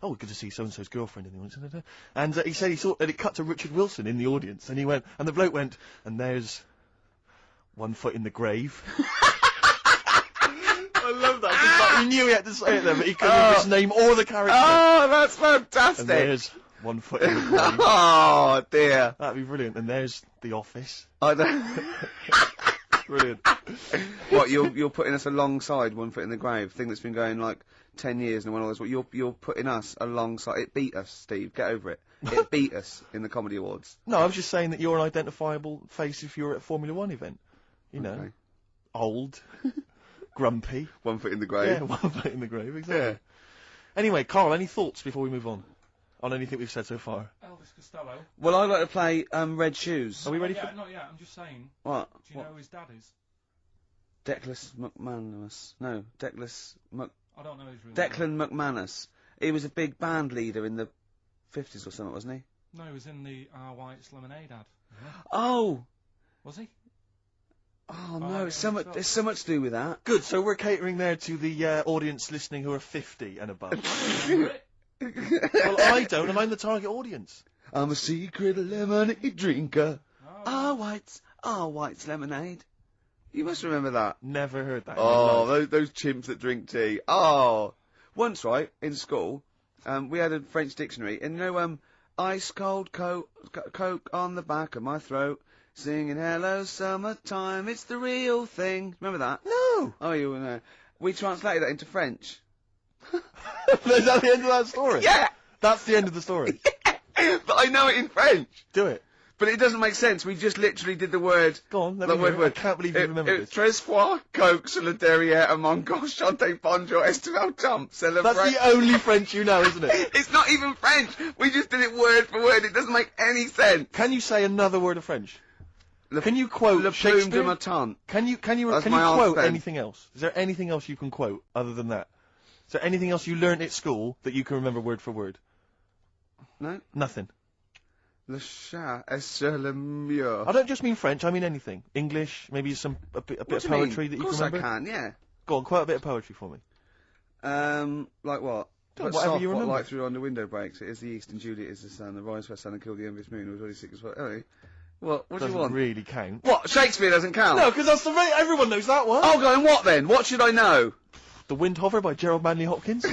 Oh, good to see so-and-so's girlfriend in the audience. And he said he saw that it cut to Richard Wilson in the audience, and he went, and the bloke went, and there's One Foot in the Grave. I love that. He knew he had to say it there, but he couldn't remember his name or the character. Oh, that's fantastic. And there's One Foot in the Grave. Oh, dear. That'd be brilliant. And there's The Office. Brilliant. What, you're putting us alongside One Foot in the Grave, thing that's been going like 10 years and all this. What you're putting us alongside. It beat us, Steve. Get over it. It beat us in the Comedy Awards. No, I was just saying that you're an identifiable face if you're at a Formula 1 event. Old. Grumpy. One Foot in the Grave. Yeah, One Foot in the Grave, exactly. Yeah. Anyway, Carl, any thoughts before we move on anything we've said so far? Elvis Costello. Well, I'd like to play Red Shoes. Are we ready for... Not yet, I'm just saying. What? Do you know who his dad is? Declan McManus. No, I don't know his real name. Declan McManus. He was a big band leader in the 50s or something, wasn't he? No, he was in the R. White's Lemonade ad. Oh! Was he? Oh no, there's so much to do with that. Good, so we're catering there to the audience listening who are 50 and above. Well, I don't, and I'm the target audience. I'm a secret lemonade drinker. R. White's Lemonade. You must remember that. Never heard that. Oh, those chimps that drink tea. Oh, once, right, in school, we had a French dictionary, and ice cold coke on the back of my throat. Singing hello summertime, it's the real thing. Remember that? No. Oh, you know. We translated that into French. Is that the end of that story? Yeah. That's the end of the story. Yeah. But I know it in French. Do it. But it doesn't make sense. We just literally did the word. Go on, let me hear it. I can't believe you remember this. Tres fois, coke, sur le derrière, à mon gauche, chante bonjour, estival jump, celebrate. That's the only French you know, isn't it? It's not even French. We just did it word for word. It doesn't make any sense. Can you say another word of French? Can you quote Shakespeare? De ma tante. Can you quote anything else? Is there anything else you can quote other than that? Is there anything else you learned at school that you can remember word for word? No. Nothing. Le chat est sur le mur. I don't just mean French. I mean anything. English. Maybe a bit of poetry that you can remember. Of course I can. Yeah. Go on, quote a bit of poetry for me. Like what? Whatever you remember. Light through on the window breaks. It is the east, and Juliet is the sun. The rise for sun and kill the envious moon. It was already sick as well. Anyway. What do you want? Doesn't really count. What? Shakespeare doesn't count? No, because that's the rate. Everyone knows that one. Oh, go on, what then? What should I know? The Wind Hover by Gerald Manley Hopkins.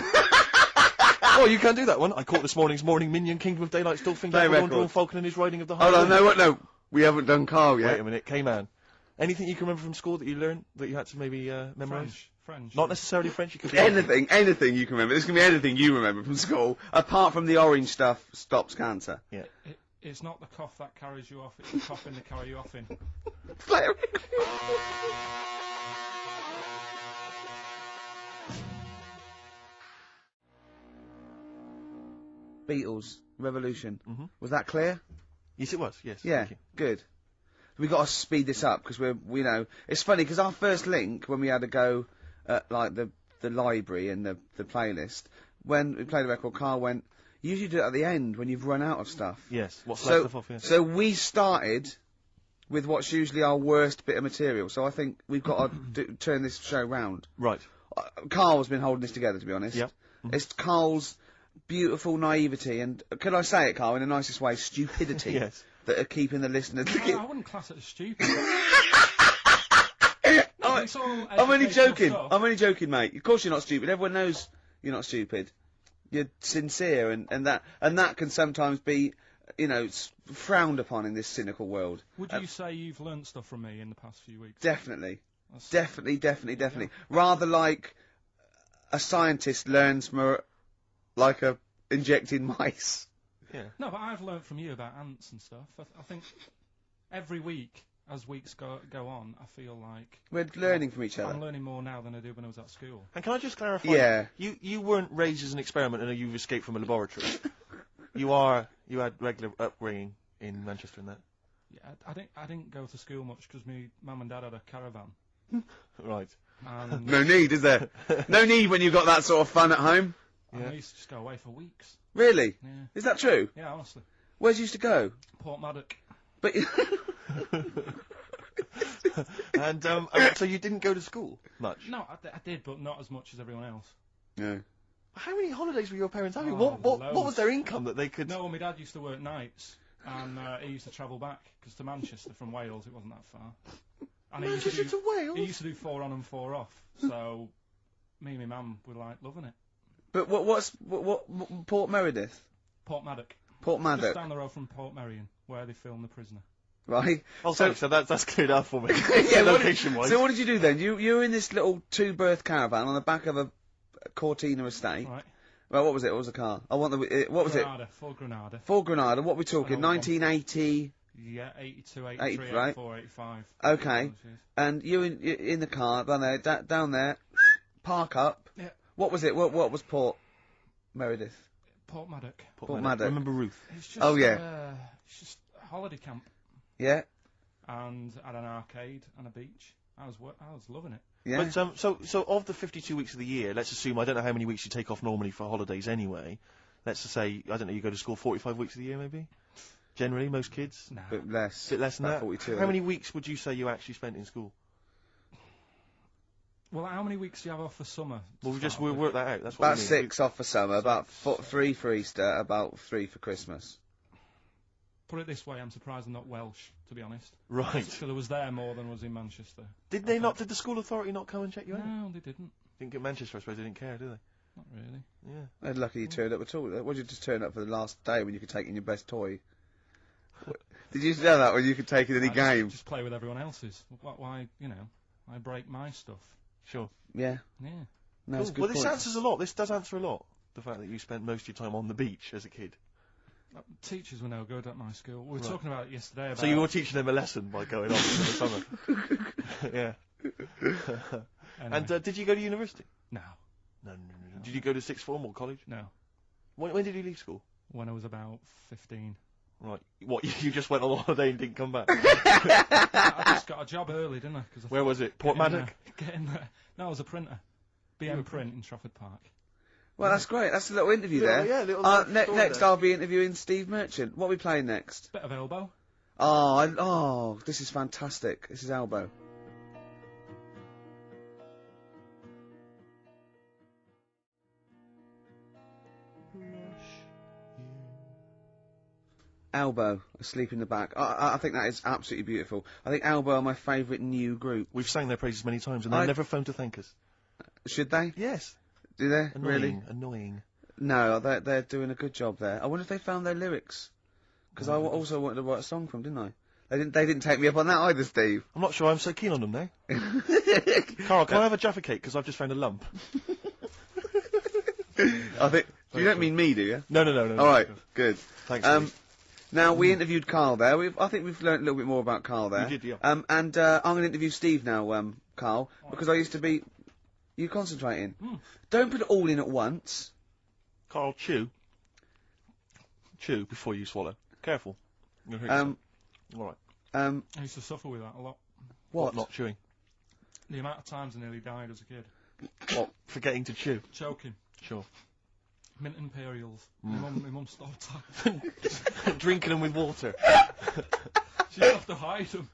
Oh, you can't do that one. I caught this morning's morning minion, Kingdom of Daylight, still thinking Play of Dawn records. Falcon and his riding of the Hold high. on, no, we haven't done Carl yet. Wait a minute, K-Man. Anything you can remember from school that you learned that you had to maybe memorise? French. Not necessarily French. You could be Anything you can remember. This can be anything you remember from school, apart from the orange stuff stops cancer. Yeah. It's not the cough that carries you off, it's the coughing that carry you off in. Play a record. Beatles, Revolution. Was that clear? Yes, it was. Yes. Yeah, Thank you. good. We got to speed this up because we know it's funny because our first link when we had to go at like the library and the playlist when we played the record, Carl went. You usually do it at the end when you've run out of stuff. Yes. What's left of off? Yeah. So we started with what's usually our worst bit of material. So I think we've got to turn this show round. Right. Carl's been holding this together, to be honest. Yep. It's Carl's beautiful naivety and, could I say it, Carl, in the nicest way, stupidity. Yes. That are keeping the listeners. I wouldn't class it as stupid. I'm only joking. I'm only joking, mate. Of course you're not stupid. Everyone knows you're not stupid. You're sincere, and that can sometimes be, frowned upon in this cynical world. Would you say you've learnt stuff from me in the past few weeks? Definitely. Definitely. Rather like a scientist learns from injecting mice. Yeah. No, but I've learnt from you about ants and stuff. I think every week, as weeks go on, I feel like we're learning from each other. I'm learning more now than I did when I was at school. And can I just clarify? Yeah. You weren't raised as an experiment and you've escaped from a laboratory. You had regular upbringing in Manchester and that. Yeah, I didn't go to school much because my mum and dad had a caravan. Right. And no need, is there? No need when you've got that sort of fun at home. I used to just go away for weeks. Really? Yeah. Is that true? Yeah, honestly. Where'd you used to go? Port Maddock. But. And so you didn't go to school much? No, I did, but not as much as everyone else. No. How many holidays were your parents having? Oh, what was their income that they could? No, well, my dad used to work nights, and he used to travel back because to Manchester from Wales it wasn't that far. And Manchester to Wales. He used to do 4 on and 4 off. So me and my mum were like loving it. But what Port Meredith? Port Maddock. Port Maddock. Just down the road from Port Merion, where they filmed The Prisoner. Right. Oh, so that's cleared up for me. Yeah, location-wise. So what did you do then? You were in this little 2-berth caravan on the back of a Cortina estate. Right. Well, what was it? What was the car? I want the. What was it? Ford Granada. Ford Granada. What are we talking? 1980. Yeah, 82, 83, right. 84, 85. Okay. And you in the car down there, park up. Yeah. What was it? What was Port Meredith? Port Maddock. Port Maddock. Remember Ruth? It's just, oh yeah. It's just a holiday camp. Yeah. And had an arcade and a beach. I was loving it. Yeah. But so of the 52 weeks of the year, let's assume I don't know how many weeks you take off normally for holidays anyway. Let's just say I don't know, you go to school 45 weeks of the year maybe. Generally, most kids. No. Bit less. Bit less than that. 42. How many weeks would you say you actually spent in school? Well, how many weeks do you have off for summer? Well, we'll work that out. That's what about we mean. 6 off for summer, about 3 for Easter, about 3 for Christmas. Put it this way, I'm surprised I'm not Welsh, to be honest. Right. So I was there more than was in Manchester. Did the school authority not come and check you out? No, they didn't. Didn't get Manchester, I suppose they didn't care, do they? Not really. Yeah. They're lucky you turned up at all. What did you just turn up for the last day when you could take in your best toy? Did you know that when you could take in any game? Just play with everyone else's. Why, I break my stuff. Sure. Yeah. Yeah. No, cool. it's a good Well, this point. answers a lot. This does answer a lot. The fact that you spent most of your time on the beach as a kid. Teachers were no good at my school. We were Right. talking about it yesterday. About So you were teaching them a lesson by going off for the summer. Yeah. Anyway. And did you go to university? No. No. Did you go to sixth form or college? No. When did you leave school? When I was about 15. Right. What, you just went on holiday and didn't come back? I just got a job early, didn't I? Where was it? Port Maddock? Get in there. No, I was a printer. BM Print in Trafford Park. Well, that's great. That's a little interview there. Yeah, little next, there. I'll be interviewing Steve Merchant. What are we playing next? Bit of Elbow. Oh, this is fantastic. This is Elbow. Elbow, Asleep in the Back. I think that is absolutely beautiful. I think Elbow are my favourite new group. We've sang their praises many times and they've never phoned to thank us. Should they? Yes. Do they? Annoying. Really? Annoying. No, they're doing a good job there. I wonder if they found their lyrics. Because I also wanted to write a song for them, didn't I? They didn't take me up on that either, Steve. I'm not sure I'm so keen on them now. Carl, can I have a Jaffa cake? Because I've just found a lump. I think... You don't mean me, do you? No. All right, good. Thanks, Steve. Now, we interviewed Karl there. I think we've learnt a little bit more about Karl there. We did, yeah. And I'm going to interview Steve now, Karl, because I used to be... You concentrating. Don't put it all in at once. Carl, chew. Chew before you swallow. Careful. All right. I used to suffer with that a lot. What? Not chewing. The amount of times I nearly died as a kid. What? Forgetting to chew. Choking. Sure. Mint Imperials. My mum stopped that. Drinking them with water. She'd have to hide them.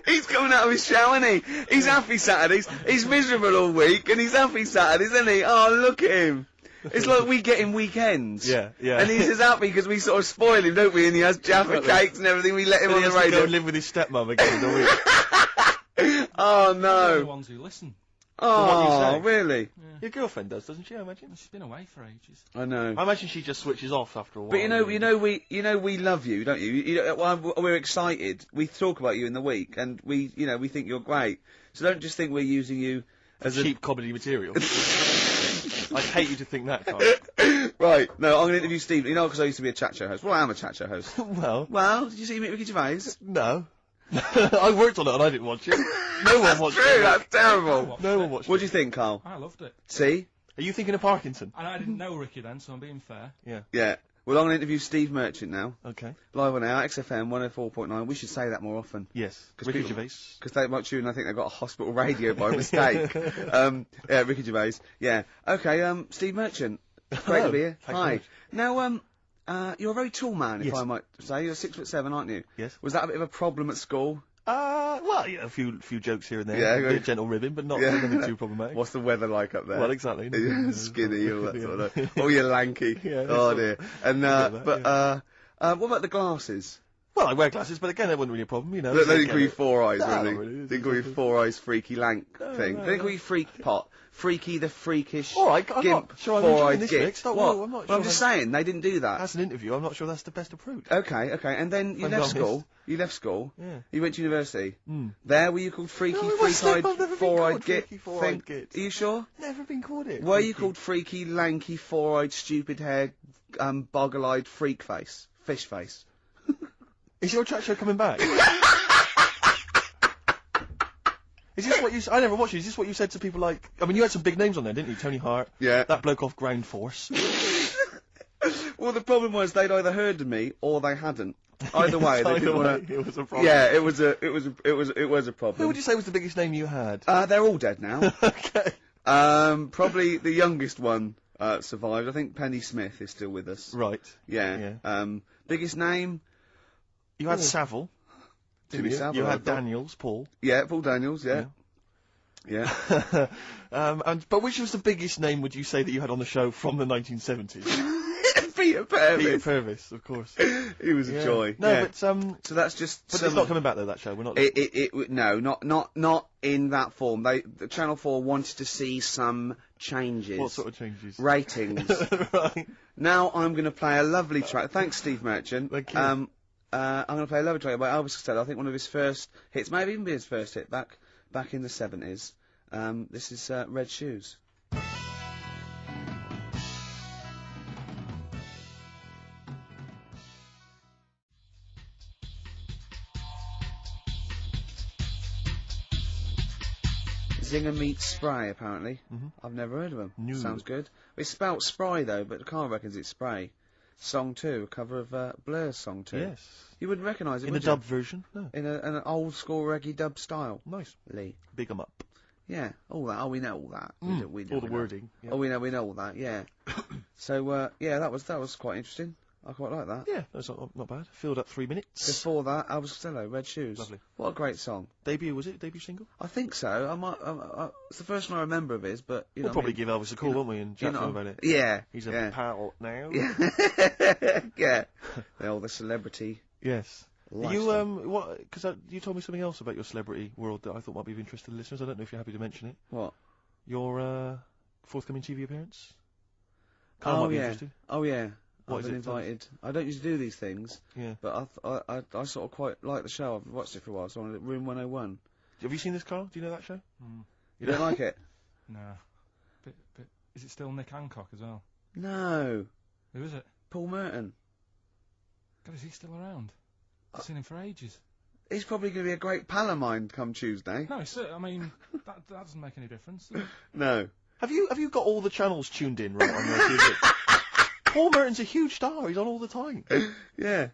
He's coming out of his shower, isn't he? He's happy Saturdays. He's miserable all week, and he's happy Saturdays, isn't he? Oh, look at him. It's like we get him weekends. Yeah. And he's just happy because we sort of spoil him, don't we? And he has Jaffa cakes and everything. We let him But on he the has to radio. go and live with his stepmum again in the week. Oh, They're the no. ones who listen. Oh, really? Your girlfriend does, doesn't she? I imagine. She's been away for ages. I know. I imagine she just switches off after a while. But you know, we love you, don't you? We're excited. We talk about you in the week, and we think you're great. So don't just think we're using you as cheap comedy material. I'd hate you to think that, Carl. Right. No, I'm going to interview Steve. You know, because I used to be a chat show host. Well, I am a chat show host. Well, did you see me at Ricky Gervais? No. I worked on it and I didn't watch it. No one watched True, it. that's terrible. No one watched it. What do you think, Karl? I loved it. See? Are you thinking of Parkinson? And I didn't know Ricky then, so I'm being fair. Yeah. Yeah. Well, I'm going to interview Steve Merchant now. Okay. Live on air, XFM 104.9. We should say that more often. Yes. Because Ricky Gervais. Because they might tune, I think they've got a hospital radio by mistake. Yeah, Ricky Gervais. Yeah. Okay, Steve Merchant. Great to be here. Thanks Hi. very much. Now, you're a very tall man, if Yes. I might say. You're 6'7", aren't you? Yes. Was that a bit of a problem at school? Well, yeah, a few jokes here and there. Yeah, a bit of gentle ribbing, but nothing too problematic. What's the weather like up there? Well, exactly. Skinny, all that sort of. Oh, you're lanky. Yeah, Oh dear. And that, what about the glasses? Well, I wear glasses, but again, that wasn't really a problem, you know. They didn't call you Four Eyes, No, really. really, They didn't call you Four Eyes, freaky lank thing. They didn't call you Freak Pot. Freaky the freakish. All right, I'm gimp, not sure I'm four-eyed enjoying this gimp. mix. Don't What? worry, I'm not Well, sure I'm just saying, they didn't do that. As an interview, I'm not sure that's the best approach. Okay, and then you I'm left honest. school. You left school. Yeah. You went to university. Mm. There, were you called freaky, No, my freak-eyed, stepmom never been four-eyed called git freaky, four-eyed thing? git. Are you sure? Never been called it. Were you called freaky, lanky, four-eyed, stupid hair, boggle-eyed freak face? Fish face? Is your chat show coming back? Is this what you... I never watched it. Is this what you said to people like... I mean, you had some big names on there, didn't you? Tony Hart. Yeah. That bloke off Ground Force. Well, the problem was they'd either heard of me or they hadn't. Either way, they Either didn't way, want to. it was a problem. Yeah, it was a problem. Who would you say was the biggest name you had? They're all dead now. Okay. Probably the youngest one survived. I think Penny Smith is still with us. Right. Yeah. Biggest name? You had Savile. Jimmy Savile. You I had thought. Daniels, Paul. Yeah, Paul Daniels. Yeah. But which was the biggest name would you say that you had on the show from the 1970s? Peter Purvis. Peter Purvis, of course. He was a joy. No, yeah. but so that's just. But it's not coming back though. That show. We're not. No, not in that form. The Channel 4 wanted to see some changes. What sort of changes? Ratings. Right. Now I'm going to play a lovely track. Thanks, Steve Merchant. Thank you. I'm going to play a lovely track by Elvis Costello. I think one of his first hits, maybe even be his first hit back in the 70s. This is Red Shoes. Zinger meets Spray, apparently. I've never heard of them. No. Sounds good. It's spelt Spry, though, but Carl reckons it's Spray. Song 2, a cover of Blur's Song 2. Yes. You wouldn't recognise it, In would the you? dub version. No. In an old school reggae dub style. Nice. Lee. Big 'em up. Yeah, all that. Oh, we know all that. We All the know. wording. Yeah. Oh, we know all that. Yeah. So yeah, that was quite interesting. I quite like that. Yeah, that's not bad. Filled up 3 minutes. Before that, Elvis Costello, Red Shoes. Lovely. What a great song. Debut, was it? Debut single? I think so. I might. It's the first one I remember of his, but you We'll know. probably give Elvis a call, won't we, and chat to him about it. Yeah. He's a yeah. pal now. Yeah. The celebrity. Yes. lifestyle. You what? Because you told me something else about your celebrity world that I thought might be of interest to the listeners. I don't know if you're happy to mention it. What? Your forthcoming TV appearance. Carl might be yeah. interested. Oh yeah. What I've is been it, tell us? invited. I don't usually do these things. Yeah. But I sort of quite like the show. I've watched it for a while. So I'm at Room 101. Have you seen this, Carl? Do you know that show? You don't like it? No. Bit. Is it still Nick Hancock as well? No. Who is it? Paul Merton. God, is he still around? I've seen him for ages. He's probably going to be a great pal of mine come Tuesday. No, I mean, that doesn't make any difference. Does it? No. Have you got all the channels tuned in right on your TV? Paul Merton's a huge star. He's on all the time. Yeah.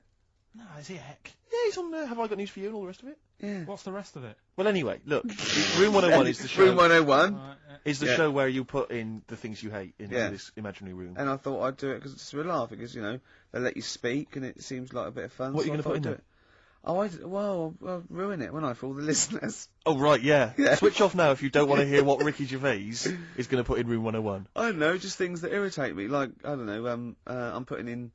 No, is he a heck? Yeah, he's on there. Have I got news for you and all the rest of it? Yeah. What's the rest of it? Well, anyway, look. Room 101 is the show. Room 101 is the Yeah. show where you put in the things you hate into Yeah. this imaginary room. And I thought I'd do it because it's a laugh. Because they let you speak and it seems like a bit of fun. What are so you I going to put in thought I'd there? do it. Oh, I'll ruin it, won't I, for all the listeners? Oh, right, yeah. Yeah. Switch off now if you don't want to hear what Ricky Gervais is going to put in Room 101. I don't know, just things that irritate me. Like, I don't know, I'm putting in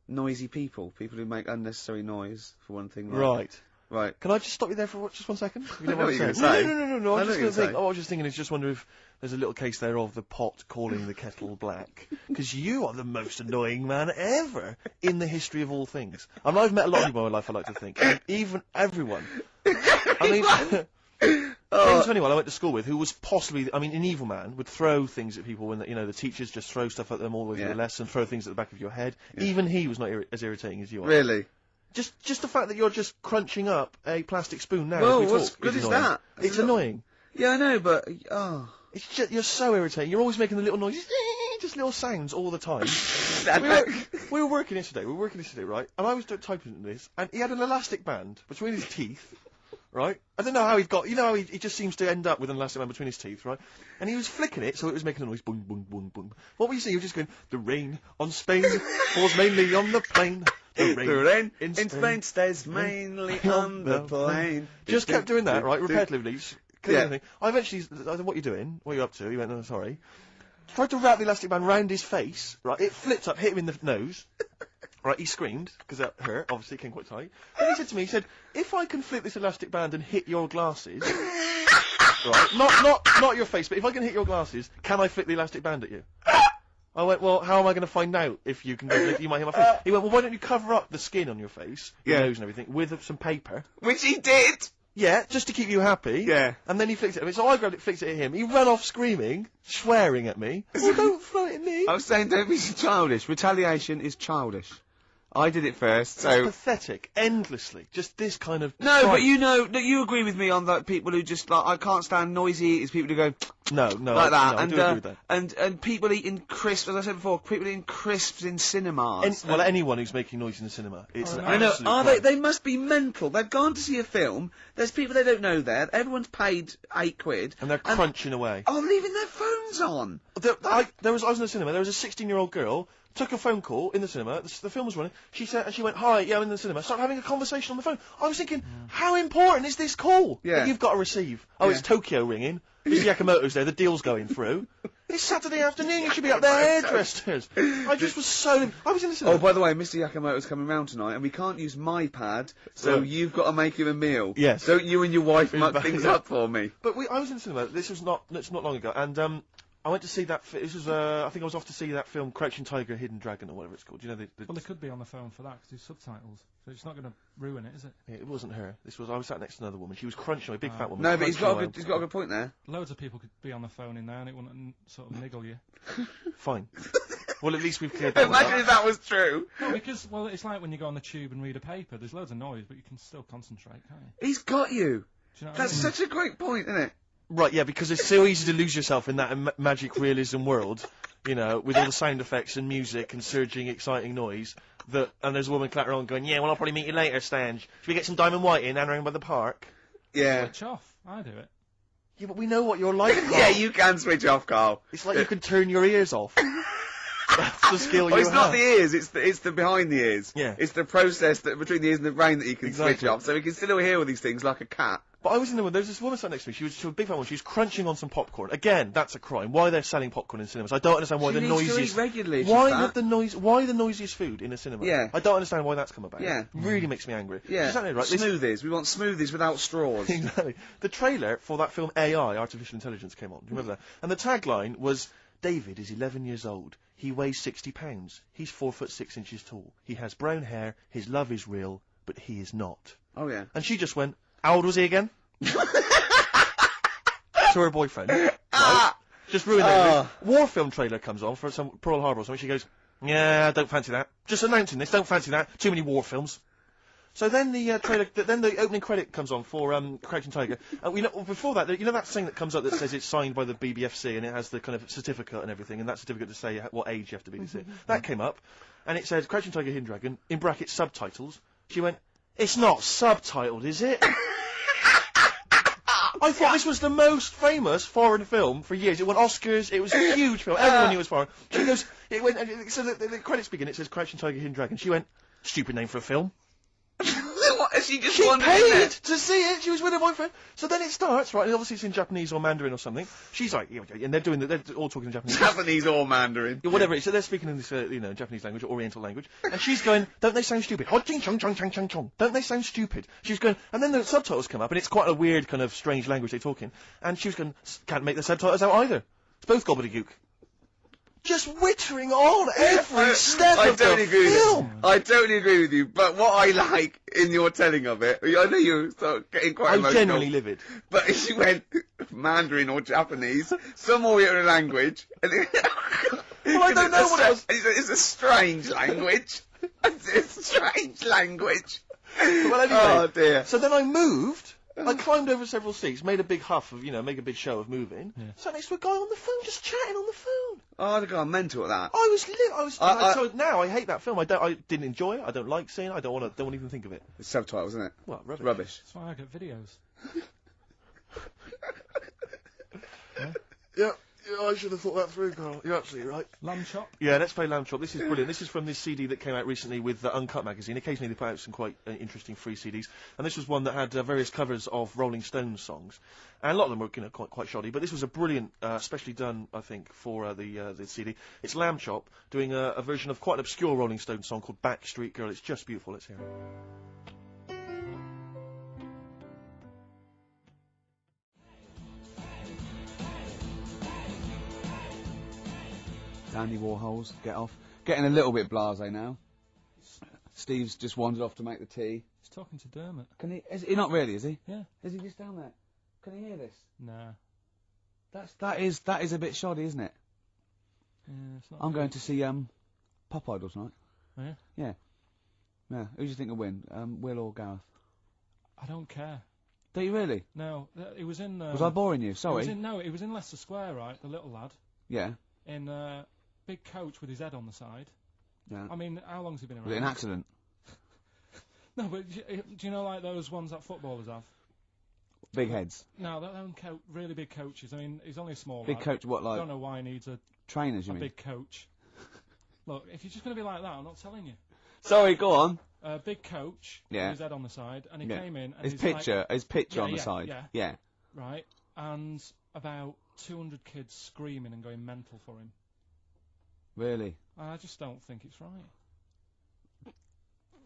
noisy people who make unnecessary noise, for one thing. Like, Right. Can I just stop you there for just 1 second? You I know what you're to gonna say. No. I I know was what just you're going to think. gonna I was just thinking. Is just wonder if there's a little case there of the pot calling the kettle black, because you are the most annoying man ever in the history of all things. I mean, I've met a lot of people in my life. I like to think, and even everyone. I mean. Friends of anyone I went to school with who was possibly, I mean, an evil man, would throw things at people when, the teachers just throw stuff at them all the way through the lesson, throw things at the back of your head. Yeah. Even he was not as irritating as you are. Really? Just the fact that you're just crunching up a plastic spoon now. Well, as we what's talk good is annoying. that? It's annoying. Yeah, I know, but, It's just, you're so irritating. You're always making the little noises, just little sounds all the time. we were working yesterday, right? And I was typing this, and he had an elastic band between his teeth. Right? I don't know how he's got, how he just seems to end up with an elastic band between his teeth, right? And he was flicking it, so it was making a noise, boom, boom, boom, boom. What were you saying? You were just going, the rain on Spain falls mainly on the plain. The rain in Spain stays mainly on the plain. Just kept doing that, right? Repetitively. Yeah. I eventually, I said, what are you doing? What are you up to? He went, no, sorry. Tried to wrap the elastic band round his face, right? It flipped up, hit him in the nose. Right, he screamed, because that hurt, obviously, it came quite tight. Then he said to me, if I can flip this elastic band and hit your glasses, right, not your face, but if I can hit your glasses, can I flip the elastic band at you? I went, well, how am I going to find out if you can, if you might hit my face? He went, well, why don't you cover up the skin on your face, your nose and everything, with some paper? Which he did! Yeah, just to keep you happy. Yeah. And then he flicked it at me, so I grabbed it, flicked it at him. He ran off screaming, swearing at me. Oh, don't throw it at me. I was saying, don't be childish. Retaliation is childish. I did it first, so... It's pathetic, endlessly. Just this kind of... No, but you agree with me on that people who just, like, I can't stand noisy eaters, people who go... No, like that. I do agree with that. And people eating crisps, as I said before, people eating crisps in cinemas. Well, anyone who's making noise in the cinema. It's an I know, absolute they must be mental. They've gone to see a film, there's people they don't know there, everyone's paid £8. And they're crunching away. Oh, leaving their phones on! I was in the cinema, there was a 16-year-old girl, took a phone call in the cinema, the film was running, she went, hi, yeah, I'm in the cinema, started having a conversation on the phone. I was thinking, how important is this call that you've got to receive? Oh, it's Tokyo ringing, Mr. Yakamoto's there, the deal's going through. It's Saturday afternoon, you should be up there, hairdressers. I was in the cinema. Oh, by the way, Mr. Yakamoto's coming round tonight, and we can't use my pad, so you've got to make him a meal. Yes. Don't you and your wife muck things up for me. But I was in the cinema, it's not long ago, and I went to see that. This was, I think I was off to see that film, Crouching Tiger, Hidden Dragon, or whatever it's called. Do you know Well, they could be on the phone for that because there's subtitles, so it's not going to ruin it, is it? Yeah, it wasn't her. I was sat next to another woman. She was crunching away, big fat woman. No, but he's got a good point there. Loads of people could be on the phone in there, and it wouldn't sort of niggle you. Fine. Well, at least we've cleared that. Imagine if that was true. No, because it's like when you go on the tube and read a paper. There's loads of noise, but you can still concentrate, can't you? He's got you. Do you know what That's I mean? such a great point, isn't it? Right, yeah, because it's so easy to lose yourself in that magic realism world, with all the sound effects and music and surging, exciting noise, and there's a woman clattering on going, yeah, well, I'll probably meet you later, Stange. Should we get some Diamond White in and around by the park? Yeah. Switch off. I do it. Yeah, but we know what you're like, Carl. Yeah, you can switch off, Carl. It's like you can turn your ears off. That's the skill you have. It's not the ears, it's the behind the ears. Yeah. It's the process between the ears and the brain that you can switch off, so we can still hear all these things like a cat. But I was in the one, there's this woman sat next to me, she was a big fan one, she was crunching on some popcorn. Again, that's a crime. Why they're selling popcorn in cinemas? I don't understand why She the needs to noisiest... eat regularly, why the noisiest food in a cinema? Yeah. I don't understand why that's come about. Yeah. It really makes me angry. Yeah. She's sat there, right? Smoothies. We want smoothies without straws. Exactly. The trailer for that film AI, Artificial Intelligence, came on. Do you remember that? And the tagline was, David is 11 years old. He weighs 60 pounds. He's 4 foot 6 inches tall. He has brown hair. His love is real, but he is not. Oh, yeah. And she just went, how old was he again? To her boyfriend. Right? Just ruined it. War film trailer comes on for some Pearl Harbor or something. She goes, yeah, I don't fancy that. Just announcing this, don't fancy that. Too many war films. So then the trailer, then the opening credit comes on for Crouching Tiger. And before that, you know that thing that comes up that says it's signed by the BBFC and it has the kind of certificate and everything, and that certificate to say what age you have to be to see it. That came up, and it said Crouching Tiger, Hidden Dragon, in brackets subtitles. She went, it's not subtitled, is it? I thought this was the most famous foreign film for years. It won Oscars. It was a huge film. Everyone knew it was foreign. She goes, it went. So the credits begin. It says Crouching Tiger, Hidden Dragon. She went, stupid name for a film. What? She just She wandered in there. paid to see it. She was with her boyfriend. So then it starts, right? And obviously it's in Japanese or Mandarin or something. She's like, and they're all talking in Japanese. Japanese or Mandarin. Yeah, whatever it is. So they're speaking in this, Japanese language, or Oriental language. And she's going, don't they sound stupid? Ho-ching chong chong chong chong chong. Don't they sound stupid? She's going, and then the subtitles come up, and it's quite a weird kind of strange language they talk in. And she was going, can't make the subtitles out either. It's both gobbledygook. Just wittering on every step of the film. I totally agree with you, but what I like in your telling of it, I know you're sort of getting quite emotional. I'm genuinely livid. But she went Mandarin or Japanese, some Oriental language, and well, I don't know what it was. It's a strange language. It's a strange language. Well, anyway. Oh, dear. So then I moved. I climbed over several seats, made a big huff of, make a big show of moving. Yeah. Sat next to a guy on the phone, just chatting on the phone. Oh, I'd have gone mental at that. So now I hate that film. I didn't enjoy it. I don't like seeing it. I don't want to even think of it. It's subtitles, isn't it? What, rubbish? Rubbish. That's why I get videos. Yeah. Yeah, I should have thought that through, Carl. You're absolutely right. Lamb Chop? Yeah, let's play Lamb Chop. This is brilliant. This is from this CD that came out recently with Uncut magazine. Occasionally they put out some quite interesting free CDs. And this was one that had various covers of Rolling Stones songs. And a lot of them were, quite shoddy. But this was a brilliant, specially done, I think, for the CD. It's Lamb Chop doing a version of quite an obscure Rolling Stones song called Backstreet Girl. It's just beautiful. Let's hear it. Andy Warhols, get off. Getting a little bit blasé now. Steve's just wandered off to make the tea. He's talking to Dermot. Can he? Is he not really? Is he? Yeah. Is he just down there? Can he hear this? Nah. That is a bit shoddy, isn't it? Yeah, it's not. I'm going to see Pop Idol tonight. Oh, yeah. Yeah. Yeah. Who do you think will win? Will or Gareth? I don't care. Do you really? No, it was in. Was I boring you? Sorry. It was in Leicester Square, right? The little lad. Yeah. In big coach with his head on the side. Yeah. I mean, how long's he been around? Was it an accident? No, but do you know, like those ones that footballers have? Big heads. No, they're really big coaches. I mean, he's only a small big lad. Coach, what, like? I don't know why he needs a trainers, you mean? Big coach. Look, if you're just going to be like that, I'm not telling you. Sorry, go on. Big coach with his head on the side, and he came in. And his picture on the side. Yeah. Right, and about 200 kids screaming and going mental for him. Really? I just don't think it's right.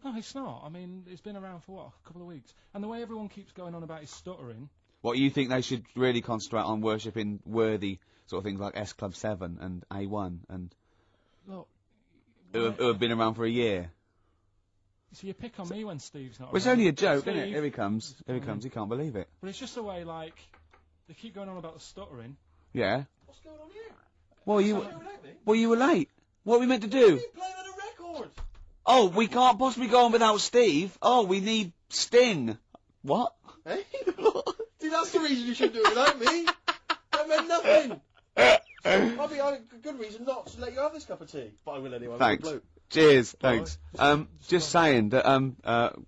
No, it's not. I mean, it's been around for, a couple of weeks. And the way everyone keeps going on about his stuttering... What, you think they should really concentrate on worshipping worthy sort of things like S Club 7 and A1 and... Look... Who have been around for a year? So you pick on me when Steve's not Well, it's around. only a joke, Steve, isn't it? Here he comes. Here he comes. He can't believe it. But it's just the way, like... They keep going on about the stuttering. Yeah. What's going on here? Well, you were late. What are we meant to do? Playing on a record. Oh, we can't possibly go on without Steve. Oh, we need Sting. What? Hey? See, that's the reason you shouldn't do it without me. That meant nothing. I'll be a good reason not to let you have this cup of tea. But I will anyway. Thanks. Cheers. Thanks. Just saying that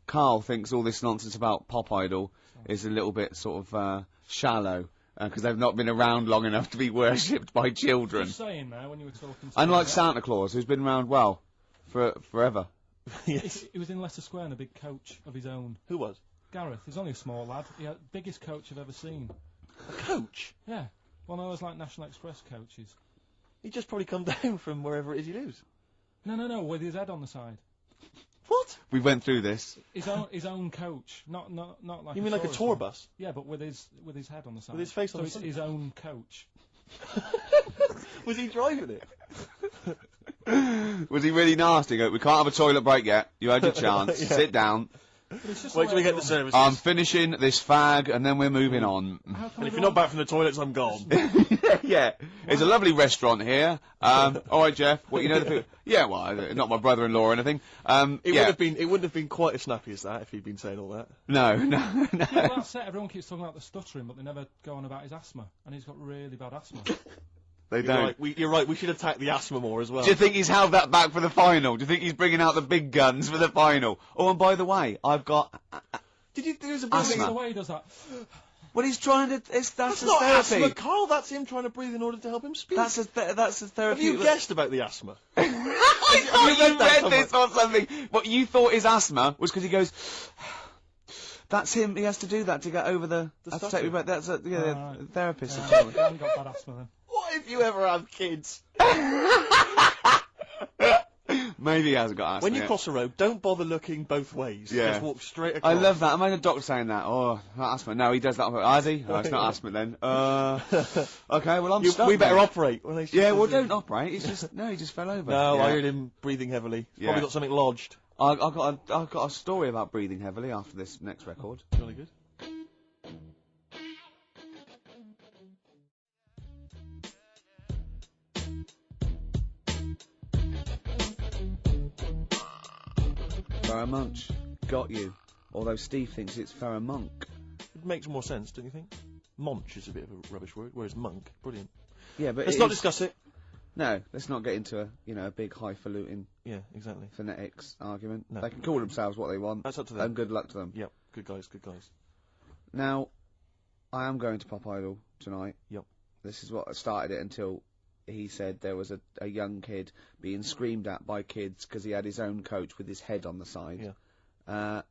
KARL thinks all this nonsense about Pop Idol is a little bit sort of shallow. Because they've not been around long enough to be worshipped by children. Just saying now when you were talking to Unlike Santa Claus, who's been around, well, forever. Yes. He was in Leicester Square in a big coach of his own. Who was? Gareth. He's only a small lad. Yeah, biggest coach I've ever seen. A coach? Yeah. One of those like National Express coaches. He just probably come down from wherever it is he lives. No, with his head on the side. What? We went through this. His own coach, not like. You mean like a tour bus? Yeah, but with his head on the side. With his face on the side. side. So it's his own coach. Was he driving it? Was he really nasty? Go, we can't have a toilet break yet. You had your chance. Yeah. Sit down. Wait till we get the services. I'm finishing this fag, and then we're moving on. And if you're not back from the toilets, I'm gone. Yeah, it's a lovely restaurant here. All right, Jeff. What you know the people? Yeah, well, not my brother-in-law or anything. It wouldn't have been quite as snappy as that if he'd been saying all that. No. Yeah, well, that's it. Everyone keeps talking about the stuttering, but they never go on about his asthma, and he's got really bad asthma. They don't. You're right. We should attack the asthma more as well. Do you think he's held that back for the final? Do you think he's bringing out the big guns for the final? Oh, and by the way, I've got. Did you? There's a asthma. The way he does that. Well, he's trying to. That's not therapy. asthma, Carl. That's him trying to breathe in order to help him speak. That's a therapy. Have you guessed about the asthma? I thought you read this or something. What you thought his asthma was because he goes. That's him. He has to do that to get over the. That's a therapist. I haven't got bad asthma then. What if you ever have kids? Maybe he hasn't got asthma. When you cross a road, don't bother looking both ways. Yeah. Just walk straight across. I love that. Imagine a doctor saying that. Oh, not asthma. No, he does that. Has he? Oh, it's not asthma then. Okay, well, I'm stuck. We better mate. operate. Yeah, well, don't operate. He's just he just fell over. No, Yeah. I heard him breathing heavily. Yeah. Probably got something lodged. I've got a story about breathing heavily after this next record. Jolly good. Farrah Munch, got you. Although Steve thinks it's Farrah Monk. It makes more sense, don't you think? Monch is a bit of a rubbish word, whereas monk, brilliant. Yeah, but let's not discuss it. No, let's not get into a big highfalutin. Yeah, exactly. Phonetics argument. No. They can call themselves what they want. That's up to them. And good luck to them. Yep, good guys, good guys. Now, I am going to Pop Idol tonight. Yep. This is what started it until he said there was a young kid being screamed at by kids because he had his own coach with his head on the side. Yeah.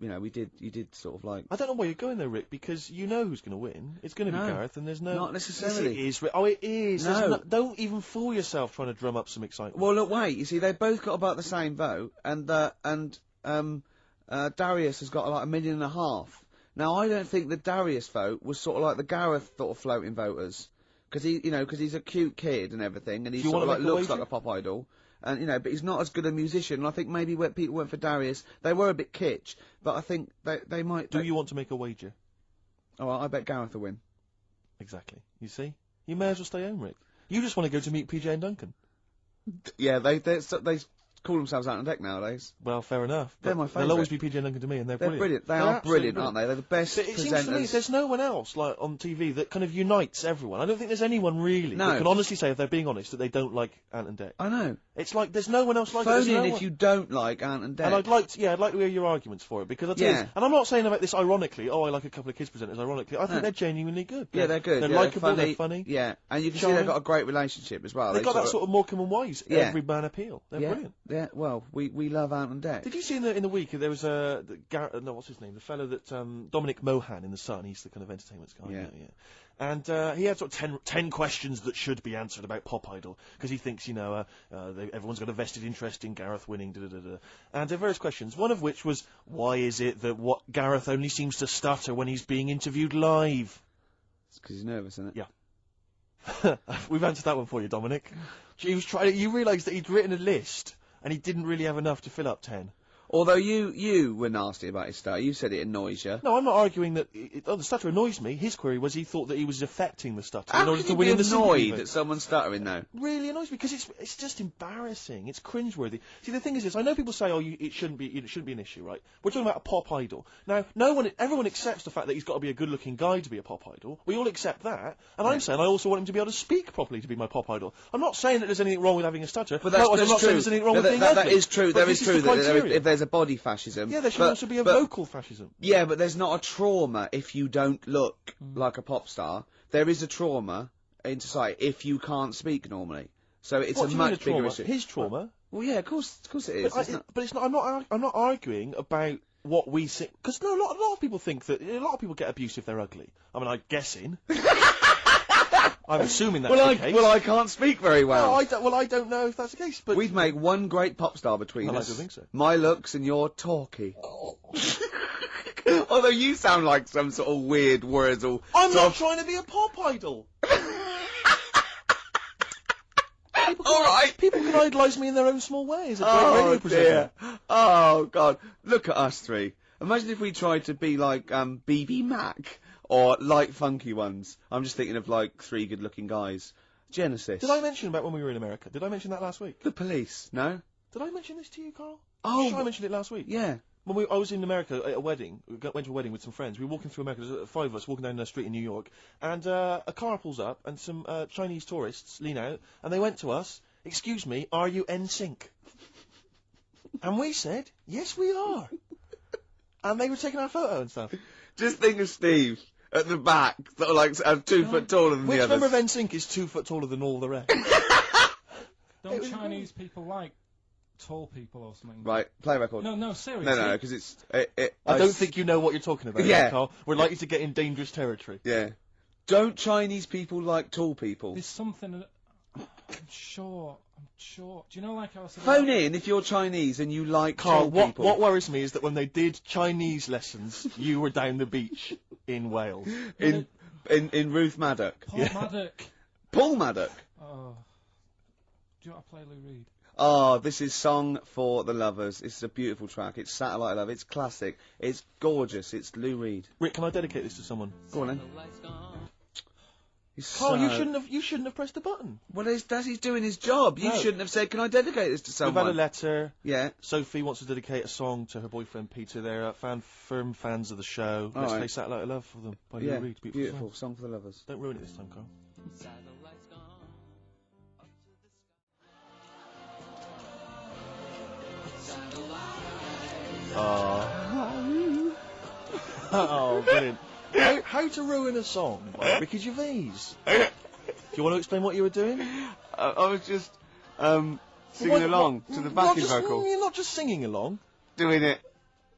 You did sort of like. I don't know where you're going though, Rick, because you know who's going to win. It's going to be Gareth, and there's no. Not necessarily. Yes, it is, Rick. Oh, it is. No. Don't even fool yourself trying to drum up some excitement. Well, look, wait. You see, they both got about the same vote, and Darius has got like 1.5 million. Now, I don't think the Darius vote was sort of like the Gareth sort of floating voters, because he's a cute kid and everything, and he sort of like looks like a pop idol. And but he's not as good a musician. And I think maybe when people went for Darius, they were a bit kitsch. But I think they might. Do you want to make a wager? Oh, I bet Gareth will win. Exactly. You see, you may as well stay home, Rick. You just want to go to meet PJ and Duncan. Yeah, they call themselves Out on Deck nowadays. Well, fair enough. They're my favourite. They'll always be PJ and Duncan to me, and they're brilliant. They are brilliant, aren't they? They're the best But it seems to me presenters. there's no one else like on TV that kind of unites everyone. I don't think there's anyone really that can honestly say, if they're being honest, that they don't like Ant and Dec. I know. It's like there's no one else like Phone it. in if you don't like Ant and Dec. And I'd like to hear your arguments for it, because I tell you, and I'm not saying about this ironically. Oh, I like a couple of kids presenters ironically. I think they're genuinely good. Yeah, they're good. They're yeah, likeable. they're They're funny. Yeah, and you can see they've got a great relationship as well. They've got that sort of Morecambe and Wise every man appeal. They're brilliant. Yeah, well, we love Ant and Dec. Did you see in the week there was what's his name? The fellow that Dominic Mohan in The Sun. He's the kind of entertainment guy. Yeah. And he had sort of 10 questions that should be answered about Pop Idol, because he thinks everyone's got a vested interest in Gareth winning. And there are various questions. One of which was, why is it that Gareth only seems to stutter when he's being interviewed live? It's because he's nervous, isn't it? Yeah. We've answered that one for you, Dominic. He was trying. You realised that he'd written a list and he didn't really have enough to fill up 10. Although you were nasty about his stutter. You said it annoys you. No, I'm not arguing that the stutter annoys me. His query was he thought that he was affecting the stutter How in order can to you win be in the sympathy annoyed vote. at someone stuttering, though? Really annoys me, because it's just embarrassing. It's cringeworthy. See, the thing is this, I know people say, it shouldn't be an issue, right? We're talking about a pop idol. Now, everyone accepts the fact that he's got to be a good-looking guy to be a pop idol. We all accept that. And I'm saying I also want him to be able to speak properly to be my pop idol. I'm not saying that there's anything wrong with having a stutter. But that's I'm not true. saying there's anything wrong with being that ugly. is true. But There this is true the that criteria. if there's a body fascism. Yeah, there should also be a vocal fascism. Yeah, but there's not a trauma if you don't look like a pop star. There is a trauma in society if you can't speak normally. So it's What a do you mean much a trauma? bigger issue. His trauma? Well, yeah, of course it is. But it's not. I'm not arguing about what we think, because a lot of people think that a lot of people get abuse if they're ugly. I mean, I'm guessing. I'm assuming that's the case. Well, I can't speak very well. I don't know if that's the case. But we'd make one great pop star between us. I don't think so. My looks and your talkie. Although you sound like some sort of weird Wurzel. I'm not trying to be a pop idol. All right. People can idolise me in their own small way as a great Oh radio presenter. dear. Oh God. Look at us three. Imagine if we tried to be like BB Mac or Light Funky Ones. I'm just thinking of like three good-looking guys. Genesis. Did I mention about when we were in America? Did I mention that last week? The Police? No. Did I mention this to you, Carl? Oh, Sure, I mentioned it last week. Yeah. When I was in America at a wedding, went to a wedding with some friends. We were walking through America, there's 5 of us walking down the street in New York, and a car pulls up, and some Chinese tourists lean out, and they went to us, "Excuse me, are you NSYNC?" And we said, "Yes, we are." And they were taking our photo and stuff. Just think of Steve at the back, sort of like 2 foot taller than Which the others. member of NSYNC is 2 foot taller than all the rest? Don't Chinese people like tall people or something? Right, play a record. No, seriously. No, because it's... I don't think you know what you're talking about, Yeah. Carl. We're likely to get in dangerous territory. Yeah. Don't Chinese people like tall people? There's something... I'm sure. Do you know, like I was saying... Phone in if you're Chinese and you like Carl, tall people. what worries me is that when they did Chinese lessons, you were down the beach in Wales. In Ruth Maddock. Paul Maddock. Paul Maddock? Oh. Do you want to play Lou Reed? Oh, this is Song for the Lovers. It's a beautiful track. It's Satellite Love. It's classic. It's gorgeous. It's Lou Reed. Rick, can I dedicate this to someone? Go on then. Carl, you shouldn't have pressed the button. Well, he's doing his job. You No. shouldn't have said, "Can I dedicate this to someone?" We've had a letter. Yeah. Sophie wants to dedicate a song to her boyfriend Peter. They're firm fans of the show. All Let's right. play Satellite of Love for them by Yeah, Lou Reed. beautiful. Song for the Lovers. Don't ruin it this time, Carl. Oh, brilliant. How to ruin a song by Ricky Gervais. Do you want to explain what you were doing? I was just singing along to the backing vocal. You're not just singing along. Doing it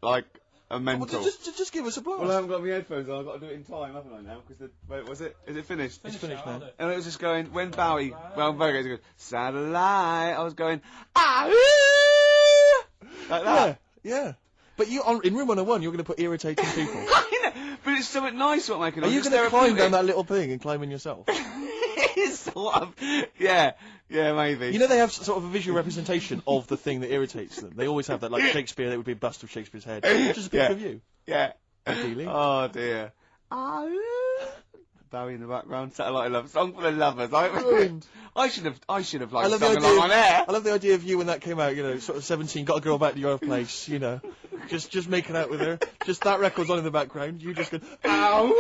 like a mental. Well, just give us a blast. Well, I haven't got my headphones on. I've got to do it in time, haven't I, now? Because wait, was it? Is it finished? It's finished now. And it was just going, when Bowie, Bowie goes, Satellite, I was going, ah, like that. Yeah. But in room 101, you're going to put irritating people. I know, but it's something nice what making. Are you going to climb down that little thing and climb in yourself? It's sort of, yeah, maybe. You know they have sort of a visual representation of the thing that irritates them. They always have that, like Shakespeare, there would be a bust of Shakespeare's head. Just a picture of you. Yeah. Ideally. Oh dear. Bowie in the background, Satellite Love, Song for the Lovers. I should have like sung along on air. I love the idea of you when that came out, you know, sort of 17, got a girl back to your place, you know, just making out with her. Just that record's on in the background. You just go, ow.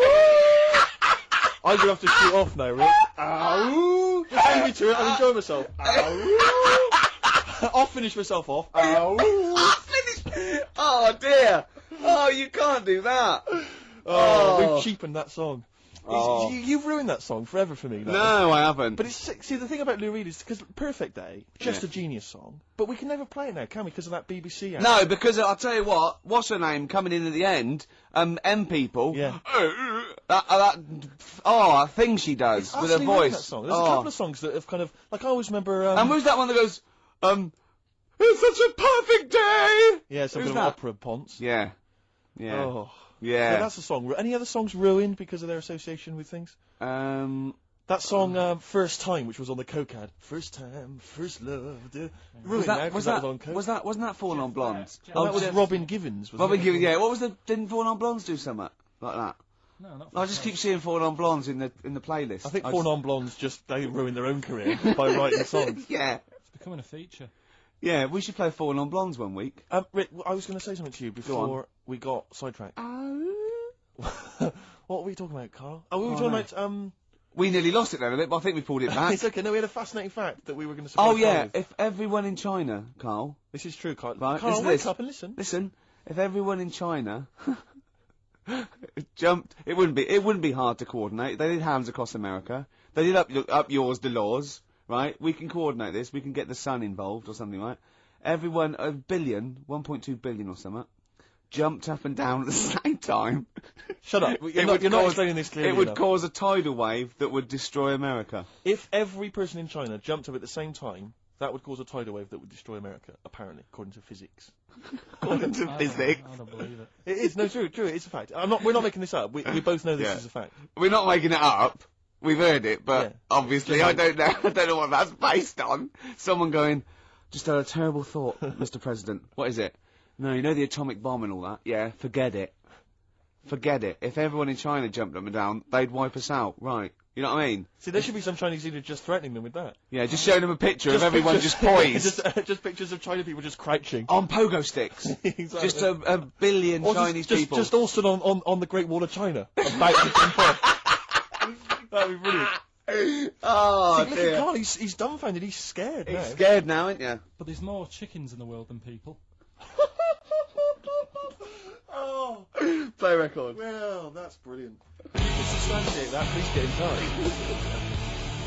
I'm gonna have to shoot off now, Rick. Ow. Just leave me to it. I'm enjoying myself. Ow. I'll finish myself off. Ow. Finish. Oh dear. Oh, you can't do that. Oh, we've cheapened that song. Oh. You've ruined that song forever for me. Now. No, I haven't. But see, the thing about Lou Reed is because Perfect Day, just a genius song, but we can never play it now, can we? Because of that BBC ad. No, because I'll tell you what. What's her name coming in at the end? M people. Yeah. That thing she does with her Utterly voice. ruined that song. There's a couple of songs that have kind of like I always remember. And who's that one that goes? It's such a perfect day. Yeah, some Who's bit of that? opera ponce. Yeah. Yeah. Oh. Yeah. Yeah, that's a song. Any other songs ruined because of their association with things? That song, First Time, which was on the Coke ad. First time, first love. Ruined now, 'cause that was on Coke. Wasn't that Fallen on Blondes? Oh, that was Robin Givens. Wasn't Robin it? Givens, yeah. What was didn't Fallen on Blondes do something like that? No, not I just keep seeing Fallen on Blondes in the playlist. I think Fallen on Blondes they ruined their own career by writing songs. Yeah. It's becoming a feature. Yeah, we should play Fallen on Blondes one week. Rick, I was going to say something to you before we got sidetracked. What were we talking about, Carl? Oh, we were talking about, We nearly lost it there a bit, but I think we pulled it back. It's okay, no, we had a fascinating fact that we were going to Oh, yeah, if everyone in China, Carl... This is true, Carl. Right, Carl, wake up and listen. Listen, if everyone in China jumped... It wouldn't be hard to coordinate. They did Hands Across America. They did Up Yours, the Laws, right? We can coordinate this. We can get the sun involved or something, right? Everyone, 1.2 billion or something, jumped up and down at the same time. Shut up. You're not explaining this clearly It would enough. cause a tidal wave that would destroy America. If every person in China jumped up at the same time, that would cause a tidal wave that would destroy America, apparently, according to physics. According to physics. I don't believe it. It is, no, true, it's a fact. We're not making this up. We both know this is a fact. We're not making it up. We've heard it, but Yeah. obviously I don't know. I don't know what that's based on. Someone going, just had a terrible thought, Mr. President. What is it? No, you know the atomic bomb and all that? Yeah, forget it. Forget it. If everyone in China jumped up and down, they'd wipe us out. Right. You know what I mean? See, there should be some Chinese leader just threatening them with that. Yeah, just showing them a picture of everyone just poised. just pictures of China people just crouching. On pogo sticks. Exactly. Just a billion Or Chinese just, people. Just all stood on the Great Wall of China, about to jump off. That'd be brilliant. Oh, See, look dear. at Carl, he's dumbfounded, he's scared now. He's scared now, ain't you? But there's more chickens in the world than people. Oh, play record. Well, that's brilliant. If you can substantiate that, please get in touch.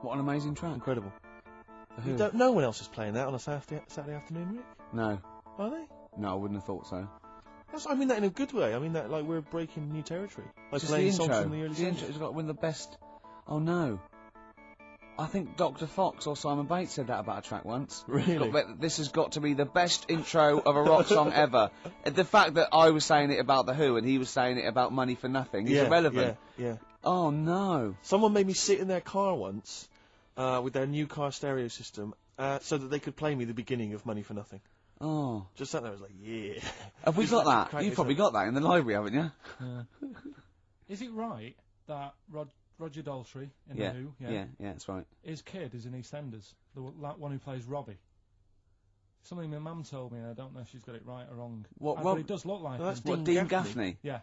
What an amazing track. Incredible. Who? No one else is playing that on a Saturday afternoon, Rick? No. Are they? No, I wouldn't have thought so. I mean that in a good way. I mean that like we're breaking new territory. Like Just playing the songs intro. from the early The intro 70s. has got one of the best. Oh no. I think Dr. Fox or Simon Bates said that about a track once. Really? This has got to be the best intro of a rock song ever. The fact that I was saying it about The Who and he was saying it about Money for Nothing is irrelevant. Yeah. Oh no. Someone made me sit in their car once with their new car stereo system so that they could play me the beginning of Money for Nothing. Oh. Just sat there, I was like, yeah. Have we Just got like, that? You've probably got that in the library, haven't you? Yeah. Is it right that Roger Daltrey in Yeah. The Who, Yeah, that's right. his kid is in EastEnders, that one who plays Robbie? Something my mum told me, and I don't know if she's got it right or wrong. What, But it does look like No, that's him. What, Dean Gaffney? Yeah.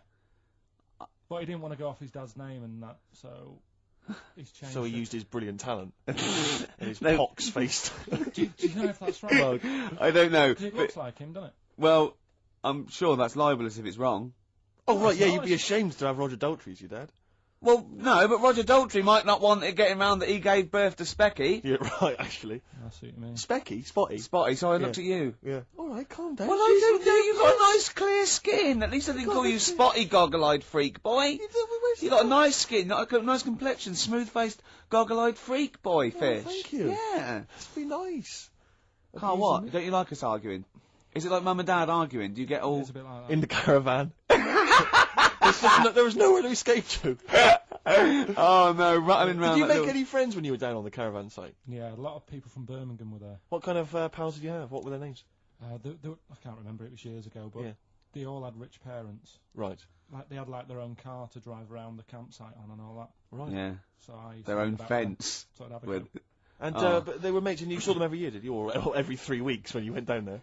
But he didn't want to go off his dad's name and that, so he's changed So he it. used his brilliant talent. And his pox-faced. do you know if that's right? Well, I don't know. 'Cause it looks like him, doesn't it? Well, I'm sure that's libelous if it's wrong. oh, right, it's yeah, not, you'd be it's- ashamed to have Roger Daltrey as your dad. Well, no, but Roger Daltrey might not want it getting round that he gave birth to Specky. Yeah, right, actually. I see what you mean. Specky? Spotty? Spotty, so I looked at you. Yeah. All right, calm down. Well, I don't know, you've got a nice clear skin. At least I didn't call you Spotty Goggle-Eyed Freak Boy. You've got a nice skin, a nice complexion, smooth-faced, goggle-eyed freak boy fish. Thank you. Yeah. That's be nice. Carl, what? Don't you like us arguing? Is it like Mum and Dad arguing? Do you get all... It's a bit like that. In the caravan. There was nowhere to escape to. Oh no, rattling round Did you that make little... any friends when you were down on the caravan site? Yeah, a lot of people from Birmingham were there. What kind of pals did you have? What were their names? I can't remember, it was years ago, but Yeah. they all had rich parents. Right. Like, they had, like, their own car to drive around the campsite on and all that. Right. Yeah. So I used Their to own read about them. fence. So I'd have a With... go. And Oh. but they were mates, and you saw them every year, did you? Or every 3 weeks when you went down there?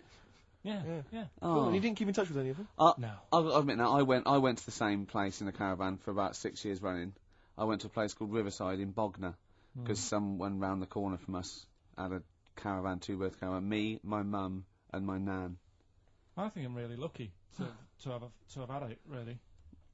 Yeah. Cool. Oh. And you didn't keep in touch with any of them? No. I'll admit now, I went to the same place in the caravan for about 6 years running. I went to a place called Riverside in Bognor, because someone round the corner from us had a caravan, two-berth caravan. Me, my mum, and my nan. I think I'm really lucky to have had it, really.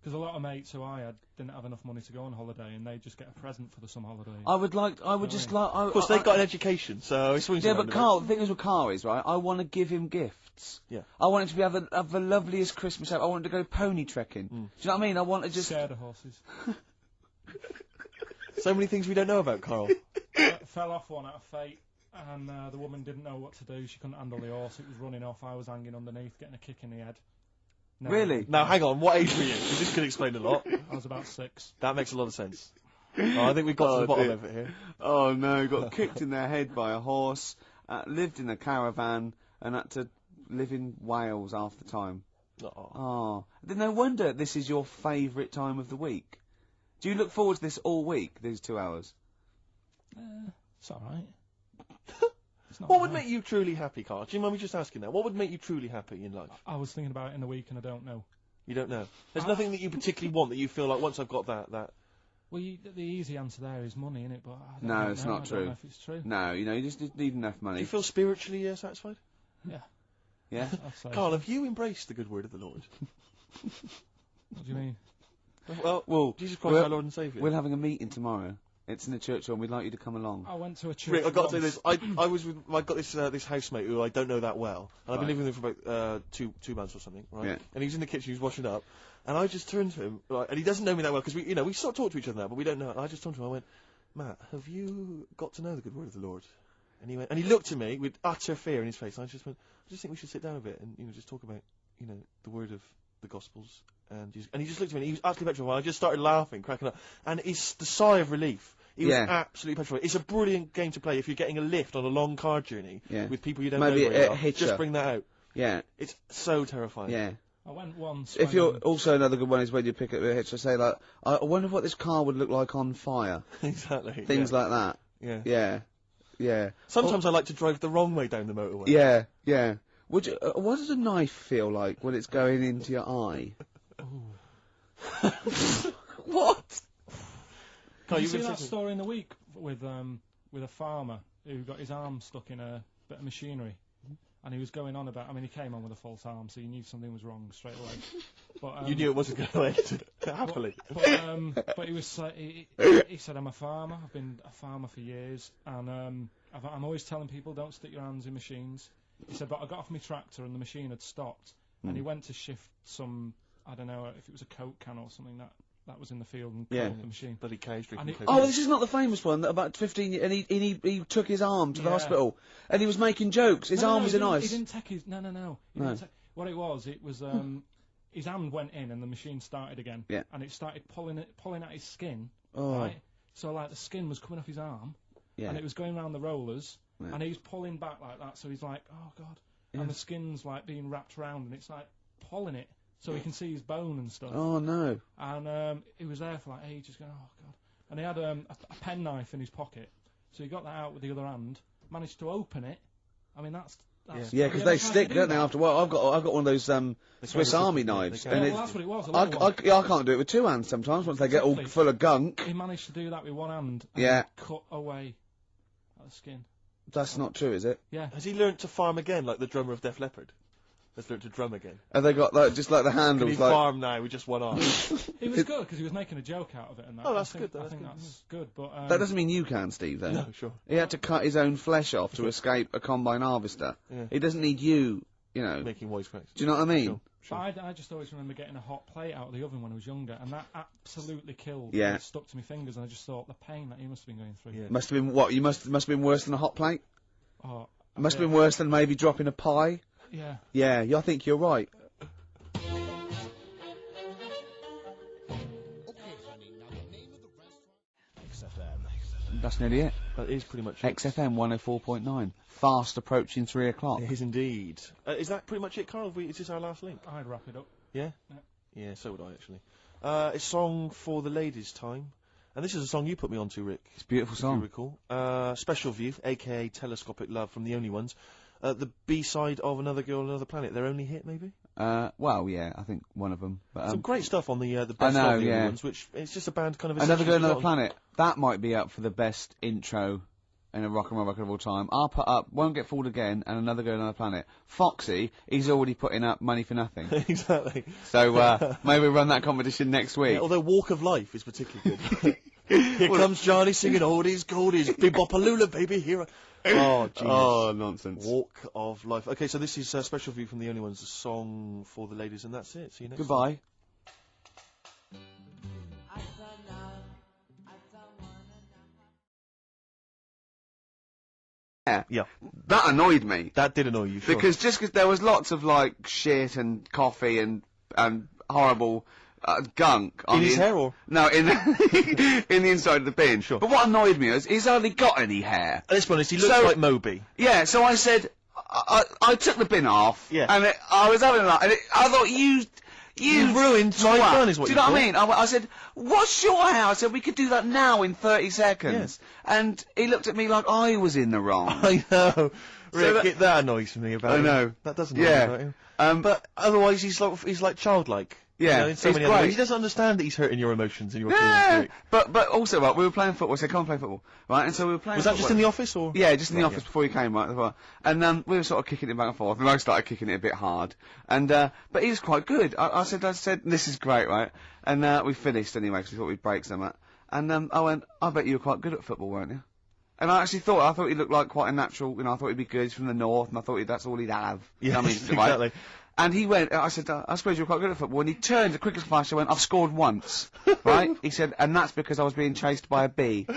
Because a lot of mates who I had didn't have enough money to go on holiday, and they just get a present for the summer holiday. Of course, they've got an education, so it swings Yeah, around but a Carl, the thing is with Carl is, right, I want to give him gifts. Yeah. I want him to have the loveliest Christmas ever. I want him to go pony trekking. Do you know what I mean? I want to just... Scared of horses. So many things we don't know about Carl. Fell off one out of fate, and the woman didn't know what to do. She couldn't handle the horse. It was running off. I was hanging underneath, getting a kick in the head. No, Really? Now, hang on, what age were you? 'Cause this could explain a lot. I was about 6. That makes a lot of sense. Oh, I think we've got to the bottom of it here. Oh no, got kicked in their head by a horse, lived in a caravan, and had to live in Wales half the time. Oh. Then no wonder this is your favourite time of the week. Do you look forward to this all week, these 2 hours? It's alright. What would make you truly happy, Carl? Do you mind me just asking that? What would make you truly happy in life? I was thinking about it in a week, and I don't know. You don't know? There's nothing that you particularly want that you feel like once I've got that... Well, the easy answer there is money, innit? But I don't No, know. it's not I true. don't know if it's true. No, you just need enough money. Do you feel spiritually satisfied? Yeah. Yeah? I'd say Carl, so. have you embraced the good word of the Lord? What do you mean? Well, Jesus Christ, our Lord and Saviour. We're having a meeting tomorrow. It's in the church hall, and we'd like you to come along. I went to a church. Rick, I've got to say once. this. I got this housemate who I don't know that well, and I've been living with him for about two months or something, right? Yeah. And he's in the kitchen, he was washing up, and I just turned to him, right, and he doesn't know me that well because we sort of talk to each other now, but we don't know. And I just turned to him, I went, Matt, have you got to know the good word of the Lord? And he went, and he looked at me with utter fear in his face. And I just went, I just think we should sit down a bit and just talk about you know, the word of the Gospels, and he just looked at me, and he was absolutely petrified. I just started laughing, cracking up, and it's the sigh of relief. He was absolutely petrified. It's a brilliant game to play if you're getting a lift on a long car journey with people you don't know very well. Just bring that out. Yeah. It's so terrifying. Yeah. I went once. If you're also another good one is when you pick up a hitch. I say like, I wonder what this car would look like on fire. Exactly. Things like that. Yeah. Yeah. Yeah. Sometimes I like to drive the wrong way down the motorway. Yeah. Yeah. Would you? What does a knife feel like when it's going into your eye? What? Did you see that story in the week with a farmer who got his arm stuck in a bit of machinery? And he was going on about, I mean, he came on with a false arm, so you knew something was wrong straight away. But, you knew it wasn't going to end happily. But he was, he said, I'm a farmer, I've been a farmer for years, and I'm always telling people don't stick your hands in machines. He said, but I got off my tractor and the machine had stopped, and he went to shift some, I don't know if it was a Coke can or something that was in the field and the machine. Bloody cows drinking Coke. Oh, this is not the famous one that about 15 and he took his arm to the hospital and he was making jokes. His arm was in ice. He didn't take his no. What it was his hand went in and the machine started again. Yeah. And it started pulling at his skin. Oh. Right. So like the skin was coming off his arm. Yeah. And it was going around the rollers. Yeah. And he's pulling back like that. So he's like, oh god. Yeah. And the skin's like being wrapped around and it's like pulling it. So he can see his bone and stuff. Oh, no. And he was there for like ages going, oh, God. And he had a penknife in his pocket. So he got that out with the other hand, managed to open it. I mean, that's yeah, because they stick, don't they, after a while? I've got one of those Swiss Army knives. And well, that's what it was. I can't do it with two hands sometimes once they get all full of gunk. He managed to do that with one hand and cut away at the skin. That's not true, is it? Yeah. Has he learnt to farm again, like the drummer of Def Leppard? Has learnt to drum again. Have they got like, just like the handles? Can he farm now with just one arm? It was good because he was making a joke out of it and that. Oh, that's good. I think that's good. But that doesn't mean you can, Steve. Though. No, sure. He had to cut his own flesh off to escape a combine harvester. Yeah. He doesn't need you know. Making wisecracks. Do you know what I mean? Sure. Sure. I just always remember getting a hot plate out of the oven when I was younger, and that absolutely killed. Yeah. It stuck to my fingers, and I just thought the pain that he must have been going through. Yeah. Must have been what? You must have been worse than a hot plate. Oh. It must have been worse than maybe dropping a pie. Yeah. Yeah, I think you're right. That's nearly it. That is pretty much XFM 104.9. Fast approaching 3 o'clock. It is indeed. Is that pretty much it, Carl? Is this our last link? I'd wrap it up. Yeah? Yeah, so would I, actually. A song for the ladies' time. And this is a song you put me onto, Rick. It's a beautiful song. If you recall. Special View, a.k.a. Telescopic Love from The Only Ones. The B-side of Another Girl on Another Planet. Their only hit, maybe? Well, yeah, I think one of them. But, some great stuff on the best of The Only Ones, which it's just a band kind of... Another Girl on Another Planet. That might be up for the best intro in a rock and roll record of all time. I'll put up Won't Get Fooled Again and Another Girl on Another Planet. Foxy, he's already putting up Money for Nothing. Exactly. So maybe we'll run that competition next week. Yeah, although Walk of Life is particularly good. Here comes Johnny singing oldies, goldies, bebopalula, baby, here. Oh, genius. Oh, nonsense. Walk of Life. Okay, so this is a Special View from The Only Ones, a song for the ladies, and that's it. See you next Goodbye. time. Yeah. That annoyed me. That did annoy you, sure. Because there was lots of, like, shit and coffee and horrible gunk. In his hair, or? No, in the inside of the bin. Sure. But what annoyed me is he's hardly got any hair. Let's be honest, he looks like Moby. Yeah, so I said, I took the bin off. Yeah. And I was having that, and I thought, you ruined my fun, is what do you know what I mean? I said, what's your hair? I said, we could do that now in 30 seconds. Yeah. And he looked at me like I was in the wrong. I know. Rick, that annoys me about him. I know. That doesn't annoy me about him. But otherwise, he's like childlike. Yeah, you know, in so many other ways. He doesn't understand that he's hurting your emotions and your feelings. But also, right, we were playing football. So come and play football, right? And so we were playing. Was that just in the office, or? Yeah, just in the office before you came, right? And we were sort of kicking it back and forth, and I started kicking it a bit hard. And but he was quite good. I said, this is great, right? And we finished anyway because we thought we'd break some. And I went, I bet you were quite good at football, weren't you? And I actually thought he looked like quite a natural. You know, I thought he'd be good. He's from the north, and I thought that's all he'd have. Yeah, I mean, exactly. Right? And he went, I said, I suppose you're quite good at football. And he turned, the quick as flash, I went, I've scored once. Right? He said, and that's because I was being chased by a bee. And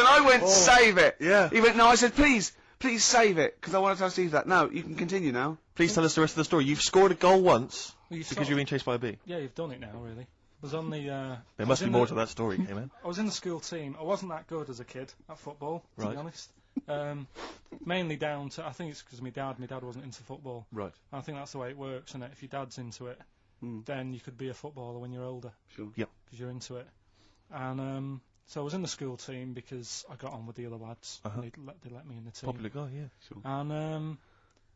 I went, save it. Yeah. He went, no, I said, please Please save it, because I want to tell Steve that. No, you can continue now. Please tell us the rest of the story. You've scored a goal once because you're being chased by a bee. Yeah, you've done it now, really. I was on the... There must be more to that story, K-Man. I was in the school team. I wasn't that good as a kid at football, to be honest. Mainly down to... I think it's because of my dad. My dad wasn't into football. Right. I think that's the way it works, isn't it? If your dad's into it, then you could be a footballer when you're older. Sure. Yep. Because you're into it. And so I was in the school team because I got on with the other lads. They let me in the team. Popular guy, yeah. Sure. And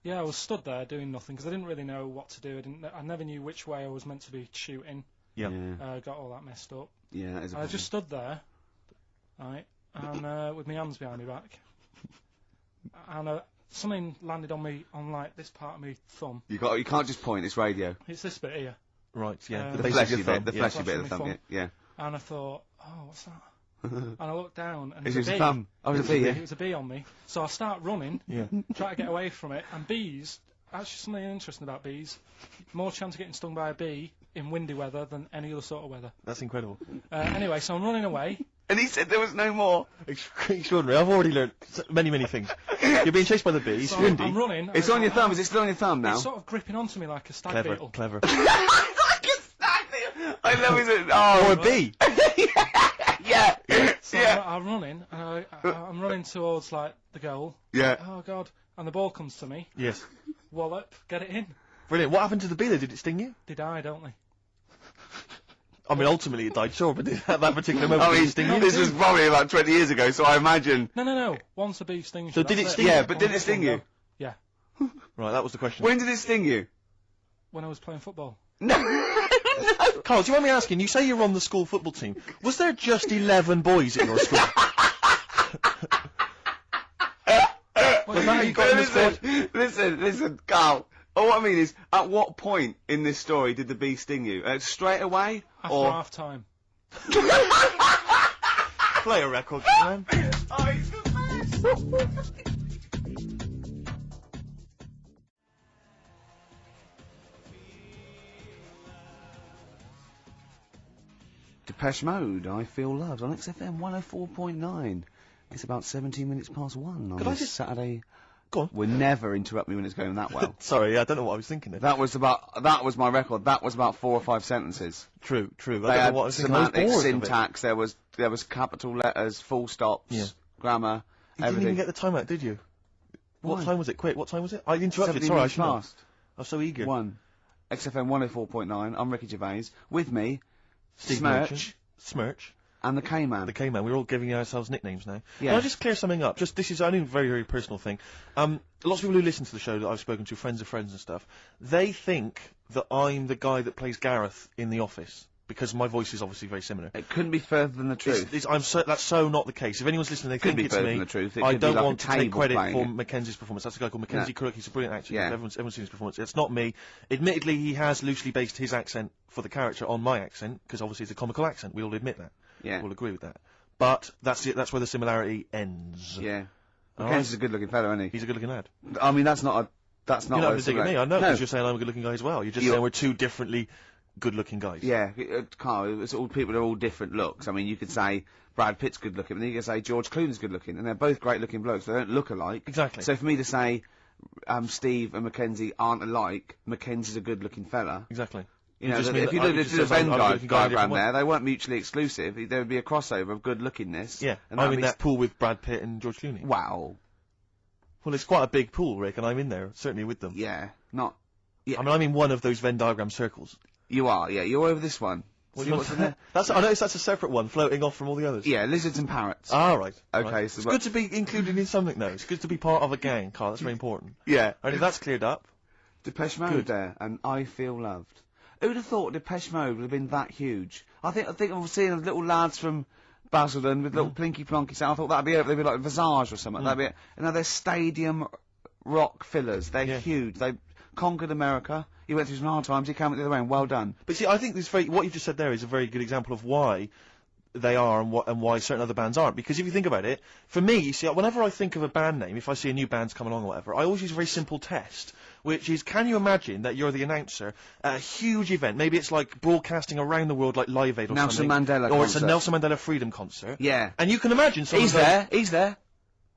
yeah, I was stood there doing nothing because I didn't really know what to do. I never knew which way I was meant to be shooting. Yeah. Got all that messed up. Yeah, that is a I just stood there, right, and with my hands behind my back, and something landed on me on like this part of my thumb. You can't just point. It's radio. It's this bit here. Right. Yeah. The fleshy bit. The fleshy bit of the thumb. Yeah. And I thought, oh, what's that? And I looked down, and Is it it was a bee. thumb? Oh, it was a bee, yeah. It was a bee on me. So I start running, try to get away from it, and bees. Actually, something interesting about bees: more chance of getting stung by a bee in windy weather than any other sort of weather. That's incredible. Anyway, so I'm running away. And he said there was no more. Extraordinary. I've already learned many, many things. You're being chased by the bees. So windy. I'm running. It's on your thumb. Is it still on your thumb now? It's sort of gripping onto me like a stag beetle. Clever. I love it. Oh, or a bee. Yeah. So I'm running, and I'm running towards like the goal. Yeah. Oh God! And the ball comes to me. Yes. Wallop, get it in. Brilliant. What happened to the bee? Did it sting you? They die, don't they? I mean, ultimately it died, sure, but at that particular moment, did it sting you? This was probably about 20 years ago, so I imagine. No. Once a bee stings So you. did it that's sting you? Yeah, but did it sting you? Yeah. Right, that was the question. When did it sting you? When I was playing football. No. Carl, do you mind me asking? You say you're on the school football team. Was there just 11 boys at your school? Was that how you got in the squad? Listen, Carl. Oh, what I mean is, at what point in this story did the bee sting you? Straight away? After or half time. Play a record, man. Oh, he's the best. Depeche Mode, I Feel Loved, on XFM 104.9. It's about 17 minutes past 1 on this Saturday. Go on. We'll never interrupt me when it's going that well. Sorry, I don't know what I was thinking. That was my record. That was about 4 or 5 sentences. True. They I don't know had what I was thinking. semantics, I was bored syntax. There was capital letters, full stops, grammar, You everything. didn't even get the time out, did you? Why? What time was it? Quick, what time was it? I interrupted. 17 Sorry, I minutes should have. past. I was so eager. 1. XFM 104.9. I'm Ricky Gervais. With me, Steve Smirch. And the K-Man. The K-Man. We're all giving ourselves nicknames now. Yeah. Can I just clear something up? This is only a very, very personal thing. Lots of people who listen to the show that I've spoken to, friends of friends and stuff, they think that I'm the guy that plays Gareth in The Office. Because my voice is obviously very similar. It couldn't be further than the truth. That's so not the case. If anyone's listening, they think it's me. Than the truth. I don't like want to take credit for it. Mackenzie's performance. That's a guy called Mackenzie Crook. He's a brilliant actor. Yeah. Everyone's seen his performance. It's not me. Admittedly, he has loosely based his accent for the character on my accent, because obviously it's a comical accent. We all admit that. Yeah. We'll agree with that. But that's it. That's where the similarity ends. Yeah. Mackenzie's a good-looking fellow, isn't he? He's a good-looking lad. I mean, that's not You're not digging me. I know, because you're saying I'm a good-looking guy as well. You're just saying we're two differently good-looking guys. Yeah, Carl, it's all people are all different looks. I mean, you could say Brad Pitt's good-looking, and then you could say George Clooney's good-looking, and they're both great-looking blokes. They don't look alike. Exactly. So for me to say Steve and Mackenzie aren't alike, Mackenzie's a good-looking fella. Exactly. You know, if you looked at the Venn diagram there, they weren't mutually exclusive. There would be a crossover of good-lookiness. Yeah, and I'm in that pool with Brad Pitt and George Clooney. Wow. Well, it's quite a big pool, Rick, and I'm in there, certainly with them. Yeah, Yeah. I mean, I'm in one of those Venn diagram circles. You are, yeah. You're over this one. See what's in there? I noticed that's a separate one, floating off from all the others. Yeah, lizards and parrots. Ah, right. Okay, right. so it's good to be included in something, though. It's good to be part of a gang, Carl. That's very important. Yeah. And if that's cleared up... Depeche Mode there, and I Feel Loved. Who'd have thought Depeche Mode would have been that huge? I think I'm seeing little lads from Basildon with little plinky plonky sound. I thought that'd be it. They'd be like Visage or something. That'd be it. And now they're stadium rock fillers. They're huge. They conquered America. He went through some hard times. He came out the other end. Well done. But see, I think what you just said there is a very good example of why they are and why certain other bands aren't. Because if you think about it, for me, you see, whenever I think of a band name, if I see a new band's come along or whatever, I always use a very simple test, which is, can you imagine that you're the announcer at a huge event? Maybe it's like broadcasting around the world, like Live Aid or Nelson something. Mandela or concert. it's a Nelson Mandela Freedom concert. Yeah. And you can imagine He's there.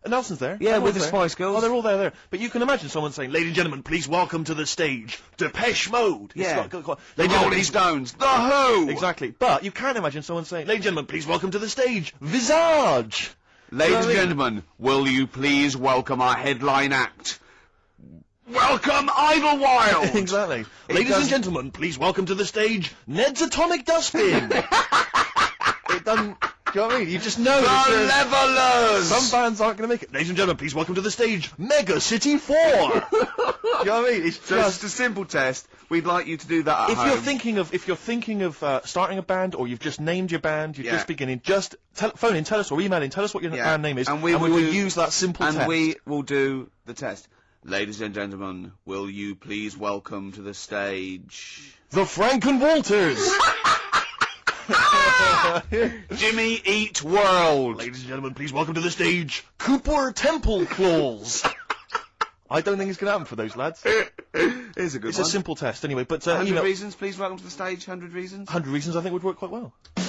Nelson's there. Yeah, with the Everyone's Spice Girls. Oh, they're all there. But you can imagine someone saying, "Ladies and gentlemen, please welcome to the stage, Depeche Mode." Yeah. The Rolling Stones. The Who. Exactly. But you can imagine someone saying, "Ladies and gentlemen, please welcome to the stage, Visage." Ladies and gentlemen, will you please welcome our headline act? Welcome Idlewild! Exactly. Ladies and gentlemen, please welcome to the stage, Ned's Atomic Dustbin. It doesn't... Do you know what I mean? You just know. The Levelers! Some bands aren't going to make it. Ladies and gentlemen, please welcome to the stage, Mega City 4. Do you know what I mean? It's just a simple test. We'd like you to do that at home. If you're thinking of starting a band, or you've just named your band, you're just beginning, just phone in, tell us, or email in, tell us what your band name is, and we will use that simple test. And we will do the test. Ladies and gentlemen, will you please welcome to the stage... The Franken Walters! Jimmy Eat World! Ladies and gentlemen, please welcome to the stage, Cooper Temple Claws! I don't think it's going to happen for those lads. It's a good It's one. a simple test, anyway, but... 100 reasons, please welcome to the stage, 100 reasons? 100 reasons I think would work quite well. I'm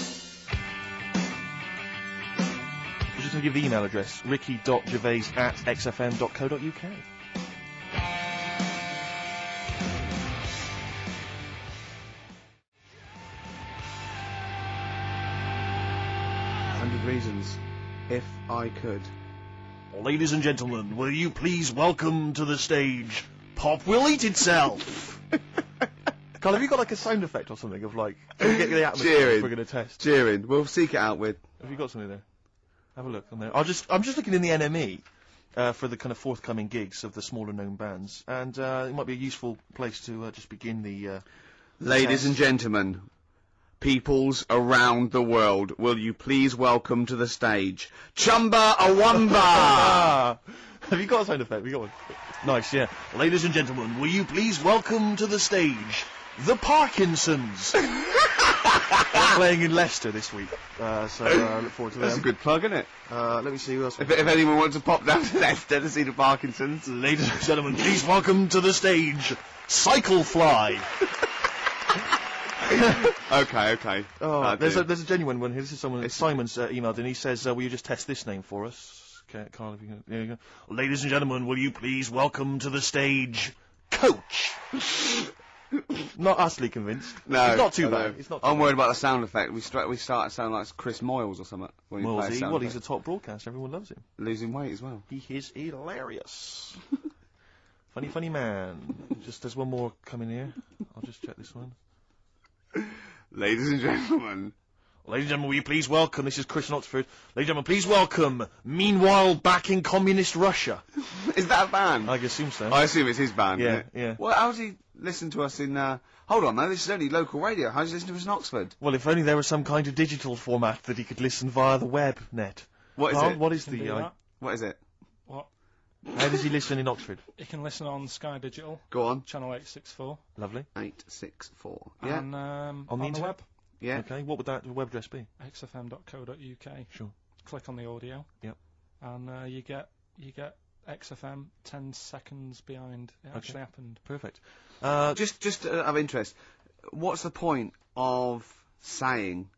just going to give the email address, ricky.gervais@xfm.co.uk. Reasons, if I could. Ladies and gentlemen, will you please welcome to the stage, Pop Will Eat Itself? Carl, have you got like a sound effect or something of like, can we get the atmosphere Cheering. we're going to test? Cheering. We'll seek it out with. Have you got something there? Have a look on there. I'm just looking in the NME for the kind of forthcoming gigs of the smaller known bands, and it might be a useful place to just begin the. Ladies and gentlemen, peoples around the world, will you please welcome to the stage, Chumba Awamba! Have you got a sound effect? Have you got one? Nice, yeah. Ladies and gentlemen, will you please welcome to the stage, the Parkinsons? They're playing in Leicester this week, so I look forward to that. That's a good plug, isn't it? Let me see who else. If anyone wants to pop down to Leicester to see the Parkinsons. Ladies and gentlemen, please welcome to the stage, Cyclefly. Okay. Oh, there's a genuine one here. This is someone. Simon's emailed, and he says, "Will you just test this name for us?" Okay, Carl, if you can, there you go. Ladies and gentlemen, will you please welcome to the stage, Coach? Not utterly convinced. No, it's not too I bad. know. It's not. I'm worried about the sound effect. We start to sound like Chris Moyles or something. When we play a sound Well, he's effect. a top broadcaster. Everyone loves him. Losing weight as well. He is hilarious. funny man. Just there's one more coming here. I'll just check this one. Ladies and gentlemen. Ladies and gentlemen, will you please welcome, this is Chris in Oxford, ladies and gentlemen, please welcome, Meanwhile Back in Communist Russia. Is that a band? I assume so. I assume it's his band, Yeah, isn't it? yeah. Well, how does he listen to us in, hold on, no, this is only local radio. How does he listen to us in Oxford? Well, if only there was some kind of digital format that he could listen via the web net. What is it? What is Can do the, that. What is it? What? how does he listen in Oxford? You can listen on Sky Digital. Go on. Channel 864. Lovely. 864. Yeah. And On the on the internet? web. Yeah. Okay, what would that web address be? xfm.co.uk. Sure. Click on the audio. Yep. And you get XFM 10 seconds behind it actually happened. Perfect. Just of interest, what's the point of saying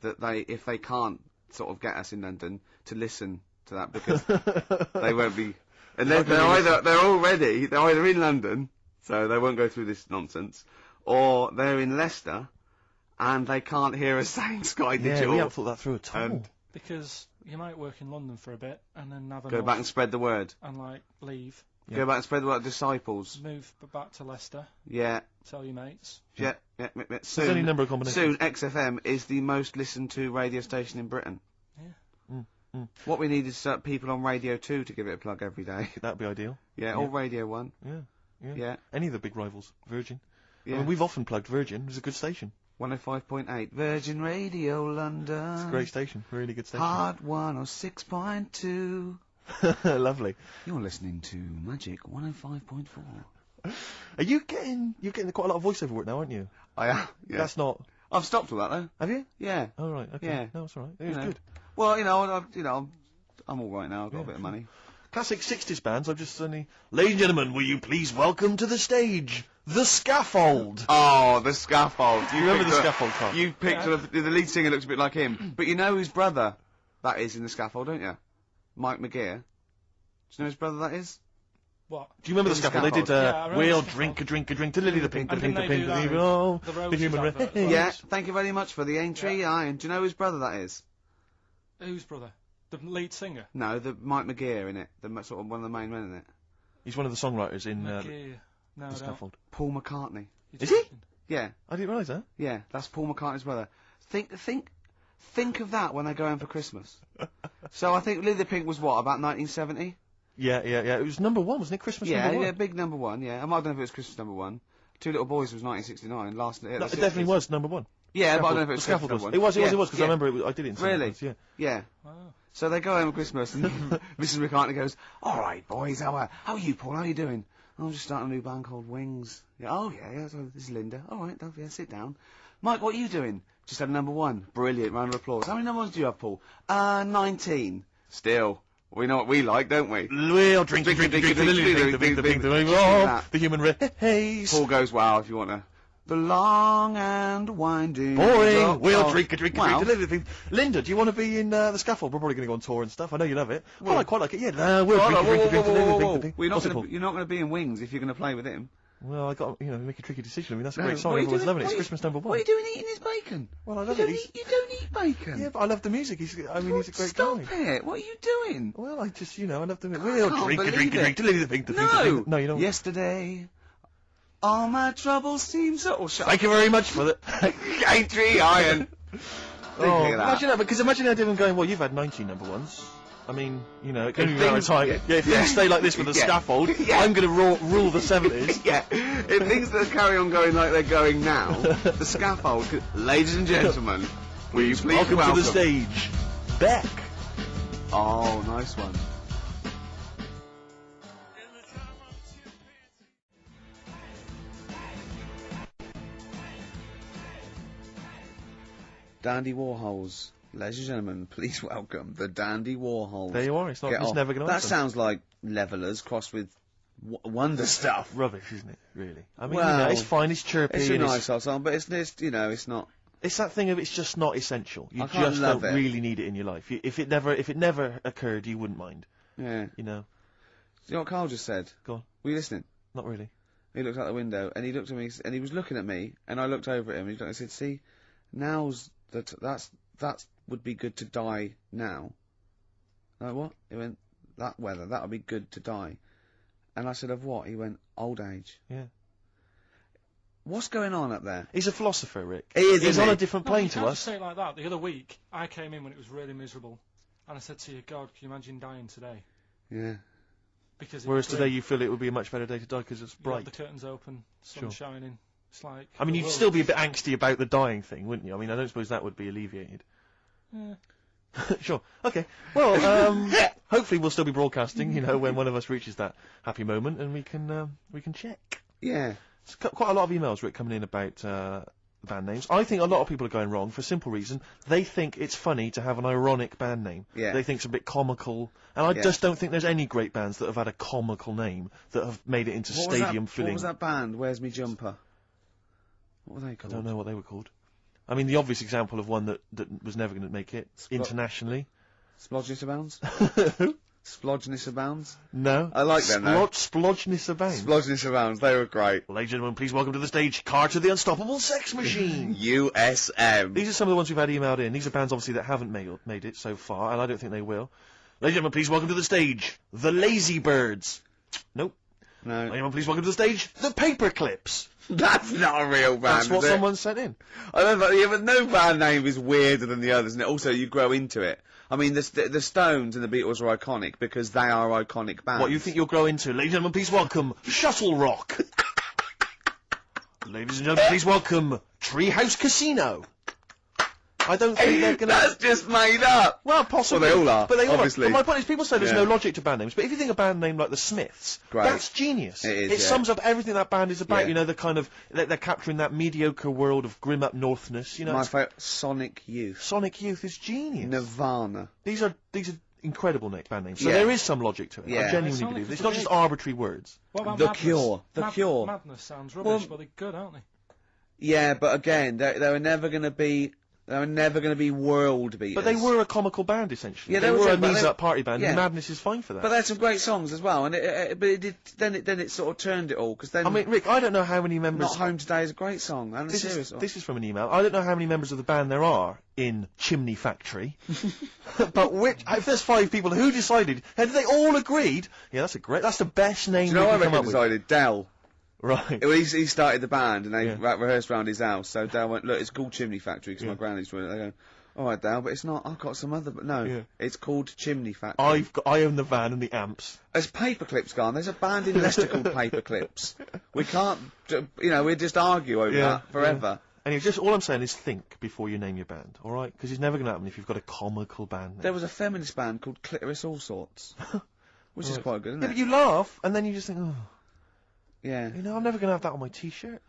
that if they can't sort of get us in London to listen to that, because they won't be, unless they're either in London, so they won't go through this nonsense, or they're in Leicester and they can't hear us saying Sky Digital. Yeah, we haven't thought that through at all. Because you might work in London for a bit and then have a Go back and spread the word. and like leave. Yeah. Go back and spread the word. Disciples. Move back to Leicester. Yeah. Tell your mates. Yeah. Soon, There's any number of combinations. Soon, XFM is the most listened to radio station in Britain. Yeah. What we need is people on Radio 2 to give it a plug every day. That'd be ideal. Yeah, or Radio 1. Yeah. Any of the big rivals. Virgin. Yeah. I mean, we've often plugged Virgin. It's a good station. 105.8 Virgin Radio London. It's a great station. Really good station. Hard 106.2. Lovely. You're listening to Magic 105.4. Are you getting quite a lot of voiceover work now, aren't you? I am. Yeah. That's not. I've stopped all that though. Have you? Yeah. Oh right. Okay. Yeah. No, it's all right. It was good. Well, I'm all right now. I've got a bit of money. Classic 60s bands. I've just suddenly. Ladies and gentlemen, will you please welcome to the stage The Scaffold? Oh, The Scaffold. You remember The Scaffold, Carl? You picked the lead singer looks a bit like him, but you know whose brother that is in The Scaffold, don't you? Mike McGear. you know whose brother that is? What? Do you remember the scaffold? They did, Yeah, I remember we'll the drink a drink to Lily the Pink, the And Pink, the didn't they Pink, do that the in oh, the the Roses human advert race. as well? Yeah, thank you very much for the entry, Iron. Do you know whose brother that is? Whose brother? The lead singer? No, the Mike McGear in it. Sort of one of the main men in it. He's one of the songwriters in McGear. No, the I don't. scaffold. Paul McCartney. Is he? Yeah, I didn't realise that. yeah, that's Paul McCartney's brother. Think of that when they go home for Christmas. So I think Lily the Pink was what, about 1970? Yeah. It was number 1, wasn't it? Christmas number 1. Yeah, big number 1. Yeah, I don't know if it was Christmas number 1. Two Little Boys was 1969. Last. No, it definitely was number 1. Yeah, but I Scaffold. don't know if it was The scaffold Christmas was. number It was because yeah. I remember I did it in Really? yeah. Yeah. Wow. So they go home at Christmas, and Mrs. McCartney goes, "All right, boys, how are you, Paul? How are you doing?" "I'm just starting a new band called Wings." "Yeah, oh yeah, so this is Linda." "All right, yeah, sit down." "Mike, what are you doing?" "Just had number 1." Brilliant, round of applause. "How many number 1s do you have, Paul?" 19. Still, we know what we like, don't we? We'll drink the human race. Paul goes, "Wow, if you want to." The long and winding. Boring. We'll drink a Wow. Linda, do you want to be in the scaffold? We're probably going to go on tour and stuff. I know you love it. Well, I quite like it. Yeah. We'll drink. You're not going to be in Wings if you're going to play with him. Well, I got make a tricky decision. I mean, that's a No, great song. what are you Everyone's doing? loving it. What It's are you- Christmas number 1. What are you doing eating his bacon? Well, I love it. You don't eat bacon. Yeah, but I love the music. He's a great Stop guy. it. What are you doing? Well, I just, I love the music. I We'll can't drink a believe drink it. to Lily the Pink, No. No, you don't. Yesterday, all my troubles seem so... Oh, shut Thank you very much for that. Entry, Iron. Oh, imagine that, because imagine how different going, well, you've had 19 number 1s. I mean, it can be a matter of time. Yeah, if things stay like this with the scaffold, I'm going to rule the 70s. Yeah, if things that carry on going like they're going now, the scaffold... Ladies and gentlemen, will you please welcome to the stage, Beck. Oh, nice one. Dandy Warhols. Ladies and gentlemen, please welcome the Dandy Warhols. There you are. It's never going to That sounds like Levelers crossed with Wonder Stuff. Rubbish, isn't it? Really. I mean, Well, it's fine. It's chirpy. It's a nice old song, but it's not. It's that thing of it's just not essential. You I can't just love don't it. really need it in your life. If it never occurred, you wouldn't mind. Yeah. You know. Do you know what Carl just said? Go on. Were you listening? Not really. He looked out the window and he looked at me and he was looking at me and I looked over at him and I said, "See, now's that would be good to die now." Like, what? He went, "That weather, that would be good to die." And I said, "Of what?" He went, "Old age." Yeah. What's going on up there? He's a philosopher, Rick. He is, He's isn't on he? a different No, plane you to can't us. just say it like that. The other week, I came in when it was really miserable, and I said to you, "God, can you imagine dying today?" Yeah. Because Whereas today you feel it would be a much better day to die because it's you got bright. the curtains open, sun Sure. shining. It's like. I mean, the you'd world still be a is- bit angsty about the dying thing, wouldn't you? I mean, I don't suppose that would be alleviated. Yeah. Sure. Okay. Well, hopefully we'll still be broadcasting, when one of us reaches that happy moment, and we can check. Yeah. It's quite a lot of emails, Rick, coming in about band names. I think a lot of people are going wrong for a simple reason. They think it's funny to have an ironic band name. Yeah. They think it's a bit comical. And I just don't think there's any great bands that have had a comical name that have made it into stadium filling. What was that band? Where's Me Jumper? What were they I called? don't know what they were called. I mean, the obvious example of one that was never going to make it internationally. Splodgeness Abounds? Splodgeness Abounds? No. I like them, though. Splodgeness Abounds. Splodgeness Abounds, they were great. Ladies and gentlemen, please welcome to the stage, Carter the Unstoppable Sex Machine. USM. These are some of the ones we've had emailed in. These are bands, obviously, that haven't made it so far, and I don't think they will. Ladies and gentlemen, please welcome to the stage, The Lazy Birds. Nope. No. Ladies and gentlemen, please welcome to the stage, The Paperclips. That's not a real band, That's what is it? someone sent in. I don't know, yeah, but no band name is weirder than the others, and also you grow into it. I mean, the Stones and the Beatles are iconic because they are iconic bands. What you think you'll grow into? Ladies and gentlemen, please welcome Shuttle Rock. Ladies and gentlemen, please welcome Treehouse Casino. I don't think they're gonna... That's just made up! Well, possibly. Well, they all are, but they all obviously. Are. But my point is, people say there's Yeah. no logic to band names, but if you think a band name like the Smiths, Great. that's genius. It is, It yeah. sums up everything that band is about. Yeah. The kind of they're capturing that mediocre world of grim up northness. My favourite, Sonic Youth. Sonic Youth is genius. Nirvana. These are incredible band names. So Yeah. there is some logic to it. Yeah. I genuinely Sonic believe is it's not big. just arbitrary words. What about The Madness? Cure. The Cure. Madness sounds rubbish, Well- but they're good, aren't they? Yeah, but again, they were never going to be They were never going to be world beaters. But they were a comical band, essentially. Yeah, they were a but knees-up party band, yeah. and Madness is fine for that. But they had some great songs as well, and then it sort of turned it all, because then... I mean, Rick, I don't know how many members... Not Home Today is a great song, and this is from an email. I don't know how many members of the band there are in Chimney Factory, but if there's 5 people, who decided? Have they all agreed? Yeah, that's the best name. Do you know what I we can come reckon up with. decided? Dell. Right. Well, he started the band, and they rehearsed around his house, so Dell went, look, it's called Chimney Factory, because my granny's doing it. They go, alright, Dale, but it's not. I've got some other. But no, it's called Chimney Factory. I own the van and the amps. There's Paperclips gone. There's a band in Leicester called Paperclips. We can't. We just argue over that forever. And just all I'm saying is think before you name your band, all right? Because it's never going to happen if you've got a comical band name. There was a feminist band called Clitoris All Sorts, which is quite good, isn't it? But you laugh and then you just think, oh. Yeah. You know, I'm never going to have that on my T-shirt.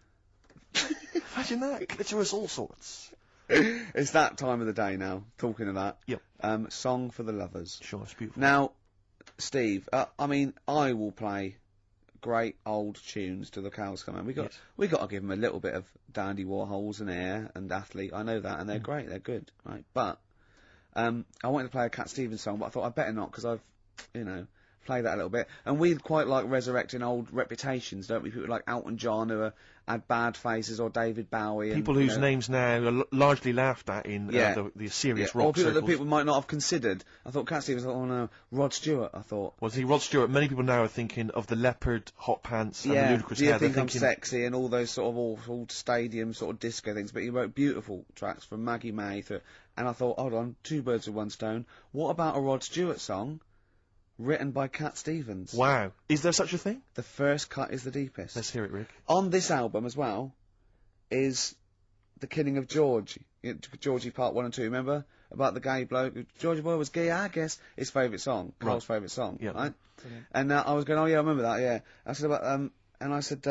Imagine that. Clitoris All Sorts. It's that time of the day now, talking of that. Yep. Song for the Lovers. Sure, it's beautiful. Now, Steve, I mean, I will play great old tunes till the cows come home. We got to give them a little bit of Dandy Warhols and Air and Athlete. I know that, and they're great, they're good, right? But I wanted to play a Cat Stevens song, but I thought I'd better not, because I've, play that a little bit. And we quite like resurrecting old reputations, don't we? People like Elton John, who had bad faces, or David Bowie. People whose names now are largely laughed at in the serious rock or people circles. that people might not have considered. I thought Cat Stevens, oh no, Rod Stewart, I thought. Was he Rod Stewart? Many people now are thinking of the leopard hot pants and the ludicrous Do you hair. think I'm sexy, and all those sort of awful stadium sort of disco things, but he wrote beautiful tracks from Maggie May and I thought, hold on, 2 birds with 1 stone. What about a Rod Stewart song written by Cat Stevens? Wow. Is there such a thing? The first cut is the deepest. Let's hear it, Rick. On this album as well is The Killing of George. Georgie Part 1 and 2, remember? About the gay bloke. Georgie Boy was gay, I guess. His favourite song. Carl's favourite song, right? Brilliant. And I was going, oh yeah, I remember that, yeah. I said about, and I said,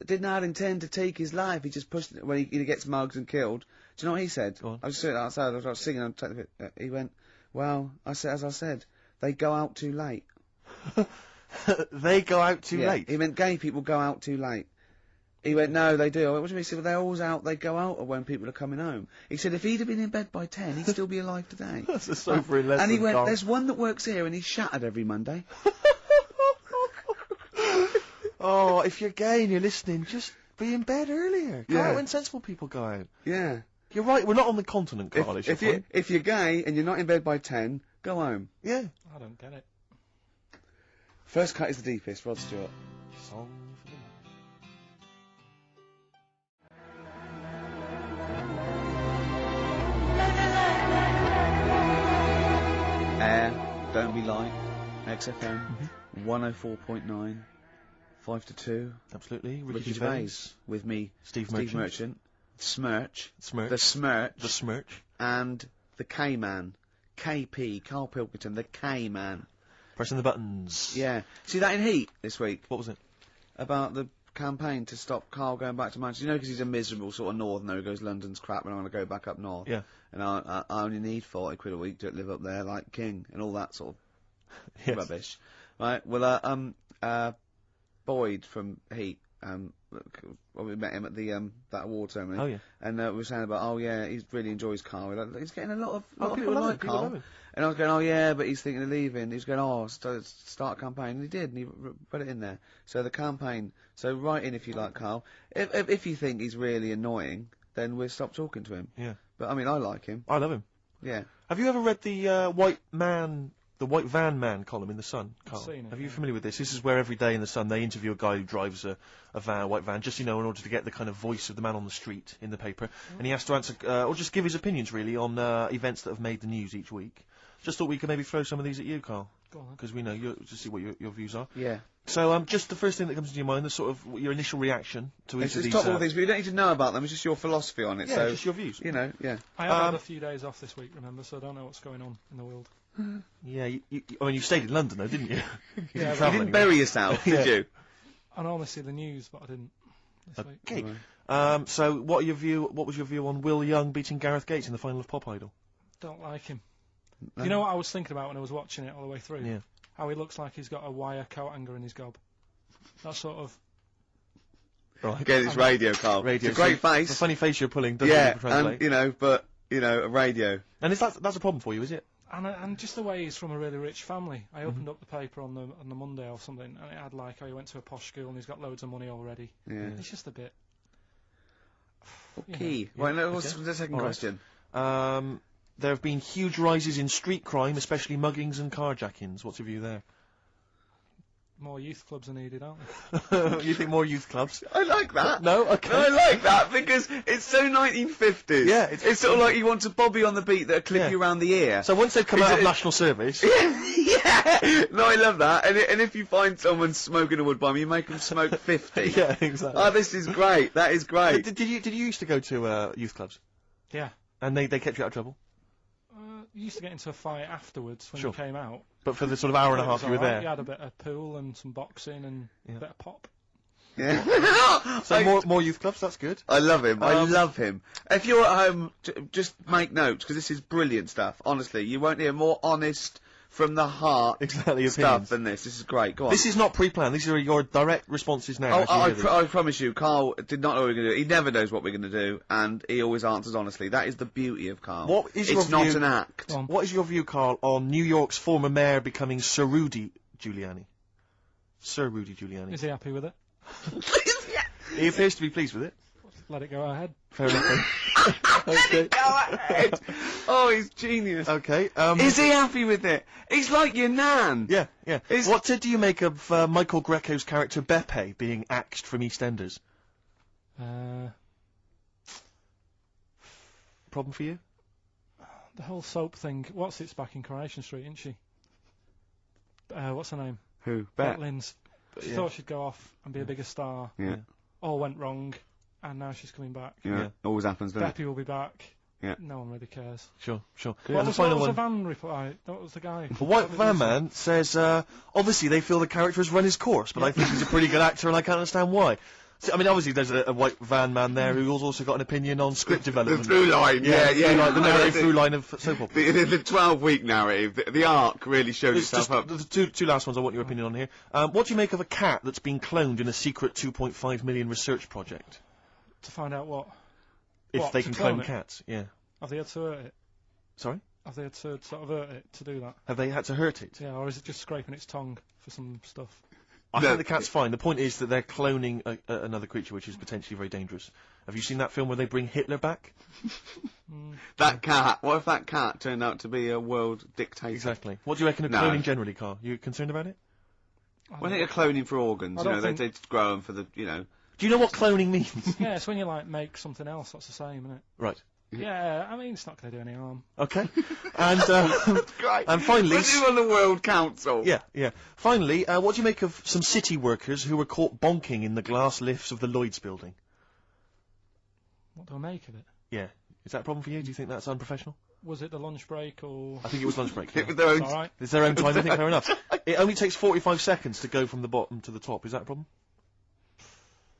did not intend to take his life. He just pushed it when he gets mugged and killed. Do you know what he said? I was sitting outside, I was singing, and he went, well, as I said, they go out too late. They go out too late? He meant gay people go out too late. He went, no, they do. I went, what do you mean? He said, well, they're always out, they go out when people are coming home. He said, if he'd have been in bed by 10, he'd still be alive today. That's a sobering lesson. And he went, there's one that works here, and he's shattered every Monday. Oh, if you're gay and you're listening, just be in bed earlier. Go out when sensible people go out. Yeah. You're right, we're not on the continent, Carl. If you're gay and you're not in bed by 10, go home. Yeah. I don't get it. First cut is the deepest, Rod Stewart. Song Air, Don't Be Light, XFM, 104.9, 5 to 2. Absolutely. Ricky Gervais with me, Steve Merchant. Smirch. The Smirch. And the K-Man. KP, Karl Pilkington, the K-Man. Pressing the buttons. Yeah. See that in Heat this week? What was it? About the campaign to stop Karl going back to Manchester. You know, because he's a miserable sort of northerner who goes, London's crap and I want to go back up north. Yeah. And I only need 40 quid a week to live up there like king and all that sort of rubbish. Right? Well, Boyd from Heat, we met him at the that award ceremony. Oh yeah. And we were saying about, he really enjoys Karl. He's getting a lot of people like people Karl. love him. And I was going, but he's thinking of leaving. He was going, start a campaign. And he did, and he put it in there. So the campaign, write in if you like Karl. If you think he's really annoying, then we'll stop talking to him. Yeah. But I mean, I like him. I love him. Yeah. Have you ever read the White Van Man column in The Sun, Carl? I've seen it, Are you familiar with this? This is where every day in The Sun they interview a guy who drives a white van, just, in order to get the kind of voice of the man on the street in the paper. And he has to answer, or just give his opinions, really, on events that have made the news each week. Just thought we could maybe throw some of these at you, Carl. Go on. Because we know to see what your views are. Yeah. So, just the first thing that comes to your mind, the sort of your initial reaction to each of these. It's top all things, but you don't need to know about them. It's just your philosophy on it. Yeah, so just your views. Yeah. I have had a few days off this week, remember, so I don't know what's going on in the world. Yeah, you stayed in London, though, didn't you? You didn't bury yourself, did you? I normally see the news, but I didn't this week. Okay. So, what was your view on Will Young beating Gareth Gates in the final of Pop Idol? Don't like him. You know what I was thinking about when I was watching it all the way through? Yeah. How he looks like he's got a wire coat hanger in his gob. That sort of... Right. Again, it's radio, Carl. Radio. It's a great face. It's a funny face you're pulling, doesn't it? Yeah, but, you know, a radio. And that's a problem for you, is it? And just the way he's from a really rich family. I opened up the paper on the Monday or something, and it had like, oh, he went to a posh school and he's got loads of money already. Yeah. It's just a bit. Okay. Right, now what's the second question? There have been huge rises in street crime, especially muggings and carjackings. What's your view there? More youth clubs are needed, aren't they? You think more youth clubs? I like that. No? Okay. No, I like that because it's so 1950s. Yeah, it's sort of like you want a Bobby on the beat that'll clip you around the ear. So once they've come out of national service... Yeah! No, I love that. And if you find someone smoking a wood bomb, you make them smoke 50. Yeah, exactly. Oh, this is great. That is great. Did you used to go to youth clubs? Yeah. And they kept you out of trouble? You used to get into a fight afterwards when you came out. But for the sort of hour and a half you were there? You had a bit of pool and some boxing and a bit of pop. Yeah. So more youth clubs, that's good. I love him. I love him. If you're at home, just make notes, because this is brilliant stuff. Honestly, you won't hear more honest, from the heart stuff than this. This is great. Go on. This is not pre-planned. These are your direct responses now. I promise you, Carl did not know what we were going to do. He never knows what we're going to do, and he always answers honestly. That is the beauty of Carl. What is it's your not view, an act. What is your view, Carl, on New York's former mayor becoming Sir Rudy Giuliani? Sir Rudy Giuliani. Is he happy with it? He appears to be pleased with it. Let it go ahead. Fair enough. Okay. Go ahead. Oh, he's genius. Okay. Is he happy with it? He's like your nan. Yeah, yeah. What do you make of Michael Greco's character Beppe being axed from EastEnders? Problem for you? The whole soap thing. What's it's back in Coronation Street, isn't she? What's her name? Who? Bet Lynn's. She thought she'd go off and be a bigger star. Yeah. All went wrong, and now she's coming back. Yeah. Always happens, doesn't it? Beppe will be back. Yeah. No one really cares. Sure. What was the van reply? What was the guy? The White Van Man says, obviously they feel the character has run his course, but I think he's a pretty good actor and I can't understand why. So, I mean, obviously there's a White Van Man there who's also got an opinion on script development. The through line, the narrative through line of soap opera. The 12-week narrative, the arc really shows itself up. The two last ones I want your opinion on here. What do you make of a cat that's been cloned in a secret 2.5 million research project? To find out what? If they can clone cats, yeah. Have they had to hurt it? Sorry? Have they had to sort of hurt it to do that? Have they had to hurt it? Yeah, or is it just scraping its tongue for some stuff? I think the cat's fine. The point is that they're cloning another creature, which is potentially very dangerous. Have you seen that film where they bring Hitler back? That cat. What if that cat turned out to be a world dictator? Exactly. What do you reckon of cloning generally, Carl? You concerned about it? Well, I think they're cloning for organs. They just grow them for the, Do you know what cloning means? Yeah, it's when you, make something else that's the same, isn't it? Right. Yeah, I mean, it's not going to do any harm. Okay. And great. And finally... We're on the World Council. Yeah. Finally, what do you make of some city workers who were caught bonking in the glass lifts of the Lloyd's building? What do I make of it? Yeah. Is that a problem for you? Do you think that's unprofessional? Was it the lunch break, or...? I think it was lunch break. It was their own... It's all right. It's their own time, I think, fair enough. It only takes 45 seconds to go from the bottom to the top. Is that a problem?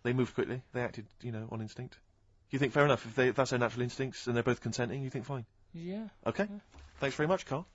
They moved quickly. They acted, on instinct. You think fair enough? If that's their natural instincts and they're both consenting, you think fine? Yeah. Okay. Yeah. Thanks very much, Carl.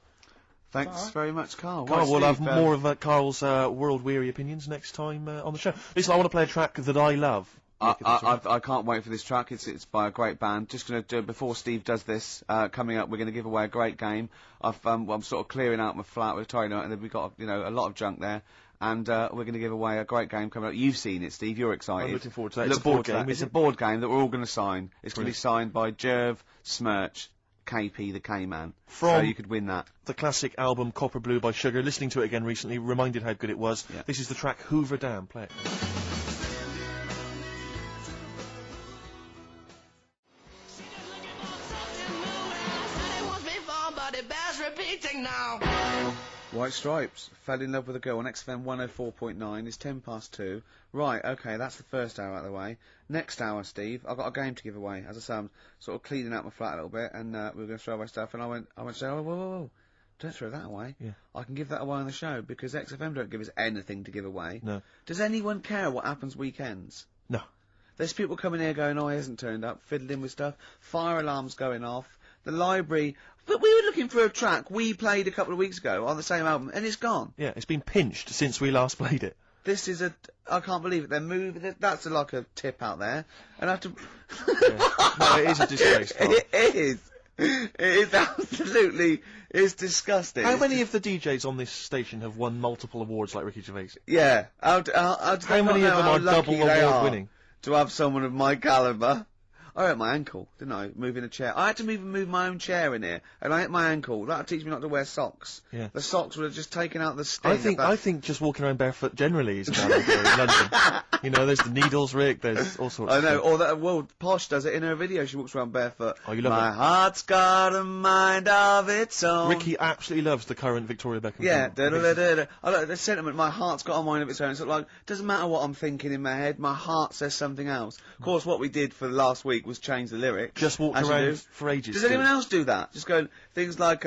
Thanks very much, Carl. Carl, we'll have more of Carl's world-weary opinions next time on the show. Listen, I want to play a track that I love. I can't wait for this track. It's by a great band. Just going to do, before Steve does this, coming up, we're going to give away a great game. I'm sort of clearing out my flat with tidying out, and then we've got a lot of junk there. And we're going to give away a great game coming up. You've seen it, Steve. You're excited. I'm looking forward to that. It's a board game. It's a board game that we're all going to sign. It's going to be signed by Jerv, Smirch, KP, the K-Man. So you could win that. The classic album Copper Blue by Sugar. Listening to it again recently, reminded how good it was. Yeah. This is the track Hoover Dam. Play it. White Stripes, Fell in Love with a Girl on XFM 104.9. It's 2:10. Right, okay, that's the first hour out of the way. Next hour, Steve, I've got a game to give away. As I say, I'm sort of cleaning out my flat a little bit, and we were going to throw away stuff, and I went to say, oh, whoa, don't throw that away. Yeah. I can give that away on the show, because XFM don't give us anything to give away. No. Does anyone care what happens weekends? No. There's people coming here going, oh, he hasn't turned up, fiddling with stuff, fire alarms going off, the library... But we were looking for a track we played a couple of weeks ago on the same album, and it's gone. Yeah, it's been pinched since we last played it. This is I can't believe it. They're moving. That's like a tip out there. And I have to... No, it is a disgrace, Carl. It is. It is absolutely, it's disgusting. How It's many just- of the DJs on this station have won multiple awards like Ricky Gervais? Yeah. How many of them are double award winning? To have someone of my calibre. I hurt my ankle, didn't I? Moving a chair. I had to even move my own chair in here, and I hit my ankle. That'll teach me not to wear socks. Yeah. The socks would have just taken out the sting. I think just walking around barefoot generally is a bad idea in London. You know, there's the needles, Rick. There's all sorts. I of know. stuff. Or that. Well, Posh does it in her video. She walks around barefoot. Oh, you love My it. heart's got a mind of its own. Ricky absolutely loves the current Victoria Beckham. Yeah, film. I like the sentiment. My heart's got a mind of its own. It's sort of like, doesn't matter what I'm thinking in my head. My heart says something else. Of course, what we did for the last week was change the lyrics. Just walked as you around do. for ages. Does anyone else do that? Just going things like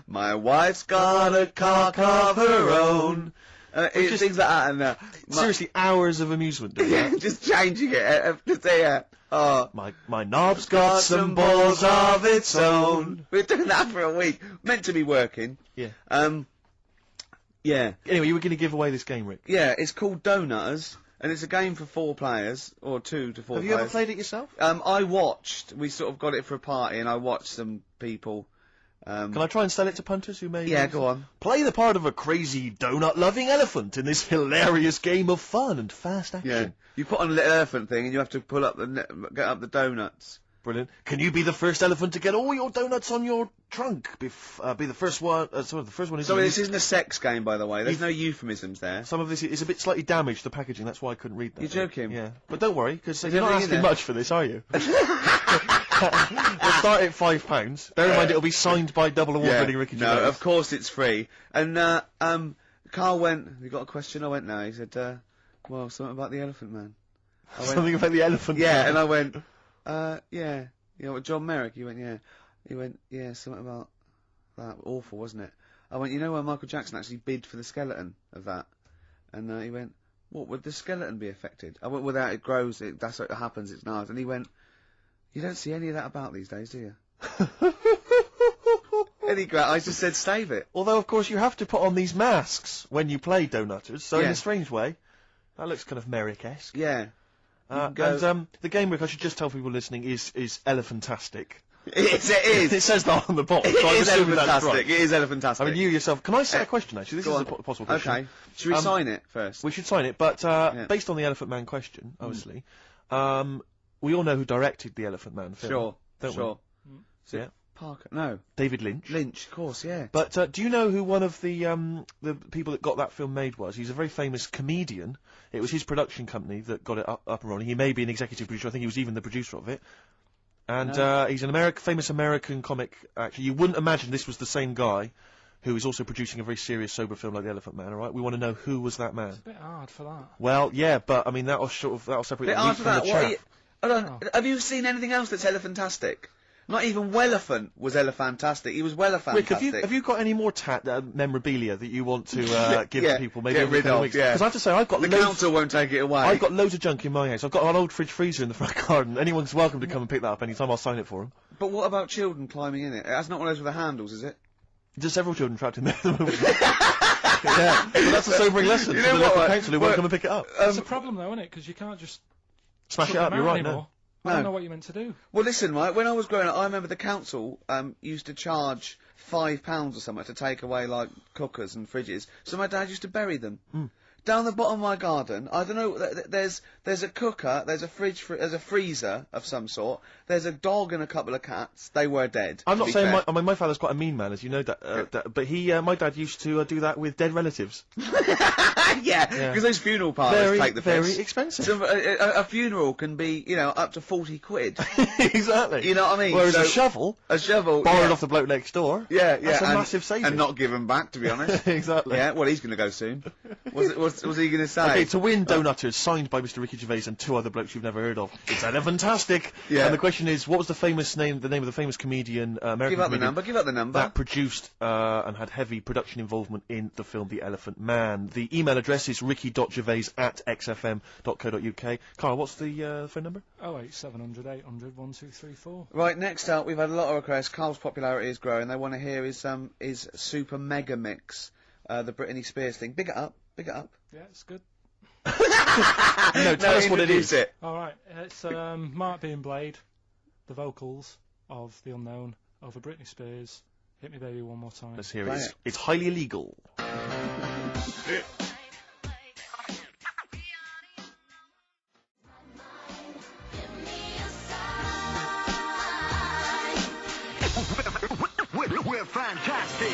my wife's got a cock of her own. Things like that. And Seriously, hours of amusement doing that. just changing it. Just say my knob's got some balls of its own. We're doing that for a week. Meant to be working. Yeah. Yeah. Anyway, you were going to give away this game, Rick. Yeah, it's called Donutters. And it's a game for 4 players, or 2 to 4 Have players. you ever played it yourself? I watched. We sort of got it for a party, and I watched some people. Can I try and sell it to punters who may... Yeah, go on. Play the part of a crazy donut-loving elephant in this hilarious game of fun and fast action. Yeah. You put on a little elephant thing, and you have to pull up get up the donuts. Brilliant. Can you be the first elephant to get all your donuts on your trunk? Be the first one... the first one is... Sorry, this isn't a sex game, by the way. There's no euphemisms there. Some of this is a bit slightly damaged, the packaging, that's why I couldn't read that. You're joking? Yeah. But don't worry, because Is you're not everything in asking there? much for this, are you? We'll start at £5. Bear in mind, it'll be signed by double award-winning Ricky Gervais. No, of course it's free. And, Carl went, you got a question? I went, no. He said, well, something about the Elephant Man. I went, Something about the elephant. Yeah, man. and I went, yeah. You know what, John Merrick? He went, yeah. He went, yeah, something about that. Awful, wasn't it? I went, you know where Michael Jackson actually bid for the skeleton of that? And he went, what, would the skeleton be affected? I went, without it grows, that's what happens, it's nice. And he went, you don't see any of that about these days, do you? Anyway, I just said save it. Although, of course, you have to put on these masks when you play Donutters, so in Yeah. a strange way, that looks kind of Merrick-esque. Yeah. And the game, Rick, I should just tell people listening, is elephantastic. It is. It says that on the box. It so I'm is assuming that's elephantastic. right. It is elephantastic. I mean, you yourself. Can I say a question, actually? This Go is on. a possible question. Okay. Should we sign it first? We should sign it, but based on the Elephant Man question, obviously, we all know who directed the Elephant Man film. Sure. Don't sure. we? Yeah. Parker. No. David Lynch. Lynch, of course, yeah. But do you know who one of the people that got that film made was? He's a very famous comedian. It was his production company that got it up and rolling. He may be an executive producer. I think he was even the producer of it. And he's an famous American comic actor. You wouldn't imagine this was the same guy who is also producing a very serious, sober film like The Elephant Man, all right? We want to know who was that man. It's a bit hard for that. Well, yeah, but, I mean, that'll separate the Bit wheat after from the that, chaff. Have you seen anything else that's elephantastic? Not even Wellephant was elephantastic. He was Wellefantastic. Rick, have you got any more memorabilia that you want to give to people? Maybe get rid of, weeks? yeah. Because I have to say, I've got the council won't take it away. I've got loads of junk in my house. I've got an old fridge freezer in the front garden. Anyone's welcome to come and pick that up anytime. I'll sign it for them. But what about children climbing in it? That's not one of those with the handles, is it? There's several children trapped in there at the moment. Yeah, but that's a sobering lesson You to know the local what? council who won't come and pick it up. It's a problem though, isn't it? Because you can't just Smash chuck it up, them you're out right, no. anymore. I don't know what you're meant to do. Well, listen, right, when I was growing up, I remember the council used to charge £5 or something to take away, like, cookers and fridges, so my dad used to bury them. Down the bottom of my garden, I don't know, there's a cooker, there's a fridge, there's a freezer of some sort, there's a dog and a couple of cats. They were dead. I'm not saying my father's quite a mean man, as you know, but my dad used to do that with dead relatives. Yeah, because those funeral parlours take the piss. Very expensive. So a funeral can be, up to 40 quid. Exactly. You know what I mean? Whereas So, a shovel, borrowed off the bloke next door. Yeah, That's a massive saving. And not given back, to be honest. Exactly. Yeah, well, he's going to go soon. What's he going to say? Okay, to win Donutters, signed by Mr. Ricky Gervais and 2 other blokes you've never heard of. It's elephantastic. Yeah. And the question is, what was the name of the famous comedian, American Give out the comedian number, give out the number. that produced and had heavy production involvement in the film The Elephant Man? The email address is ricky.gervais@xfm.co.uk. Carl, what's the phone number? 08700 800 1234. Right, next up, we've had a lot of requests. Carl's popularity is growing. They want to hear his Super Mega Mix, the Britney Spears thing. Big it up, big it up. Yeah, it's good. No, tell us what it is. It. Alright, it's Mark being Blade, the vocals, of The Unknown over Britney Spears. Hit Me Baby One More Time. Let's hear it. It's highly illegal. We're fantastic.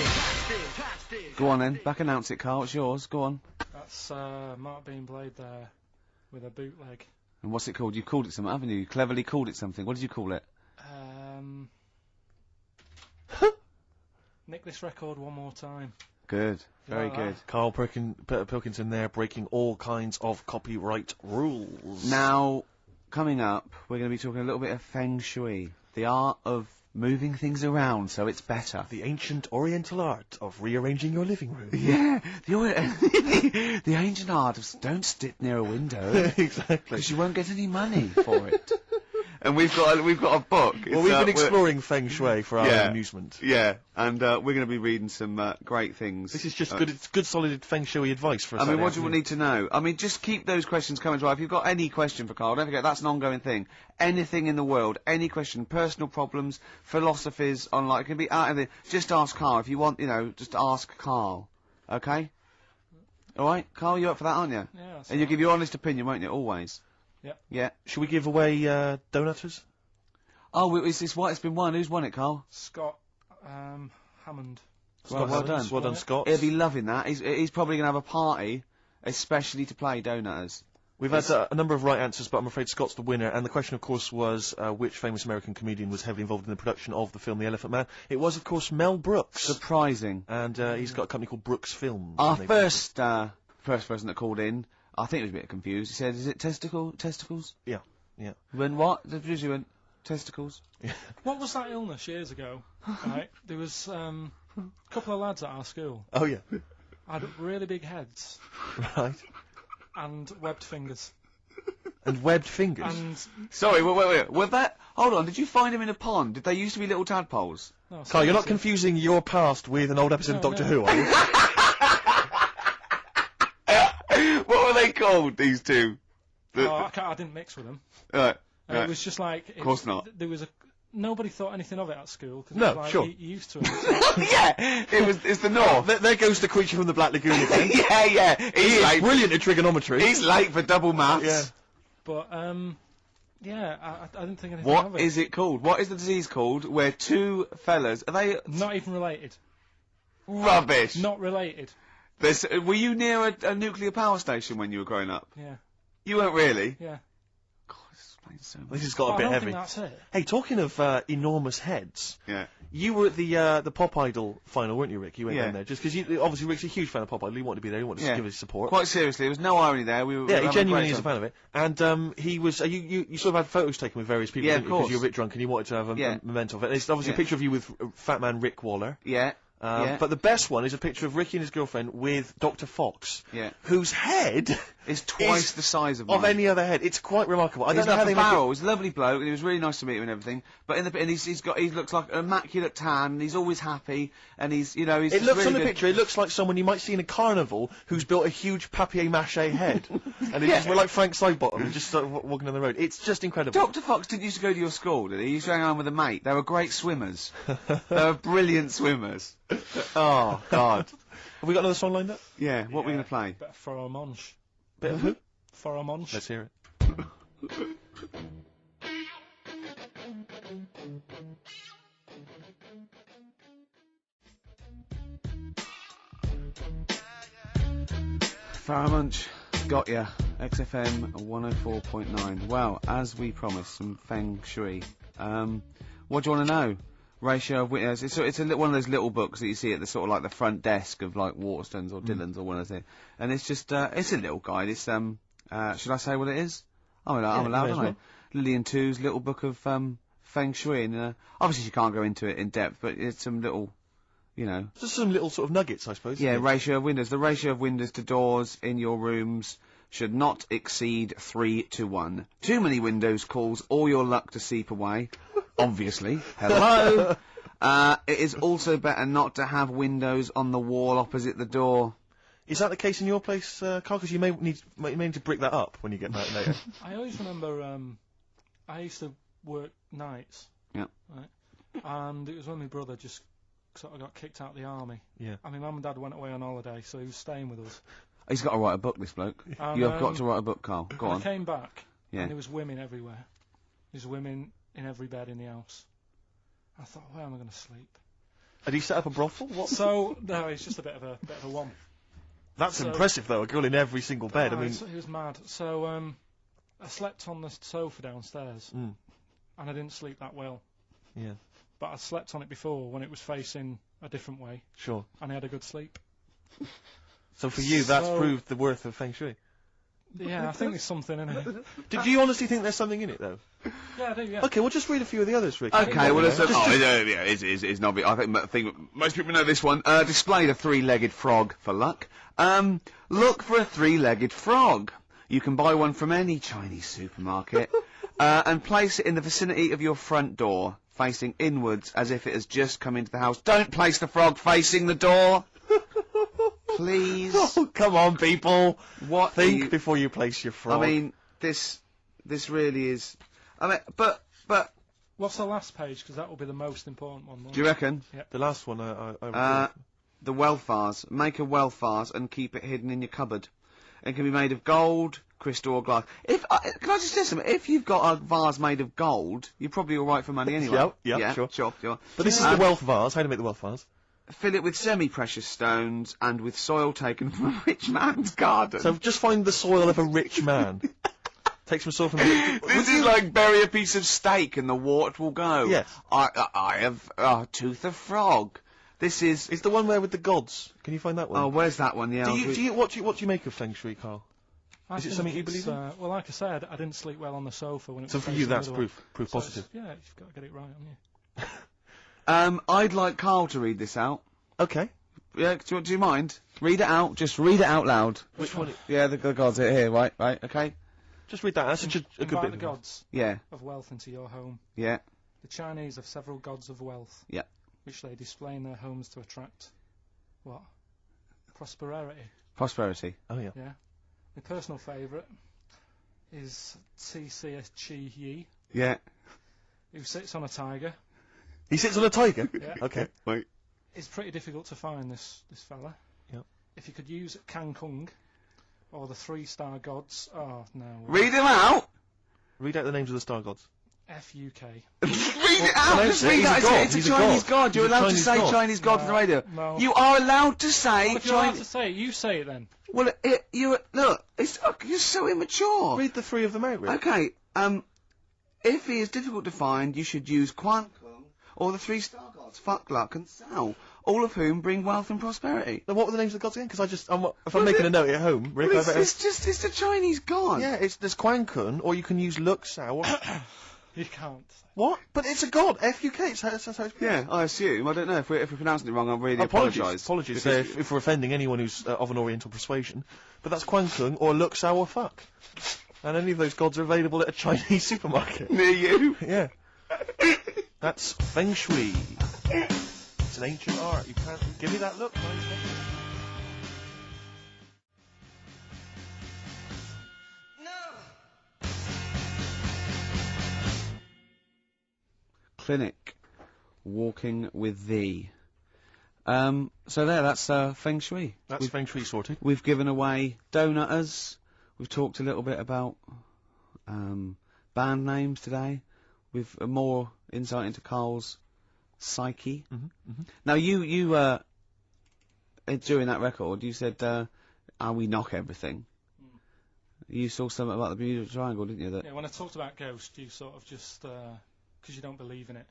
Go on then, back announce it, Carl. It's yours. Go on. That's Mark Bean Blade there with a bootleg. And what's it called? You called it something, haven't you? You cleverly called it something. What did you call it? Nick This Record One More Time. Good. Very good. Carl Pilkington there, breaking all kinds of copyright rules. Now, coming up, we're going to be talking a little bit of Feng Shui. The art of moving things around so it's better. The ancient Oriental art of rearranging your living room. Yeah, the ancient art of don't sit near a window. Exactly. Because you won't get any money for it. And we've got a book. Well, we've been exploring Feng Shui for our amusement. Yeah, and we're going to be reading some great things. This is just good. It's good, solid Feng Shui advice for us. I mean, what do you need to know? I mean, just keep those questions coming to life. If you've got any question for Carl, don't forget that's an ongoing thing. Anything in the world, any question, personal problems, philosophies, it can be out of the. Just ask Carl if you want. Just ask Carl. Okay. All right, Carl, you're up for that, aren't you? Yeah. And you give your honest opinion, won't you? Always. Yep. Yeah. Should we give away donuts? Oh, it's been won. Who's won it, Carl? Scott Hammond. Well done. Well done, Scott. He'll be loving that. He's probably going to have a party, especially to play Donutters. We've had a number of right answers, but I'm afraid Scott's the winner. And the question, of course, was which famous American comedian was heavily involved in the production of the film The Elephant Man? It was, of course, Mel Brooks. Surprising. And he's got a company called Brooks Films. Our first person that called in, I think he was a bit confused. He said, "Is it testicles?" Yeah. When what? The producer went, testicles. Yeah. What was that illness years ago? Right, there was a couple of lads at our school. Oh yeah. Had really big heads. Right. And webbed fingers. And webbed fingers. And sorry, wait. Was that? Hold on. Did you find him in a pond? Did they used to be little tadpoles? No, Carl, you're not confusing your past with an old episode of Doctor Who, are you? What were they called? These two? I didn't mix with them. Right. It was just like. Of course not. There was nobody thought anything of it at school. Cause No, it was like, sure. You used to it. Yeah, it's the north. There goes the creature from the Black Lagoon again. yeah. He's late. Brilliant at trigonometry. He's late for double maths. Yeah. But yeah, I didn't think anything What of it. is it called? What is the disease called where two fellas, are they... Not even related. Rubbish. Not related. Were you near a nuclear power station when you were growing up? Yeah. You weren't really? Yeah. God, this explains so much. This has got a I bit don't heavy. think that's it. Hey, talking of enormous heads, Yeah. you were at the Pop Idol final, weren't you, Rick? You went Yeah. down there just because obviously Rick's a huge fan of Pop Idol. He wanted to be there. He wanted to give his support. Quite seriously, there was no irony there. We were Yeah, having he genuinely great is a time. fan of it. And he was. You sort of had photos taken with various people, Yeah, didn't of you? Because course. you were a bit drunk and you wanted to have a memento of it. There's obviously Yeah. a picture of you with Fat Man Rick Waller. Yeah. Yeah. But the best one is a picture of Ricky and his girlfriend with Dr. Fox, Yeah. whose head It's twice the size of mine. any other head. It's quite remarkable. I He's don't know how like they a make barrel. He's a lovely bloke, and he was really nice to meet him and everything. But he looks like an immaculate tan, and he's always happy, and he's he's. It just looks really on the good. picture. It looks like someone you might see in a carnival who's built a huge papier-mâché head, and we're like Frank Sidebottom, just sort of walking down the road. It's just incredible. Dr. Fox didn't used to go to your school, did he? He used to hang around with a mate. They were great swimmers. They were brilliant swimmers. Oh God. Have we got another song lined up? Yeah. What are we gonna play? Bit of Pheromonge. Bit of who? Pheromonge. Let's hear it. Faramunch, got ya. XFM 104.9. Well, as we promised, some Feng Shui. What do you want to know? Ratio of witness. It's one of those little books that you see at the sort of like the front desk of like Waterstones or Dillon's or one of those. And it's just it's a little guide. It's should I say what it is? I'm allowed, aren't I? Lillian Two's little book of Feng Shui. And obviously you can't go into it in depth, but it's some little, Just some little sort of nuggets, I suppose. Yeah, ratio of windows. The ratio of windows to doors in your rooms should not exceed 3-1. Too many windows cause all your luck to seep away. Obviously. Hello. It is also better not to have windows on the wall opposite the door. Is that the case in your place, Carl? Because you may need to brick that up when you get later. I always remember I used to work nights. Yeah. Right. And it was when my brother just sort of got kicked out of the army. Yeah. And my mum and dad went away on holiday, so he was staying with us. He's got to write a book, this bloke. And, You have got to write a book, Carl. Go I on. came back, Yeah. and there was women everywhere. There's women in every bed in the house. I thought, where am I going to sleep? Had he set up a brothel? What? So no, it's just a bit of a one. That's so- impressive, though. A girl in every single bed. I mean, He was mad. So I slept on the sofa downstairs, and I didn't sleep that well. yeah, But I slept on it before when it was facing a different way, sure. and I had a good sleep. So for you, that's So- proved the worth of feng shui. Yeah, I think there's something in it. Did you honestly think there's something in it, though? Yeah, I do. Yeah. Okay, we'll just read a few of the others, Rick. Okay, well, it's not big. I think most people know this one. Displayed a three-legged frog for luck. Look for a three-legged frog. You can buy one from any Chinese supermarket and place it in the vicinity of your front door, facing inwards as if it has just come into the house. Don't place the frog facing the door. Please. Oh, come on, people. What? Think before you place your frog. I mean, this really is. I mean, but. What's the last page? Because that will be the most important one. Do you reckon? Yeah. the last one, I The wealth vase. Make a wealth vase and keep it hidden in your cupboard. It can be made of gold, crystal, or glass. Can I just say something? If you've got a vase made of gold, you're probably all right for money anyway. Yeah, sure. Sure. But this is the wealth vase. How do you make the wealth vase? Fill it with semi-precious stones and with soil taken from a rich man's garden. So just find the soil of a rich man. Take some soil from the... This is like bury a piece of steak and the wart will go. Yes. I have a tooth of frog. This is... It's the one where with the gods. Can you find that one? Oh, where's that one? Yeah. What do you make of feng shui, Carl? I Is it think something you it's, believe in? Well, like I said, I didn't sleep well on the sofa when it So was for you, facing the that's other way. proof So positive. yeah, you've got to get it right, haven't you? I'd like Carl to read this out. Okay. Yeah, do you mind? Read it out. Just read it out loud. Which one? Yeah, the gods are here. Right, okay. Just read that. That's such a good Invite bit. the gods Yeah, of wealth into your home. yeah, The Chinese have several gods of wealth, yeah. which they display in their homes to attract what? Prosperity. Prosperity. Oh yeah. Yeah. My personal favourite is T.C. Chi Yi, Yeah. who sits on a tiger. He sits on a tiger. Yeah. Okay. Wait. It's pretty difficult to find this fella. Yep. If you could use Kang Kung or the 3-star gods. Oh no. Read him out. Read out the names of the star gods. F.U.K. Read it out. no, Just he's read a that. god. It's a He's a Chinese god. god. You're He's a allowed to Chinese say god. Chinese god on the radio. No. You are allowed to say Well, if you're allowed Chinese. to say it, you say it then. Well, look. You're so immature. Read the three of them out, Rick. Okay. If he is difficult to find, you should use Quan Kung or the 3-star gods, Fuck, Luck, and Sao, all of whom bring wealth and prosperity. Now, what were the names of the gods again? Because if I'm making a note at home, Rick, Well, I better... it's a Chinese god. Yeah, there's Quan Kun, or you can use Luk Sao. You can't. What? But it's a god. F-U-K. That's how it's pronounced. Yeah, I assume. I don't know if we're pronouncing it wrong. I really Apologies apologise. if we're offending anyone who's of an Oriental persuasion. But that's Quan Kun or Luk Sao or Fuck. And any of those gods are available at a Chinese supermarket. Near you. Yeah. That's Feng Shui. It's an ancient art. You can't... Give me that look. Clinic. Walking with thee. So that's Feng Shui. That's Feng Shui sorted. We've given away donutters. We've talked a little bit about band names today. With more insight into Carl's psyche. Now you during that record you said we knock everything. You saw something about the Bermuda Triangle, didn't you? Yeah, when I talked about Ghost, you sort of just because you don't believe in it.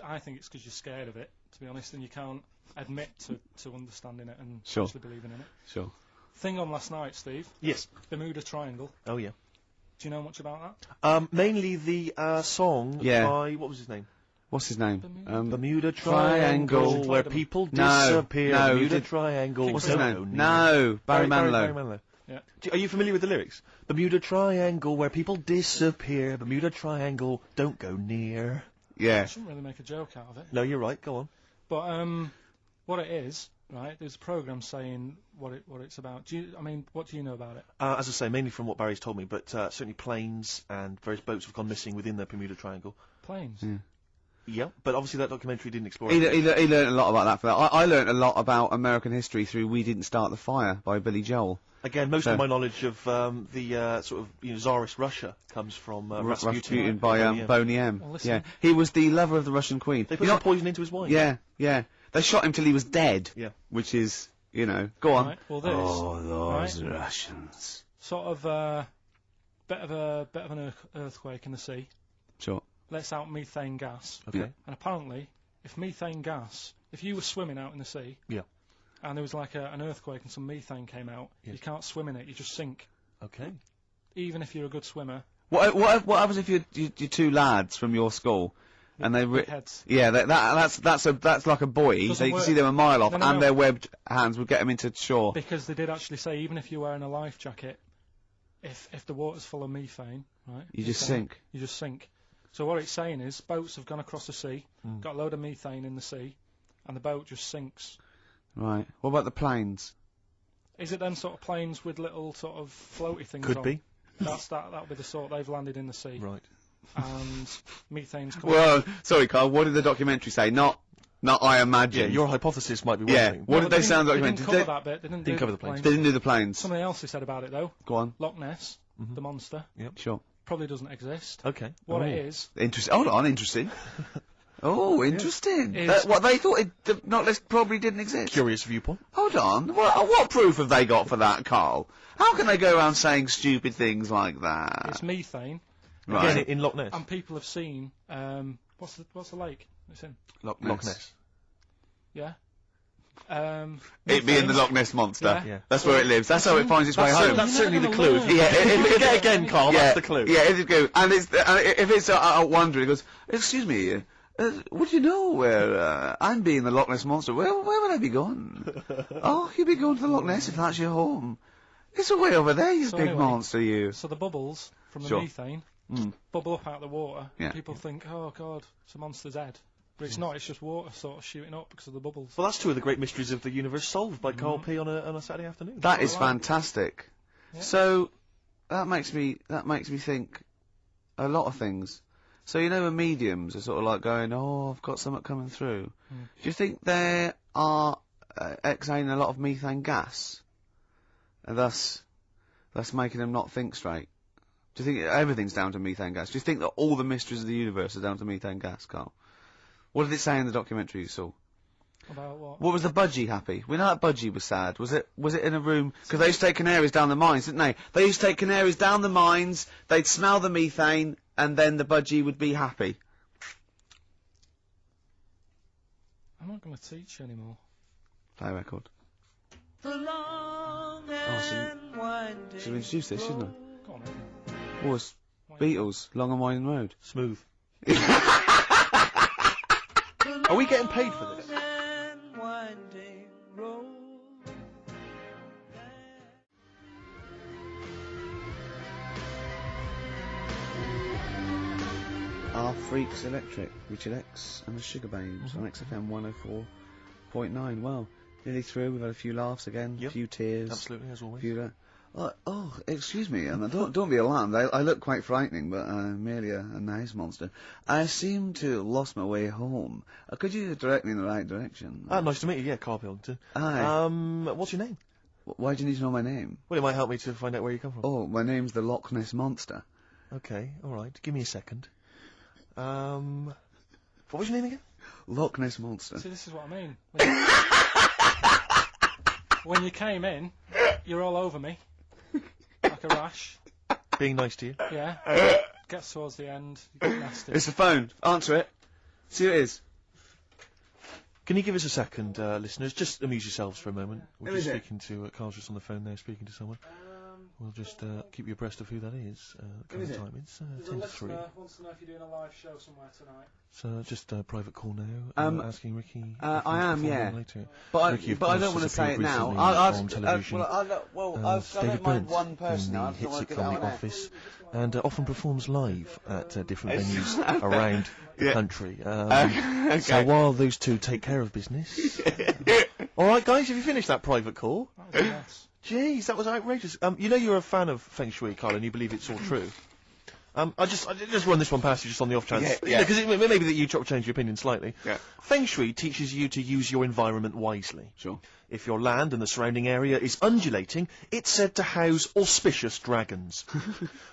I think it's because you're scared of it, to be honest, and you can't admit to understanding it and Sure. actually believing in it. Sure. Thing on last night, Steve. Yes. Bermuda Triangle. Oh yeah. Do you know much about that? Mainly the song by what was his name? What's his name? Bermuda Triangle, where people disappear. No, Bermuda Triangle. What's his name? No, Barry Manilow. Barry Manilow. Yeah. Are you familiar with the lyrics? Bermuda Triangle, where people disappear. Bermuda Triangle, don't go near. Yeah. I shouldn't really make a joke out of it. No, you're right. Go on. But what it is, right? There's a program saying what it's about. What do you know about it? As I say, mainly from what Barry's told me, but certainly planes and various boats have gone missing within the Bermuda Triangle. Planes. Yeah. Yeah, but obviously that documentary didn't explore He it. learned a lot about that. For that. I learned a lot about American history through "We Didn't Start the Fire" by Billy Joel. Again, most So- of my knowledge of the sort of Tsarist Russia comes from Rasputin by Boney M. Well, listen. Yeah, he was the lover of the Russian queen. They put some poison into his wine. Yeah, yeah. They shot him till he was dead. Yeah. Which is, go on. Right, well, this, oh, those right. Russians. Sort of bit of an earthquake in the sea. Sure. Lets out methane gas. Okay. Yeah. And apparently, if you were swimming out in the sea, Yeah. and there was like an earthquake and some methane came out, you can't swim in it. You just sink. Okay. Even if you're a good swimmer. What happens if you're two lads from your school, and they big heads. Yeah, that's like a buoy. Doesn't So you can work. see them a mile off, No. and their webbed hands would get them into shore. Because they did actually say even if you're wearing a life jacket, if the water's full of methane, right? You just methane, sink. You just sink. So what it's saying is boats have gone across the sea, got a load of methane in the sea, and the boat just sinks. Right. What about the planes? Is it then sort of planes with little sort of floaty things Could on? be. That'll be the sort they've landed in the sea. Right. And methane's coming. Well, sorry, Carl. What did the documentary say? Not I imagine. Yeah, your hypothesis might be one Yeah. thing. What did they say on the They documentary? didn't cover that bit. They didn't cover the planes. They didn't do the planes. Something else they said about it though. Go on. Loch Ness, the monster, Sure. probably doesn't exist. Okay. What it is. Interesting. Hold on, interesting. Oh, interesting. Is- What they thought the Loch Ness probably didn't exist. Curious viewpoint. Hold on. What proof have they got for that, Carl? How can they go around saying stupid things like that? It's methane. Right. Again, in Loch Ness. And people have seen what's the lake it's in? Loch Ness. Loch Ness. Yeah. It being the Loch Ness monster. Yeah. That's where it lives. That's how it finds its way home. That's certainly the clue. Yeah, Again, Carl, that's the clue. Yeah, it's a clue. And if it's wondering, it goes, excuse me, would you know where I'm being the Loch Ness monster? Where would I be going? Oh, you'd be going to the Loch Ness if that's your home. It's way over there, you So big anyway, monster, you. So the bubbles from the Sure. methane bubble up out of the water. Yeah. People think, oh god, it's a monster's head. But it's not, it's just water sort of shooting up because of the bubbles. Well, that's two of the great mysteries of the universe solved by Carl P on a Saturday afternoon. That is fantastic. Yeah. So that makes me think a lot of things. So when mediums are sort of like going, oh, I've got something coming through. Do you think they are exhaling a lot of methane gas, and thus making them not think straight? Do you think everything's down to methane gas? Do you think that all the mysteries of the universe are down to methane gas, Carl? What did it say in the documentary you saw? About what? What was the budgie happy? We know that budgie was sad. Was it in a room? Because they used to take canaries down the mines, didn't they? They used to take canaries down the mines, they'd smell the methane, and then the budgie would be happy. I'm not going to teach you anymore. Play a record. The long and winding should have introduced this, shouldn't I? Go on, then. Oh, it's Beatles, Long and Winding Road. Smooth. Are we getting paid for this? Our Freaks Electric, Richard X and the Sugar Babes on XFM 104.9. Well, nearly through. We've had a few laughs again, a few tears. Absolutely, as always. Excuse me, and don't be alarmed. I look quite frightening, but I'm merely a nice monster. I seem to have lost my way home. Could you direct me in the right direction? Nice to meet you. Yeah, Carl Pilkington. Hi. What's your name? Why do you need to know my name? Well, it might help me to find out where you come from. Oh, my name's the Loch Ness Monster. Okay, all right. Give me a second. What was your name again? Loch Ness Monster. See, this is what I mean. When you came in, you're all over me. Like a rash. Being nice to you. Yeah. Gets towards the end, you get nasty. It's the phone. Answer it. See who it is. Can you give us a second, listeners? Just amuse yourselves for a moment. We're Who just is it? speaking to... Carl's just on the phone there, speaking to someone. We'll just keep you abreast of who that is. Who is it? Time. It's The 10 to 3. listener wants to know if you're doing a live show somewhere tonight. So just a private call now. asking Ricky. if I he's am, performing yeah. later. But Ricky, of I course, don't want to has say it appeared now. recently on television. I David don't mind Brent one person. in now. I the don't want hit to get sitcom out The on Office, and often performs live at different venues around the Yeah. country. Okay. So while those two take care of business. All right, guys, have you finished that private call? That was nice. Jeez, that was outrageous. You're a fan of Feng Shui, Carl, and you believe it's all true. I just run this one past you just on the off chance. Yeah. Because it maybe that you change your opinion slightly. Yeah. Feng Shui teaches you to use your environment wisely. Sure. If your land and the surrounding area is undulating, it's said to house auspicious dragons.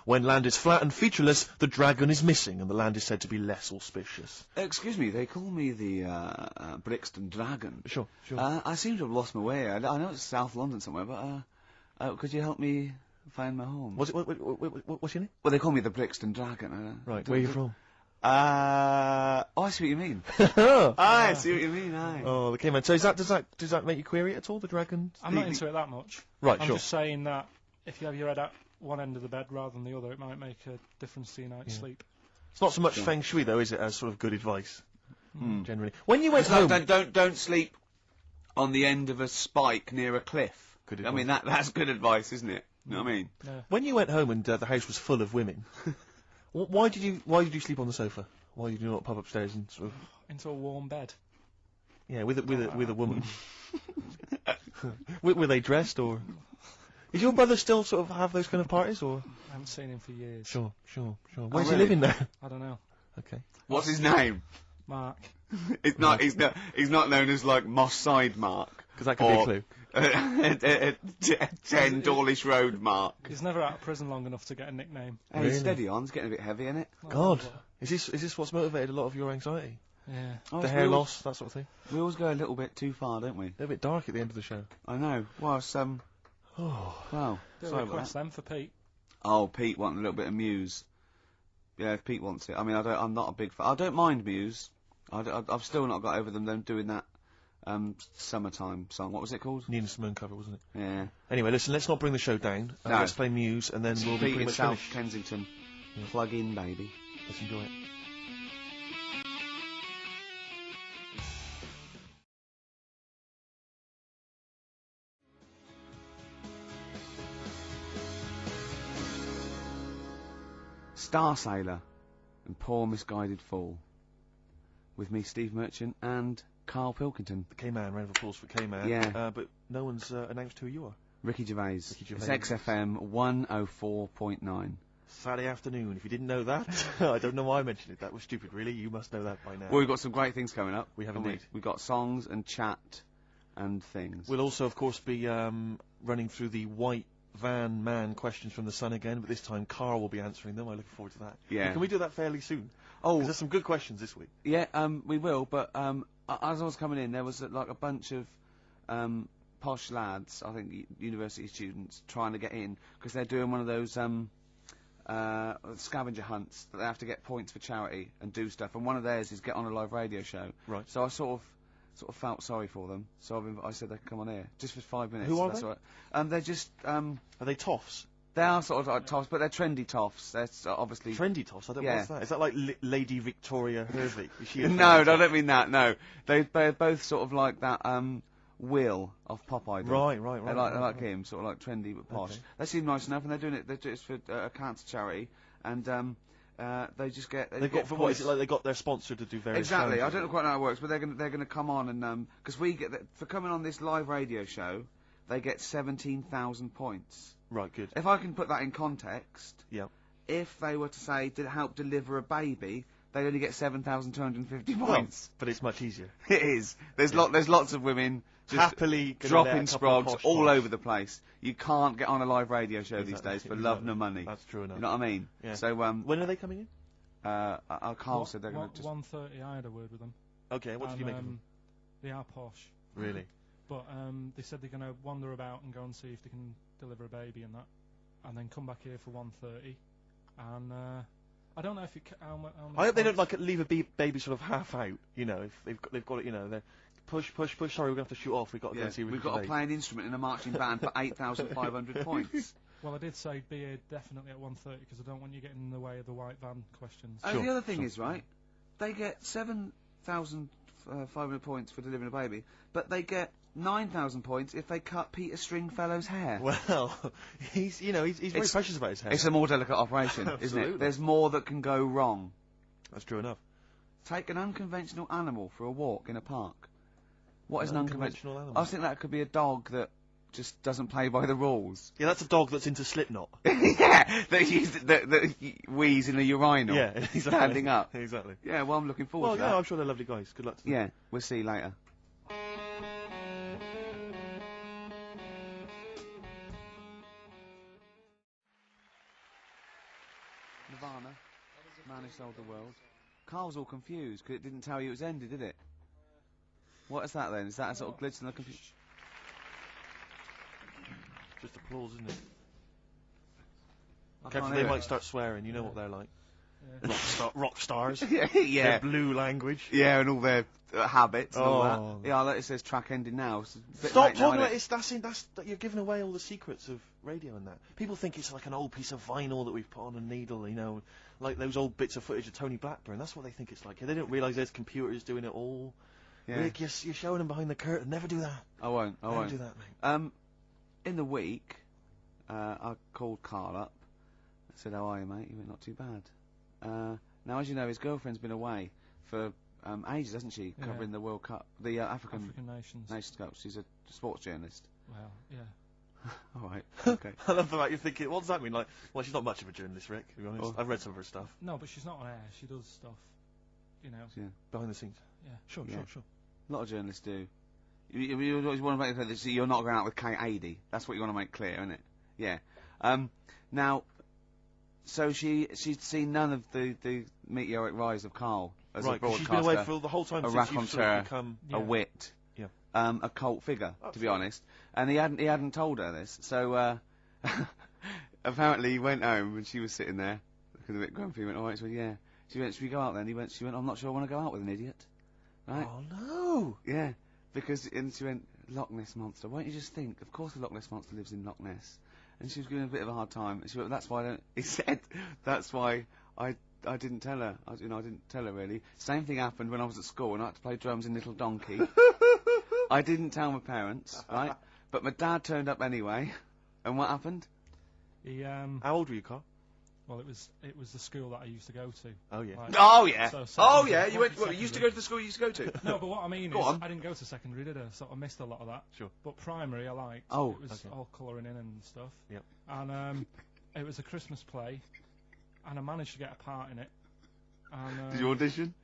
When land is flat and featureless, the dragon is missing, and the land is said to be less auspicious. Excuse me, they call me the Brixton Dragon. Sure. I seem to have lost my way. I know it's South London somewhere, but could you help me find my home? What's your name? Well, they call me the Brixton Dragon. Right, where are you from? I see what you mean. I see what you mean. Aye. Oh, the K-Man. So does that make you query it at all? The dragon? I'm not into it that much. Right, I'm sure. just saying that if you have your head at one end of the bed rather than the other, it might make a difference to your night's sleep. It's not so much Feng Shui though, is it, as sort of good advice? Generally. When you went It's home, like, don't sleep on the end of a spike near a cliff. Good I mean that's good advice, isn't it? You know what I mean? Yeah. when you went home and the house was full of women, why did you sleep on the sofa? Why did you not pop upstairs and sort of Into a warm bed. with a woman? Were they dressed or? Is your brother still sort of have those kind of parties or? I haven't seen him for years. Sure. Where's he really? living now? I don't know. Okay. What's his name? Mark. He's not known as like Moss Side Mark. Because that could be a clue. 10 Dawlish Road Mark. He's never out of prison long enough to get a nickname. Hey, steady on. It's getting a bit heavy, isn't it? God, is this what's motivated a lot of your anxiety? Yeah. The hair loss, that sort of thing. We always go a little bit too far, don't we? They're a bit dark at the end of the show. I know. Well, it's wow. Do a Sorry about request that. then for Pete. Oh, Pete wanting a little bit of Muse. Yeah, if Pete wants it. I mean, I'm not a big fan. I don't mind Muse. I've still not got over them doing that summertime song. What was it called? Nina Simone cover, wasn't it? Yeah. Anyway, listen, let's not bring the show down. No. Let's play Muse, and then we'll be Pete pretty in much South finished. Kensington. Plug in, baby. Let's enjoy it. Star Sailor and Poor Misguided Fool. With me, Steve Merchant, and KARL Pilkington. The K-Man, round of applause for K-Man. Yeah. But no one's announced who you are. Ricky Gervais. Ricky Gervais. It's XFM 104.9. Saturday afternoon. If you didn't know that, I don't know why I mentioned it. That was stupid, really. You must know that by now. Well, we've got some great things coming up. We have haven't indeed. We've got songs and chat and things. We'll also, of course, be running through the white van man questions from the Sun again, but this time KARL will be answering them. I look forward to that. Yeah. Can we do that fairly soon? Oh, there's some good questions this week. Yeah, we will. But as I was coming in, there was like a bunch of posh lads, I think university students, trying to get in because they're doing one of those scavenger hunts that they have to get points for charity and do stuff. And one of theirs is get on a live radio show. Right. So I sort of felt sorry for them. So I said they could come on here just for 5 minutes. Who are That's they? all right. They're just Are they toffs? they are sort of like toffs, but they're trendy toffs. They're obviously Trendy toffs? I don't know Yeah. what's that. Is that like Lady Victoria Hervey? Is she a No, trendy I toff? don't mean that. No, they're both sort of like that. Will of Pop Idol. Right. They like him, sort of like trendy but posh. Okay. They seem nice enough, and they're doing it. They're doing it for a cancer charity, and they just get. They've got for what is it like? They got their sponsor to do various. Exactly. I challenges. don't know quite how it works, but they're gonna come on and because we get for coming on this live radio show, they get 17,000 points. Right. Good. If I can put that in context, Yeah. if they were to say to help deliver a baby, they only get 7,250 Well, points. but it's much easier. It is. There's lots of women just Happily gonna dropping let a couple of sprogs posh all toffs. over the place. You can't get on a live radio show these days for love nor money. That's true enough. You know what I mean? Yeah. So when are they coming in? KARL said they're going to just. 1:30. I had a word with them. Okay. What did you make of them? They are posh. Really? But they said they're going to wander about and go and see if they can deliver a baby and that, and then come back here for 1:30. And I don't know if it. How many I hope they don't points- like leave a baby sort of half out. You know, if they've got it. You know, they're push. Sorry, we're gonna have to shoot off. We've got to go Yeah, and see. we've got to play an instrument in a marching band for 8,500 points. Well, I did say be here definitely at 1:30 because I don't want you getting in the way of the white van questions. And the other thing is, right, they get 7,500 points for delivering a baby, but they get 9,000 points if they cut Peter Stringfellow's hair. Well, he's very precious about his hair. It's a more delicate operation, isn't Absolutely. it? There's more that can go wrong. That's true enough. Take an unconventional animal for a walk in a park. What is an unconventional unconventional animal? I was thinking that could be a dog that just doesn't play by the rules. Yeah, that's a dog that's into Slipknot. Yeah, that wheeze in a urinal. Yeah, exactly. Standing up. Exactly. Yeah, well, I'm looking forward to that. Well, yeah, I'm sure they're lovely guys. Good luck to them. Yeah, we'll see you later. Nirvana, Man Who Sold the World. Carl's all confused because it didn't tell you it was ended, did it? What is that then? Is that a sort of glitch in the computer? Just applause, isn't it? I Careful, can't they hear might it. start swearing. You know what they're like. Yeah. Rock stars. Yeah. Their blue language. Yeah, and all their habits and all Oh. that. Yeah, it says track ending now. It's a bit Stop late now, talking innit? about it. That's you're giving away all the secrets of radio and that. People think it's like an old piece of vinyl that we've put on a needle, you know, like those old bits of footage of Tony Blackburn. That's what they think it's like. They don't realise there's computers doing it all. Yeah. Rick, you're showing them behind the curtain. Never do that. I won't. Never do that, mate. In the week, I called KARL up. I said, "How are you, mate?" He went, "Not too bad." Now, as you know, his girlfriend's been away for ages, hasn't she? Yeah. Covering the World Cup, the African Nations Cup. She's a sports journalist. Well, yeah. All right. Okay. I love the fact you're thinking, what does that mean? Like, well, she's not much of a journalist, Rick, to be honest. Oh. I've read some of her stuff. No, but she's not on air. She does stuff, you know. Yeah. Behind the scenes. Yeah. Sure. A lot of journalists do. You always want to make clear that you're not going out with Kate Adie. That's what you want to make clear, isn't it? Yeah. Now, so she'd seen none of the meteoric rise of KARL as a Right, 'cause broadcaster. she's been away for the whole time a since you've sort of raconteur, become... a wit, Yeah. a cult figure, to be honest. And he hadn't told her this. So apparently he went home and she was sitting there looking a bit grumpy. He went, "All right." She went, "Yeah." She went, "Should we go out then?" She went, "I'm not sure I want to go out with an idiot." Right? Oh no! Yeah, because and she went, "Loch Ness monster. Why don't you just think? Of course the Loch Ness monster lives in Loch Ness." And she was giving a bit of a hard time. And she went, "That's why I don't." He said, "That's why I didn't tell her. I didn't tell her really." Same thing happened when I was at school and I had to play drums in Little Donkey. I didn't tell my parents, right? But my dad turned up anyway. And what happened? He How old were you, Carl? Well, it was the school that I used to go to. Oh yeah. Like, Oh yeah. so Oh secondary- yeah. You went. secondary. Well, you used to go to the school you used to go to. No, but what I mean Go is, on. I didn't go to secondary, did I? So I missed a lot of that. Sure. But primary, I liked. Oh, it was all colouring in and stuff. Yep. And it was a Christmas play, and I managed to get a part in it. And, Did you audition?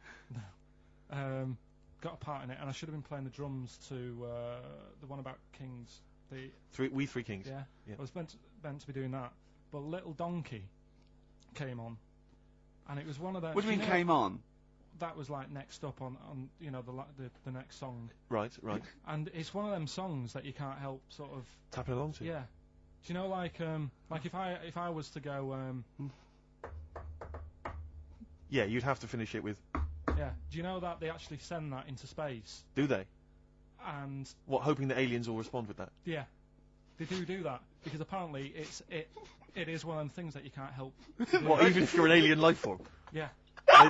got a part in it, and I should have been playing the drums to the one about Kings. We Three Kings. Yeah. Yeah. I was meant to be doing that, but Little Donkey came on, and it was one of those. What do you mean came on? That was like next up on you know the next song. Right. And it's one of them songs that you can't help sort of Tapping along to. Yeah. Do you know like if I was to go Yeah, you'd have to finish it with. yeah. Do you know that they actually send that into space? Do they? And What, hoping that aliens will respond with that? yeah, they do that because apparently it is one of them things that you can't help. What, even if you're an alien life form? Yeah.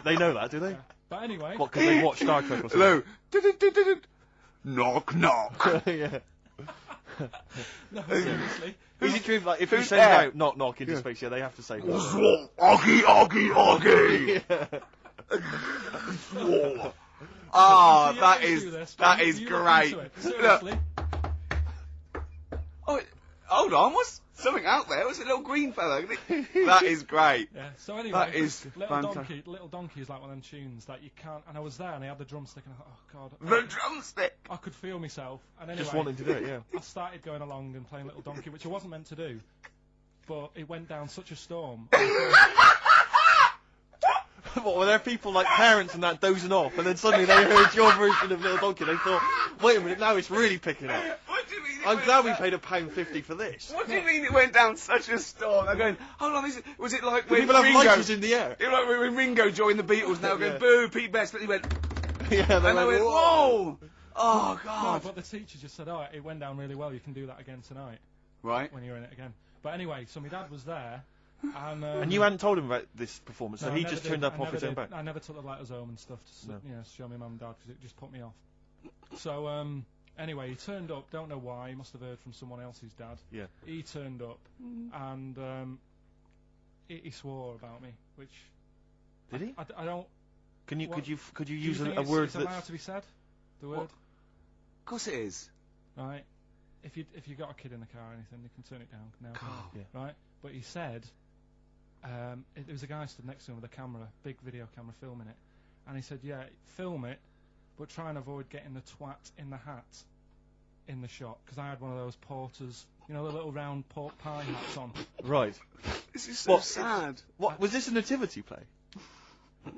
They know that, do they? Yeah. But anyway. What, because they watch Star Trek or something? Hello. Knock knock. Yeah. No, seriously. Is it true, like, if you who's send there? out knock knock into space, yeah, they have to say that. Oggy, oggy, oggy. Yeah. Ah, So that you is do this, that but is you look great. into it. Look. Seriously. Oh, hold on, what's something out there? Was it a little green fella? That is great. Yeah. So anyway, That is Little Donkey is like one of them tunes that you can't. And I was there, and I had the drumstick, and I thought, oh god. The drumstick. I could feel myself, and anyway, Just wanting to do it, yeah. I started going along and playing Little Donkey, which I wasn't meant to do, but it went down such a storm. What, were there people like parents and that dozing off, and then suddenly they heard your version of Little Donkey, they thought, wait a minute, now it's really picking up. What do you mean? I'm glad we paid £1.50 for this. What do you mean it went down such a storm? They're going, hold on, was it like when People have Ringo... lighters in the air. It was like when Ringo joined the Beatles, and they were going, Yeah. boo, Pete Best, but he went... Yeah, and they went, whoa! Oh, No, God. but the teacher just said, oh, it went down really well, you can do that again tonight. Right. When you're in it again. But anyway, so my dad was there, and... And you hadn't told him about this performance, so no, he I never just did. turned up I off never his own did. back. I never took the letters home and stuff to No. show my mum and dad, because it just put me off. So, anyway, he turned up, don't know why, he must have heard from someone else's dad. Yeah. He turned up, and he swore about me, which... Did he? I don't... Could you Do you use think a word it's allowed that's... to be said? The word? Of course it is. Right. if you got a kid in the car or anything, you can turn it down now, can't you? Yeah. Right? But he said, there was a guy stood next to him with a camera, big video camera, filming it, and he said, yeah, film it, but try and avoid getting the twat in the hat in the shot, because I had one of those porters, you know, the little round pork pie hats on. Right. This is so sad. What was this a nativity play?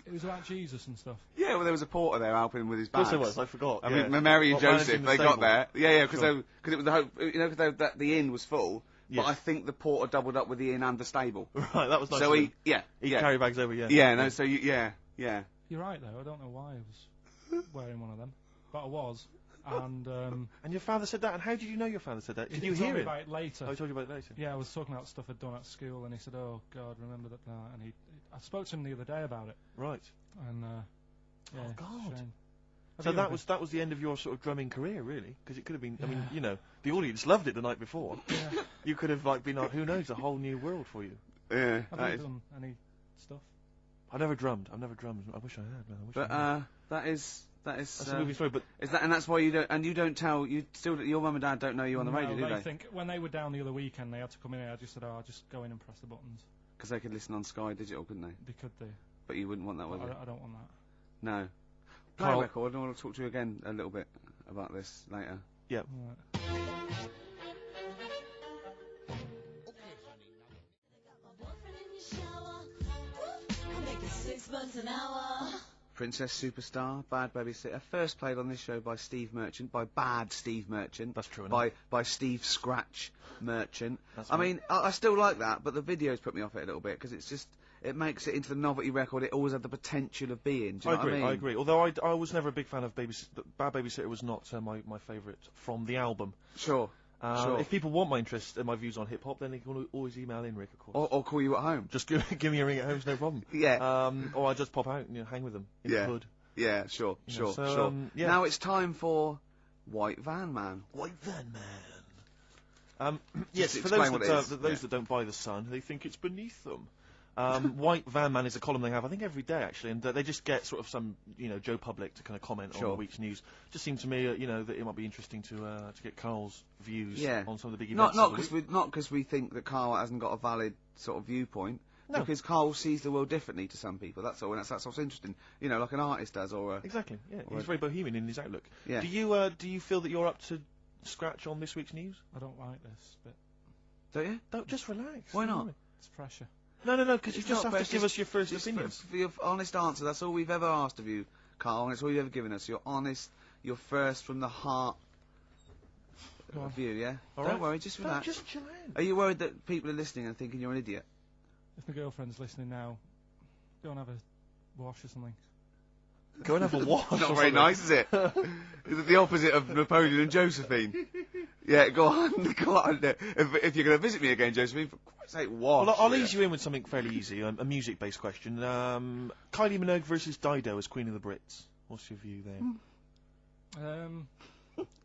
It was about Jesus and stuff. Yeah, well, there was a porter there helping him with his Of course bags. there was, I forgot. I yeah. mean, Mary and What, Joseph, managing the they got stable? there. Yeah, because Sure. it was the hope, you know, because the inn was full. Yes. But I think the porter doubled up with the inn and the stable. Right, that was nice. So of he, him. yeah, He yeah. carry bags over, yeah. Yeah, no, so yeah. You're right, though. I don't know why I was wearing one of them, but I was. And And your father said that, and how did you know your father said that? Did you told hear me it? about it later. Oh, he told you about it later? Yeah, I was talking about stuff I'd done at school, and he said, "Oh God, remember that?" And I spoke to him the other day about it. Right. And yeah, Oh, God. shame. So that was the end of your sort of drumming career, really? Because it could have been. I mean, you know, the audience loved it the night before. Yeah. You could have like been like, who knows, a whole new world for you. Yeah, Have that you is. done any stuff? I've never drummed. I wish I had. Man. I wish I But had. that is That's a movie story. But is that, and that's why you don't, and you don't tell, you still, your mum and dad don't know you on the radio, do they they? think when they were down the other weekend, they had to come in here. I just said, "Oh, I'll just go in and press the buttons." Because they could listen on Sky Digital, couldn't they? They could do. But you wouldn't want that, would you? I don't want that. No. Play KARL. a record, and I want to talk to you again a little bit about this later. yeah. Right. Princess Superstar, Bad Babysitter, first played on this show by Steve Merchant, by Bad Steve Merchant. That's true enough. By Steve Scratch Merchant. That's I right. mean, I still like that, but the videos put me off it a little bit, because it's just, it makes it into the novelty record it always had the potential of being. Do you know what I mean? I agree. Although I was never a big fan of Bad Babysitter was not my favourite from the album. Sure. Sure. If people want my interest and my views on hip hop, then they can always email in, Rick, of course. Or call you at home. Just give me a ring at home, it's no problem. Yeah. Or I just pop out and hang with them in the hood. Yeah, sure, You know, sure, so, sure. yeah. Now it's time for White Van Man. White Van Man. Yes, for explain those what it is. that don't buy the Sun, they think it's beneath them. White Van Man is a column they have, I think, every day actually, and they just get sort of some, Joe Public to kind of comment on the week's news. Just seemed to me, that it might be interesting to get KARL's views on some of the big events. Not because we think that KARL hasn't got a valid sort of viewpoint. No. Because KARL sees the world differently to some people. That's all, and that's what's interesting. Like an artist does, or a, exactly. Yeah, he's very bohemian in his outlook. Yeah. Do you feel that you're up to scratch on this week's news? I don't like this bit. Don't you? Don't just relax. Why not? It's pressure. No, because you It's just not have to give pressure, us your first just opinions. For your honest answer. That's all we've ever asked of you, KARL, and it's all you've ever given us. Your honest, your first from the heart view. Yeah. All Don't right. worry, just relax. Just chill out. Are you worried that people are listening and thinking you're an idiot? If my girlfriend's listening now, go and have a wash or something. Go and have a wash. Not very nice, is it? Is it the opposite of Napoleon and Josephine? Yeah, go on. If you're going to visit me again, Josephine, for Christ's sake, wash. Well, I'll ease you in with something fairly easy, a music-based question. Kylie Minogue versus Dido as Queen of the Brits. What's your view there?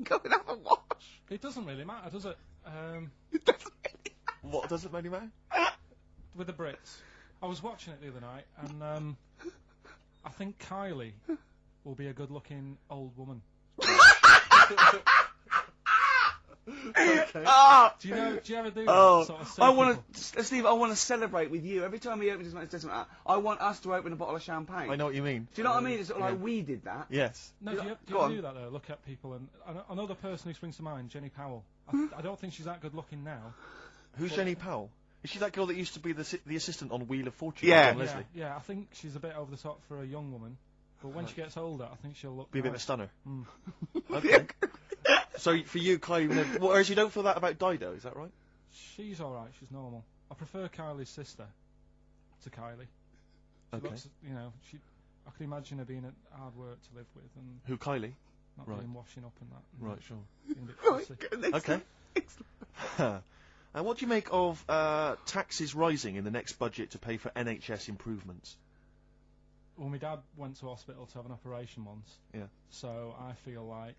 Go and have a wash. It doesn't really matter, does it? What doesn't really matter? With the Brits. I was watching it the other night, and I think Kylie will be a good-looking old woman. Okay. Do you ever do that sort of stuff? Steve, I want to celebrate with you. Every time he opens his mouth, says something like that, I want us to open a bottle of champagne. I know what you mean. Do you know what I mean? It's sort of like we did that. Yes. No, do you ever do that though? Look at people, and another person who springs to mind, Jenny Powell. I don't think she's that good looking now. Who's Jenny Powell? Is she that girl that used to be the assistant on Wheel of Fortune? Yeah. Leslie? Yeah, I think she's a bit over the top for a young woman. But when she gets older, I think she'll look Be a bit of a nice. stunner. Mm. Okay. So for you, Kylie Minogue, whereas you don't feel that about Dido, is that right? She's alright, she's normal. I prefer Kylie's sister to Kylie. She Okay. looks, I could imagine her being a hard work to live with and Who, Kylie? not Right. being washing up and that. and Right, sure. being a bit fussy. Okay. And what do you make of taxes rising in the next budget to pay for NHS improvements? Well, my dad went to hospital to have an operation once. Yeah. So I feel like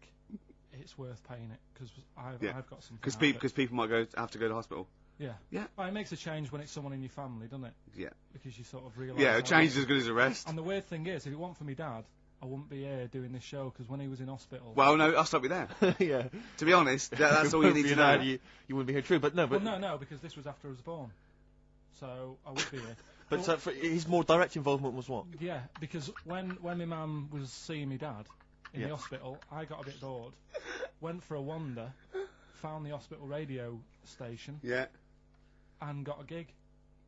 it's worth paying it because I've got something. Because people might have to go to hospital. Yeah. Yeah. Well, it makes a change when it's someone in your family, doesn't it? Yeah. Because you sort of realise. Yeah, how a change it is as good as a rest. And the weird thing is, if it weren't for my dad, I wouldn't be here doing this show because when he was in hospital. Well, no, I'll stop you there. Yeah. To be honest, that's all you need to know. You wouldn't be here, true, but no, but no, because this was after I was born, so I would be here. but his more direct involvement was what? Yeah, because when my mum was seeing my dad in the hospital, I got a bit bored, went for a wander, found the hospital radio station, and got a gig.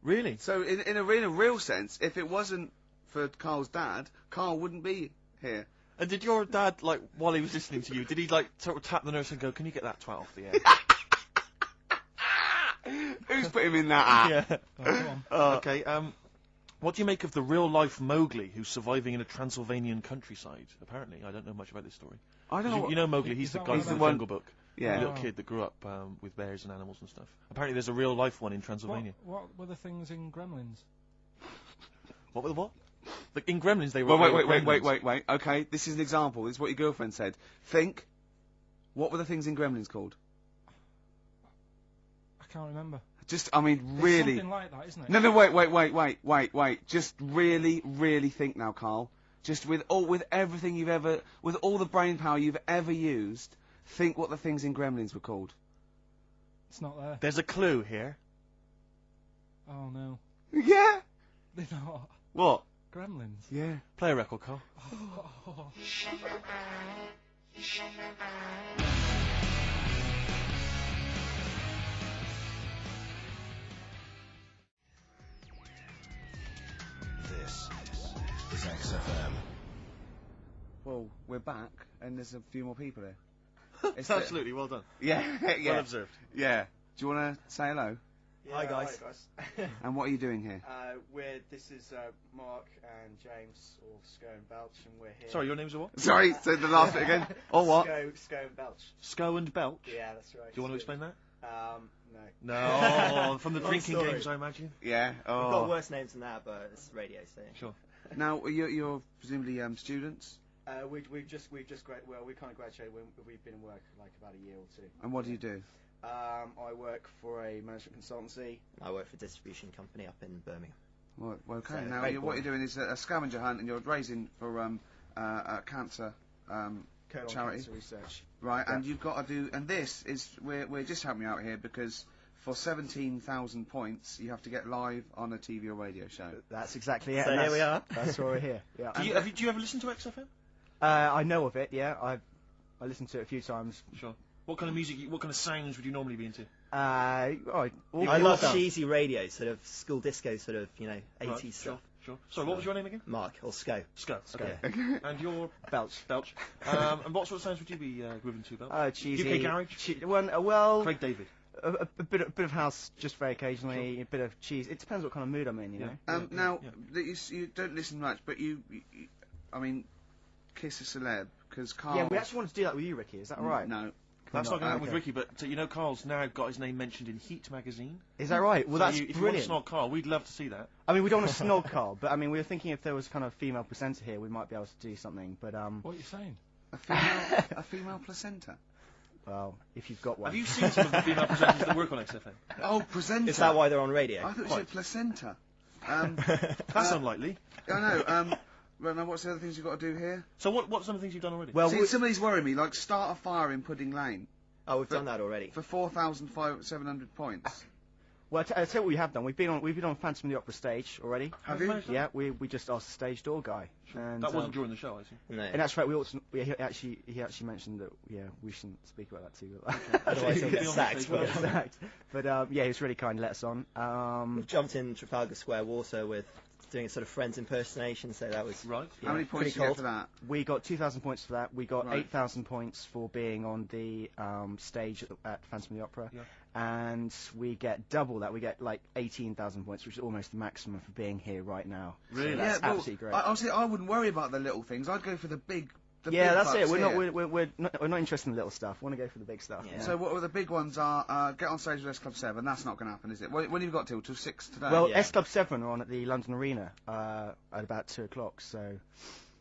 Really? So in a real sense, if it wasn't for Carl's dad, Carl wouldn't be here. And did your dad, like, while he was listening to you, did he, like, sort of tap the nurse and go, can you get that 12 off the air? Who's put him in that app? Yeah. Oh, go on. Okay, what do you make of the real-life Mowgli who's surviving in a Transylvanian countryside, apparently? I don't know much about this story. I don't know. You know Mowgli, he's the guy from the Jungle Book. Yeah. The little kid that grew up with bears and animals and stuff. Apparently there's a real-life one in Transylvania. What were the things in Gremlins? What were the what? In Gremlins they were... Well, wait. Okay, this is an example. This is what your girlfriend said. Think, what were the things in Gremlins called? I can't remember. Just, I mean, It's really... something like that, isn't it? No, wait. Just really think now, Carl. Just with everything you've ever... With all the brain power you've ever used, think what the things in Gremlins were called. It's not there. There's a clue here. Oh, no. Yeah! They're not. What? Gremlins. Yeah. Play a record, Carl. Oh. This is XFM. Well, we're back, and there's a few more people here. It's Absolutely, well done. Yeah. Well observed. Yeah. Do you want to say hello? Yeah, hi guys. And what are you doing here? This is Mark and James, or Sco and Belch, and we're here. Sorry, your names are what? Sorry, say the last bit again. Or what? Sco and Belch. Sco and Belch? Yeah, that's right. Do you want to explain that? No. No, from the drinking games, I imagine. Yeah. Oh. We've got worse names than that, but it's radio, so. Sure. Now, you're presumably students? We've just well, we kind of graduated. We've been in work like about a year or two. And what do you do? I work for a management consultancy. I work for a distribution company up in Birmingham. Well, okay. So, Now, what you're doing is a scavenger hunt, and you're raising for a cancer charity. Cancer research. Right, Yeah. and you've got to do, and this is we're just helping you out here because for 17,000 points you have to get live on a TV or radio show. That's exactly it. So and here we are. That's why we're here. Yeah. Do you ever listen to XFM? I know of it. Yeah, I listened to it a few times. Sure. What kind of music? What kind of sounds would you normally be into? I love cheesy radio, sort of school disco, sort of 80s stuff. Sure. Sorry, what was your name again? Mark or Sco. Sco. Okay. And your Belch. Belch. And what sort of sounds would you be grooving to, Belch? Cheesy. UK garage. Well, Craig David. A bit of house, just very occasionally. Sure. A bit of cheese. It depends what kind of mood I'm in, you know. Now, you don't listen much, but you I mean, kiss a celeb because Carl. Yeah, we actually wanted to do that with you, Ricky. Is that right? No. That's not going to happen with Ricky, but Carl's now got his name mentioned in Heat magazine. Is that right? Well, so that's if brilliant. you want to snog Carl, we'd love to see that. I mean, we don't want to snog Carl, but I mean, we were thinking if there was kind of a female presenter here, we might be able to do something. But What are you saying? A female placenta. Well, if you've got one. Have you seen some of the female presenters that work on XFM? Oh, presenter. Is that why they're on radio? I thought you said placenta. That's unlikely. I know. Well, now, what's the other things you've got to do here? So what's some of the things you've done already? Well, some of these worry me, like start a fire in Pudding Lane. Oh, we've done that already. For 4,700 points. Well, I'll tell you what we have done. We've been on Phantom of the Opera stage already. Have you? Yeah, we just asked the stage door guy. Sure. And, that wasn't during the show, I see. No. And that's right. He actually mentioned that. Yeah, we shouldn't speak about that too. Otherwise, he'll get sacked. But yeah, he was really kind to let us on. We've jumped in Trafalgar Square water with doing a sort of Friends impersonation, so that was right. How many points did you get for that? We got 2,000 points for that. We got 8,000 points for being on the stage at Phantom of the Opera. Yeah. And we get double that. We get like 18,000 points, which is almost the maximum for being here right now. Really? So that's absolutely great. Honestly, I wouldn't worry about the little things. I'd go for the big. Yeah, that's it. We're not interested in the little stuff. We want to go for the big stuff. Yeah. So what are the big ones? Are get on stage with S Club 7. That's not going to happen, is it? When have you got till 6 today? Well, S Club 7 are on at the London Arena at about 2 o'clock. So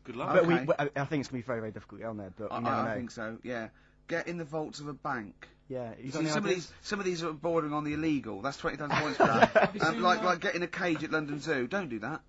good luck. But I think it's going to be very, very difficult to get on there. But I think so. Yeah. Get in the vaults of a bank. Yeah, some of these are bordering on the illegal. That's 20,000 points for that. Like getting a cage at London Zoo. Don't do that.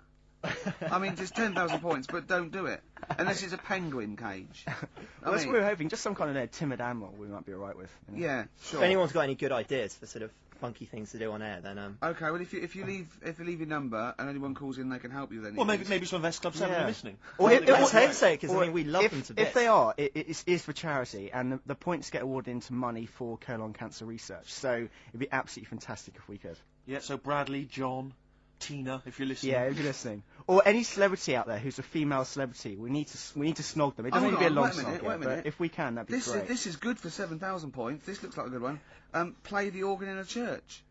I mean, just 10,000 points, but don't do it. Unless it's a penguin cage. Well, that's what we were hoping. Just some kind of timid animal we might be alright with. You know? Yeah, sure. If anyone's got any good ideas for sort of funky things to do on air, then Okay, well, if you leave your number and anyone calls in, they can help you then. Well, maybe some of S Club 7 are listening. Or let's hope so, because I mean, we love them to bits. If they are, it is for charity, and the points get awarded into money for colon cancer research. So it'd be absolutely fantastic if we could. Yeah, so Bradley, John, Tina, if you're listening. Yeah, if you're listening. Or any celebrity out there who's a female celebrity, we need to snog them. It doesn't need to be a long snog, but if we can, that'd be great. This is good for 7,000 points. This looks like a good one. Play the organ in a church.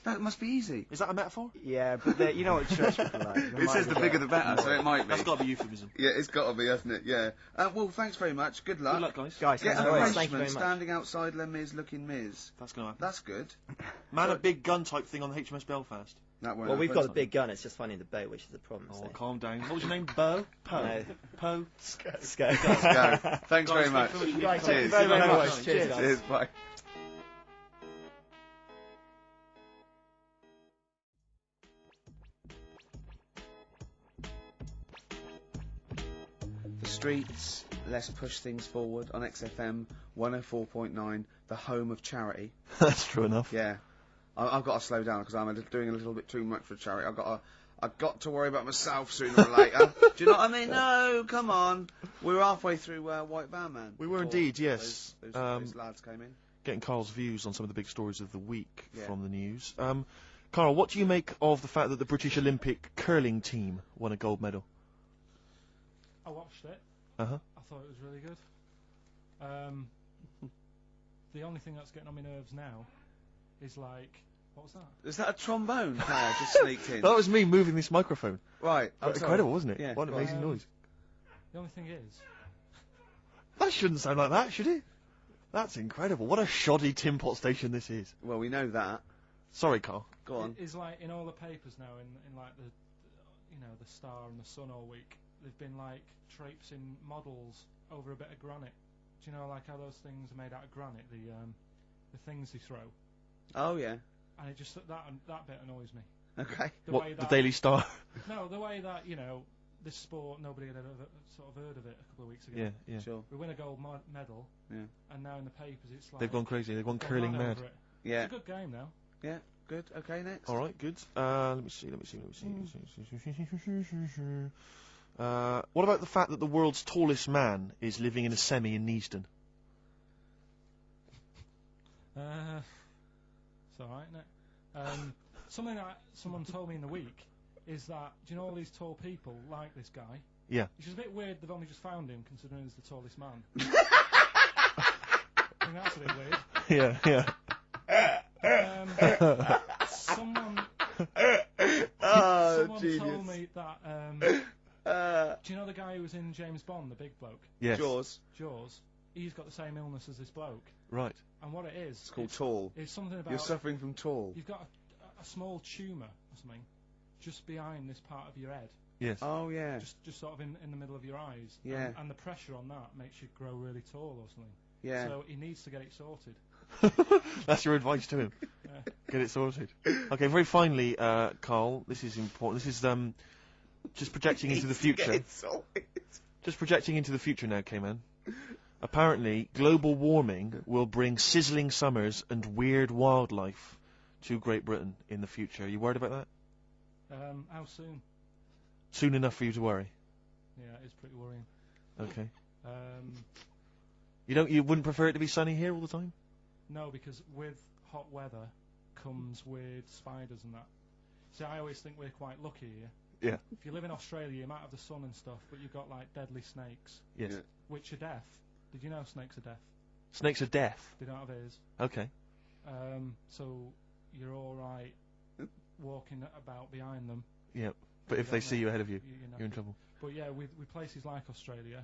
That must be easy. Is that a metaphor? Yeah, but you know what church people are like. It says the bigger the better, so it might be. That's got to be euphemism. Yeah, it's got to be, hasn't it? Yeah. Well, thanks very much. Good luck. Good luck, guys. Get a thank you policeman very much. standing outside Les Mis looking Miz. That's going to happen. That's good. Man, a big gun type thing on the HMS Belfast. That won't well, we've happen. got the big gun. It's just finding the boat, which is the problem. Oh, so. calm down. What was your name? Bo? Poe? No. Poe? Sco. Let's go. Thanks very much. Guys, thank you Cheers. very much. Cheers, guys. Cheers, bye. The streets, let's push things forward on XFM 104.9, the home of charity. That's true enough. Yeah. I've got to slow down because I'm doing a little bit too much for charity. I've got to worry about myself sooner or later. Do you know what I mean? No, come on. We were halfway through White Van Man. We were indeed, yes. Those lads came in. Getting Carl's views on some of the big stories of the week from the news. Carl, what do you make of the fact that the British Olympic curling team won a gold medal? I watched it. Uh-huh. I thought it was really good. The only thing that's getting on my nerves now is like, what was that? Is that a trombone player just sneaked in? That was me moving this microphone. Right. Incredible, wasn't it? Yeah. What an amazing noise. The only thing is, That shouldn't sound like that, should it? That's incredible. What a shoddy tin pot station this is. Well, we know that. Sorry, Carl. Go on. It's like in all the papers now, in like the the Star and the Sun all week, they've been like traipsing models over a bit of granite. Do you know like how those things are made out of granite? The things they throw. Oh yeah. And it just that bit annoys me. Okay. The Daily Star? No, the way that this sport, nobody had ever sort of heard of it a couple of weeks ago. Yeah. Sure. We win a gold medal. Yeah. And now in the papers it's like They've gone crazy. They've gone curling mad. Yeah. It's a good game now. Yeah. Good. Okay. Next. All right. Good. Let me see. What about the fact that the world's tallest man is living in a semi in Neasden? It's alright, isn't it? Something that someone told me in the week is that, do you know all these tall people like this guy? Yeah. Which is a bit weird they've only just found him, considering he's the tallest man. I think that's a bit weird. Yeah. Someone told me that, do you know the guy who was in James Bond, the big bloke? Yes. Jaws. He's got the same illness as this bloke. Right. And what it is... It's called tall. It's something about... You're suffering from tall. You've got a small tumour or something just behind this part of your head. Yes. Oh, yeah. Just sort of in the middle of your eyes. Yeah. And the pressure on that makes you grow really tall or something. Yeah. So he needs to get it sorted. That's your advice to him. Yeah. Get it sorted. Okay, very finally, Carl, this is important. This is just projecting into the future. Just projecting into the future now, K-Man. Apparently, global warming will bring sizzling summers and weird wildlife to Great Britain in the future. Are you worried about that? How soon? Soon enough for you to worry. Yeah, it's pretty worrying. Okay. You wouldn't prefer it to be sunny here all the time? No, because with hot weather comes weird spiders and that. See, I always think we're quite lucky here. Yeah. If you live in Australia, you might have the sun and stuff, but you've got like deadly snakes. Yes. Yeah. Which are deaf. Did you know snakes are deaf? Snakes are deaf? They don't have ears. Okay. So you're all right walking about behind them. Yeah. But if they see you ahead of you, you're in trouble. But yeah, with places like Australia,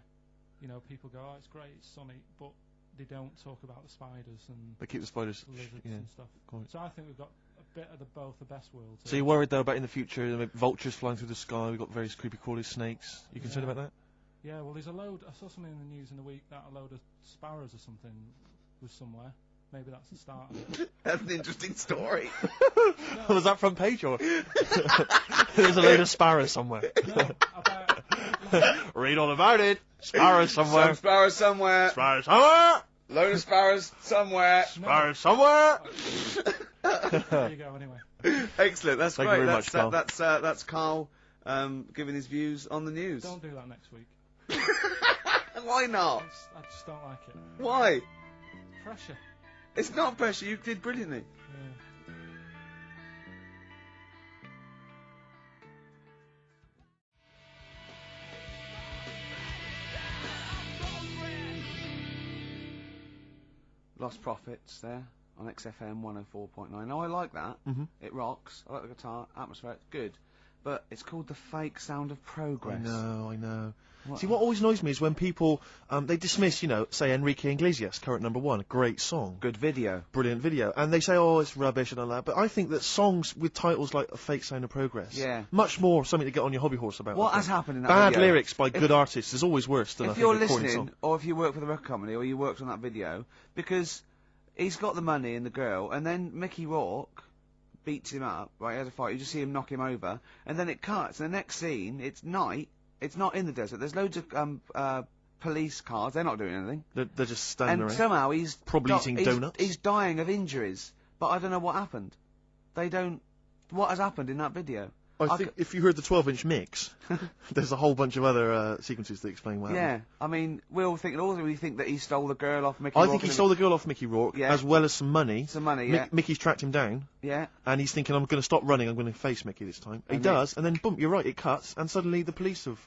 people go, oh, it's great, it's sunny, but they don't talk about the spiders and they keep the spiders, lizards and stuff. Quite. So I think we've got a bit of both the best worlds. So you're worried though about in the future, vultures flying through the sky? We've got various creepy crawly snakes. You concerned about that? Yeah. Well, there's a load. I saw something in the news in the week that a load of sparrows or something was somewhere. Maybe that's the start of it. That's an interesting story. Was that front page or? There's a load of sparrows somewhere. Read all about it. Sparrows somewhere. Some sparrows somewhere. Sparrows somewhere. Load of sparrows somewhere. Sparrows somewhere. There you go. Anyway. Excellent. That's Thank great. you very much, Carl. That's Carl giving his views on the news. Don't do that next week. Why not? I just don't like it. Why? Pressure. It's not pressure. You did brilliantly. Yeah. Lost Profits there on XFM 104.9. Now I like that. It rocks. I like the guitar, atmosphere. It's good, but it's called the fake sound of progress. I know. What? See, what always annoys me is when people, they dismiss, you know, say Enrique Iglesias, current #1, great song. Good video. Brilliant video. And they say, oh, it's rubbish and all that. But I think that songs with titles like A Fake Sound of Progress, Yeah. much more something to get on your hobby horse about. What I has think. happened in that Bad video? lyrics by good artists is always worse than I If think you're a recording listening, song. or if you work for the record company, or you worked on that video, because he's got the money and the girl, and then Mickey Rourke beats him up, right, he has a fight, you just see him knock him over, and then it cuts, and the next scene, it's night, it's not in the desert, there's loads of police cars, they're not doing anything. They're just standing And around. somehow he's probably eating donuts. He's dying of injuries, but I don't know what happened. What has happened in that video? I think if you heard the 12-inch mix, there's a whole bunch of other sequences that explain what happened. Yeah, I mean, we think that he stole the girl off Mickey I Rourke. think he stole the girl off Mickey Rourke, Yeah. as well as some money. Some money, yeah. Mickey's tracked him down. Yeah. And he's thinking, I'm going to stop running, I'm going to face Mickey this time. He And does, and then boom, you're right, it cuts, and suddenly the police have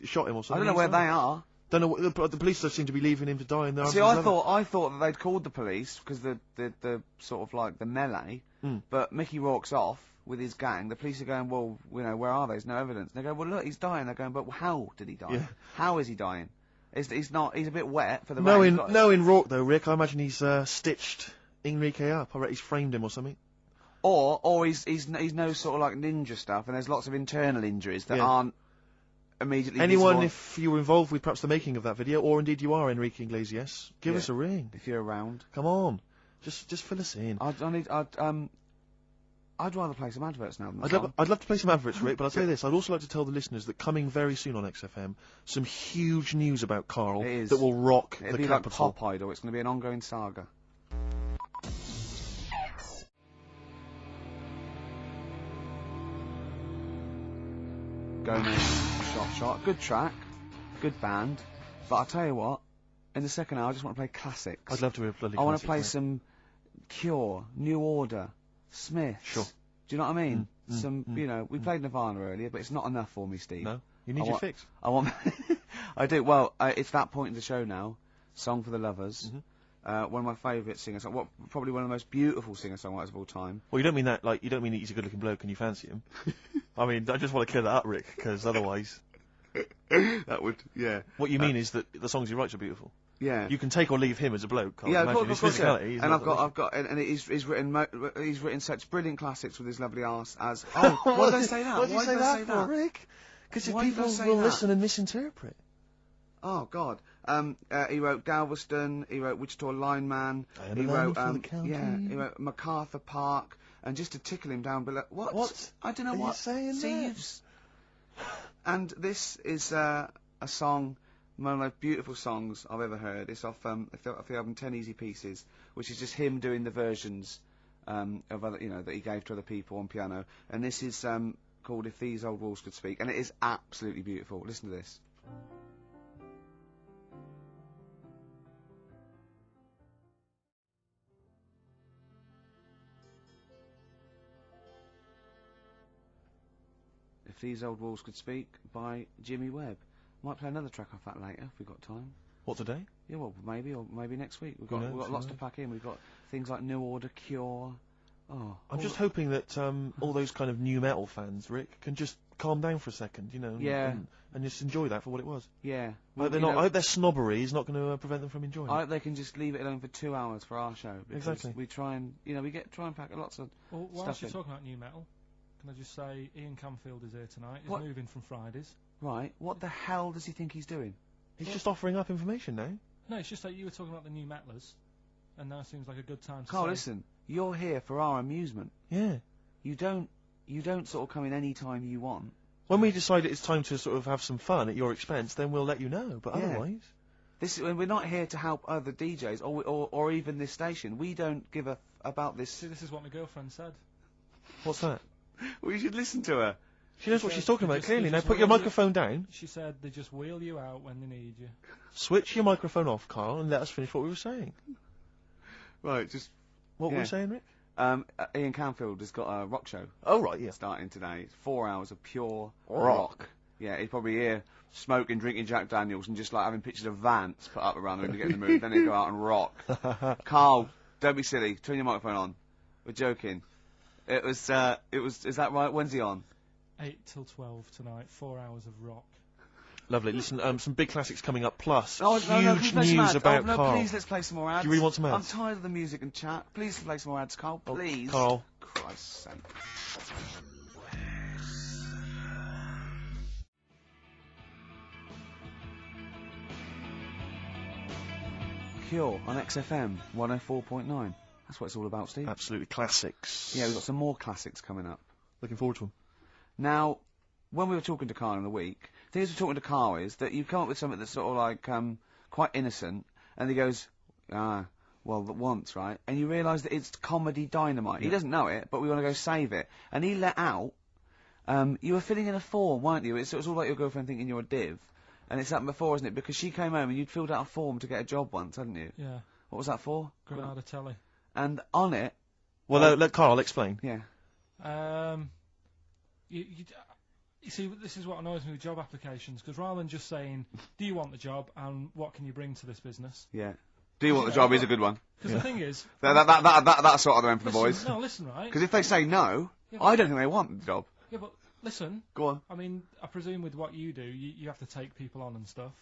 shot him or I something. don't know where they are. Don't know, the police just seem to be leaving him to die in the arms See, of his I lover. thought that they'd called the police because the sort of like the melee, but Mickey Rourke's off with his gang. The police are going, well, you know, where are they? There's no evidence. And they go, well, look, he's dying. They're going, but how did he die? Yeah. How is he dying? He's a bit wet for the No, rain. in Rourke though, Rick, I imagine he's stitched Enrique up. I reckon he's framed him or something. Or he's no sort of like ninja stuff, and there's lots of internal injuries that aren't immediately Anyone, visible. if you were involved with perhaps the making of that video, or indeed you are Enrique Iglesias, give us a ring. If you're around. Come on. Just fill us in. I'd rather play some adverts now than I'd love to play some adverts, Rick, but I'll tell you this, I'd also like to tell the listeners that coming very soon on XFM, some huge news about KARL that will rock It'll the be capital. like Pop Idol. It's going to be an ongoing saga. Go now, shot. Good track, good band, but I'll tell you what, in the second hour I just want to play classics. I'd love to hear a bloody I want to classic, play mate. some Cure, New Order, Smiths. Sure. Do you know what I mean? You know, we played Nirvana earlier, but it's not enough for me, Steve. No, you need your fix. I want. I do. Well, it's that point in the show now. Song for the Lovers. One of my favourite singers. Probably one of the most beautiful singer-songwriters of all time. Well, you don't mean that, like, you don't mean that he's a good-looking bloke and you fancy him. I mean, I just want to clear that up, Rick, because otherwise... That would, yeah. What you mean is that the songs he writes are beautiful. Yeah. You can take or leave him as a bloke, can't Yeah, you? of Imagine course, his yeah. physicality. And he's written such brilliant classics with his lovely arse as. Oh, why did I say that? What did you say that for, Rick? Because people will listen and misinterpret. Oh God. He wrote Galveston. He wrote Wichita Lineman. He wrote he wrote MacArthur Park. And just to tickle him down below, what? I don't know Are what. you saying that? And this is a song, one of the most beautiful songs I've ever heard. It's off the album 10 Easy Pieces, which is just him doing the versions of other, you know, that he gave to other people on piano. And this is called If These Old Walls Could Speak, and it is absolutely beautiful. Listen to this. If These Old Walls Could Speak by Jimmy Webb. Might play another track off that later if we've got time. What, today? Yeah, well, maybe, or maybe next week. We've Who got knows, lots yeah. to pack in. We've got things like New Order, Cure. Oh, I'm just hoping that all those kind of new metal fans, Rick, can just calm down for a second, you know, and just enjoy that for what it was. Yeah. I hope their snobbery is not going to prevent them from enjoying I it. hope they can just leave it alone for 2 hours for our show. Because Exactly. We try and, you know, try and pack lots of Well, stuff whilst you're in. talking about new metal, can I just say Ian Camfield is here tonight. He's What? moving from Fridays. Right. What the hell does he think he's doing? He's just offering up information now. No, it's just that you were talking about the new metalers. and now seems like a good time to Carl, say. listen, you're here for our amusement. Yeah. You don't sort of come in any time you want. When we decide it's time to sort of have some fun at your expense, then we'll let you know. But Yeah. otherwise, We're not here to help other DJs or even this station. We don't give a about this. See, this is what my girlfriend said. what's that? Well, you should listen to her. She knows what said she's talking they about just- clearly. they Now just put your wheel you- microphone down. She said they just wheel you out when they need you. Switch your microphone off, Carl, and let us finish what we were saying. Right, just What were yeah. we saying, Rick? Ian Canfield has got a rock show. Oh right, yeah. Starting today. It's 4 hours of pure Rock. rock. Yeah, he'd probably hear smoking, drinking Jack Daniels, and just like having pictures of Vance put up around the room to get in the mood. Then he'd go out and rock. Carl, don't be silly. Turn your microphone on. We're joking. It was. Is that right? When's he on? 8 till 12 tonight. 4 hours of rock. Lovely. Listen, some big classics coming up. Plus, No, huge please play some news ads. about oh, no, Carl. Please, let's play some more ads. Do you really want some ads? I'm tired of the music and chat. Please play some more ads, Carl. Please. Carl. Christ's sake. Cure on XFM 104.9. That's what it's all about, Steve. Absolutely classics. Yeah, we've got some more classics coming up. Looking forward to them. Now, when we were talking to Carl in the week, the thing is we're talking to Carl is that you come up with something that's sort of like quite innocent, and he goes, well, once, right? And you realise that it's comedy dynamite. He doesn't know it, but we want to go save it. And he let out, you were filling in a form, weren't you? It was all like your girlfriend thinking you're a div. And it's happened before, isn't it? Because she came home and you'd filled out a form to get a job once, hadn't you? Yeah. What was that for? Granada Telly. And on it... Well, let Carl explain. Yeah. You see, this is what annoys me with job applications, because rather than just saying, do you want the job and what can you bring to this business? Yeah. Do you want the job is a good one. Because the thing is... That's sort of the end for the boys. No, listen, right? Because if they say no, Yeah, I don't think they want the job. Yeah, but listen. Go on. I mean, I presume with what you do, you have to take people on and stuff.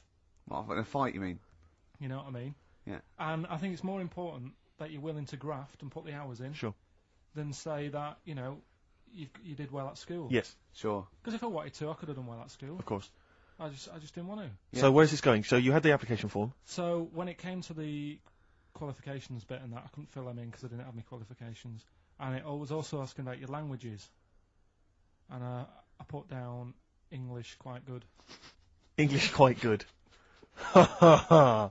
What, in a fight, you mean? You know what I mean? Yeah. And I think it's more important that you're willing to graft and put the hours in. Sure. Than say that, you know, you did well at school. Yes. Sure. Because if I wanted to, I could have done well at school. Of course. I just didn't want to. Yeah. So where's this going? So you had the application form. So when it came to the qualifications bit and that, I couldn't fill them in because I didn't have any qualifications. And it was also asking about your languages. And I put down English quite good. English quite good. And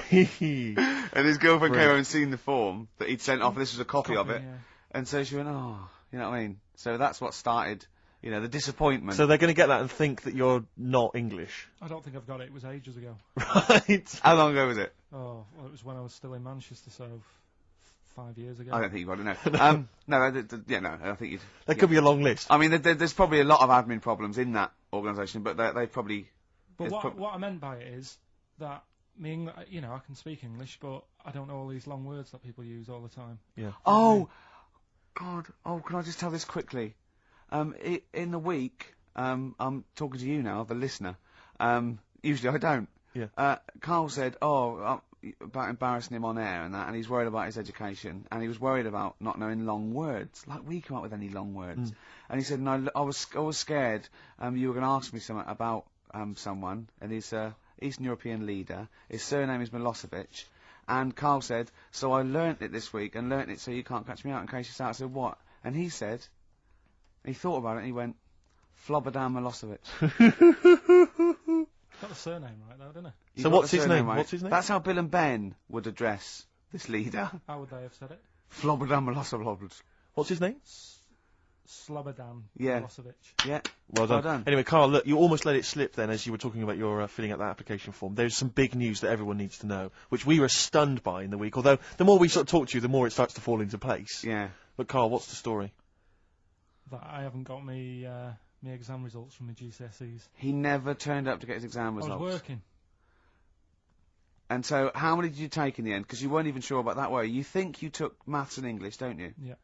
his girlfriend came over and seen the form that he'd sent off. This was a copy of it. Yeah. And so she went, oh, you know what I mean? So that's what started, you know, the disappointment. So they're going to get that and think that you're not English. I don't think I've got it. It was ages ago. Right. How long ago was it? Oh, well, it was when I was still in Manchester, so 5 years ago. I don't think you've got it, no. No, I think you'd... That could be a long list. I mean, there's probably a lot of admin problems in that organisation, but they probably... But what I meant by it is that, you know, I can speak English, but I don't know all these long words that people use all the time. Yeah. Oh, God. Oh, can I just tell this quickly? In the week, I'm talking to you now, the listener. Usually I don't. Yeah. Carl said, about embarrassing him on air and that, and he's worried about his education, and he was worried about not knowing long words. Like, we come up with any long words. And he said, no, I was scared you were going to ask me something about someone, and he's Eastern European leader. His surname is Milosevic. And Carl said, so I learnt it this week, and learnt it so you can't catch me out in case you start. I said, what? And he said, he thought about it, and he went, Flobodan Milosevic. Got the surname right, though, didn't he? So what's his name? Right. What's his name? That's how Bill and Ben would address this leader. How would they have said it? Flobodan Milosevic. What's his name? Slobodan Milosevic. Yeah. Well done. Anyway, Carl, look, you almost let it slip then as you were talking about your filling out that application form. There's some big news that everyone needs to know, which we were stunned by in the week, although the more we sort of talk to you, the more it starts to fall into place. Yeah. But Carl, what's the story? That I haven't got me exam results from my GCSEs. He never turned up to get his exam results. I was working. And so, how many did you take in the end? Because you weren't even sure about that, were you? You think you took maths and English, don't you? Yeah.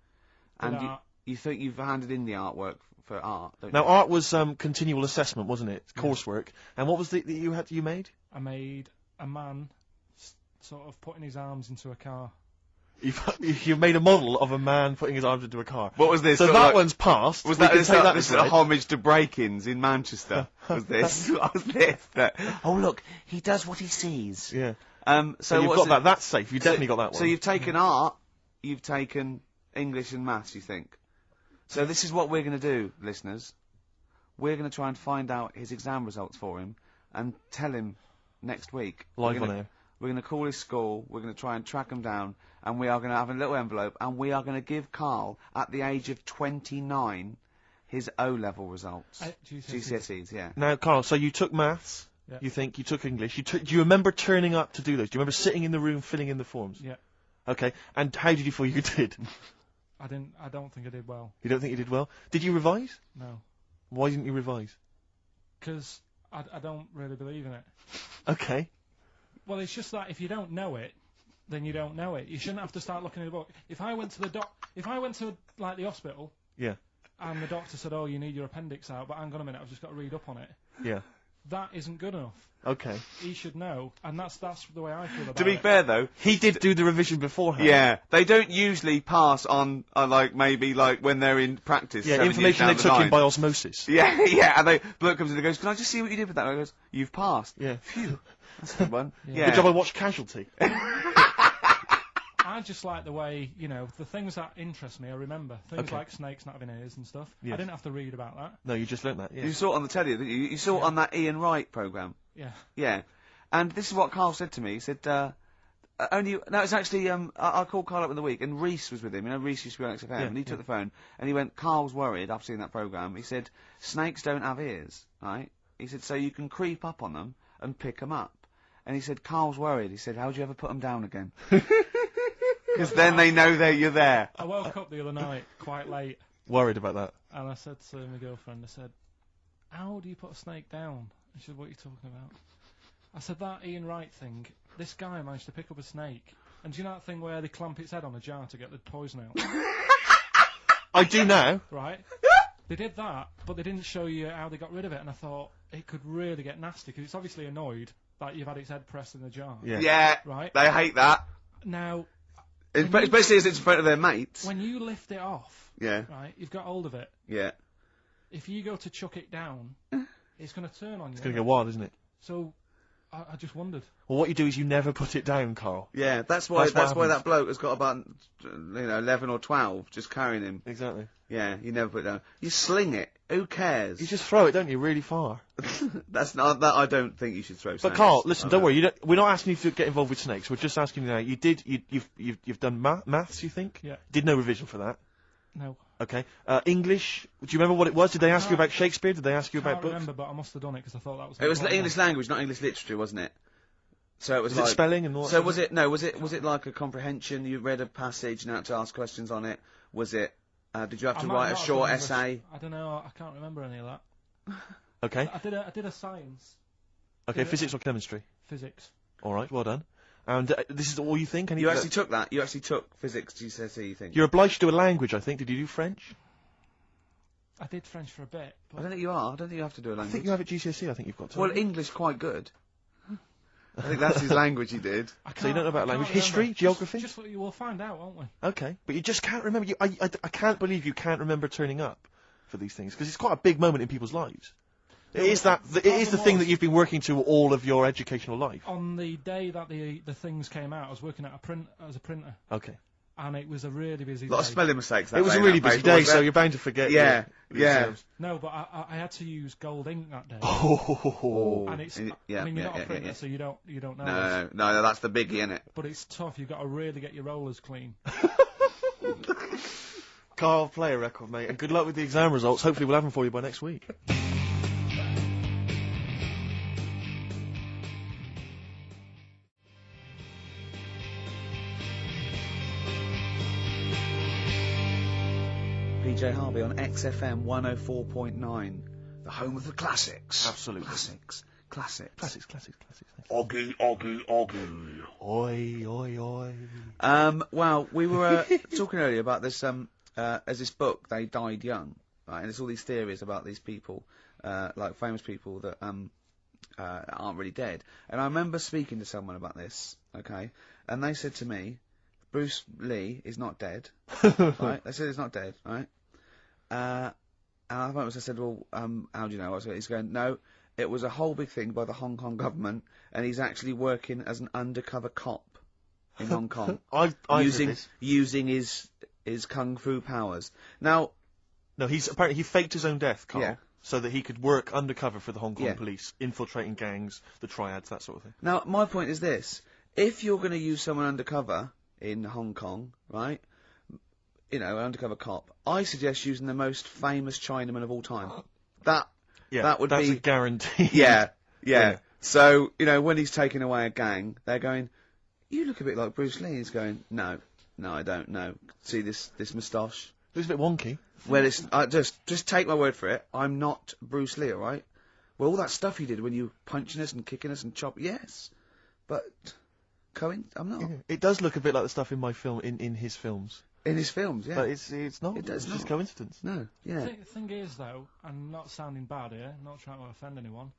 And you think you've handed in the artwork for art, don't Now, you? art was continual assessment, wasn't it? Coursework. And what was the that you made? I made a man sort of putting his arms into a car. You made a model of a man putting his arms into a car. What was this? So Sort that of one's passed. Was We that can take that this as read. a homage to break-ins in Manchester? Was this? Was this? Oh, look, he does what he sees. Yeah. So you've what's got that. That's safe. You've definitely got that one. So you've taken art, you've taken English and maths, you think. So this is what we're going to do, listeners. We're going to try and find out his exam results for him and tell him next week. Live on air. We're going to call his school, we're going to try and track him down, and we are going to have a little envelope, and we are going to give KARL, at the age of 29, his O-level results. GCSEs, yeah. Now, KARL, so you took maths, Yeah. you think, you took English. Do you remember turning up to do those? Do you remember sitting in the room filling in the forms? Yeah. Okay, and how did you feel you did? I don't think I did well. You don't think you did well? Did you revise? No. Why didn't you revise? Because I don't really believe in it. Okay. Well, it's just that if you don't know it, then you don't know it. You shouldn't have to start looking at the book. If I went to like the hospital, Yeah. and the doctor said, "Oh, you need your appendix out," but hang on a minute, I've just got to read up on it. Yeah. That isn't good enough. Okay. He should know, and that's the way I feel about it. To be fair, though, he did do the revision beforehand. Yeah, they don't usually pass on, like, maybe, like, when they're in practice. Yeah, 7 information they years down took the in line. by osmosis. Yeah, yeah, and bloke comes in and goes, "Can I just see what you did with that?" And I goes, "You've passed." Yeah. Phew. That's a good one. Yeah. Good job I watched Casualty. I just like the way, the things that interest me, I remember. Things Okay. like snakes not having ears and stuff. Yes. I didn't have to read about that. No, you just learnt that, yeah. You saw it on the telly, didn't you? You saw it on that Ian Wright programme. Yeah. Yeah. And this is what KARL said to me. He said, it's actually, I called KARL up in the week, and Reese was with him. You know, Reese used to be on XFM, Yeah, and he took the phone, and he went, "KARL's worried, I've seen that programme." He said, "Snakes don't have ears, right?" He said, "So you can creep up on them and pick them up." And he said, "KARL's worried." He said, "How do you ever put them down again?" Because then they know you're there. I woke up the other night quite late, Worried about that. and I said to my girlfriend, I said, "How do you put a snake down?" And she said, "What are you talking about?" I said, "That Ian Wright thing, this guy managed to pick up a snake. And do you know that thing where they clamp its head on a jar to get the poison out?" I do now. Right? They did that, but they didn't show you how they got rid of it, and I thought it could really get nasty, because it's obviously annoyed that you've had its head pressed in the jar. Yeah. Right? They hate that. Now, Especially as it's in front of their mates. when you lift it off, Yeah. right, you've got hold of it. Yeah. If you go to chuck it down, it's going to turn on you. It's going to go wild, isn't it? So, I just wondered. Well, what you do is you never put it down, KARL. Yeah, that's why That's what that happens. bloke has got about 11 or 12 just carrying him. Exactly. Yeah, you never put it down. You sling it. Who cares? You just throw it, don't you, really far. That's not that. I don't think you should throw. But snakes. KARL, listen, I don't worry. We're not asking you to get involved with snakes. We're just asking you now. You've done maths, you think? Yeah. Did no revision for that. No. Okay. English. Do you remember what it was? Did they ask you about Shakespeare? Did they ask you I can't about books? remember, but I must have done it because I thought that was. It was important. English language, not English literature, wasn't it? So it was Was it like spelling and all that So sort was of it? No, was it like a comprehension? You read a passage and had to ask questions on it. Was it? Did you have I to might write a not have short done English. essay? I don't know. I can't remember any of that. Okay. I did a science. Okay, physics or chemistry? Physics. All right, well done. And this is all you think? You actually took that. You actually took physics GCSE. You think? You're obliged to do a language, I think. Did you do French? I did French for a bit. I don't think you are. I don't think you have to do a I language. think you have at GCSE. I think you've got to. Well, English quite good. I think that's his language he did. So you don't know about I can't language, remember. history, geography? Just we'll find out, won't we? Okay, but you just can't remember. I can't believe you can't remember turning up for these things because it's quite a big moment in people's lives. It is the thing that you've been working to all of your educational life. On the day that the things came out, I was working at as a printer. Okay. And it was a really busy A lot of day. spelling mistakes. That It was day, a really that busy paper, day, wasn't so it? you're bound to forget. Yeah, your yeah. exams. No, but I had to use gold ink that day. Oh. And it's, Yeah, I mean, you're yeah, not a yeah, printer, yeah. so you don't know. this. No, that's the biggie, innit? But it's tough. You've got to really get your rollers clean. KARL, play a record, mate, and good luck with the exam results. Hopefully we'll have them for you by next week. PJ Harvey on XFM 104.9, the home of the classics. Absolutely. Classics. Classics. Oggy. Oi, oi, oi. Well, we were talking earlier about this, as this book, They Died Young, right? And there's all these theories about these people, like famous people that, aren't really dead. And I remember speaking to someone about this, okay? And they said to me, Bruce Lee is not dead, right? They said he's not dead, right? And I said, well, how do you know? He's going, no, it was a whole big thing by the Hong Kong government, and he's actually working as an undercover cop in Hong Kong, I've using his kung fu powers. Now, no, apparently he faked his own death, Carl, Yeah. so that he could work undercover for the Hong Kong Yeah. police, infiltrating gangs, the triads, that sort of thing. Now, my point is this: if you're going to use someone undercover in Hong Kong, right? You know, an undercover cop, I suggest using the most famous Chinaman of all time. That would that's be a guarantee. Yeah. So, you know, when he's taking away a gang, they're going, "You look a bit like Bruce Lee." He's going, "No, I don't know. See this moustache? Looks a bit wonky. Well, it's just take my word for it. I'm not Bruce Lee, all right? Well, all that stuff he did when you punching us and kicking us and yes, but I'm not. It does look a bit like the stuff in my film, in his films. In his films, yeah. But it's not. It's just coincidence. No, yeah. The thing is, though, I'm not sounding bad here, not trying to offend anyone,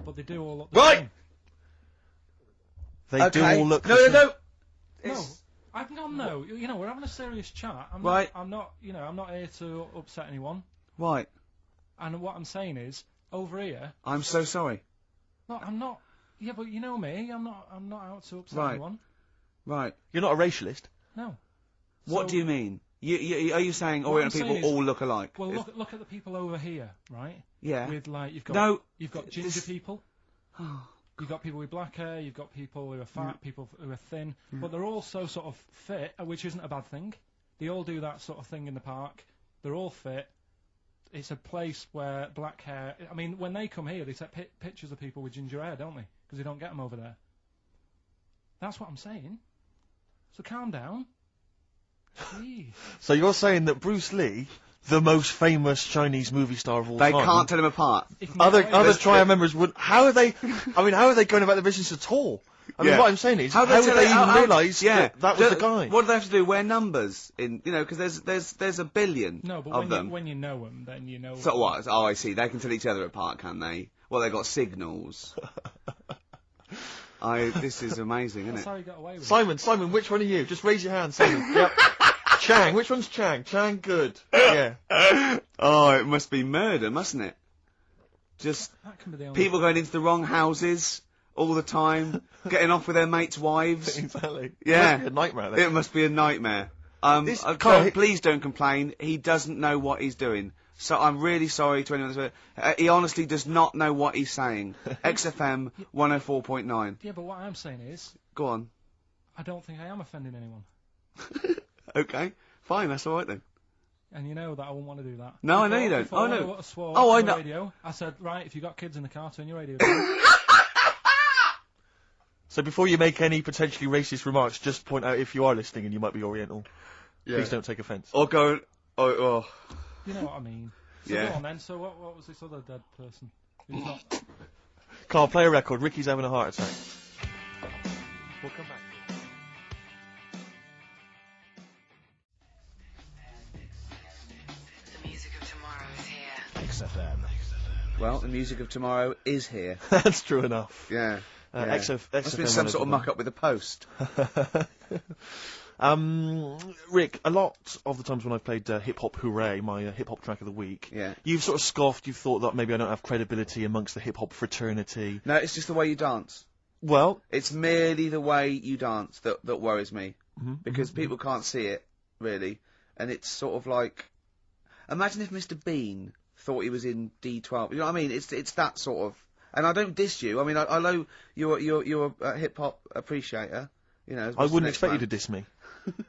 but they do all look Right! same. They do all look. No. No, I've gone no. You know, we're having a serious chat. I'm not here to upset anyone. Right. And what I'm saying is, over here. I'm so sorry. No, I'm not. Yeah, but you know me. I'm not out to upset anyone. Right. You're not a racialist. No. What do you mean? Are you saying Oriental people all look alike? Well, look at the people over here, right? Yeah. With like you've got ginger people. You've got people with black hair. You've got people who are fat, people who are thin, but they're all so sort of fit, which isn't a bad thing. They all do that sort of thing in the park. They're all fit. It's a place where black hair. I mean, when they come here, they take pictures of people with ginger hair, don't they? Because they don't get them over there. That's what I'm saying. So calm down. Jeez. So you're saying that Bruce Lee, the most famous Chinese movie star of all time, They can't tell him apart. Other triad members would. How are they? I mean, how are they going about the business at all? I mean, what I'm saying is, how would they even realise that was the guy? What do they have to do? Wear numbers in, because there's a billion No, but of them. when you know them, then you know. So what? Oh, I see. They can tell each other apart, can they? Well, they got signals. This is amazing, isn't That's it? how you got away with Simon, which one are you? Just raise your hand, Simon. Yep. Chang, which one's Chang? Chang, good. Yeah. Oh, it must be murder, mustn't it? Just people going into the wrong houses all the time, getting off with their mates' wives. Exactly. Yeah. It must be a nightmare. It must be a nightmare. Please don't complain. He doesn't know what he's doing. So I'm really sorry to anyone that's he honestly does not know what he's saying. XFM 104.9. Yeah, but what I'm saying is... Go on. I don't think I am offending anyone. Okay, fine, that's alright then. And you know that I wouldn't want to do that. No, I know you don't. Oh, no. I swore I on the know. radio. I said, right, if you got kids in the car, turn your radio down. So before you make any potentially racist remarks, just point out if you are listening and you might be Oriental. Yeah. Please don't take offence. Or go... Oh. You know what I mean. So Yeah. go on then. So what was this other dead person? Who's not... Carl, play a record. Ricky's having a heart attack. We'll come back. The music of tomorrow is here. XFM. Well, the music of tomorrow is here. That's true enough. Yeah. XFM Must have been some sort of muck-up with the post. Rick, a lot of the times when I've played Hip Hop Hooray, my hip hop track of the week, you've sort of scoffed, you've thought that maybe I don't have credibility amongst the hip hop fraternity. No, it's just the way you dance. Well, it's merely the way you dance that worries me, because people can't see it really, and it's sort of like, imagine if Mr. Bean thought he was in D12. You know what I mean? It's that sort of. And I don't diss you. I mean, I know you're a hip hop appreciator. You know. I wouldn't expect you to diss me.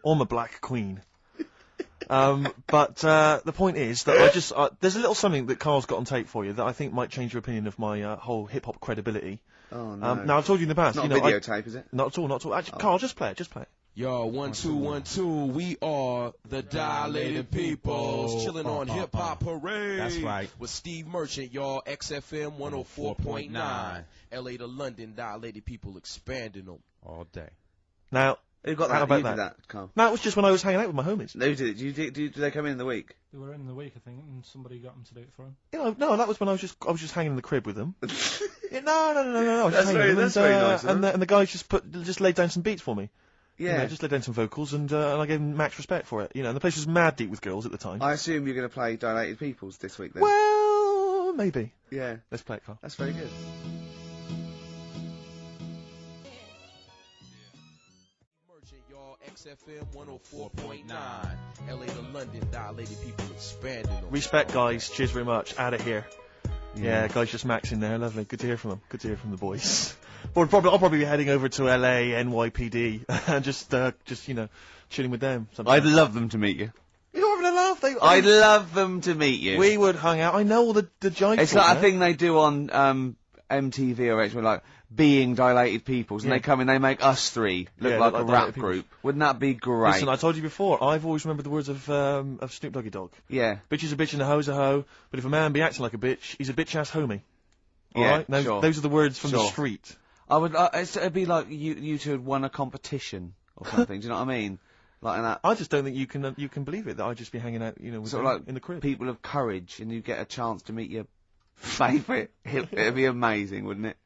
I'm a black queen. But the point is that I just there's a little something that Carl's got on tape for you that I think might change your opinion of my whole hip hop credibility. Oh no! Now I've told you in the past. Not you a know, videotape, is it? Not at all. Not at all. Actually, Carl, just play it. Just play it. Yo, 1 2 1 2. We are the Dilated Peoples, chilling on Hip Hop Parade. That's right. With Steve Merchant, y'all. XFM 104.9. LA to London, Dilated People expanding them all day. Now, who got that? How about you that? did that, Carl. No, it was just when I was hanging out with my homies. No, did it? Did they come in the week? They were in the week, I think, and somebody got them to do it for him. You know, no, that was when I was just hanging in the crib with them. No. I was That's hanging very, with them, that's very nice. and the guys just laid down some beats for me. Yeah. You know, just laid down some vocals, and I gave them max respect for it. You know, and the place was mad deep with girls at the time. I assume you're going to play Dilated Peoples this week then. Well, Oh, maybe. Yeah. Let's play it, Carl. That's very good. XFM 104.9, LA to London, dilated people expanding. Respect, guys. Cheers very much. Out of here. Yeah, guys, just maxing there. Lovely. Good to hear from them. Good to hear from the boys. Well, I'll probably be heading over to LA, NYPD, and just you know, chilling with them. I'd love them to meet you. You're having a laugh. I'd love them to meet you. We would hang out. I know all the jive. It's like a thing they do on MTV or something, like being dilated peoples, and they come in, they make us three look like a rap group. Wouldn't that be great? Listen, I told you before, I've always remembered the words of Snoop Doggy Dogg. Yeah. Bitch is a bitch and a hoe's a hoe, but if a man be acting like a bitch, he's a bitch-ass homie. Yeah, Alright? Those are the words from the street. I would, it'd be like you two had won a competition or something, do you know what I mean? Like that. I just don't think you can believe it, that I'd just be hanging out, you know, with sort of like in the crib. People of courage, and you get a chance to meet your favourite. It'd be amazing, wouldn't it?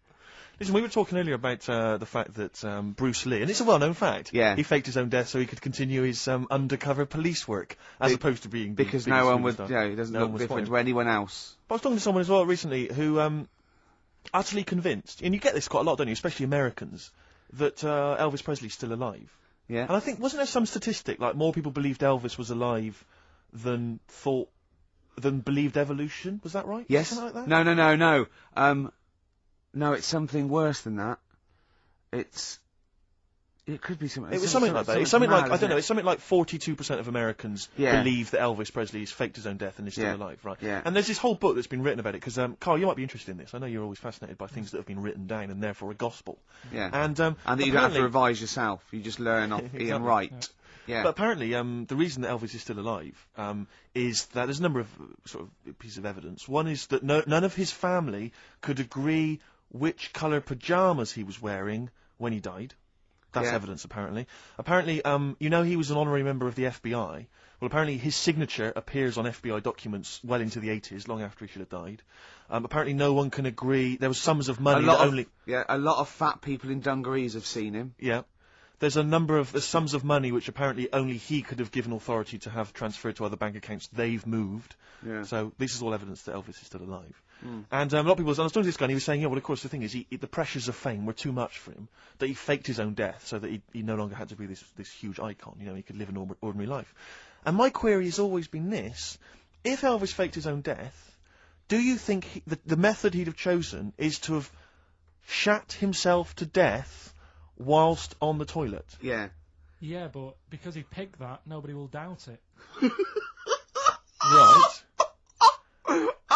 Listen, we were talking earlier about the fact that Bruce Lee, and it's a well-known fact, he faked his own death so he could continue his undercover police work, as opposed to being because no one would, he doesn't look different to anyone else. But I was talking to someone as well recently who utterly convinced, and you get this quite a lot, don't you, especially Americans, that Elvis Presley's still alive. Yeah. And I think, wasn't there some statistic, like more people believed Elvis was alive than believed evolution? Was that right? Yes. Something like that? No. No, it's something worse than that. It could be something. It was something like that. It's something like, I don't know, it's something like 42% of Americans believe that Elvis Presley has faked his own death and is still alive, right? Yeah. And there's this whole book that's been written about it, because, Carl, you might be interested in this. I know you're always fascinated by things that have been written down and therefore a gospel. Yeah. And that you don't have to revise yourself. You just learn off Ian Wright. Yeah. But apparently, the reason that Elvis is still alive is that there's a number of sort of pieces of evidence. One is that none of his family could agree which colour pyjamas he was wearing when he died. That's evidence, apparently. Apparently, you know, he was an honorary member of the FBI. Well, apparently his signature appears on FBI documents well into the 80s, long after he should have died. Apparently no one can agree. There was sums of money that only... Yeah, a lot of fat people in dungarees have seen him. Yeah. There's sums of money which apparently only he could have given authority to have transferred to other bank accounts. They've moved. Yeah. So this is all evidence that Elvis is still alive. And a lot of people, and I was talking to this guy, and he was saying, yeah, well, of course, the thing is, the pressures of fame were too much for him, that he faked his own death so that he no longer had to be this huge icon, you know, he could live an ordinary life. And my query has always been this: if Elvis faked his own death, do you think the method he'd have chosen is to have shat himself to death whilst on the toilet? Yeah. Yeah, but because he picked that, nobody will doubt it. Right.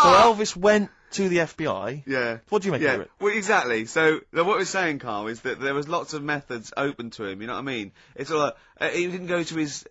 So Elvis went to the FBI. Yeah. What do you make of it? Well, exactly. So what we're saying, Carl, is that there was lots of methods open to him. You know what I mean? It's all like, he didn't go to his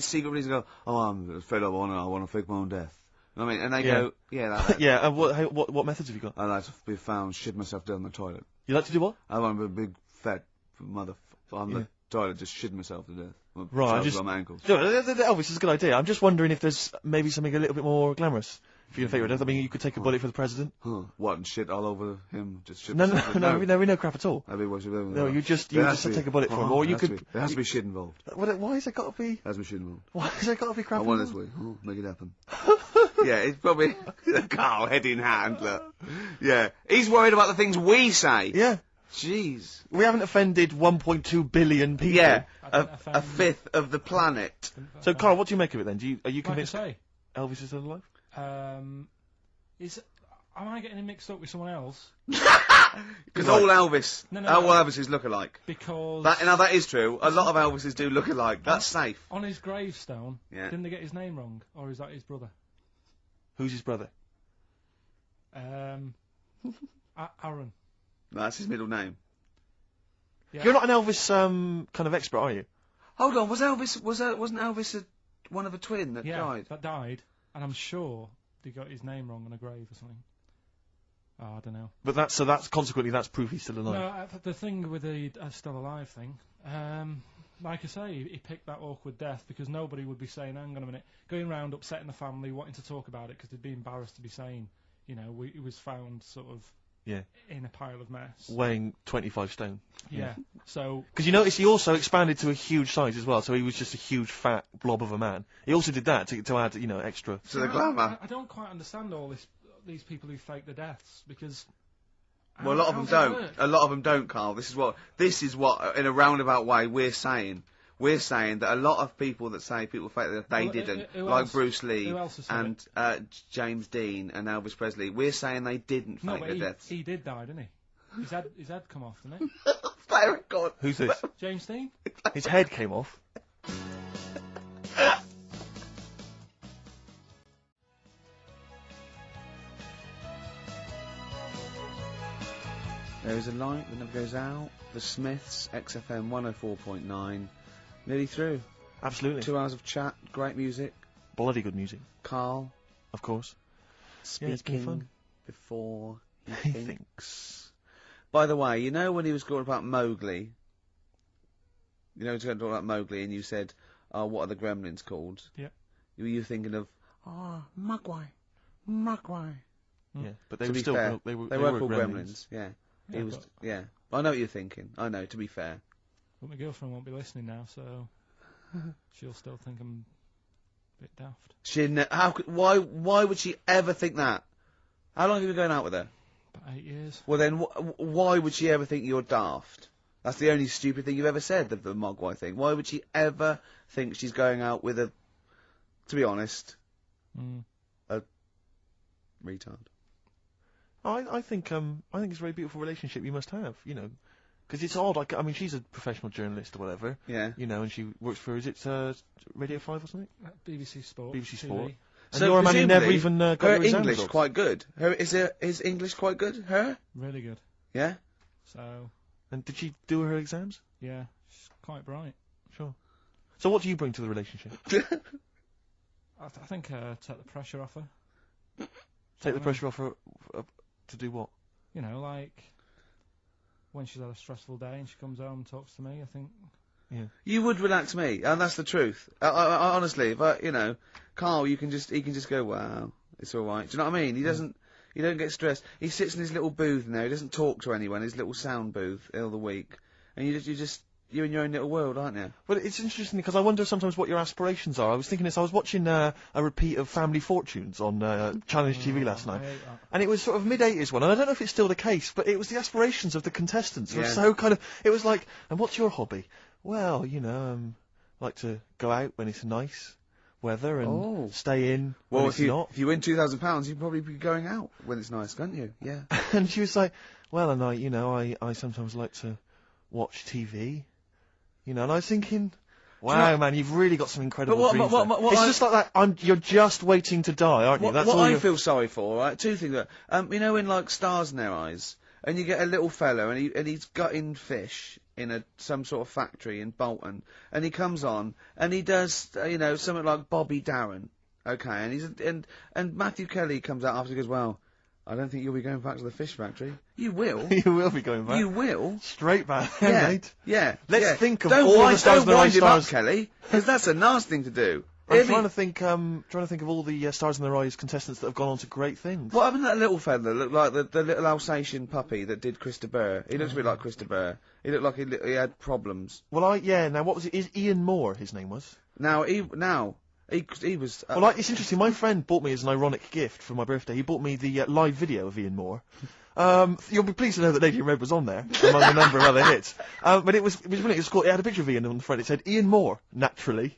secret police and go, "Oh, I'm fed up. I want to fake my own death." You know what I mean? And they go, "Yeah, that." Yeah. And what methods have you got? I like to be found, shit myself down the toilet. You like to do what? I want to be a big fat motherfucker on the toilet, just shitting myself to death. Right. On my ankles. Elvis is a good idea. I'm just wondering if there's maybe something a little bit more glamorous. If you're in favour of death, I mean, you could take a bullet for the president. What, and shit all over him? Just shit No, we know crap at all. No, you just take a bullet for him, or you could. There has to be shit involved. Why has there got to be? There has to be shit involved. Why has there got to be crap? I want this way. Make it happen. Yeah, it's probably Carl, head in hand. Look. Yeah, he's worried about the things we say. Yeah. Jeez. We haven't offended 1.2 billion people. Yeah, a fifth of the planet. So, Carl, what do you make of it then? Are you convinced Elvis is still alive? Am I getting him mixed up with someone else? Because all Elvis, all Elvises look alike. Because that is true. A lot of Elvises do look alike. That's safe. On his gravestone, didn't they get his name wrong, or is that his brother? Who's his brother? Aaron. That's his middle name. Yeah. You're not an Elvis kind of expert, are you? Hold on, wasn't Elvis one of a twin that died? That died, and I'm sure they got his name wrong on a grave or something. Oh, I don't know. But that's consequently that's proof he's still alive. No, the thing with the still alive thing, like I say, he picked that awkward death because nobody would be saying, hang on a minute, going round upsetting the family, wanting to talk about it because they'd be embarrassed to be saying, you know, he was found sort of in a pile of mess. Weighing 25 stone. Yeah. So... Because you notice he also expanded to a huge size as well, so he was just a huge fat blob of a man. He also did that to add, you know, extra... To the glamour. I don't quite understand all this these people who fake the deaths because. Well, a lot of them don't. A lot of them don't, Carl. This is what, in a roundabout way, we're saying. We're saying that a lot of people that say people fake that they didn't, like Bruce Lee and James Dean and Elvis Presley. We're saying they didn't fake their deaths. He did die, didn't he? His head come off, didn't he? Play a record. Who's this? James Dean. His head came off. There is a light that never goes out. The Smiths, XFM 104.9. Nearly through. Absolutely. 2 hours of chat, great music. Bloody good music. KARL. Of course. Speaking it's been fun. Before he thinks. By the way, you know when he was talking about Mowgli? You know, he was talking about Mowgli and you said, oh, what are the gremlins called? Yeah. Were you thinking of, Mugwai. Mugwai. Yeah, but they to were be still fair, they were called gremlins. Yeah. Yeah, He was, yeah. I know what you're thinking. I know, to be fair. But my girlfriend won't be listening now, so she'll still think I'm a bit daft. Why would she ever think that? How long have you been going out with her? About 8 years. Well then, why would she ever think you're daft? That's the only stupid thing you've ever said, the Mogwai thing. Why would she ever think she's going out with a, to be honest, a retard? I think it's a very beautiful relationship you must have, you know, because it's odd. Like, I mean, she's a professional journalist or whatever. Yeah. You know, and she works for Radio 5 or something? BBC Sport. BBC Sport. TV. And so your man never even got her your English exams quite good. Is English quite good? Her? Really good. Yeah. So. And did she do her exams? Yeah, she's quite bright. Sure. So what do you bring to the relationship? I think take the pressure off her. Take the pressure off her to do what? You know, like when she's had a stressful day and she comes home and talks to me, I think. Yeah. You would relax me, and that's the truth. I honestly, if KARL, he can just go, wow, it's all right. Do you know what I mean? He doesn't. You don't get stressed. He sits in his little booth now. He doesn't talk to anyone. His little sound booth all the week, and you're in your own little world, aren't you? Well, it's interesting because I wonder sometimes what your aspirations are. I was thinking this. I was watching a repeat of Family Fortunes on Challenge TV last night, and it was sort of mid-80s one. And I don't know if it's still the case, but it was the aspirations of the contestants. Were so kind of. It was like, and what's your hobby? Well, you know, like to go out when it's nice weather and stay in when it's not. If you win £2,000, you'd probably be going out when it's nice, can't you? Yeah. And she was like, well, and I sometimes like to watch TV, you know, and I was thinking, wow, man, you've really got some incredible dreams. It's just like that, you're just waiting to die, aren't you? That's what I feel sorry for, right? Two things. You know, in like Stars in Their Eyes, and you get a little fella, and he's gutting fish in some sort of factory in Bolton, and he comes on, and he does, something like Bobby Darin, okay, and Matthew Kelly comes out after and goes, well, I don't think you'll be going back to the fish factory. You will. You will be going back. You will. Straight back, yeah, mate. Yeah. Let's think of all the Stars in Their Eyes stars. Don't wind him up, Kelly, because that's a nasty thing to do. I'm trying to think of all the Stars in Their Eyes contestants that have gone on to great things. What happened to that little fella that looked like the little Alsatian puppy that did Chris de Burgh? He looks a bit like Chris de Burgh. He looked like he had problems. Well, now what was it? Is Ian Moore his name was? He was... well, it's interesting, my friend bought me as an ironic gift for my birthday, he bought me the live video of Ian Moore. You'll be pleased to know that Lady in Red was on there, among a number of other hits. But it was brilliant, it had a picture of Ian on the front, it said, Ian Moore, naturally.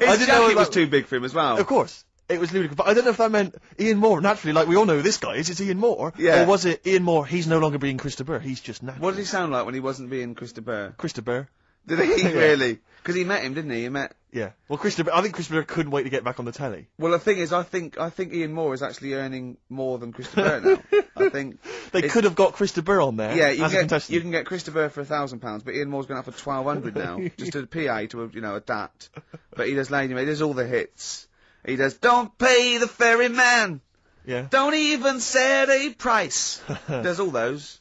His jacket was too big for him as well. Of course. It was ludicrous, but I don't know if that meant Ian Moore, naturally, like we all know who this guy is, it's Ian Moore. Yeah. Or was it Ian Moore, he's no longer being Chris de Burgh, he's just natural. What did he sound like when he wasn't being Chris de Burgh? Chris de Burgh. Did he really? Because he met him, didn't he? Yeah. Well, I think Chris de Burgh couldn't wait to get back on the telly. Well, the thing is, I think Ian Moore is actually earning more than Chris de Burgh now. I think they could have got Chris de Burgh on there. Yeah, you can get Chris de Burgh for £1,000, but Ian Moore's going to have for £1,200 now, just a PA to adapt. But he does Lady Made, he does all the hits. He does Don't Pay the Ferryman. Yeah. Don't even set a price. Does all those.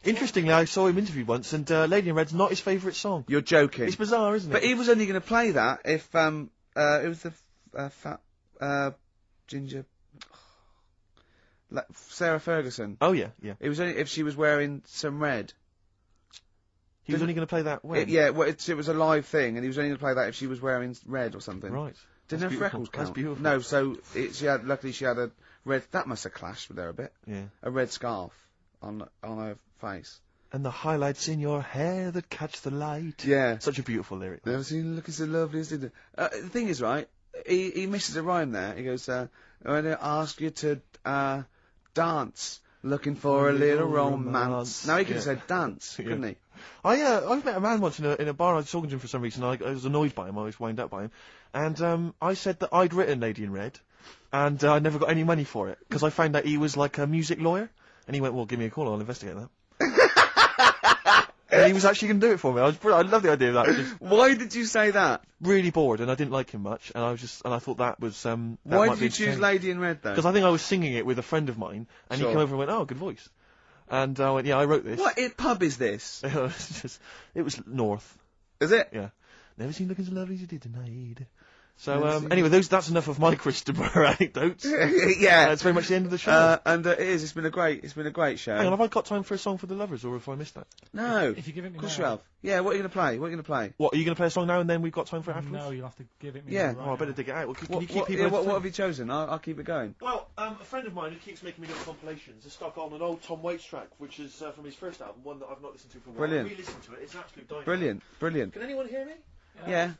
Interestingly, I saw him interviewed once, and Lady in Red's not his favourite song. You're joking. It's bizarre, isn't it? But he was only going to play that if it was the fat ginger Sarah Ferguson. Oh yeah, yeah. It was only if she was wearing some red. He was only going to play that when? Yeah, well, it was a live thing, and he was only going to play that if she was wearing red or something. Right. Didn't That's her freckles beautiful. That's count? beautiful. No, so luckily she had a red. That must have clashed with her a bit. Yeah. A red scarf on her face. And the highlights in your hair that catch the light. Yeah. Such a beautiful lyric. Never seen you looking so lovely as did. The thing is, right? He misses a rhyme there. He goes, "I'm gonna ask you to dance, looking for a little romance." Now he could have said dance, couldn't he? I met a man once in a bar. I was talking to him for some reason. I was annoyed by him. I was wound up by him, and I said that I'd written Lady in Red, and I never got any money for it because I found out he was like a music lawyer, and he went, "Well, give me a call. I'll investigate that." And he was actually going to do it for me. I love the idea of that. Why did you say that? Really bored, and I didn't like him much, and I thought that was Why did you choose Lady in Red though? Because I think I was singing it with a friend of mine, and he came over and went, "Oh, good voice," and I went, "Yeah, I wrote this." What pub is this? It was North. Is it? Yeah. Never seen looking so lovely as you did tonight. So anyway, that's enough of my Christopher anecdotes. Yeah, it's very much the end of the show. And it is. It's been a great show. Hang on, have I got time for a song for the lovers, or have I missed that? No. If you give it me Of course now. you have. Yeah. What are you gonna play? What are you gonna play? What, are you going to play a song now and then we've got time for it afterwards? No, you'll have to give it me. Yeah. now, Oh, I right better now. dig it out. Well, can What, you keep what, people yeah, what entertained? have you chosen? I'll keep it going. Well, a friend of mine who keeps making me little compilations has stuck on an old Tom Waits track, which is from his first album, one that I've not listened to for a while. Brilliant. I re-listened to it. It's absolute dynamite. Brilliant. Can anyone hear me? Yeah.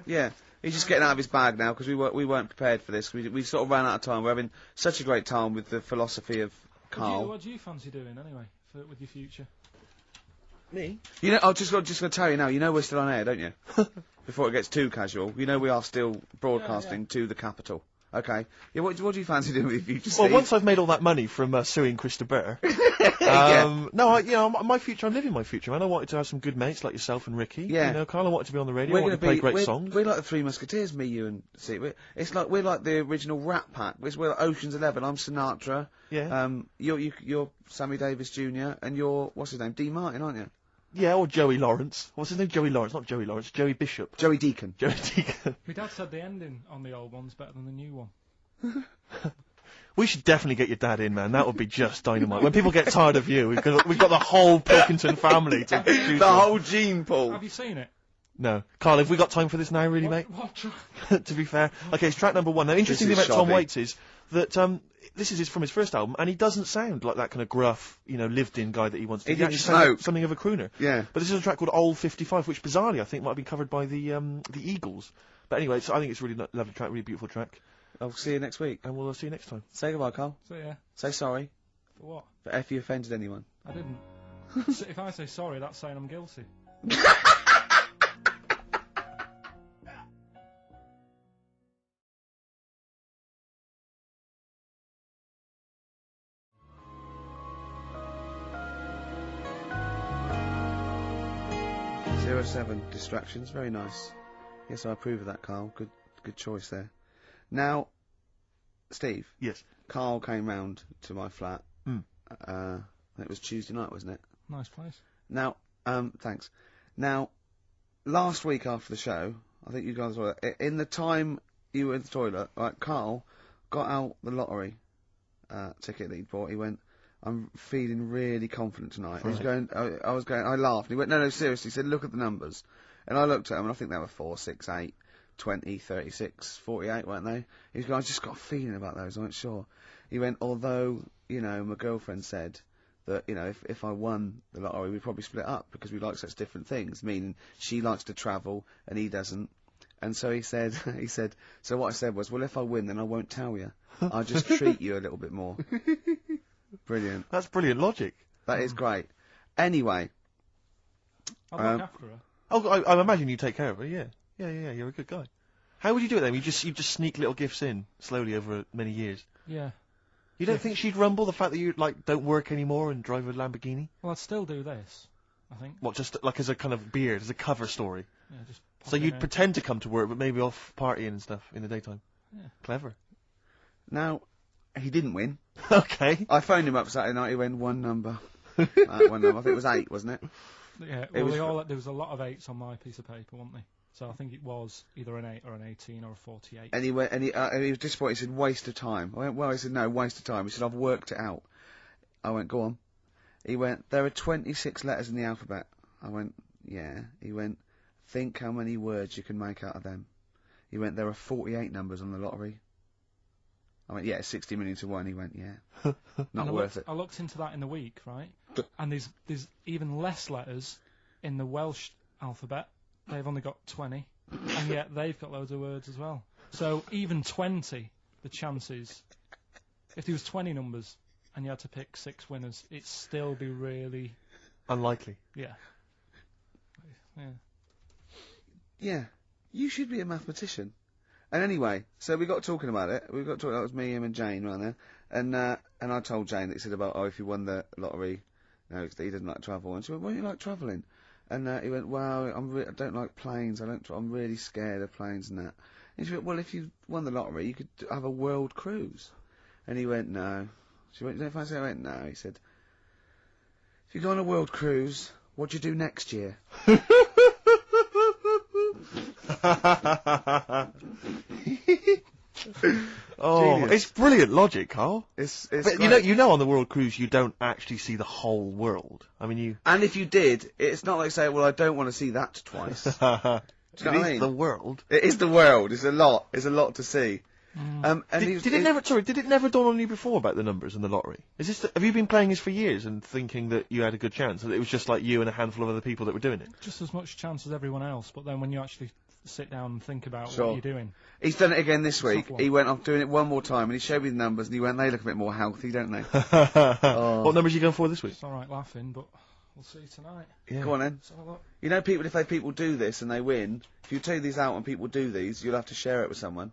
Yeah. He's just getting out of his bag now because we weren't prepared for this. We sort of ran out of time. We're having such a great time with the philosophy of KARL. What do you fancy doing anyway with your future? Me? You know, I'm just going to tell you now. You know we're still on air, don't you? Before it gets too casual, you know we are still broadcasting to the capital. Okay. Yeah. What do you fancy doing with your future? Well, Steve? once I've made all that money from suing Christopher, no, my future. I'm living my future, man. I wanted to have some good mates like yourself and Ricky. Yeah. You know, KARL, I wanted to be on the radio. I wanted to play great songs. We're like the Three Musketeers, me, you, and Steve. We're like the original Rat Pack. We're like Ocean's 11. I'm Sinatra. Yeah. You're Sammy Davis Jr. and you're what's his name? Dean Martin, aren't you? Yeah, or Joey Lawrence. What's his name? Joey Lawrence, not Joey Lawrence. Joey Bishop. Joey Deacon. Joey Deacon. My dad said the ending on the old one's better than the new one. We should definitely get your dad in, man. That would be just dynamite. When people get tired of you, we've got the whole Pilkington family to choose The from. whole gene pool. Have you seen it? No. KARL, have we got time for this now, really, mate? To be fair. Okay, it's track number 1. Now, interesting thing This about is Tom shoddy. Waits is that, this is from his first album, and he doesn't sound like that kind of gruff, lived-in guy that he wants to He be. didn't actually sounds like smoke. something of a crooner. Yeah. But this is a track called Old 55, which bizarrely I think might have been covered by the Eagles. But anyway, I think it's a really lovely track, really beautiful track. I'll see you next week. And we'll see you next time. Say goodbye, KARL. So yeah. Say sorry. For what? For if you offended anyone. I didn't. So if I say sorry, that's saying I'm guilty. Seven distractions, very nice. Yes, I approve of that, KARL. Good choice there. Now, Steve. Yes. KARL came round to my flat. Mm. It was Tuesday night, wasn't it? Nice place. Now, thanks. Now, last week after the show, I think you guys were in the time you were in the toilet. Right, KARL got out the lottery ticket that he'd bought. He went, I'm feeling really confident tonight. He was going, I was going, I laughed. He went, no, seriously. He said, look at the numbers. And I looked at them, and I think they were 4, 6, 8, 20, 36, 48, weren't they? He was going, I just got a feeling about those. I went, sure. He went, although, my girlfriend said that, if I won the lottery, we'd probably split up because we like such different things, meaning she likes to travel and he doesn't. And so he said, so what I said was, well, if I win, then I won't tell you. I'll just treat you a little bit more. Brilliant. That's brilliant logic. That is great. Anyway. I'll look after her. Oh, I imagine you take care of her, yeah. Yeah, you're a good guy. How would you do it then? You just sneak little gifts in, slowly over many years? Yeah. You don't think she'd rumble, the fact that you, don't work anymore and drive a Lamborghini? Well, I'd still do this, I think. What, just, as a kind of beard, as a cover story? Yeah, just pop So it you'd in. pretend to come to work, but maybe off partying and stuff in the daytime? Yeah. Clever. Now, he didn't win. Okay. I phoned him up Saturday night, he went, one number. One number. I think it was 8, wasn't it? Yeah, well, there was a lot of 8s on my piece of paper, wasn't there? So I think it was either an 8 or an 18 or a 48. And he went, and he was disappointed. He said, waste of time. I went, well, he said, no, waste of time. He said, I've worked it out. I went, go on. He went, there are 26 letters in the alphabet. I went, yeah. He went, think how many words you can make out of them. He went, there are 48 numbers on the lottery. I went, yeah, 60 million to 1. He went, yeah. Not worth it. I looked into that in the week, right? And there's even less letters in the Welsh alphabet. They've only got 20. And yet they've got loads of words as well. So even 20, the chances, if there was 20 numbers and you had to pick 6 winners, it'd still be really... Unlikely. Yeah. Yeah. Yeah. You should be a mathematician. And anyway, so we got talking about it. We got talking. That was me, him, and Jane around there. And I told Jane that he said about, oh, if you won the lottery, you know, he didn't like travel. And she went, why don't you like travelling? And he went, well, I don't like planes. I'm really scared of planes and that. And she went, well, if you won the lottery, you could have a world cruise. And he went, no. She went, you don't fancy it? I went, no. He said, if you go on a world cruise, what do you do next year? Oh, Genius. it's brilliant logic, Carl. It's But great. you know, on the world cruise, you don't actually see the whole world. I mean, you. And if you did, it's not like saying, well, I don't want to see that twice. Do you know what I mean? The world. It is the world. It's a lot. It's a lot to see. And Did it never dawn on you before about the numbers in the lottery? Is this? Have you been playing this for years and thinking that you had a good chance, and it was just like you and a handful of other people that were doing it? Just as much chance as everyone else, but then when you actually sit down and think about Sure. what you're doing. He's done it again this week. Tough one. He went off doing it one more time, and he showed me the numbers, and he went, they look a bit more healthy, don't they? What numbers are you going for this week? It's alright laughing, but we'll see tonight. Yeah. Go on then. Let's have a look. You know, if people do this and they win, if you take these out and people do these, you'll have to share it with someone.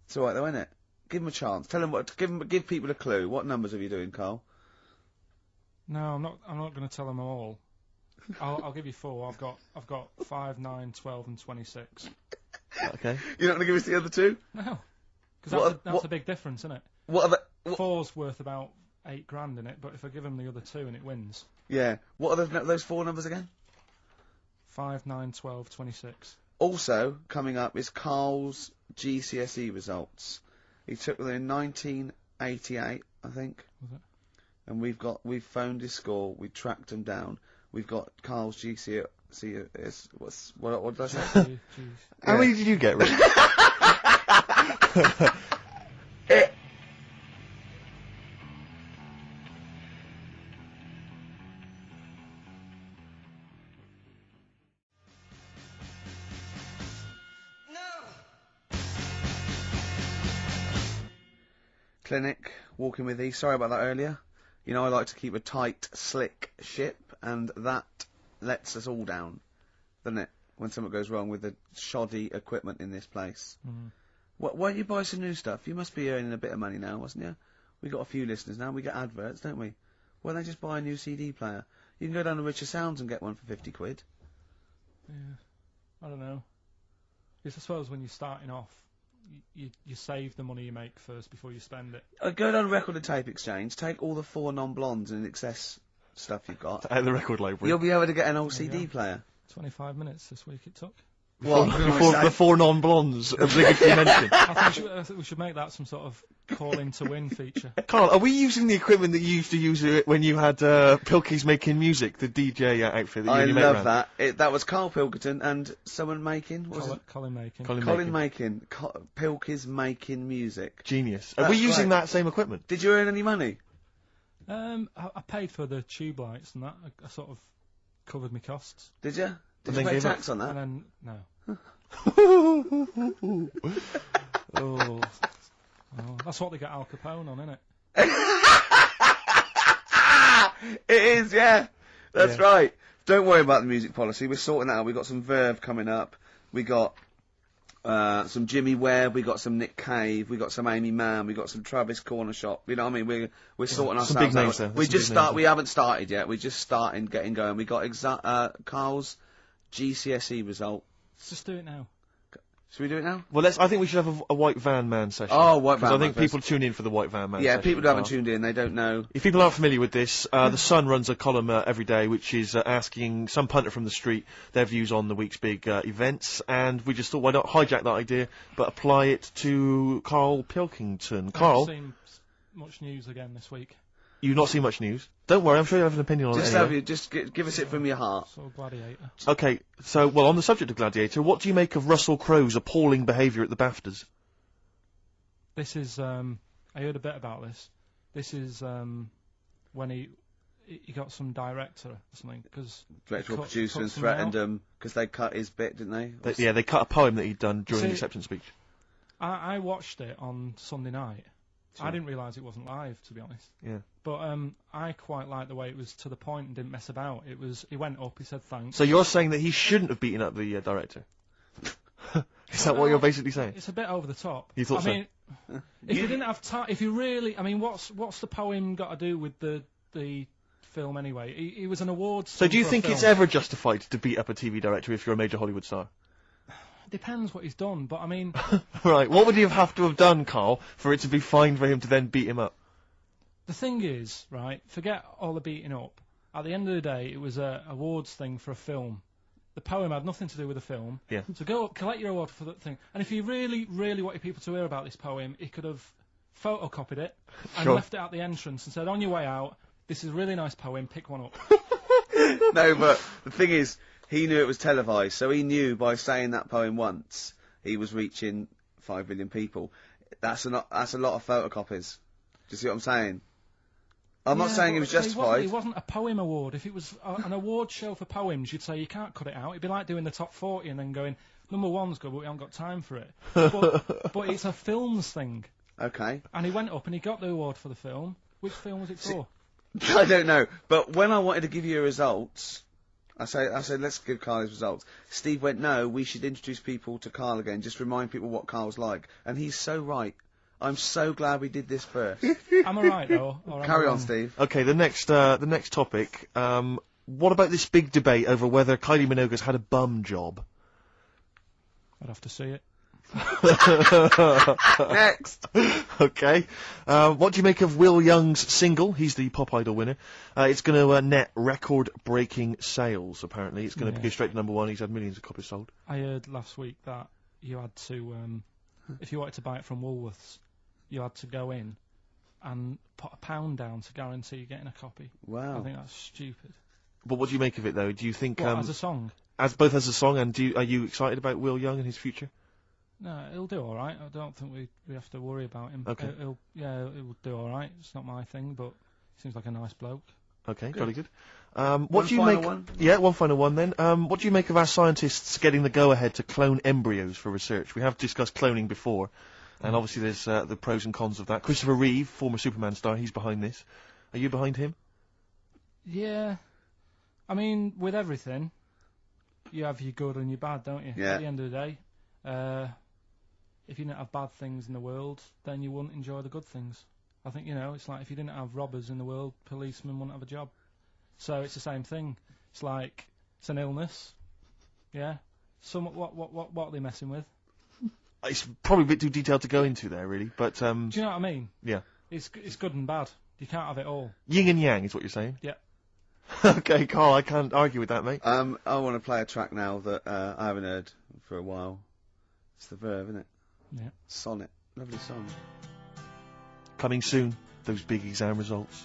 It's alright though, isn't it? Give them a chance. Tell them give people a clue. What numbers are you doing, Carl? No, I'm not going to tell them all. I'll give you 4. I've got 5, 9, 12, and 26. Okay. You're not going to give us the other 2? No, because that's a big difference, isn't it? What are the... 4's worth about 8 grand in it, but if I give them the other 2 and it wins. Yeah. What are those 4 numbers again? 5, 9, 12, 26. Also, coming up is Carl's GCSE results. He took them in 1988, I think. Was it? And we've phoned his score, we tracked him down. We've got Carl's GCSE, what did I say? How many did you get, Rick? Clinic, walking with thee. Sorry about that earlier. You know, I like to keep a tight, slick ship, and that lets us all down, doesn't it? When something goes wrong with the shoddy equipment in this place. Mm. Why don't you buy some new stuff? You must be earning a bit of money now, mustn't you? We got a few listeners now. We get adverts, don't we? Why don't they just buy a new CD player? You can go down to Richer Sounds and get one for 50 quid. Yeah, I don't know. It's I suppose when you're starting off, you save the money you make first before you spend it. Go down to Record and Tape Exchange, take all the 4 non-blondes and excess stuff you've got. Out of the record library. You'll be able to get an old CD player. 25 minutes this week it took. The 4 non-blondes obligatory mention. I think we should make that some sort of call-in to win feature. Carl, are we using the equipment that you used to use when you had Pilkey's Making Music, the DJ outfit that you made love around? that. That was Carl Pilkington and someone making, Colin Makin. Colin Makin. Pilkey's Making Music. Genius. Are we using that same equipment? Did you earn any money? I paid for the tube lights and that. I sort of covered my costs. Did you? Did you then pay gave tax up. on that? And then, no. Oh, that's what they get Al Capone on, isn't it? It is, yeah. That's right. Don't worry about the music policy. We're sorting that out. We've got some Verve coming up. We got some Jimmy Webb. We got some Nick Cave. We got some Amy Mann. We got some Travis Corner Shop. You know what I mean? We're sorting Some ourselves big names out. there. We haven't started yet. We're just starting, getting going. We got Carl's GCSE result. Let's just do it now. Should we do it now? Well, I think we should have a White Van Man session. Oh, White Van I Man think first. people tune in for the White Van Man Yeah, session. people who haven't tuned in, they don't know. If people aren't familiar with this, The Sun runs a column every day which is asking some punter from the street their views on the week's big events, and we just thought, why not hijack that idea, but apply it to Carl Pilkington. I Carl? haven't seen much news again this week. You've not seen much news. Don't worry, I'm sure you have an opinion on Just it. Anyway. give us it from your heart. So Gladiator. Okay, so, well, on the subject of Gladiator, what do you make of Russell Crowe's appalling behaviour at the BAFTAs? This is, I heard a bit about this. This is, when he got some director or something, because... Director or producer and threatened him, because they cut his bit, didn't they? Yeah, they cut a poem that he'd done during the acceptance speech. I watched it on Sunday night. Sure. I didn't realise it wasn't live, to be honest. Yeah. But I quite liked the way it was to the point and didn't mess about. He went up, he said thanks. So you're saying that he shouldn't have beaten up the director? Is that what you're basically saying? It's a bit over the top. You thought I mean, if you didn't have time, if you really, I mean, what's the poem got to do with the film anyway? He was an awards. So do you think it's ever justified to beat up a TV director if you're a major Hollywood star? Depends what he's done, but I mean... Right, what would he have to have done, Carl, for it to be fine for him to then beat him up? The thing is, right, forget all the beating up. At the end of the day, it was a awards thing for a film. The poem had nothing to do with the film. Yeah. So go up, collect your award for that thing. And if you really, really wanted people to hear about this poem, he could have photocopied it and Sure. left it at the entrance and said, on your way out, this is a really nice poem, pick one up. No, but the thing is, he knew it was televised, so he knew by saying that poem once, he was reaching 5 million people. That's a lot of photocopies. Do you see what I'm saying? I'm not saying it was justified. It wasn't a poem award. If it was an award show for poems, you'd say you can't cut it out. It'd be like doing the top 40 and then going, number one's good, but we haven't got time for it. But it's a films thing. Okay. And he went up and he got the award for the film. Which film was it for? I don't know, but when I wanted to give you results, I said, let's give Carl his results. Steve went, no, we should introduce people to Carl again, just remind people what Carl's like. And he's so right. I'm so glad we did this first. Am I right, though? Or am I Carry on, wrong? Steve. Okay, the next topic. What about this big debate over whether Kylie Minogue's had a bum job? I'd have to see it. Next. Okay. What do you make of Will Young's single? He's the Pop Idol winner. It's going to net record-breaking sales, apparently. It's going to go straight to number 1. He's had millions of copies sold. I heard last week that you had to, if you wanted to buy it from Woolworths, you had to go in and put £1 down to guarantee you getting a copy. Wow. I think that's stupid. But what do you make of it, though? Do you think... What, as a song? Both as a song, and are you excited about Will Young and his future? No, he'll do all right. I don't think we have to worry about him. Okay. He'll do all right. It's not my thing, but he seems like a nice bloke. Okay, Good. very good. What do you final make? one? Yeah, one final one then. What do you make of our scientists getting the go-ahead to clone embryos for research? We have discussed cloning before, and obviously there's the pros and cons of that. Christopher Reeve, former Superman star, he's behind this. Are you behind him? Yeah. I mean, with everything, you have your good and your bad, don't you? Yeah. At the end of the day, if you didn't have bad things in the world, then you wouldn't enjoy the good things. I think, it's like if you didn't have robbers in the world, policemen wouldn't have a job. So it's the same thing. It's like, it's an illness. Yeah. What are they messing with? It's probably a bit too detailed to go into there, really, but... Do you know what I mean? Yeah. It's good and bad. You can't have it all. Yin and yang is what you're saying? Yeah. Okay, Carl, I can't argue with that, mate. I want to play a track now that I haven't heard for a while. It's The Verve, isn't it? Yeah. Sonnet. Lovely song. Coming soon, those big exam results.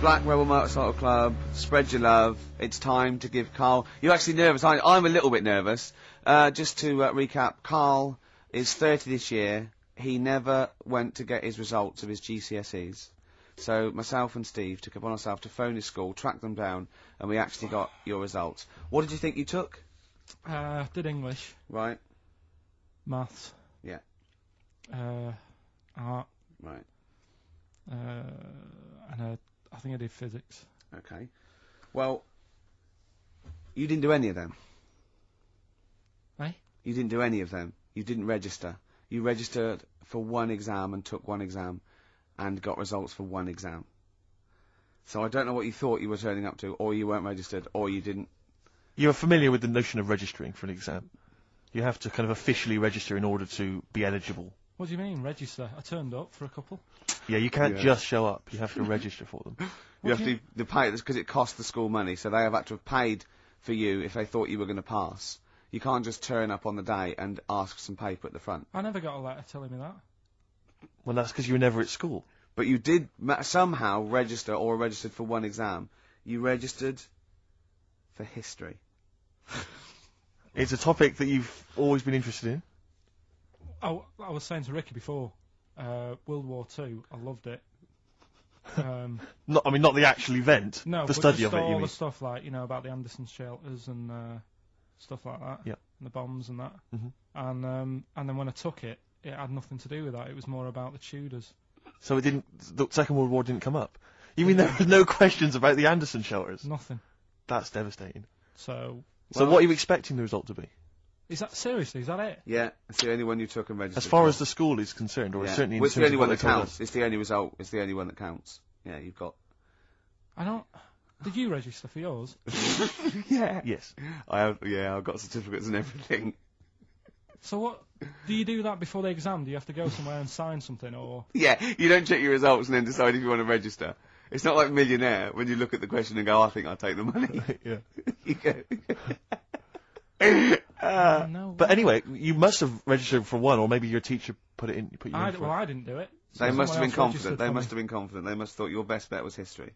Black Rebel Motorcycle Club, spread your love. It's time to give Carl... You're actually nervous, aren't you? I'm a little bit nervous. Just to recap, Carl is 30 this year. He never went to get his results of his GCSEs. So myself and Steve took it upon ourselves to phone his school, track them down, and we actually got your results. What did you think you took? Did English. Right. Maths. Yeah. Art. Right. And I think I did physics. Okay. Well, you didn't do any of them. Eh? You didn't do any of them. You didn't register. You registered for one exam and took one exam and got results for one exam. So I don't know what you thought you were turning up to, or you weren't registered, or you didn't. You're familiar with the notion of registering for an exam. You have to kind of officially register in order to be eligible What do you mean, register? I turned up for a couple. Yeah, you can't just show up. You have to register for them. You have to pay this because it costs the school money, so they have had to have paid for you if they thought you were going to pass. You can't just turn up on the day and ask for some paper at the front. I never got a letter telling me that. Well, that's because you were never at school. But you did somehow register or registered for one exam. You registered for history. It's a topic that you've always been interested in. Oh, I was saying to Ricky before, World War II, I loved it. Not the actual event. No, the study of it. all You mean? the stuff like about the Anderson shelters and stuff like that. Yeah. And the bombs and that. And then when I took it, it had nothing to do with that. It was more about the Tudors. So it didn't. The Second World War didn't come up. You mean there were no questions about the Anderson shelters? Nothing. That's devastating. So what are you expecting the result to be? Is that seriously? Is that it? Yeah, it's the only one you took and registered. As far as the school is concerned, or certainly in it's the terms only of one what that they told counts. us. It's the only result. It's the only one that counts. Yeah, you've got. I don't. Did you register for yours? Yeah. Yes. I have. Yeah, I've got certificates and everything. So what? Do you do that before the exam? Do you have to go somewhere and sign something, or? Yeah, you don't check your results and then decide if you want to register. It's not like Millionaire when you look at the question and go, I think I'll take the money. Yeah. You go. No. But anyway, you must have registered for one, or maybe your teacher put you in. Well, I didn't do it. So They must have been someone else confident. registered They for must me. have been confident. They must have thought your best bet was history.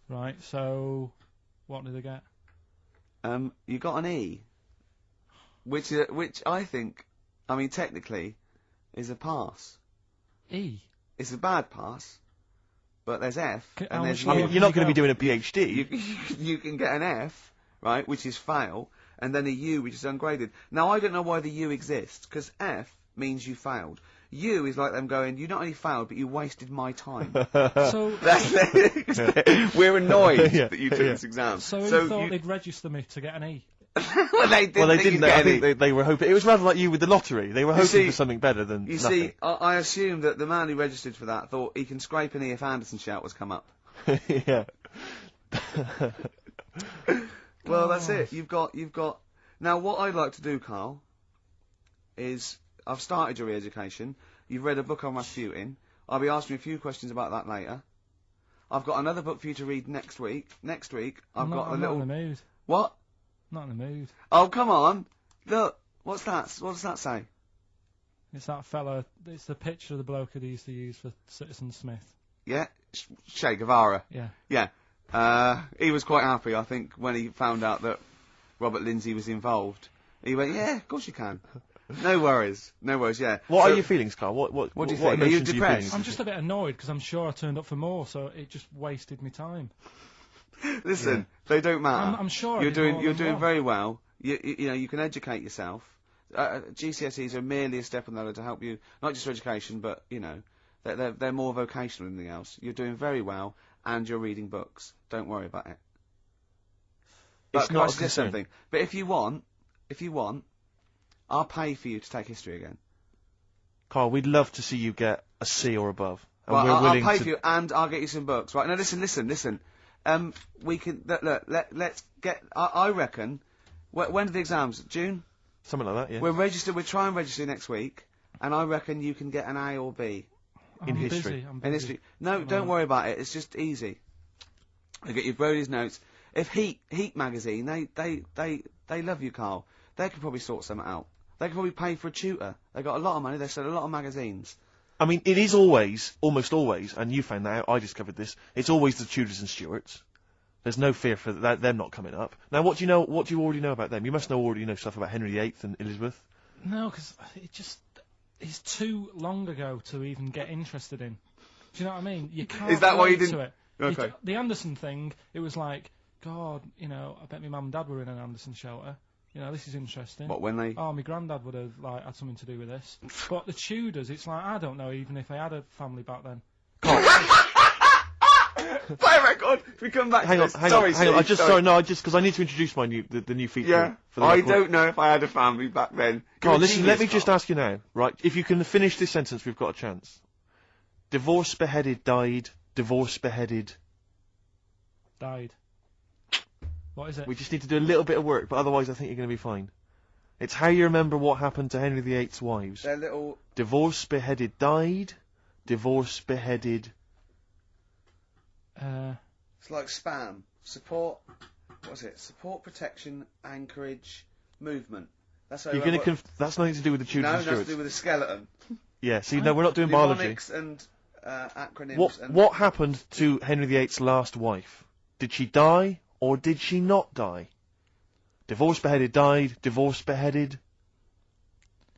Right. So, what did I get? You got an E, which I think, I mean, technically, is a pass. E. It's a bad pass, but there's F, and there's I mean, you're not going to be doing a PhD. You can get an F, right, which is fail, and then a U, which is ungraded. Now, I don't know why the U exists, because F means you failed. U is like them going, you not only failed, but you wasted my time. So we're annoyed Yeah, that you took this exam. So you thought they'd register me to get an E? Well, they didn't. I think they were hoping. It was rather like you with the lottery. They were hoping for something better than You nothing. see, I assumed that the man who registered for that thought he can scrape an E if Anderson shout was come up. Yeah. Well, that's it. You've got. Now, what I'd like to do, Carl, is I've started your re-education. You've read a book on Rasputin. I'll be asking you a few questions about that later. I've got another book for you to read next week. Next week, I'm not in the mood. What? Not in the mood. Oh, come on. Look, what's that? What does that say? It's that fella. It's the picture of the bloke that he used to use for Citizen Smith. Yeah? Che Guevara. Yeah. Yeah. He was quite happy, I think, when he found out that Robert Lindsay was involved. He went, yeah, of course you can. No worries, yeah. What are your feelings, Carl? What do you think? Are you depressed? I'm just a bit annoyed because I'm sure I turned up for more, so it just wasted me time. Listen, they don't matter. I'm sure you're doing very well. You know, you can educate yourself. GCSEs are merely a step on the ladder to help you, not just for education, but you know, they're more vocational than anything else. You're doing very well, and you're reading books. Don't worry about it. But It's can I not a suggest concern. something? But if you want, I'll pay for you to take history again. Carl, we'd love to see you get a C or above. And Well, we're I'll willing pay to... for you, and I'll get you some books. Right? Now, listen. We can let's get. I reckon. When are the exams? June. Something like that, yeah. We'll try and register next week, and I reckon you can get an A or B. In history. I'm In busy. history. No, don't worry about it. It's just easy. I get your Brody's notes. If Heat magazine, they love you, Carl. They could probably sort something out. They could probably pay for a tutor. They got a lot of money. They sell a lot of magazines. I mean, it is almost always, and you found that out, I discovered this, it's always the Tudors and Stuarts. There's no fear for them not coming up. Now, what do you already know about them? You must already know stuff about Henry VIII and Elizabeth. No, because it's too long ago to even get interested in. Do you know what I mean? You can't. Is that why you relate didn't? To it. Okay. The Anderson thing, it was like, God, you know, I bet my mum and dad were in an Anderson shelter. You know, this is interesting. What, when they... Oh, my granddad would have, like, had something to do with this. But the Tudors, it's like, I don't know even if I had a family back then. Play record. We come back. Hang on. Sorry. Because I need to introduce my the new feature. Yeah. For the I record. don't know if I had a family back then. Carl, listen. Let me just ask you now, right? If you can finish this sentence, we've got a chance. Divorce beheaded died. Divorce beheaded died. What is it? We just need to do a little bit of work, but otherwise I think you're going to be fine. It's how you remember what happened to Henry VIII's wives. They're little Divorce, beheaded, died. Divorce, beheaded. It's like spam. Support. What was it? Support, protection, anchorage, movement. That's how. You're going to. That's nothing to do with the Tudors No, and that's Stuarts. to do with the skeleton. Yeah. See, no, we're not doing biology. Mnemonics and acronyms. What happened to Henry VIII's last wife? Did she die or did she not die? Divorce, beheaded, died. Divorce, beheaded.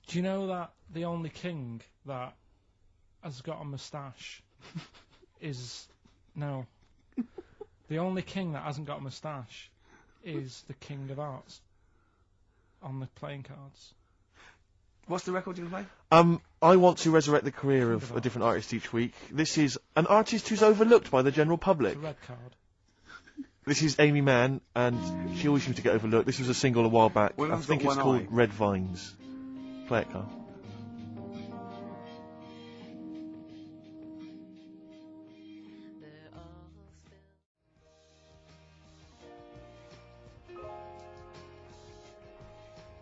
Do you know that the only king that has got a moustache is... No. The only king that hasn't got a moustache is the King of Hearts on the playing cards. What's the record you can play? I want to resurrect the career of a different artist each week. This is an artist who's overlooked by the general public. It's a red card. This is Amy Mann, and she always seems to get overlooked. This was a single a while back. I think it's called Red Vines. Play it, Carl.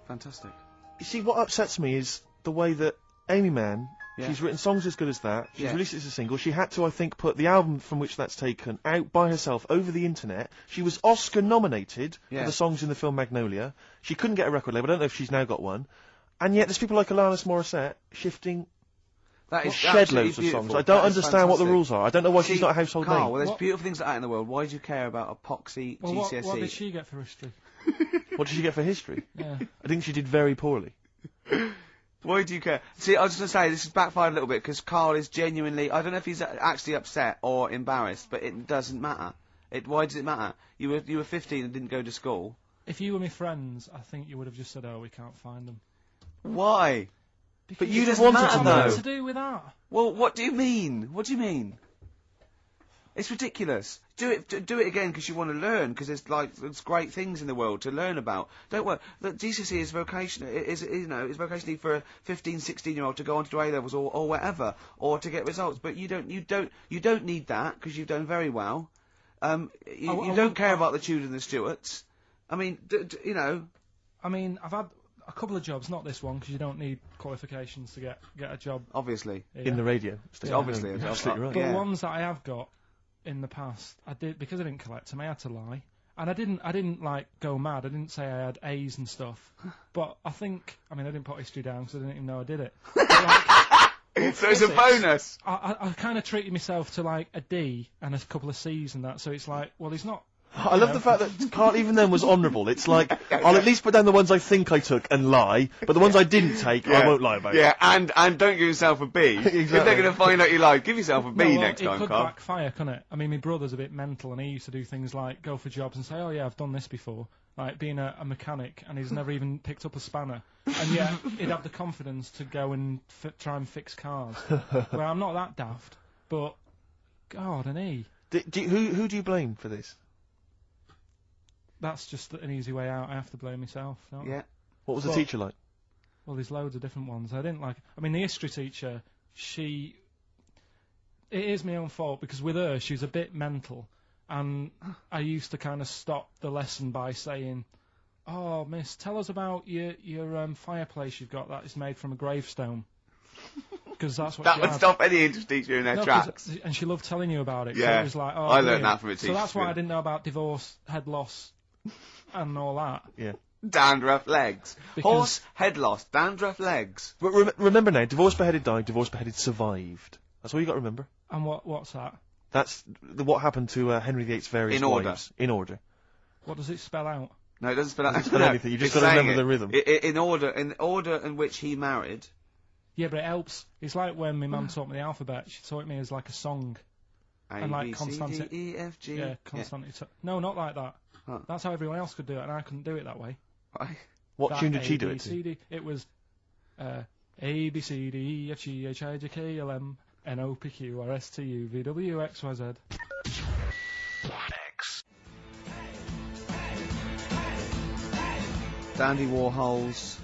Fantastic. You see, what upsets me is the way that Amy Mann, she's written songs as good as that, she's released it as a single, she had to, I think, put the album from which that's taken out by herself over the internet. She was Oscar nominated for the songs in the film Magnolia. She couldn't get a record label, I don't know if she's now got one. And yet there's people like Alanis Morissette shifting That is shed loads of songs. I don't understand what the rules are. I don't know why she's not a household Carl, name. well, there's beautiful things like that in the world. Why do you care about epoxy, GCSE? What did she get for history? What did she get for history? Yeah. I think she did very poorly. Why do you care? See, I was just going to say, this has backfired a little bit, because Carl is genuinely... I don't know if he's actually upset or embarrassed, but it doesn't matter. Why does it matter? You were 15 and didn't go to school. If you were my friends, I think you would have just said, oh, we can't find them. Why? Because but you it just doesn't matter, matter, though. What to do with that? Well, what do you mean? What do you mean? It's ridiculous. Do it again because you want to learn, because there's great things in the world to learn about. Don't worry. The GCSE is vocational. Is vocationally for a 15, 16-year-old to go on to do A levels or whatever, or to get results. But you don't need that because you've done very well. You don't care about the Tudors and the Stuarts. I mean, you know. I mean, I've had a couple of jobs, not this one, because you don't need qualifications to get a job. Obviously. In the radio. Yeah. Obviously. You're absolutely right. But the ones that I have got in the past, I did, because I didn't collect them, I had to lie. And I didn't like go mad. I didn't say I had A's and stuff. But I didn't put history down because I didn't even know I did it. So it's a bonus. I kind of treated myself to like a D and a couple of C's and that. So it's like, well, he's not. I love the fact that Carl even then was honourable. It's like, I'll at least put down the ones I think I took and lie, but the ones I didn't take, I won't lie about. Yeah, and don't give yourself a B. Exactly. If they're going to find out you lied, give yourself a B next time, It could Carl. backfire, couldn't it? I mean, my brother's a bit mental, and he used to do things like go for jobs and say, oh yeah, I've done this before. Like being a mechanic, and he's never even picked up a spanner. And yet, he'd have the confidence to go and try and fix cars. Well, I'm not that daft, but, God, and he. Who do you blame for this? That's just an easy way out. I have to blame myself. Don't I? What was the teacher like? Well, there's loads of different ones. I didn't like... I mean, the history teacher, it is my own fault, because with her, she was a bit mental. And I used to kind of stop the lesson by saying, oh, miss, tell us about your fireplace you've got that is made from a gravestone. Because that's what that would stop any English teacher in their tracks. And she loved telling you about it. Yeah. So it was like, oh, I learned that from a teacher. So that's why I didn't know about divorce, head loss, and all that. Yeah. Dandruff legs. Because Horse, head loss, dandruff legs. But remember now, divorce, beheaded, died, divorce, beheaded, survived. That's all you got to remember. And what's that? That's what happened to Henry VIII's various wives. In order. What does it spell out? No, it doesn't spell out. It doesn't spell anything. You just got to remember the rhythm. In order in which he married. Yeah, but it helps. It's like when my mum taught me the alphabet. She taught me as like a song. And like constant. E, F, G. Yeah, constant. No, not like that. Huh. That's how everyone else could do it, and I couldn't do it that way. What tune did she do it to? It was A, B, C, D, E, F, G, H, I, J, K, L, M, N, O, P, Q, R, S, T, U, V, W, X, Y, Z. Dandy Warhols,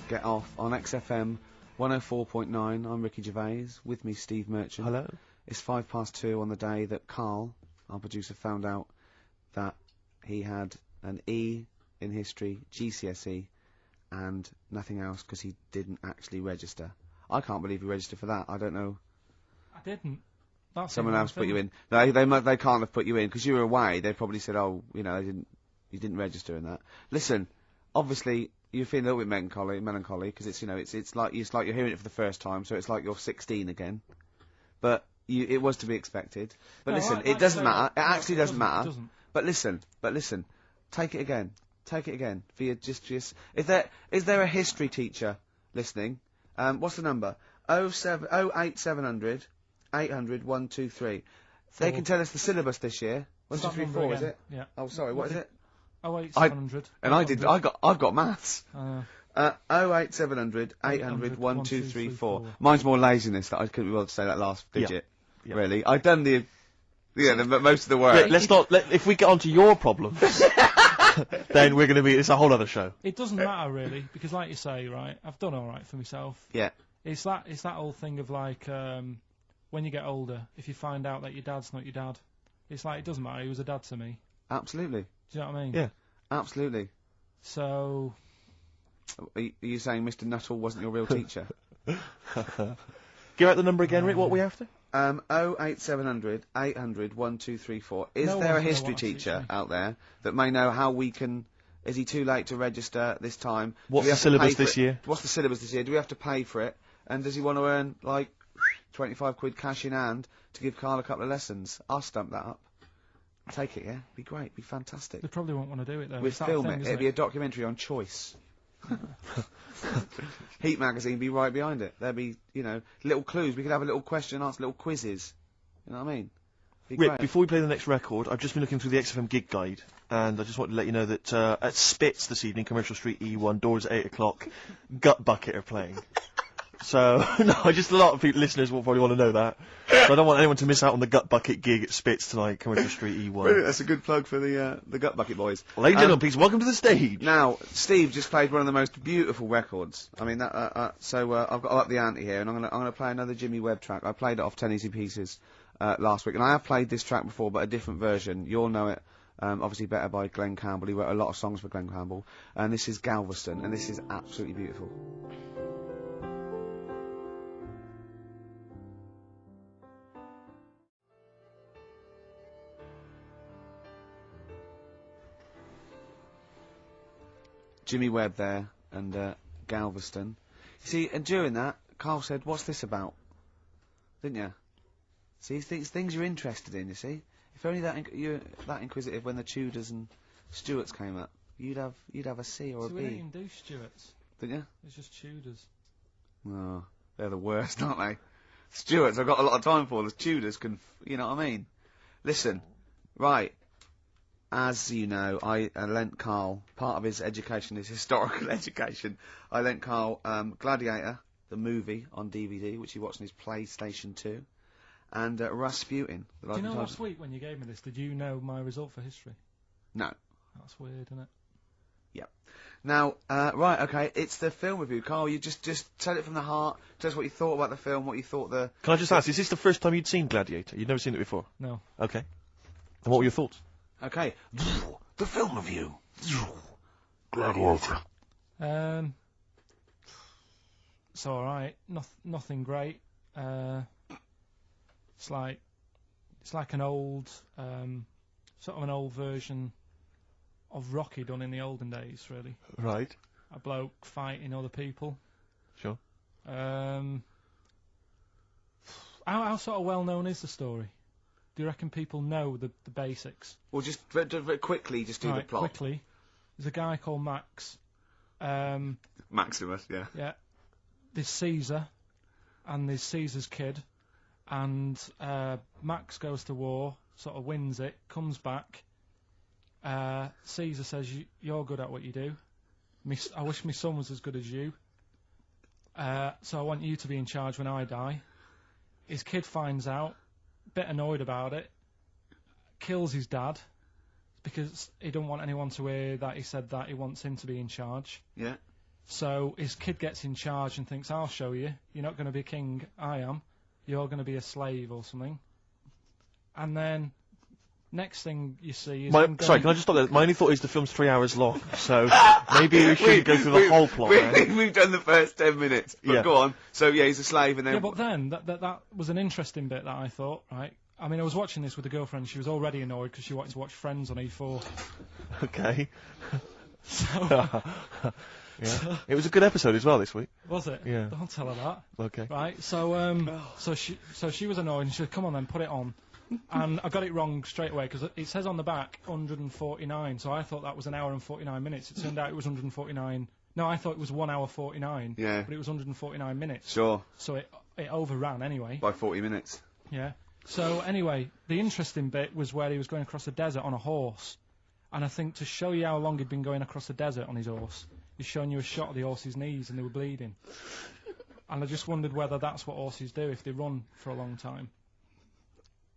Get Off on XFM 104.9. I'm Ricky Gervais. With me, Steve Merchant. Hello. It's 2:05 on the day that KARL, our producer, found out that he had an E in history, GCSE, and nothing else because he didn't actually register. I can't believe you registered for that. I don't know. I didn't. That's Someone the else put thing. you in. They can't have put you in because you were away. They probably said, oh, you know, you didn't register in that. Listen, obviously you're feeling a little bit melancholy because it's, you know, it's like you're hearing it for the first time, so it's like you're 16 again. But it was to be expected. But No, listen, like it doesn't say matter. that. It No, actually it doesn't doesn't, matter. it doesn't. But listen. Take it again. For your just. Is there a history teacher listening? What's the number? 08700 800 123. They can tell us the syllabus this year. 1, 2, 3, 4, is it? Yeah. Oh, sorry. What is it? 08700. And I've got maths. 08700 800 800 1, 2, 3, 4. Mine's more laziness that I couldn't be able to say that last digit. Yeah. Really, I've done most of the work. Yeah, let's not. If we get onto your problems, then we're going to be. It's a whole other show. It doesn't matter really, because like you say, right, I've done all right for myself. Yeah. It's that whole thing of like, when you get older, if you find out that your dad's not your dad, it's like it doesn't matter. He was a dad to me. Absolutely. Do you know what I mean? Yeah. Absolutely. So. Are you saying Mr. Nuttall wasn't your real teacher? Give out the number again, Rick. What we after? 08700 800 1234. Is No there a one's gonna history want to teach teacher me. out there that may know how we can? Is he too late to register this time? What's Do we the have to pay syllabus for this it? year? What's the syllabus this year? Do we have to pay for it? And does he want to earn like 25 quid cash in hand to give Carl a couple of lessons? I'll stump that up. Take it, yeah? Be great. Be fantastic. They probably won't want to do it though. We'd It's that film thing, it. isn't It'd be a documentary on choice. Heat magazine be right behind it. There'd be, you know, little clues. We could have a little question and answer, little quizzes. You know what I mean? Be Rick, great. before we play the next record, I've just been looking through the XFM gig guide, and I just wanted to let you know that at Spitz this evening, Commercial Street E1, doors at 8 o'clock, Gut Bucket are playing. So, no, just a lot of people, listeners will probably want to know that. So I don't want anyone to miss out on the Gut Bucket gig at Spitz tonight, Commercial Street E1. Brilliant, that's a good plug for the Gut Bucket boys. Ladies and gentlemen, please welcome to the stage. Now, Steve just played one of the most beautiful records. I mean, so I've got to up the ante here, and I'm gonna play another Jimmy Webb track. I played it off 10 Easy Pieces last week, and I have played this track before, but a different version. You'll know it, obviously better by Glenn Campbell. He wrote a lot of songs for Glenn Campbell, and this is Galveston, and this is absolutely beautiful. Jimmy Webb there, and Galveston. You see, and during that, Carl said, what's this about? Didn't you? See, things you're interested in, you see? If only you're that inquisitive when the Tudors and Stuarts came up, you'd have a C or a So B. we didn't even do Stuarts. Didn't you? It's just Tudors. Oh, they're the worst, aren't they? Stuarts, I've got a lot of time for. The Tudors can, you know what I mean? Listen, right. As you know, I lent Carl, part of his education, his historical education, I lent Carl Gladiator, the movie, on DVD, which he watched on his PlayStation 2, and Rasputin. Do you know last week when you gave me this, did you know my result for history? No. That's weird, isn't it? Yep. Now, right, okay, it's the film review. Carl, you just tell it from the heart, tell us what you thought about the film, what you thought the... Can I just ask, is this the first time you'd seen Gladiator? You'd never seen it before? No. Okay. And what were your thoughts? Okay. The film review. Gladiator. It's alright. Nothing great. It's like an old, sort of an old version of Rocky done in the olden days, really. Right. A bloke fighting other people. Sure. How sort of well known is the story? Do you reckon people know the basics? Well, just very quickly, just do the plot. Quickly. There's a guy called Max. Maximus, yeah. Yeah. There's Caesar, and there's Caesar's kid, and Max goes to war, sort of wins it, comes back. Caesar says, you're good at what you do. I wish my son was as good as you. So I want you to be in charge when I die. His kid finds out, bit annoyed about it, kills his dad, because he don't want anyone to hear that he said that he wants him to be in charge. Yeah. So his kid gets in charge and thinks, I'll show you. You're not going to be king, I am. You're going to be a slave or something. And then Next thing you see is Sorry, can I just stop there? My only thought is the film's 3 hours long, so maybe we shouldn't go through the whole plot. We've done the first 10 minutes. But Yeah. go on. So yeah, he's a slave, and then Yeah, but then that was an interesting bit that I thought. Right. I mean, I was watching this with a girlfriend. She was already annoyed because she wanted to watch Friends on E4. Okay. So. Yeah. It was a good episode as well this week. Was it? Yeah. Don't tell her that. Okay. Right. So so she was annoyed and she said, "Come on then, put it on." And I got it wrong straight away because it says on the back 149. So I thought that was an hour and 49 minutes. It turned out it was 149. No, I thought it was 1 hour 49. Yeah. But it was 149 minutes. Sure. So it overran anyway. By 40 minutes. Yeah. So anyway, the interesting bit was where he was going across the desert on a horse. And I think to show you how long he'd been going across the desert on his horse, he's showing you a shot of the horse's knees and they were bleeding. And I just wondered whether that's what horses do if they run for a long time.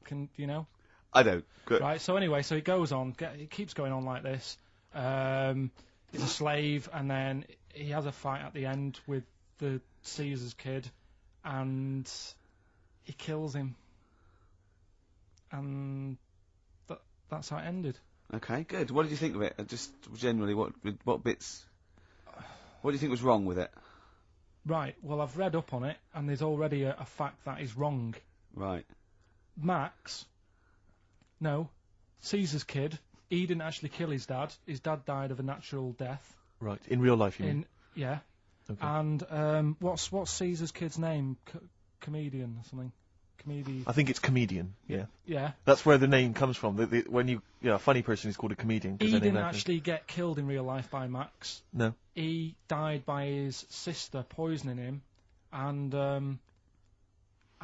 Do you know? I don't. Good. Right, so anyway, so he goes on, it keeps going on like this. He's a slave, and then he has a fight at the end with the Caesar's kid, and he kills him. And that's how it ended. Okay, good. What did you think of it? Just generally, what bits? What do you think was wrong with it? Right, well, I've read up on it, and there's already a fact that is wrong. Right. Caesar's kid, he didn't actually kill his dad. His dad died of a natural death. Right, in real life, you mean? Yeah. Okay. And what's Caesar's kid's name? Comedian or something? I think it's comedian. Yeah. Yeah. That's where the name comes from. When a funny person is called a comedian. He didn't actually get killed in real life by Max. No. He died by his sister poisoning him, and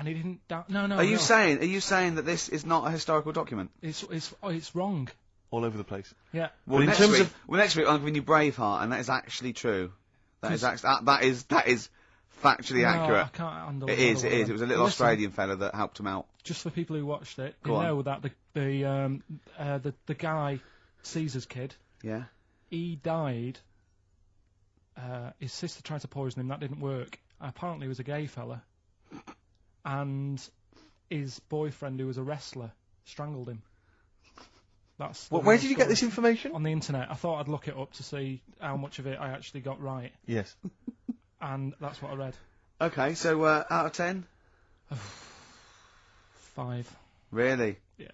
he didn't die. No. Are you saying that this is not a historical document? It's wrong. All over the place. Yeah. Well, next week I'm giving you Braveheart, and that is actually true. That is factually accurate. I can't handle it. It is. It was a little Australian fella that helped him out. Just for people who watched it, Go on. know that the guy, Caesar's kid. Yeah. He died. His sister tried to poison him. That didn't work. Apparently, he was a gay fella, and his boyfriend, who was a wrestler, strangled him. Where did you get this information? On the internet. I thought I'd look it up to see how much of it I actually got right. Yes. And that's what I read. Okay, so out of 10? 5. Really? Yeah.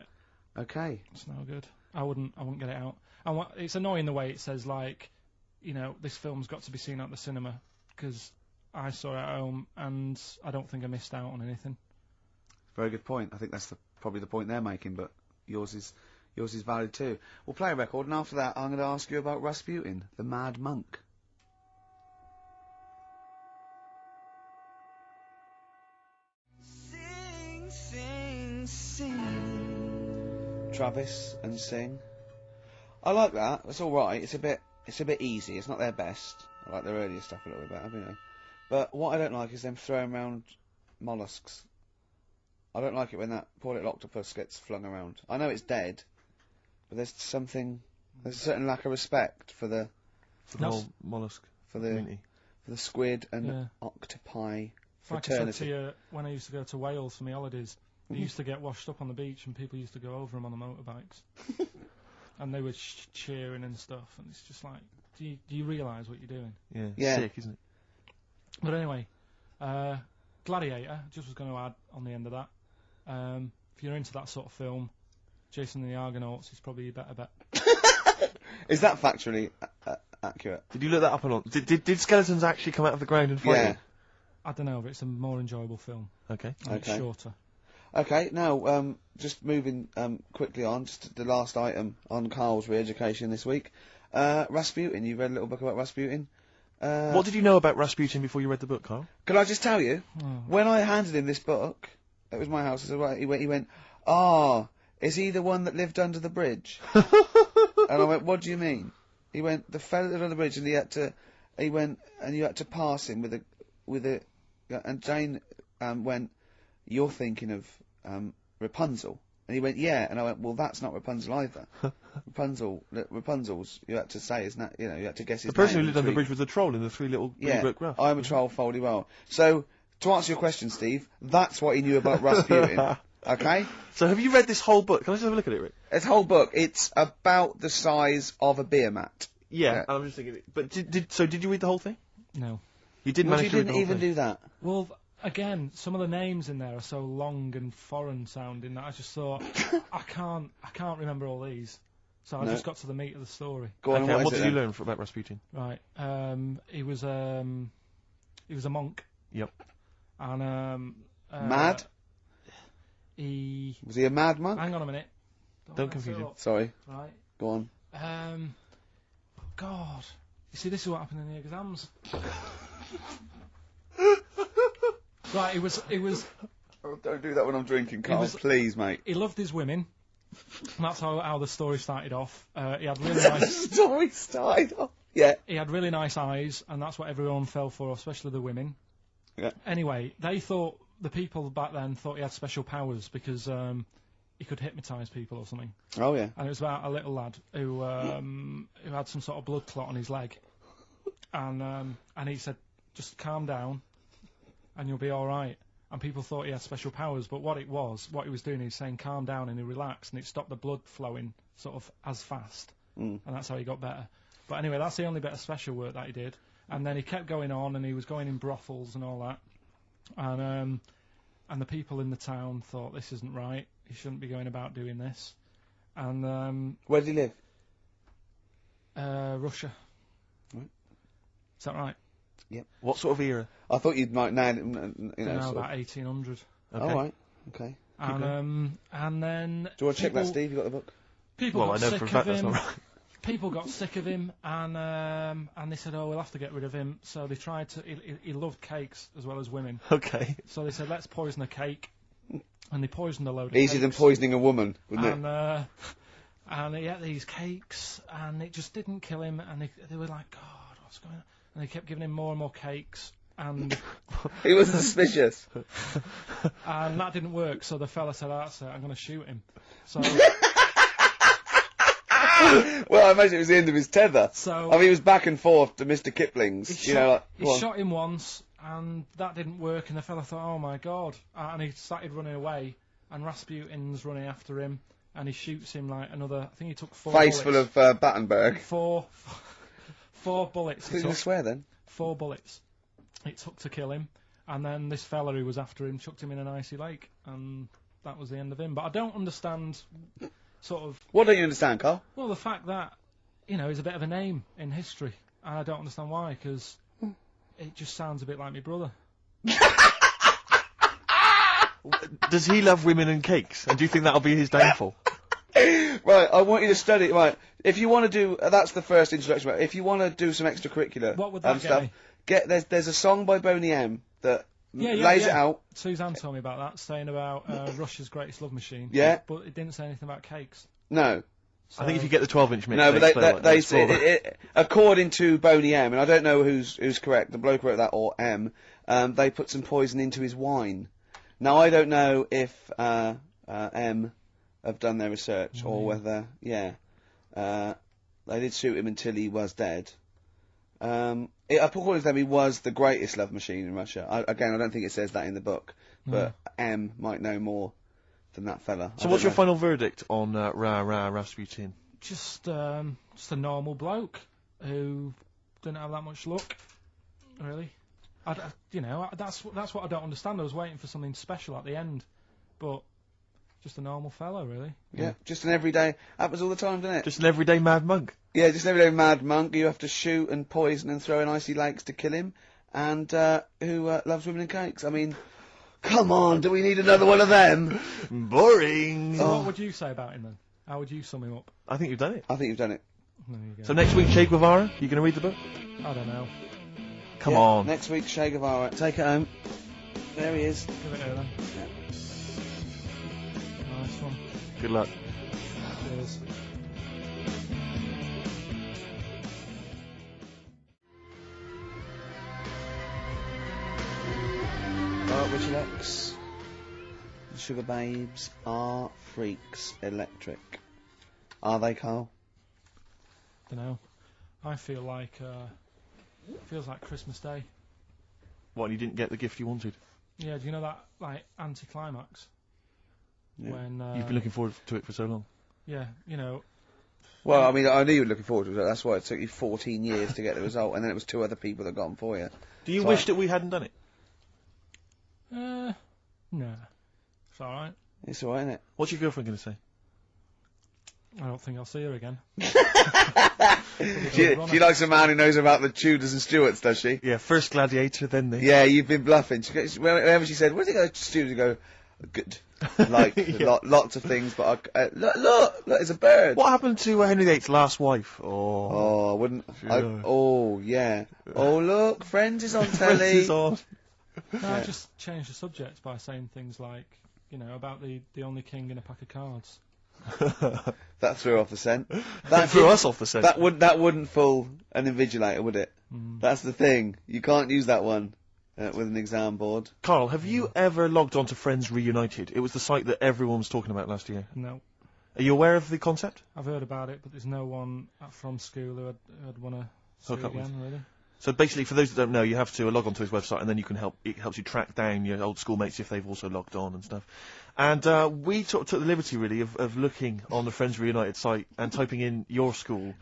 Okay. It's no good. I wouldn't get it out. And it's annoying the way it says, like, this film's got to be seen at the cinema, because I saw it at home and I don't think I missed out on anything. Very good point. I think that's probably the point they're making, but yours is valid too. We'll play a record, and after that I'm going to ask you about Rasputin, the Mad Monk. Sing. Travis and Sing. I like that. It's all right. It's a bit easy. It's not their best. I like their earlier stuff a little bit better, But what I don't like is them throwing around mollusks. I don't like it when that poor little octopus gets flung around. I know it's dead, but there's a certain lack of respect for the whole mollusk community. For the squid and octopi fraternity. Like I said to you, when I used to go to Wales for my holidays, they used to get washed up on the beach and people used to go over them on the motorbikes. And they were cheering and stuff, and it's just like, do you realise what you're doing? Yeah, sick, isn't it? But anyway, Gladiator, just was going to add on the end of that. If you're into that sort of film, Jason and the Argonauts is probably a better bet. Is that factually accurate? Did you look that up or not? Did skeletons actually come out of the ground and fight? Yeah. I don't know, but it's a more enjoyable film. Okay. And it's shorter. Okay, now, just moving quickly on, just the last item on Karl's re-education this week. Rasputin, you read a little book about Rasputin? What did you know about Rasputin before you read the book, Karl? Could I just tell you, when I handed him this book, it was my house, I said, right, he went, is he the one that lived under the bridge? And I went, what do you mean? He went, the fella that lived under the bridge, and you had to pass him with a, and Jane went, you're thinking of Rapunzel. And he went, yeah. And I went, well, that's not Rapunzel either. Rapunzel's, you had to say, isn't that, you had to guess his name. The person who lived under the bridge was a troll in the Three Little Green Graph. I'm a troll, Foldy well. So, to answer your question, Steve, that's what he knew about Rasputin. Okay? So have you read this whole book? Can I just have a look at it, Rick? This whole book, it's about the size of a beer mat. Yeah. I'm just thinking. But did you read the whole thing? No. You didn't manage to read the whole You didn't even thing? do that. Well, again, some of the names in there are so long and foreign sounding that I just thought I can't remember all these. So I just got to the meat of the story. Go on, Okay, what did you learn about Rasputin? Right. He was a monk. Yep. And Mad? Was he a mad monk? Hang on a minute. Don't confuse him. Sorry. Right. Go on. God. You see, this is what happened in the exams. Right, it was. Oh, don't do that when I'm drinking, Carl. Please, mate. He loved his women. And that's how the story started off. He had really nice. Story started off. Yeah. He had really nice eyes, and that's what everyone fell for, especially the women. Yeah. Anyway, the people back then thought he had special powers because he could hypnotise people or something. Oh yeah. And it was about a little lad who had some sort of blood clot on his leg, and he said, "Just calm down, and you'll be all right." And people thought he had special powers, but what he was doing, he was saying calm down and he relaxed, and it stopped the blood flowing sort of as fast, and that's how he got better. But anyway, that's the only bit of special work that he did. And then he kept going on, and he was going in brothels and all that, and the people in the town thought this isn't right. He shouldn't be going about doing this. And where did he live? Russia. Right. Is that right? Yep. What sort of era? I thought you'd like now, you know, No, about 1800. Okay. All right. Okay. And then. Do you want to check that, Steve? You got the book? People got I know sick for a of fact that's him. not right. People got sick of him, and they said, "Oh, we'll have to get rid of him." So they tried to. He loved cakes as well as women. Okay. So they said, "Let's poison a cake," and they poisoned a load of Easier than cakes. poisoning a woman, wouldn't it? And he ate these cakes, and it just didn't kill him. And they were like, "God, what's going on?" And they kept giving him more and more cakes, and he was suspicious. And that didn't work. So the fella said, "That's it. I'm going to shoot him." So. Well, I imagine it was the end of his tether. So I mean, he was back and forth to Mr. Kipling's. He shot him once, and that didn't work. And the fella thought, "Oh my God!" And he started running away. And Rasputin's running after him, and he shoots him like another. I think he took 4 face bullets. full of Battenberg. Four bullets. Who's going to swear then? 4 bullets. It took to kill him, and then this fella who was after him chucked him in an icy lake, and that was the end of him. But I don't understand. Sort of. What don't you understand, Carl? Well, the fact that, he's a bit of a name in history, and I don't understand why, because it just sounds a bit like my brother. Does he love women and cakes? And do you think that'll be his downfall? Right, I want you to study. Right, if you want to do, that's the first introduction. Right, if you want to do some extracurricular, what would that stuff, there's a song by Boney M that lays it out. Suzanne told me about that, saying about Russia's Greatest Love Machine. Yeah. But it didn't say anything about cakes. No. So I think if you get the 12-inch mix, no, but they say according to Boney M, and I don't know who's correct, the bloke who wrote that or M, they put some poison into his wine. Now I don't know if M have done their research or whether they did shoot him until he was dead. According to them, he was the greatest love machine in Russia. I don't think it says that in the book, but M might know more than that fella. So what's your final verdict on Rasputin? Just a normal bloke who didn't have that much luck, really. That's what I don't understand. I was waiting for something special at the end, but just a normal fellow, really. Yeah, just an everyday. Happens all the time, doesn't it? Just an everyday mad monk. Yeah, just an everyday mad monk. You have to shoot and poison and throw in icy lakes to kill him, and who loves women and cakes. I mean, come on, do we need another one of them? Boring. So what would you say about him then? How would you sum him up? I think you've done it. I think you've done it. There you go. So next week, Che Guevara, you going to read the book? I don't know. Come on. Next week, Che Guevara. Take it home. There he is. Give it here then. Nice one. Good luck. Cheers. Richard X. The Sugar Babes are freaks electric. Are they, Carl? Dunno. I feel like it feels like Christmas Day. What, and you didn't get the gift you wanted? Yeah, do you know that, like, anticlimax? when You've been looking forward to it for so long. yeah, you know. Well, I mean, I knew you were looking forward to it. That's why it took you 14 years to get the result, and then it was 2 other people that got them for you. Do you So wish that we hadn't done it? No, it's all right. It's all right, isn't it? What's your girlfriend going to say? I don't think I'll see her again. She likes a man who knows about the Tudors and Stuarts, does she? Yeah, first Gladiator, then the... Yeah, you've been bluffing. Whenever she said, "Where did you go to Studios?" You go, "Good." Like, lots of things, but look, it's a bird. What happened to Henry VIII's last wife? I wouldn't. Sure. Yeah. Oh, look, Friends is on telly. Friends is on. No, I just changed the subject by saying things like, you know, about the only king in a pack of cards. That threw off the scent. That threw us off the scent. That wouldn't fool an invigilator, would it? That's the thing. You can't use that one with an exam board. Carl, have you ever logged on to Friends Reunited? It was the site that everyone was talking about last year. No. Are you aware of the concept? I've heard about it, but there's no one from school who I'd want to see Hook up again, with. really. So basically, for those that don't know, you have to log on to his website, and then you can it helps you track down your old schoolmates if they've also logged on and stuff. And we took the liberty, really, of looking on the Friends Reunited site and typing in your school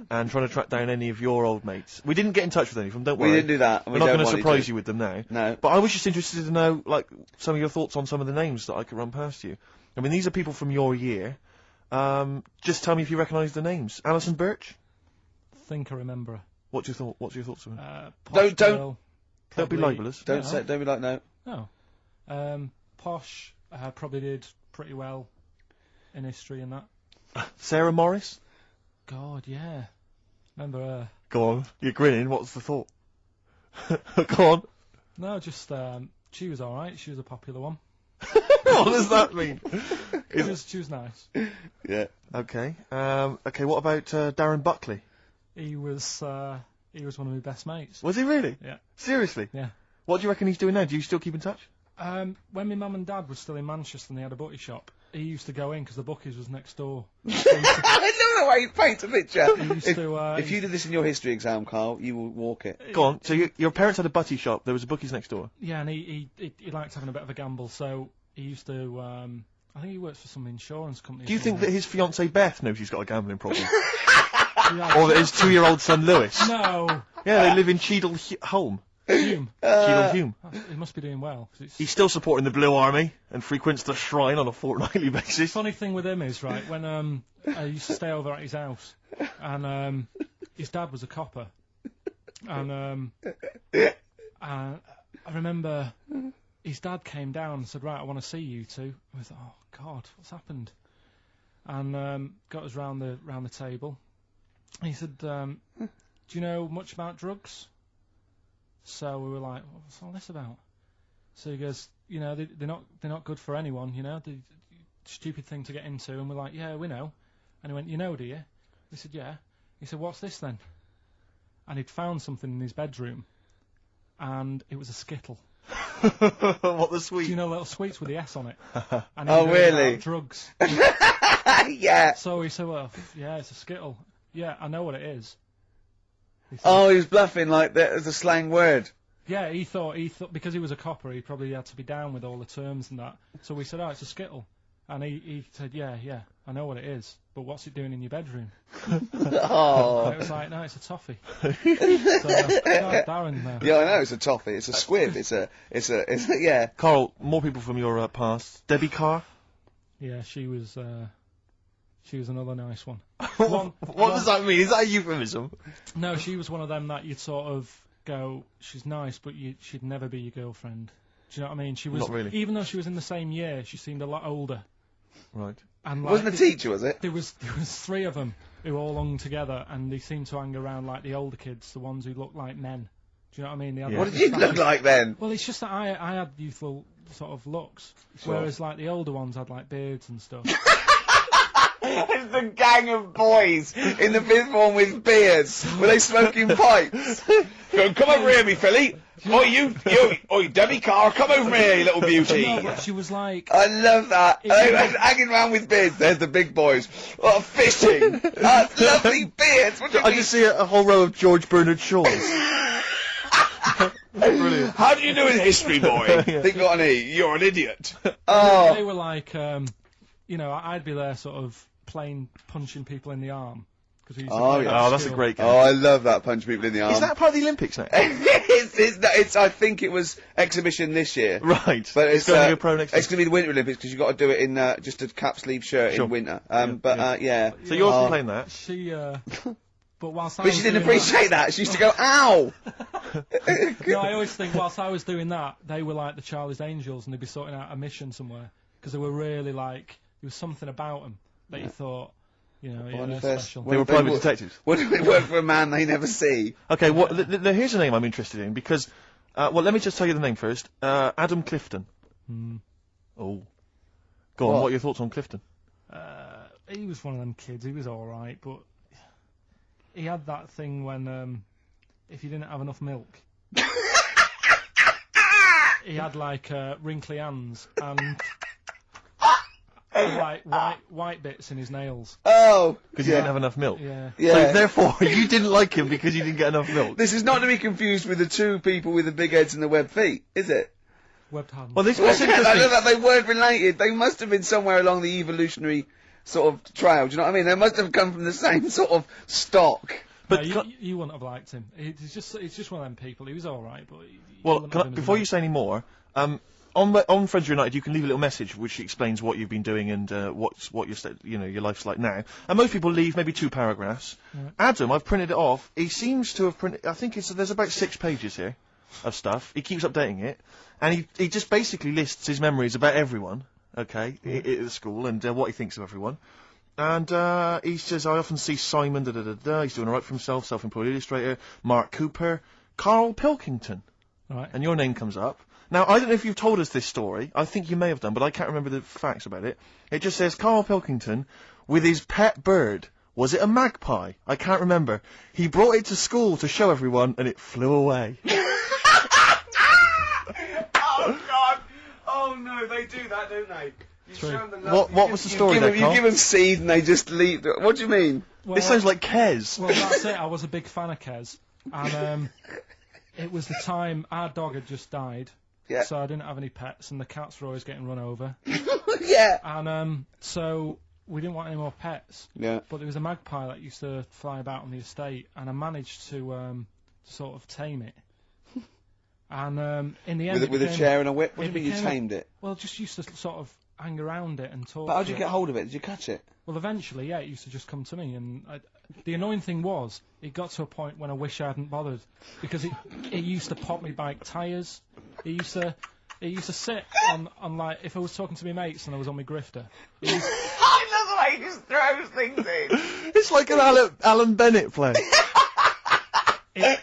and trying to track down any of your old mates. We didn't get in touch with any of them, don't worry. We didn't do that. And We're not going to surprise you with them now. No. But I was just interested to know, like, some of your thoughts on some of the names that I could run past you. I mean, these are people from your year. Just tell me if you recognise the names. Alison Birch? Think I remember her. What's your thoughts on her? Don't be libelous. Don't be like no. No. Posh probably did pretty well in history and that. Sarah Morris? God, yeah. Remember her. Go on. You're grinning. What's the thought? Go on. No, just she was all right. She was a popular one. What does that mean? She was nice. Yeah. Okay. Okay. What about Darren Buckley? He was one of my best mates. Was he really? Yeah. Seriously? Yeah. What do you reckon he's doing now? Do you still keep in touch? When my mum and dad were still in Manchester and they had a bookie shop, he used to go in because the bookies was next door. I love the way you paint a picture. If you did this in your history exam, Carl, you will walk it. Go on. So your parents had a butty shop. There was a bookies next door. Yeah, and he liked having a bit of a gamble, so he used to. I think he works for some insurance company. Do you think that his fiancée Beth knows he's got a gambling problem? Or that his 2-year-old son Lewis? No. Yeah, they live in Cheadle Holme. Hume. Cheadle Hume. He must be doing well. He's still supporting the Blue Army and frequents the shrine on a fortnightly basis. Funny thing with him is, right, when I used to stay over at his house, and his dad was a copper, and I remember his dad came down and said, "Right, I want to see you two." I was like, "Oh God, what's happened?" And got us round the table. And he said, "Do you know much about drugs?" So we were like, "What's all this about?" So he goes, "You know, they're not good for anyone. You know, the stupid thing to get into." And we're like, "Yeah, we know." And he went, "You know, do you?" We said, "Yeah." He said, "What's this then?" And he'd found something in his bedroom, and it was a Skittle. What, the sweet? Do you know little sweets with the S on it? And Oh, really? Drugs. Yeah. So he said, "Well, yeah, it's a Skittle." Yeah, I know what it is. He was bluffing like that as a slang word. Yeah, he thought because he was a copper, he probably had to be down with all the terms and that. So we said, "Oh, it's a Skittle," and he said, "Yeah, I know what it is, but what's it doing in your bedroom?" Oh. And it was like, "No, it's a toffee." So, Darren, yeah, I know it's a toffee. It's a squib. It's a yeah. Carl, more people from your past. Debbie Carr. Yeah, she was another nice one. What does that mean? Is that a euphemism? No, she was one of them that you'd sort of go, she's nice, but she'd never be your girlfriend. Do you know what I mean? She was, not really. Even though she was in the same year, she seemed a lot older. Right. And like, wasn't a teacher, was it? There was 3 of them who all hung together, and they seemed to hang around like the older kids, the ones who looked like men. Do you know what I mean? They had What did you look like then? Well, it's just that I had youthful sort of looks, whereas like the older ones had like beards and stuff. It's the gang of boys in the 5th form with beards. Were they smoking pipes? Come over here, me filly. Oi, Debbie Carr, come over here, you little beauty. No, but she was like... I love that. They were hanging around with beards. There's the big boys. What fishing. That's lovely beards. What do you I mean? just see a whole row of George Bernard Shaws. Brilliant. How do you do in history, boy? Yeah. Think got an E. You're an idiot. They were like you know, I'd be there sort of punching people in the arm. Oh, yeah. Oh, that's a great game. Oh, I love that, punch people in the arm. Is that part of the Olympics now? it's I think it was exhibition this year. Right. But it's going to be a pro next year. It's going to be the Winter Olympics because you've got to do it in just a cap sleeve shirt in winter. Yeah. So you're also playing that? She, but whilst I But was she didn't doing appreciate that. She used to go, ow! No, I always think whilst I was doing that, they were like the Charlie's Angels and they'd be sorting out a mission somewhere. Because they were really like, there was something about them that you thought, you know, they're special. They were private detectives. What if it worked for a man they never see? Okay, here's a name I'm interested in because, well, let me just tell you the name first. Adam Clifton. Oh. Go on, what are your thoughts on Clifton? He was one of them kids, he was alright, but he had that thing when, if you didn't have enough milk, he had like wrinkly hands and like white bits in his nails. Oh! Because you didn't have enough milk? Yeah. So therefore, you didn't like him because you didn't get enough milk? This is not to be confused with the two people with the big heads and the webbed feet, is it? Webbed hands. Well, what's interesting... I know that they weren't related. They must have been somewhere along the evolutionary sort of trail, do you know what I mean? They must have come from the same sort of stock. But no, you wouldn't have liked him. It's just one of them people. He was alright, but... Well, before you say any more, on Friends United, you can leave a little message which explains what you've been doing and what your life's like now. And most people leave maybe 2 paragraphs. Right. Adam, I've printed it off. He seems to have printed. I think there's about 6 pages here of stuff. He keeps updating it, and he just basically lists his memories about everyone. Okay, at the school and what he thinks of everyone. And he says, I often see Simon. He's doing alright for himself. Self-employed illustrator. Mark Cooper. KARL Pilkington. Right. And your name comes up. Now, I don't know if you've told us this story. I think you may have done, but I can't remember the facts about it. It just says, KARL Pilkington, with his pet bird. Was it a magpie? I can't remember. He brought it to school to show everyone, and it flew away. Oh, God. Oh, no, they do that, don't they? You show them the love. What was the story there, You give them seed and they just leave. What do you mean? Well, this sounds like Kez. Well, that's it. I was a big fan of Kez. And it was the time our dog had just died. Yeah. So I didn't have any pets, and the cats were always getting run over. Yeah. And so we didn't want any more pets. Yeah. But there was a magpie that used to fly about on the estate, and I managed to sort of tame it. And in the end, with a chair and a whip. What do you mean you tamed it? Well, just used to sort of hang around it and talk. But how did you get hold of it? Did you catch it? Well, eventually, yeah, it used to just come to me, and the annoying thing was, it got to a point when I wish I hadn't bothered, because it used to pop me bike tyres. It used to sit on like, if I was talking to my mates and I was on my grifter. I love the way he just throws things in. It's like an Alan Bennett play.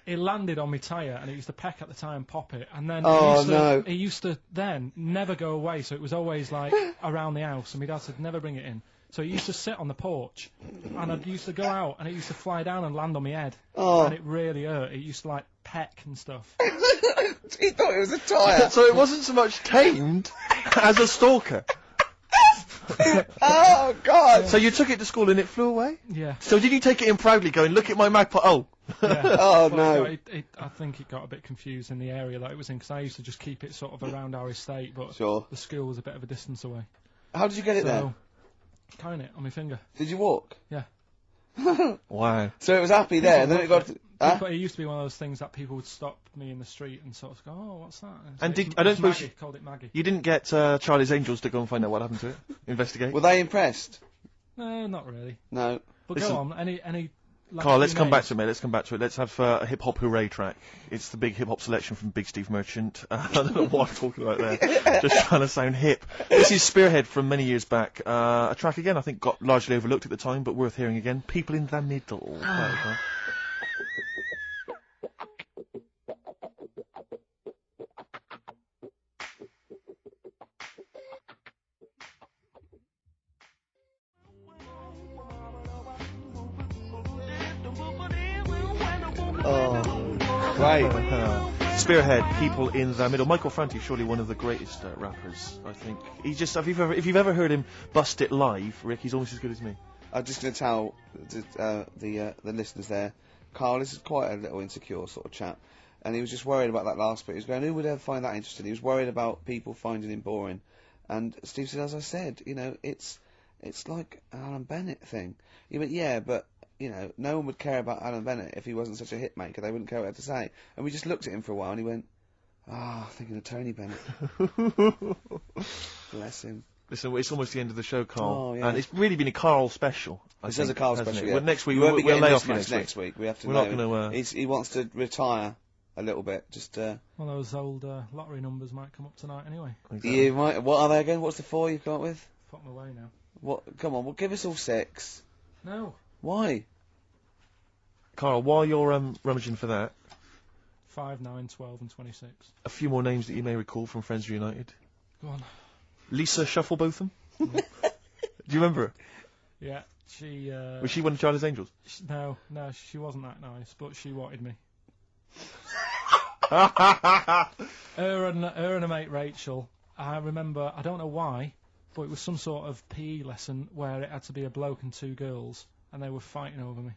It landed on my tyre, and it used to peck at the tyre and pop it, and then it used to then never go away, so it was always like around the house, and my dad said never bring it in. So it used to sit on the porch, and I used to go out, and it used to fly down and land on my head, and it really hurt. It used to like peck and stuff. He thought it was a tyre. So it wasn't so much tamed as a stalker. Oh, God. So you took it to school and it flew away? Yeah. So did you take it in proudly going, look at my magpie? Oh. Yeah. Oh, but no. I think it got a bit confused in the area that it was in, because I used to just keep it sort of around our estate, but the school was a bit of a distance away. How did you get it there? Carrying it on my finger. Did you walk? Yeah. Wow. So it was happy there, and then it got... But it used to be one of those things that people would stop me in the street and sort of go, oh, what's that? And I don't suppose Maggie, called it Maggie. You didn't get Charlie's Angels to go and find out what happened to it? Investigate? Were they impressed? No, not really. No. But go on, any... KARL, let's come back to it, Let's have a hip-hop hooray track. It's the big hip-hop selection from Big Steve Merchant. I don't know what I'm talking about there. Just trying to sound hip. This is Spearhead from many years back. A track, again, I think got largely overlooked at the time, but worth hearing again. People in the Middle. Oh, right. Spearhead, People in the Middle. Michael Franti, surely one of the greatest rappers, I think. If you've ever heard him bust it live, Rick, he's almost as good as me. I'm just going to tell the listeners there, KARL, this is quite a little insecure sort of chap, and he was just worried about that last bit. He was going, who would ever find that interesting? He was worried about people finding him boring. And Steve said, as I said, you know, it's It's like an Alan Bennett thing. He went, yeah, but, you know, no one would care about Alan Bennett if he wasn't such a hit maker. They wouldn't care what he had to say. And we just looked at him for a while and he went, thinking of Tony Bennett. Bless him. Listen, it's almost the end of the show, Carl. Oh, yeah. And it's really been a Carl special. This is a Carl special, yeah. Well, next week, we won't be we'll getting lay this off much next week. We have to We're know. not going to... He wants to retire a little bit, just... Well, those old lottery numbers might come up tonight anyway. Exactly. You might... What are they again? What's the 4 you've come up with? Fuck my way now. What? Come on, well, give us all 6. No. Why? Carl, while you're rummaging for that... 5, 9, 12 and 26. A few more names that you may recall from Friends Reunited. Go on. Lisa Shufflebotham? Do you remember her? Yeah, she... Was she one of Charlie's Angels? No, she wasn't that nice, but she wanted me. her and her mate Rachel, I remember, I don't know why, but it was some sort of PE lesson where it had to be a bloke and 2 girls, and they were fighting over me.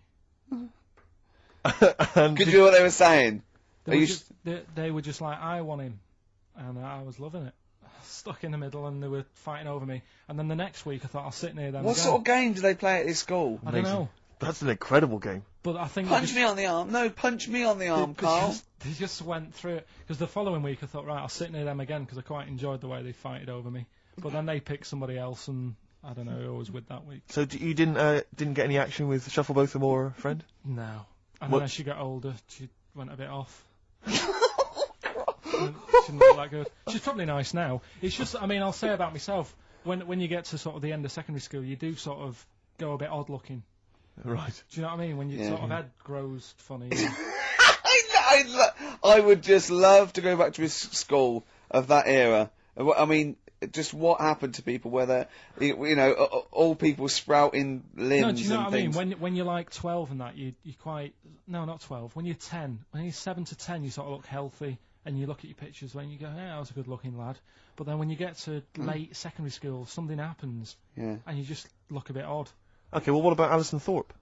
Could you hear what they were saying? They were just like, I want him, and I was loving it. Stuck in the middle, and they were fighting over me. And then the next week, I thought I'll sit near them. What sort of game do they play at this school? I don't know. That's an incredible game. But I think punch me on the arm. No, punch me on the arm, Carl. They just went through it. Because the following week, I thought, right, I'll sit near them again because I quite enjoyed the way they fighted over me. But then they picked somebody else, and I don't know who I was with that week. So you didn't get any action with Shufflebotham or a friend? No. And then as she got older, she went a bit off. She didn't look that good. She's probably nice now. It's just, I mean, I'll say about myself, when you get to sort of the end of secondary school, you do sort of go a bit odd looking. Right. Do you know what I mean? When your sort of head grows funny. I would just love to go back to his school of that era. I mean, just what happened to people, whether, you know, all people sprouting limbs. No, do you know and what I things. mean? When you're like 12 and that, you quite... No, not 12. When you're 10, when you're 7 to 10, you sort of look healthy, and you look at your pictures when you go, yeah, I was a good-looking lad. But then when you get to late secondary school, something happens, and you just look a bit odd. Okay, well, what about Alison Thorpe?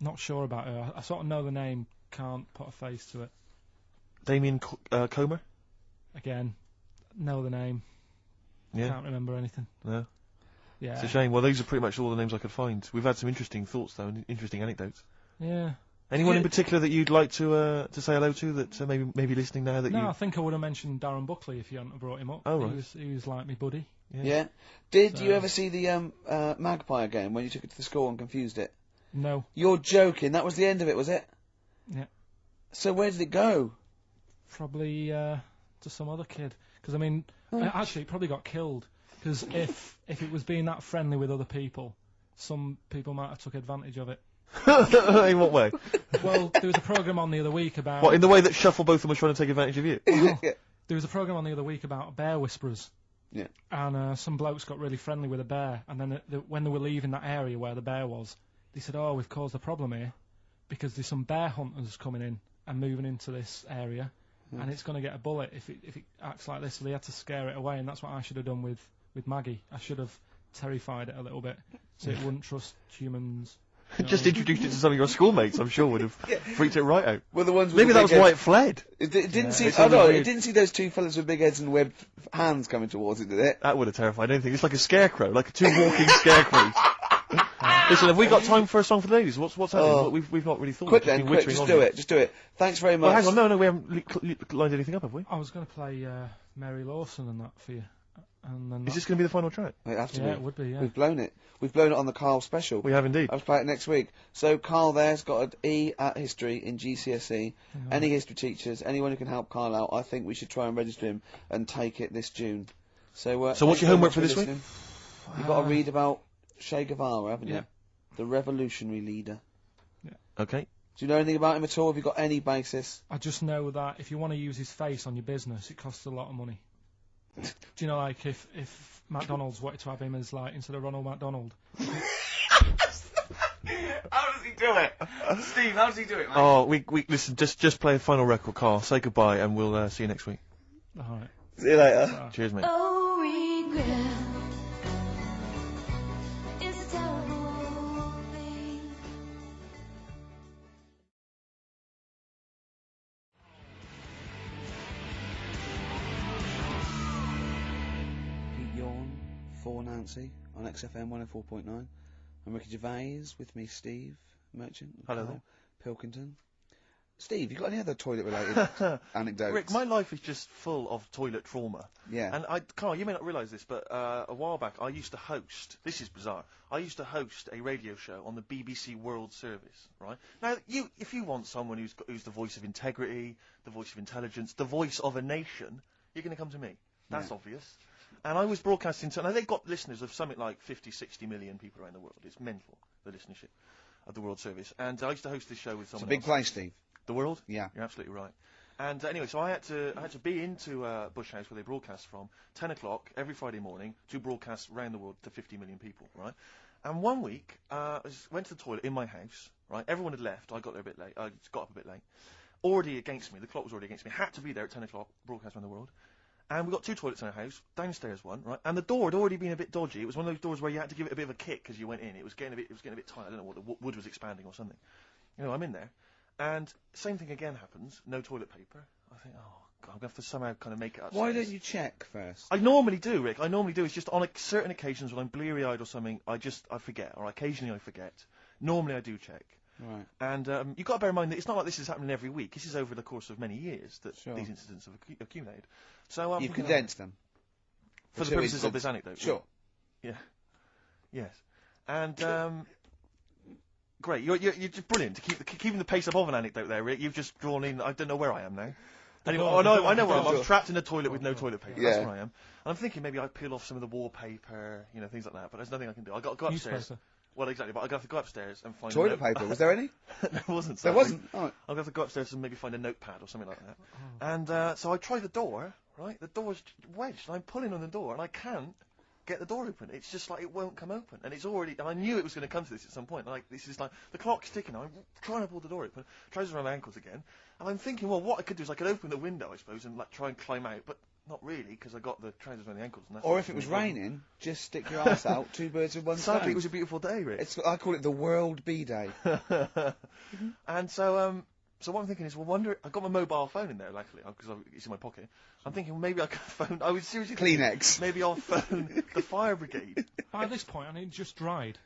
Not sure about her. I sort of know the name, can't put a face to it. Damien Comer? Again, know the name. Yeah. Can't remember anything. No. Yeah. It's a shame. Well, these are pretty much all the names I could find. We've had some interesting thoughts, though, and interesting anecdotes. Yeah. Anyone in particular that you'd like to say hello to that maybe listening now that No, I think I would have mentioned Darren Buckley if you hadn't brought him up. Oh, right. He was like me buddy. Yeah. Did you ever see the Magpie game when you took it to the school and confused it? No. You're joking. That was the end of it, was it? Yeah. So where did it go? Probably to some other kid. Because, I mean, actually, it probably got killed. Because if it was being that friendly with other people, some people might have took advantage of it. In what way? Well, there was a programme on the other week about... What, in the way that Shufflebotham was trying to take advantage of you? Well, there was a programme on the other week about bear whisperers. Yeah. And some blokes got really friendly with a bear, and then when they were leaving that area where the bear was, they said, oh, we've caused a problem here, because there's some bear hunters coming in and moving into this area, and it's going to get a bullet if it acts like this, so they had to scare it away, and that's what I should have done with Maggie. I should have terrified it a little bit, so it wouldn't trust humans. Just introduced it to some of your schoolmates, I'm sure would have freaked it right out. Well, the ones with maybe the that was big why heads. it fled. It didn't see. Oh no! It didn't see those 2 fellas with big heads and webbed hands coming towards it, did it? That would have terrified anything. It's like a scarecrow, like 2 walking scarecrows. Listen, have we got time for a song for the ladies? What's happening? We've not really thought. Quick then, quick, just do it. Just do it. Thanks very much. Well, hang on, no, we haven't lined anything up, have we? I was going to play Mary Lawson and that for you. And then Is this going to be the final track? It has to be. Yeah, it would be, yeah. We've blown it. We've blown it on the KARL special. We have indeed. I'll play it next week. So KARL there's got an E at history in GCSE. Any history teachers, anyone who can help KARL out, I think we should try and register him and take it this June. So what's your homework for this week? You've got to read about Che Guevara, haven't you? Yeah. The revolutionary leader. Yeah. Okay. Do you know anything about him at all? Have you got any basis? I just know that if you want to use his face on your business, it costs a lot of money. Do you know, like, if McDonald's wanted to have him as, like, instead of Ronald McDonald? How does he do it? Steve, how does he do it, mate? Oh, we listen, just play a final record, KARL. Say goodbye, and we'll see you next week. Alright. See you later. Cheers, mate. Oh, regret is a terrible thing. Pete Yawn for Nancy. on XFM 104.9. I'm Ricky Gervais, with me Steve Merchant. Hello KARL Pilkington. Steve, you got any other toilet-related anecdotes? Rick, my life is just full of toilet trauma. Yeah. And KARL, you may not realise this, but a while back I used to host, this is bizarre, I used to host a radio show on the BBC World Service, right? Now, if you want someone who's the voice of integrity, the voice of intelligence, the voice of a nation, you're going to come to me. That's obvious. And I was broadcasting to, now they've got listeners of something like 50, 60 million people around the world. It's mental, the listenership of the World Service. And I used to host this show with someone It's a big place, Steve. The World? Yeah. You're absolutely right. And anyway, so I had to be into Bush House, where they broadcast from, 10 o'clock every Friday morning to broadcast around the world to 50 million people, right? And one week, I went to the toilet in my house, right? Everyone had left. I got there a bit late. I got up a bit late. Already against me. The clock was already against me. Had to be there at 10 o'clock, broadcast around the world. And we got 2 toilets in our house, downstairs one, right? And the door had already been a bit dodgy. It was one of those doors where you had to give it a bit of a kick as you went in. It was getting a bit tight. I don't know what the wood was expanding or something. You know, I'm in there, and same thing again happens. No toilet paper. I think, oh God, I'm gonna have to somehow kind of make it upstairs. Why don't you check first? I normally do, Rick. I normally do. It's just on certain occasions when I'm bleary-eyed or something, I forget, or occasionally I forget. Normally I do check. Right. And you've got to bear in mind that it's not like this is happening every week. This is over the course of many years that Sure. these incidents have accumulated. So You've condensed them. for the purposes of this anecdote. Sure. Yeah. Yes. And great. You're just brilliant to keeping the pace up of an anecdote there, Rick. You've just drawn in. I don't know where I am now. Anyway, I know where I am. I'm trapped in a toilet with no toilet paper. That's where I am. And I'm thinking maybe I peel off some of the wallpaper, you know, things like that. But there's nothing I can do. I got to go upstairs. Newspaper. Well, exactly. But I have to go upstairs and find Toilet paper? Was there any? There wasn't. There wasn't. Oh. I'll have to go upstairs and maybe find a notepad or something like that. And so I try the door. Right, the door's wedged. And I'm pulling on the door, and I can't get the door open. It's just like it won't come open, and it's already. And I knew it was going to come to this at some point. Like this is like the clock's ticking. I'm trying to pull the door open, trousers around my ankles again, and I'm thinking, well, what I could do is I could open the window, I suppose, and like try and climb out, but not really because I got the trousers around the ankles. And that's Or if it was raining, just stick your ass out. 2 birds with one stone. Sadly, it was a beautiful day, Rick. I call it the World B Day. And so what I'm thinking is, I got my mobile phone in there, luckily, because it's in my pocket. I'm thinking, well, maybe I could phone. I was seriously thinking, Kleenex. Maybe I'll phone the fire brigade. By this point, I it just dried.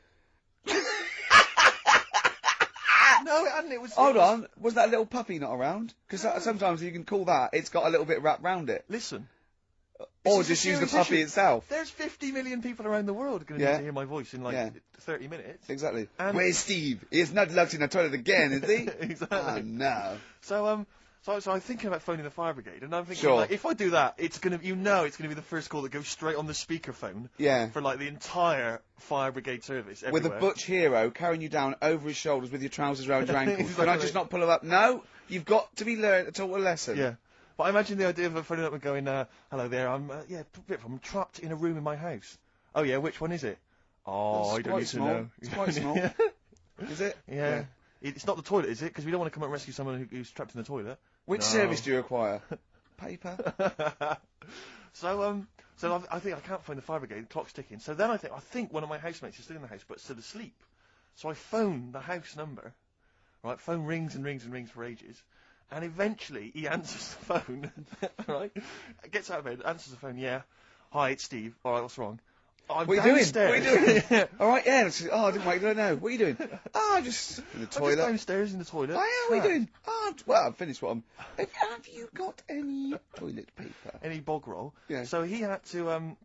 No, it hadn't. It was. Hold on. Was that little puppy not around? Because sometimes you can call that. It's got a little bit wrapped round it. Listen. Or just use the puppy itself. There's 50 million people around the world going to need to hear my voice in 30 minutes. Exactly. And where's Steve? He's not locked in the toilet again, is he? Exactly. Oh, no. So I'm thinking about phoning the fire brigade, and I'm thinking, like, if I do that, it's gonna be the first call that goes straight on the speakerphone. Yeah. For like the entire fire brigade service. With everywhere. a butch hero carrying you down over his shoulders with your trousers around your ankles. Exactly. Can I just not pull him up? No. You've got to be taught a lesson. Yeah. But I imagine the idea of phoning up and going, hello there, I'm trapped in a room in my house. Oh yeah, which one is it? Oh, I don't need to know. It's quite small. Is it? Yeah. It's not the toilet, is it? Because we don't want to come and rescue someone who's trapped in the toilet. Which service do you require? Paper. So I think I can't phone the fire brigade. The clock's ticking. So then I think one of my housemates is still in the house, but still asleep. So I phone the house number. Right, phone rings and rings and rings for ages. And eventually, he answers the phone, right? Gets out of bed, answers the phone, yeah. Hi, it's Steve. All right, what's wrong? What are you doing? What are you doing? All right, yeah. Oh, I didn't wait. I don't know. What are you doing? Oh, I'm just in the toilet. I'm just downstairs in the toilet. Oh, yeah, what are you doing? Oh, well, I've finished what I'm... Have you got any toilet paper? Any bog roll? Yeah. So he had to kind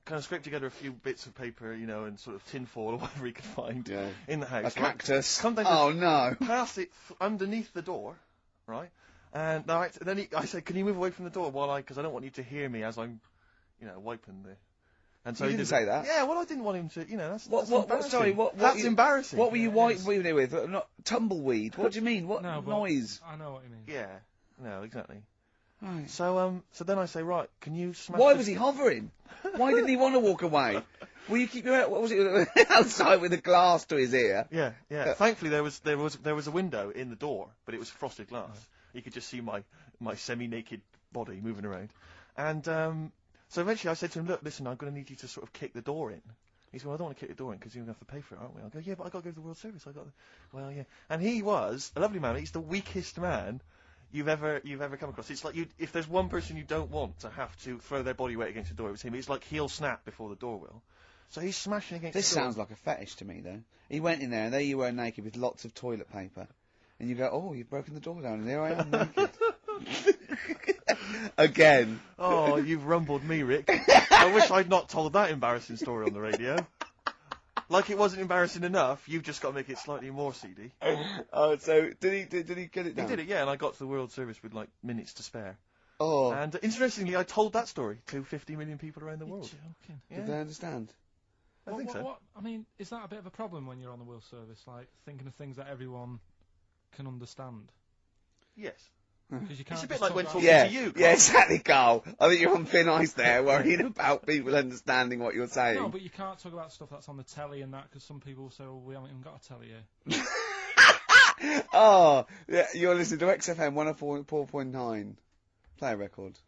of scrape together a few bits of paper, you know, and sort of tinfoil or whatever he could find in the house. A cactus. Come down Oh, no. Pass it underneath the door. Right, and then I said, "Can you move away from the door because I don't want you to hear me as I'm, you know, wiping the." And so you he didn't say that. Yeah, well, I didn't want him to. You know, that's embarrassing. That's embarrassing. What were you wiping it with? Not tumbleweed. What do you mean? What noise? I know what you mean. Yeah, no, exactly. Right. So then I say, right, can you smash? Why was he hovering? Why didn't he want to walk away? Will you keep your what was it outside with a glass to his ear? Yeah. Thankfully, there was a window in the door, but it was frosted glass. You could just see my semi-naked body moving around. And so eventually, I said to him, "Look, listen, I'm going to need you to sort of kick the door in." He said, "Well, I don't want to kick the door in because you're going to have to pay for it, aren't we?" I go, "Yeah, but I got to go to the World Service. Well, yeah." And he was a lovely man. He's the weakest man you've ever come across. It's like if there's one person you don't want to have to throw their body weight against the door, it was him. It's like he'll snap before the door will. So he's smashing against This the door. sounds like a fetish to me, though. He went in there, and there you were naked with lots of toilet paper. And you go, oh, you've broken the door down, and there I am naked. Again. Oh, you've rumbled me, Rick. I wish I'd not told that embarrassing story on the radio. Like it wasn't embarrassing enough, you've just got to make it slightly more seedy. Oh, so did he get it down? He did it, yeah, and I got to the World Service with, like, minutes to spare. Oh. And interestingly, I told that story to 50 million people around the world. Joking. Yeah. Did they understand? I think so. I mean, is that a bit of a problem when you're on the World Service? Like, thinking of things that everyone can understand? Yes. Because you can't. It's a bit just like talk when about- talking Yeah, to you. yeah, exactly, Carl. I think you're on thin ice there, worrying about people understanding what you're saying. No, but you can't talk about stuff that's on the telly and that, because some people say, well, we haven't even got a telly here. Oh, yeah, you're listening to XFM 104.9. Play a record.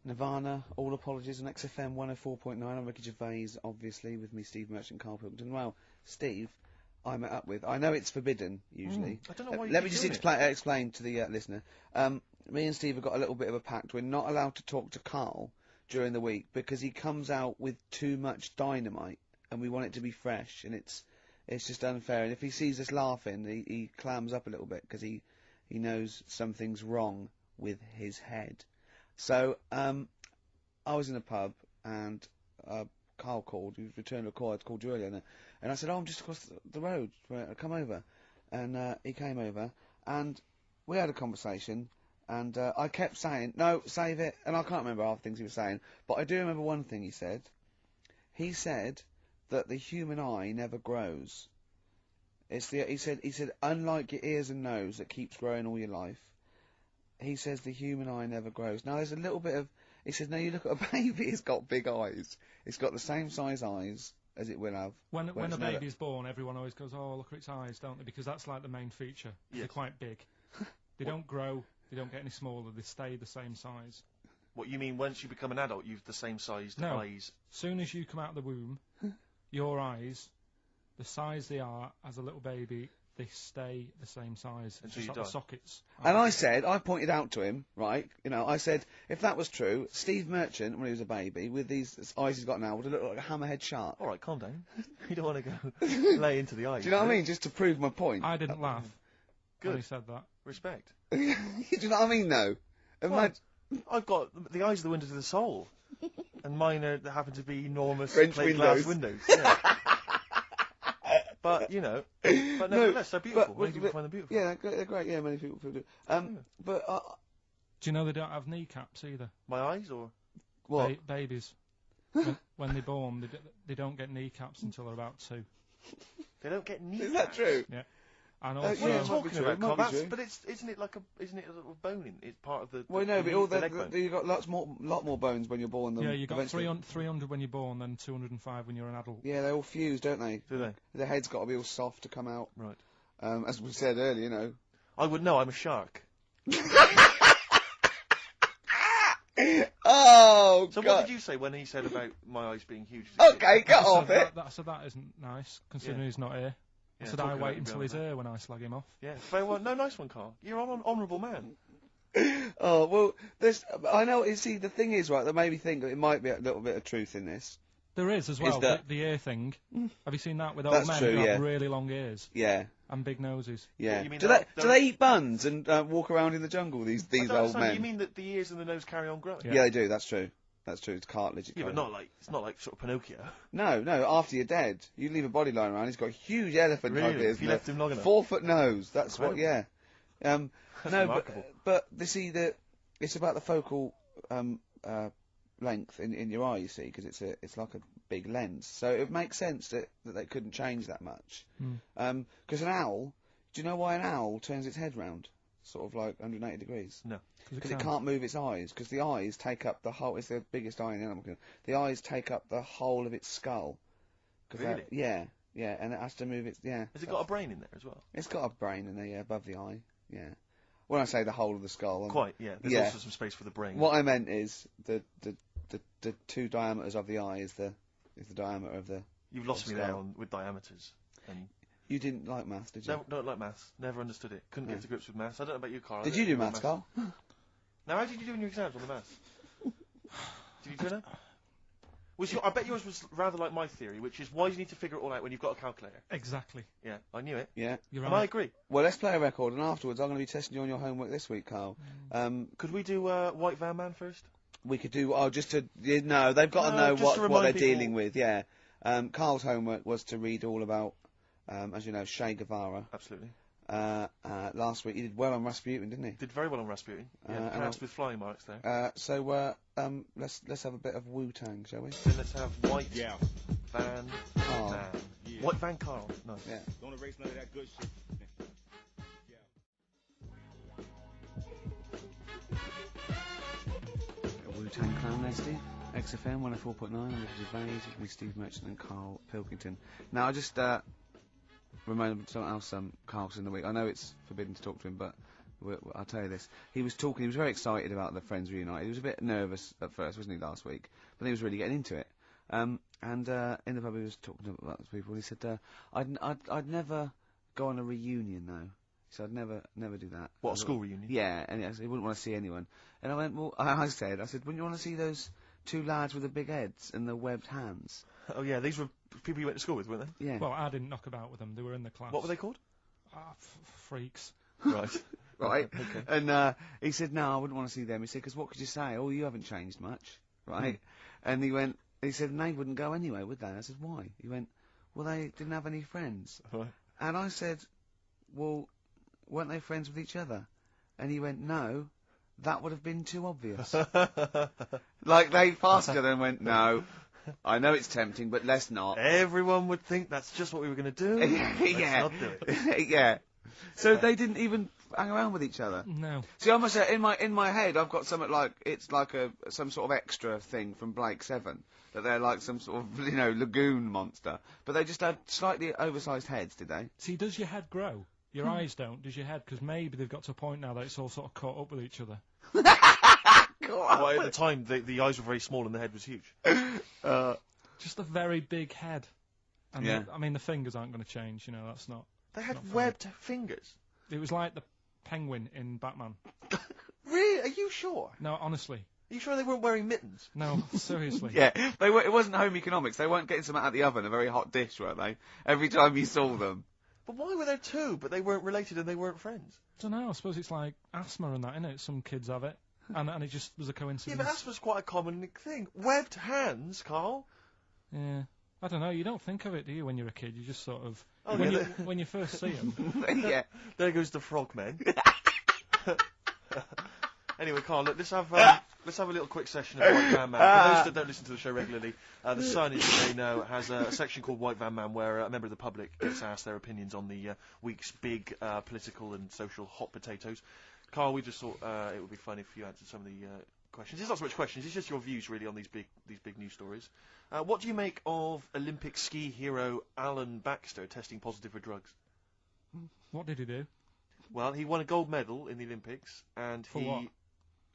Nirvana, All Apologies on XFM 104.9. I'm Ricky Gervais, obviously, with me, Steve Merchant, KARL Pilkington. Well, Steve, I met up with. I know it's forbidden, usually. I don't know why you Let me keep just doing explain to the listener. Me and Steve have got a little bit of a pact. We're not allowed to talk to KARL during the week because he comes out with too much dynamite, and we want it to be fresh, and it's just unfair. And if he sees us laughing, he clams up a little bit because he knows something's wrong with his head. So, I was in a pub, and KARL called. He returned a call. I'd called you earlier, and I said, "Oh, I'm just across the road. Come over." And he came over, and we had a conversation. And I kept saying, "No, save it." And I can't remember half the things he was saying, but I do remember one thing he said. He said that the human eye never grows. He said, unlike your ears and nose that keeps growing all your life, he says the human eye never grows. Now, there's a little bit of... He says, no, you look at a baby, it's got big eyes. It's got the same size eyes as it will have. When a baby's born, everyone always goes, oh, look at its eyes, don't they? Because that's like the main feature. Yes. They're quite big. They don't grow, they don't get any smaller, they stay the same size. What you mean, once you become an adult, you've the same sized No. eyes? Soon as you come out of the womb, your eyes, the size they are as a little baby, they stay the same size. Until Just you like die. the sockets. And I pointed out to him, right, I said, if that was true, Steve Merchant, when he was a baby, with these eyes he's got now, would have looked like a hammerhead shark. All right, calm down. You don't want to go lay into the eyes. Do you know what I mean? Just to prove my point. I didn't laugh Good. when he said that. Respect. Do you know what I mean, though? Well, I've got the eyes are the window to the soul, and mine happen to be enormous French plate windows. glass windows. Yeah. But nevertheless, they're beautiful. Many people find them beautiful. Yeah, they're great. Yeah, many people do. But Do you know they don't have kneecaps either? My eyes, or what? Babies. when they're born, they don't get kneecaps until they're about 2. They don't get kneecaps. Is that true? Yeah. And Yeah, also, What are you it might be talking true, about, it might Carl? be true. But isn't it a little bone in? It's part of the. Well, no, but the all leg bone. you've got lot more bones when you're born than yeah, you got eventually. 300 when you're born, then 205 when you're an adult. Yeah, they all fuse, don't they? Do they? The head's got to be all soft to come out. Right. As we said earlier, you know. I would know. I'm a shark. Oh, So God. what did you say when he said about my eyes being huge? Okay, get off it. I said that isn't nice, considering Yeah. he's not here. I Yeah, said I talking about wait you until being he's on here when I slag him off. Yeah, very well. No, nice one, Carl. You're an honourable man. Oh, well, I know, you see, the thing is, right, that made me think that it might be a little bit of truth in this. There is as well, that- the ear thing. Have you seen that with old That's men true, who have yeah. really long ears Yeah, and big noses? yeah. you mean Do that- they eat buns and walk around in the jungle, these I don't old understand. men? You mean that the ears and the nose carry on growing? Yeah, they do, that's true. That's true, it's cartilage. Yeah, but it's not like sort of Pinocchio. No, after you're dead. You leave a body lying around, he's got a huge elephant type Really? ears. If you left him long enough? 4-foot nose, that's what, yeah. That's No, remarkable. but it's about the focal length in your eye, you see, because it's like a big lens. So it makes sense that they couldn't change that much. Because an owl, do you know why an owl turns its head round? Sort of like 180 degrees. No. Because it can't move its eyes, because the eyes take up the whole, it's the biggest eye in the animal kingdom. The eyes take up the whole of its skull. Really? Yeah, and it has to move its, yeah. Has it got a brain in there as well? It's got a brain in there, yeah, above the eye, yeah. When I say the whole of the skull... Quite, yeah. There's also some space for the brain. What I meant is the two diameters of the eye is the diameter of the... You've lost me skull. there with diameters. And You didn't like maths, did you? No, don't like maths. Never understood it. Couldn't get to grips with maths. I don't know about you, Carl. Did you do maths, Carl? Now, how did you do in your exams on the maths? Did you turn up? I bet yours was rather like my theory, which is why do you need to figure it all out when you've got a calculator? Exactly. Yeah, I knew it. Yeah. You're And right. I agree. Well, let's play a record, and afterwards I'm going to be testing you on your homework this week, Carl. Could we do White Van Man first? We could do, just to, no, they've got to No, know just to what remind they're people- dealing with, yeah. Carl's homework was to read all about, as you know, Che Guevara. Absolutely. Last week he did well on Rasputin, didn't he? Did very well on Rasputin. Yeah, pronounced with flying marks there. Let's have a bit of Wu-Tang, shall we? Then let's have White Van Carl. Man. White Van Carl. Nice. Yeah. Don't erase none of that good shit. Wu-Tang Clan there, Steve. XFM 104.9, Ricky Gervais, with me, Steve Merchant and Carl Pilkington. Now, I just reminded something else Carl's in the week. I know it's forbidden to talk to him, but I'll tell you this. He was very excited about the Friends reunited. He was a bit nervous at first, wasn't he, last week? But then he was really getting into it. And in the pub he was talking about those people, and he said, I'd never go on a reunion, though. He said, I'd never do that. What, a school reunion? Yeah, and he wouldn't want to see anyone. And I went, well, I said, wouldn't you want to see those two lads with the big heads and the webbed hands? Oh, yeah, these were people you went to school with, weren't they? Yeah. Well, I didn't knock about with them. They were in the class. What were they called? Freaks. Right. Right. Okay. And he said, no, I wouldn't want to see them. He said, because what could you say? Oh, you haven't changed much. Right? And he said, and they wouldn't go anyway, would they? I said, why? He went, well, they didn't have any friends. Right. And I said, well, weren't they friends with each other? And he went, no, that would have been too obvious. Like, they passed each other and went, no, I know it's tempting, but let's not. Everyone would think that's just what we were going to do. Let's not do it. Yeah. So they didn't even hang around with each other. No. See, I must say, in my head, I've got something like it's like some sort of extra thing from Blake 7 that they're like some sort of lagoon monster, but they just had slightly oversized heads, did they? See, does your head grow? Your eyes don't. Does your head? Because maybe they've got to a point now that it's all sort of caught up with each other. Well, at the time, the eyes were very small and the head was huge. Just a very big head. And Yeah. the fingers aren't going to change. That's not. They had not funny. webbed fingers. It was like the penguin in Batman. Really? Are you sure? No, honestly. Are you sure they weren't wearing mittens? No, seriously. Yeah, it wasn't home economics. They weren't getting something out of the oven, a very hot dish, were they? Every time you saw them. But why were there two, but they weren't related and they weren't friends? I don't know. I suppose it's like asthma and that, innit? Some kids have it. And it just was a coincidence. Yeah, but asthma's quite a common thing. Webbed hands, Carl. Yeah. I don't know. You don't think of it, do you, when you're a kid? You just sort of... Oh, when you first see them. Yeah. There goes the frogmen. Anyway, Carl, look, let's have a little quick session of White Van Man. For those that don't listen to the show regularly, the Sun, as you may know, has a section called White Van Man where a member of the public gets asked their opinions on the week's big political and social hot potatoes. Carl, we just thought it would be fun if you answered some of the questions. It's not so much questions, it's just your views really on these big news stories. What do you make of Olympic ski hero Alan Baxter testing positive for drugs? What did he do? Well, he won a gold medal in the Olympics, and For what?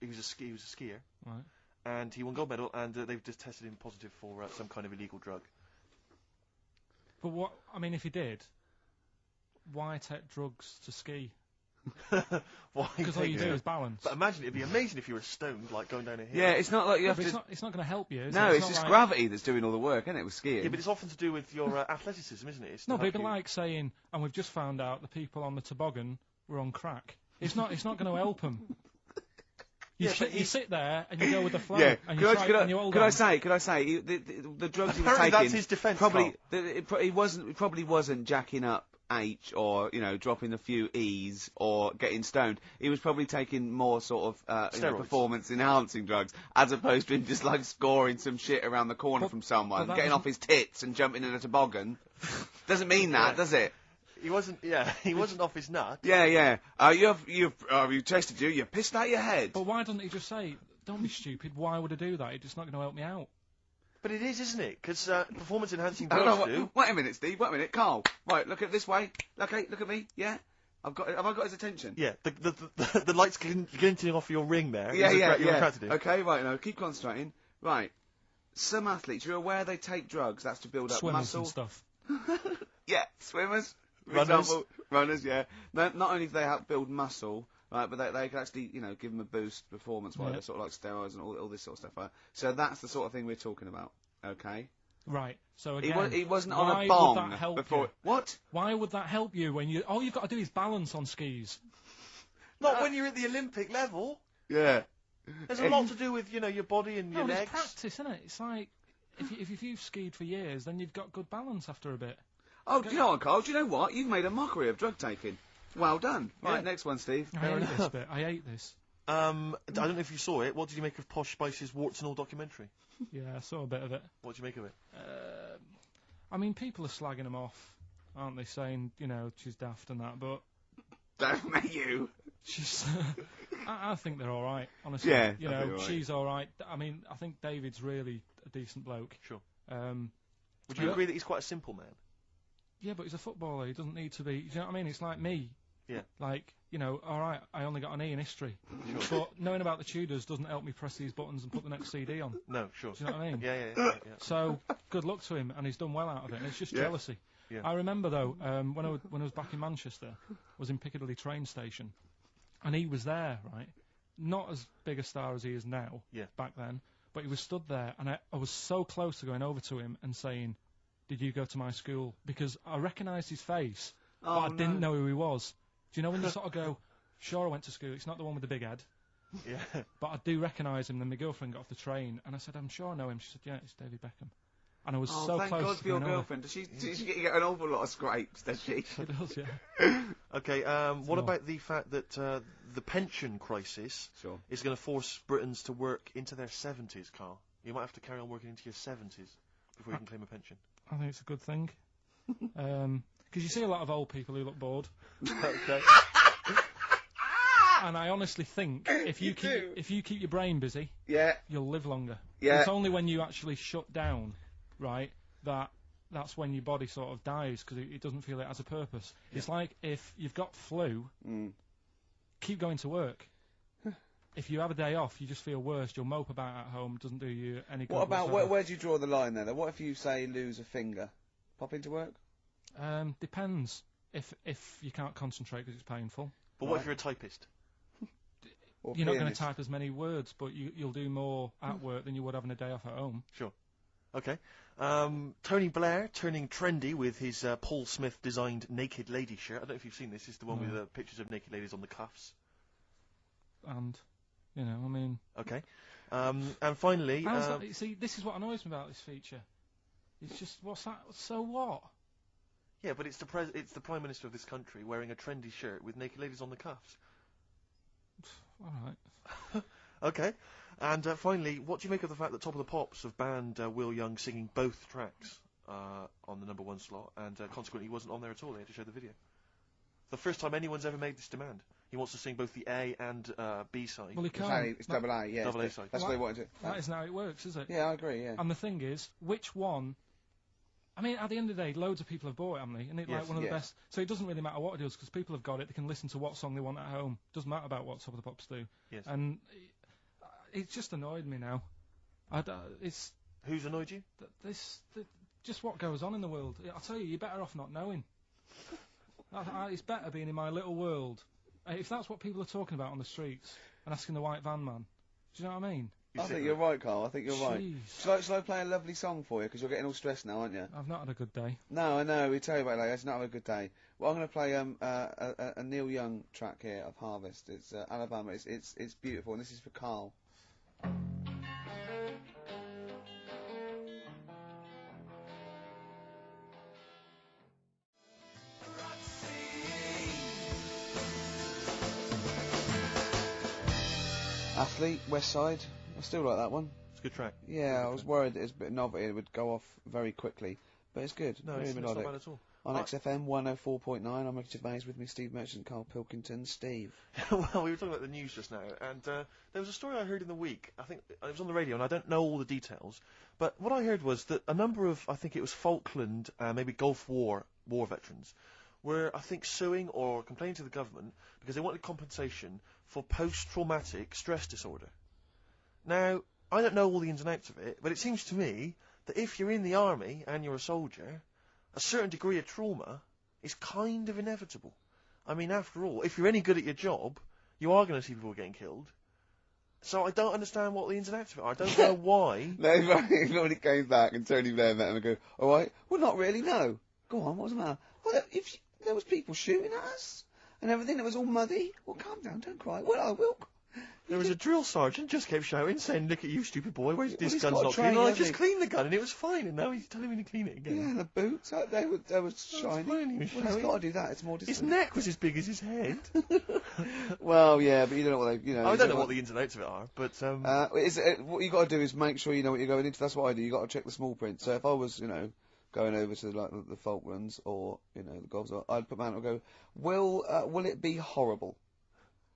He was a skier, Right. and he won gold medal, and they've just tested him positive for some kind of illegal drug. But what... if he did, why take drugs to ski? Why? Because all you do is balance. But imagine, it'd be amazing if you were stoned, like going down a hill. Yeah, it's not like you have to... It's not going to help you, is No, it? it's not just like... gravity that's doing all the work, isn't it, with skiing? Yeah, but it's often to do with your athleticism, isn't it? It's No, to but it'd help be you. like saying, and we've just found out the people on the toboggan were on crack. It's not going to help them. You sit there and you go with the flow. Yeah. And Could you hold I on. say, the drugs he was Apparently taking... that's his defence, probably, he probably wasn't jacking up H or, dropping a few E's or getting stoned. He was probably taking more sort of performance-enhancing drugs, as opposed to him just, scoring some shit around the corner from someone, getting off his tits and jumping in a toboggan. Doesn't mean that, does it? He wasn't off his nut. Yeah. You tasted you pissed out your head. But why doesn't he just say, don't be stupid, why would I do that? It's just not going to help me out. But it is, isn't it? Because performance-enhancing I don't drugs know, do. wait a minute, Steve, wait a minute. Carl, right, look at this way. Okay, look at me, yeah? Have I got his attention? Yeah, the lights glinting off your ring there. Yeah. You're attracted to. Okay, right, now, keep concentrating. Right, some athletes, you're aware they take drugs, that's to build up Swimmers muscle. and stuff. Yeah, swimmers. For example, runners, yeah. Not only do they help build muscle, right, but they can actually, you know, give them a boost performance-wise, Yeah. sort of like steroids and all this sort of stuff. Right? So that's the sort of thing we're talking about, okay? Right. So again, He wasn't why on a bong would that help before. you? What? Why would that help you when you? All you've got to do is balance on skis. Not when you're at the Olympic level. Yeah. There's a lot to do with, you know, your body and your No, legs. it's practice, isn't it? It's like if you've skied for years, then you've got good balance after a bit. Oh, do you know what, Carl? Do you know what? You've made a mockery of drug taking. Well done. Right, Yeah. next one, Steve. I hate this bit. I hate this. I don't know if you saw it. What did you make of Posh Spice's Warts and All documentary? Yeah, I saw a bit of it. What did you make of it? I mean, people are slagging them off, aren't they? Saying, you know, she's daft and that, but Don't you? she's. I think they're all right, honestly. Yeah, you I think know, they're all right. she's all right. I mean, I think David's really a decent bloke. Sure. Would Do you agree that he's quite a simple man? Yeah, but he's a footballer. He doesn't need to be. Do you know what I mean? It's like me. Yeah. Like, you know, all right, I only got an E in history. Sure. But knowing about the Tudors doesn't help me press these buttons and put the next CD on. No, sure. Do you know what I mean? Yeah. So, good luck to him, and he's done well out of it, and it's just Yeah. jealousy. Yeah. I remember, though, when I was back in Manchester, I was in Piccadilly train station, and he was there, right? Not as big a star as he is now, Yeah. back then, but he was stood there, and I was so close to going over to him and saying, "Did you go to my school?" Because I recognised his face, but I didn't know who he was. Do you know when you sort of go, "Sure, I went to school. It's not the one with the big head." Yeah. But I do recognise him. Then my girlfriend got off the train, and I said, "I'm sure I know him." She said, "Yeah, it's David Beckham." And I was so thank close God to for your going over. girlfriend. Does she get an awful lot of scrapes, does she? She does, yeah. Okay, what about the fact that the pension crisis is going to force Britons to work into their 70s, Carl? You might have to carry on working into your 70s before you can claim a pension. I think it's a good thing. Because you see a lot of old people who look bored. Okay. And I honestly think if you keep your brain busy, yeah, you'll live longer. Yeah. It's only when you actually shut down, right, that's when your body sort of dies because it doesn't feel it has a purpose. Yeah. It's like if you've got flu, keep going to work. If you have a day off, you just feel worse. You'll mope about at home. Doesn't do you any good. What about whatsoever. where do you draw the line there? What if you say lose a finger? Pop into work? Depends. If you can't concentrate because it's painful. But what if you're a typist? Or You're not going to pianist? type as many words, but you'll do more at work than you would having a day off at home. Sure. Okay. Tony Blair turning trendy with his Paul Smith designed naked lady shirt. I don't know if you've seen this. It's the one with the pictures of naked ladies on the cuffs. And, you know, I mean... Okay. And finally... how's that? You see, this is what annoys me about this feature. It's just, what's that? So what? Yeah, but it's the Prime Minister of this country wearing a trendy shirt with naked ladies on the cuffs. All right. Okay. And finally, what do you make of the fact that Top of the Pops have banned Will Young singing both tracks on the #1 slot, and consequently he wasn't on there at all? They had to show the video. The first time anyone's ever made this demand. He wants to sing both the A and B side. Well, he can't. It's double A, yeah. Double A side. That's what they wanted to. That isn't how it works, is it? Yeah, I agree, yeah. And the thing is, which one... I mean, at the end of the day, loads of people have bought it, haven't they? Isn't it Yes, like one of the yes. best? So it doesn't really matter what it does, because people have got it. They can listen to what song they want at home. Doesn't matter about what Top of the Pops do. Yes. And it's just annoyed me now. It's... Who's annoyed you? Just what goes on in the world. I'll tell you, you're better off not knowing. It's better being in my little world. If that's what people are talking about on the streets and asking the white van man, do you know what I mean? I think you're right, Carl. I think you're right. Jeez. Shall I play a lovely song for you? Because you're getting all stressed now, aren't you? I've not had a good day. No, I know. We tell you about it later. It's not having a good day. Well, I'm going to play a Neil Young track here of Harvest. It's Alabama. It's beautiful, and this is for Carl. Athlete, West Side. I still like that one. It's a good track. Yeah, I was worried it was a bit of novelty. It would go off very quickly, but it's good. No, Very it's not melodic. bad at all. On XFM 104.9, I'm Ricky Gervais, with me Steve Merchant, Carl Pilkington. Steve. Well, we were talking about the news just now, and there was a story I heard in the week. I think it was on the radio, and I don't know all the details. But what I heard was that a number of, I think it was Falkland, maybe Gulf War veterans, were, I think, suing or complaining to the government because they wanted compensation for post-traumatic stress disorder. Now, I don't know all the ins and outs of it, but it seems to me that if you're in the army and you're a soldier, a certain degree of trauma It's kind of inevitable. I mean, after all, if you're any good at your job, you are going to see people getting killed. So I don't understand what the ins and outs of it are. I don't know why. No, when it came back and Tony Blair met him and go, all right, well, not really, no. Go on, what's the matter? Well, if there was people shooting at us and everything, it was all muddy. Well, calm down, don't cry. Well, I will. There was a drill sergeant just kept shouting, saying, "Look at you, stupid boy! Where's this he's gun's got a not train, clean?" And I hasn't just he? cleaned the gun, and it was fine. And now he's telling me to clean it again. Yeah, and the boots, they were shiny. Fine, he was Well, he's showing. got to do that. It's more His discipline. neck was as big as his head. Well, yeah, but you don't know what they, you know. I you don't know what the ins and outs of it are, but what you got to do is make sure you know what you're going into. That's what I do. You got to check the small print. So if I was, going over to like the Falklands or the Gulf, I'd put my hand up and go, will it be horrible?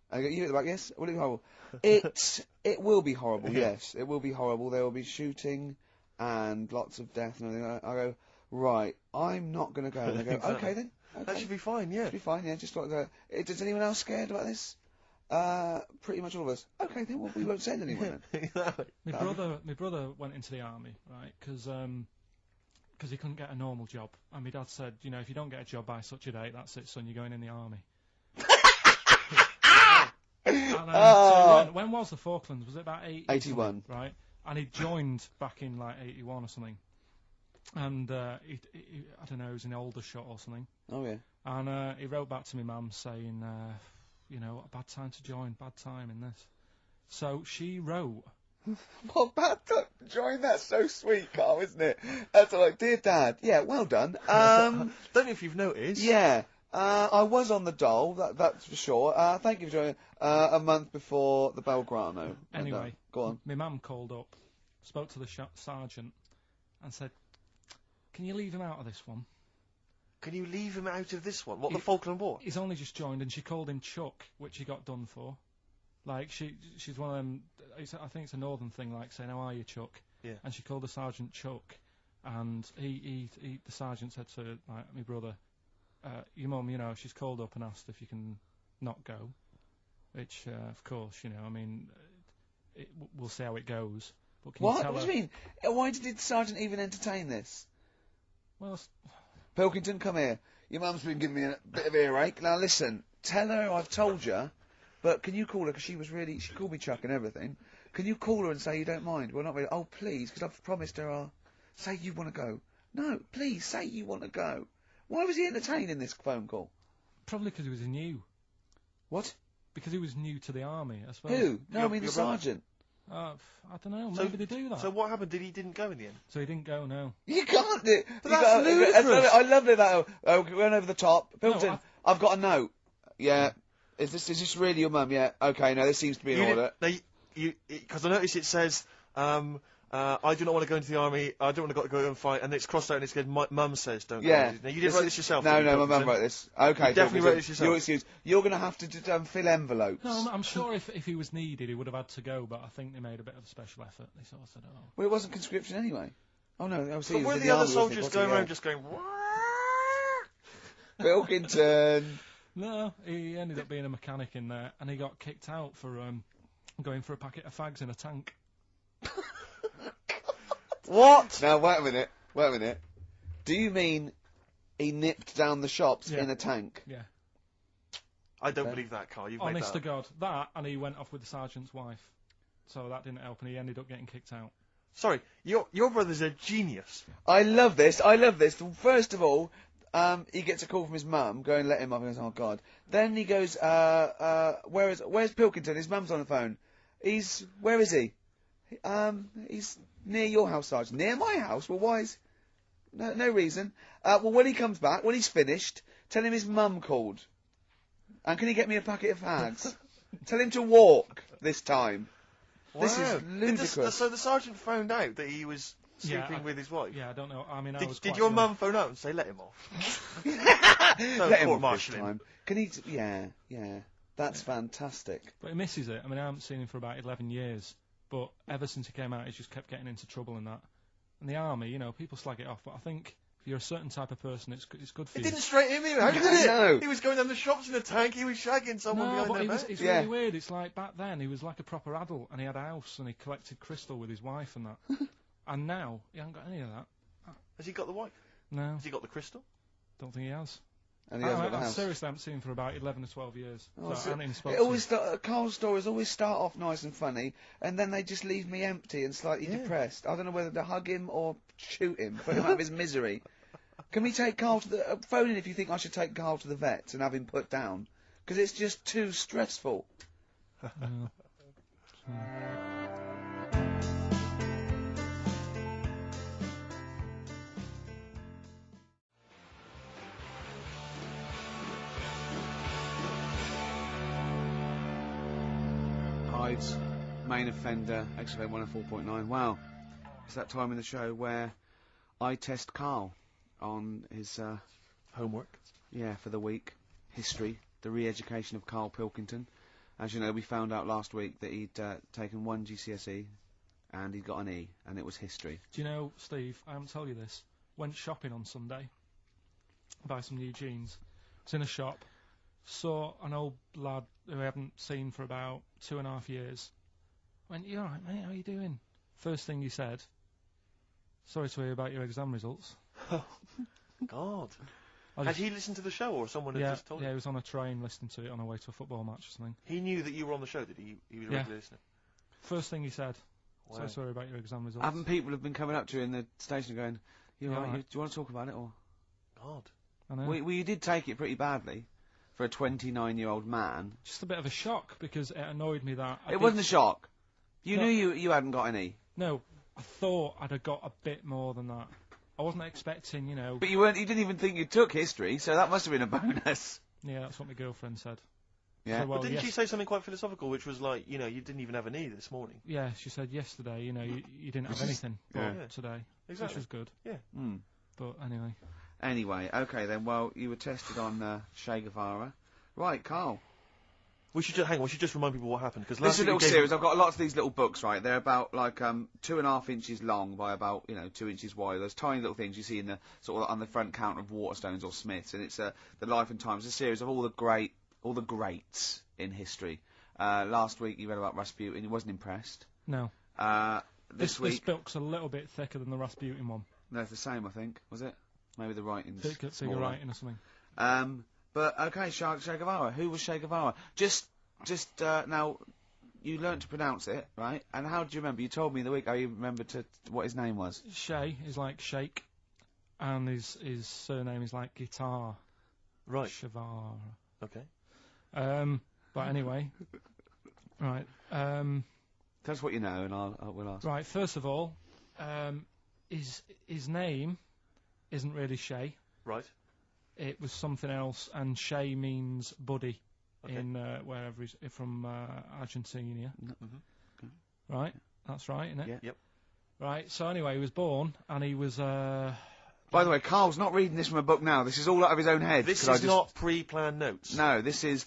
And I go, you at the back, yes. Will it be horrible? It will be horrible. Yes, it will be horrible. There will be shooting and lots of death and everything. I go, right. I'm not going to go. And they go, Exactly. okay then. Okay. That should be fine. Yeah. Should be fine. Yeah, just like that. Is anyone else scared about this? Pretty much all of us. Okay, then we won't send anyone then. My brother went into the army, right? Because he couldn't get a normal job, and my dad said, if you don't get a job by such a date, that's it, son. You're going in the army. And, so when was the Falklands? Was it about 81? Right. And he joined back in like 81 or something. And he I don't know, he was in Aldershot or something. Oh yeah. And he wrote back to my mum saying, a bad time to join, bad time in this. So she wrote. What bad time to join? That's so sweet, Carl, isn't it? That's like, dear Dad. Yeah, well done. Don't know if you've noticed. Yeah. I was on the dole, that's for sure. Thank you for joining. A month before the Belgrano. Anyway, go on. My mum called up, spoke to the sergeant, and said, "Can you leave him out of this one?" Can you leave him out of this one? What, the Falkland War? He's only just joined, and she called him Chuck, which he got done for. Like she's one of them. I think it's a northern thing, like saying, "How are you, Chuck?" Yeah. And she called the sergeant Chuck, and the sergeant said to my brother, "Your mum, she's called up and asked if you can not go," which, of course, we'll see how it goes. But can you tell What her? do you mean? Why did the sergeant even entertain this? Well, Pilkington, come here. Your mum's been giving me a bit of earache. Now listen, tell her I've told you, but can you call her, because she called me Chuck and everything. Can you call her and say you don't mind? Well, not really. Oh, please, because I've promised her say you want to go. No, please, say you want to go. Why was he entertaining this phone call? Probably because he was new. What? Because he was new to the army, I suppose. Who? No, I mean the sergeant. I don't know. Maybe they do that. So what happened? He didn't go in the end? So he didn't go, no. You can't do it. But that's ludicrous. I love that. Oh, we went over the top. Pilkington, No, I've got a note. Yeah. Is this really your mum? Yeah. Okay, no, this seems to be in order. Because I noticed it says, I do not want to go into the army, I don't want to go and fight, and it's crossed out and it says, my mum says don't go. Now, you didn't write this yourself? No, did you, my mum wrote this. Okay, You definitely wrote this yourself. Your excuse. You're going to have to fill envelopes. No, I'm sure if he was needed, he would have had to go, but I think they made a bit of a special effort. They sort of said, oh. Well, it wasn't conscription anyway. Oh, no. But were the other soldiers going around just going, Pilkington. No, he ended up being a mechanic in there, and he got kicked out for going for a packet of fags in a tank. What? Now, wait a minute. Do you mean he nipped down the shops in a tank? Yeah. I don't believe that, Carl. You've Honest made to God. That, and he went off with the sergeant's wife. So that didn't help, and he ended up getting kicked out. Sorry, your brother's a genius. I love this. First of all, he gets a call from his mum, go and let him up, and he goes, oh, God. Then he goes, where's Pilkington? His mum's on the phone. Where is he? He's near your house, Sergeant. Near my house? Well, why is... No reason. Well, when he comes back, when he's finished, tell him his mum called. And can he get me a packet of fags? Tell him to walk this time. Wow. This is ludicrous. So the sergeant found out that he was sleeping with his wife? Yeah, I don't know. I mean, Did your mum phone out and say, let him off? Let him off this time. Can he... Yeah. That's fantastic. But he misses it. I mean, I haven't seen him for about 11 years. But ever since he came out, he's just kept getting into trouble and that. And the army, people slag it off. But I think if you're a certain type of person, it's good for It you. didn't straight him in, how did it? No. He was going down the shops in a tank, he was shagging someone behind their back. It's really weird. It's like back then, he was like a proper adult, and he had a house, and he collected crystal with his wife and that. And now, he hasn't got any of that. Has he got the wife? No. Has he got the crystal? Don't think he has. And he hasn't got the I house. seriously haven't seen him for about 11 or 12 years. Oh, So I haven't even spoken it to always him. Carl's stories always start off nice and funny, and then they just leave me empty and slightly depressed. I don't know whether to hug him or shoot him, put him out of his misery. Can we take Carl to the phone in if you think I should take Carl to the vet and have him put down? Because it's just too stressful. Hyde's main offender, XFM 104.9. Wow, it's that time in the show where I test Carl on his homework. Yeah, for the week. History, the re-education of Karl Pilkington. As you know, we found out last week that he'd taken one GCSE and he'd got an E, and it was history. Do you know, Steve, I haven't told you this, went shopping on Sunday, buy some new jeans, was in a shop, saw an old lad who I haven't seen for about 2.5 years, went, "You alright, mate, how you doing?" First thing he said, "Sorry to hear about your exam results." God. Had he listened to the show, or someone had just told him? Yeah, he was on a train listening to it on our way to a football match or something. He knew that you were on the show, did he? He was a regular listener. First thing he said, Wow. "So sorry about your exam results." Haven't people have been coming up to you in the station going, "You all right? Do you want to talk about it?" Or God. I know. Well, you did take it pretty badly for a 29-year-old man. Just a bit of a shock, because it annoyed me that... It wasn't a shock. You knew you hadn't got an E. No, I thought I'd have got a bit more than that. I wasn't expecting, you know... But you didn't even think you took history, so that must have been a bonus. Yeah, that's what my girlfriend said. Yeah. So, well, But didn't she say something quite philosophical, which was like, you know, you didn't even have an E this morning? Yeah, she said yesterday, you know, you didn't have anything today. Exactly. Which was good. Yeah. Mm. But anyway. Anyway, okay then, well, you were tested on Che Guevara. Right, Carl. We should just remind people what happened, because This is a little series. I've got lots of these little books, right? They're about like 2.5 inches long by about 2 inches wide. Those tiny little things you see in the sort of on the front counter of Waterstones or Smiths, and it's the Life and Times, a series of all the greats in history. Last week you read about Rasputin. You wasn't impressed. No. This week this book's a little bit thicker than the Rasputin one. No, it's the same, I think. Was it? Maybe the writing's Figure writing or something. But okay, Che Guevara. Who was Che Guevara? Just now, you learnt to pronounce it, right? And how do you remember? You told me the week how you remembered what his name was. Che is like shake, and his surname is like guitar. Right. Guevara. Okay. But anyway, right. Tell us what you know, and we'll ask. Right. First of all, his name isn't really Che. Right. It was something else, and Che means buddy in wherever he's from, Argentina. Mm-hmm. Right, that's right, isn't it? Yeah. Yep. Right. So anyway, he was born, and he was. By the way, Carl's not reading this from a book now. This is all out of his own head. This is not pre-planned notes. No, this is.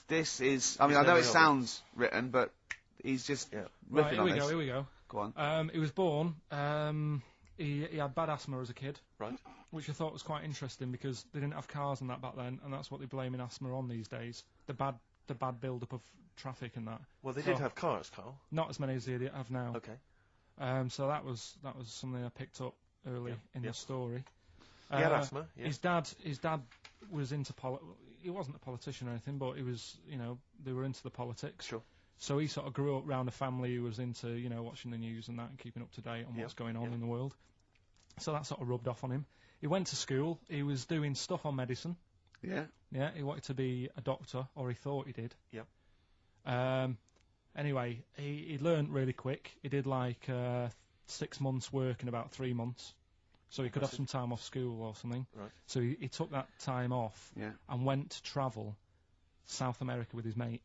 I mean, I know it sounds written, but he's just riffing on this. Here we go. Go on. He was born. He had bad asthma as a kid. Right. Which I thought was quite interesting, because they didn't have cars and that back then, and that's what they're blaming asthma on these days. The bad build-up of traffic and that. Well, they did have cars, Carl. Not as many as they have now. Okay. So that was something I picked up early in the story. He had asthma. Yeah. His dad was into he wasn't a politician or anything, but he was, they were into the politics. Sure. So he sort of grew up around a family who was into, watching the news and that, and keeping up to date on what's going on in the world. So that sort of rubbed off on him. He went to school. He was doing stuff on medicine. Yeah. Yeah, he wanted to be a doctor, or he thought he did. Yep. Anyway, he learned really quick. He did like 6 months work in about 3 months. So he could have some time off school or something. Right. So he took that time off and went to travel South America with his mate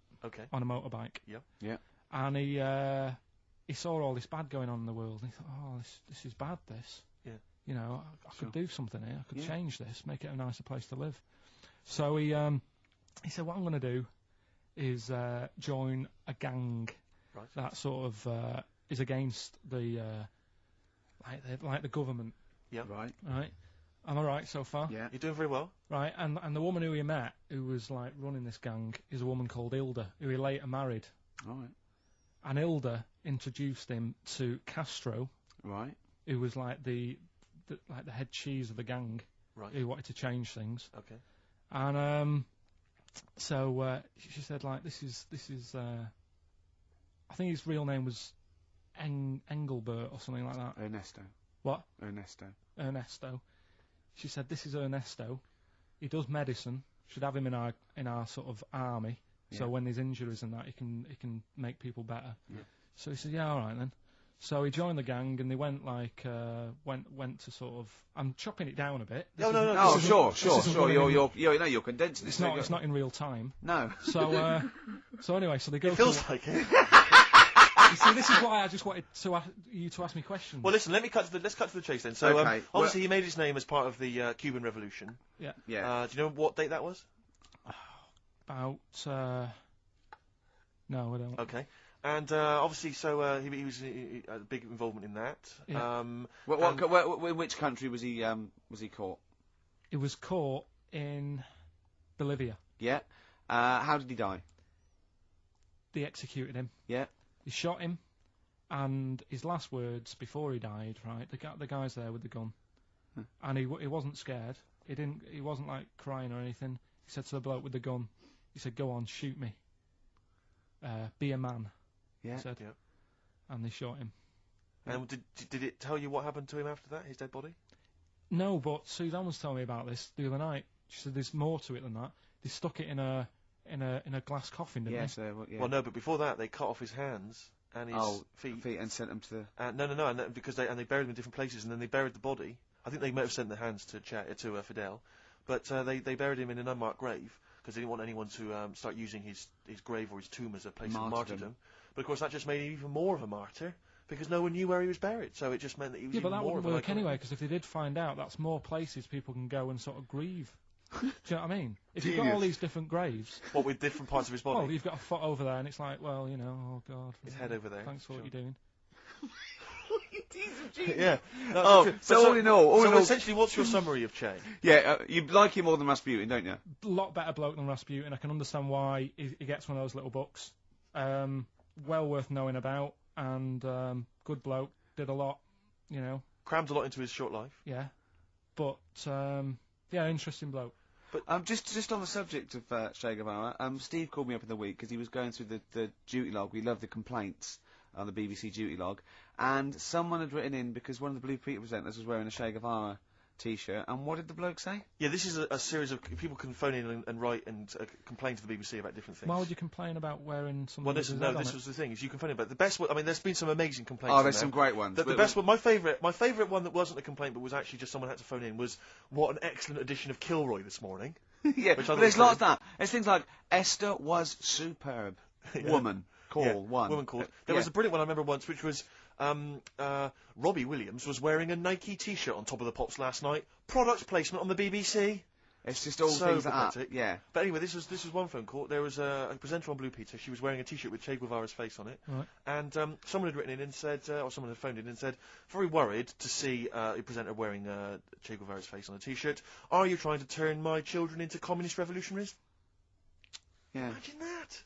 on a motorbike. Yep. Yeah. And he saw all this bad going on in the world. And he thought, oh, this is bad, this. Yeah. I could do something here. I could change this, make it a nicer place to live. So he said, what I'm going to do is join a gang that sort of is against the like the government. Yeah. Right. Right. Am I right so far? Yeah. You're doing very well. Right. And the woman who he met, who was like running this gang, is a woman called Hilda, who he later married. All right. And Hilda introduced him to Castro. Right. Who was like the head cheese of the gang. Right. Who wanted to change things. Okay. And so she said, like, this is I think his real name was Engelbert or something like that. Ernesto. What? Ernesto. She said, this is Ernesto. He does medicine. Should have him in our sort of army. So when there's injuries and that, he can make people better. Yeah. So he said, yeah, all right then. So he joined the gang, and they went like went to sort of. I'm chopping it down a bit. No. Sure. You're condensing. It's not in real time. No. So anyway, so they go. It feels like it. You see, this is why I just wanted you to ask me questions. Well, listen, let's cut to the chase then. So, Okay, obviously he made his name as part of the Cuban Revolution. Yeah. Yeah. Do you know what date that was? About. No, I don't. Okay. And obviously, so he was a big involvement in that. Yeah. In which country was he caught? He was caught in Bolivia. Yeah. How did he die? They executed him. Yeah. They shot him, and his last words before he died, right? The guy's there with the gun, and he wasn't scared. He wasn't like crying or anything. He said to the bloke with the gun, he said, "Go on, shoot me. Be a man." Yeah. He said. Yeah. And they shot him. And did it tell you what happened to him after that? His dead body? No, but Suzanne was telling me about this the other night. She said there's more to it than that. They stuck it in a glass coffin, didn't they? Well, no, but before that, they cut off his hands and his feet and sent them to the. No, and because they buried them in different places, and then they buried the body. I think they might have sent the hands to Fidel, but they buried him in an unmarked grave because they didn't want anyone to start using his grave or his tomb as a place of martyrdom. But of course, that just made him even more of a martyr because no one knew where he was buried. So it just meant that he was even more of a. Yeah, but that wouldn't work anyway, because if they did find out, that's more places people can go and sort of grieve. Do you know what I mean? If you've got all these different graves... What, with different parts of his body? Well, you've got a foot over there, and it's like, well, you know, oh, God. His head over there. Thanks for what you're doing. Yeah. So all in all, essentially, what's your summary of Che? Yeah, you like him more than Rasputin, don't you? A lot better bloke than Rasputin. I can understand why he gets one of those little books. Well worth knowing about, and good bloke. Did a lot, you know. Crammed a lot into his short life. Yeah. But, yeah, interesting bloke. But just on the subject of Che Guevara, Steve called me up in the week because he was going through the duty log. We love the complaints on the BBC duty log, and someone had written in because one of the Blue Peter presenters was wearing a Che Guevara T-shirt, and what did the bloke say? Yeah, this is a series of people can phone in and write and complain to the BBC about different things. Why would you complain about wearing something? Well, this was the thing. Is you complain about the best. I mean, there's been some amazing complaints. Oh, there's some great ones. The best one, my favourite one that wasn't a complaint but was actually just someone had to phone in was what an excellent edition of Kilroy this morning. Yeah, but there's lots of that. There's things like Esther was superb. Yeah. Woman called one. Woman called. There was a brilliant one I remember once, which was Robbie Williams was wearing a Nike T-shirt on Top of the Pops last night. Product placement on the BBC. It's just all so things pathetic. like that. Yeah. But anyway, this was one phone call. There was a presenter on Blue Peter. She was wearing a T-shirt with Che Guevara's face on it. Right. And someone had written in and said, or someone had phoned in and said, very worried to see a presenter wearing Che Guevara's face on a T-shirt. Are you trying to turn my children into communist revolutionaries? Yeah. Imagine that.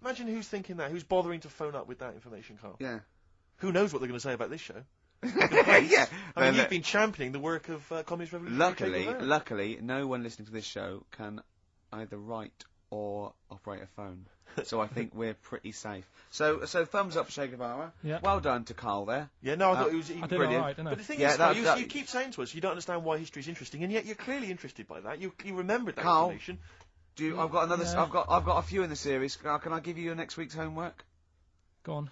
Imagine who's thinking that. Who's bothering to phone up with that information, Carl? Yeah. Who knows what they're going to say about this show? Yeah. I mean, you've been championing the work of communist revolution. Luckily, no one listening to this show can either write or operate a phone. So I think we're pretty safe. So thumbs up, Che Guevara. Yeah. Well done to Carl there. Yeah, no, I thought it was I did brilliant. all right, didn't I? But the thing is, you keep saying to us you don't understand why history is interesting, and yet you're clearly interested by that. You remembered that Carl, information. I've got another. Yeah. I've got a few in the series. Can I give you your next week's homework? Go on.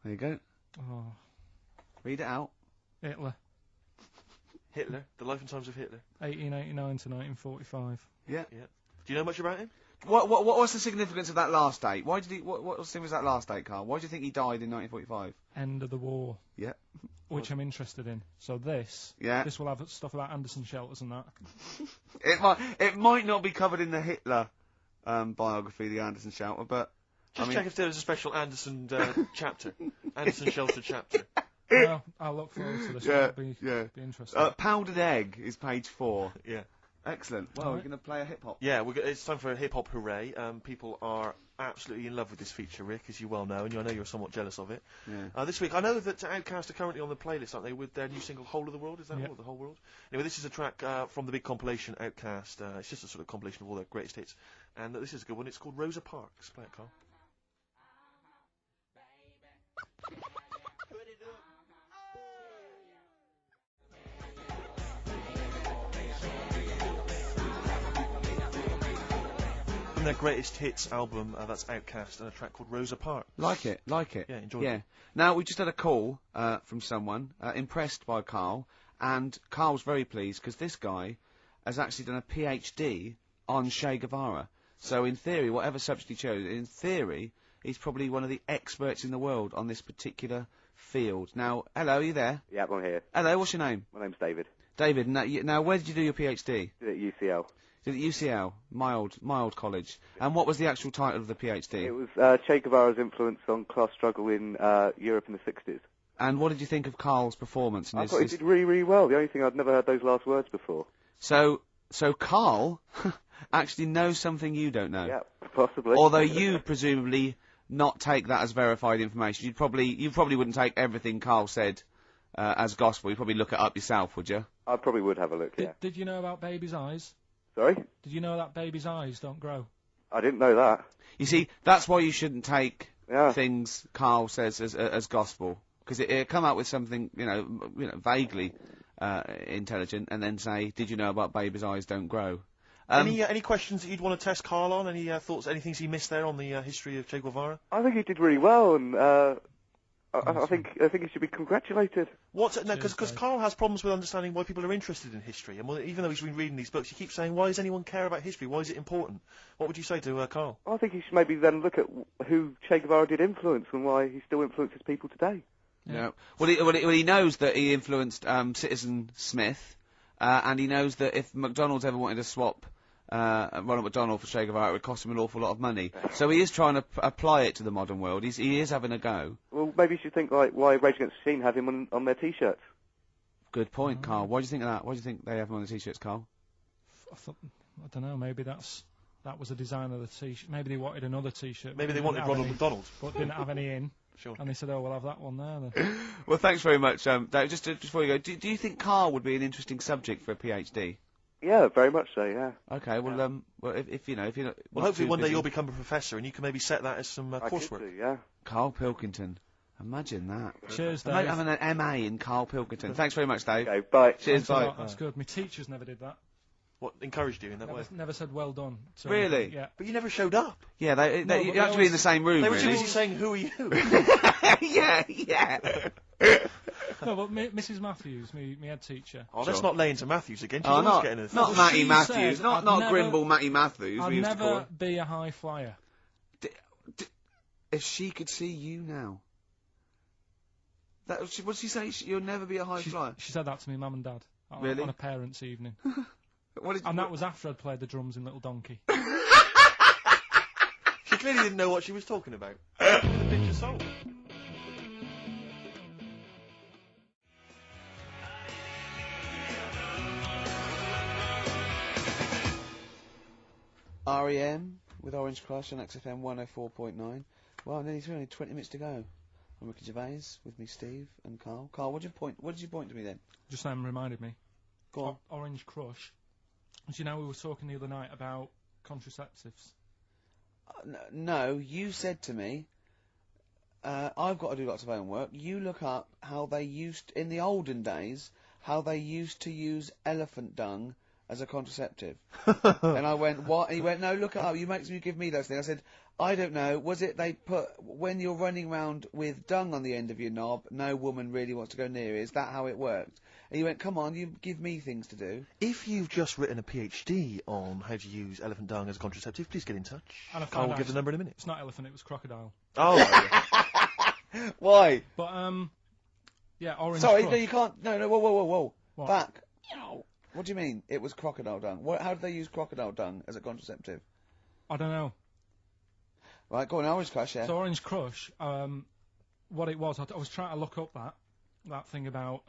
There you go. Oh. Read it out. Hitler, the life and times of Hitler. 1889 to 1945. Yeah. Yeah. Do you know much about him? What's the significance of that last date? Why did he? What was that last date, Carl? Why do you think he died in 1945? End of the war. Yeah. Which I'm interested in. So this will have stuff about Anderson shelters and that. It might not be covered in the Hitler biography, the Anderson shelter, but just check if there was a special Anderson chapter, Anderson shelter chapter. Well, I'll look forward to this. It'll be interesting. Powdered egg is page 4. Yeah. Excellent. Well, we're going to play a hip-hop. Yeah, it's time for a hip-hop hooray. People are absolutely in love with this feature, Rick, as you well know, and I know you're somewhat jealous of it. Yeah. This week, I know that Outkast are currently on the playlist, aren't they, with their new single, Whole of the World? Is that all? The Whole World? Anyway, this is a track from the big compilation, Outkast. It's just a sort of compilation of all their greatest hits. And this is a good one. It's called Rosa Parks. Play it, Carl. From their greatest hits album, that's Outkast, and a track called Rosa Parks. Like it. Yeah, enjoy it. Now, we just had a call from someone impressed by Karl, and Karl's very pleased because this guy has actually done a PhD on Che Guevara. So, in theory, whatever subject he chose, in theory, he's probably one of the experts in the world on this particular field. Now, hello, are you there? Yeah, I'm here. Hello, what's your name? My name's David. David, now where did you do your PhD? Did it at UCL. Did it at UCL, my old college. And what was the actual title of the PhD? It was Che Guevara's influence on class struggle in Europe in the 60s. And what did you think of Karl's performance? I thought he did really, really well. The only thing I'd never heard those last words before. So Karl actually knows something you don't know. Yeah, possibly. Although you presumably not take that as verified information. You probably wouldn't take everything Karl said as gospel. You'd probably look it up yourself, would you? I probably would have a look, yeah. Did you know about babies' eyes? Sorry? Did you know that babies' eyes don't grow? I didn't know that. You see, that's why you shouldn't take things Karl says as gospel, because it come out with something vaguely intelligent, and then say, "Did you know about babies' eyes don't grow?" Any questions that you'd want to test Karl on? Any thoughts? Any things he missed there on the history of Che Guevara? I think he did really well, and I think he should be congratulated. Because Karl has problems with understanding why people are interested in history, and even though he's been reading these books, he keeps saying, "Why does anyone care about history? Why is it important?" What would you say to Karl? I think he should maybe then look at who Che Guevara did influence and why he still influences people today. Yeah. Well, he knows that he influenced Citizen Smith, and he knows that if McDonald's ever wanted to swap Ronald McDonald for Che Guevara, it would cost him an awful lot of money. So he is trying to apply it to the modern world. He is having a go. Well, maybe you should think like why Rage Against the Machine have him on their T-shirts. Good point, Karl. Why do you think of that? Why do you think they have him on the T-shirts, Karl? I don't know. Maybe that was a design of the T-shirt. Maybe they wanted another T-shirt. Maybe they wanted Ronald McDonald, but didn't have any in. Sure. And they said, "Oh, we'll have that one there then." Well, thanks very much, Dave. Just before you go, do you think Karl would be an interesting subject for a PhD? Yeah, very much so. Yeah. Okay. Well, if you're not. Well, hopefully one day you'll become a professor, and you can maybe set that as some coursework. I could do, yeah. Karl Pilkington. Imagine that. Cheers, Dave. Having an MA in Karl Pilkington. Thanks very much, Dave. Okay, bye. Cheers, bye. That's good. My teachers never did that. What encouraged you in that way? Never said well done. So really? Yeah. But you never showed up. Yeah, you had to be in the same room. They were really. too busy saying, "Who are you?" yeah. No, but Mrs. Matthews, me head teacher. Oh, let's not lay into Matthews again. She's not Matty Matthews, said, not Grimble Matty Matthews. I'd we used to call never her. be a high flyer. If she could see you now. What did she say? You'll never be a high flyer? She said that to me, mum and dad. Really? On a parents' evening. That was after I'd played the drums in Little Donkey. She clearly didn't know what she was talking about. The picture sold. R.E.M. with Orange Crush on XFM 104.9. Well, nearly 20 minutes to go. I'm Ricky Gervais, with me Steve and Karl. Karl, what did you point to me then? Just reminded me. Go on. Orange Crush. Do you know we were talking the other night about contraceptives? No, you said to me, I've got to do lots of homework. You look up how they used, in the olden days, how they used to use elephant dung as a contraceptive. And I went, what? And he went, no, look it up. You give me those things. I said, I don't know. Was it they put, when you're running around with dung on the end of your knob, no woman really wants to go near it. Is that how it worked? And he went, come on, you give me things to do. If you've just written a PhD on how to use elephant dung as a contraceptive, please get in touch. And I will give the number in a minute. It's not elephant, it was crocodile. Oh, yeah. Why? But, yeah, Orange Sorry, Crush. no, you can't, no, whoa. What? Back. What do you mean, it was crocodile dung? How did they use crocodile dung as a contraceptive? I don't know. Right, go on, Orange Crush, yeah. So Orange Crush, what it was, I was trying to look up that thing about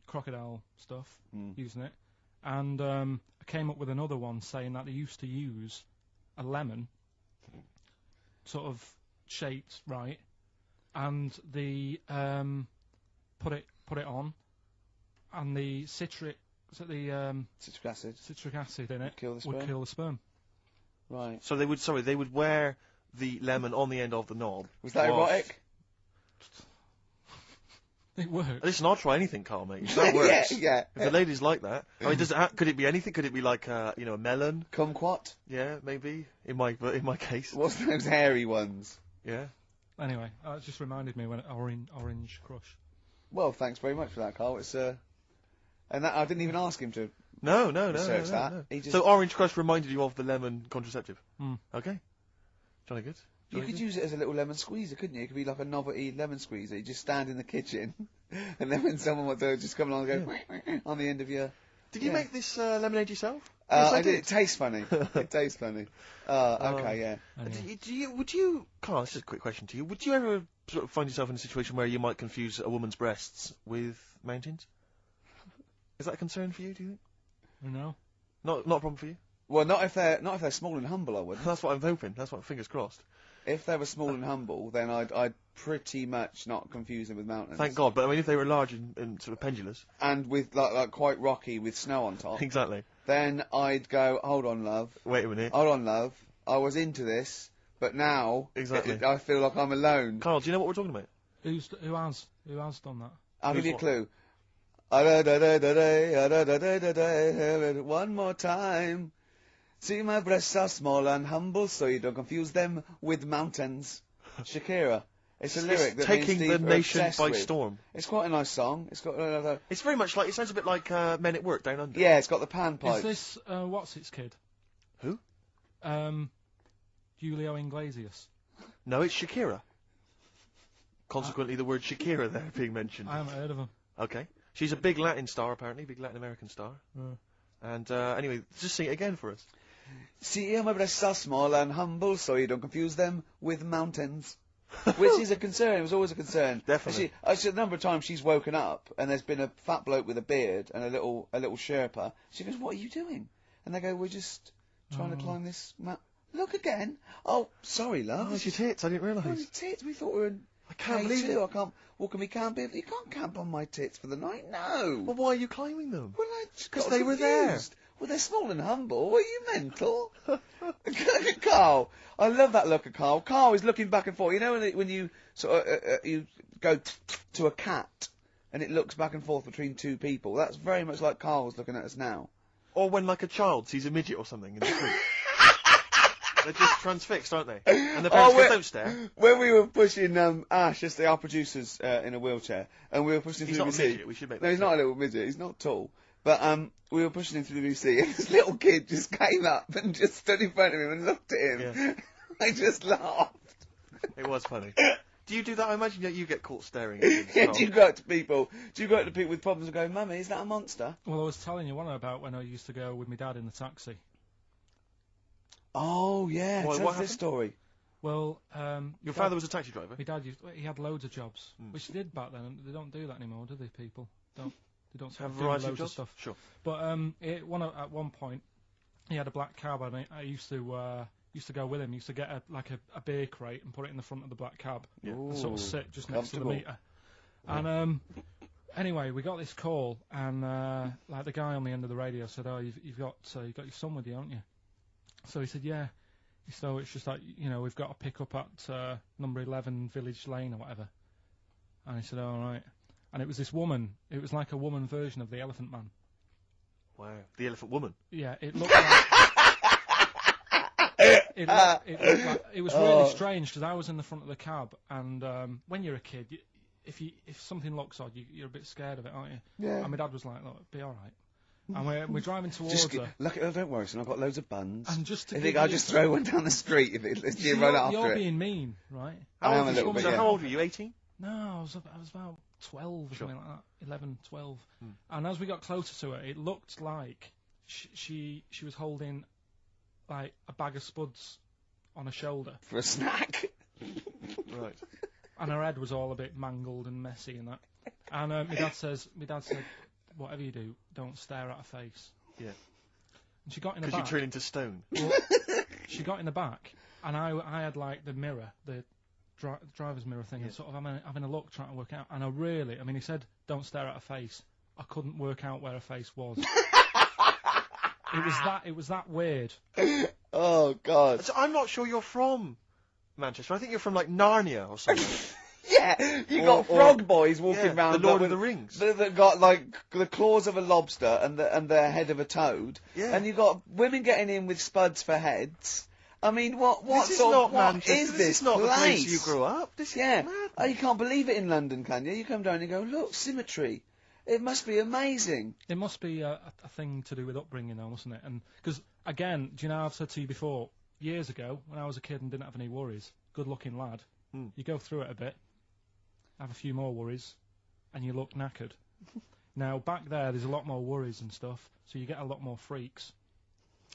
crocodile stuff, using it, And I came up with another one saying that they used to use a lemon, sort of shaped right, and the put it on, and the citric acid in it would kill the sperm. Right. So they would wear the lemon on the end of the knob. Was that erotic? It works. Listen, I'll try anything, Carl, mate. If that works. Yeah. If the ladies like that. I mean, could it be anything? Could it be like a melon? Kumquat? Yeah, maybe. In my case. What's those hairy ones? Yeah. Anyway, it just reminded me when Orange Crush. Well, thanks very much for that, Carl. It's and that I didn't even ask him to. No. Research that. No. He just... So Orange Crush reminded you of the lemon contraceptive. Okay. Jolly good. You could use it as a little lemon squeezer, couldn't you? It could be like a novelty lemon squeezer. You just stand in the kitchen, and then when someone wants to just come along and go on the end of your... Did you make this lemonade yourself? Yes, I did. It tastes funny. It tastes funny. Okay, yeah. Would you, Carl, this is a quick question to you. Would you ever sort of find yourself in a situation where you might confuse a woman's breasts with mountains? Is that a concern for you, do you think? No. Not a problem for you? Well, not if they're small and humble, I wouldn't. That's what I'm hoping. That's what, fingers crossed. If they were small and humble, then I'd pretty much not confuse them with mountains. Thank God, but I mean, if they were large and sort of pendulous. And with, like quite rocky with snow on top. Exactly. Then I'd go, hold on, love. Wait a minute. Hold on, love. I was into this, but now... Exactly. I feel like I'm alone. Carl, do you know what we're talking about? Who has done that? I'll give you a clue. One more time. See, my breasts are small and humble, so you don't confuse them with mountains. Shakira. It's a lyric that taking me the and Steve nation are obsessed by with. storm. It's quite a nice song. It's got It's very much like, it sounds a bit like Men at Work Down Under. Yeah, it's got the panpipes. Is this what's its kid? Who? Julio Iglesias. No, it's Shakira. Consequently, the word Shakira there being mentioned. I haven't heard of him. Okay. She's a big Latin star, apparently, big Latin American star. And anyway, just sing it again for us. See, my breasts are small and humble, so you don't confuse them with mountains. Which is a concern. It was always a concern. Definitely. A number of times she's woken up and there's been a fat bloke with a beard and a little Sherpa. She goes, "What are you doing?" And they go, "We're just trying to climb this mountain." Look again. Oh, sorry, love. Oh, it's your tits. I didn't realise. Oh, your tits. We thought we were in I can't believe it. I can't. Well, can we camp here? You can't camp on my tits for the night. No. Well, why are you climbing them? Well, I just because got they were there. confused. Well, they're small and humble. Are you mental? Look at Carl. I love that look at Carl. Carl is looking back and forth. You know when you sort of you go to a cat and it looks back and forth between two people. That's very much like Carl's looking at us now. Or when like a child sees a midget or something in the street. They're just transfixed, aren't they? And the parents go, don't stare. When we were pushing Ash, just our producers, in a wheelchair, and we were pushing He's through not the a VC. midget, we should make that No, he's not a little midget. He's not tall. But we were pushing him through the VC, and this little kid just came up and just stood in front of him and looked at him. Yeah. I just laughed. It was funny. Do you do that? I imagine that you get caught staring at kids. Yeah, do you go up to people with problems and go, "Mummy, is that a monster?" Well, I was telling you one about when I used to go with my dad in the taxi. Oh, yeah. What Tell us happened? this story. Well, your father was a taxi driver? My dad he had loads of jobs, which they did back then. And they don't do that anymore, do they, people? They don't have a do variety of loads jobs? stuff. Sure. But at one point, he had a black cab, and I used to go with him. He used to get a beer crate and put it in the front of the black cab and sort of sit just next to the meter. And anyway, we got this call, and like the guy on the end of the radio said, "Oh, you've got your son with you, haven't you?" So he said, "Yeah." So it's just like, we've got to pick up at number 11 Village Lane or whatever. And he said, "All right." And it was this woman. It was like a woman version of the Elephant Man. Wow, the Elephant Woman. Yeah, it looked like. It looked like, it was really strange because I was in the front of the cab, and when you're a kid, if something looks odd, you're a bit scared of it, aren't you? Yeah. And my dad was like, "Look, it'll be all right." And we're driving towards her. Look, don't worry, son. I've got loads of buns. And just to I think I'll just throw one down the street if you run after You're it. being mean, right? I am a little bit. How old were you? 18? No, I was about 12 or something like that. 11, 12. And as we got closer to her, it looked like she was holding like a bag of spuds on her shoulder for a snack. Right. And her head was all a bit mangled and messy and that. And my dad said, "Whatever you do, don't stare at her face." Yeah. And she got in the Because back. you turn into stone. Well, she got in the back, and I had like the mirror, the driver's mirror thing, and sort of having a look, trying to work out. And I mean, he said, don't stare at her face. I couldn't work out where her face was. It was that weird. Oh, God. So I'm not sure you're from Manchester. I think you're from, like, Narnia or something. Yeah, you got frog boys walking around. The Lord of the Rings. That got, like, the claws of a lobster and the head of a toad. Yeah. And you got women getting in with spuds for heads. I mean, what This sort of, is not what Manchester. is this is not the place place? you grew up. This is Yeah. mad. Oh, you can't believe it in London, can you? You come down and you go, look, symmetry. It must be amazing. It must be a thing to do with upbringing, though, mustn't it? And because again, do you know I've said to you before, years ago when I was a kid and didn't have any worries, good-looking lad, you go through it a bit, have a few more worries, and you look knackered. Now back there's a lot more worries and stuff, so you get a lot more freaks.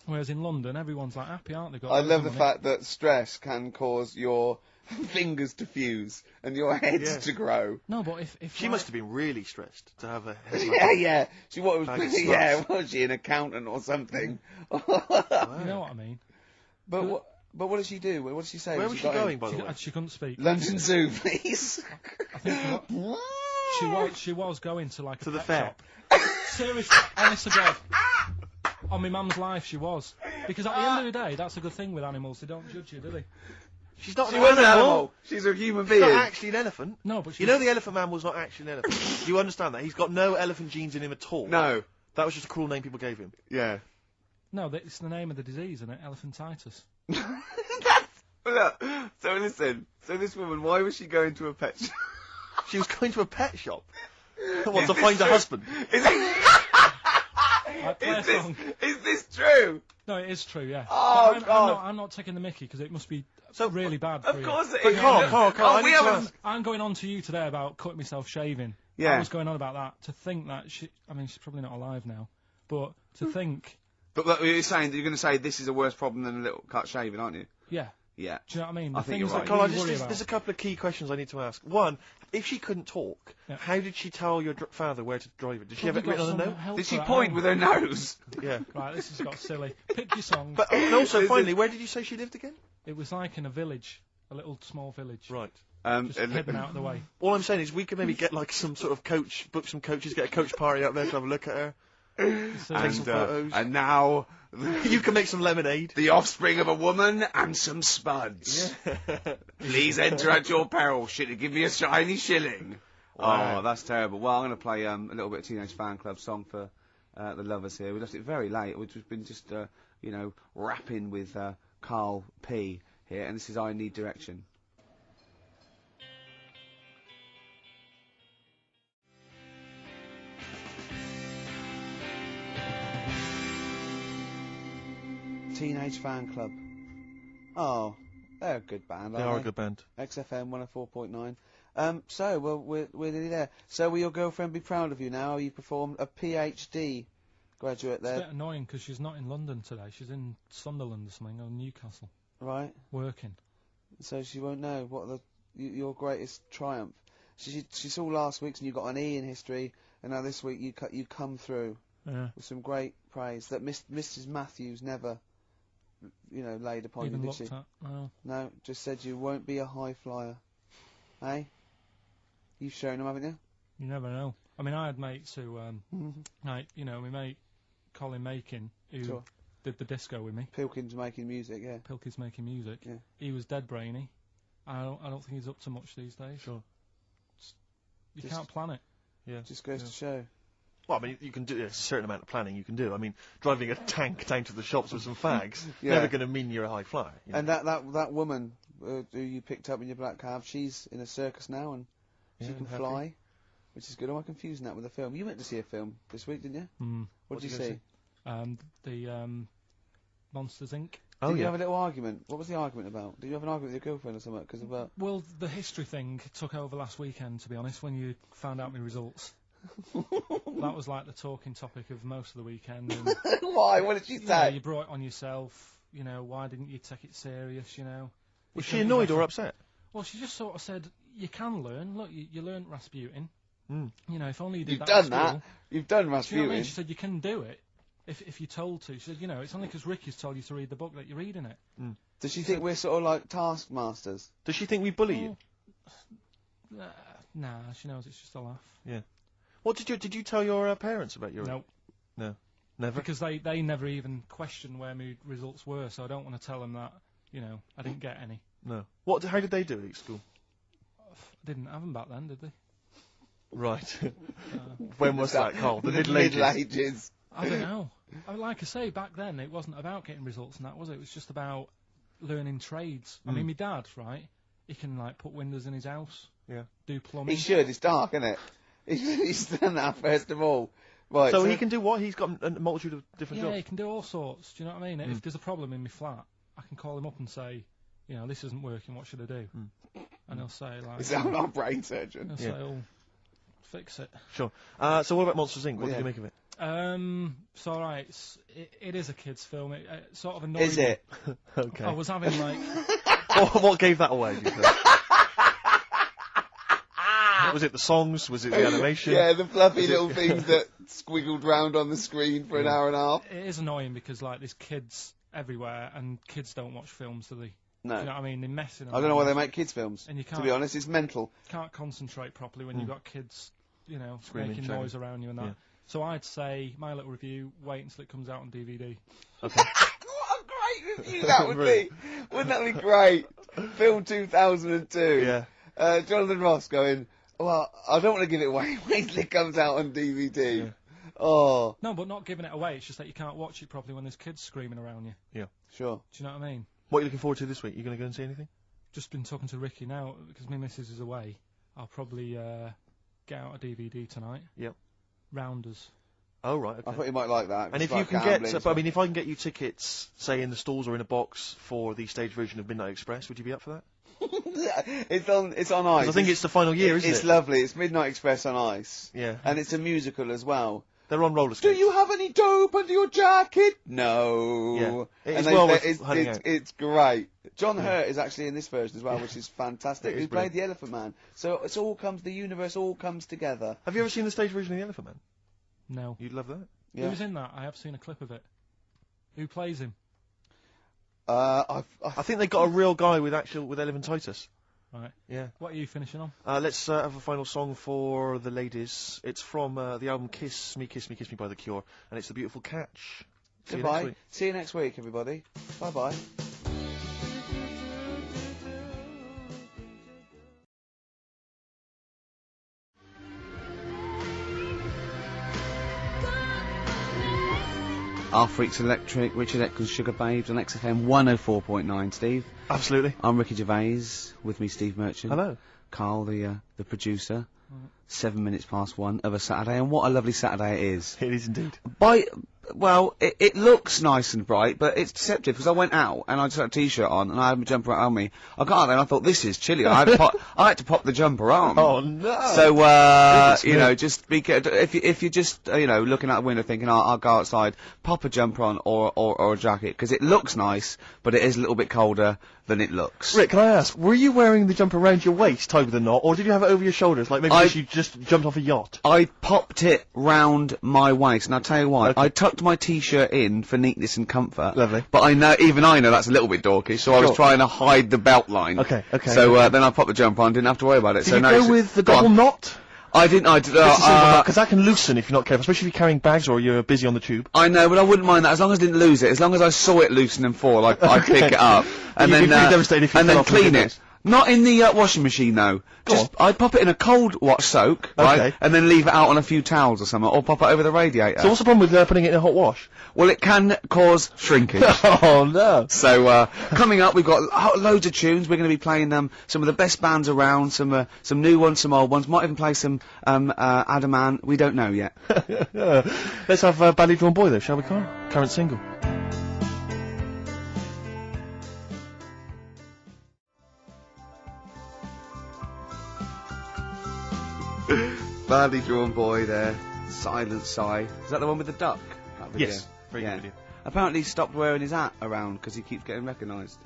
Whereas in London, everyone's like happy, aren't they? Got I love the money. fact that stress can cause your fingers to fuse and your heads to grow. No, but if She must have been really stressed to have a head like Yeah, that. yeah. She what was? Like a Yeah, slut. was she an accountant or something? You know what I mean? But what did she do? What did she say? Where when was she she got in? going, by the way? She couldn't speak. London Zoo, please. I think she was going to like To a the pet fair. shop. Seriously, honest to God. On my mum's life, she was. Because at the end of the day, that's a good thing with animals. They don't judge you, do they? She's not She an was an animal. animal. She's a human She's being. not actually an elephant. No, but You know the elephant man was not actually an elephant. Do you understand that? He's got no elephant genes in him at all. No. That was just a cruel name people gave him. Yeah. No, it's the name of the disease, isn't it? Elephantitis. Look. So listen. So this woman, why was she going to a pet shop? She was going to a pet shop. What, Is to this find a true? husband? Is this true? No, it is true, yeah. Oh, But God. I'm not taking the mickey because it must be So, really bad for Of you. course it But is. Carl, I we need to haven't. ask. I'm going on to you today about cutting myself shaving. Yeah. I was going on about that. To think that she's probably not alive now, but to think, But you're saying that you're going to say this is a worse problem than a little cut shaving, aren't you? yeah. Yeah. Do you know what I mean? I The think things you're right. that you Carl, worry about. there's a couple of key questions I need to ask. One, if she couldn't talk, Yeah. how did she tell your father where to drive it? Did she have it Probably written on got a some note? help Did for she that point home. with her nose? Yeah. Right, this has got silly. Pick your song. But and also, finally, where did you say she lived again? It was like in a village, a little small village. Right. Just hidden out of the way. All I'm saying is we could maybe get like some sort of coach, book some coaches, get a coach party up there to have a look at her. Take some photos. And now You can make some lemonade. the offspring of a woman and some spuds. Please enter at your peril. Should give me a shiny shilling. Wow. Oh, that's terrible. Well, I'm going to play a little bit of Teenage Fan Club song for the lovers here. We left it very late. We've been just, rapping with KARL P here, and this is I Need Direction. Teenage Fan Club. Oh, they're a good band, They aren't are a good band. XFM 104.9. We're nearly there. So will your girlfriend be proud of you now? You performed a PhD graduate It's a there, bit annoying because she's not in London today. She's in Sunderland or something, or Newcastle, right? working. So she won't know what your greatest triumph. She saw last week's and you got an E in history, and now this week you come through Yeah. with some great praise that Mrs. Matthews never, laid upon Even you, did looked she? at. Well, No, just said you won't be a high flyer. Eh? You've shown them, haven't you? you never know. I mean, I had mates who, my mate Colin Makin, who Sure. did the disco with me. Pilkins making music, yeah. Pilkey's making music. Yeah. He was dead brainy. I don't think he's up to much these days. Sure. You Just- can't plan it. Yeah. Just goes to show. Well, I mean, you can do there's a certain amount of planning you can do. I mean, driving a tank down to the shops with some fags, Yeah. never going to mean you're a high flyer. You know? And that woman who you picked up in your black cab, she's in a circus now and she Yeah, can happy. fly, which is good. Am I confusing that with a film? You went to see a film this week, didn't you? Mm. What did you go see? The Monsters Inc. Oh, Did you yeah. have a little argument? What was the argument about? Did you have an argument with your girlfriend or something? Because of Well, the history thing took over last weekend, to be honest, when you found out my results. That was like the talking topic of most of the weekend. And, why? What did she say? You brought it on yourself. Why didn't you take it serious? Was she annoyed or upset? Well, she just sort of said, you can learn. Look, you learned Rasputin. Mm. If only you did You've that done at that. school. You've done Do you know what I mean? Rasputin. She said, you can do it. if you're told to. She said, you know, it's only because Ricky's told you to read the book that you're reading it. Does she think we're sort of like taskmasters? Does she think we bully you? Nah, she knows it's just a laugh. Yeah. What did you tell your parents about your? Nope. No. Never. Because they never even questioned where my results were, so I don't want to tell them that, you know, I didn't get any. No. How did they do it at school? Didn't have them back then, did they? Right. When was that, Carl? The Middle Ages. I don't know. Like I say, back then it wasn't about getting results and that, was it? It was just about learning trades. I mean, my dad, right? He can like put windows in his house. Yeah. Do plumbing. He should. It's dark, isn't it? He's done that first of all. Right. So he can do what? He's got a multitude of different jobs. Yeah, he can do all sorts. Do you know what I mean? If there's a problem in my flat, I can call him up and say, you know, this isn't working. What should I do? And he'll say like, "Is that our brain surgeon?" He'll say, "Oh, fix it." Sure. So what about Monsters Inc? What did you make of it? So alright, it is a kids' film. It sort of annoyed me. Is it? Okay. I was having like. What gave that away? Was it the songs? Was it the animation? Yeah, the fluffy little things that squiggled round on the screen for an hour and a half. It is annoying because like there's kids everywhere and kids don't watch films, do they? No. Do you know what I mean? They're messing. I don't know why they make kids films. And you can't, to be honest, it's mental. Can't concentrate properly when you've got kids, you know, Screaming, making shouting. noise around you and that. Yeah. So I'd say my little review. Wait until it comes out on DVD. Okay. What a great review that would be! Wouldn't that be great? Film 2002. Yeah. Jonathan Ross going, well, I don't want to give it away. Wait till it comes out on DVD. Yeah. Oh. No, but not giving it away. It's just that you can't watch it properly when there's kids screaming around you. Yeah. Sure. Do you know what I mean? What are you looking forward to this week? You going to go and see anything? Just been talking to Ricky now because my missus is away. I'll probably get out a DVD tonight. Yep. Rounders. Oh right. Okay. I thought you might like that. And if you can get, but I mean, if I can get you tickets, say in the stalls or in a box for the stage version of Midnight Express, would you be up for that? It's on ice. I think it's the final year, isn't it? It's lovely. It's Midnight Express on ice. Yeah. And it's a musical as well. They're on roller skates. Do you have any dope under your jacket? No. Yeah. It's great. John Hurt is actually in this version as well, which is fantastic. He played the Elephant Man. So the universe all comes together. Have you ever seen the stage version of the Elephant Man? No. You'd love that. Yeah. Who's in that? I have seen a clip of it. Who plays him? I think they got a real guy with elephantitis. Right. Yeah. What are you finishing on? Let's have a final song for the ladies. It's from the album Kiss Me, Kiss Me, Kiss Me by The Cure, and it's The Beautiful Catch. Goodbye. See you next week, everybody. Bye-bye. Our Freaks Electric, Richard Eccles, Sugar Babes on XFM 104.9. Steve. Absolutely. I'm Ricky Gervais. With me, Steve Merchant. Hello. Carl, the producer. 7 minutes past 1 of a Saturday, and what a lovely Saturday it is. It is indeed. Well, it looks nice and bright, but it's deceptive, because I went out, and I just had a t-shirt on, and I had my jumper on me. I got out there, and I thought, this is chilly. I had to pop the jumper on. Oh, no. So, you know, just if you're just, you know, looking out the window thinking, I'll go outside, pop a jumper on, or a jacket, because it looks nice, but it is a little bit colder than it looks. Rick, can I ask, were you wearing the jumper around your waist, tied with a knot, or did you have it over your shoulders, like maybe you just jumped off a yacht? I popped it round my waist, and I'll tell you why. Okay. I tucked my t-shirt in for neatness and comfort. Lovely. But even I know that's a little bit dorky, so I was trying to hide the belt line. Okay. So then I popped the jumper on, didn't have to worry about it. Did you go with the double knot? I didn't. Because that can loosen if you're not careful, especially if you're carrying bags or you're busy on the tube. I know, but I wouldn't mind that as long as I didn't lose it. As long as I saw it loosen and fall, I'd pick it up and then clean it. Not in the washing machine though. I'd pop it in a cold wash soak, right, and then leave it out on a few towels or something, or pop it over the radiator. So what's the problem with putting it in a hot wash? Well, it can cause shrinkage. Oh no! So coming up, we've got loads of tunes. We're going to be playing some of the best bands around, some new ones, some old ones. Might even play some Adaman. We don't know yet. Let's have Badly Drawn Boy though, shall we, Carl? Current single. Badly Drawn Boy there. Silent Sigh. Is that the one with the duck? Yes. Very good video. Apparently he stopped wearing his hat around because he keeps getting recognised.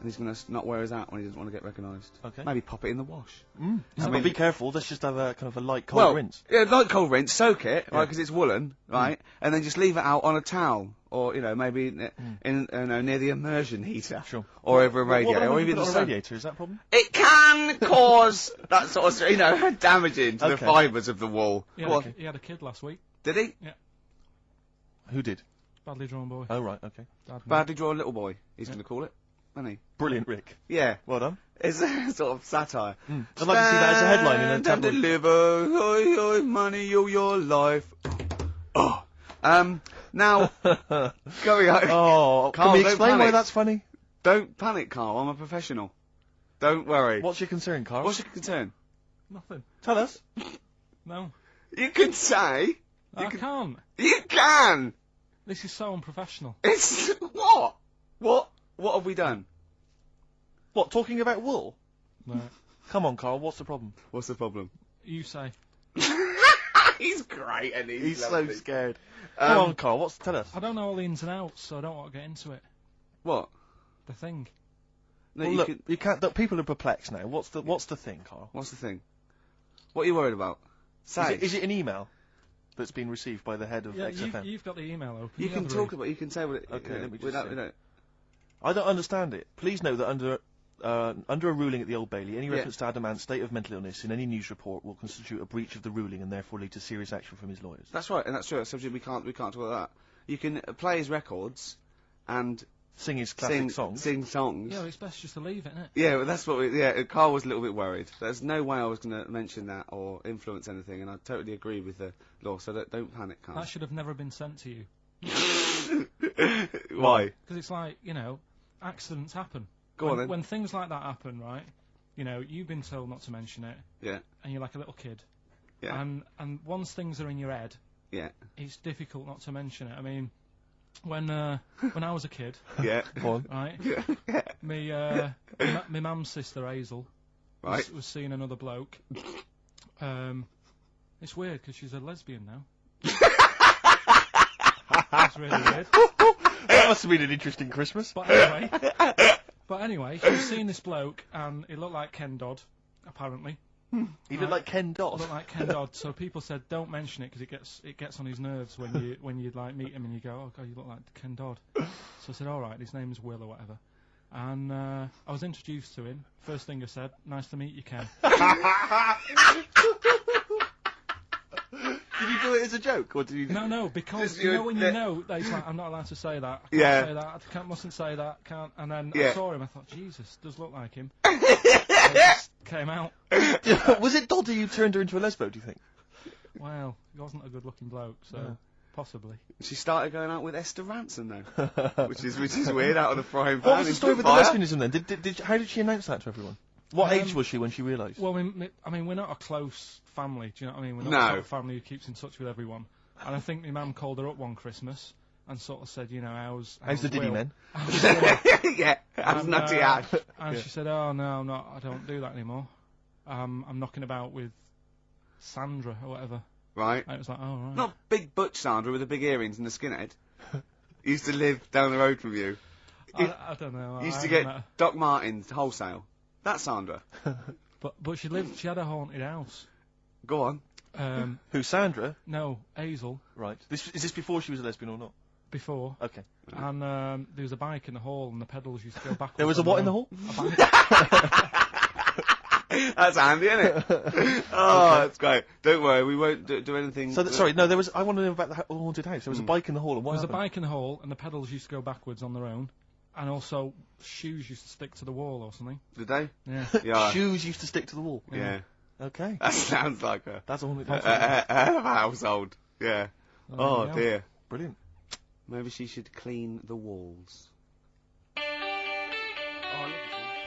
and he's going to not wear his hat when he doesn't want to get recognised. Okay. Maybe pop it in the wash. But be careful. Let's just have a kind of a light cold rinse. Yeah, light cold rinse. Soak it, right, because it's woolen, right, and then just leave it out on a towel, or maybe in near the immersion heater, or over a radiator, or even on a just radiator. Is that a problem? It can cause that sort of damaging to the fibres of the wool. He had a kid last week. Did he? Yeah. Who did? Badly drawn boy. Oh right, okay. Badly drawn little boy. He's going to call it, isn't he? Brilliant, Rick. Yeah. Well done. It's a sort of satire. I'd like to see that as a headline in a Stand tabloid. and deliver, oi, oi, money, your life. Oh. Now, going on. Oh, Carl, can we don't explain why panic. that's funny? Don't panic, Carl. I'm a professional. Don't worry. What's your concern, Carl? What's your concern? Nothing. Tell us. No. You can say. I can't. You can. This is so unprofessional. It's what? What have we done? What, talking about wool? No. Come on, Carl, what's the problem? What's the problem? You say. He's great, and He's so lovely. scared. Come on, Carl, tell us. I don't know all the ins and outs, so I don't want to get into it. What? The thing. No, Well, look, you can't. Look, people are perplexed now. What's the thing, Carl? What's the thing? What are you worried about? Say. Is it an email that's been received by the head of XFM? You've got the email open. You can talk about. You can say what it. Okay, let me just without, see. I don't understand it. Please note that under a ruling at the Old Bailey, any reference to Adamant's state of mental illness in any news report will constitute a breach of the ruling and therefore lead to serious action from his lawyers. That's right, and that's true. That's subject we can't talk about that. You can play his records and sing his classic songs. Sing songs. Yeah, it's best just to leave it, isn't it? Yeah, well, that's what. Carl was a little bit worried. There's no way I was going to mention that or influence anything, and I totally agree with the law. So don't panic, Carl. That should have never been sent to you. Why? Because it's like, accidents happen. Go on then. When things like that happen, right? You've been told not to mention it. Yeah. And you're like a little kid. Yeah. And once things are in your head. Yeah. It's difficult not to mention it. I mean, when I was a kid. Yeah. Right. Yeah. My mum's sister Hazel. Right. Was seeing another bloke. It's weird because she's a lesbian now. That's really weird. That must have been an interesting Christmas. But anyway, she was seeing this bloke, and he looked like Ken Dodd, apparently. He looked like Ken Dodd. Looked like Ken Dodd. So people said, don't mention it because it gets on his nerves when you like meet him and you go, oh god, you look like Ken Dodd. So I said, all right, his name's Will or whatever. And I was introduced to him. First thing I said, nice to meet you, Ken. Did you do it as a joke, or did you? No, because when you know that he's like, I'm not allowed to say that. I can't say that. I mustn't say that. Can't. And then I saw him. I thought, Jesus, does look like him. It just came out. Was it Doddy who turned her into a lesbo? Do you think? Well, he wasn't a good-looking bloke, so possibly. She started going out with Esther Ransom though, which is weird. Out of the frying pan. What was the story with the lesbianism then? How did she announce that to everyone? What age was she when she realised? Well, I mean, we're not a close family. Do you know what I mean? We're not a sort of family who keeps in touch with everyone. And I think my mum called her up one Christmas and sort of said, how's the Diddy men? Yeah, how's Nutty Ash? And she said, oh no, I'm not. I don't do that anymore. I'm knocking about with Sandra or whatever. Right. And it was like, oh right. Not big butch Sandra with the big earrings and the skinhead. Used to live down the road from you. I don't know. Used to get Doc Martens wholesale. That's Sandra. But she had a haunted house. Go on. Who, Sandra? No, Hazel. Right. Is this before she was a lesbian or not? Before. Okay. And there was a bike in the hall, and the pedals used to go backwards. There was a what in the hall? A bike. That's handy, isn't it? Oh, that's great. Don't worry, we won't do anything. So, sorry, no, I want to know about the haunted house. There was a bike in the hall, and what There was happened? a bike in the hall, and the pedals used to go backwards on their own. And also, shoes used to stick to the wall or something. Did they? Yeah. Yeah. Shoes used to stick to the wall. Yeah. Okay. That sounds like That's a haunted a house. household. Yeah. Oh dear. Brilliant. Maybe she should clean the walls. Oh,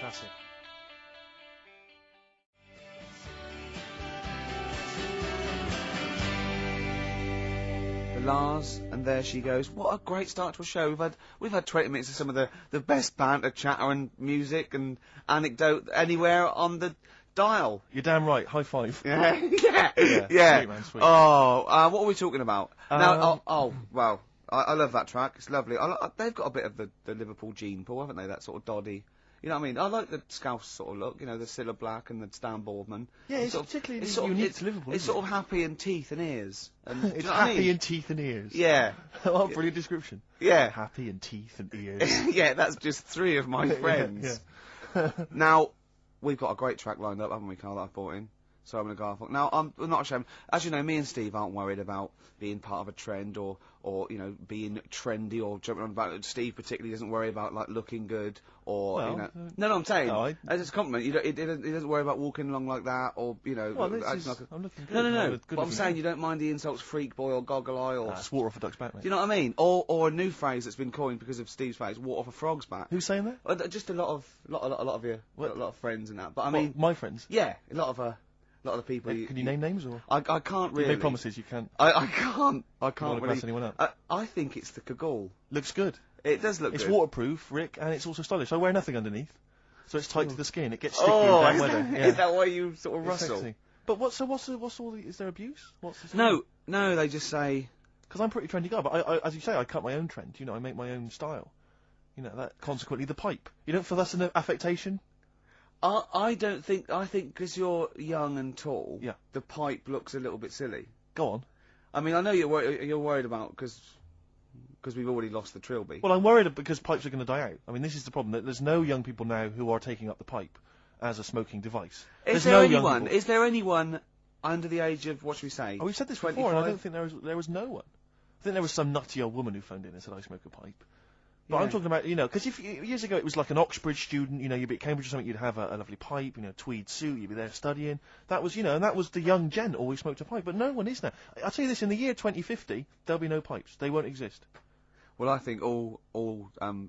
that's it. Lars, and there she goes. What a great start to a show. We've had 20 minutes of some of the best banter, chatter and music and anecdote anywhere on the dial. You're damn right. High five. Yeah. Sweet, man, sweet. Oh, what are we talking about? Now, well, I love that track. It's lovely. They've got a bit of the Liverpool gene pool, haven't they? That sort of doddy. You know what I mean? I like the Scouse sort of look, you know, the Cilla Black and the Stan Boardman. Yeah, it's particularly unique to Liverpool. It's sort of happy in teeth and ears. And, it's do you know what I happy mean? in teeth and ears. Yeah. Oh, brilliant description. Yeah. Happy in teeth and ears. Yeah, that's just 3 of my friends. Yeah. Now, we've got a great track lined up, haven't we, Carl, that I've brought in? So I'm going to go off. Now, I'm not ashamed. As you know, me and Steve aren't worried about being part of a trend or you know, being trendy or jumping on about it. Steve particularly doesn't worry about, like, looking good or, well, you know... No, I'm saying, no, as a compliment, he doesn't worry about walking along like that or, you know... Well, I'm looking good. No. But I'm saying you don't mind the insults freak boy or goggle eye or... It's water off a duck's back, mate. Do you know what I mean? Or a new phrase that's been coined because of Steve's face, water off a frog's back. Who's saying that? Just a lot of you, a lot of friends and that. But I mean... my friends? Yeah, a lot of the people. Can you name names or? I can't really. You make promises. You can't. I can't. I can't really. Anyone up. I think it's the Kagul. Looks good. It does look good. It's waterproof, Rick, and it's also stylish. I wear nothing underneath, so it's tight to the skin. It gets sticky in bad weather. Yeah. Is that why you sort of rustle? Sexy. But what's all the? Is there abuse? No, they just say. Because I'm a pretty trendy guy, but I, as you say, I cut my own trend. You know, I make my own style. You know that. Consequently, the pipe. You don't feel that's an affectation? I don't think. I think because you're young and tall, yeah, the pipe looks a little bit silly. Go on. I mean, I know you're worried about because we've already lost the trilby. Well, I'm worried because pipes are going to die out. I mean, this is the problem. That there's no young people now who are taking up the pipe as a smoking device. Is there anyone under the age of, what should we say? Oh, we've said this 25? before, and I don't think there was no one. I think there was some nutty old woman who phoned in and said, I smoke a pipe. But I'm talking about, you know, because years ago it was like an Oxbridge student, you know, you'd be at Cambridge or something, you'd have a lovely pipe, you know, tweed suit, you'd be there studying. That was, you know, and that was the young gen always smoked a pipe, but no one is now. I'll tell you this, in the year 2050, there'll be no pipes. They won't exist. Well, I think all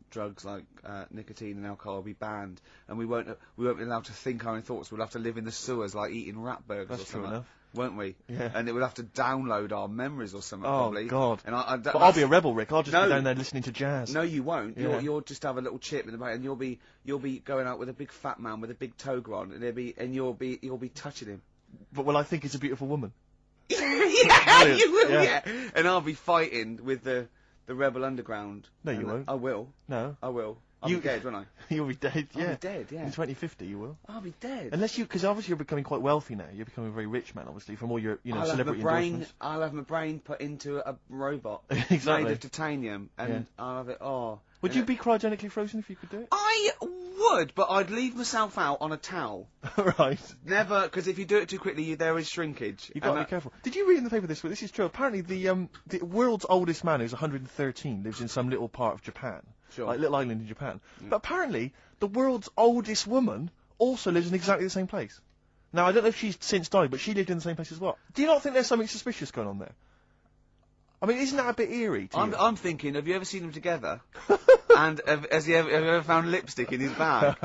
drugs like nicotine and alcohol will be banned, and we won't be allowed to think our own thoughts. We'll have to live in the sewers like eating rat burgers or something. True enough. Won't we? Yeah. And it would have to download our memories or something. Oh, probably. God. And but I'll be a rebel, Rick. I'll just be down there listening to jazz. No, you won't. Yeah. You'll just have a little chip in the back, and you'll be going out with a big fat man with a big toga on, and you'll be touching him. But will I think it's a beautiful woman? Yeah, you will. Yeah. And I'll be fighting with the rebel underground. No, you won't. I will. No, I will. I'll be dead, won't I? You'll be dead, yeah. I'll be dead, yeah. In 2050 you will. I'll be dead. Unless because obviously you're becoming quite wealthy now. You're becoming a very rich man, obviously, from all your, celebrity endorsements. I'll have my brain put into a robot exactly. made of titanium, and I'll have it, Would you be cryogenically frozen if you could do it? I would, but I'd leave myself out on a towel. Right. Never, because if you do it too quickly, there is shrinkage. You've got to be careful. Did you read in the paper this week? This is true. Apparently the world's oldest man, who's 113, lives in some little part of Japan. Sure. Like little island in Japan. Yeah. But apparently, the world's oldest woman also lives in exactly the same place. Now, I don't know if she's since died, but she lived in the same place as well. Do you not think there's something suspicious going on there? I mean, isn't that a bit eerie to you? I'm thinking, have you ever seen them together? And have you ever found lipstick in his bag?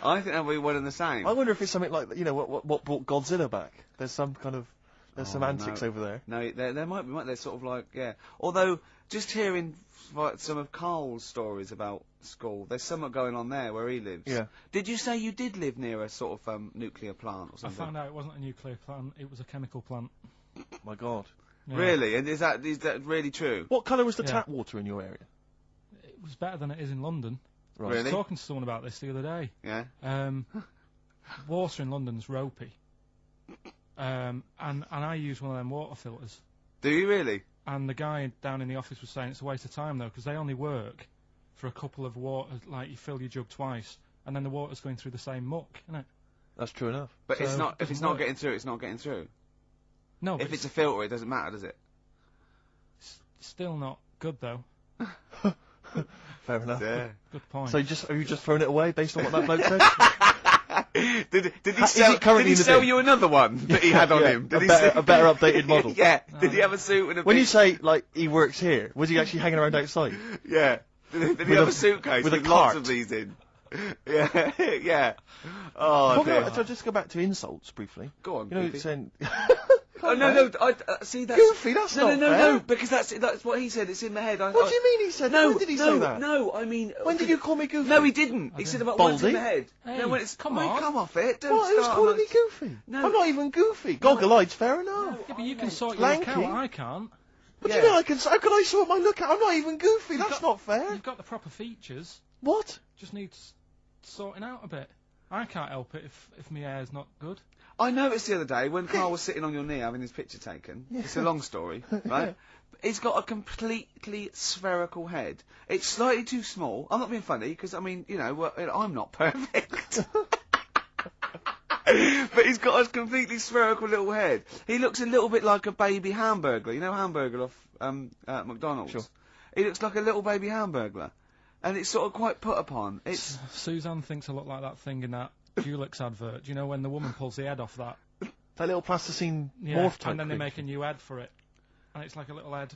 I think that'll be one and the same. I wonder if it's something like, you know, what brought Godzilla back. There's some kind of... There's some antics over there. No, there might be. They're sort of like, yeah. Although, just hearing some of Karl's stories about school, there's something going on there where he lives. Yeah. Did you say you did live near a sort of nuclear plant or something? I found out it wasn't a nuclear plant, it was a chemical plant. My God. Yeah. Really? And is that really true? What colour was the tap water in your area? It was better than it is in London. Right. Really? I was talking to someone about this the other day. Yeah. Water in London's ropey. And I use one of them water filters. Do you really? And the guy down in the office was saying it's a waste of time though, because they only work for a couple of water. Like you fill your jug twice, and then the water's going through the same muck, isn't it? That's true enough. But so it's not. If it's not getting through, it's not getting through. No. If it's a filter, it doesn't matter, does it? It's still not good though. Fair enough. Yeah. Good point. So have you just thrown it away based on what that bloke said? Did he sell you another one that he had on him? Did a better updated model? Yeah. Did he have a suit and a... When you say, like, he works here, was he actually hanging around outside? Yeah. Did he have a suitcase with lots of these in? Yeah. Yeah. Oh, dear. So just go back to insults briefly. Go on, you know, it's saying... Oh, no, see, that's... Goofy, that's not fair. No, because that's what he said, it's in my head. What do you mean he said that? When did he say that? No, I mean... When did you call me goofy? No, he didn't. He said about what's in my head. Hey, no, when it's... come on. Come off it. Don't what? Who's calling me goofy? No. I'm not even goofy. Goggle-eyed's fair enough. Yeah, but you can sort your look out, I can't. What do you mean I can... How can I sort my look out? I'm not even goofy, that's not fair. You've got the proper features. What? Just needs... sorting out a bit. I can't help it if my hair's not good. I noticed the other day when Carl was sitting on your knee having his picture taken. It's a long story, right? He's got a completely spherical head. It's slightly too small. I'm not being funny, because, I mean, you know, I'm not perfect. But he's got a completely spherical little head. He looks a little bit like a baby hamburger. You know Hamburger off McDonald's? Sure. He looks like a little baby hamburger. And it's sort of quite put upon. It's Suzanne thinks I look like that thing in that Dulux advert. Do you know when the woman pulls the head off that? That little plasticine Yeah, morph type and then they cream. make a new head for it. And it's like a little head.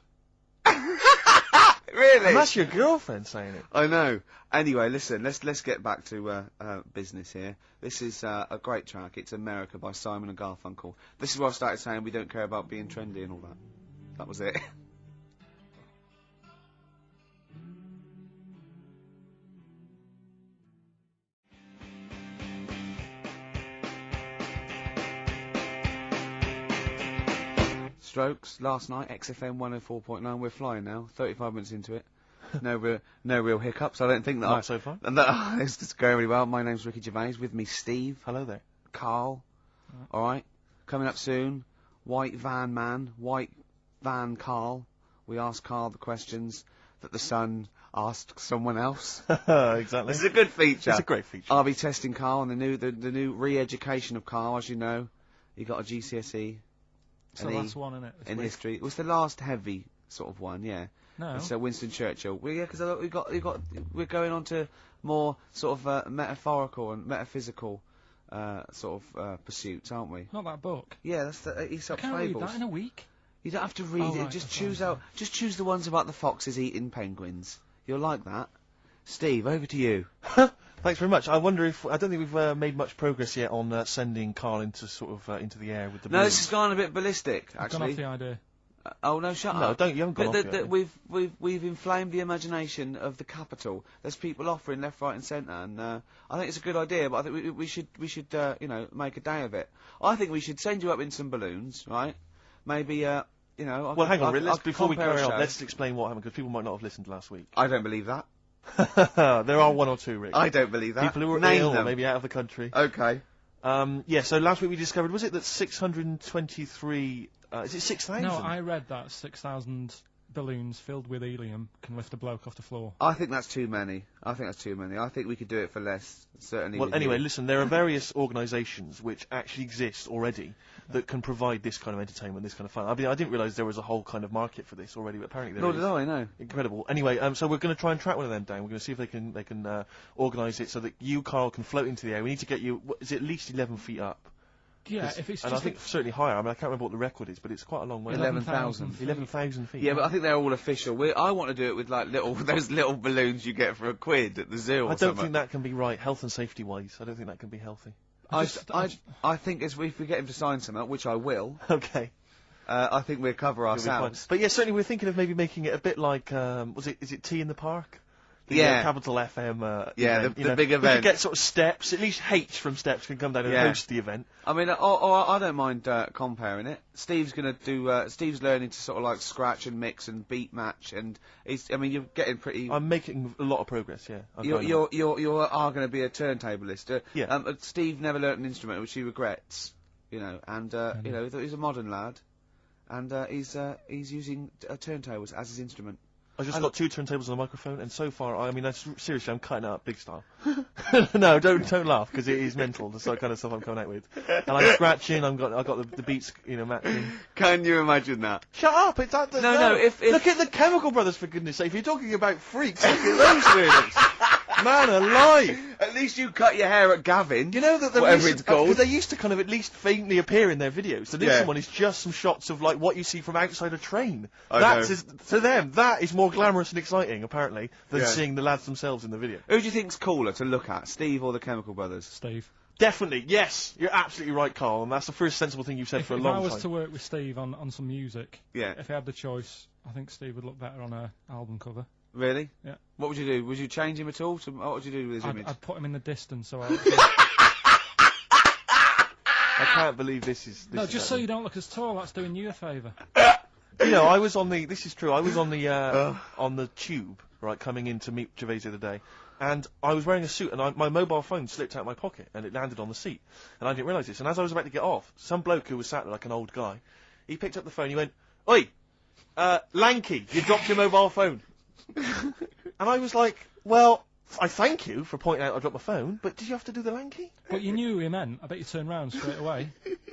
Really? And that's your girlfriend saying it. I know. Anyway, listen, let's get back to business here. This is a great track. It's America by Simon and Garfunkel. This is where I started saying we don't care about being trendy and all that. That was it. Strokes, last night, XFM 104.9, we're flying now, 35 minutes into it. No real hiccups, I don't think that Not so far. And that, it's just going really well. My name's Ricky Gervais, with me Steve. Hello there. Carl. Alright, coming up soon, White Van Man, White Van Carl. We ask Carl the questions that the Sun asked someone else. Exactly. It's a good feature. It's a great feature. I'll be testing Carl on the new re-education of Carl, as you know. He got a GCSE. It's the last one, isn't it? In history. It was the last heavy sort of one, yeah. No. It's Winston Churchill. Well, yeah, because we're going on to more sort of metaphorical and metaphysical sort of pursuits, aren't we? Not that book. Yeah, that's the Aesop I can't Fables. read that in a week. You don't have to read it. Right, Just that's choose right. out. Just choose the ones about the foxes eating penguins. You'll like that. Steve, over to you. Thanks very much. I wonder if I don't think we've made much progress yet on sending Carl into sort of into the air with the. No, balloons. this has gone a bit ballistic. I've Actually. gone off the idea. Oh no! Shut No, up! don't. You haven't gone But off the idea. we've inflamed the imagination of the capital. There's people offering left, right, and centre, and I think it's a good idea. But I think we should you know, make a day of it. I think we should send you up in some balloons, right? Maybe you know. Well, hang on, Rick, let's before we compare carry a on, show. let's explain what happened because people might not have listened last week. I don't believe that. There are one or two, Rick. I don't believe that. People who were Name ill them. or maybe out of the country. Okay. Yeah. So last week we discovered, was it that 623? Is it 6,000? No, I read that 6,000 balloons filled with helium can lift a bloke off the floor. I think that's too many. I think we could do it for less. Certainly. Well, with anyway, you. listen, there are various organisations which actually exist already that can provide this kind of entertainment, this kind of fun. I mean, I didn't realise there was a whole kind of market for this already, but apparently there is. Nor did I, no. Incredible. Anyway, so we're going to try and track one of them down. We're going to see if they can organise it so that you, Carl, can float into the air. We need to get you, is it at least 11 feet up? Yeah, if it's and just I think certainly higher. I mean, I can't remember what the record is, but it's quite a long way. 11,000. 11,000 feet. Yeah, but I think they're all official. I want to do it with like those little balloons you get for £1 at the zoo. Or I don't something. think that can be right, health and safety wise. I don't think that can be healthy. I think if we get him to sign something, which I will. Okay. I think we'll cover You'll be fine. ourselves. But yeah, certainly we're thinking of maybe making it a bit like, is it Tea in the Park? The, Yeah. Capital FM. Yeah, event, the you know. big We event. could get sort of Steps, at least H from Steps can come down and Yeah. host the event. I mean, or I don't mind comparing it. Steve's gonna do. Steve's learning to sort of like scratch and mix and beat match, and I mean, you're getting pretty. I'm making a lot of progress. Yeah. I'm You going on. are going to be a turntablist. Yeah. Steve never learnt an instrument, which he regrets. You know, and you know, he's a modern lad, and he's using turntables as his instrument. I've just got 2 turntables and a microphone, and so far, I mean, seriously, I'm cutting it up big style. No, don't laugh, because it is mental, the sort of kind of stuff I'm coming out with. And I'm scratching, I got the beats, you know, matching. Can you imagine that? Shut up! It's that. No, if look at the Chemical Brothers, for goodness sake. If you're talking about freaks, look at those weirdos. Man alive! At least you cut your hair at Gavin. You know that whatever it's called. they used to kind of at least faintly appear in their videos. So this Yeah. one is just some shots of like what you see from outside a train. I That know. is to them that is more glamorous and exciting apparently than Yeah. seeing the lads themselves in the video. Who do you think's cooler to look at, Steve or the Chemical Brothers? Steve. Definitely, yes, you're absolutely right, Carl, and that's the first sensible thing you've said for a If long I was time. to work with Steve on some music, Yeah. if I had the choice, I think Steve would look better on a album cover. Really? Yeah. What would you do? Would you change him at all? What would you do with his image? I'd put him in the distance, so I can't believe this is. no, just so you don't look as tall. That's doing you a favour. You know, I was on the. This is true. I was on the tube, right, coming in to meet Gervais the other day, And I was wearing a suit, and my mobile phone slipped out of my pocket, and it landed on the seat. And I didn't realise this. And as I was about to get off, some bloke who was sat there like an old guy, he picked up the phone, he went, "Oi, Lanky, you dropped your mobile phone." And I was like, well, I thank you for pointing out I dropped my phone, but did you have to do the Lanky? But you knew he meant. I bet you turned round straight away.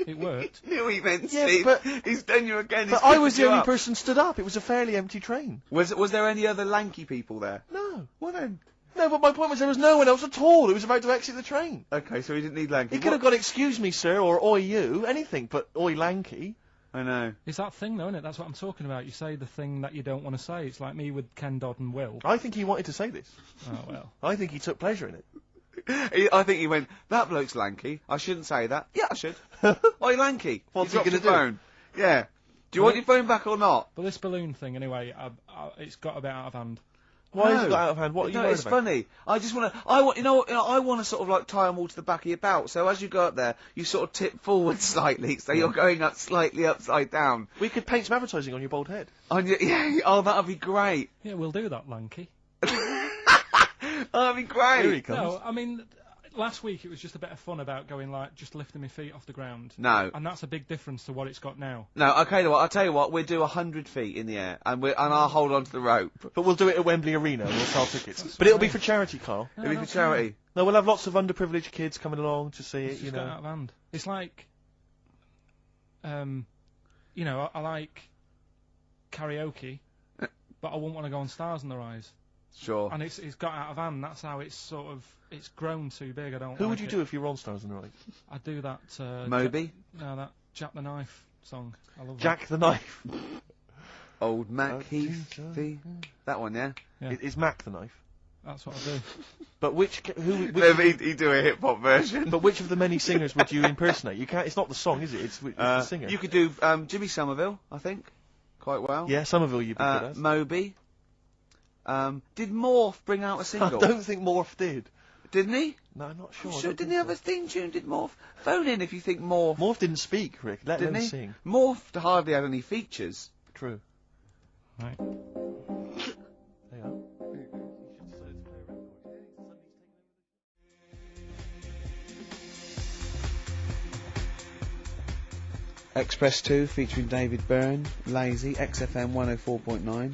It worked. Knew he meant, Yeah, Steve. but- He's done you again. But I was the only person stood up. It was a fairly empty train. Was there any other lanky people there? No. Well then. No, but my point was there was no one else at all who was about to exit the train. Okay, so he didn't need lanky. He could have gone, "Excuse me, sir," or "Oi, you," anything, but "Oi, Lanky." I know. It's that thing, though, isn't it? That's what I'm talking about. You say the thing that you don't want to say. It's like me with Ken Dodd and Will. I think he wanted to say this. Oh, well. I think he took pleasure in it. I think he went, "That bloke's lanky. I shouldn't say that." Yeah, I should. Oi, lanky. What's you he dropped gonna your do? phone. Yeah. Do you want your phone back or not? But this balloon thing, anyway, it's got a bit out of hand. Why has it got out of hand? What are you worried it's about? funny. I just want to. I want to sort of like tie them all to the back of your belt. So as you go up there, you sort of tip forward slightly, so you're going up slightly upside down. We could paint some advertising on your bald head. Yeah. Oh, that'd be great. Yeah, we'll do that, Lanky. That'd be great. Here he comes. No, I mean, last week it was just a bit of fun about going like just lifting my feet off the ground. No. And that's a big difference to what it's got now. No, okay, I'll tell you what, we'll do 100 feet in the air, and I'll hold on to the rope. But we'll do it at Wembley Arena, and we'll sell tickets. But it'll be for charity, Carl. No, It'll be not for charity. No, we'll have lots of underprivileged kids coming along to see It's it, you just got know. out of hand. It's like, you know, I like karaoke, but I wouldn't want to go on Stars in Their Eyes. Sure. And it's got out of hand. That's how it's sort of it's grown too big. I don't. Who like would you it. do if you were on Stars in the Right? I'd do that. Moby? No, that Jack the Knife song. I love Jack the Knife. Old Mac Heath. That one, yeah? Yeah. Is Mac the Knife? That's what I do. But which No, but he'd do a hip hop version. But which of the many singers would you impersonate? You can't. It's not the song, is it? It's the singer. You could do Jimmy Somerville, I think, quite well. Yeah, Somerville you'd be good at. Moby. Did Morph bring out a single? I don't think Morph did. Didn't he? No, I'm not sure. I'm sure, didn't he have a theme tune? Did Morph? Phone in if you think Morph. Morph didn't speak, Rick. Let Didn't him he? sing. Morph hardly had any features. True. Right. There you are. Express 2 featuring David Byrne, Lazy, XFM 104.9,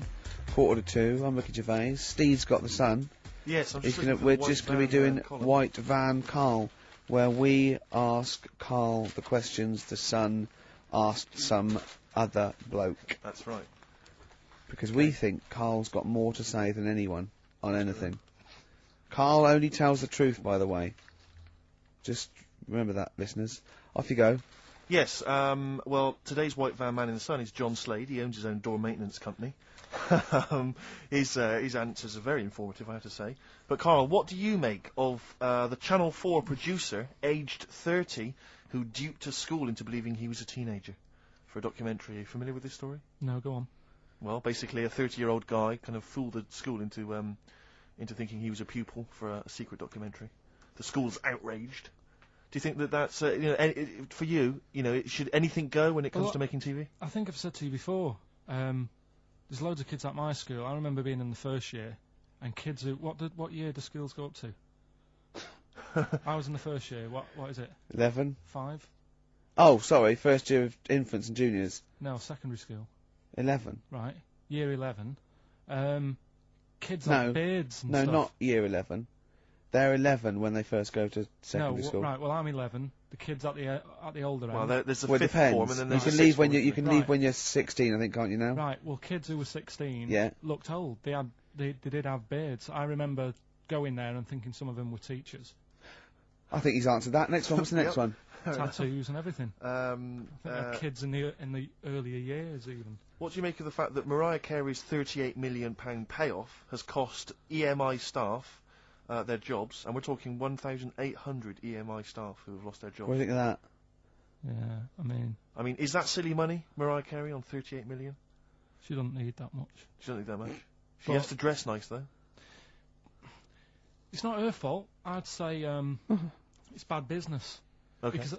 1:45. I'm Ricky Gervais. Steve's got the sun. Yes, I'm He's just gonna, looking for we're the just White going to be Van, doing column. White Van Carl, where we ask Carl the questions the sun asked some other bloke. That's right. Because we think Carl's got more to say than anyone on anything. Carl only tells the truth, by the way. Just remember that, listeners. Off you go. Yes, well, today's White Van Man in the Sun is John Slade. He owns his own door maintenance company. His answers are very informative, I have to say. But, Carl, what do you make of the Channel 4 producer, aged 30, who duped a school into believing he was a teenager for a documentary? Are you familiar with this story? No, go on. Well, basically, a 30-year-old guy kind of fooled the school into thinking he was a pupil for a secret documentary. The school's outraged. Do you think that that's, for you, should anything go when it comes to making TV? I think I've said to you before, there's loads of kids at my school. I remember being in the first year, and kids who, what year do schools go up to? I was in the first year. What is it? 11. 5? Oh, sorry, first year of infants and juniors. No, secondary school. 11. Right, year 11. Kids No, have beards and no, stuff. not year 11. They're 11 when they first go to secondary school. Right. Well, I'm 11. The kids at the older end. Well, there's a Well, it fifth depends. form, and then You there's can a leave sixth when form, you can Right. leave when you're 16, I think, can't you now? Right. Well, kids who were 16 Yeah. looked old. They did have beards. I remember going there and thinking some of them were teachers. I think he's answered that. Next one. What's the next one? Tattoos and everything. I think they're kids in the earlier years even. What do you make of the fact that Mariah Carey's £38 million payoff has cost EMI staff their jobs, and we're talking 1,800 EMI staff who have lost their jobs? What do you think of that? Yeah, I mean, is that silly money, Mariah Carey, on 38 million? She doesn't need that much. She doesn't need that much. She But has to dress nice, though. It's not her fault. I'd say it's bad business. Okay. Because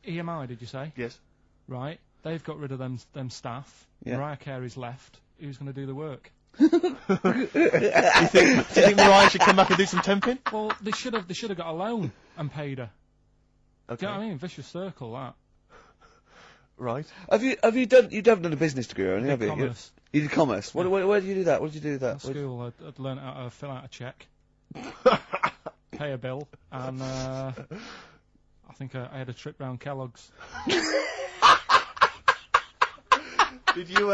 EMI, did you say? Yes. Right. They've got rid of them staff. Yeah. Mariah Carey's left. Who's going to do the work? do you think Mariah should come back and do some temping? Well, they should have got a loan and paid her. Okay. Do you know what I mean? Vicious circle, that. Right. Have you haven't done a business degree, or anything, have you? Commerce. You did commerce. Where did you do that? What did you do that? At school, I'd learned how to fill out a cheque, pay a bill, and I think I had a trip round Kellogg's. Did you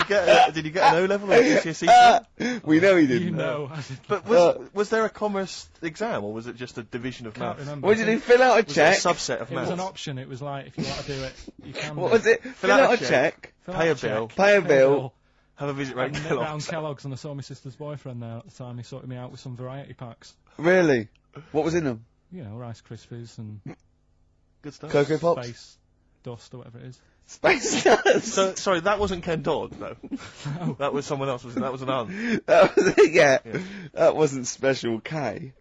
get an O level or GCSE? We know he didn't. You know. But was there a commerce exam, or was it just a division of maths? Remember. What did he fill out a check? Was it a subset of It maths? was an option. It was like, if you want to do it, you can. What was it? Fill out a check. Pay a bill. Pay a bill. Have a visit round Round Kellogg's. Kellogg's, and I saw my sister's boyfriend there at the time. He sorted me out with some variety packs. Really? What was in them? You know, Rice Krispies and Good stuff. Cocoa Pops. Space Dust or whatever it is. Space Dust. So sorry, that wasn't Ken Dodd, no. No. That was someone else. That was an aunt. Yeah. That wasn't Special K.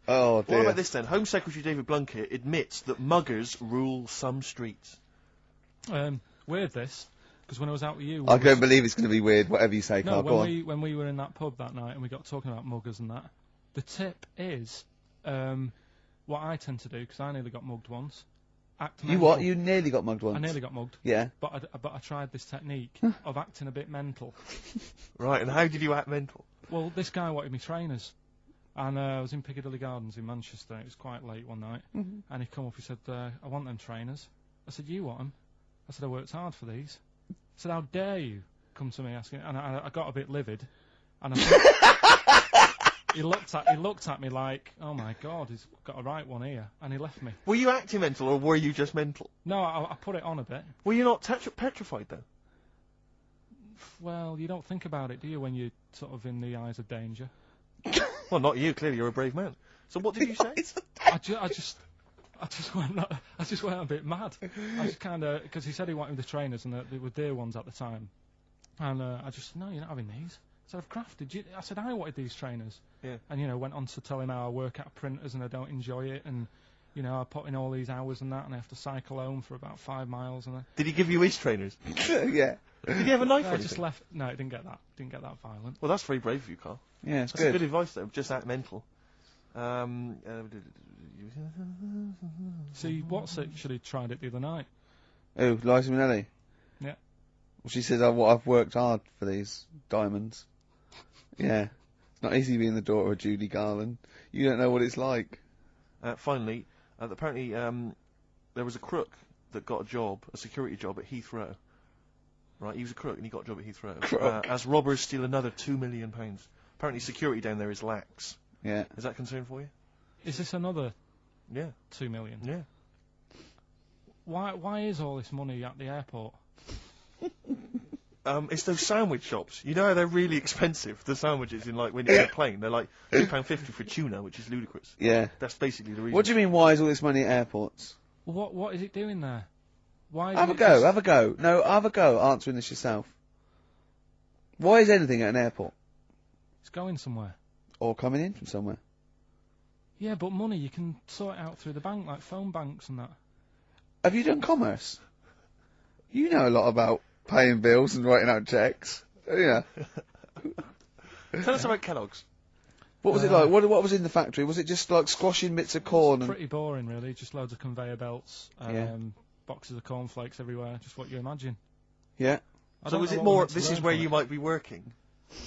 Oh dear. What about this then? Home Secretary David Blunkett admits that muggers rule some streets. Weird this, because when I was out with you, I don't believe it's going to be weird. Whatever you say, Carl. Go on. when we were in that pub that night and we got talking about muggers and that, the tip is what I tend to do, because I nearly got mugged once. Act You mental. what? You nearly got mugged once. I nearly got mugged. Yeah. But I tried this technique of acting a bit mental. Right, and how did you act mental? Well, this guy wanted me trainers. And I was in Piccadilly Gardens in Manchester. It was quite late one night. And he come up, he said, I want them trainers. I said, you want them? I said, I worked hard for these. I said, how dare you come to me asking? And I got a bit livid. And he looked at me like, oh my God, he's got a right one here. And he left me. Were you acting mental, or were you just mental? No, I put it on a bit. Were you not petrified, though? Well, you don't think about it, do you, when you're sort of in the eyes of danger? Well, not you. Clearly, you're a brave man. So, what did you say? I just went a bit mad. I just kind of, because he said he wanted the trainers and they were dear ones at the time, and I just no, you're not having these. I said, I've crafted you. I said I wanted these trainers. Yeah. And went on to tell him how I work at printers and I don't enjoy it, and I put in all these hours and that, and I have to cycle home for about 5 miles. And Did he give you his trainers? Yeah. Did he have a knife? No, or I just anything? left. No, it didn't get that. Didn't get that violent. Well, that's very brave of you, Carl. Yeah, it's That's good. good advice, though. Just act mental. See, what's actually tried it the other night. Oh, Liza Minnelli. Yeah. Well, she says, I've worked hard for these diamonds. Yeah. It's not easy being the daughter of Judy Garland. You don't know what it's like. Finally, apparently there was a crook that got a security job at Heathrow. Right, he was a crook and he got a job at Heathrow. Crook. As robbers steal another £2 million. Apparently security down there is lax. Yeah. Is that a concern for you? Is this another? Yeah. 2 million. Yeah. Why is all this money at the airport? It's those sandwich shops. You know how they're really expensive, the sandwiches in, like, when you're in a plane? They're like £2.50 for tuna, which is ludicrous. Yeah. That's basically the reason. What do you mean, why is all this money at airports? What is it doing there? Why is Have it a go, have a go. No, have a go answering this yourself. Why is anything at an airport? It's going somewhere. Or coming in from somewhere? Yeah, but money, you can sort it out through the bank, like phone banks and that. Have you done commerce? You know a lot about paying bills and writing out checks. Yeah. Tell us about Kellogg's. What was it like? What was in the factory? Was it just like squashing bits of corn? And Pretty boring, really. Just loads of conveyor belts, boxes of cornflakes everywhere. Just what you imagine. Yeah. So is it more, this is where you might be working?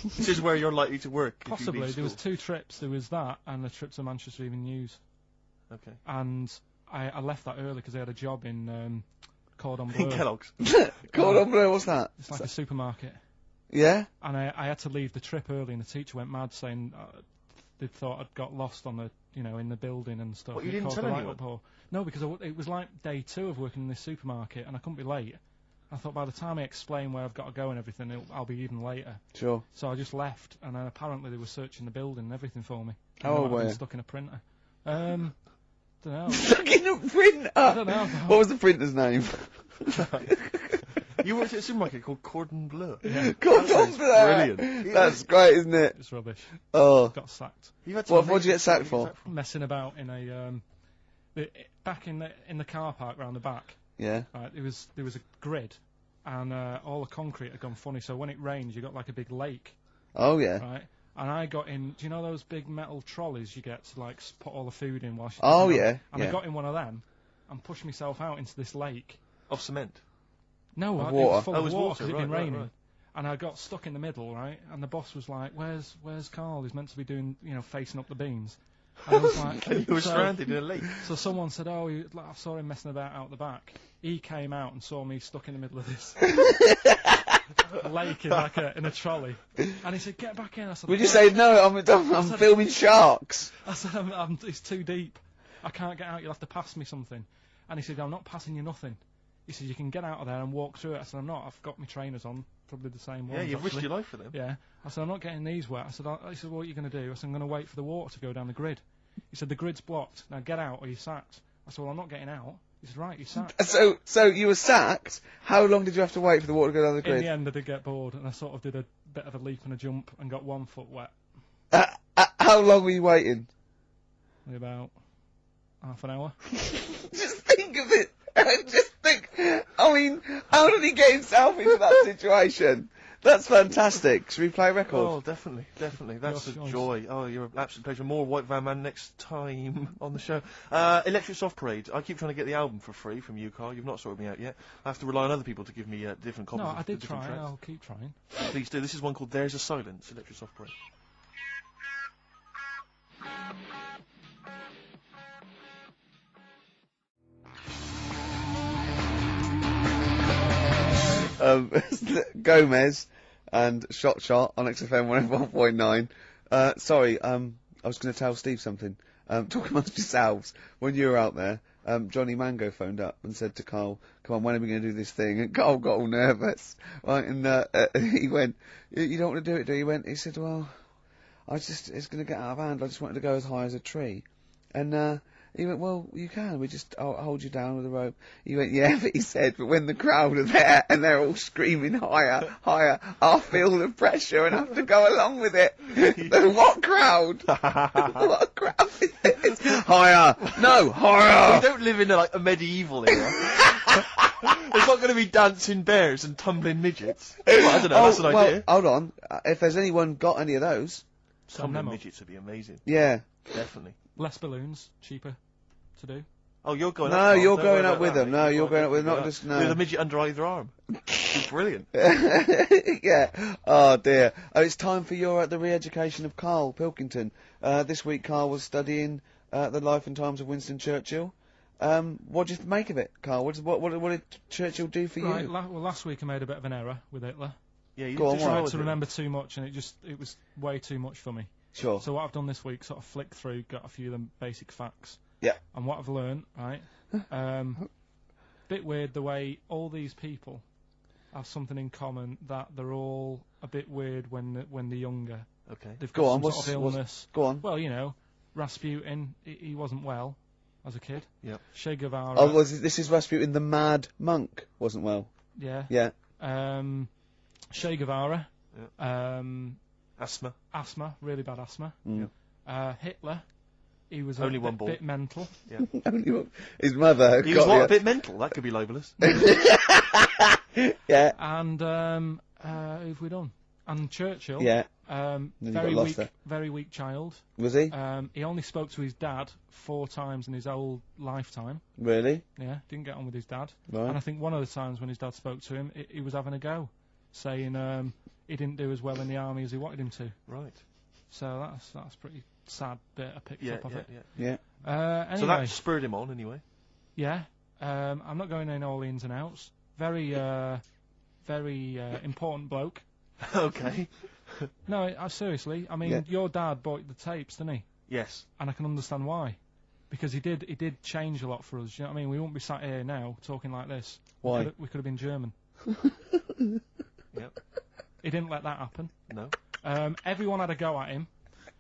This is where you're likely to work? if you Possibly. leave There was school? 2 trips. There was that and the trip to Manchester Evening News. Okay. And I left that early because I had a job in Cordon Bleu. In Kellogg's. Cordon Bleu, what's that? It's like a supermarket. Yeah? And I had to leave the trip early, and the teacher went mad saying they thought I'd got lost on the, in the building and stuff. What, you It didn't caused tell a right anyone? uproar. No, because it was like day 2 of working in this supermarket, and I couldn't be late. I thought by the time I explain where I've got to go and everything, I'll be even later. Sure. So I just left, and then apparently they were searching the building and everything for me. How old were you? Stuck in a printer. Don't know. Stuck in a printer? I don't know. What was the printer's name? You worked at a supermarket called Cordon Bleu. Yeah. Cordon Bleu! Brilliant. That's great, isn't it? It's rubbish. Oh. Got sacked. What did you get sacked for? Messing about in a back in the car park round the back. Yeah. Right, there was a grid, and all the concrete had gone funny. So when it rains, you got like a big lake Oh yeah. Right. And I got in. Do you know those big metal trolleys you get to like put all the food in while? Oh you know, yeah. And yeah. I got in one of them and pushed myself out into this lake. Of cement. No, Of it water. was full Oh, it of was water water, because it'd been right, raining. right. And I got stuck in the middle, right? And the boss was like, "Where's Carl? He's meant to be doing, facing up the beams." And I was like, And you were stranded in a lake. So someone said, "Oh, I saw him messing about out the back." He came out and saw me stuck in the middle of this lake in a trolley, and he said, "Get back in." I said, Would you say no? I'm filming sharks. I said, "It's too deep. I can't get out. You'll have to pass me something." And he said, "I'm not passing you nothing." He said, "You can get out of there and walk through it." I said, "I'm not. I've got my trainers on, probably the same ones." Yeah, you've risked actually. your life for them. Yeah. I said, "I'm not getting these wet." I said, "He said, what are you going to do?" I said, "I'm going to wait for the water to go down the grid." He said, "The grid's blocked. Now get out or you're sacked." I said, "Well, I'm not getting out." He said, "Right, you're sacked." So you were sacked. How long did you have to wait for the water to go down the grid? In the end, I did get bored, and I sort of did a bit of a leap and a jump and got 1 foot wet. How long were you waiting? Maybe about half an hour. Just think of it. Just think. I mean, how did he get himself into that situation? That's fantastic. Should we play a record? Oh, definitely. That's a joy. Oh, you're an absolute pleasure. More White Van Man next time on the show. Electric Soft Parade. I keep trying to get the album for free from you, Carl. You've not sorted me out yet. I have to rely on other people to give me different copies No, of I did the different try. tracks. I'll keep trying. Please do. This is one called There's a Silence, Electric Soft Parade. Gomez and Shot on XFM 101.9. Sorry, I was going to tell Steve something. Talk amongst yourselves. When you were out there, Johnny Mango phoned up and said to Carl, "Come on, when are we going to do this thing?" And Carl got all nervous. Right, and he went, "You don't want to do it, do you?" He said, "Well, it's going to get out of hand. I just wanted to go as high as a tree." And he went, "Well, you can. I'll hold you down with a rope." He went, "Yeah," but he said, "But when the crowd are there and they're all screaming higher, higher, I'll feel the pressure and have to go along with it." What crowd? What crowd is this? Higher. No, higher. We don't live in a medieval era. It's not going to be dancing bears and tumbling midgets. Well, I don't know, that's an idea. Hold on. If there's anyone got any of those. Tumbling midgets would be amazing. Yeah. Definitely. Less balloons, cheaper to do. Oh, you're going up. No, you're going up with them. No, you're going up with them, not just, no. With a midget under either arm. It's brilliant. Yeah. Oh, dear. Oh, it's time for the re-education of Karl Pilkington. This week, Karl was studying the life and times of Winston Churchill. What did you make of it, Karl? What did Churchill do for you? Well, last week I made a bit of an error with Hitler. Yeah, you tried to remember too much, and it was way too much for me. Sure. So what I've done this week, sort of flicked through, got a few of them basic facts. Yeah. And what I've learned, right? Bit weird the way all these people have something in common, that they're all a bit weird when they're younger. Okay. They've got some sort of illness. Go on. Well, Rasputin, he wasn't well as a kid. Yep. Che Guevara. Oh, this is Rasputin, the mad monk, wasn't well. Yeah. Yeah. Che Guevara. Yeah. Asthma, really bad asthma. Mm. Hitler, he was only a one ball. bit mental. Yeah. Only one. His mother. He was a bit mental. That could be libelous. Yeah. And who've we done? And Churchill. Yeah. Very weak child. Was he? He only spoke to his dad 4 times in his whole lifetime. Really? Yeah. Didn't get on with his dad. Right. And I think one of the times when his dad spoke to him, he was having a go, saying he didn't do as well in the army as he wanted him to. Right. So that's pretty sad bit I picked up of it. Yeah. Anyway. So that spurred him on anyway. Yeah. I'm not going in all the ins and outs. Very important bloke. Okay. No, seriously. I mean, your dad bought the tapes, didn't he? Yes. And I can understand why. Because he did change a lot for us. You know what I mean? We wouldn't be sat here now talking like this. Why? We could have been German. Yep. He didn't let that happen. No. Everyone had a go at him,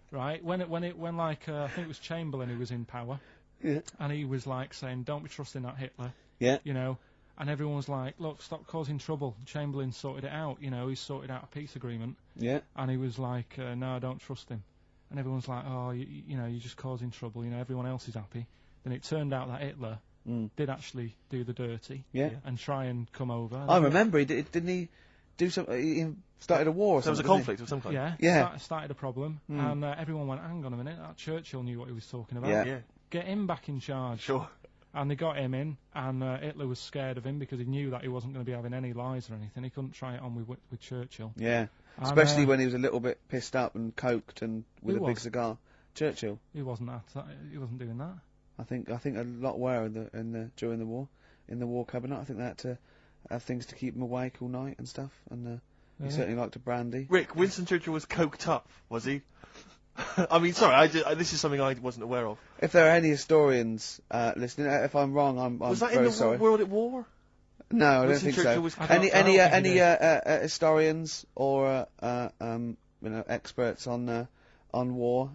right? When I think it was Chamberlain who was in power, and he was like saying, "Don't be trusting that Hitler." Yeah. You know, and everyone was like, "Look, stop causing trouble." Chamberlain sorted it out. You know, he sorted out a peace agreement. Yeah. And he was like, "No, I don't trust him." And everyone's like, "Oh, you're just causing trouble." You know, everyone else is happy. Then it turned out that Hitler did actually do the dirty. Yeah. And try and come over. I remember he didn't he. do some. He started a war or There was a something. conflict of some kind. Yeah, Yeah. started a problem, and everyone went, hang on a minute, that Churchill knew what he was talking about. Yeah. Yeah. Get him back in charge. Sure. And they got him in, and Hitler was scared of him because he knew that he wasn't going to be having any lies or anything. He couldn't try it on with Churchill. Yeah. And, Especially when he was a little bit pissed up and coked and with a Who big was? cigar. Churchill. He wasn't he wasn't doing that. I think a lot were during the war, in the war cabinet. I think they had to have things to keep him awake all night and stuff. And he certainly liked a brandy. Rick, Winston Churchill was coked up, was he? I mean, sorry, this is something I wasn't aware of. If there are any historians listening, if I'm wrong, I'm Was that very in the sorry. World at War? No, I don't Winston think Churchill so. was Any historians or experts on war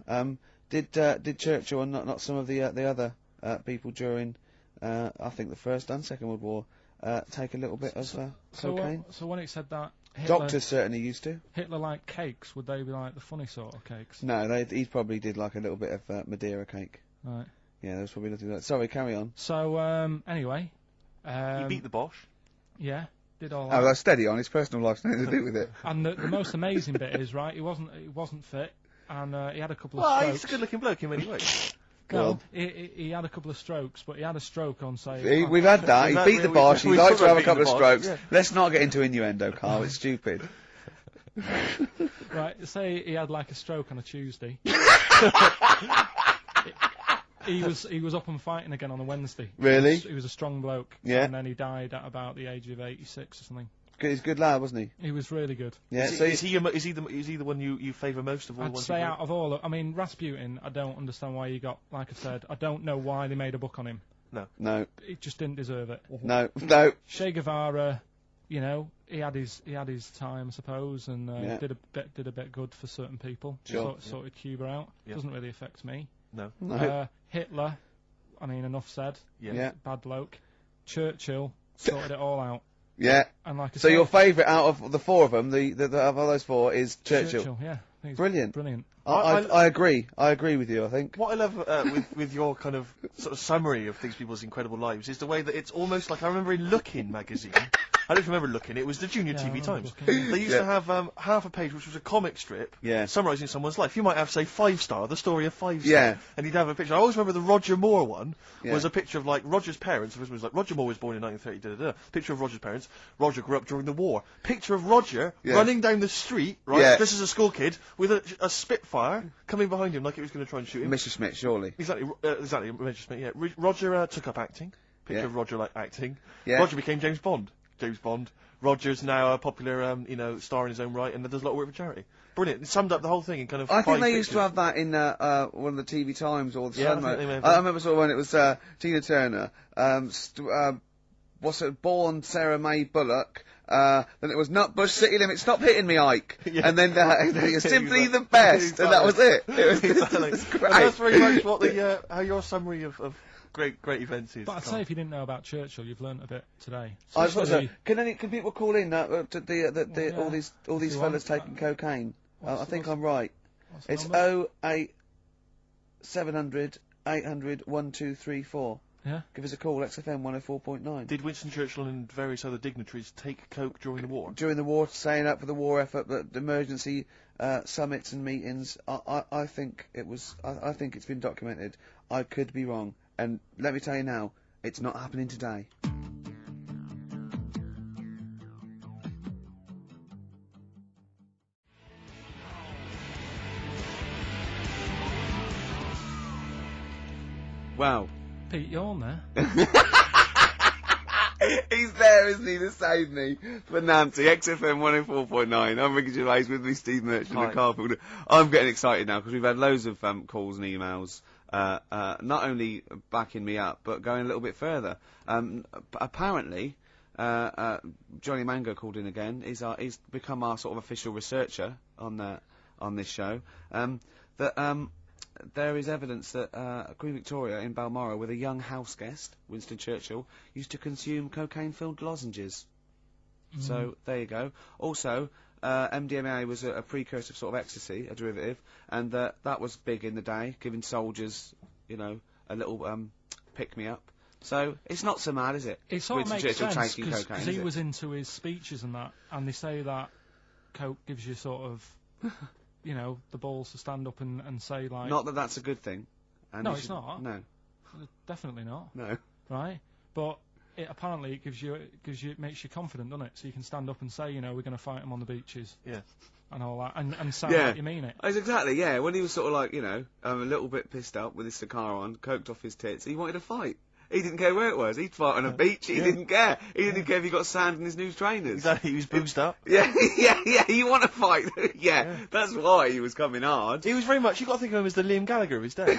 did Churchill and not some of the other people during I think the First and Second World War take a little bit of cocaine? So when it said that Hitler, Doctors certainly used to. Hitler liked cakes, would they be like the funny sort of cakes? No, he probably did like a little bit of Madeira cake. Right. Yeah, there was probably nothing like that. Sorry, carry on. So anyway, He beat the Bosch. Yeah, did all Oh, that. that's steady on. His personal life's nothing to do with it. And the most amazing bit is, right, he wasn't fit, and he had a couple of Well, strokes. he's a good-looking bloke in many ways. No, he had a couple of strokes, but he had a stroke on, say... See, we've had that. He beat the Bosch. He we've likes to talked have a about couple of beating the strokes. Bosch, Let's not get into innuendo, Carl. It's stupid. Right, say he had like a stroke on a Tuesday. He was up and fighting again on a Wednesday. Really? He was a strong bloke. Yeah. And then he died at about the age of 86 or something. He's a good lad, wasn't he? He was really good. Yeah. Is he the one you favour most of all? the I'd ones say you've out of all, I mean, Rasputin, I don't understand why he got, like I said, I don't know why they made a book on him. No. He just didn't deserve it. No. Che Guevara, you know, he had his time, I suppose, and Yeah. did a bit good for certain people. Sure. Sorted Cuba out. Yeah. Doesn't really affect me. No. Hitler, I mean, enough said. Yeah. Bad bloke. Churchill sorted it all out. Yeah. And like I So said, your favourite out of the four of them, the of all those four, is Churchill. Yeah. I think he's Brilliant. Brilliant. I agree. I agree with you. I think. What I love with your kind of sort of summary of these people's incredible lives is the way that it's almost like I remember in Lookin' magazine. I don't remember Lookin'. It was the Junior TV Times. They used to have half a page which was a comic strip summarising someone's life. You might have, say, 5 Star, the story of 5 Star. Yeah. And he'd have a picture. I always remember the Roger Moore one was a picture of, like, Roger's parents. It was like, Roger Moore was born in 1930, Picture of Roger's parents. Roger grew up during the war. Picture of Roger running down the street, right, just as a school kid, with a Spitfire coming behind him like it was going to try and shoot him. Mr. Smith, surely. Exactly, Mr. Smith, yeah. Roger took up acting. Picture of Roger, like, acting. Yeah. Roger became James Bond. Roger's now a popular, star in his own right, and does a lot of work for charity. Brilliant. It summed up the whole thing in kind of I think 5 they pictures. used to have that in one of the TV Times or the Yeah, I Sun. think they may have I done. remember sort of when it was Tina Turner, born Sarah May Bullock. Then it was Nutbush City Limits. Stop hitting me, Ike. And then you're simply the best, and that was it. It was, Exactly. it was And great. that's very much what how your summary of great events is. But I'd say if you didn't know about Churchill, you've learnt a bit today. I thought so. Especially- Can people call in to all these you fellas want. taking cocaine? What's- I think what's- I'm right. what's the It's number? 08700 800 1234. Yeah. Give us a call. XFM 104.9. Did Winston Churchill and various other dignitaries take coke during the war? During the war, saying up for the war effort, but the emergency summits and meetings. I think it was. I think it's been documented. I could be wrong, and let me tell you now, it's not happening today. Wow. Pete, you're on there. He's there, isn't he, to save me? For Nancy, XFM 104.9. I'm Ricky Gervais, with me Steve Merchant and Carl Fielder. I'm getting excited now because we've had loads of calls and emails, not only backing me up, but going a little bit further. Apparently, Johnny Mango called in again. He's become our sort of official researcher on this show. There is evidence that Queen Victoria in Balmoral, with a young house guest, Winston Churchill, used to consume cocaine-filled lozenges. So, there you go. Also, MDMA was a precursor of sort of ecstasy, a derivative, and that was big in the day, giving soldiers, a little pick-me-up. So it's not so mad, is it? It sort of Winston makes Churchill sense taking cocaine, because is he it? was into his speeches and that, and they say that coke gives you sort of, you know, the balls to stand up and say like. Not that that's a good thing. And No, you it's should- not. No. Definitely not. No. Right? But apparently it it makes you confident, doesn't it? So you can stand up and say, you know, we're going to fight them on the beaches. Yeah. And all that, and sound Yeah. like you mean it. That's exactly, yeah. When he was sort of like, you know, a little bit pissed up with his cigar on, coked off his tits, he wanted to fight. He didn't care where it was. He'd fight on a beach. He didn't care. He didn't care if he got sand in his new trainers. Exactly, he was boozed up. Yeah, yeah. You want to fight? Yeah, that's why he was coming hard. He was very much. You got to think of him as the Liam Gallagher of his day.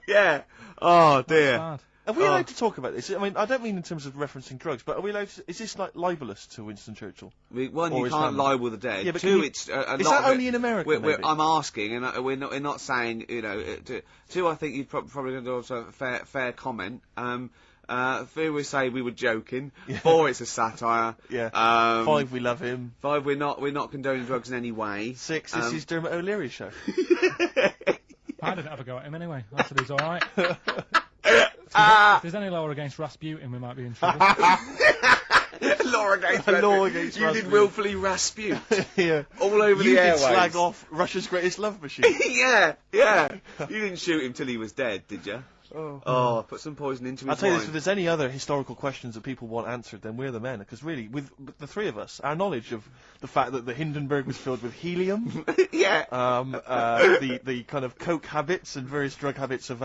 Yeah. Oh dear. Bad. Are we allowed to talk about this? I mean, I don't mean in terms of referencing drugs, but are we allowed to, is this like libelous to Winston Churchill? One, Or you his can't family? libel the dead. Yeah, but Two, can you- it's a is lot that of it- only in America, maybe? I'm asking, and we're not saying, you know. Two, I think you'd probably going to also fair comment. Three, we say we were joking. Yeah. 4, it's a satire. Yeah. 5, we love him. 5, we're not condoning drugs in any way. 6, this is Dermot O'Leary's show. I didn't have a go at him anyway. I said he's all right. If there's any law against Rasputin, we might be in trouble. Law against against you did Rasputin. willfully Raspute. Yeah. All over You the did airwaves. slag off Russia's greatest love machine. Yeah. You didn't shoot him till he was dead, did you? Oh, put some poison into his I'll tell you wine. this, if there's any other historical questions that people want answered, then we're the men. Because really, with the three of us, our knowledge of the fact that the Hindenburg was filled with helium, yeah, the kind of coke habits and various drug habits of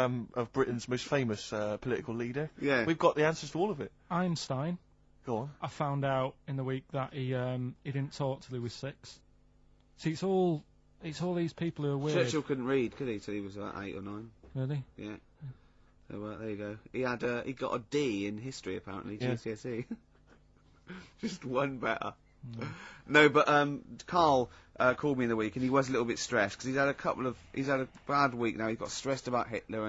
Britain's most famous political leader, yeah, we've got the answers to all of it. Einstein. Go on. I found out in the week that he didn't talk till he was 6. See, it's all these people who are weird. Churchill couldn't read, could he, till he was about 8 or 9? Really? Yeah. So there you go. He got a D in history apparently, Yeah. GCSE. Just one better. No, but KARL called me in the week, and he was a little bit stressed because he's had a bad week now. He got stressed about Hitler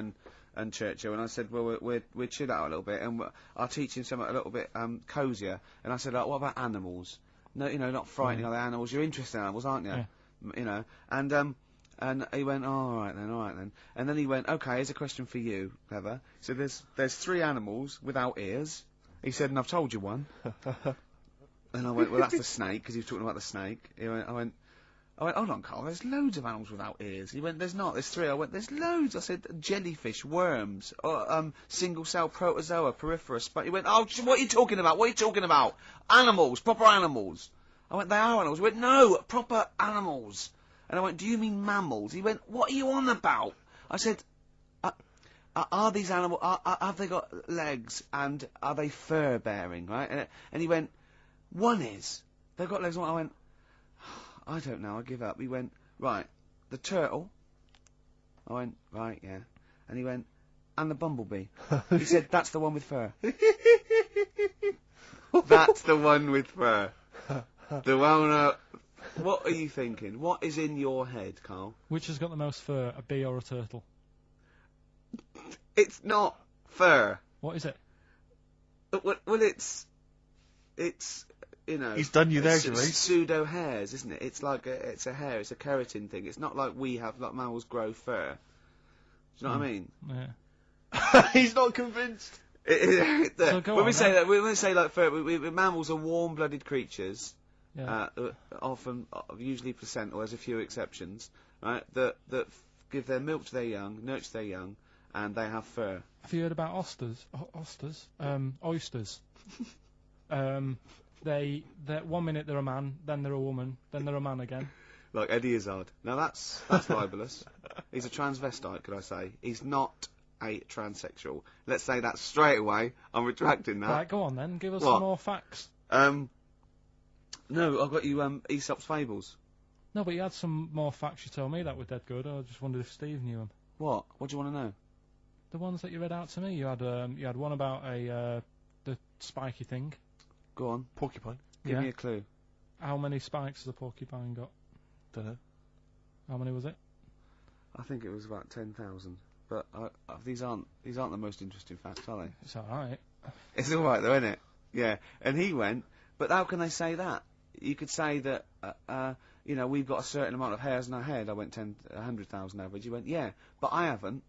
and Churchill, and I said, well, we're chill out a little bit, and I'll teach him something a little bit cosier. And I said, what about animals? No, you know, not frightening other animals. You're interested in animals, aren't you? Yeah. You know, and he went, oh, all right then. And then he went, okay, here's a question for you, Clever. So there's 3 animals without ears. He said, and I've told you one. And I went, well, that's the snake, because he was talking about the snake. I went, hold on, KARL, there's loads of animals without ears. He went, there's not, there's 3. I went, there's loads. I said, jellyfish, worms, single-cell protozoa, peripherous. But he went, oh, what are you talking about? What are you talking about? Animals, proper animals. I went, they are animals. He went, no, proper animals. And I went, do you mean mammals? He went, what are you on about? I said, are these animals, have they got legs, and are they fur-bearing, right? And he went, one is. They've got legs. I went, I don't know, I give up. He went, right, the turtle. I went, right, yeah. And he went, and the bumblebee. He said, that's the one with fur. That's the one with fur. The one, what are you thinking? What is in your head, KARL? Which has got the most fur, a bee or a turtle? It's not fur. What is it? Well, it's you know. He's done you there, it's Gervais. Pseudo hairs, isn't it? It's like it's a hair. It's a keratin thing. It's not like we have, like mammals grow fur. Do you know what I mean? Yeah. He's not convinced. So go when on, we say then. that, when we say like fur, mammals are warm-blooded creatures. Yeah. Often, usually placental. There's a few exceptions, right? That give their milk to their young, nurture their young, and they have fur. Have you heard about oysters? Oysters. They 1 minute they're a man, then they're a woman, then they're a man again. Like Eddie Izzard. Now that's libelous. He's a transvestite, could I say? He's not a transsexual. Let's say that straight away. I'm retracting that. Right, go on then. Give us What? some more facts. No, I've got you Aesop's Fables. No, but you had some more facts you told me that were dead good. I just wondered if Steve knew them. What? What do you want to know? The ones that you read out to me. You had one about the spiky thing. Go on. Porcupine. Give me a clue. How many spikes has a porcupine got? Don't know. How many was it? I think it was about 10,000. But these aren't the most interesting facts, are they? It's all right. It's all right though, isn't it? Yeah. And he went, but how can they say that? You could say that, you know, we've got a certain amount of hairs in our head. I went 100,000 average. He went, yeah, but I haven't.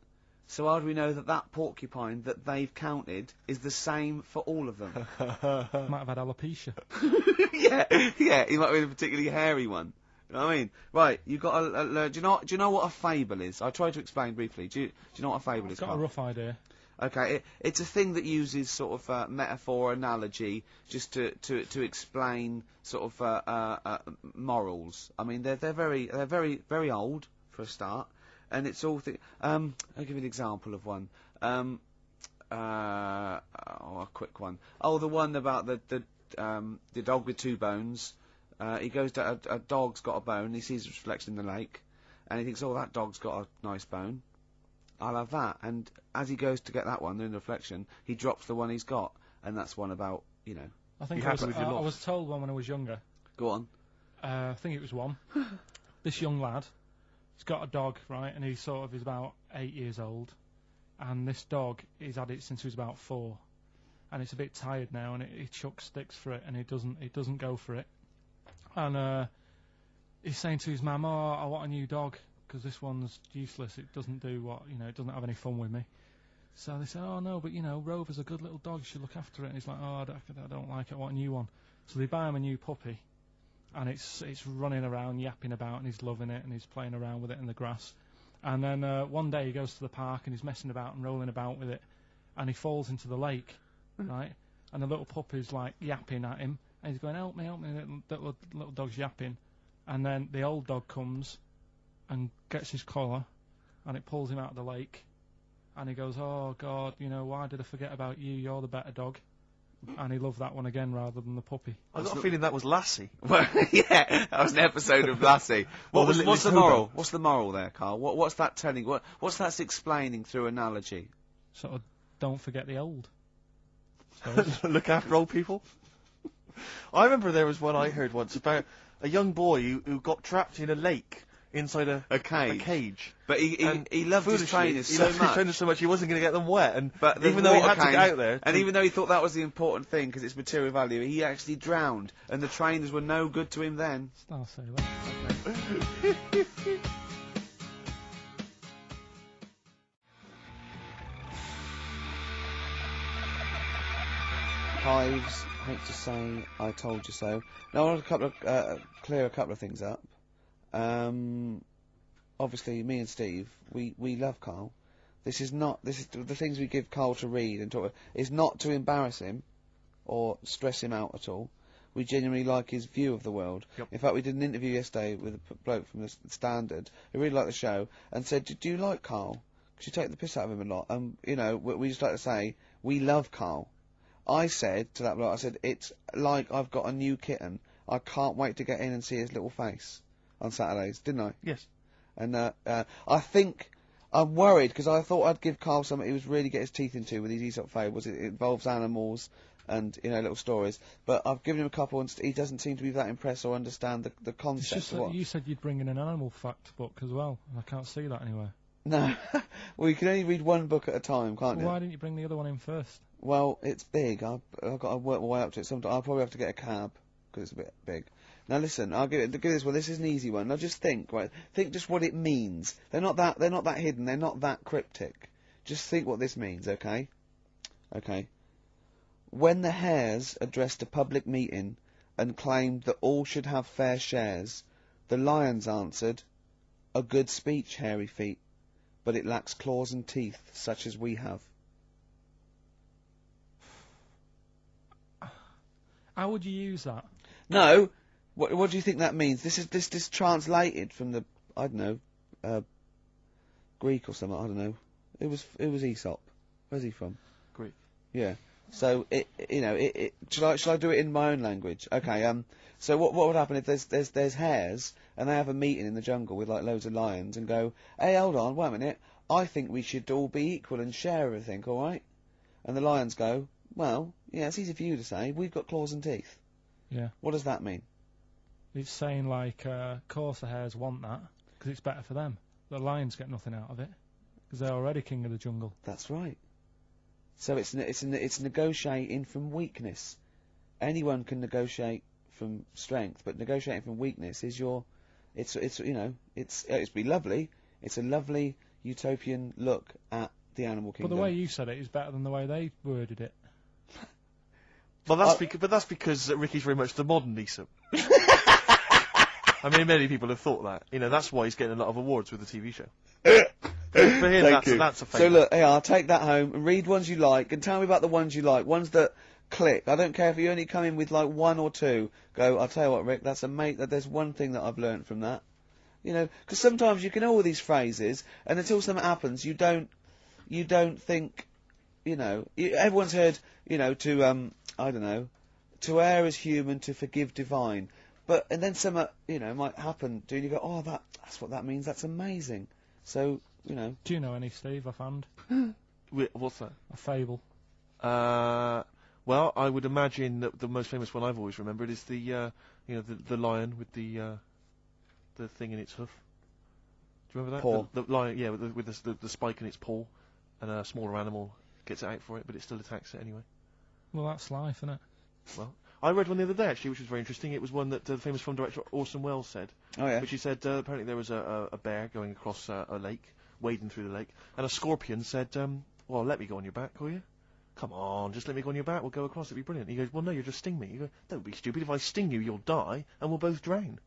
So how do we know that that porcupine that they've counted is the same for all of them? Might have had alopecia. yeah, he might be a particularly hairy one. You know what I mean? Right, you got to. Do you know what a fable is? I tried to explain briefly. Do you know what a fable is? I've got a rough idea. Okay, it's a thing that uses sort of metaphor, analogy, just to explain sort of morals. I mean, they're very old for a start, and it's all. I'll give you an example of one. A quick one. Oh, the one about the dog with two bones. He goes to a dog's got a bone. He sees a reflection in the lake, and he thinks, "Oh, that dog's got a nice bone. I'll have that." And as he goes to get that one in the reflection, he drops the one he's got, and that's one about, you know. I think I was told one when I was younger. Go on. I think it was one. This young lad, he's got a dog, right, and he's about 8 years old, and this dog, he's had it since he was about 4, and it's a bit tired now, and he chucks sticks for it, and he doesn't go for it, and he's saying to his mum, "Oh, I want a new dog, because this one's useless. It doesn't do what, it doesn't have any fun with me." So they say, "Oh no, but Rover's a good little dog. You should look after it." And he's like, "Oh, I don't like it. I want a new one." So they buy him a new puppy, and it's running around, yapping about, and he's loving it, and he's playing around with it in the grass. And then one day he goes to the park and he's messing about and rolling about with it, and he falls into the lake, right? And the little puppy's like yapping at him, and he's going, "Help me, help me!" And the little dog's yapping, and then the old dog comes and gets his collar, and it pulls him out of the lake, and he goes, "Oh God, why did I forget about you? You're the better dog." And he loved that one again rather than the puppy. I got a feeling that was Lassie. Well, yeah, that was an episode of Lassie. What's the moral? What's the moral there, Carl? What's that telling? What's that explaining through analogy? Sort of, don't forget the old. Look after old people. I remember there was one I heard once about a young boy who got trapped in a lake inside a cage. But he loved his trainers so much. He wasn't going to get them wet. But even though he had to get out there, and even though he thought that was the important thing because it's material value, he actually drowned, and the trainers were no good to him then. I'll say that. Hives, hate to say, I told you so. Now I want to clear a couple of things up. Obviously, me and Steve, we love Carl. This is the things we give Carl to read and talk about is not to embarrass him or stress him out at all. We genuinely like his view of the world. Yep. In fact, we did an interview yesterday with a bloke from the Standard who really liked the show and said, "Do you like Carl? Because you take the piss out of him a lot." We just like to say we love Carl. I said to that bloke, I said, "It's like I've got a new kitten. I can't wait to get in and see his little face on Saturdays," didn't I? Yes. And I think I'm worried because I thought I'd give Carl something he was really get his teeth into with these Aesop fables. It involves animals and little stories. But I've given him a couple, and he doesn't seem to be that impressed or understand the concept. It's just that you said you'd bring in an animal fact book as well, and I can't see that anywhere. No, well, you can only read one book at a time, can't you? Why didn't you bring the other one in first? Well, it's big. I've got to work my way up to it. Sometimes I'll probably have to get a cab because it's a bit big. Now listen, I'll give it this one. This is an easy one. Now just think, right? Think just what it means. They're not that hidden. They're not that cryptic. Just think what this means, okay? Okay. When the Hares addressed a public meeting and claimed that all should have fair shares, the Lions answered, "A good speech, hairy feet, but it lacks claws and teeth such as we have." How would you use that? No. What do you think that means? This is translated from the Greek or something. I don't know. It was Aesop. Where's he from? Greek. Yeah. So should I do it in my own language? Okay. So what would happen if there's hares and they have a meeting in the jungle with like loads of lions and go, "Hey, hold on, wait a minute. I think we should all be equal and share everything, all right?" And the lions go, "Well, yeah, it's easy for you to say. We've got claws and teeth." Yeah. What does that mean? It's saying like, of course the hares want that because it's better for them. The lions get nothing out of it because they're already king of the jungle. That's right. So it's negotiating from weakness. Anyone can negotiate from strength, but negotiating from weakness is it's be lovely. It's a lovely utopian look at the animal But kingdom. the way you said it is better than the way they worded it. Well, that's because Ricky's very much the modern Neeson. I mean, many people have thought that. You know, that's why he's getting a lot of awards with the TV show. For him, that's a favourite. So look, here, I'll take that home and read ones you like, and tell me about the ones you like, ones that click. I don't care if you only come in with like one or two. Go, I'll tell you what, Rick, that's there's one thing that I've learnt from that. You know, because sometimes you can know all these phrases, and until something happens, you don't think, you know, everyone's heard, you know, I don't know, to err is human, to forgive divine. And then something, you know, might happen, and you go, oh, that's what that means, that's amazing. So, you know. Do you know any, Steve, offhand? What's that? A fable. Well, I would imagine that the most famous one I've always remembered is the, you know, the lion with the thing in its hoof. Do you remember that? Paw. The lion, yeah, with the spike in its paw, and a smaller animal gets it out for it, but it still attacks it anyway. Well, that's life, isn't it? Well, I read one the other day, actually, which was very interesting. It was one that the famous film director Orson Welles said. Oh, yeah. Which he said, apparently there was a bear going across a lake, wading through the lake, and a scorpion said, well, let me go on your back, will you? Come on, just let me go on your back, we'll go across, it'll be brilliant. He goes, well, no, you'll just sting me. You go, don't be stupid, if I sting you, you'll die, and we'll both drown.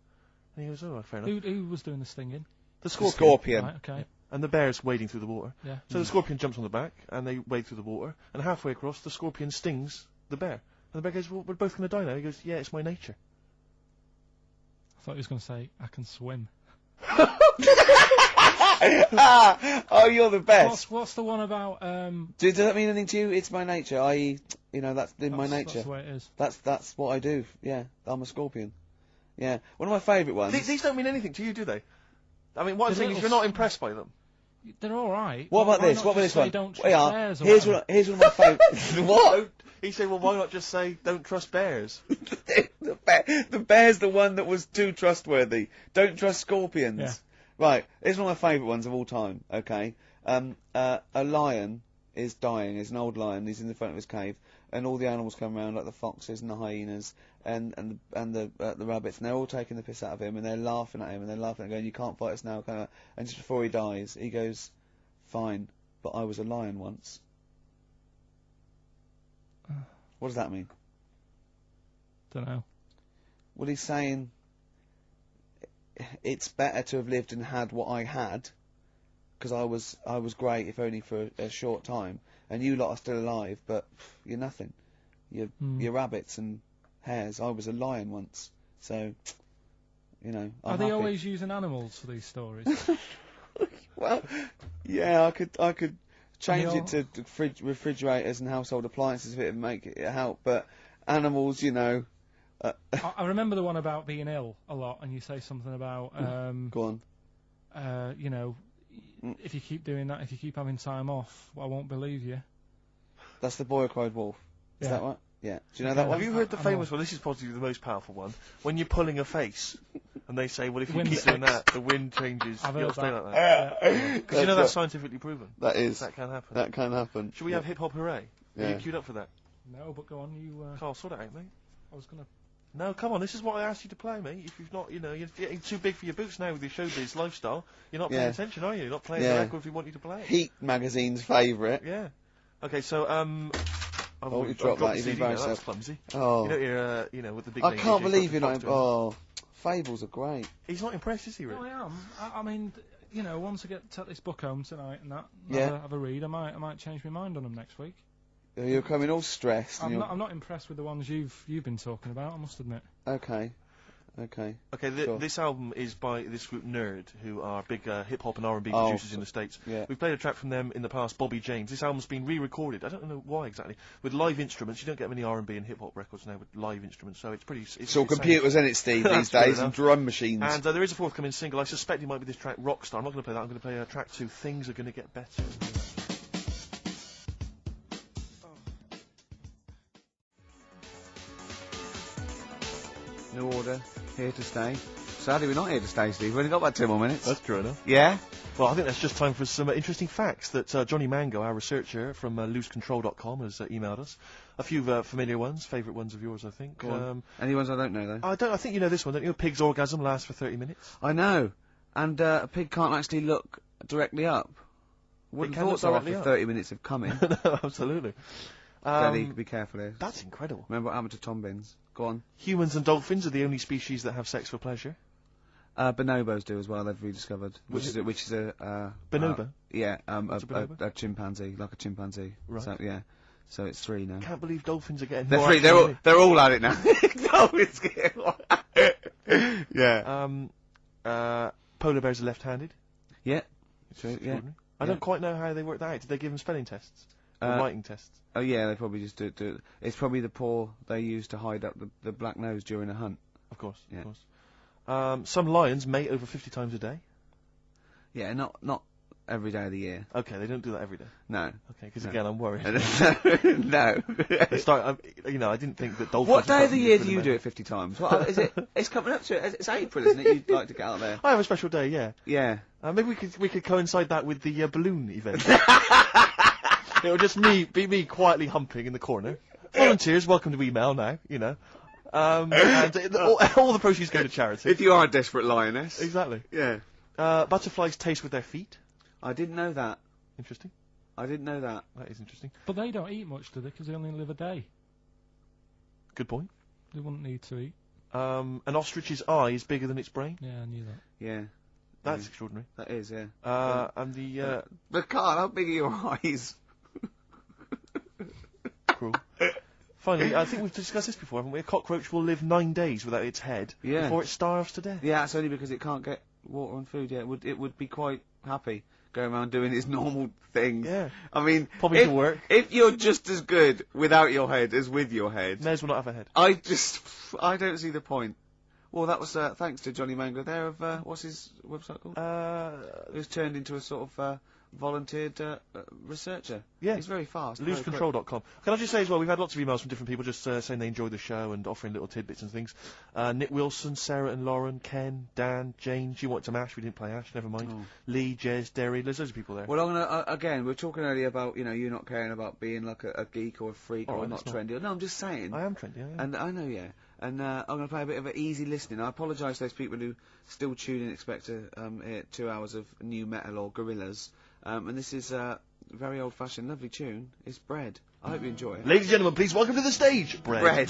And he goes, oh, fair enough. Who was doing the stinging? The scorpion. Scorpion. Right, okay. And the bear's wading through the water. Yeah. So the scorpion jumps on the back, and they wade through the water, and halfway across, the scorpion stings the bear. And the bear goes, well, we're both going to die now. He goes, yeah, it's my nature. I thought he was going to say, I can swim. Oh, you're the best. What's the one about, Does that mean anything to you? It's my nature, i.e., you know, that's in my nature. That's the way it is. That's what I do, yeah. I'm a scorpion. Yeah. One of my favourite ones. These don't mean anything to you, do they? I mean, what I'm saying is you're not impressed by them. They're alright. What about this? not What about just this one? say Don't trust Yeah, bears or here's whatever? one of my favourites. What? He said, well, why not just say, don't trust bears? The bear's the one that was too trustworthy. Don't trust scorpions. Yeah. Right, here's one of my favourite ones of all time, okay? A lion is dying, he's an old lion, he's in the front of his cave, and all the animals come around, like the foxes and the hyenas, and the rabbits, and they're all taking the piss out of him, and they're laughing at him, and they're laughing and going, you can't fight us now, and just before he dies, he goes, fine, but I was a lion once. What does that mean? Don't know. Well, he's saying it's better to have lived and had what I had, because I was great, if only for a short time, and you lot are still alive, but you're nothing. You're rabbits and hares. I was a lion once, so you know. Are they always using animals for these stories? Well, yeah, I could change it to refrigerators and household appliances if it would make it help, but animals, you know. I remember the one about being ill a lot, and you say something about go on. You know, if you keep doing that, if you keep having time off, I won't believe you. That's the Boy Who Cried Wolf. Is that right? Yeah. Do you know that one? Have you heard the famous one? This is possibly the most powerful one. When you're pulling a face, and they say, well, if you keep doing that, the wind changes. I've You'll heard stay that. like that. Because you know that's right. scientifically proven. That is. That can happen. That can happen. Should we have hip hop hooray? Yeah. Are you queued up for that? No, but go on, you. Carl, sort it out, mate. I was gonna. No, come on, this is what I asked you to play, mate. If you've not, you know, you're getting too big for your boots now with your showbiz lifestyle, you're not paying attention, are you? You're not playing the record if we want you to play it. Heat magazine's favourite. Yeah. Okay, so, you dropped that, you've embarrassed That's yourself. clumsy. Oh. You don't hear, you know, with the big I name can't DJs believe you're got not. the Fox Oh, fables are great. He's not impressed, is he, really? No, I am. I mean, you know, once I take this book home tonight and that, Yeah. have a read, I might change my mind on them next week. You're coming all stressed. I'm not impressed with the ones you've been talking about, I must admit. Okay. Okay, Sure. this album is by this group Nerd, who are big hip-hop and R&B Oh, producers in the States. yeah. We've played a track from them in the past, Bobby James. This album's been re-recorded, I don't know why exactly, with live instruments. You don't get many R&B and hip-hop records now with live instruments, so it's pretty... It's all computers, isn't it, Steve, these days, and drum machines. And there is a forthcoming single. I suspect it might be this track, Rockstar. I'm not going to play that. I'm going to play track 2, Things Are Going to Get Better. New Order, here to stay. Sadly, we're not here to stay, Steve. We've only got about 2 more minutes. That's true enough. Yeah? Well, I think that's just time for some interesting facts that Johnny Mango, our researcher from loosecontrol.com, has emailed us. A few familiar ones, favourite ones of yours, I think. Go on. Any ones I don't know, though? I think you know this one, don't you? A pig's orgasm lasts for 30 minutes. I know. And a pig can't actually look directly up. Wouldn't It have can thought look so directly after up. 30 minutes of coming. No, absolutely. Daddy, be careful here. That's incredible. Remember what happened to Tom Bins? Go on. Humans and dolphins are the only species that have sex for pleasure. Bonobos do as well. They've rediscovered, which is a bonobo. Yeah, What's a bonobo? a chimpanzee, like a chimpanzee. Right. So, yeah. So it's 3 now. Can't believe dolphins are getting They're more 3. action than me. They're all at it now. Dolphins get more. Yeah. Polar bears are left-handed. Yeah. True. Yeah. Extraordinary. I don't quite know how they work that out. Did they give them spelling tests? Or writing tests? Oh yeah, they probably just do it. It's probably the paw they use to hide up the black nose during a hunt. Of course. Yeah. Of course. Some lions mate over 50 times a day. Yeah, not every day of the year. Okay, they don't do that every day. No. Okay, because No. again, I'm worried. No. I didn't think that dolphins. What day of the year do you do it 50 times? What is it? It's coming up to it. It's April, isn't it? You'd like to get out there. I have a special day, yeah. Yeah. Maybe we could coincide that with the balloon event. It'll just be me quietly humping in the corner. Volunteers, welcome to email now. You know. And all the proceeds go to charity. If you are a desperate lioness. Exactly. Yeah. Butterflies taste with their feet. I didn't know that. Interesting. I didn't know that. That is interesting. But they don't eat much, do they? Because they only live a day. Good point. They wouldn't need to eat. An ostrich's eye is bigger than its brain. Yeah, I knew that. Yeah. That's extraordinary. That is, yeah. And the But Carl, how big are your eyes? cruel. Finally, I think we've discussed this before, haven't we? A cockroach will live 9 days without its head before it starves to death. Yeah, that's only because it can't get water and food. Yeah, it would be quite happy going around doing its normal things. Yeah. I mean, Probably to work. If you're just as good without your head as with your head, may as well not have a head. I don't see the point. Well, that was thanks to Johnny Mango there of what's his website called? Who's turned into a sort of volunteered researcher. Yeah. He's very fast. Losecontrol.com. Can I just say as well, we've had lots of emails from different people just saying they enjoy the show and offering little tidbits and things. Nick Wilson, Sarah and Lauren, Ken, Dan, Jane, she wanted to Ash, we didn't play Ash, never mind. Oh. Lee, Jez, Derry, there's loads of people there. Well, I'm gonna again. We were talking earlier about you not caring about being like a geek or a freak or not trendy. No, I'm just saying. I am trendy. I am. And I know, yeah. And I'm gonna play a bit of an easy listening. I apologise to those people who still tune in, expect to hear 2 hours of new metal or Gorillaz. And this is a very old-fashioned, lovely tune. It's Bread. I hope you enjoy it. Ladies and gentlemen, please welcome to the stage, Bread. Bread.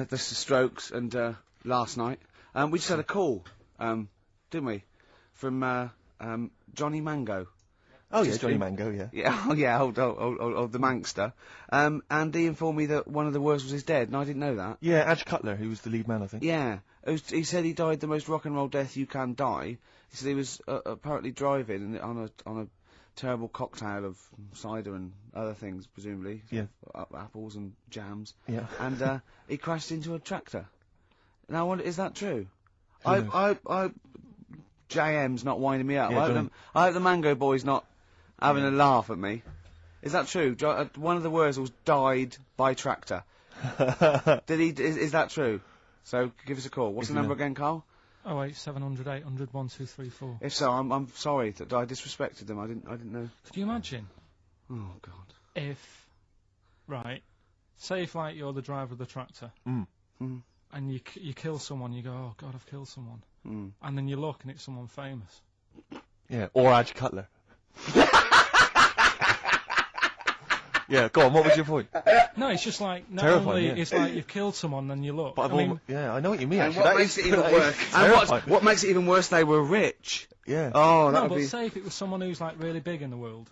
The Strokes and last night. We just had a call, didn't we, from Johnny Mango. Oh yeah, Johnny Mango, yeah. Yeah, oh yeah, old the Mankster. And he informed me that one of the worst was his dead, and I didn't know that. Yeah, Adge Cutler, who was the lead man, I think. Yeah, he said he died the most rock and roll death you can die. He said he was apparently driving on a terrible cocktail of cider and other things, presumably. Yeah. Apples and jams. Yeah. And he crashed into a tractor. Now, I wonder, is that true? JM's not winding me up. Yeah, I hope the Mango Boy's not having a laugh at me. Is that true? One of the Wurzels died by tractor. Did he? Is that true? So give us a call. What's the number again, Carl? 08700 800 1234. If so, I'm sorry that I disrespected them. I didn't know. Could you imagine? Oh God. If, right, say if like you're the driver of the tractor, and you kill someone, you go, oh God, I've killed someone, and then you look and it's someone famous. Yeah, or Adge Cutler. Yeah, go on, what was your point? No, it's just like, not Terrifying, only yeah. it's like you've killed someone, then you look. But yeah, I know what you mean, And actually. what That makes is- it even that worse? is And terrifying. what makes it even worse? They were rich. Yeah. Oh, that no, would but be. say if it was someone who's like really big in the world.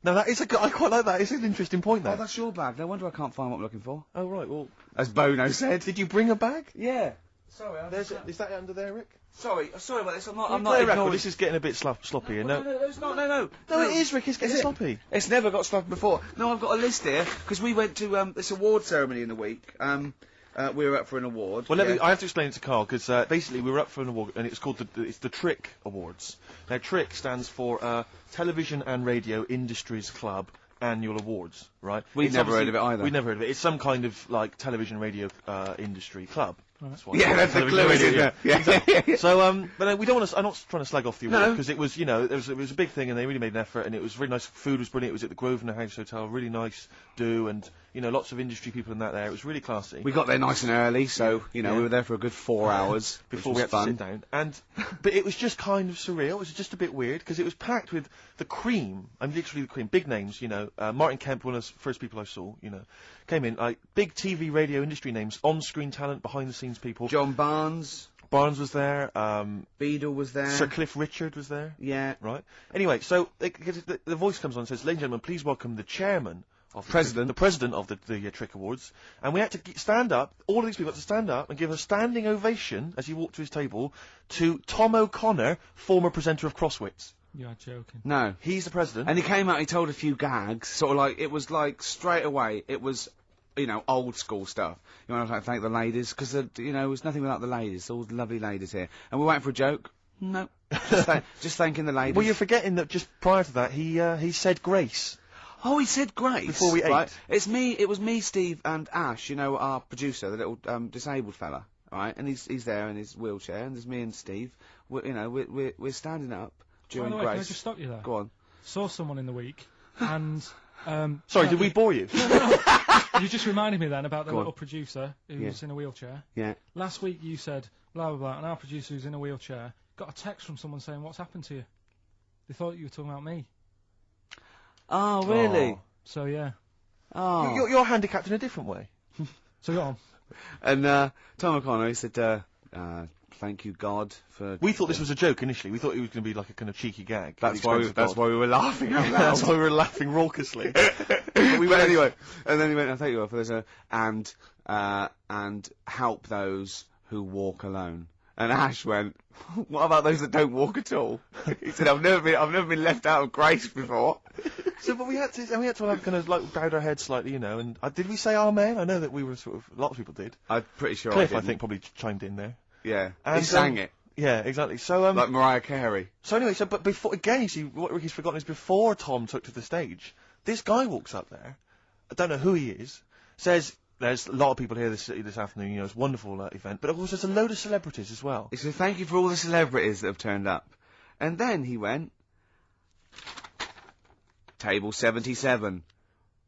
No, that is I quite like that. It's an interesting point, Oh, that. that's your bag. No wonder I can't find what I'm looking for. Oh, right, well... As Bono said. Did you bring a bag? Yeah. Sorry, Is that under there, Rick? Sorry about this. I'm not Play a record. ignoring. This is getting a bit sloppy here. No, No, it's not. No. No, it is, Rick. It's getting sloppy. It's never got sloppy before. No, I've got a list here because we went to this award ceremony in the week. We were up for an award. Well, I have to explain it to Carl, because basically we were up for an award, and it's called the Trick Awards. Now, Trick stands for Television and Radio Industries Club Annual Awards, right? We've never heard of it either. We've never heard of it. It's some kind of, like, television radio industry club, Right. why Yeah, that's the television clue, radio, isn't it? Yeah. Exactly. So, but we don't want to. I'm not trying to slag off the award No. because it was, it was a big thing, and they really made an effort, and it was really nice. Food was brilliant. It was at the Grosvenor House Hotel, really nice do, and lots of industry people in that there. It was really classy. We got there nice and early, so we were there for a good 4 hours before which we was had fun. to sit down. And but it was just kind of surreal. It was just a bit weird because it was packed with the cream. I'm literally the cream. Big names, Martin Kemp, one of the first people I saw, came in, like big TV, radio industry names, on-screen talent, behind-the-scenes people. John Barnes. Barnes was there. Beadle was there. Sir Cliff Richard was there. Yeah. Right. Anyway, so the voice comes on and says, "Ladies and gentlemen, please welcome the chairman of the president of the Trick Awards." And we had to stand up. All of these people had to stand up and give a standing ovation as he walked to his table to Tom O'Connor, former presenter of Crosswits. You're joking. No. He's the president. And he came out, he told a few gags, sort of like, it was like, straight away, it was, old school stuff. You want to thank the ladies, because, it was nothing without the ladies, all the lovely ladies here. And we're waiting for a joke. No. Just thanking the ladies. Well, you're forgetting that just prior to that, he said grace. Oh, he said grace. Before we ate. Right? It was me, Steve, and Ash, our producer, the little, disabled fella. Right? And he's there in his wheelchair, and there's me and Steve. We're standing up. During By the way, grace. can I just stop you there? Go on. Saw someone in the week, and sorry, did we bore you? No. You just reminded me then about the Go little on. producer who's in a wheelchair. Yeah. Last week you said blah blah blah, and our producer who's in a wheelchair got a text from someone saying, "What's happened to you?" They thought you were talking about me. Oh, really? Oh. So yeah. Oh. You're handicapped in a different way. So go on. And Tom O'Connor, he said, "Thank you, God, for." We thought this was a joke initially. We thought it was going to be like a kind of cheeky gag. That's why we were laughing out loud. That's why we were laughing raucously. But we went anyway. And then he went, "I thank you, God, for this, and help those who walk alone." And Ash went, "What about those that don't walk at all?" He said, "I've never been left out of grace before." So, but we had to have kind of like bowed our heads slightly, and did we say amen? I know that we were a lot of people did. I'm pretty sure Cliff, I I think, probably chimed in there. Yeah, and, he sang it. Yeah, exactly. So, like Mariah Carey. So anyway, but before, again, you see, what Ricky's forgotten is before Tom took to the stage, this guy walks up there, I don't know who he is, says, "There's a lot of people here this afternoon, it's a wonderful event, but of course there's a load of celebrities as well." He said, "Thank you for all the celebrities that have turned up." And then he went, "Table 77.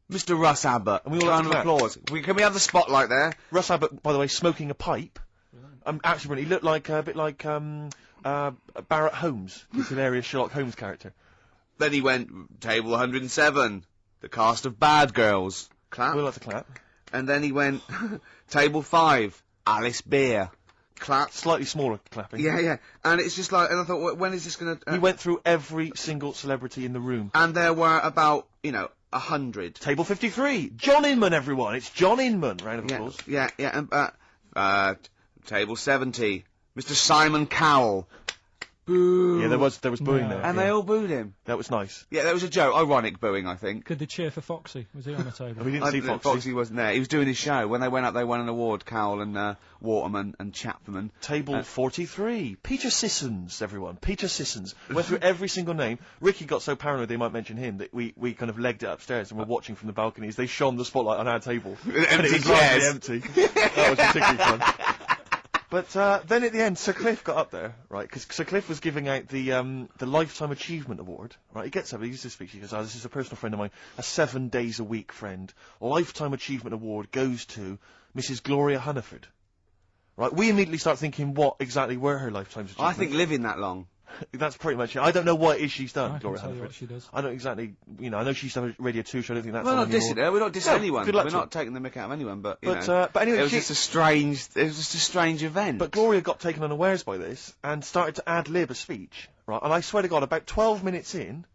Mr. Russ Abbott." And we all round of applause. Can we have the spotlight there? Russ Abbott, by the way, smoking a pipe. Actually, he looked like a bit like Barrett Holmes, his hilarious Sherlock Holmes character. Then he went, "Table 107. The cast of Bad Girls." Clap. We'll have to clap. And then he went, "Table 5. Alice Beer." Clap. Slightly smaller clapping. Yeah. And it's just like, and I thought, when is this going to... He went through every single celebrity in the room. And there were about, 100. Table 53. John Inman, everyone. It's John Inman. Round of applause. Yeah. And, table 70. Mr. Simon Cowell. Boo. Yeah, there was booing there. And they all booed him. That was nice. Yeah, that was a joke. Ironic booing, I think. Did they cheer for Foxy? Was he on the table? We didn't see Foxy. Foxy wasn't there. He was doing his show. When they went up, they won an award, Cowell and Waterman and Chapman. Table 43. Peter Sissons, everyone. Peter Sissons. Went through every single name. Ricky got so paranoid they might mention him that we kind of legged it upstairs and were watching from the balconies. They shone the spotlight on our table. And it was largely empty. That was particularly fun. But then at the end, Sir Cliff got up there, right? Because Sir Cliff was giving out the Lifetime Achievement Award, right? He gets up, he used to speak, he goes, "This is a personal friend of mine, a 7 days a week friend. Lifetime Achievement Award goes to Mrs. Gloria Hunniford." Right? We immediately start thinking, what exactly were her lifetime achievements? I think living that long. That's pretty much it. I don't know what it is she's done, I Gloria can tell you Hunniford. what she does. I don't exactly, I know she used to have a Radio 2 show, I don't think that's We're not on anymore. dissing her, we're not dissing anyone. Good luck We're to not her. taking the mick out of anyone, but, But anyway, it was just a strange event. But Gloria got taken unawares by this and started to ad-lib a speech, right? And I swear to God, about 12 minutes in,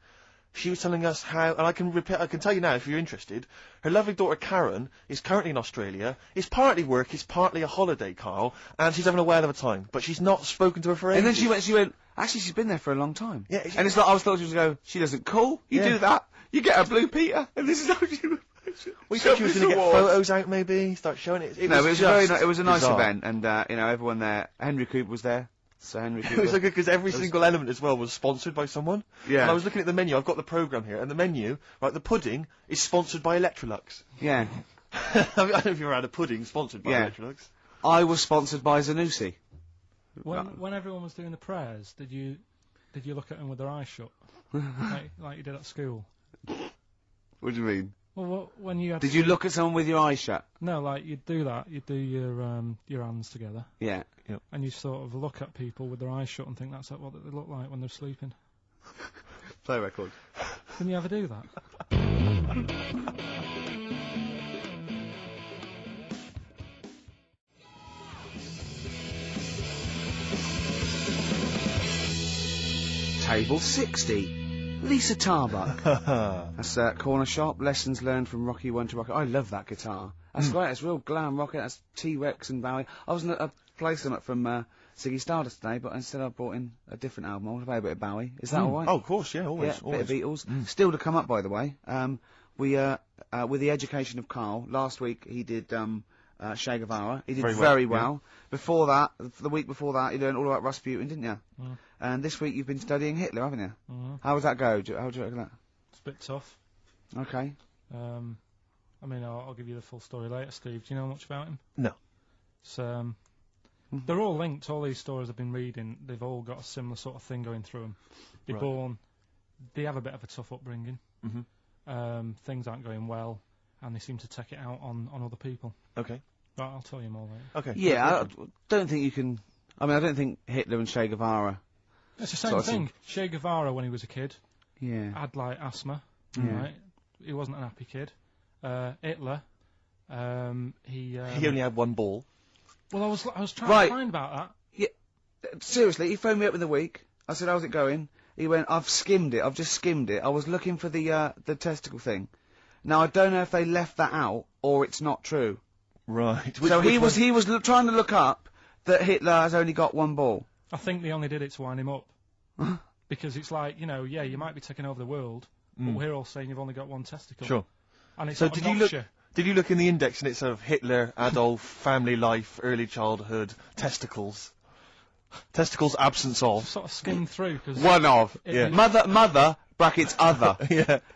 she was telling us how, and I can tell you now if you're interested, her lovely daughter Karen is currently in Australia, it's partly work, it's partly a holiday, Carl, and she's having a whale of a time, but she's not spoken to her for ages. And then she went, actually she's been there for a long time. Yeah, and it's like, I was thought she was going to go, she doesn't call, you do that, you get a blue Peter, and this is how she We thought she was going to get photos out, maybe, start showing it. It was a nice event, and, everyone there, Henry Cooper was there. So Henry Cooper. It was so good because every single element as well was sponsored by someone. Yeah. And I was looking at the menu, I've got the programme here, and the menu, right, the pudding is sponsored by Electrolux. Yeah. I don't know if you've ever had a pudding sponsored by Electrolux. I was sponsored by Zanussi. When everyone was doing the prayers, did you look at them with their eyes shut, like you did at school? What do you mean? Well, when you had Did you look at someone with your eyes shut? No, like you'd do that. You'd do your hands together. Yeah. Yep. And you sort of look at people with their eyes shut and think that's what they look like when they're sleeping. Play record. Didn't you ever do that? Table 60. Lisa Tarbuck. That's Corner Shop. Lessons learned from Rocky 1 to Rocky. I love that guitar. That's great. It's real glam rock. That's T-Rex and Bowie. I was going to play something from Ziggy Stardust today, but instead I brought in a different album. I want to play a bit of Bowie. Is that all right? Oh, of course, yeah, always. Yeah, bit of Beatles. Still to come up, by the way. We with the education of KARL. Last week he did Che Guevara. He did very well. Yeah. Before that, the week before that, you learned all about Rasputin, didn't you? And this week you've been studying Hitler, haven't you? How does that go? How do you reckon that? It's a bit tough. Okay. I mean, I'll give you the full story later, Steve. Do you know much about him? No. So, they're all linked. All these stories I've been reading, they've all got a similar sort of thing going through them. They're born, they have a bit of a tough upbringing. Things aren't going well, and they seem to take it out on other people. Okay. Right, I'll tell you more later. Okay. Yeah, I don't think you can... I mean, I don't think Hitler and Che Guevara... It's the same thing. Che Guevara, when he was a kid, had, like, asthma, right? He wasn't an happy kid. Hitler, he only had one ball. Well, I was trying to find about that. Yeah, seriously, he phoned me up in the week. I said, how's it going? He went, I've just skimmed it. I was looking for the testicle thing. Now, I don't know if they left that out, or it's not true. Right. So he was trying to look up that Hitler has only got one ball. I think they only did it to wind him up. Because it's like, you know, you might be taking over the world, but we're all saying you've only got one testicle. Sure. And it's so did you look in the index and it's sort of Hitler, Adolf, family life, early childhood, testicles? Testicles, absence of. Sort of skimmed through. Cause one of. Mother, brackets other.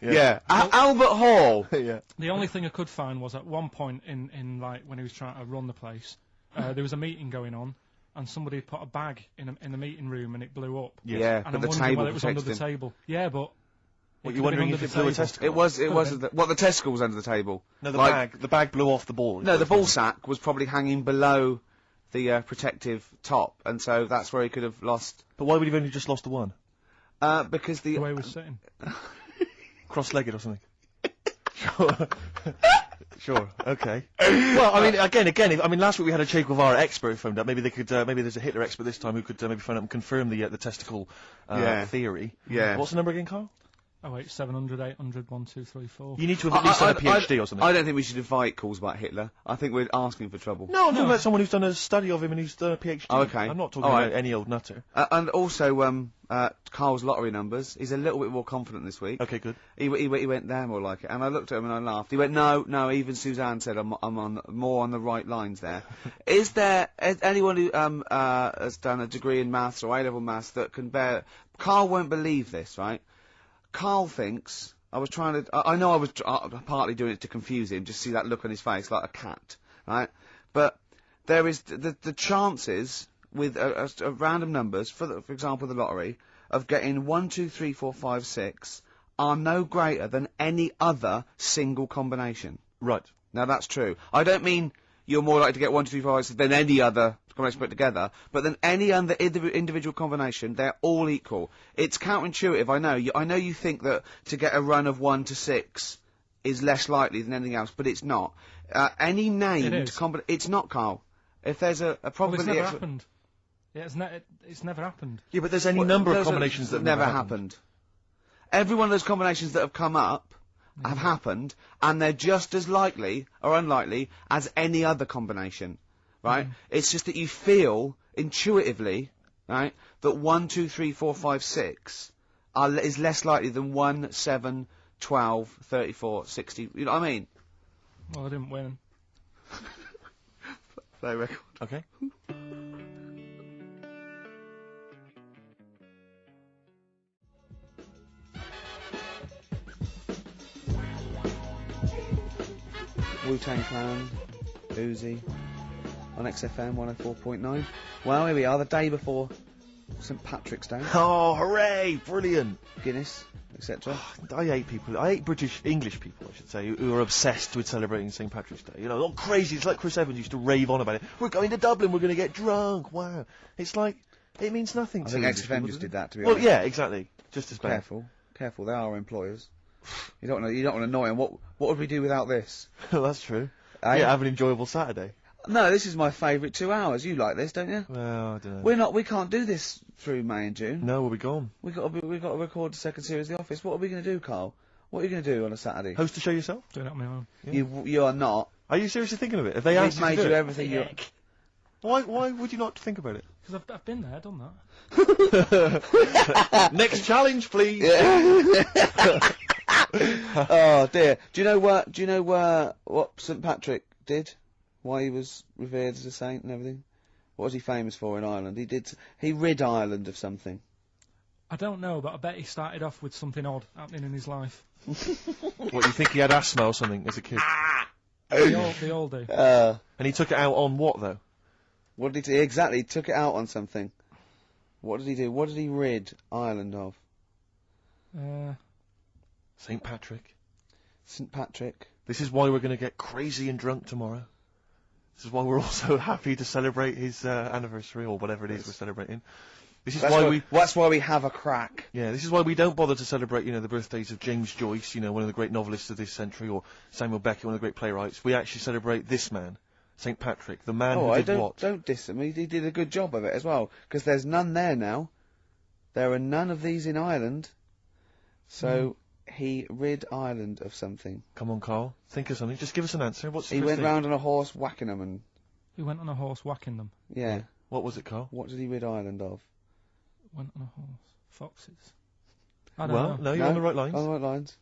yeah. Albert Hall. Yeah. The only thing I could find was at one point in like, when he was trying to run the place, there was a meeting going on, and somebody had put a bag in the meeting room and it blew up. Yeah, and but I'm the wondering table whether it was under the protected him. table. Yeah, but... What, you're wondering if it blew a testicle? It was the testicle was under the table. No, the bag blew off the ball. No, the ball sack was probably hanging below the protective top, and so that's where he could have lost. But why would he have only just lost the one? Because the way he was sitting. Cross-legged or something. Sure. Okay. Well, I mean, again. I mean, last week we had a Che Guevara expert who phoned up. Maybe they could. Maybe there's a Hitler expert this time who could maybe phone up and confirm the testicle theory. Yeah. What's the number again, Carl? Oh wait, 700, 800, 1, 2, 3, 4. You need to have at least done a PhD or something. I don't think we should invite calls about Hitler. I think we're asking for trouble. No, I'm talking about someone who's done a study of him and who's done a PhD. Oh, okay. I'm not talking about any old nutter. And also, Carl's lottery numbers. He's a little bit more confident this week. Okay, good. He went there more like it, and I looked at him and I laughed. He went, no. Even Suzanne said I'm on more on the right lines there. Is there anyone who has done a degree in maths or A-level maths that can bear? Carl won't believe this, right? Carl thinks, I know I was partly doing it to confuse him, just see that look on his face, like a cat, right? But there is, the chances with random numbers, for example the lottery, of getting 1, 2, 3, 4, 5, 6, are no greater than any other single combination. Right. Now that's true. I don't mean you're more likely to get 1, 2, 3, 4, 5, 6 than any other combination put together, but than any other individual combination, they're all equal. It's counterintuitive, I know. I know you think that to get a run of 1 to 6 is less likely than anything else, but it's not. Any named combination... It's not, Carl. If there's a probability... Well, it's never happened. Yeah, it's never happened. Yeah, but there's any number of combinations that never happened. Every one of those combinations that have come up have happened, and they're just as likely or unlikely as any other combination. Right? It's just that you feel intuitively, right, that 1, 2, 3, 4, 5, 6 is less likely than 1, 7, 12, 34, 60. You know what I mean? Well, I didn't win. Play record. Okay. Wu-Tang Clan, Uzi. on XFM 104.9. Well, here we are, the day before St Patrick's Day. Oh, hooray! Brilliant. Guinness, etc. I hate English people, I should say, who are obsessed with celebrating St Patrick's Day. You know, all crazy. It's like Chris Evans used to rave on about it. We're going to Dublin. We're going to get drunk. Wow. It's like it means nothing. I to think English XFM people, just doesn't did that, to be Well, honest. yeah, exactly. Just as bad. Careful. They are employers. You don't want to annoy them. What would we do without this? Well, that's true. Eh? Yeah, have an enjoyable Saturday. No, this is my favourite 2 hours. You like this, don't you? Well, I don't know. We can't do this through May and June. No, we'll be gone. We've got to record the second series of The Office. What are we going to do, Carl? What are you going to do on a Saturday? Host the show yourself? Doing it on my own. Yeah. You are not. Are you seriously thinking of it? Have they asked We've you made to do you it? everything you... Why would you not think about it? Because I've been there, done that. Next challenge, please. Oh dear. Do you know what St Patrick did? Why he was revered as a saint and everything? What was he famous for in Ireland? He rid Ireland of something. I don't know, but I bet he started off with something odd happening in his life. What, you think he had asthma or something as a kid? They all do. And he took it out on what, though? What did he do? Exactly, he took it out on something. What did he do? What did he rid Ireland of? St Patrick. St Patrick. This is why we're going to get crazy and drunk tomorrow. This is why we're also happy to celebrate his anniversary, or whatever it is we're celebrating. That's why we have a crack. Yeah, this is why we don't bother to celebrate, the birthdays of James Joyce, one of the great novelists of this century, or Samuel Beckett, one of the great playwrights. We actually celebrate this man, St Patrick, the man who did what? Don't diss him. He did a good job of it as well, because there's none there now. There are none of these in Ireland. So he rid Ireland of something. Come on, Carl. Think of something. Just give us an answer. He went round on a horse whacking them and... He went on a horse whacking them. Yeah. What was it, Carl? What did he rid Ireland of? Went on a horse. Foxes. I don't know. No, you're on the right lines. On the right lines.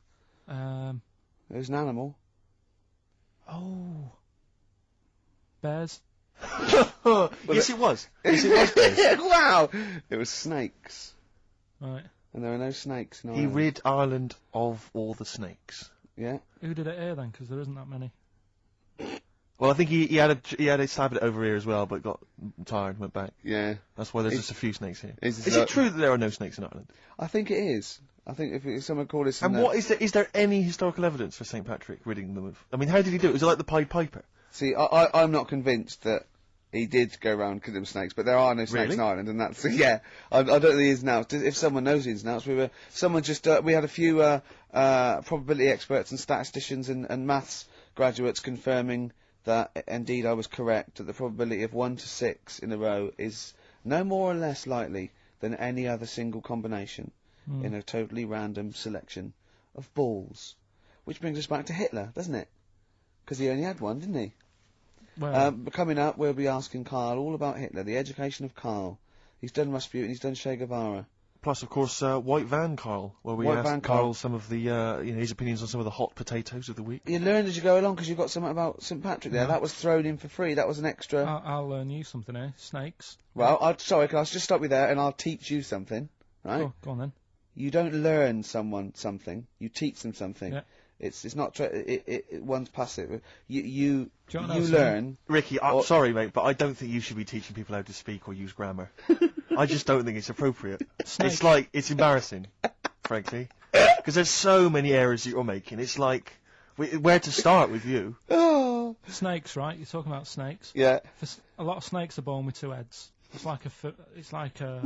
It was an animal. Oh. Bears. Yes, it was. Yes, it was bears. Wow! It was snakes. Right. And there are no snakes in He Ireland. rid Ireland of all the snakes. Yeah. Who did it here then? Because there isn't that many. Well, I think he had a stab at it over here as well, but got tired and went back. Yeah. That's why there's just a few snakes here. Is Is it true that there are no snakes in Ireland? I think it is. I think if someone called this... And what is there any historical evidence for St Patrick ridding them of... I mean, how did he do it? Was it like the Pied Piper? See, I'm not convinced that he did go around killing snakes, but there are no snakes in Really? Ireland, and that's... Yeah, I don't think the ins and outs. If someone knows the ins and outs, we had a few probability experts and statisticians and maths graduates confirming that indeed I was correct, that the probability of 1 to 6 in a row is no more or less likely than any other single combination in a totally random selection of balls. Which brings us back to Hitler, doesn't it? Because he only had one, didn't he? Well, But coming up, we'll be asking Karl all about Hitler, the education of Karl. He's done Rasputin, he's done Che Guevara. Plus, of course, White Van Carl, where we White asked Van Carl Carl. some of the, his opinions on some of the hot potatoes of the week. You learn as you go along because you've got something about St Patrick there. Yeah. That was thrown in for free. That was an extra. I'll learn you something here. Snakes. Well, sorry, can I just stop you there and I'll teach you something, right? Oh, go on then. You don't learn someone something. You teach them something. Yeah. It's not one's passive. You Do you know something? learn. Ricky, I'm sorry, mate, but I don't think you should be teaching people how to speak or use grammar. I just don't think it's appropriate. Snake. It's embarrassing, frankly. Because there's so many errors that you're making. It's like, where to start with you? Oh. Snakes, right? You're talking about snakes. Yeah. A lot of snakes are born with two heads. It's like a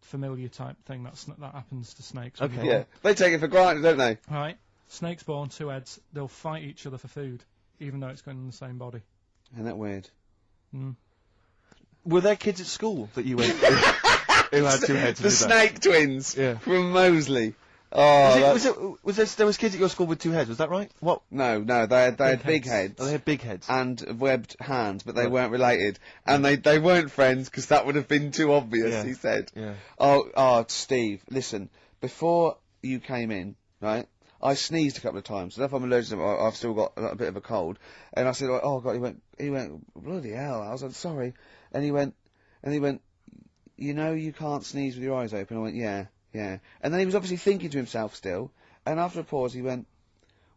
familiar type thing that happens to snakes. when Okay. you're Yeah. They take it for granted, don't they? born. Right. Snakes born two heads. They'll fight each other for food, even though it's going in the same body. Isn't that weird? Mm. Were there kids at school that you went to who had two heads? The snake twins Yeah. from Moseley. Oh, there was kids at your school with two heads? Was that right? What? No, they had big heads. Oh, they had big heads. And webbed hands, but they Right. weren't related. And they weren't friends because that would have been too obvious, Yeah. he said. Yeah. Oh, Steve, listen, before you came in, right, I sneezed a couple of times. So if I'm allergic to it, I've still got a bit of a cold. And I said, oh God, he went, bloody hell. I was like, sorry. And he went, you know you can't sneeze with your eyes open. I went, yeah. And then he was obviously thinking to himself still. And after a pause, he went,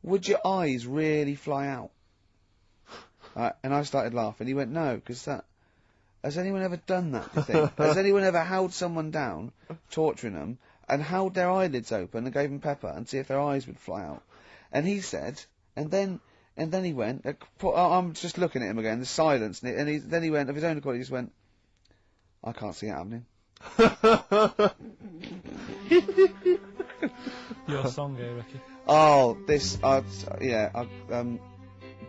would your eyes really fly out? And I started laughing. He went, no, because that... Has anyone ever done that, do you think? Has anyone ever held someone down, torturing them, and held their eyelids open and gave them pepper and see if their eyes would fly out? And he said, and then he went, I'm just looking at him again, the silence, and then he went, of his own accord, he just went, I can't see it happening. Your song here, Ricky. Oh, this,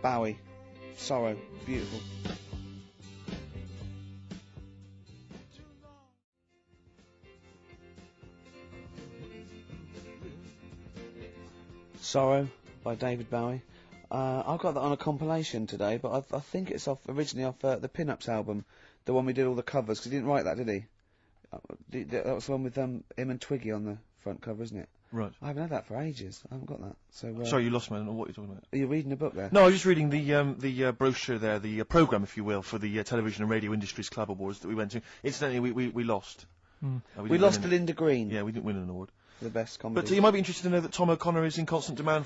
Bowie. Sorrow. Beautiful. Sorrow by David Bowie. I got that on a compilation today, but I think it's originally off the Pin-Ups album, the one we did all the covers, because he didn't write that, did he? That was the one with him and Twiggy on the front cover, isn't it? Right. I haven't had that for ages. I haven't got that. So. Sorry, you lost me. I don't know what you're talking about. Are you reading a book there? No, I was just reading the brochure there, the programme, if you will, for the Television and Radio Industries Club Awards that we went to. Incidentally, we lost. We lost to Linda Green. Yeah, we didn't win an award. The best comedy. But you might be interested to know that Tom O'Connor is in constant demand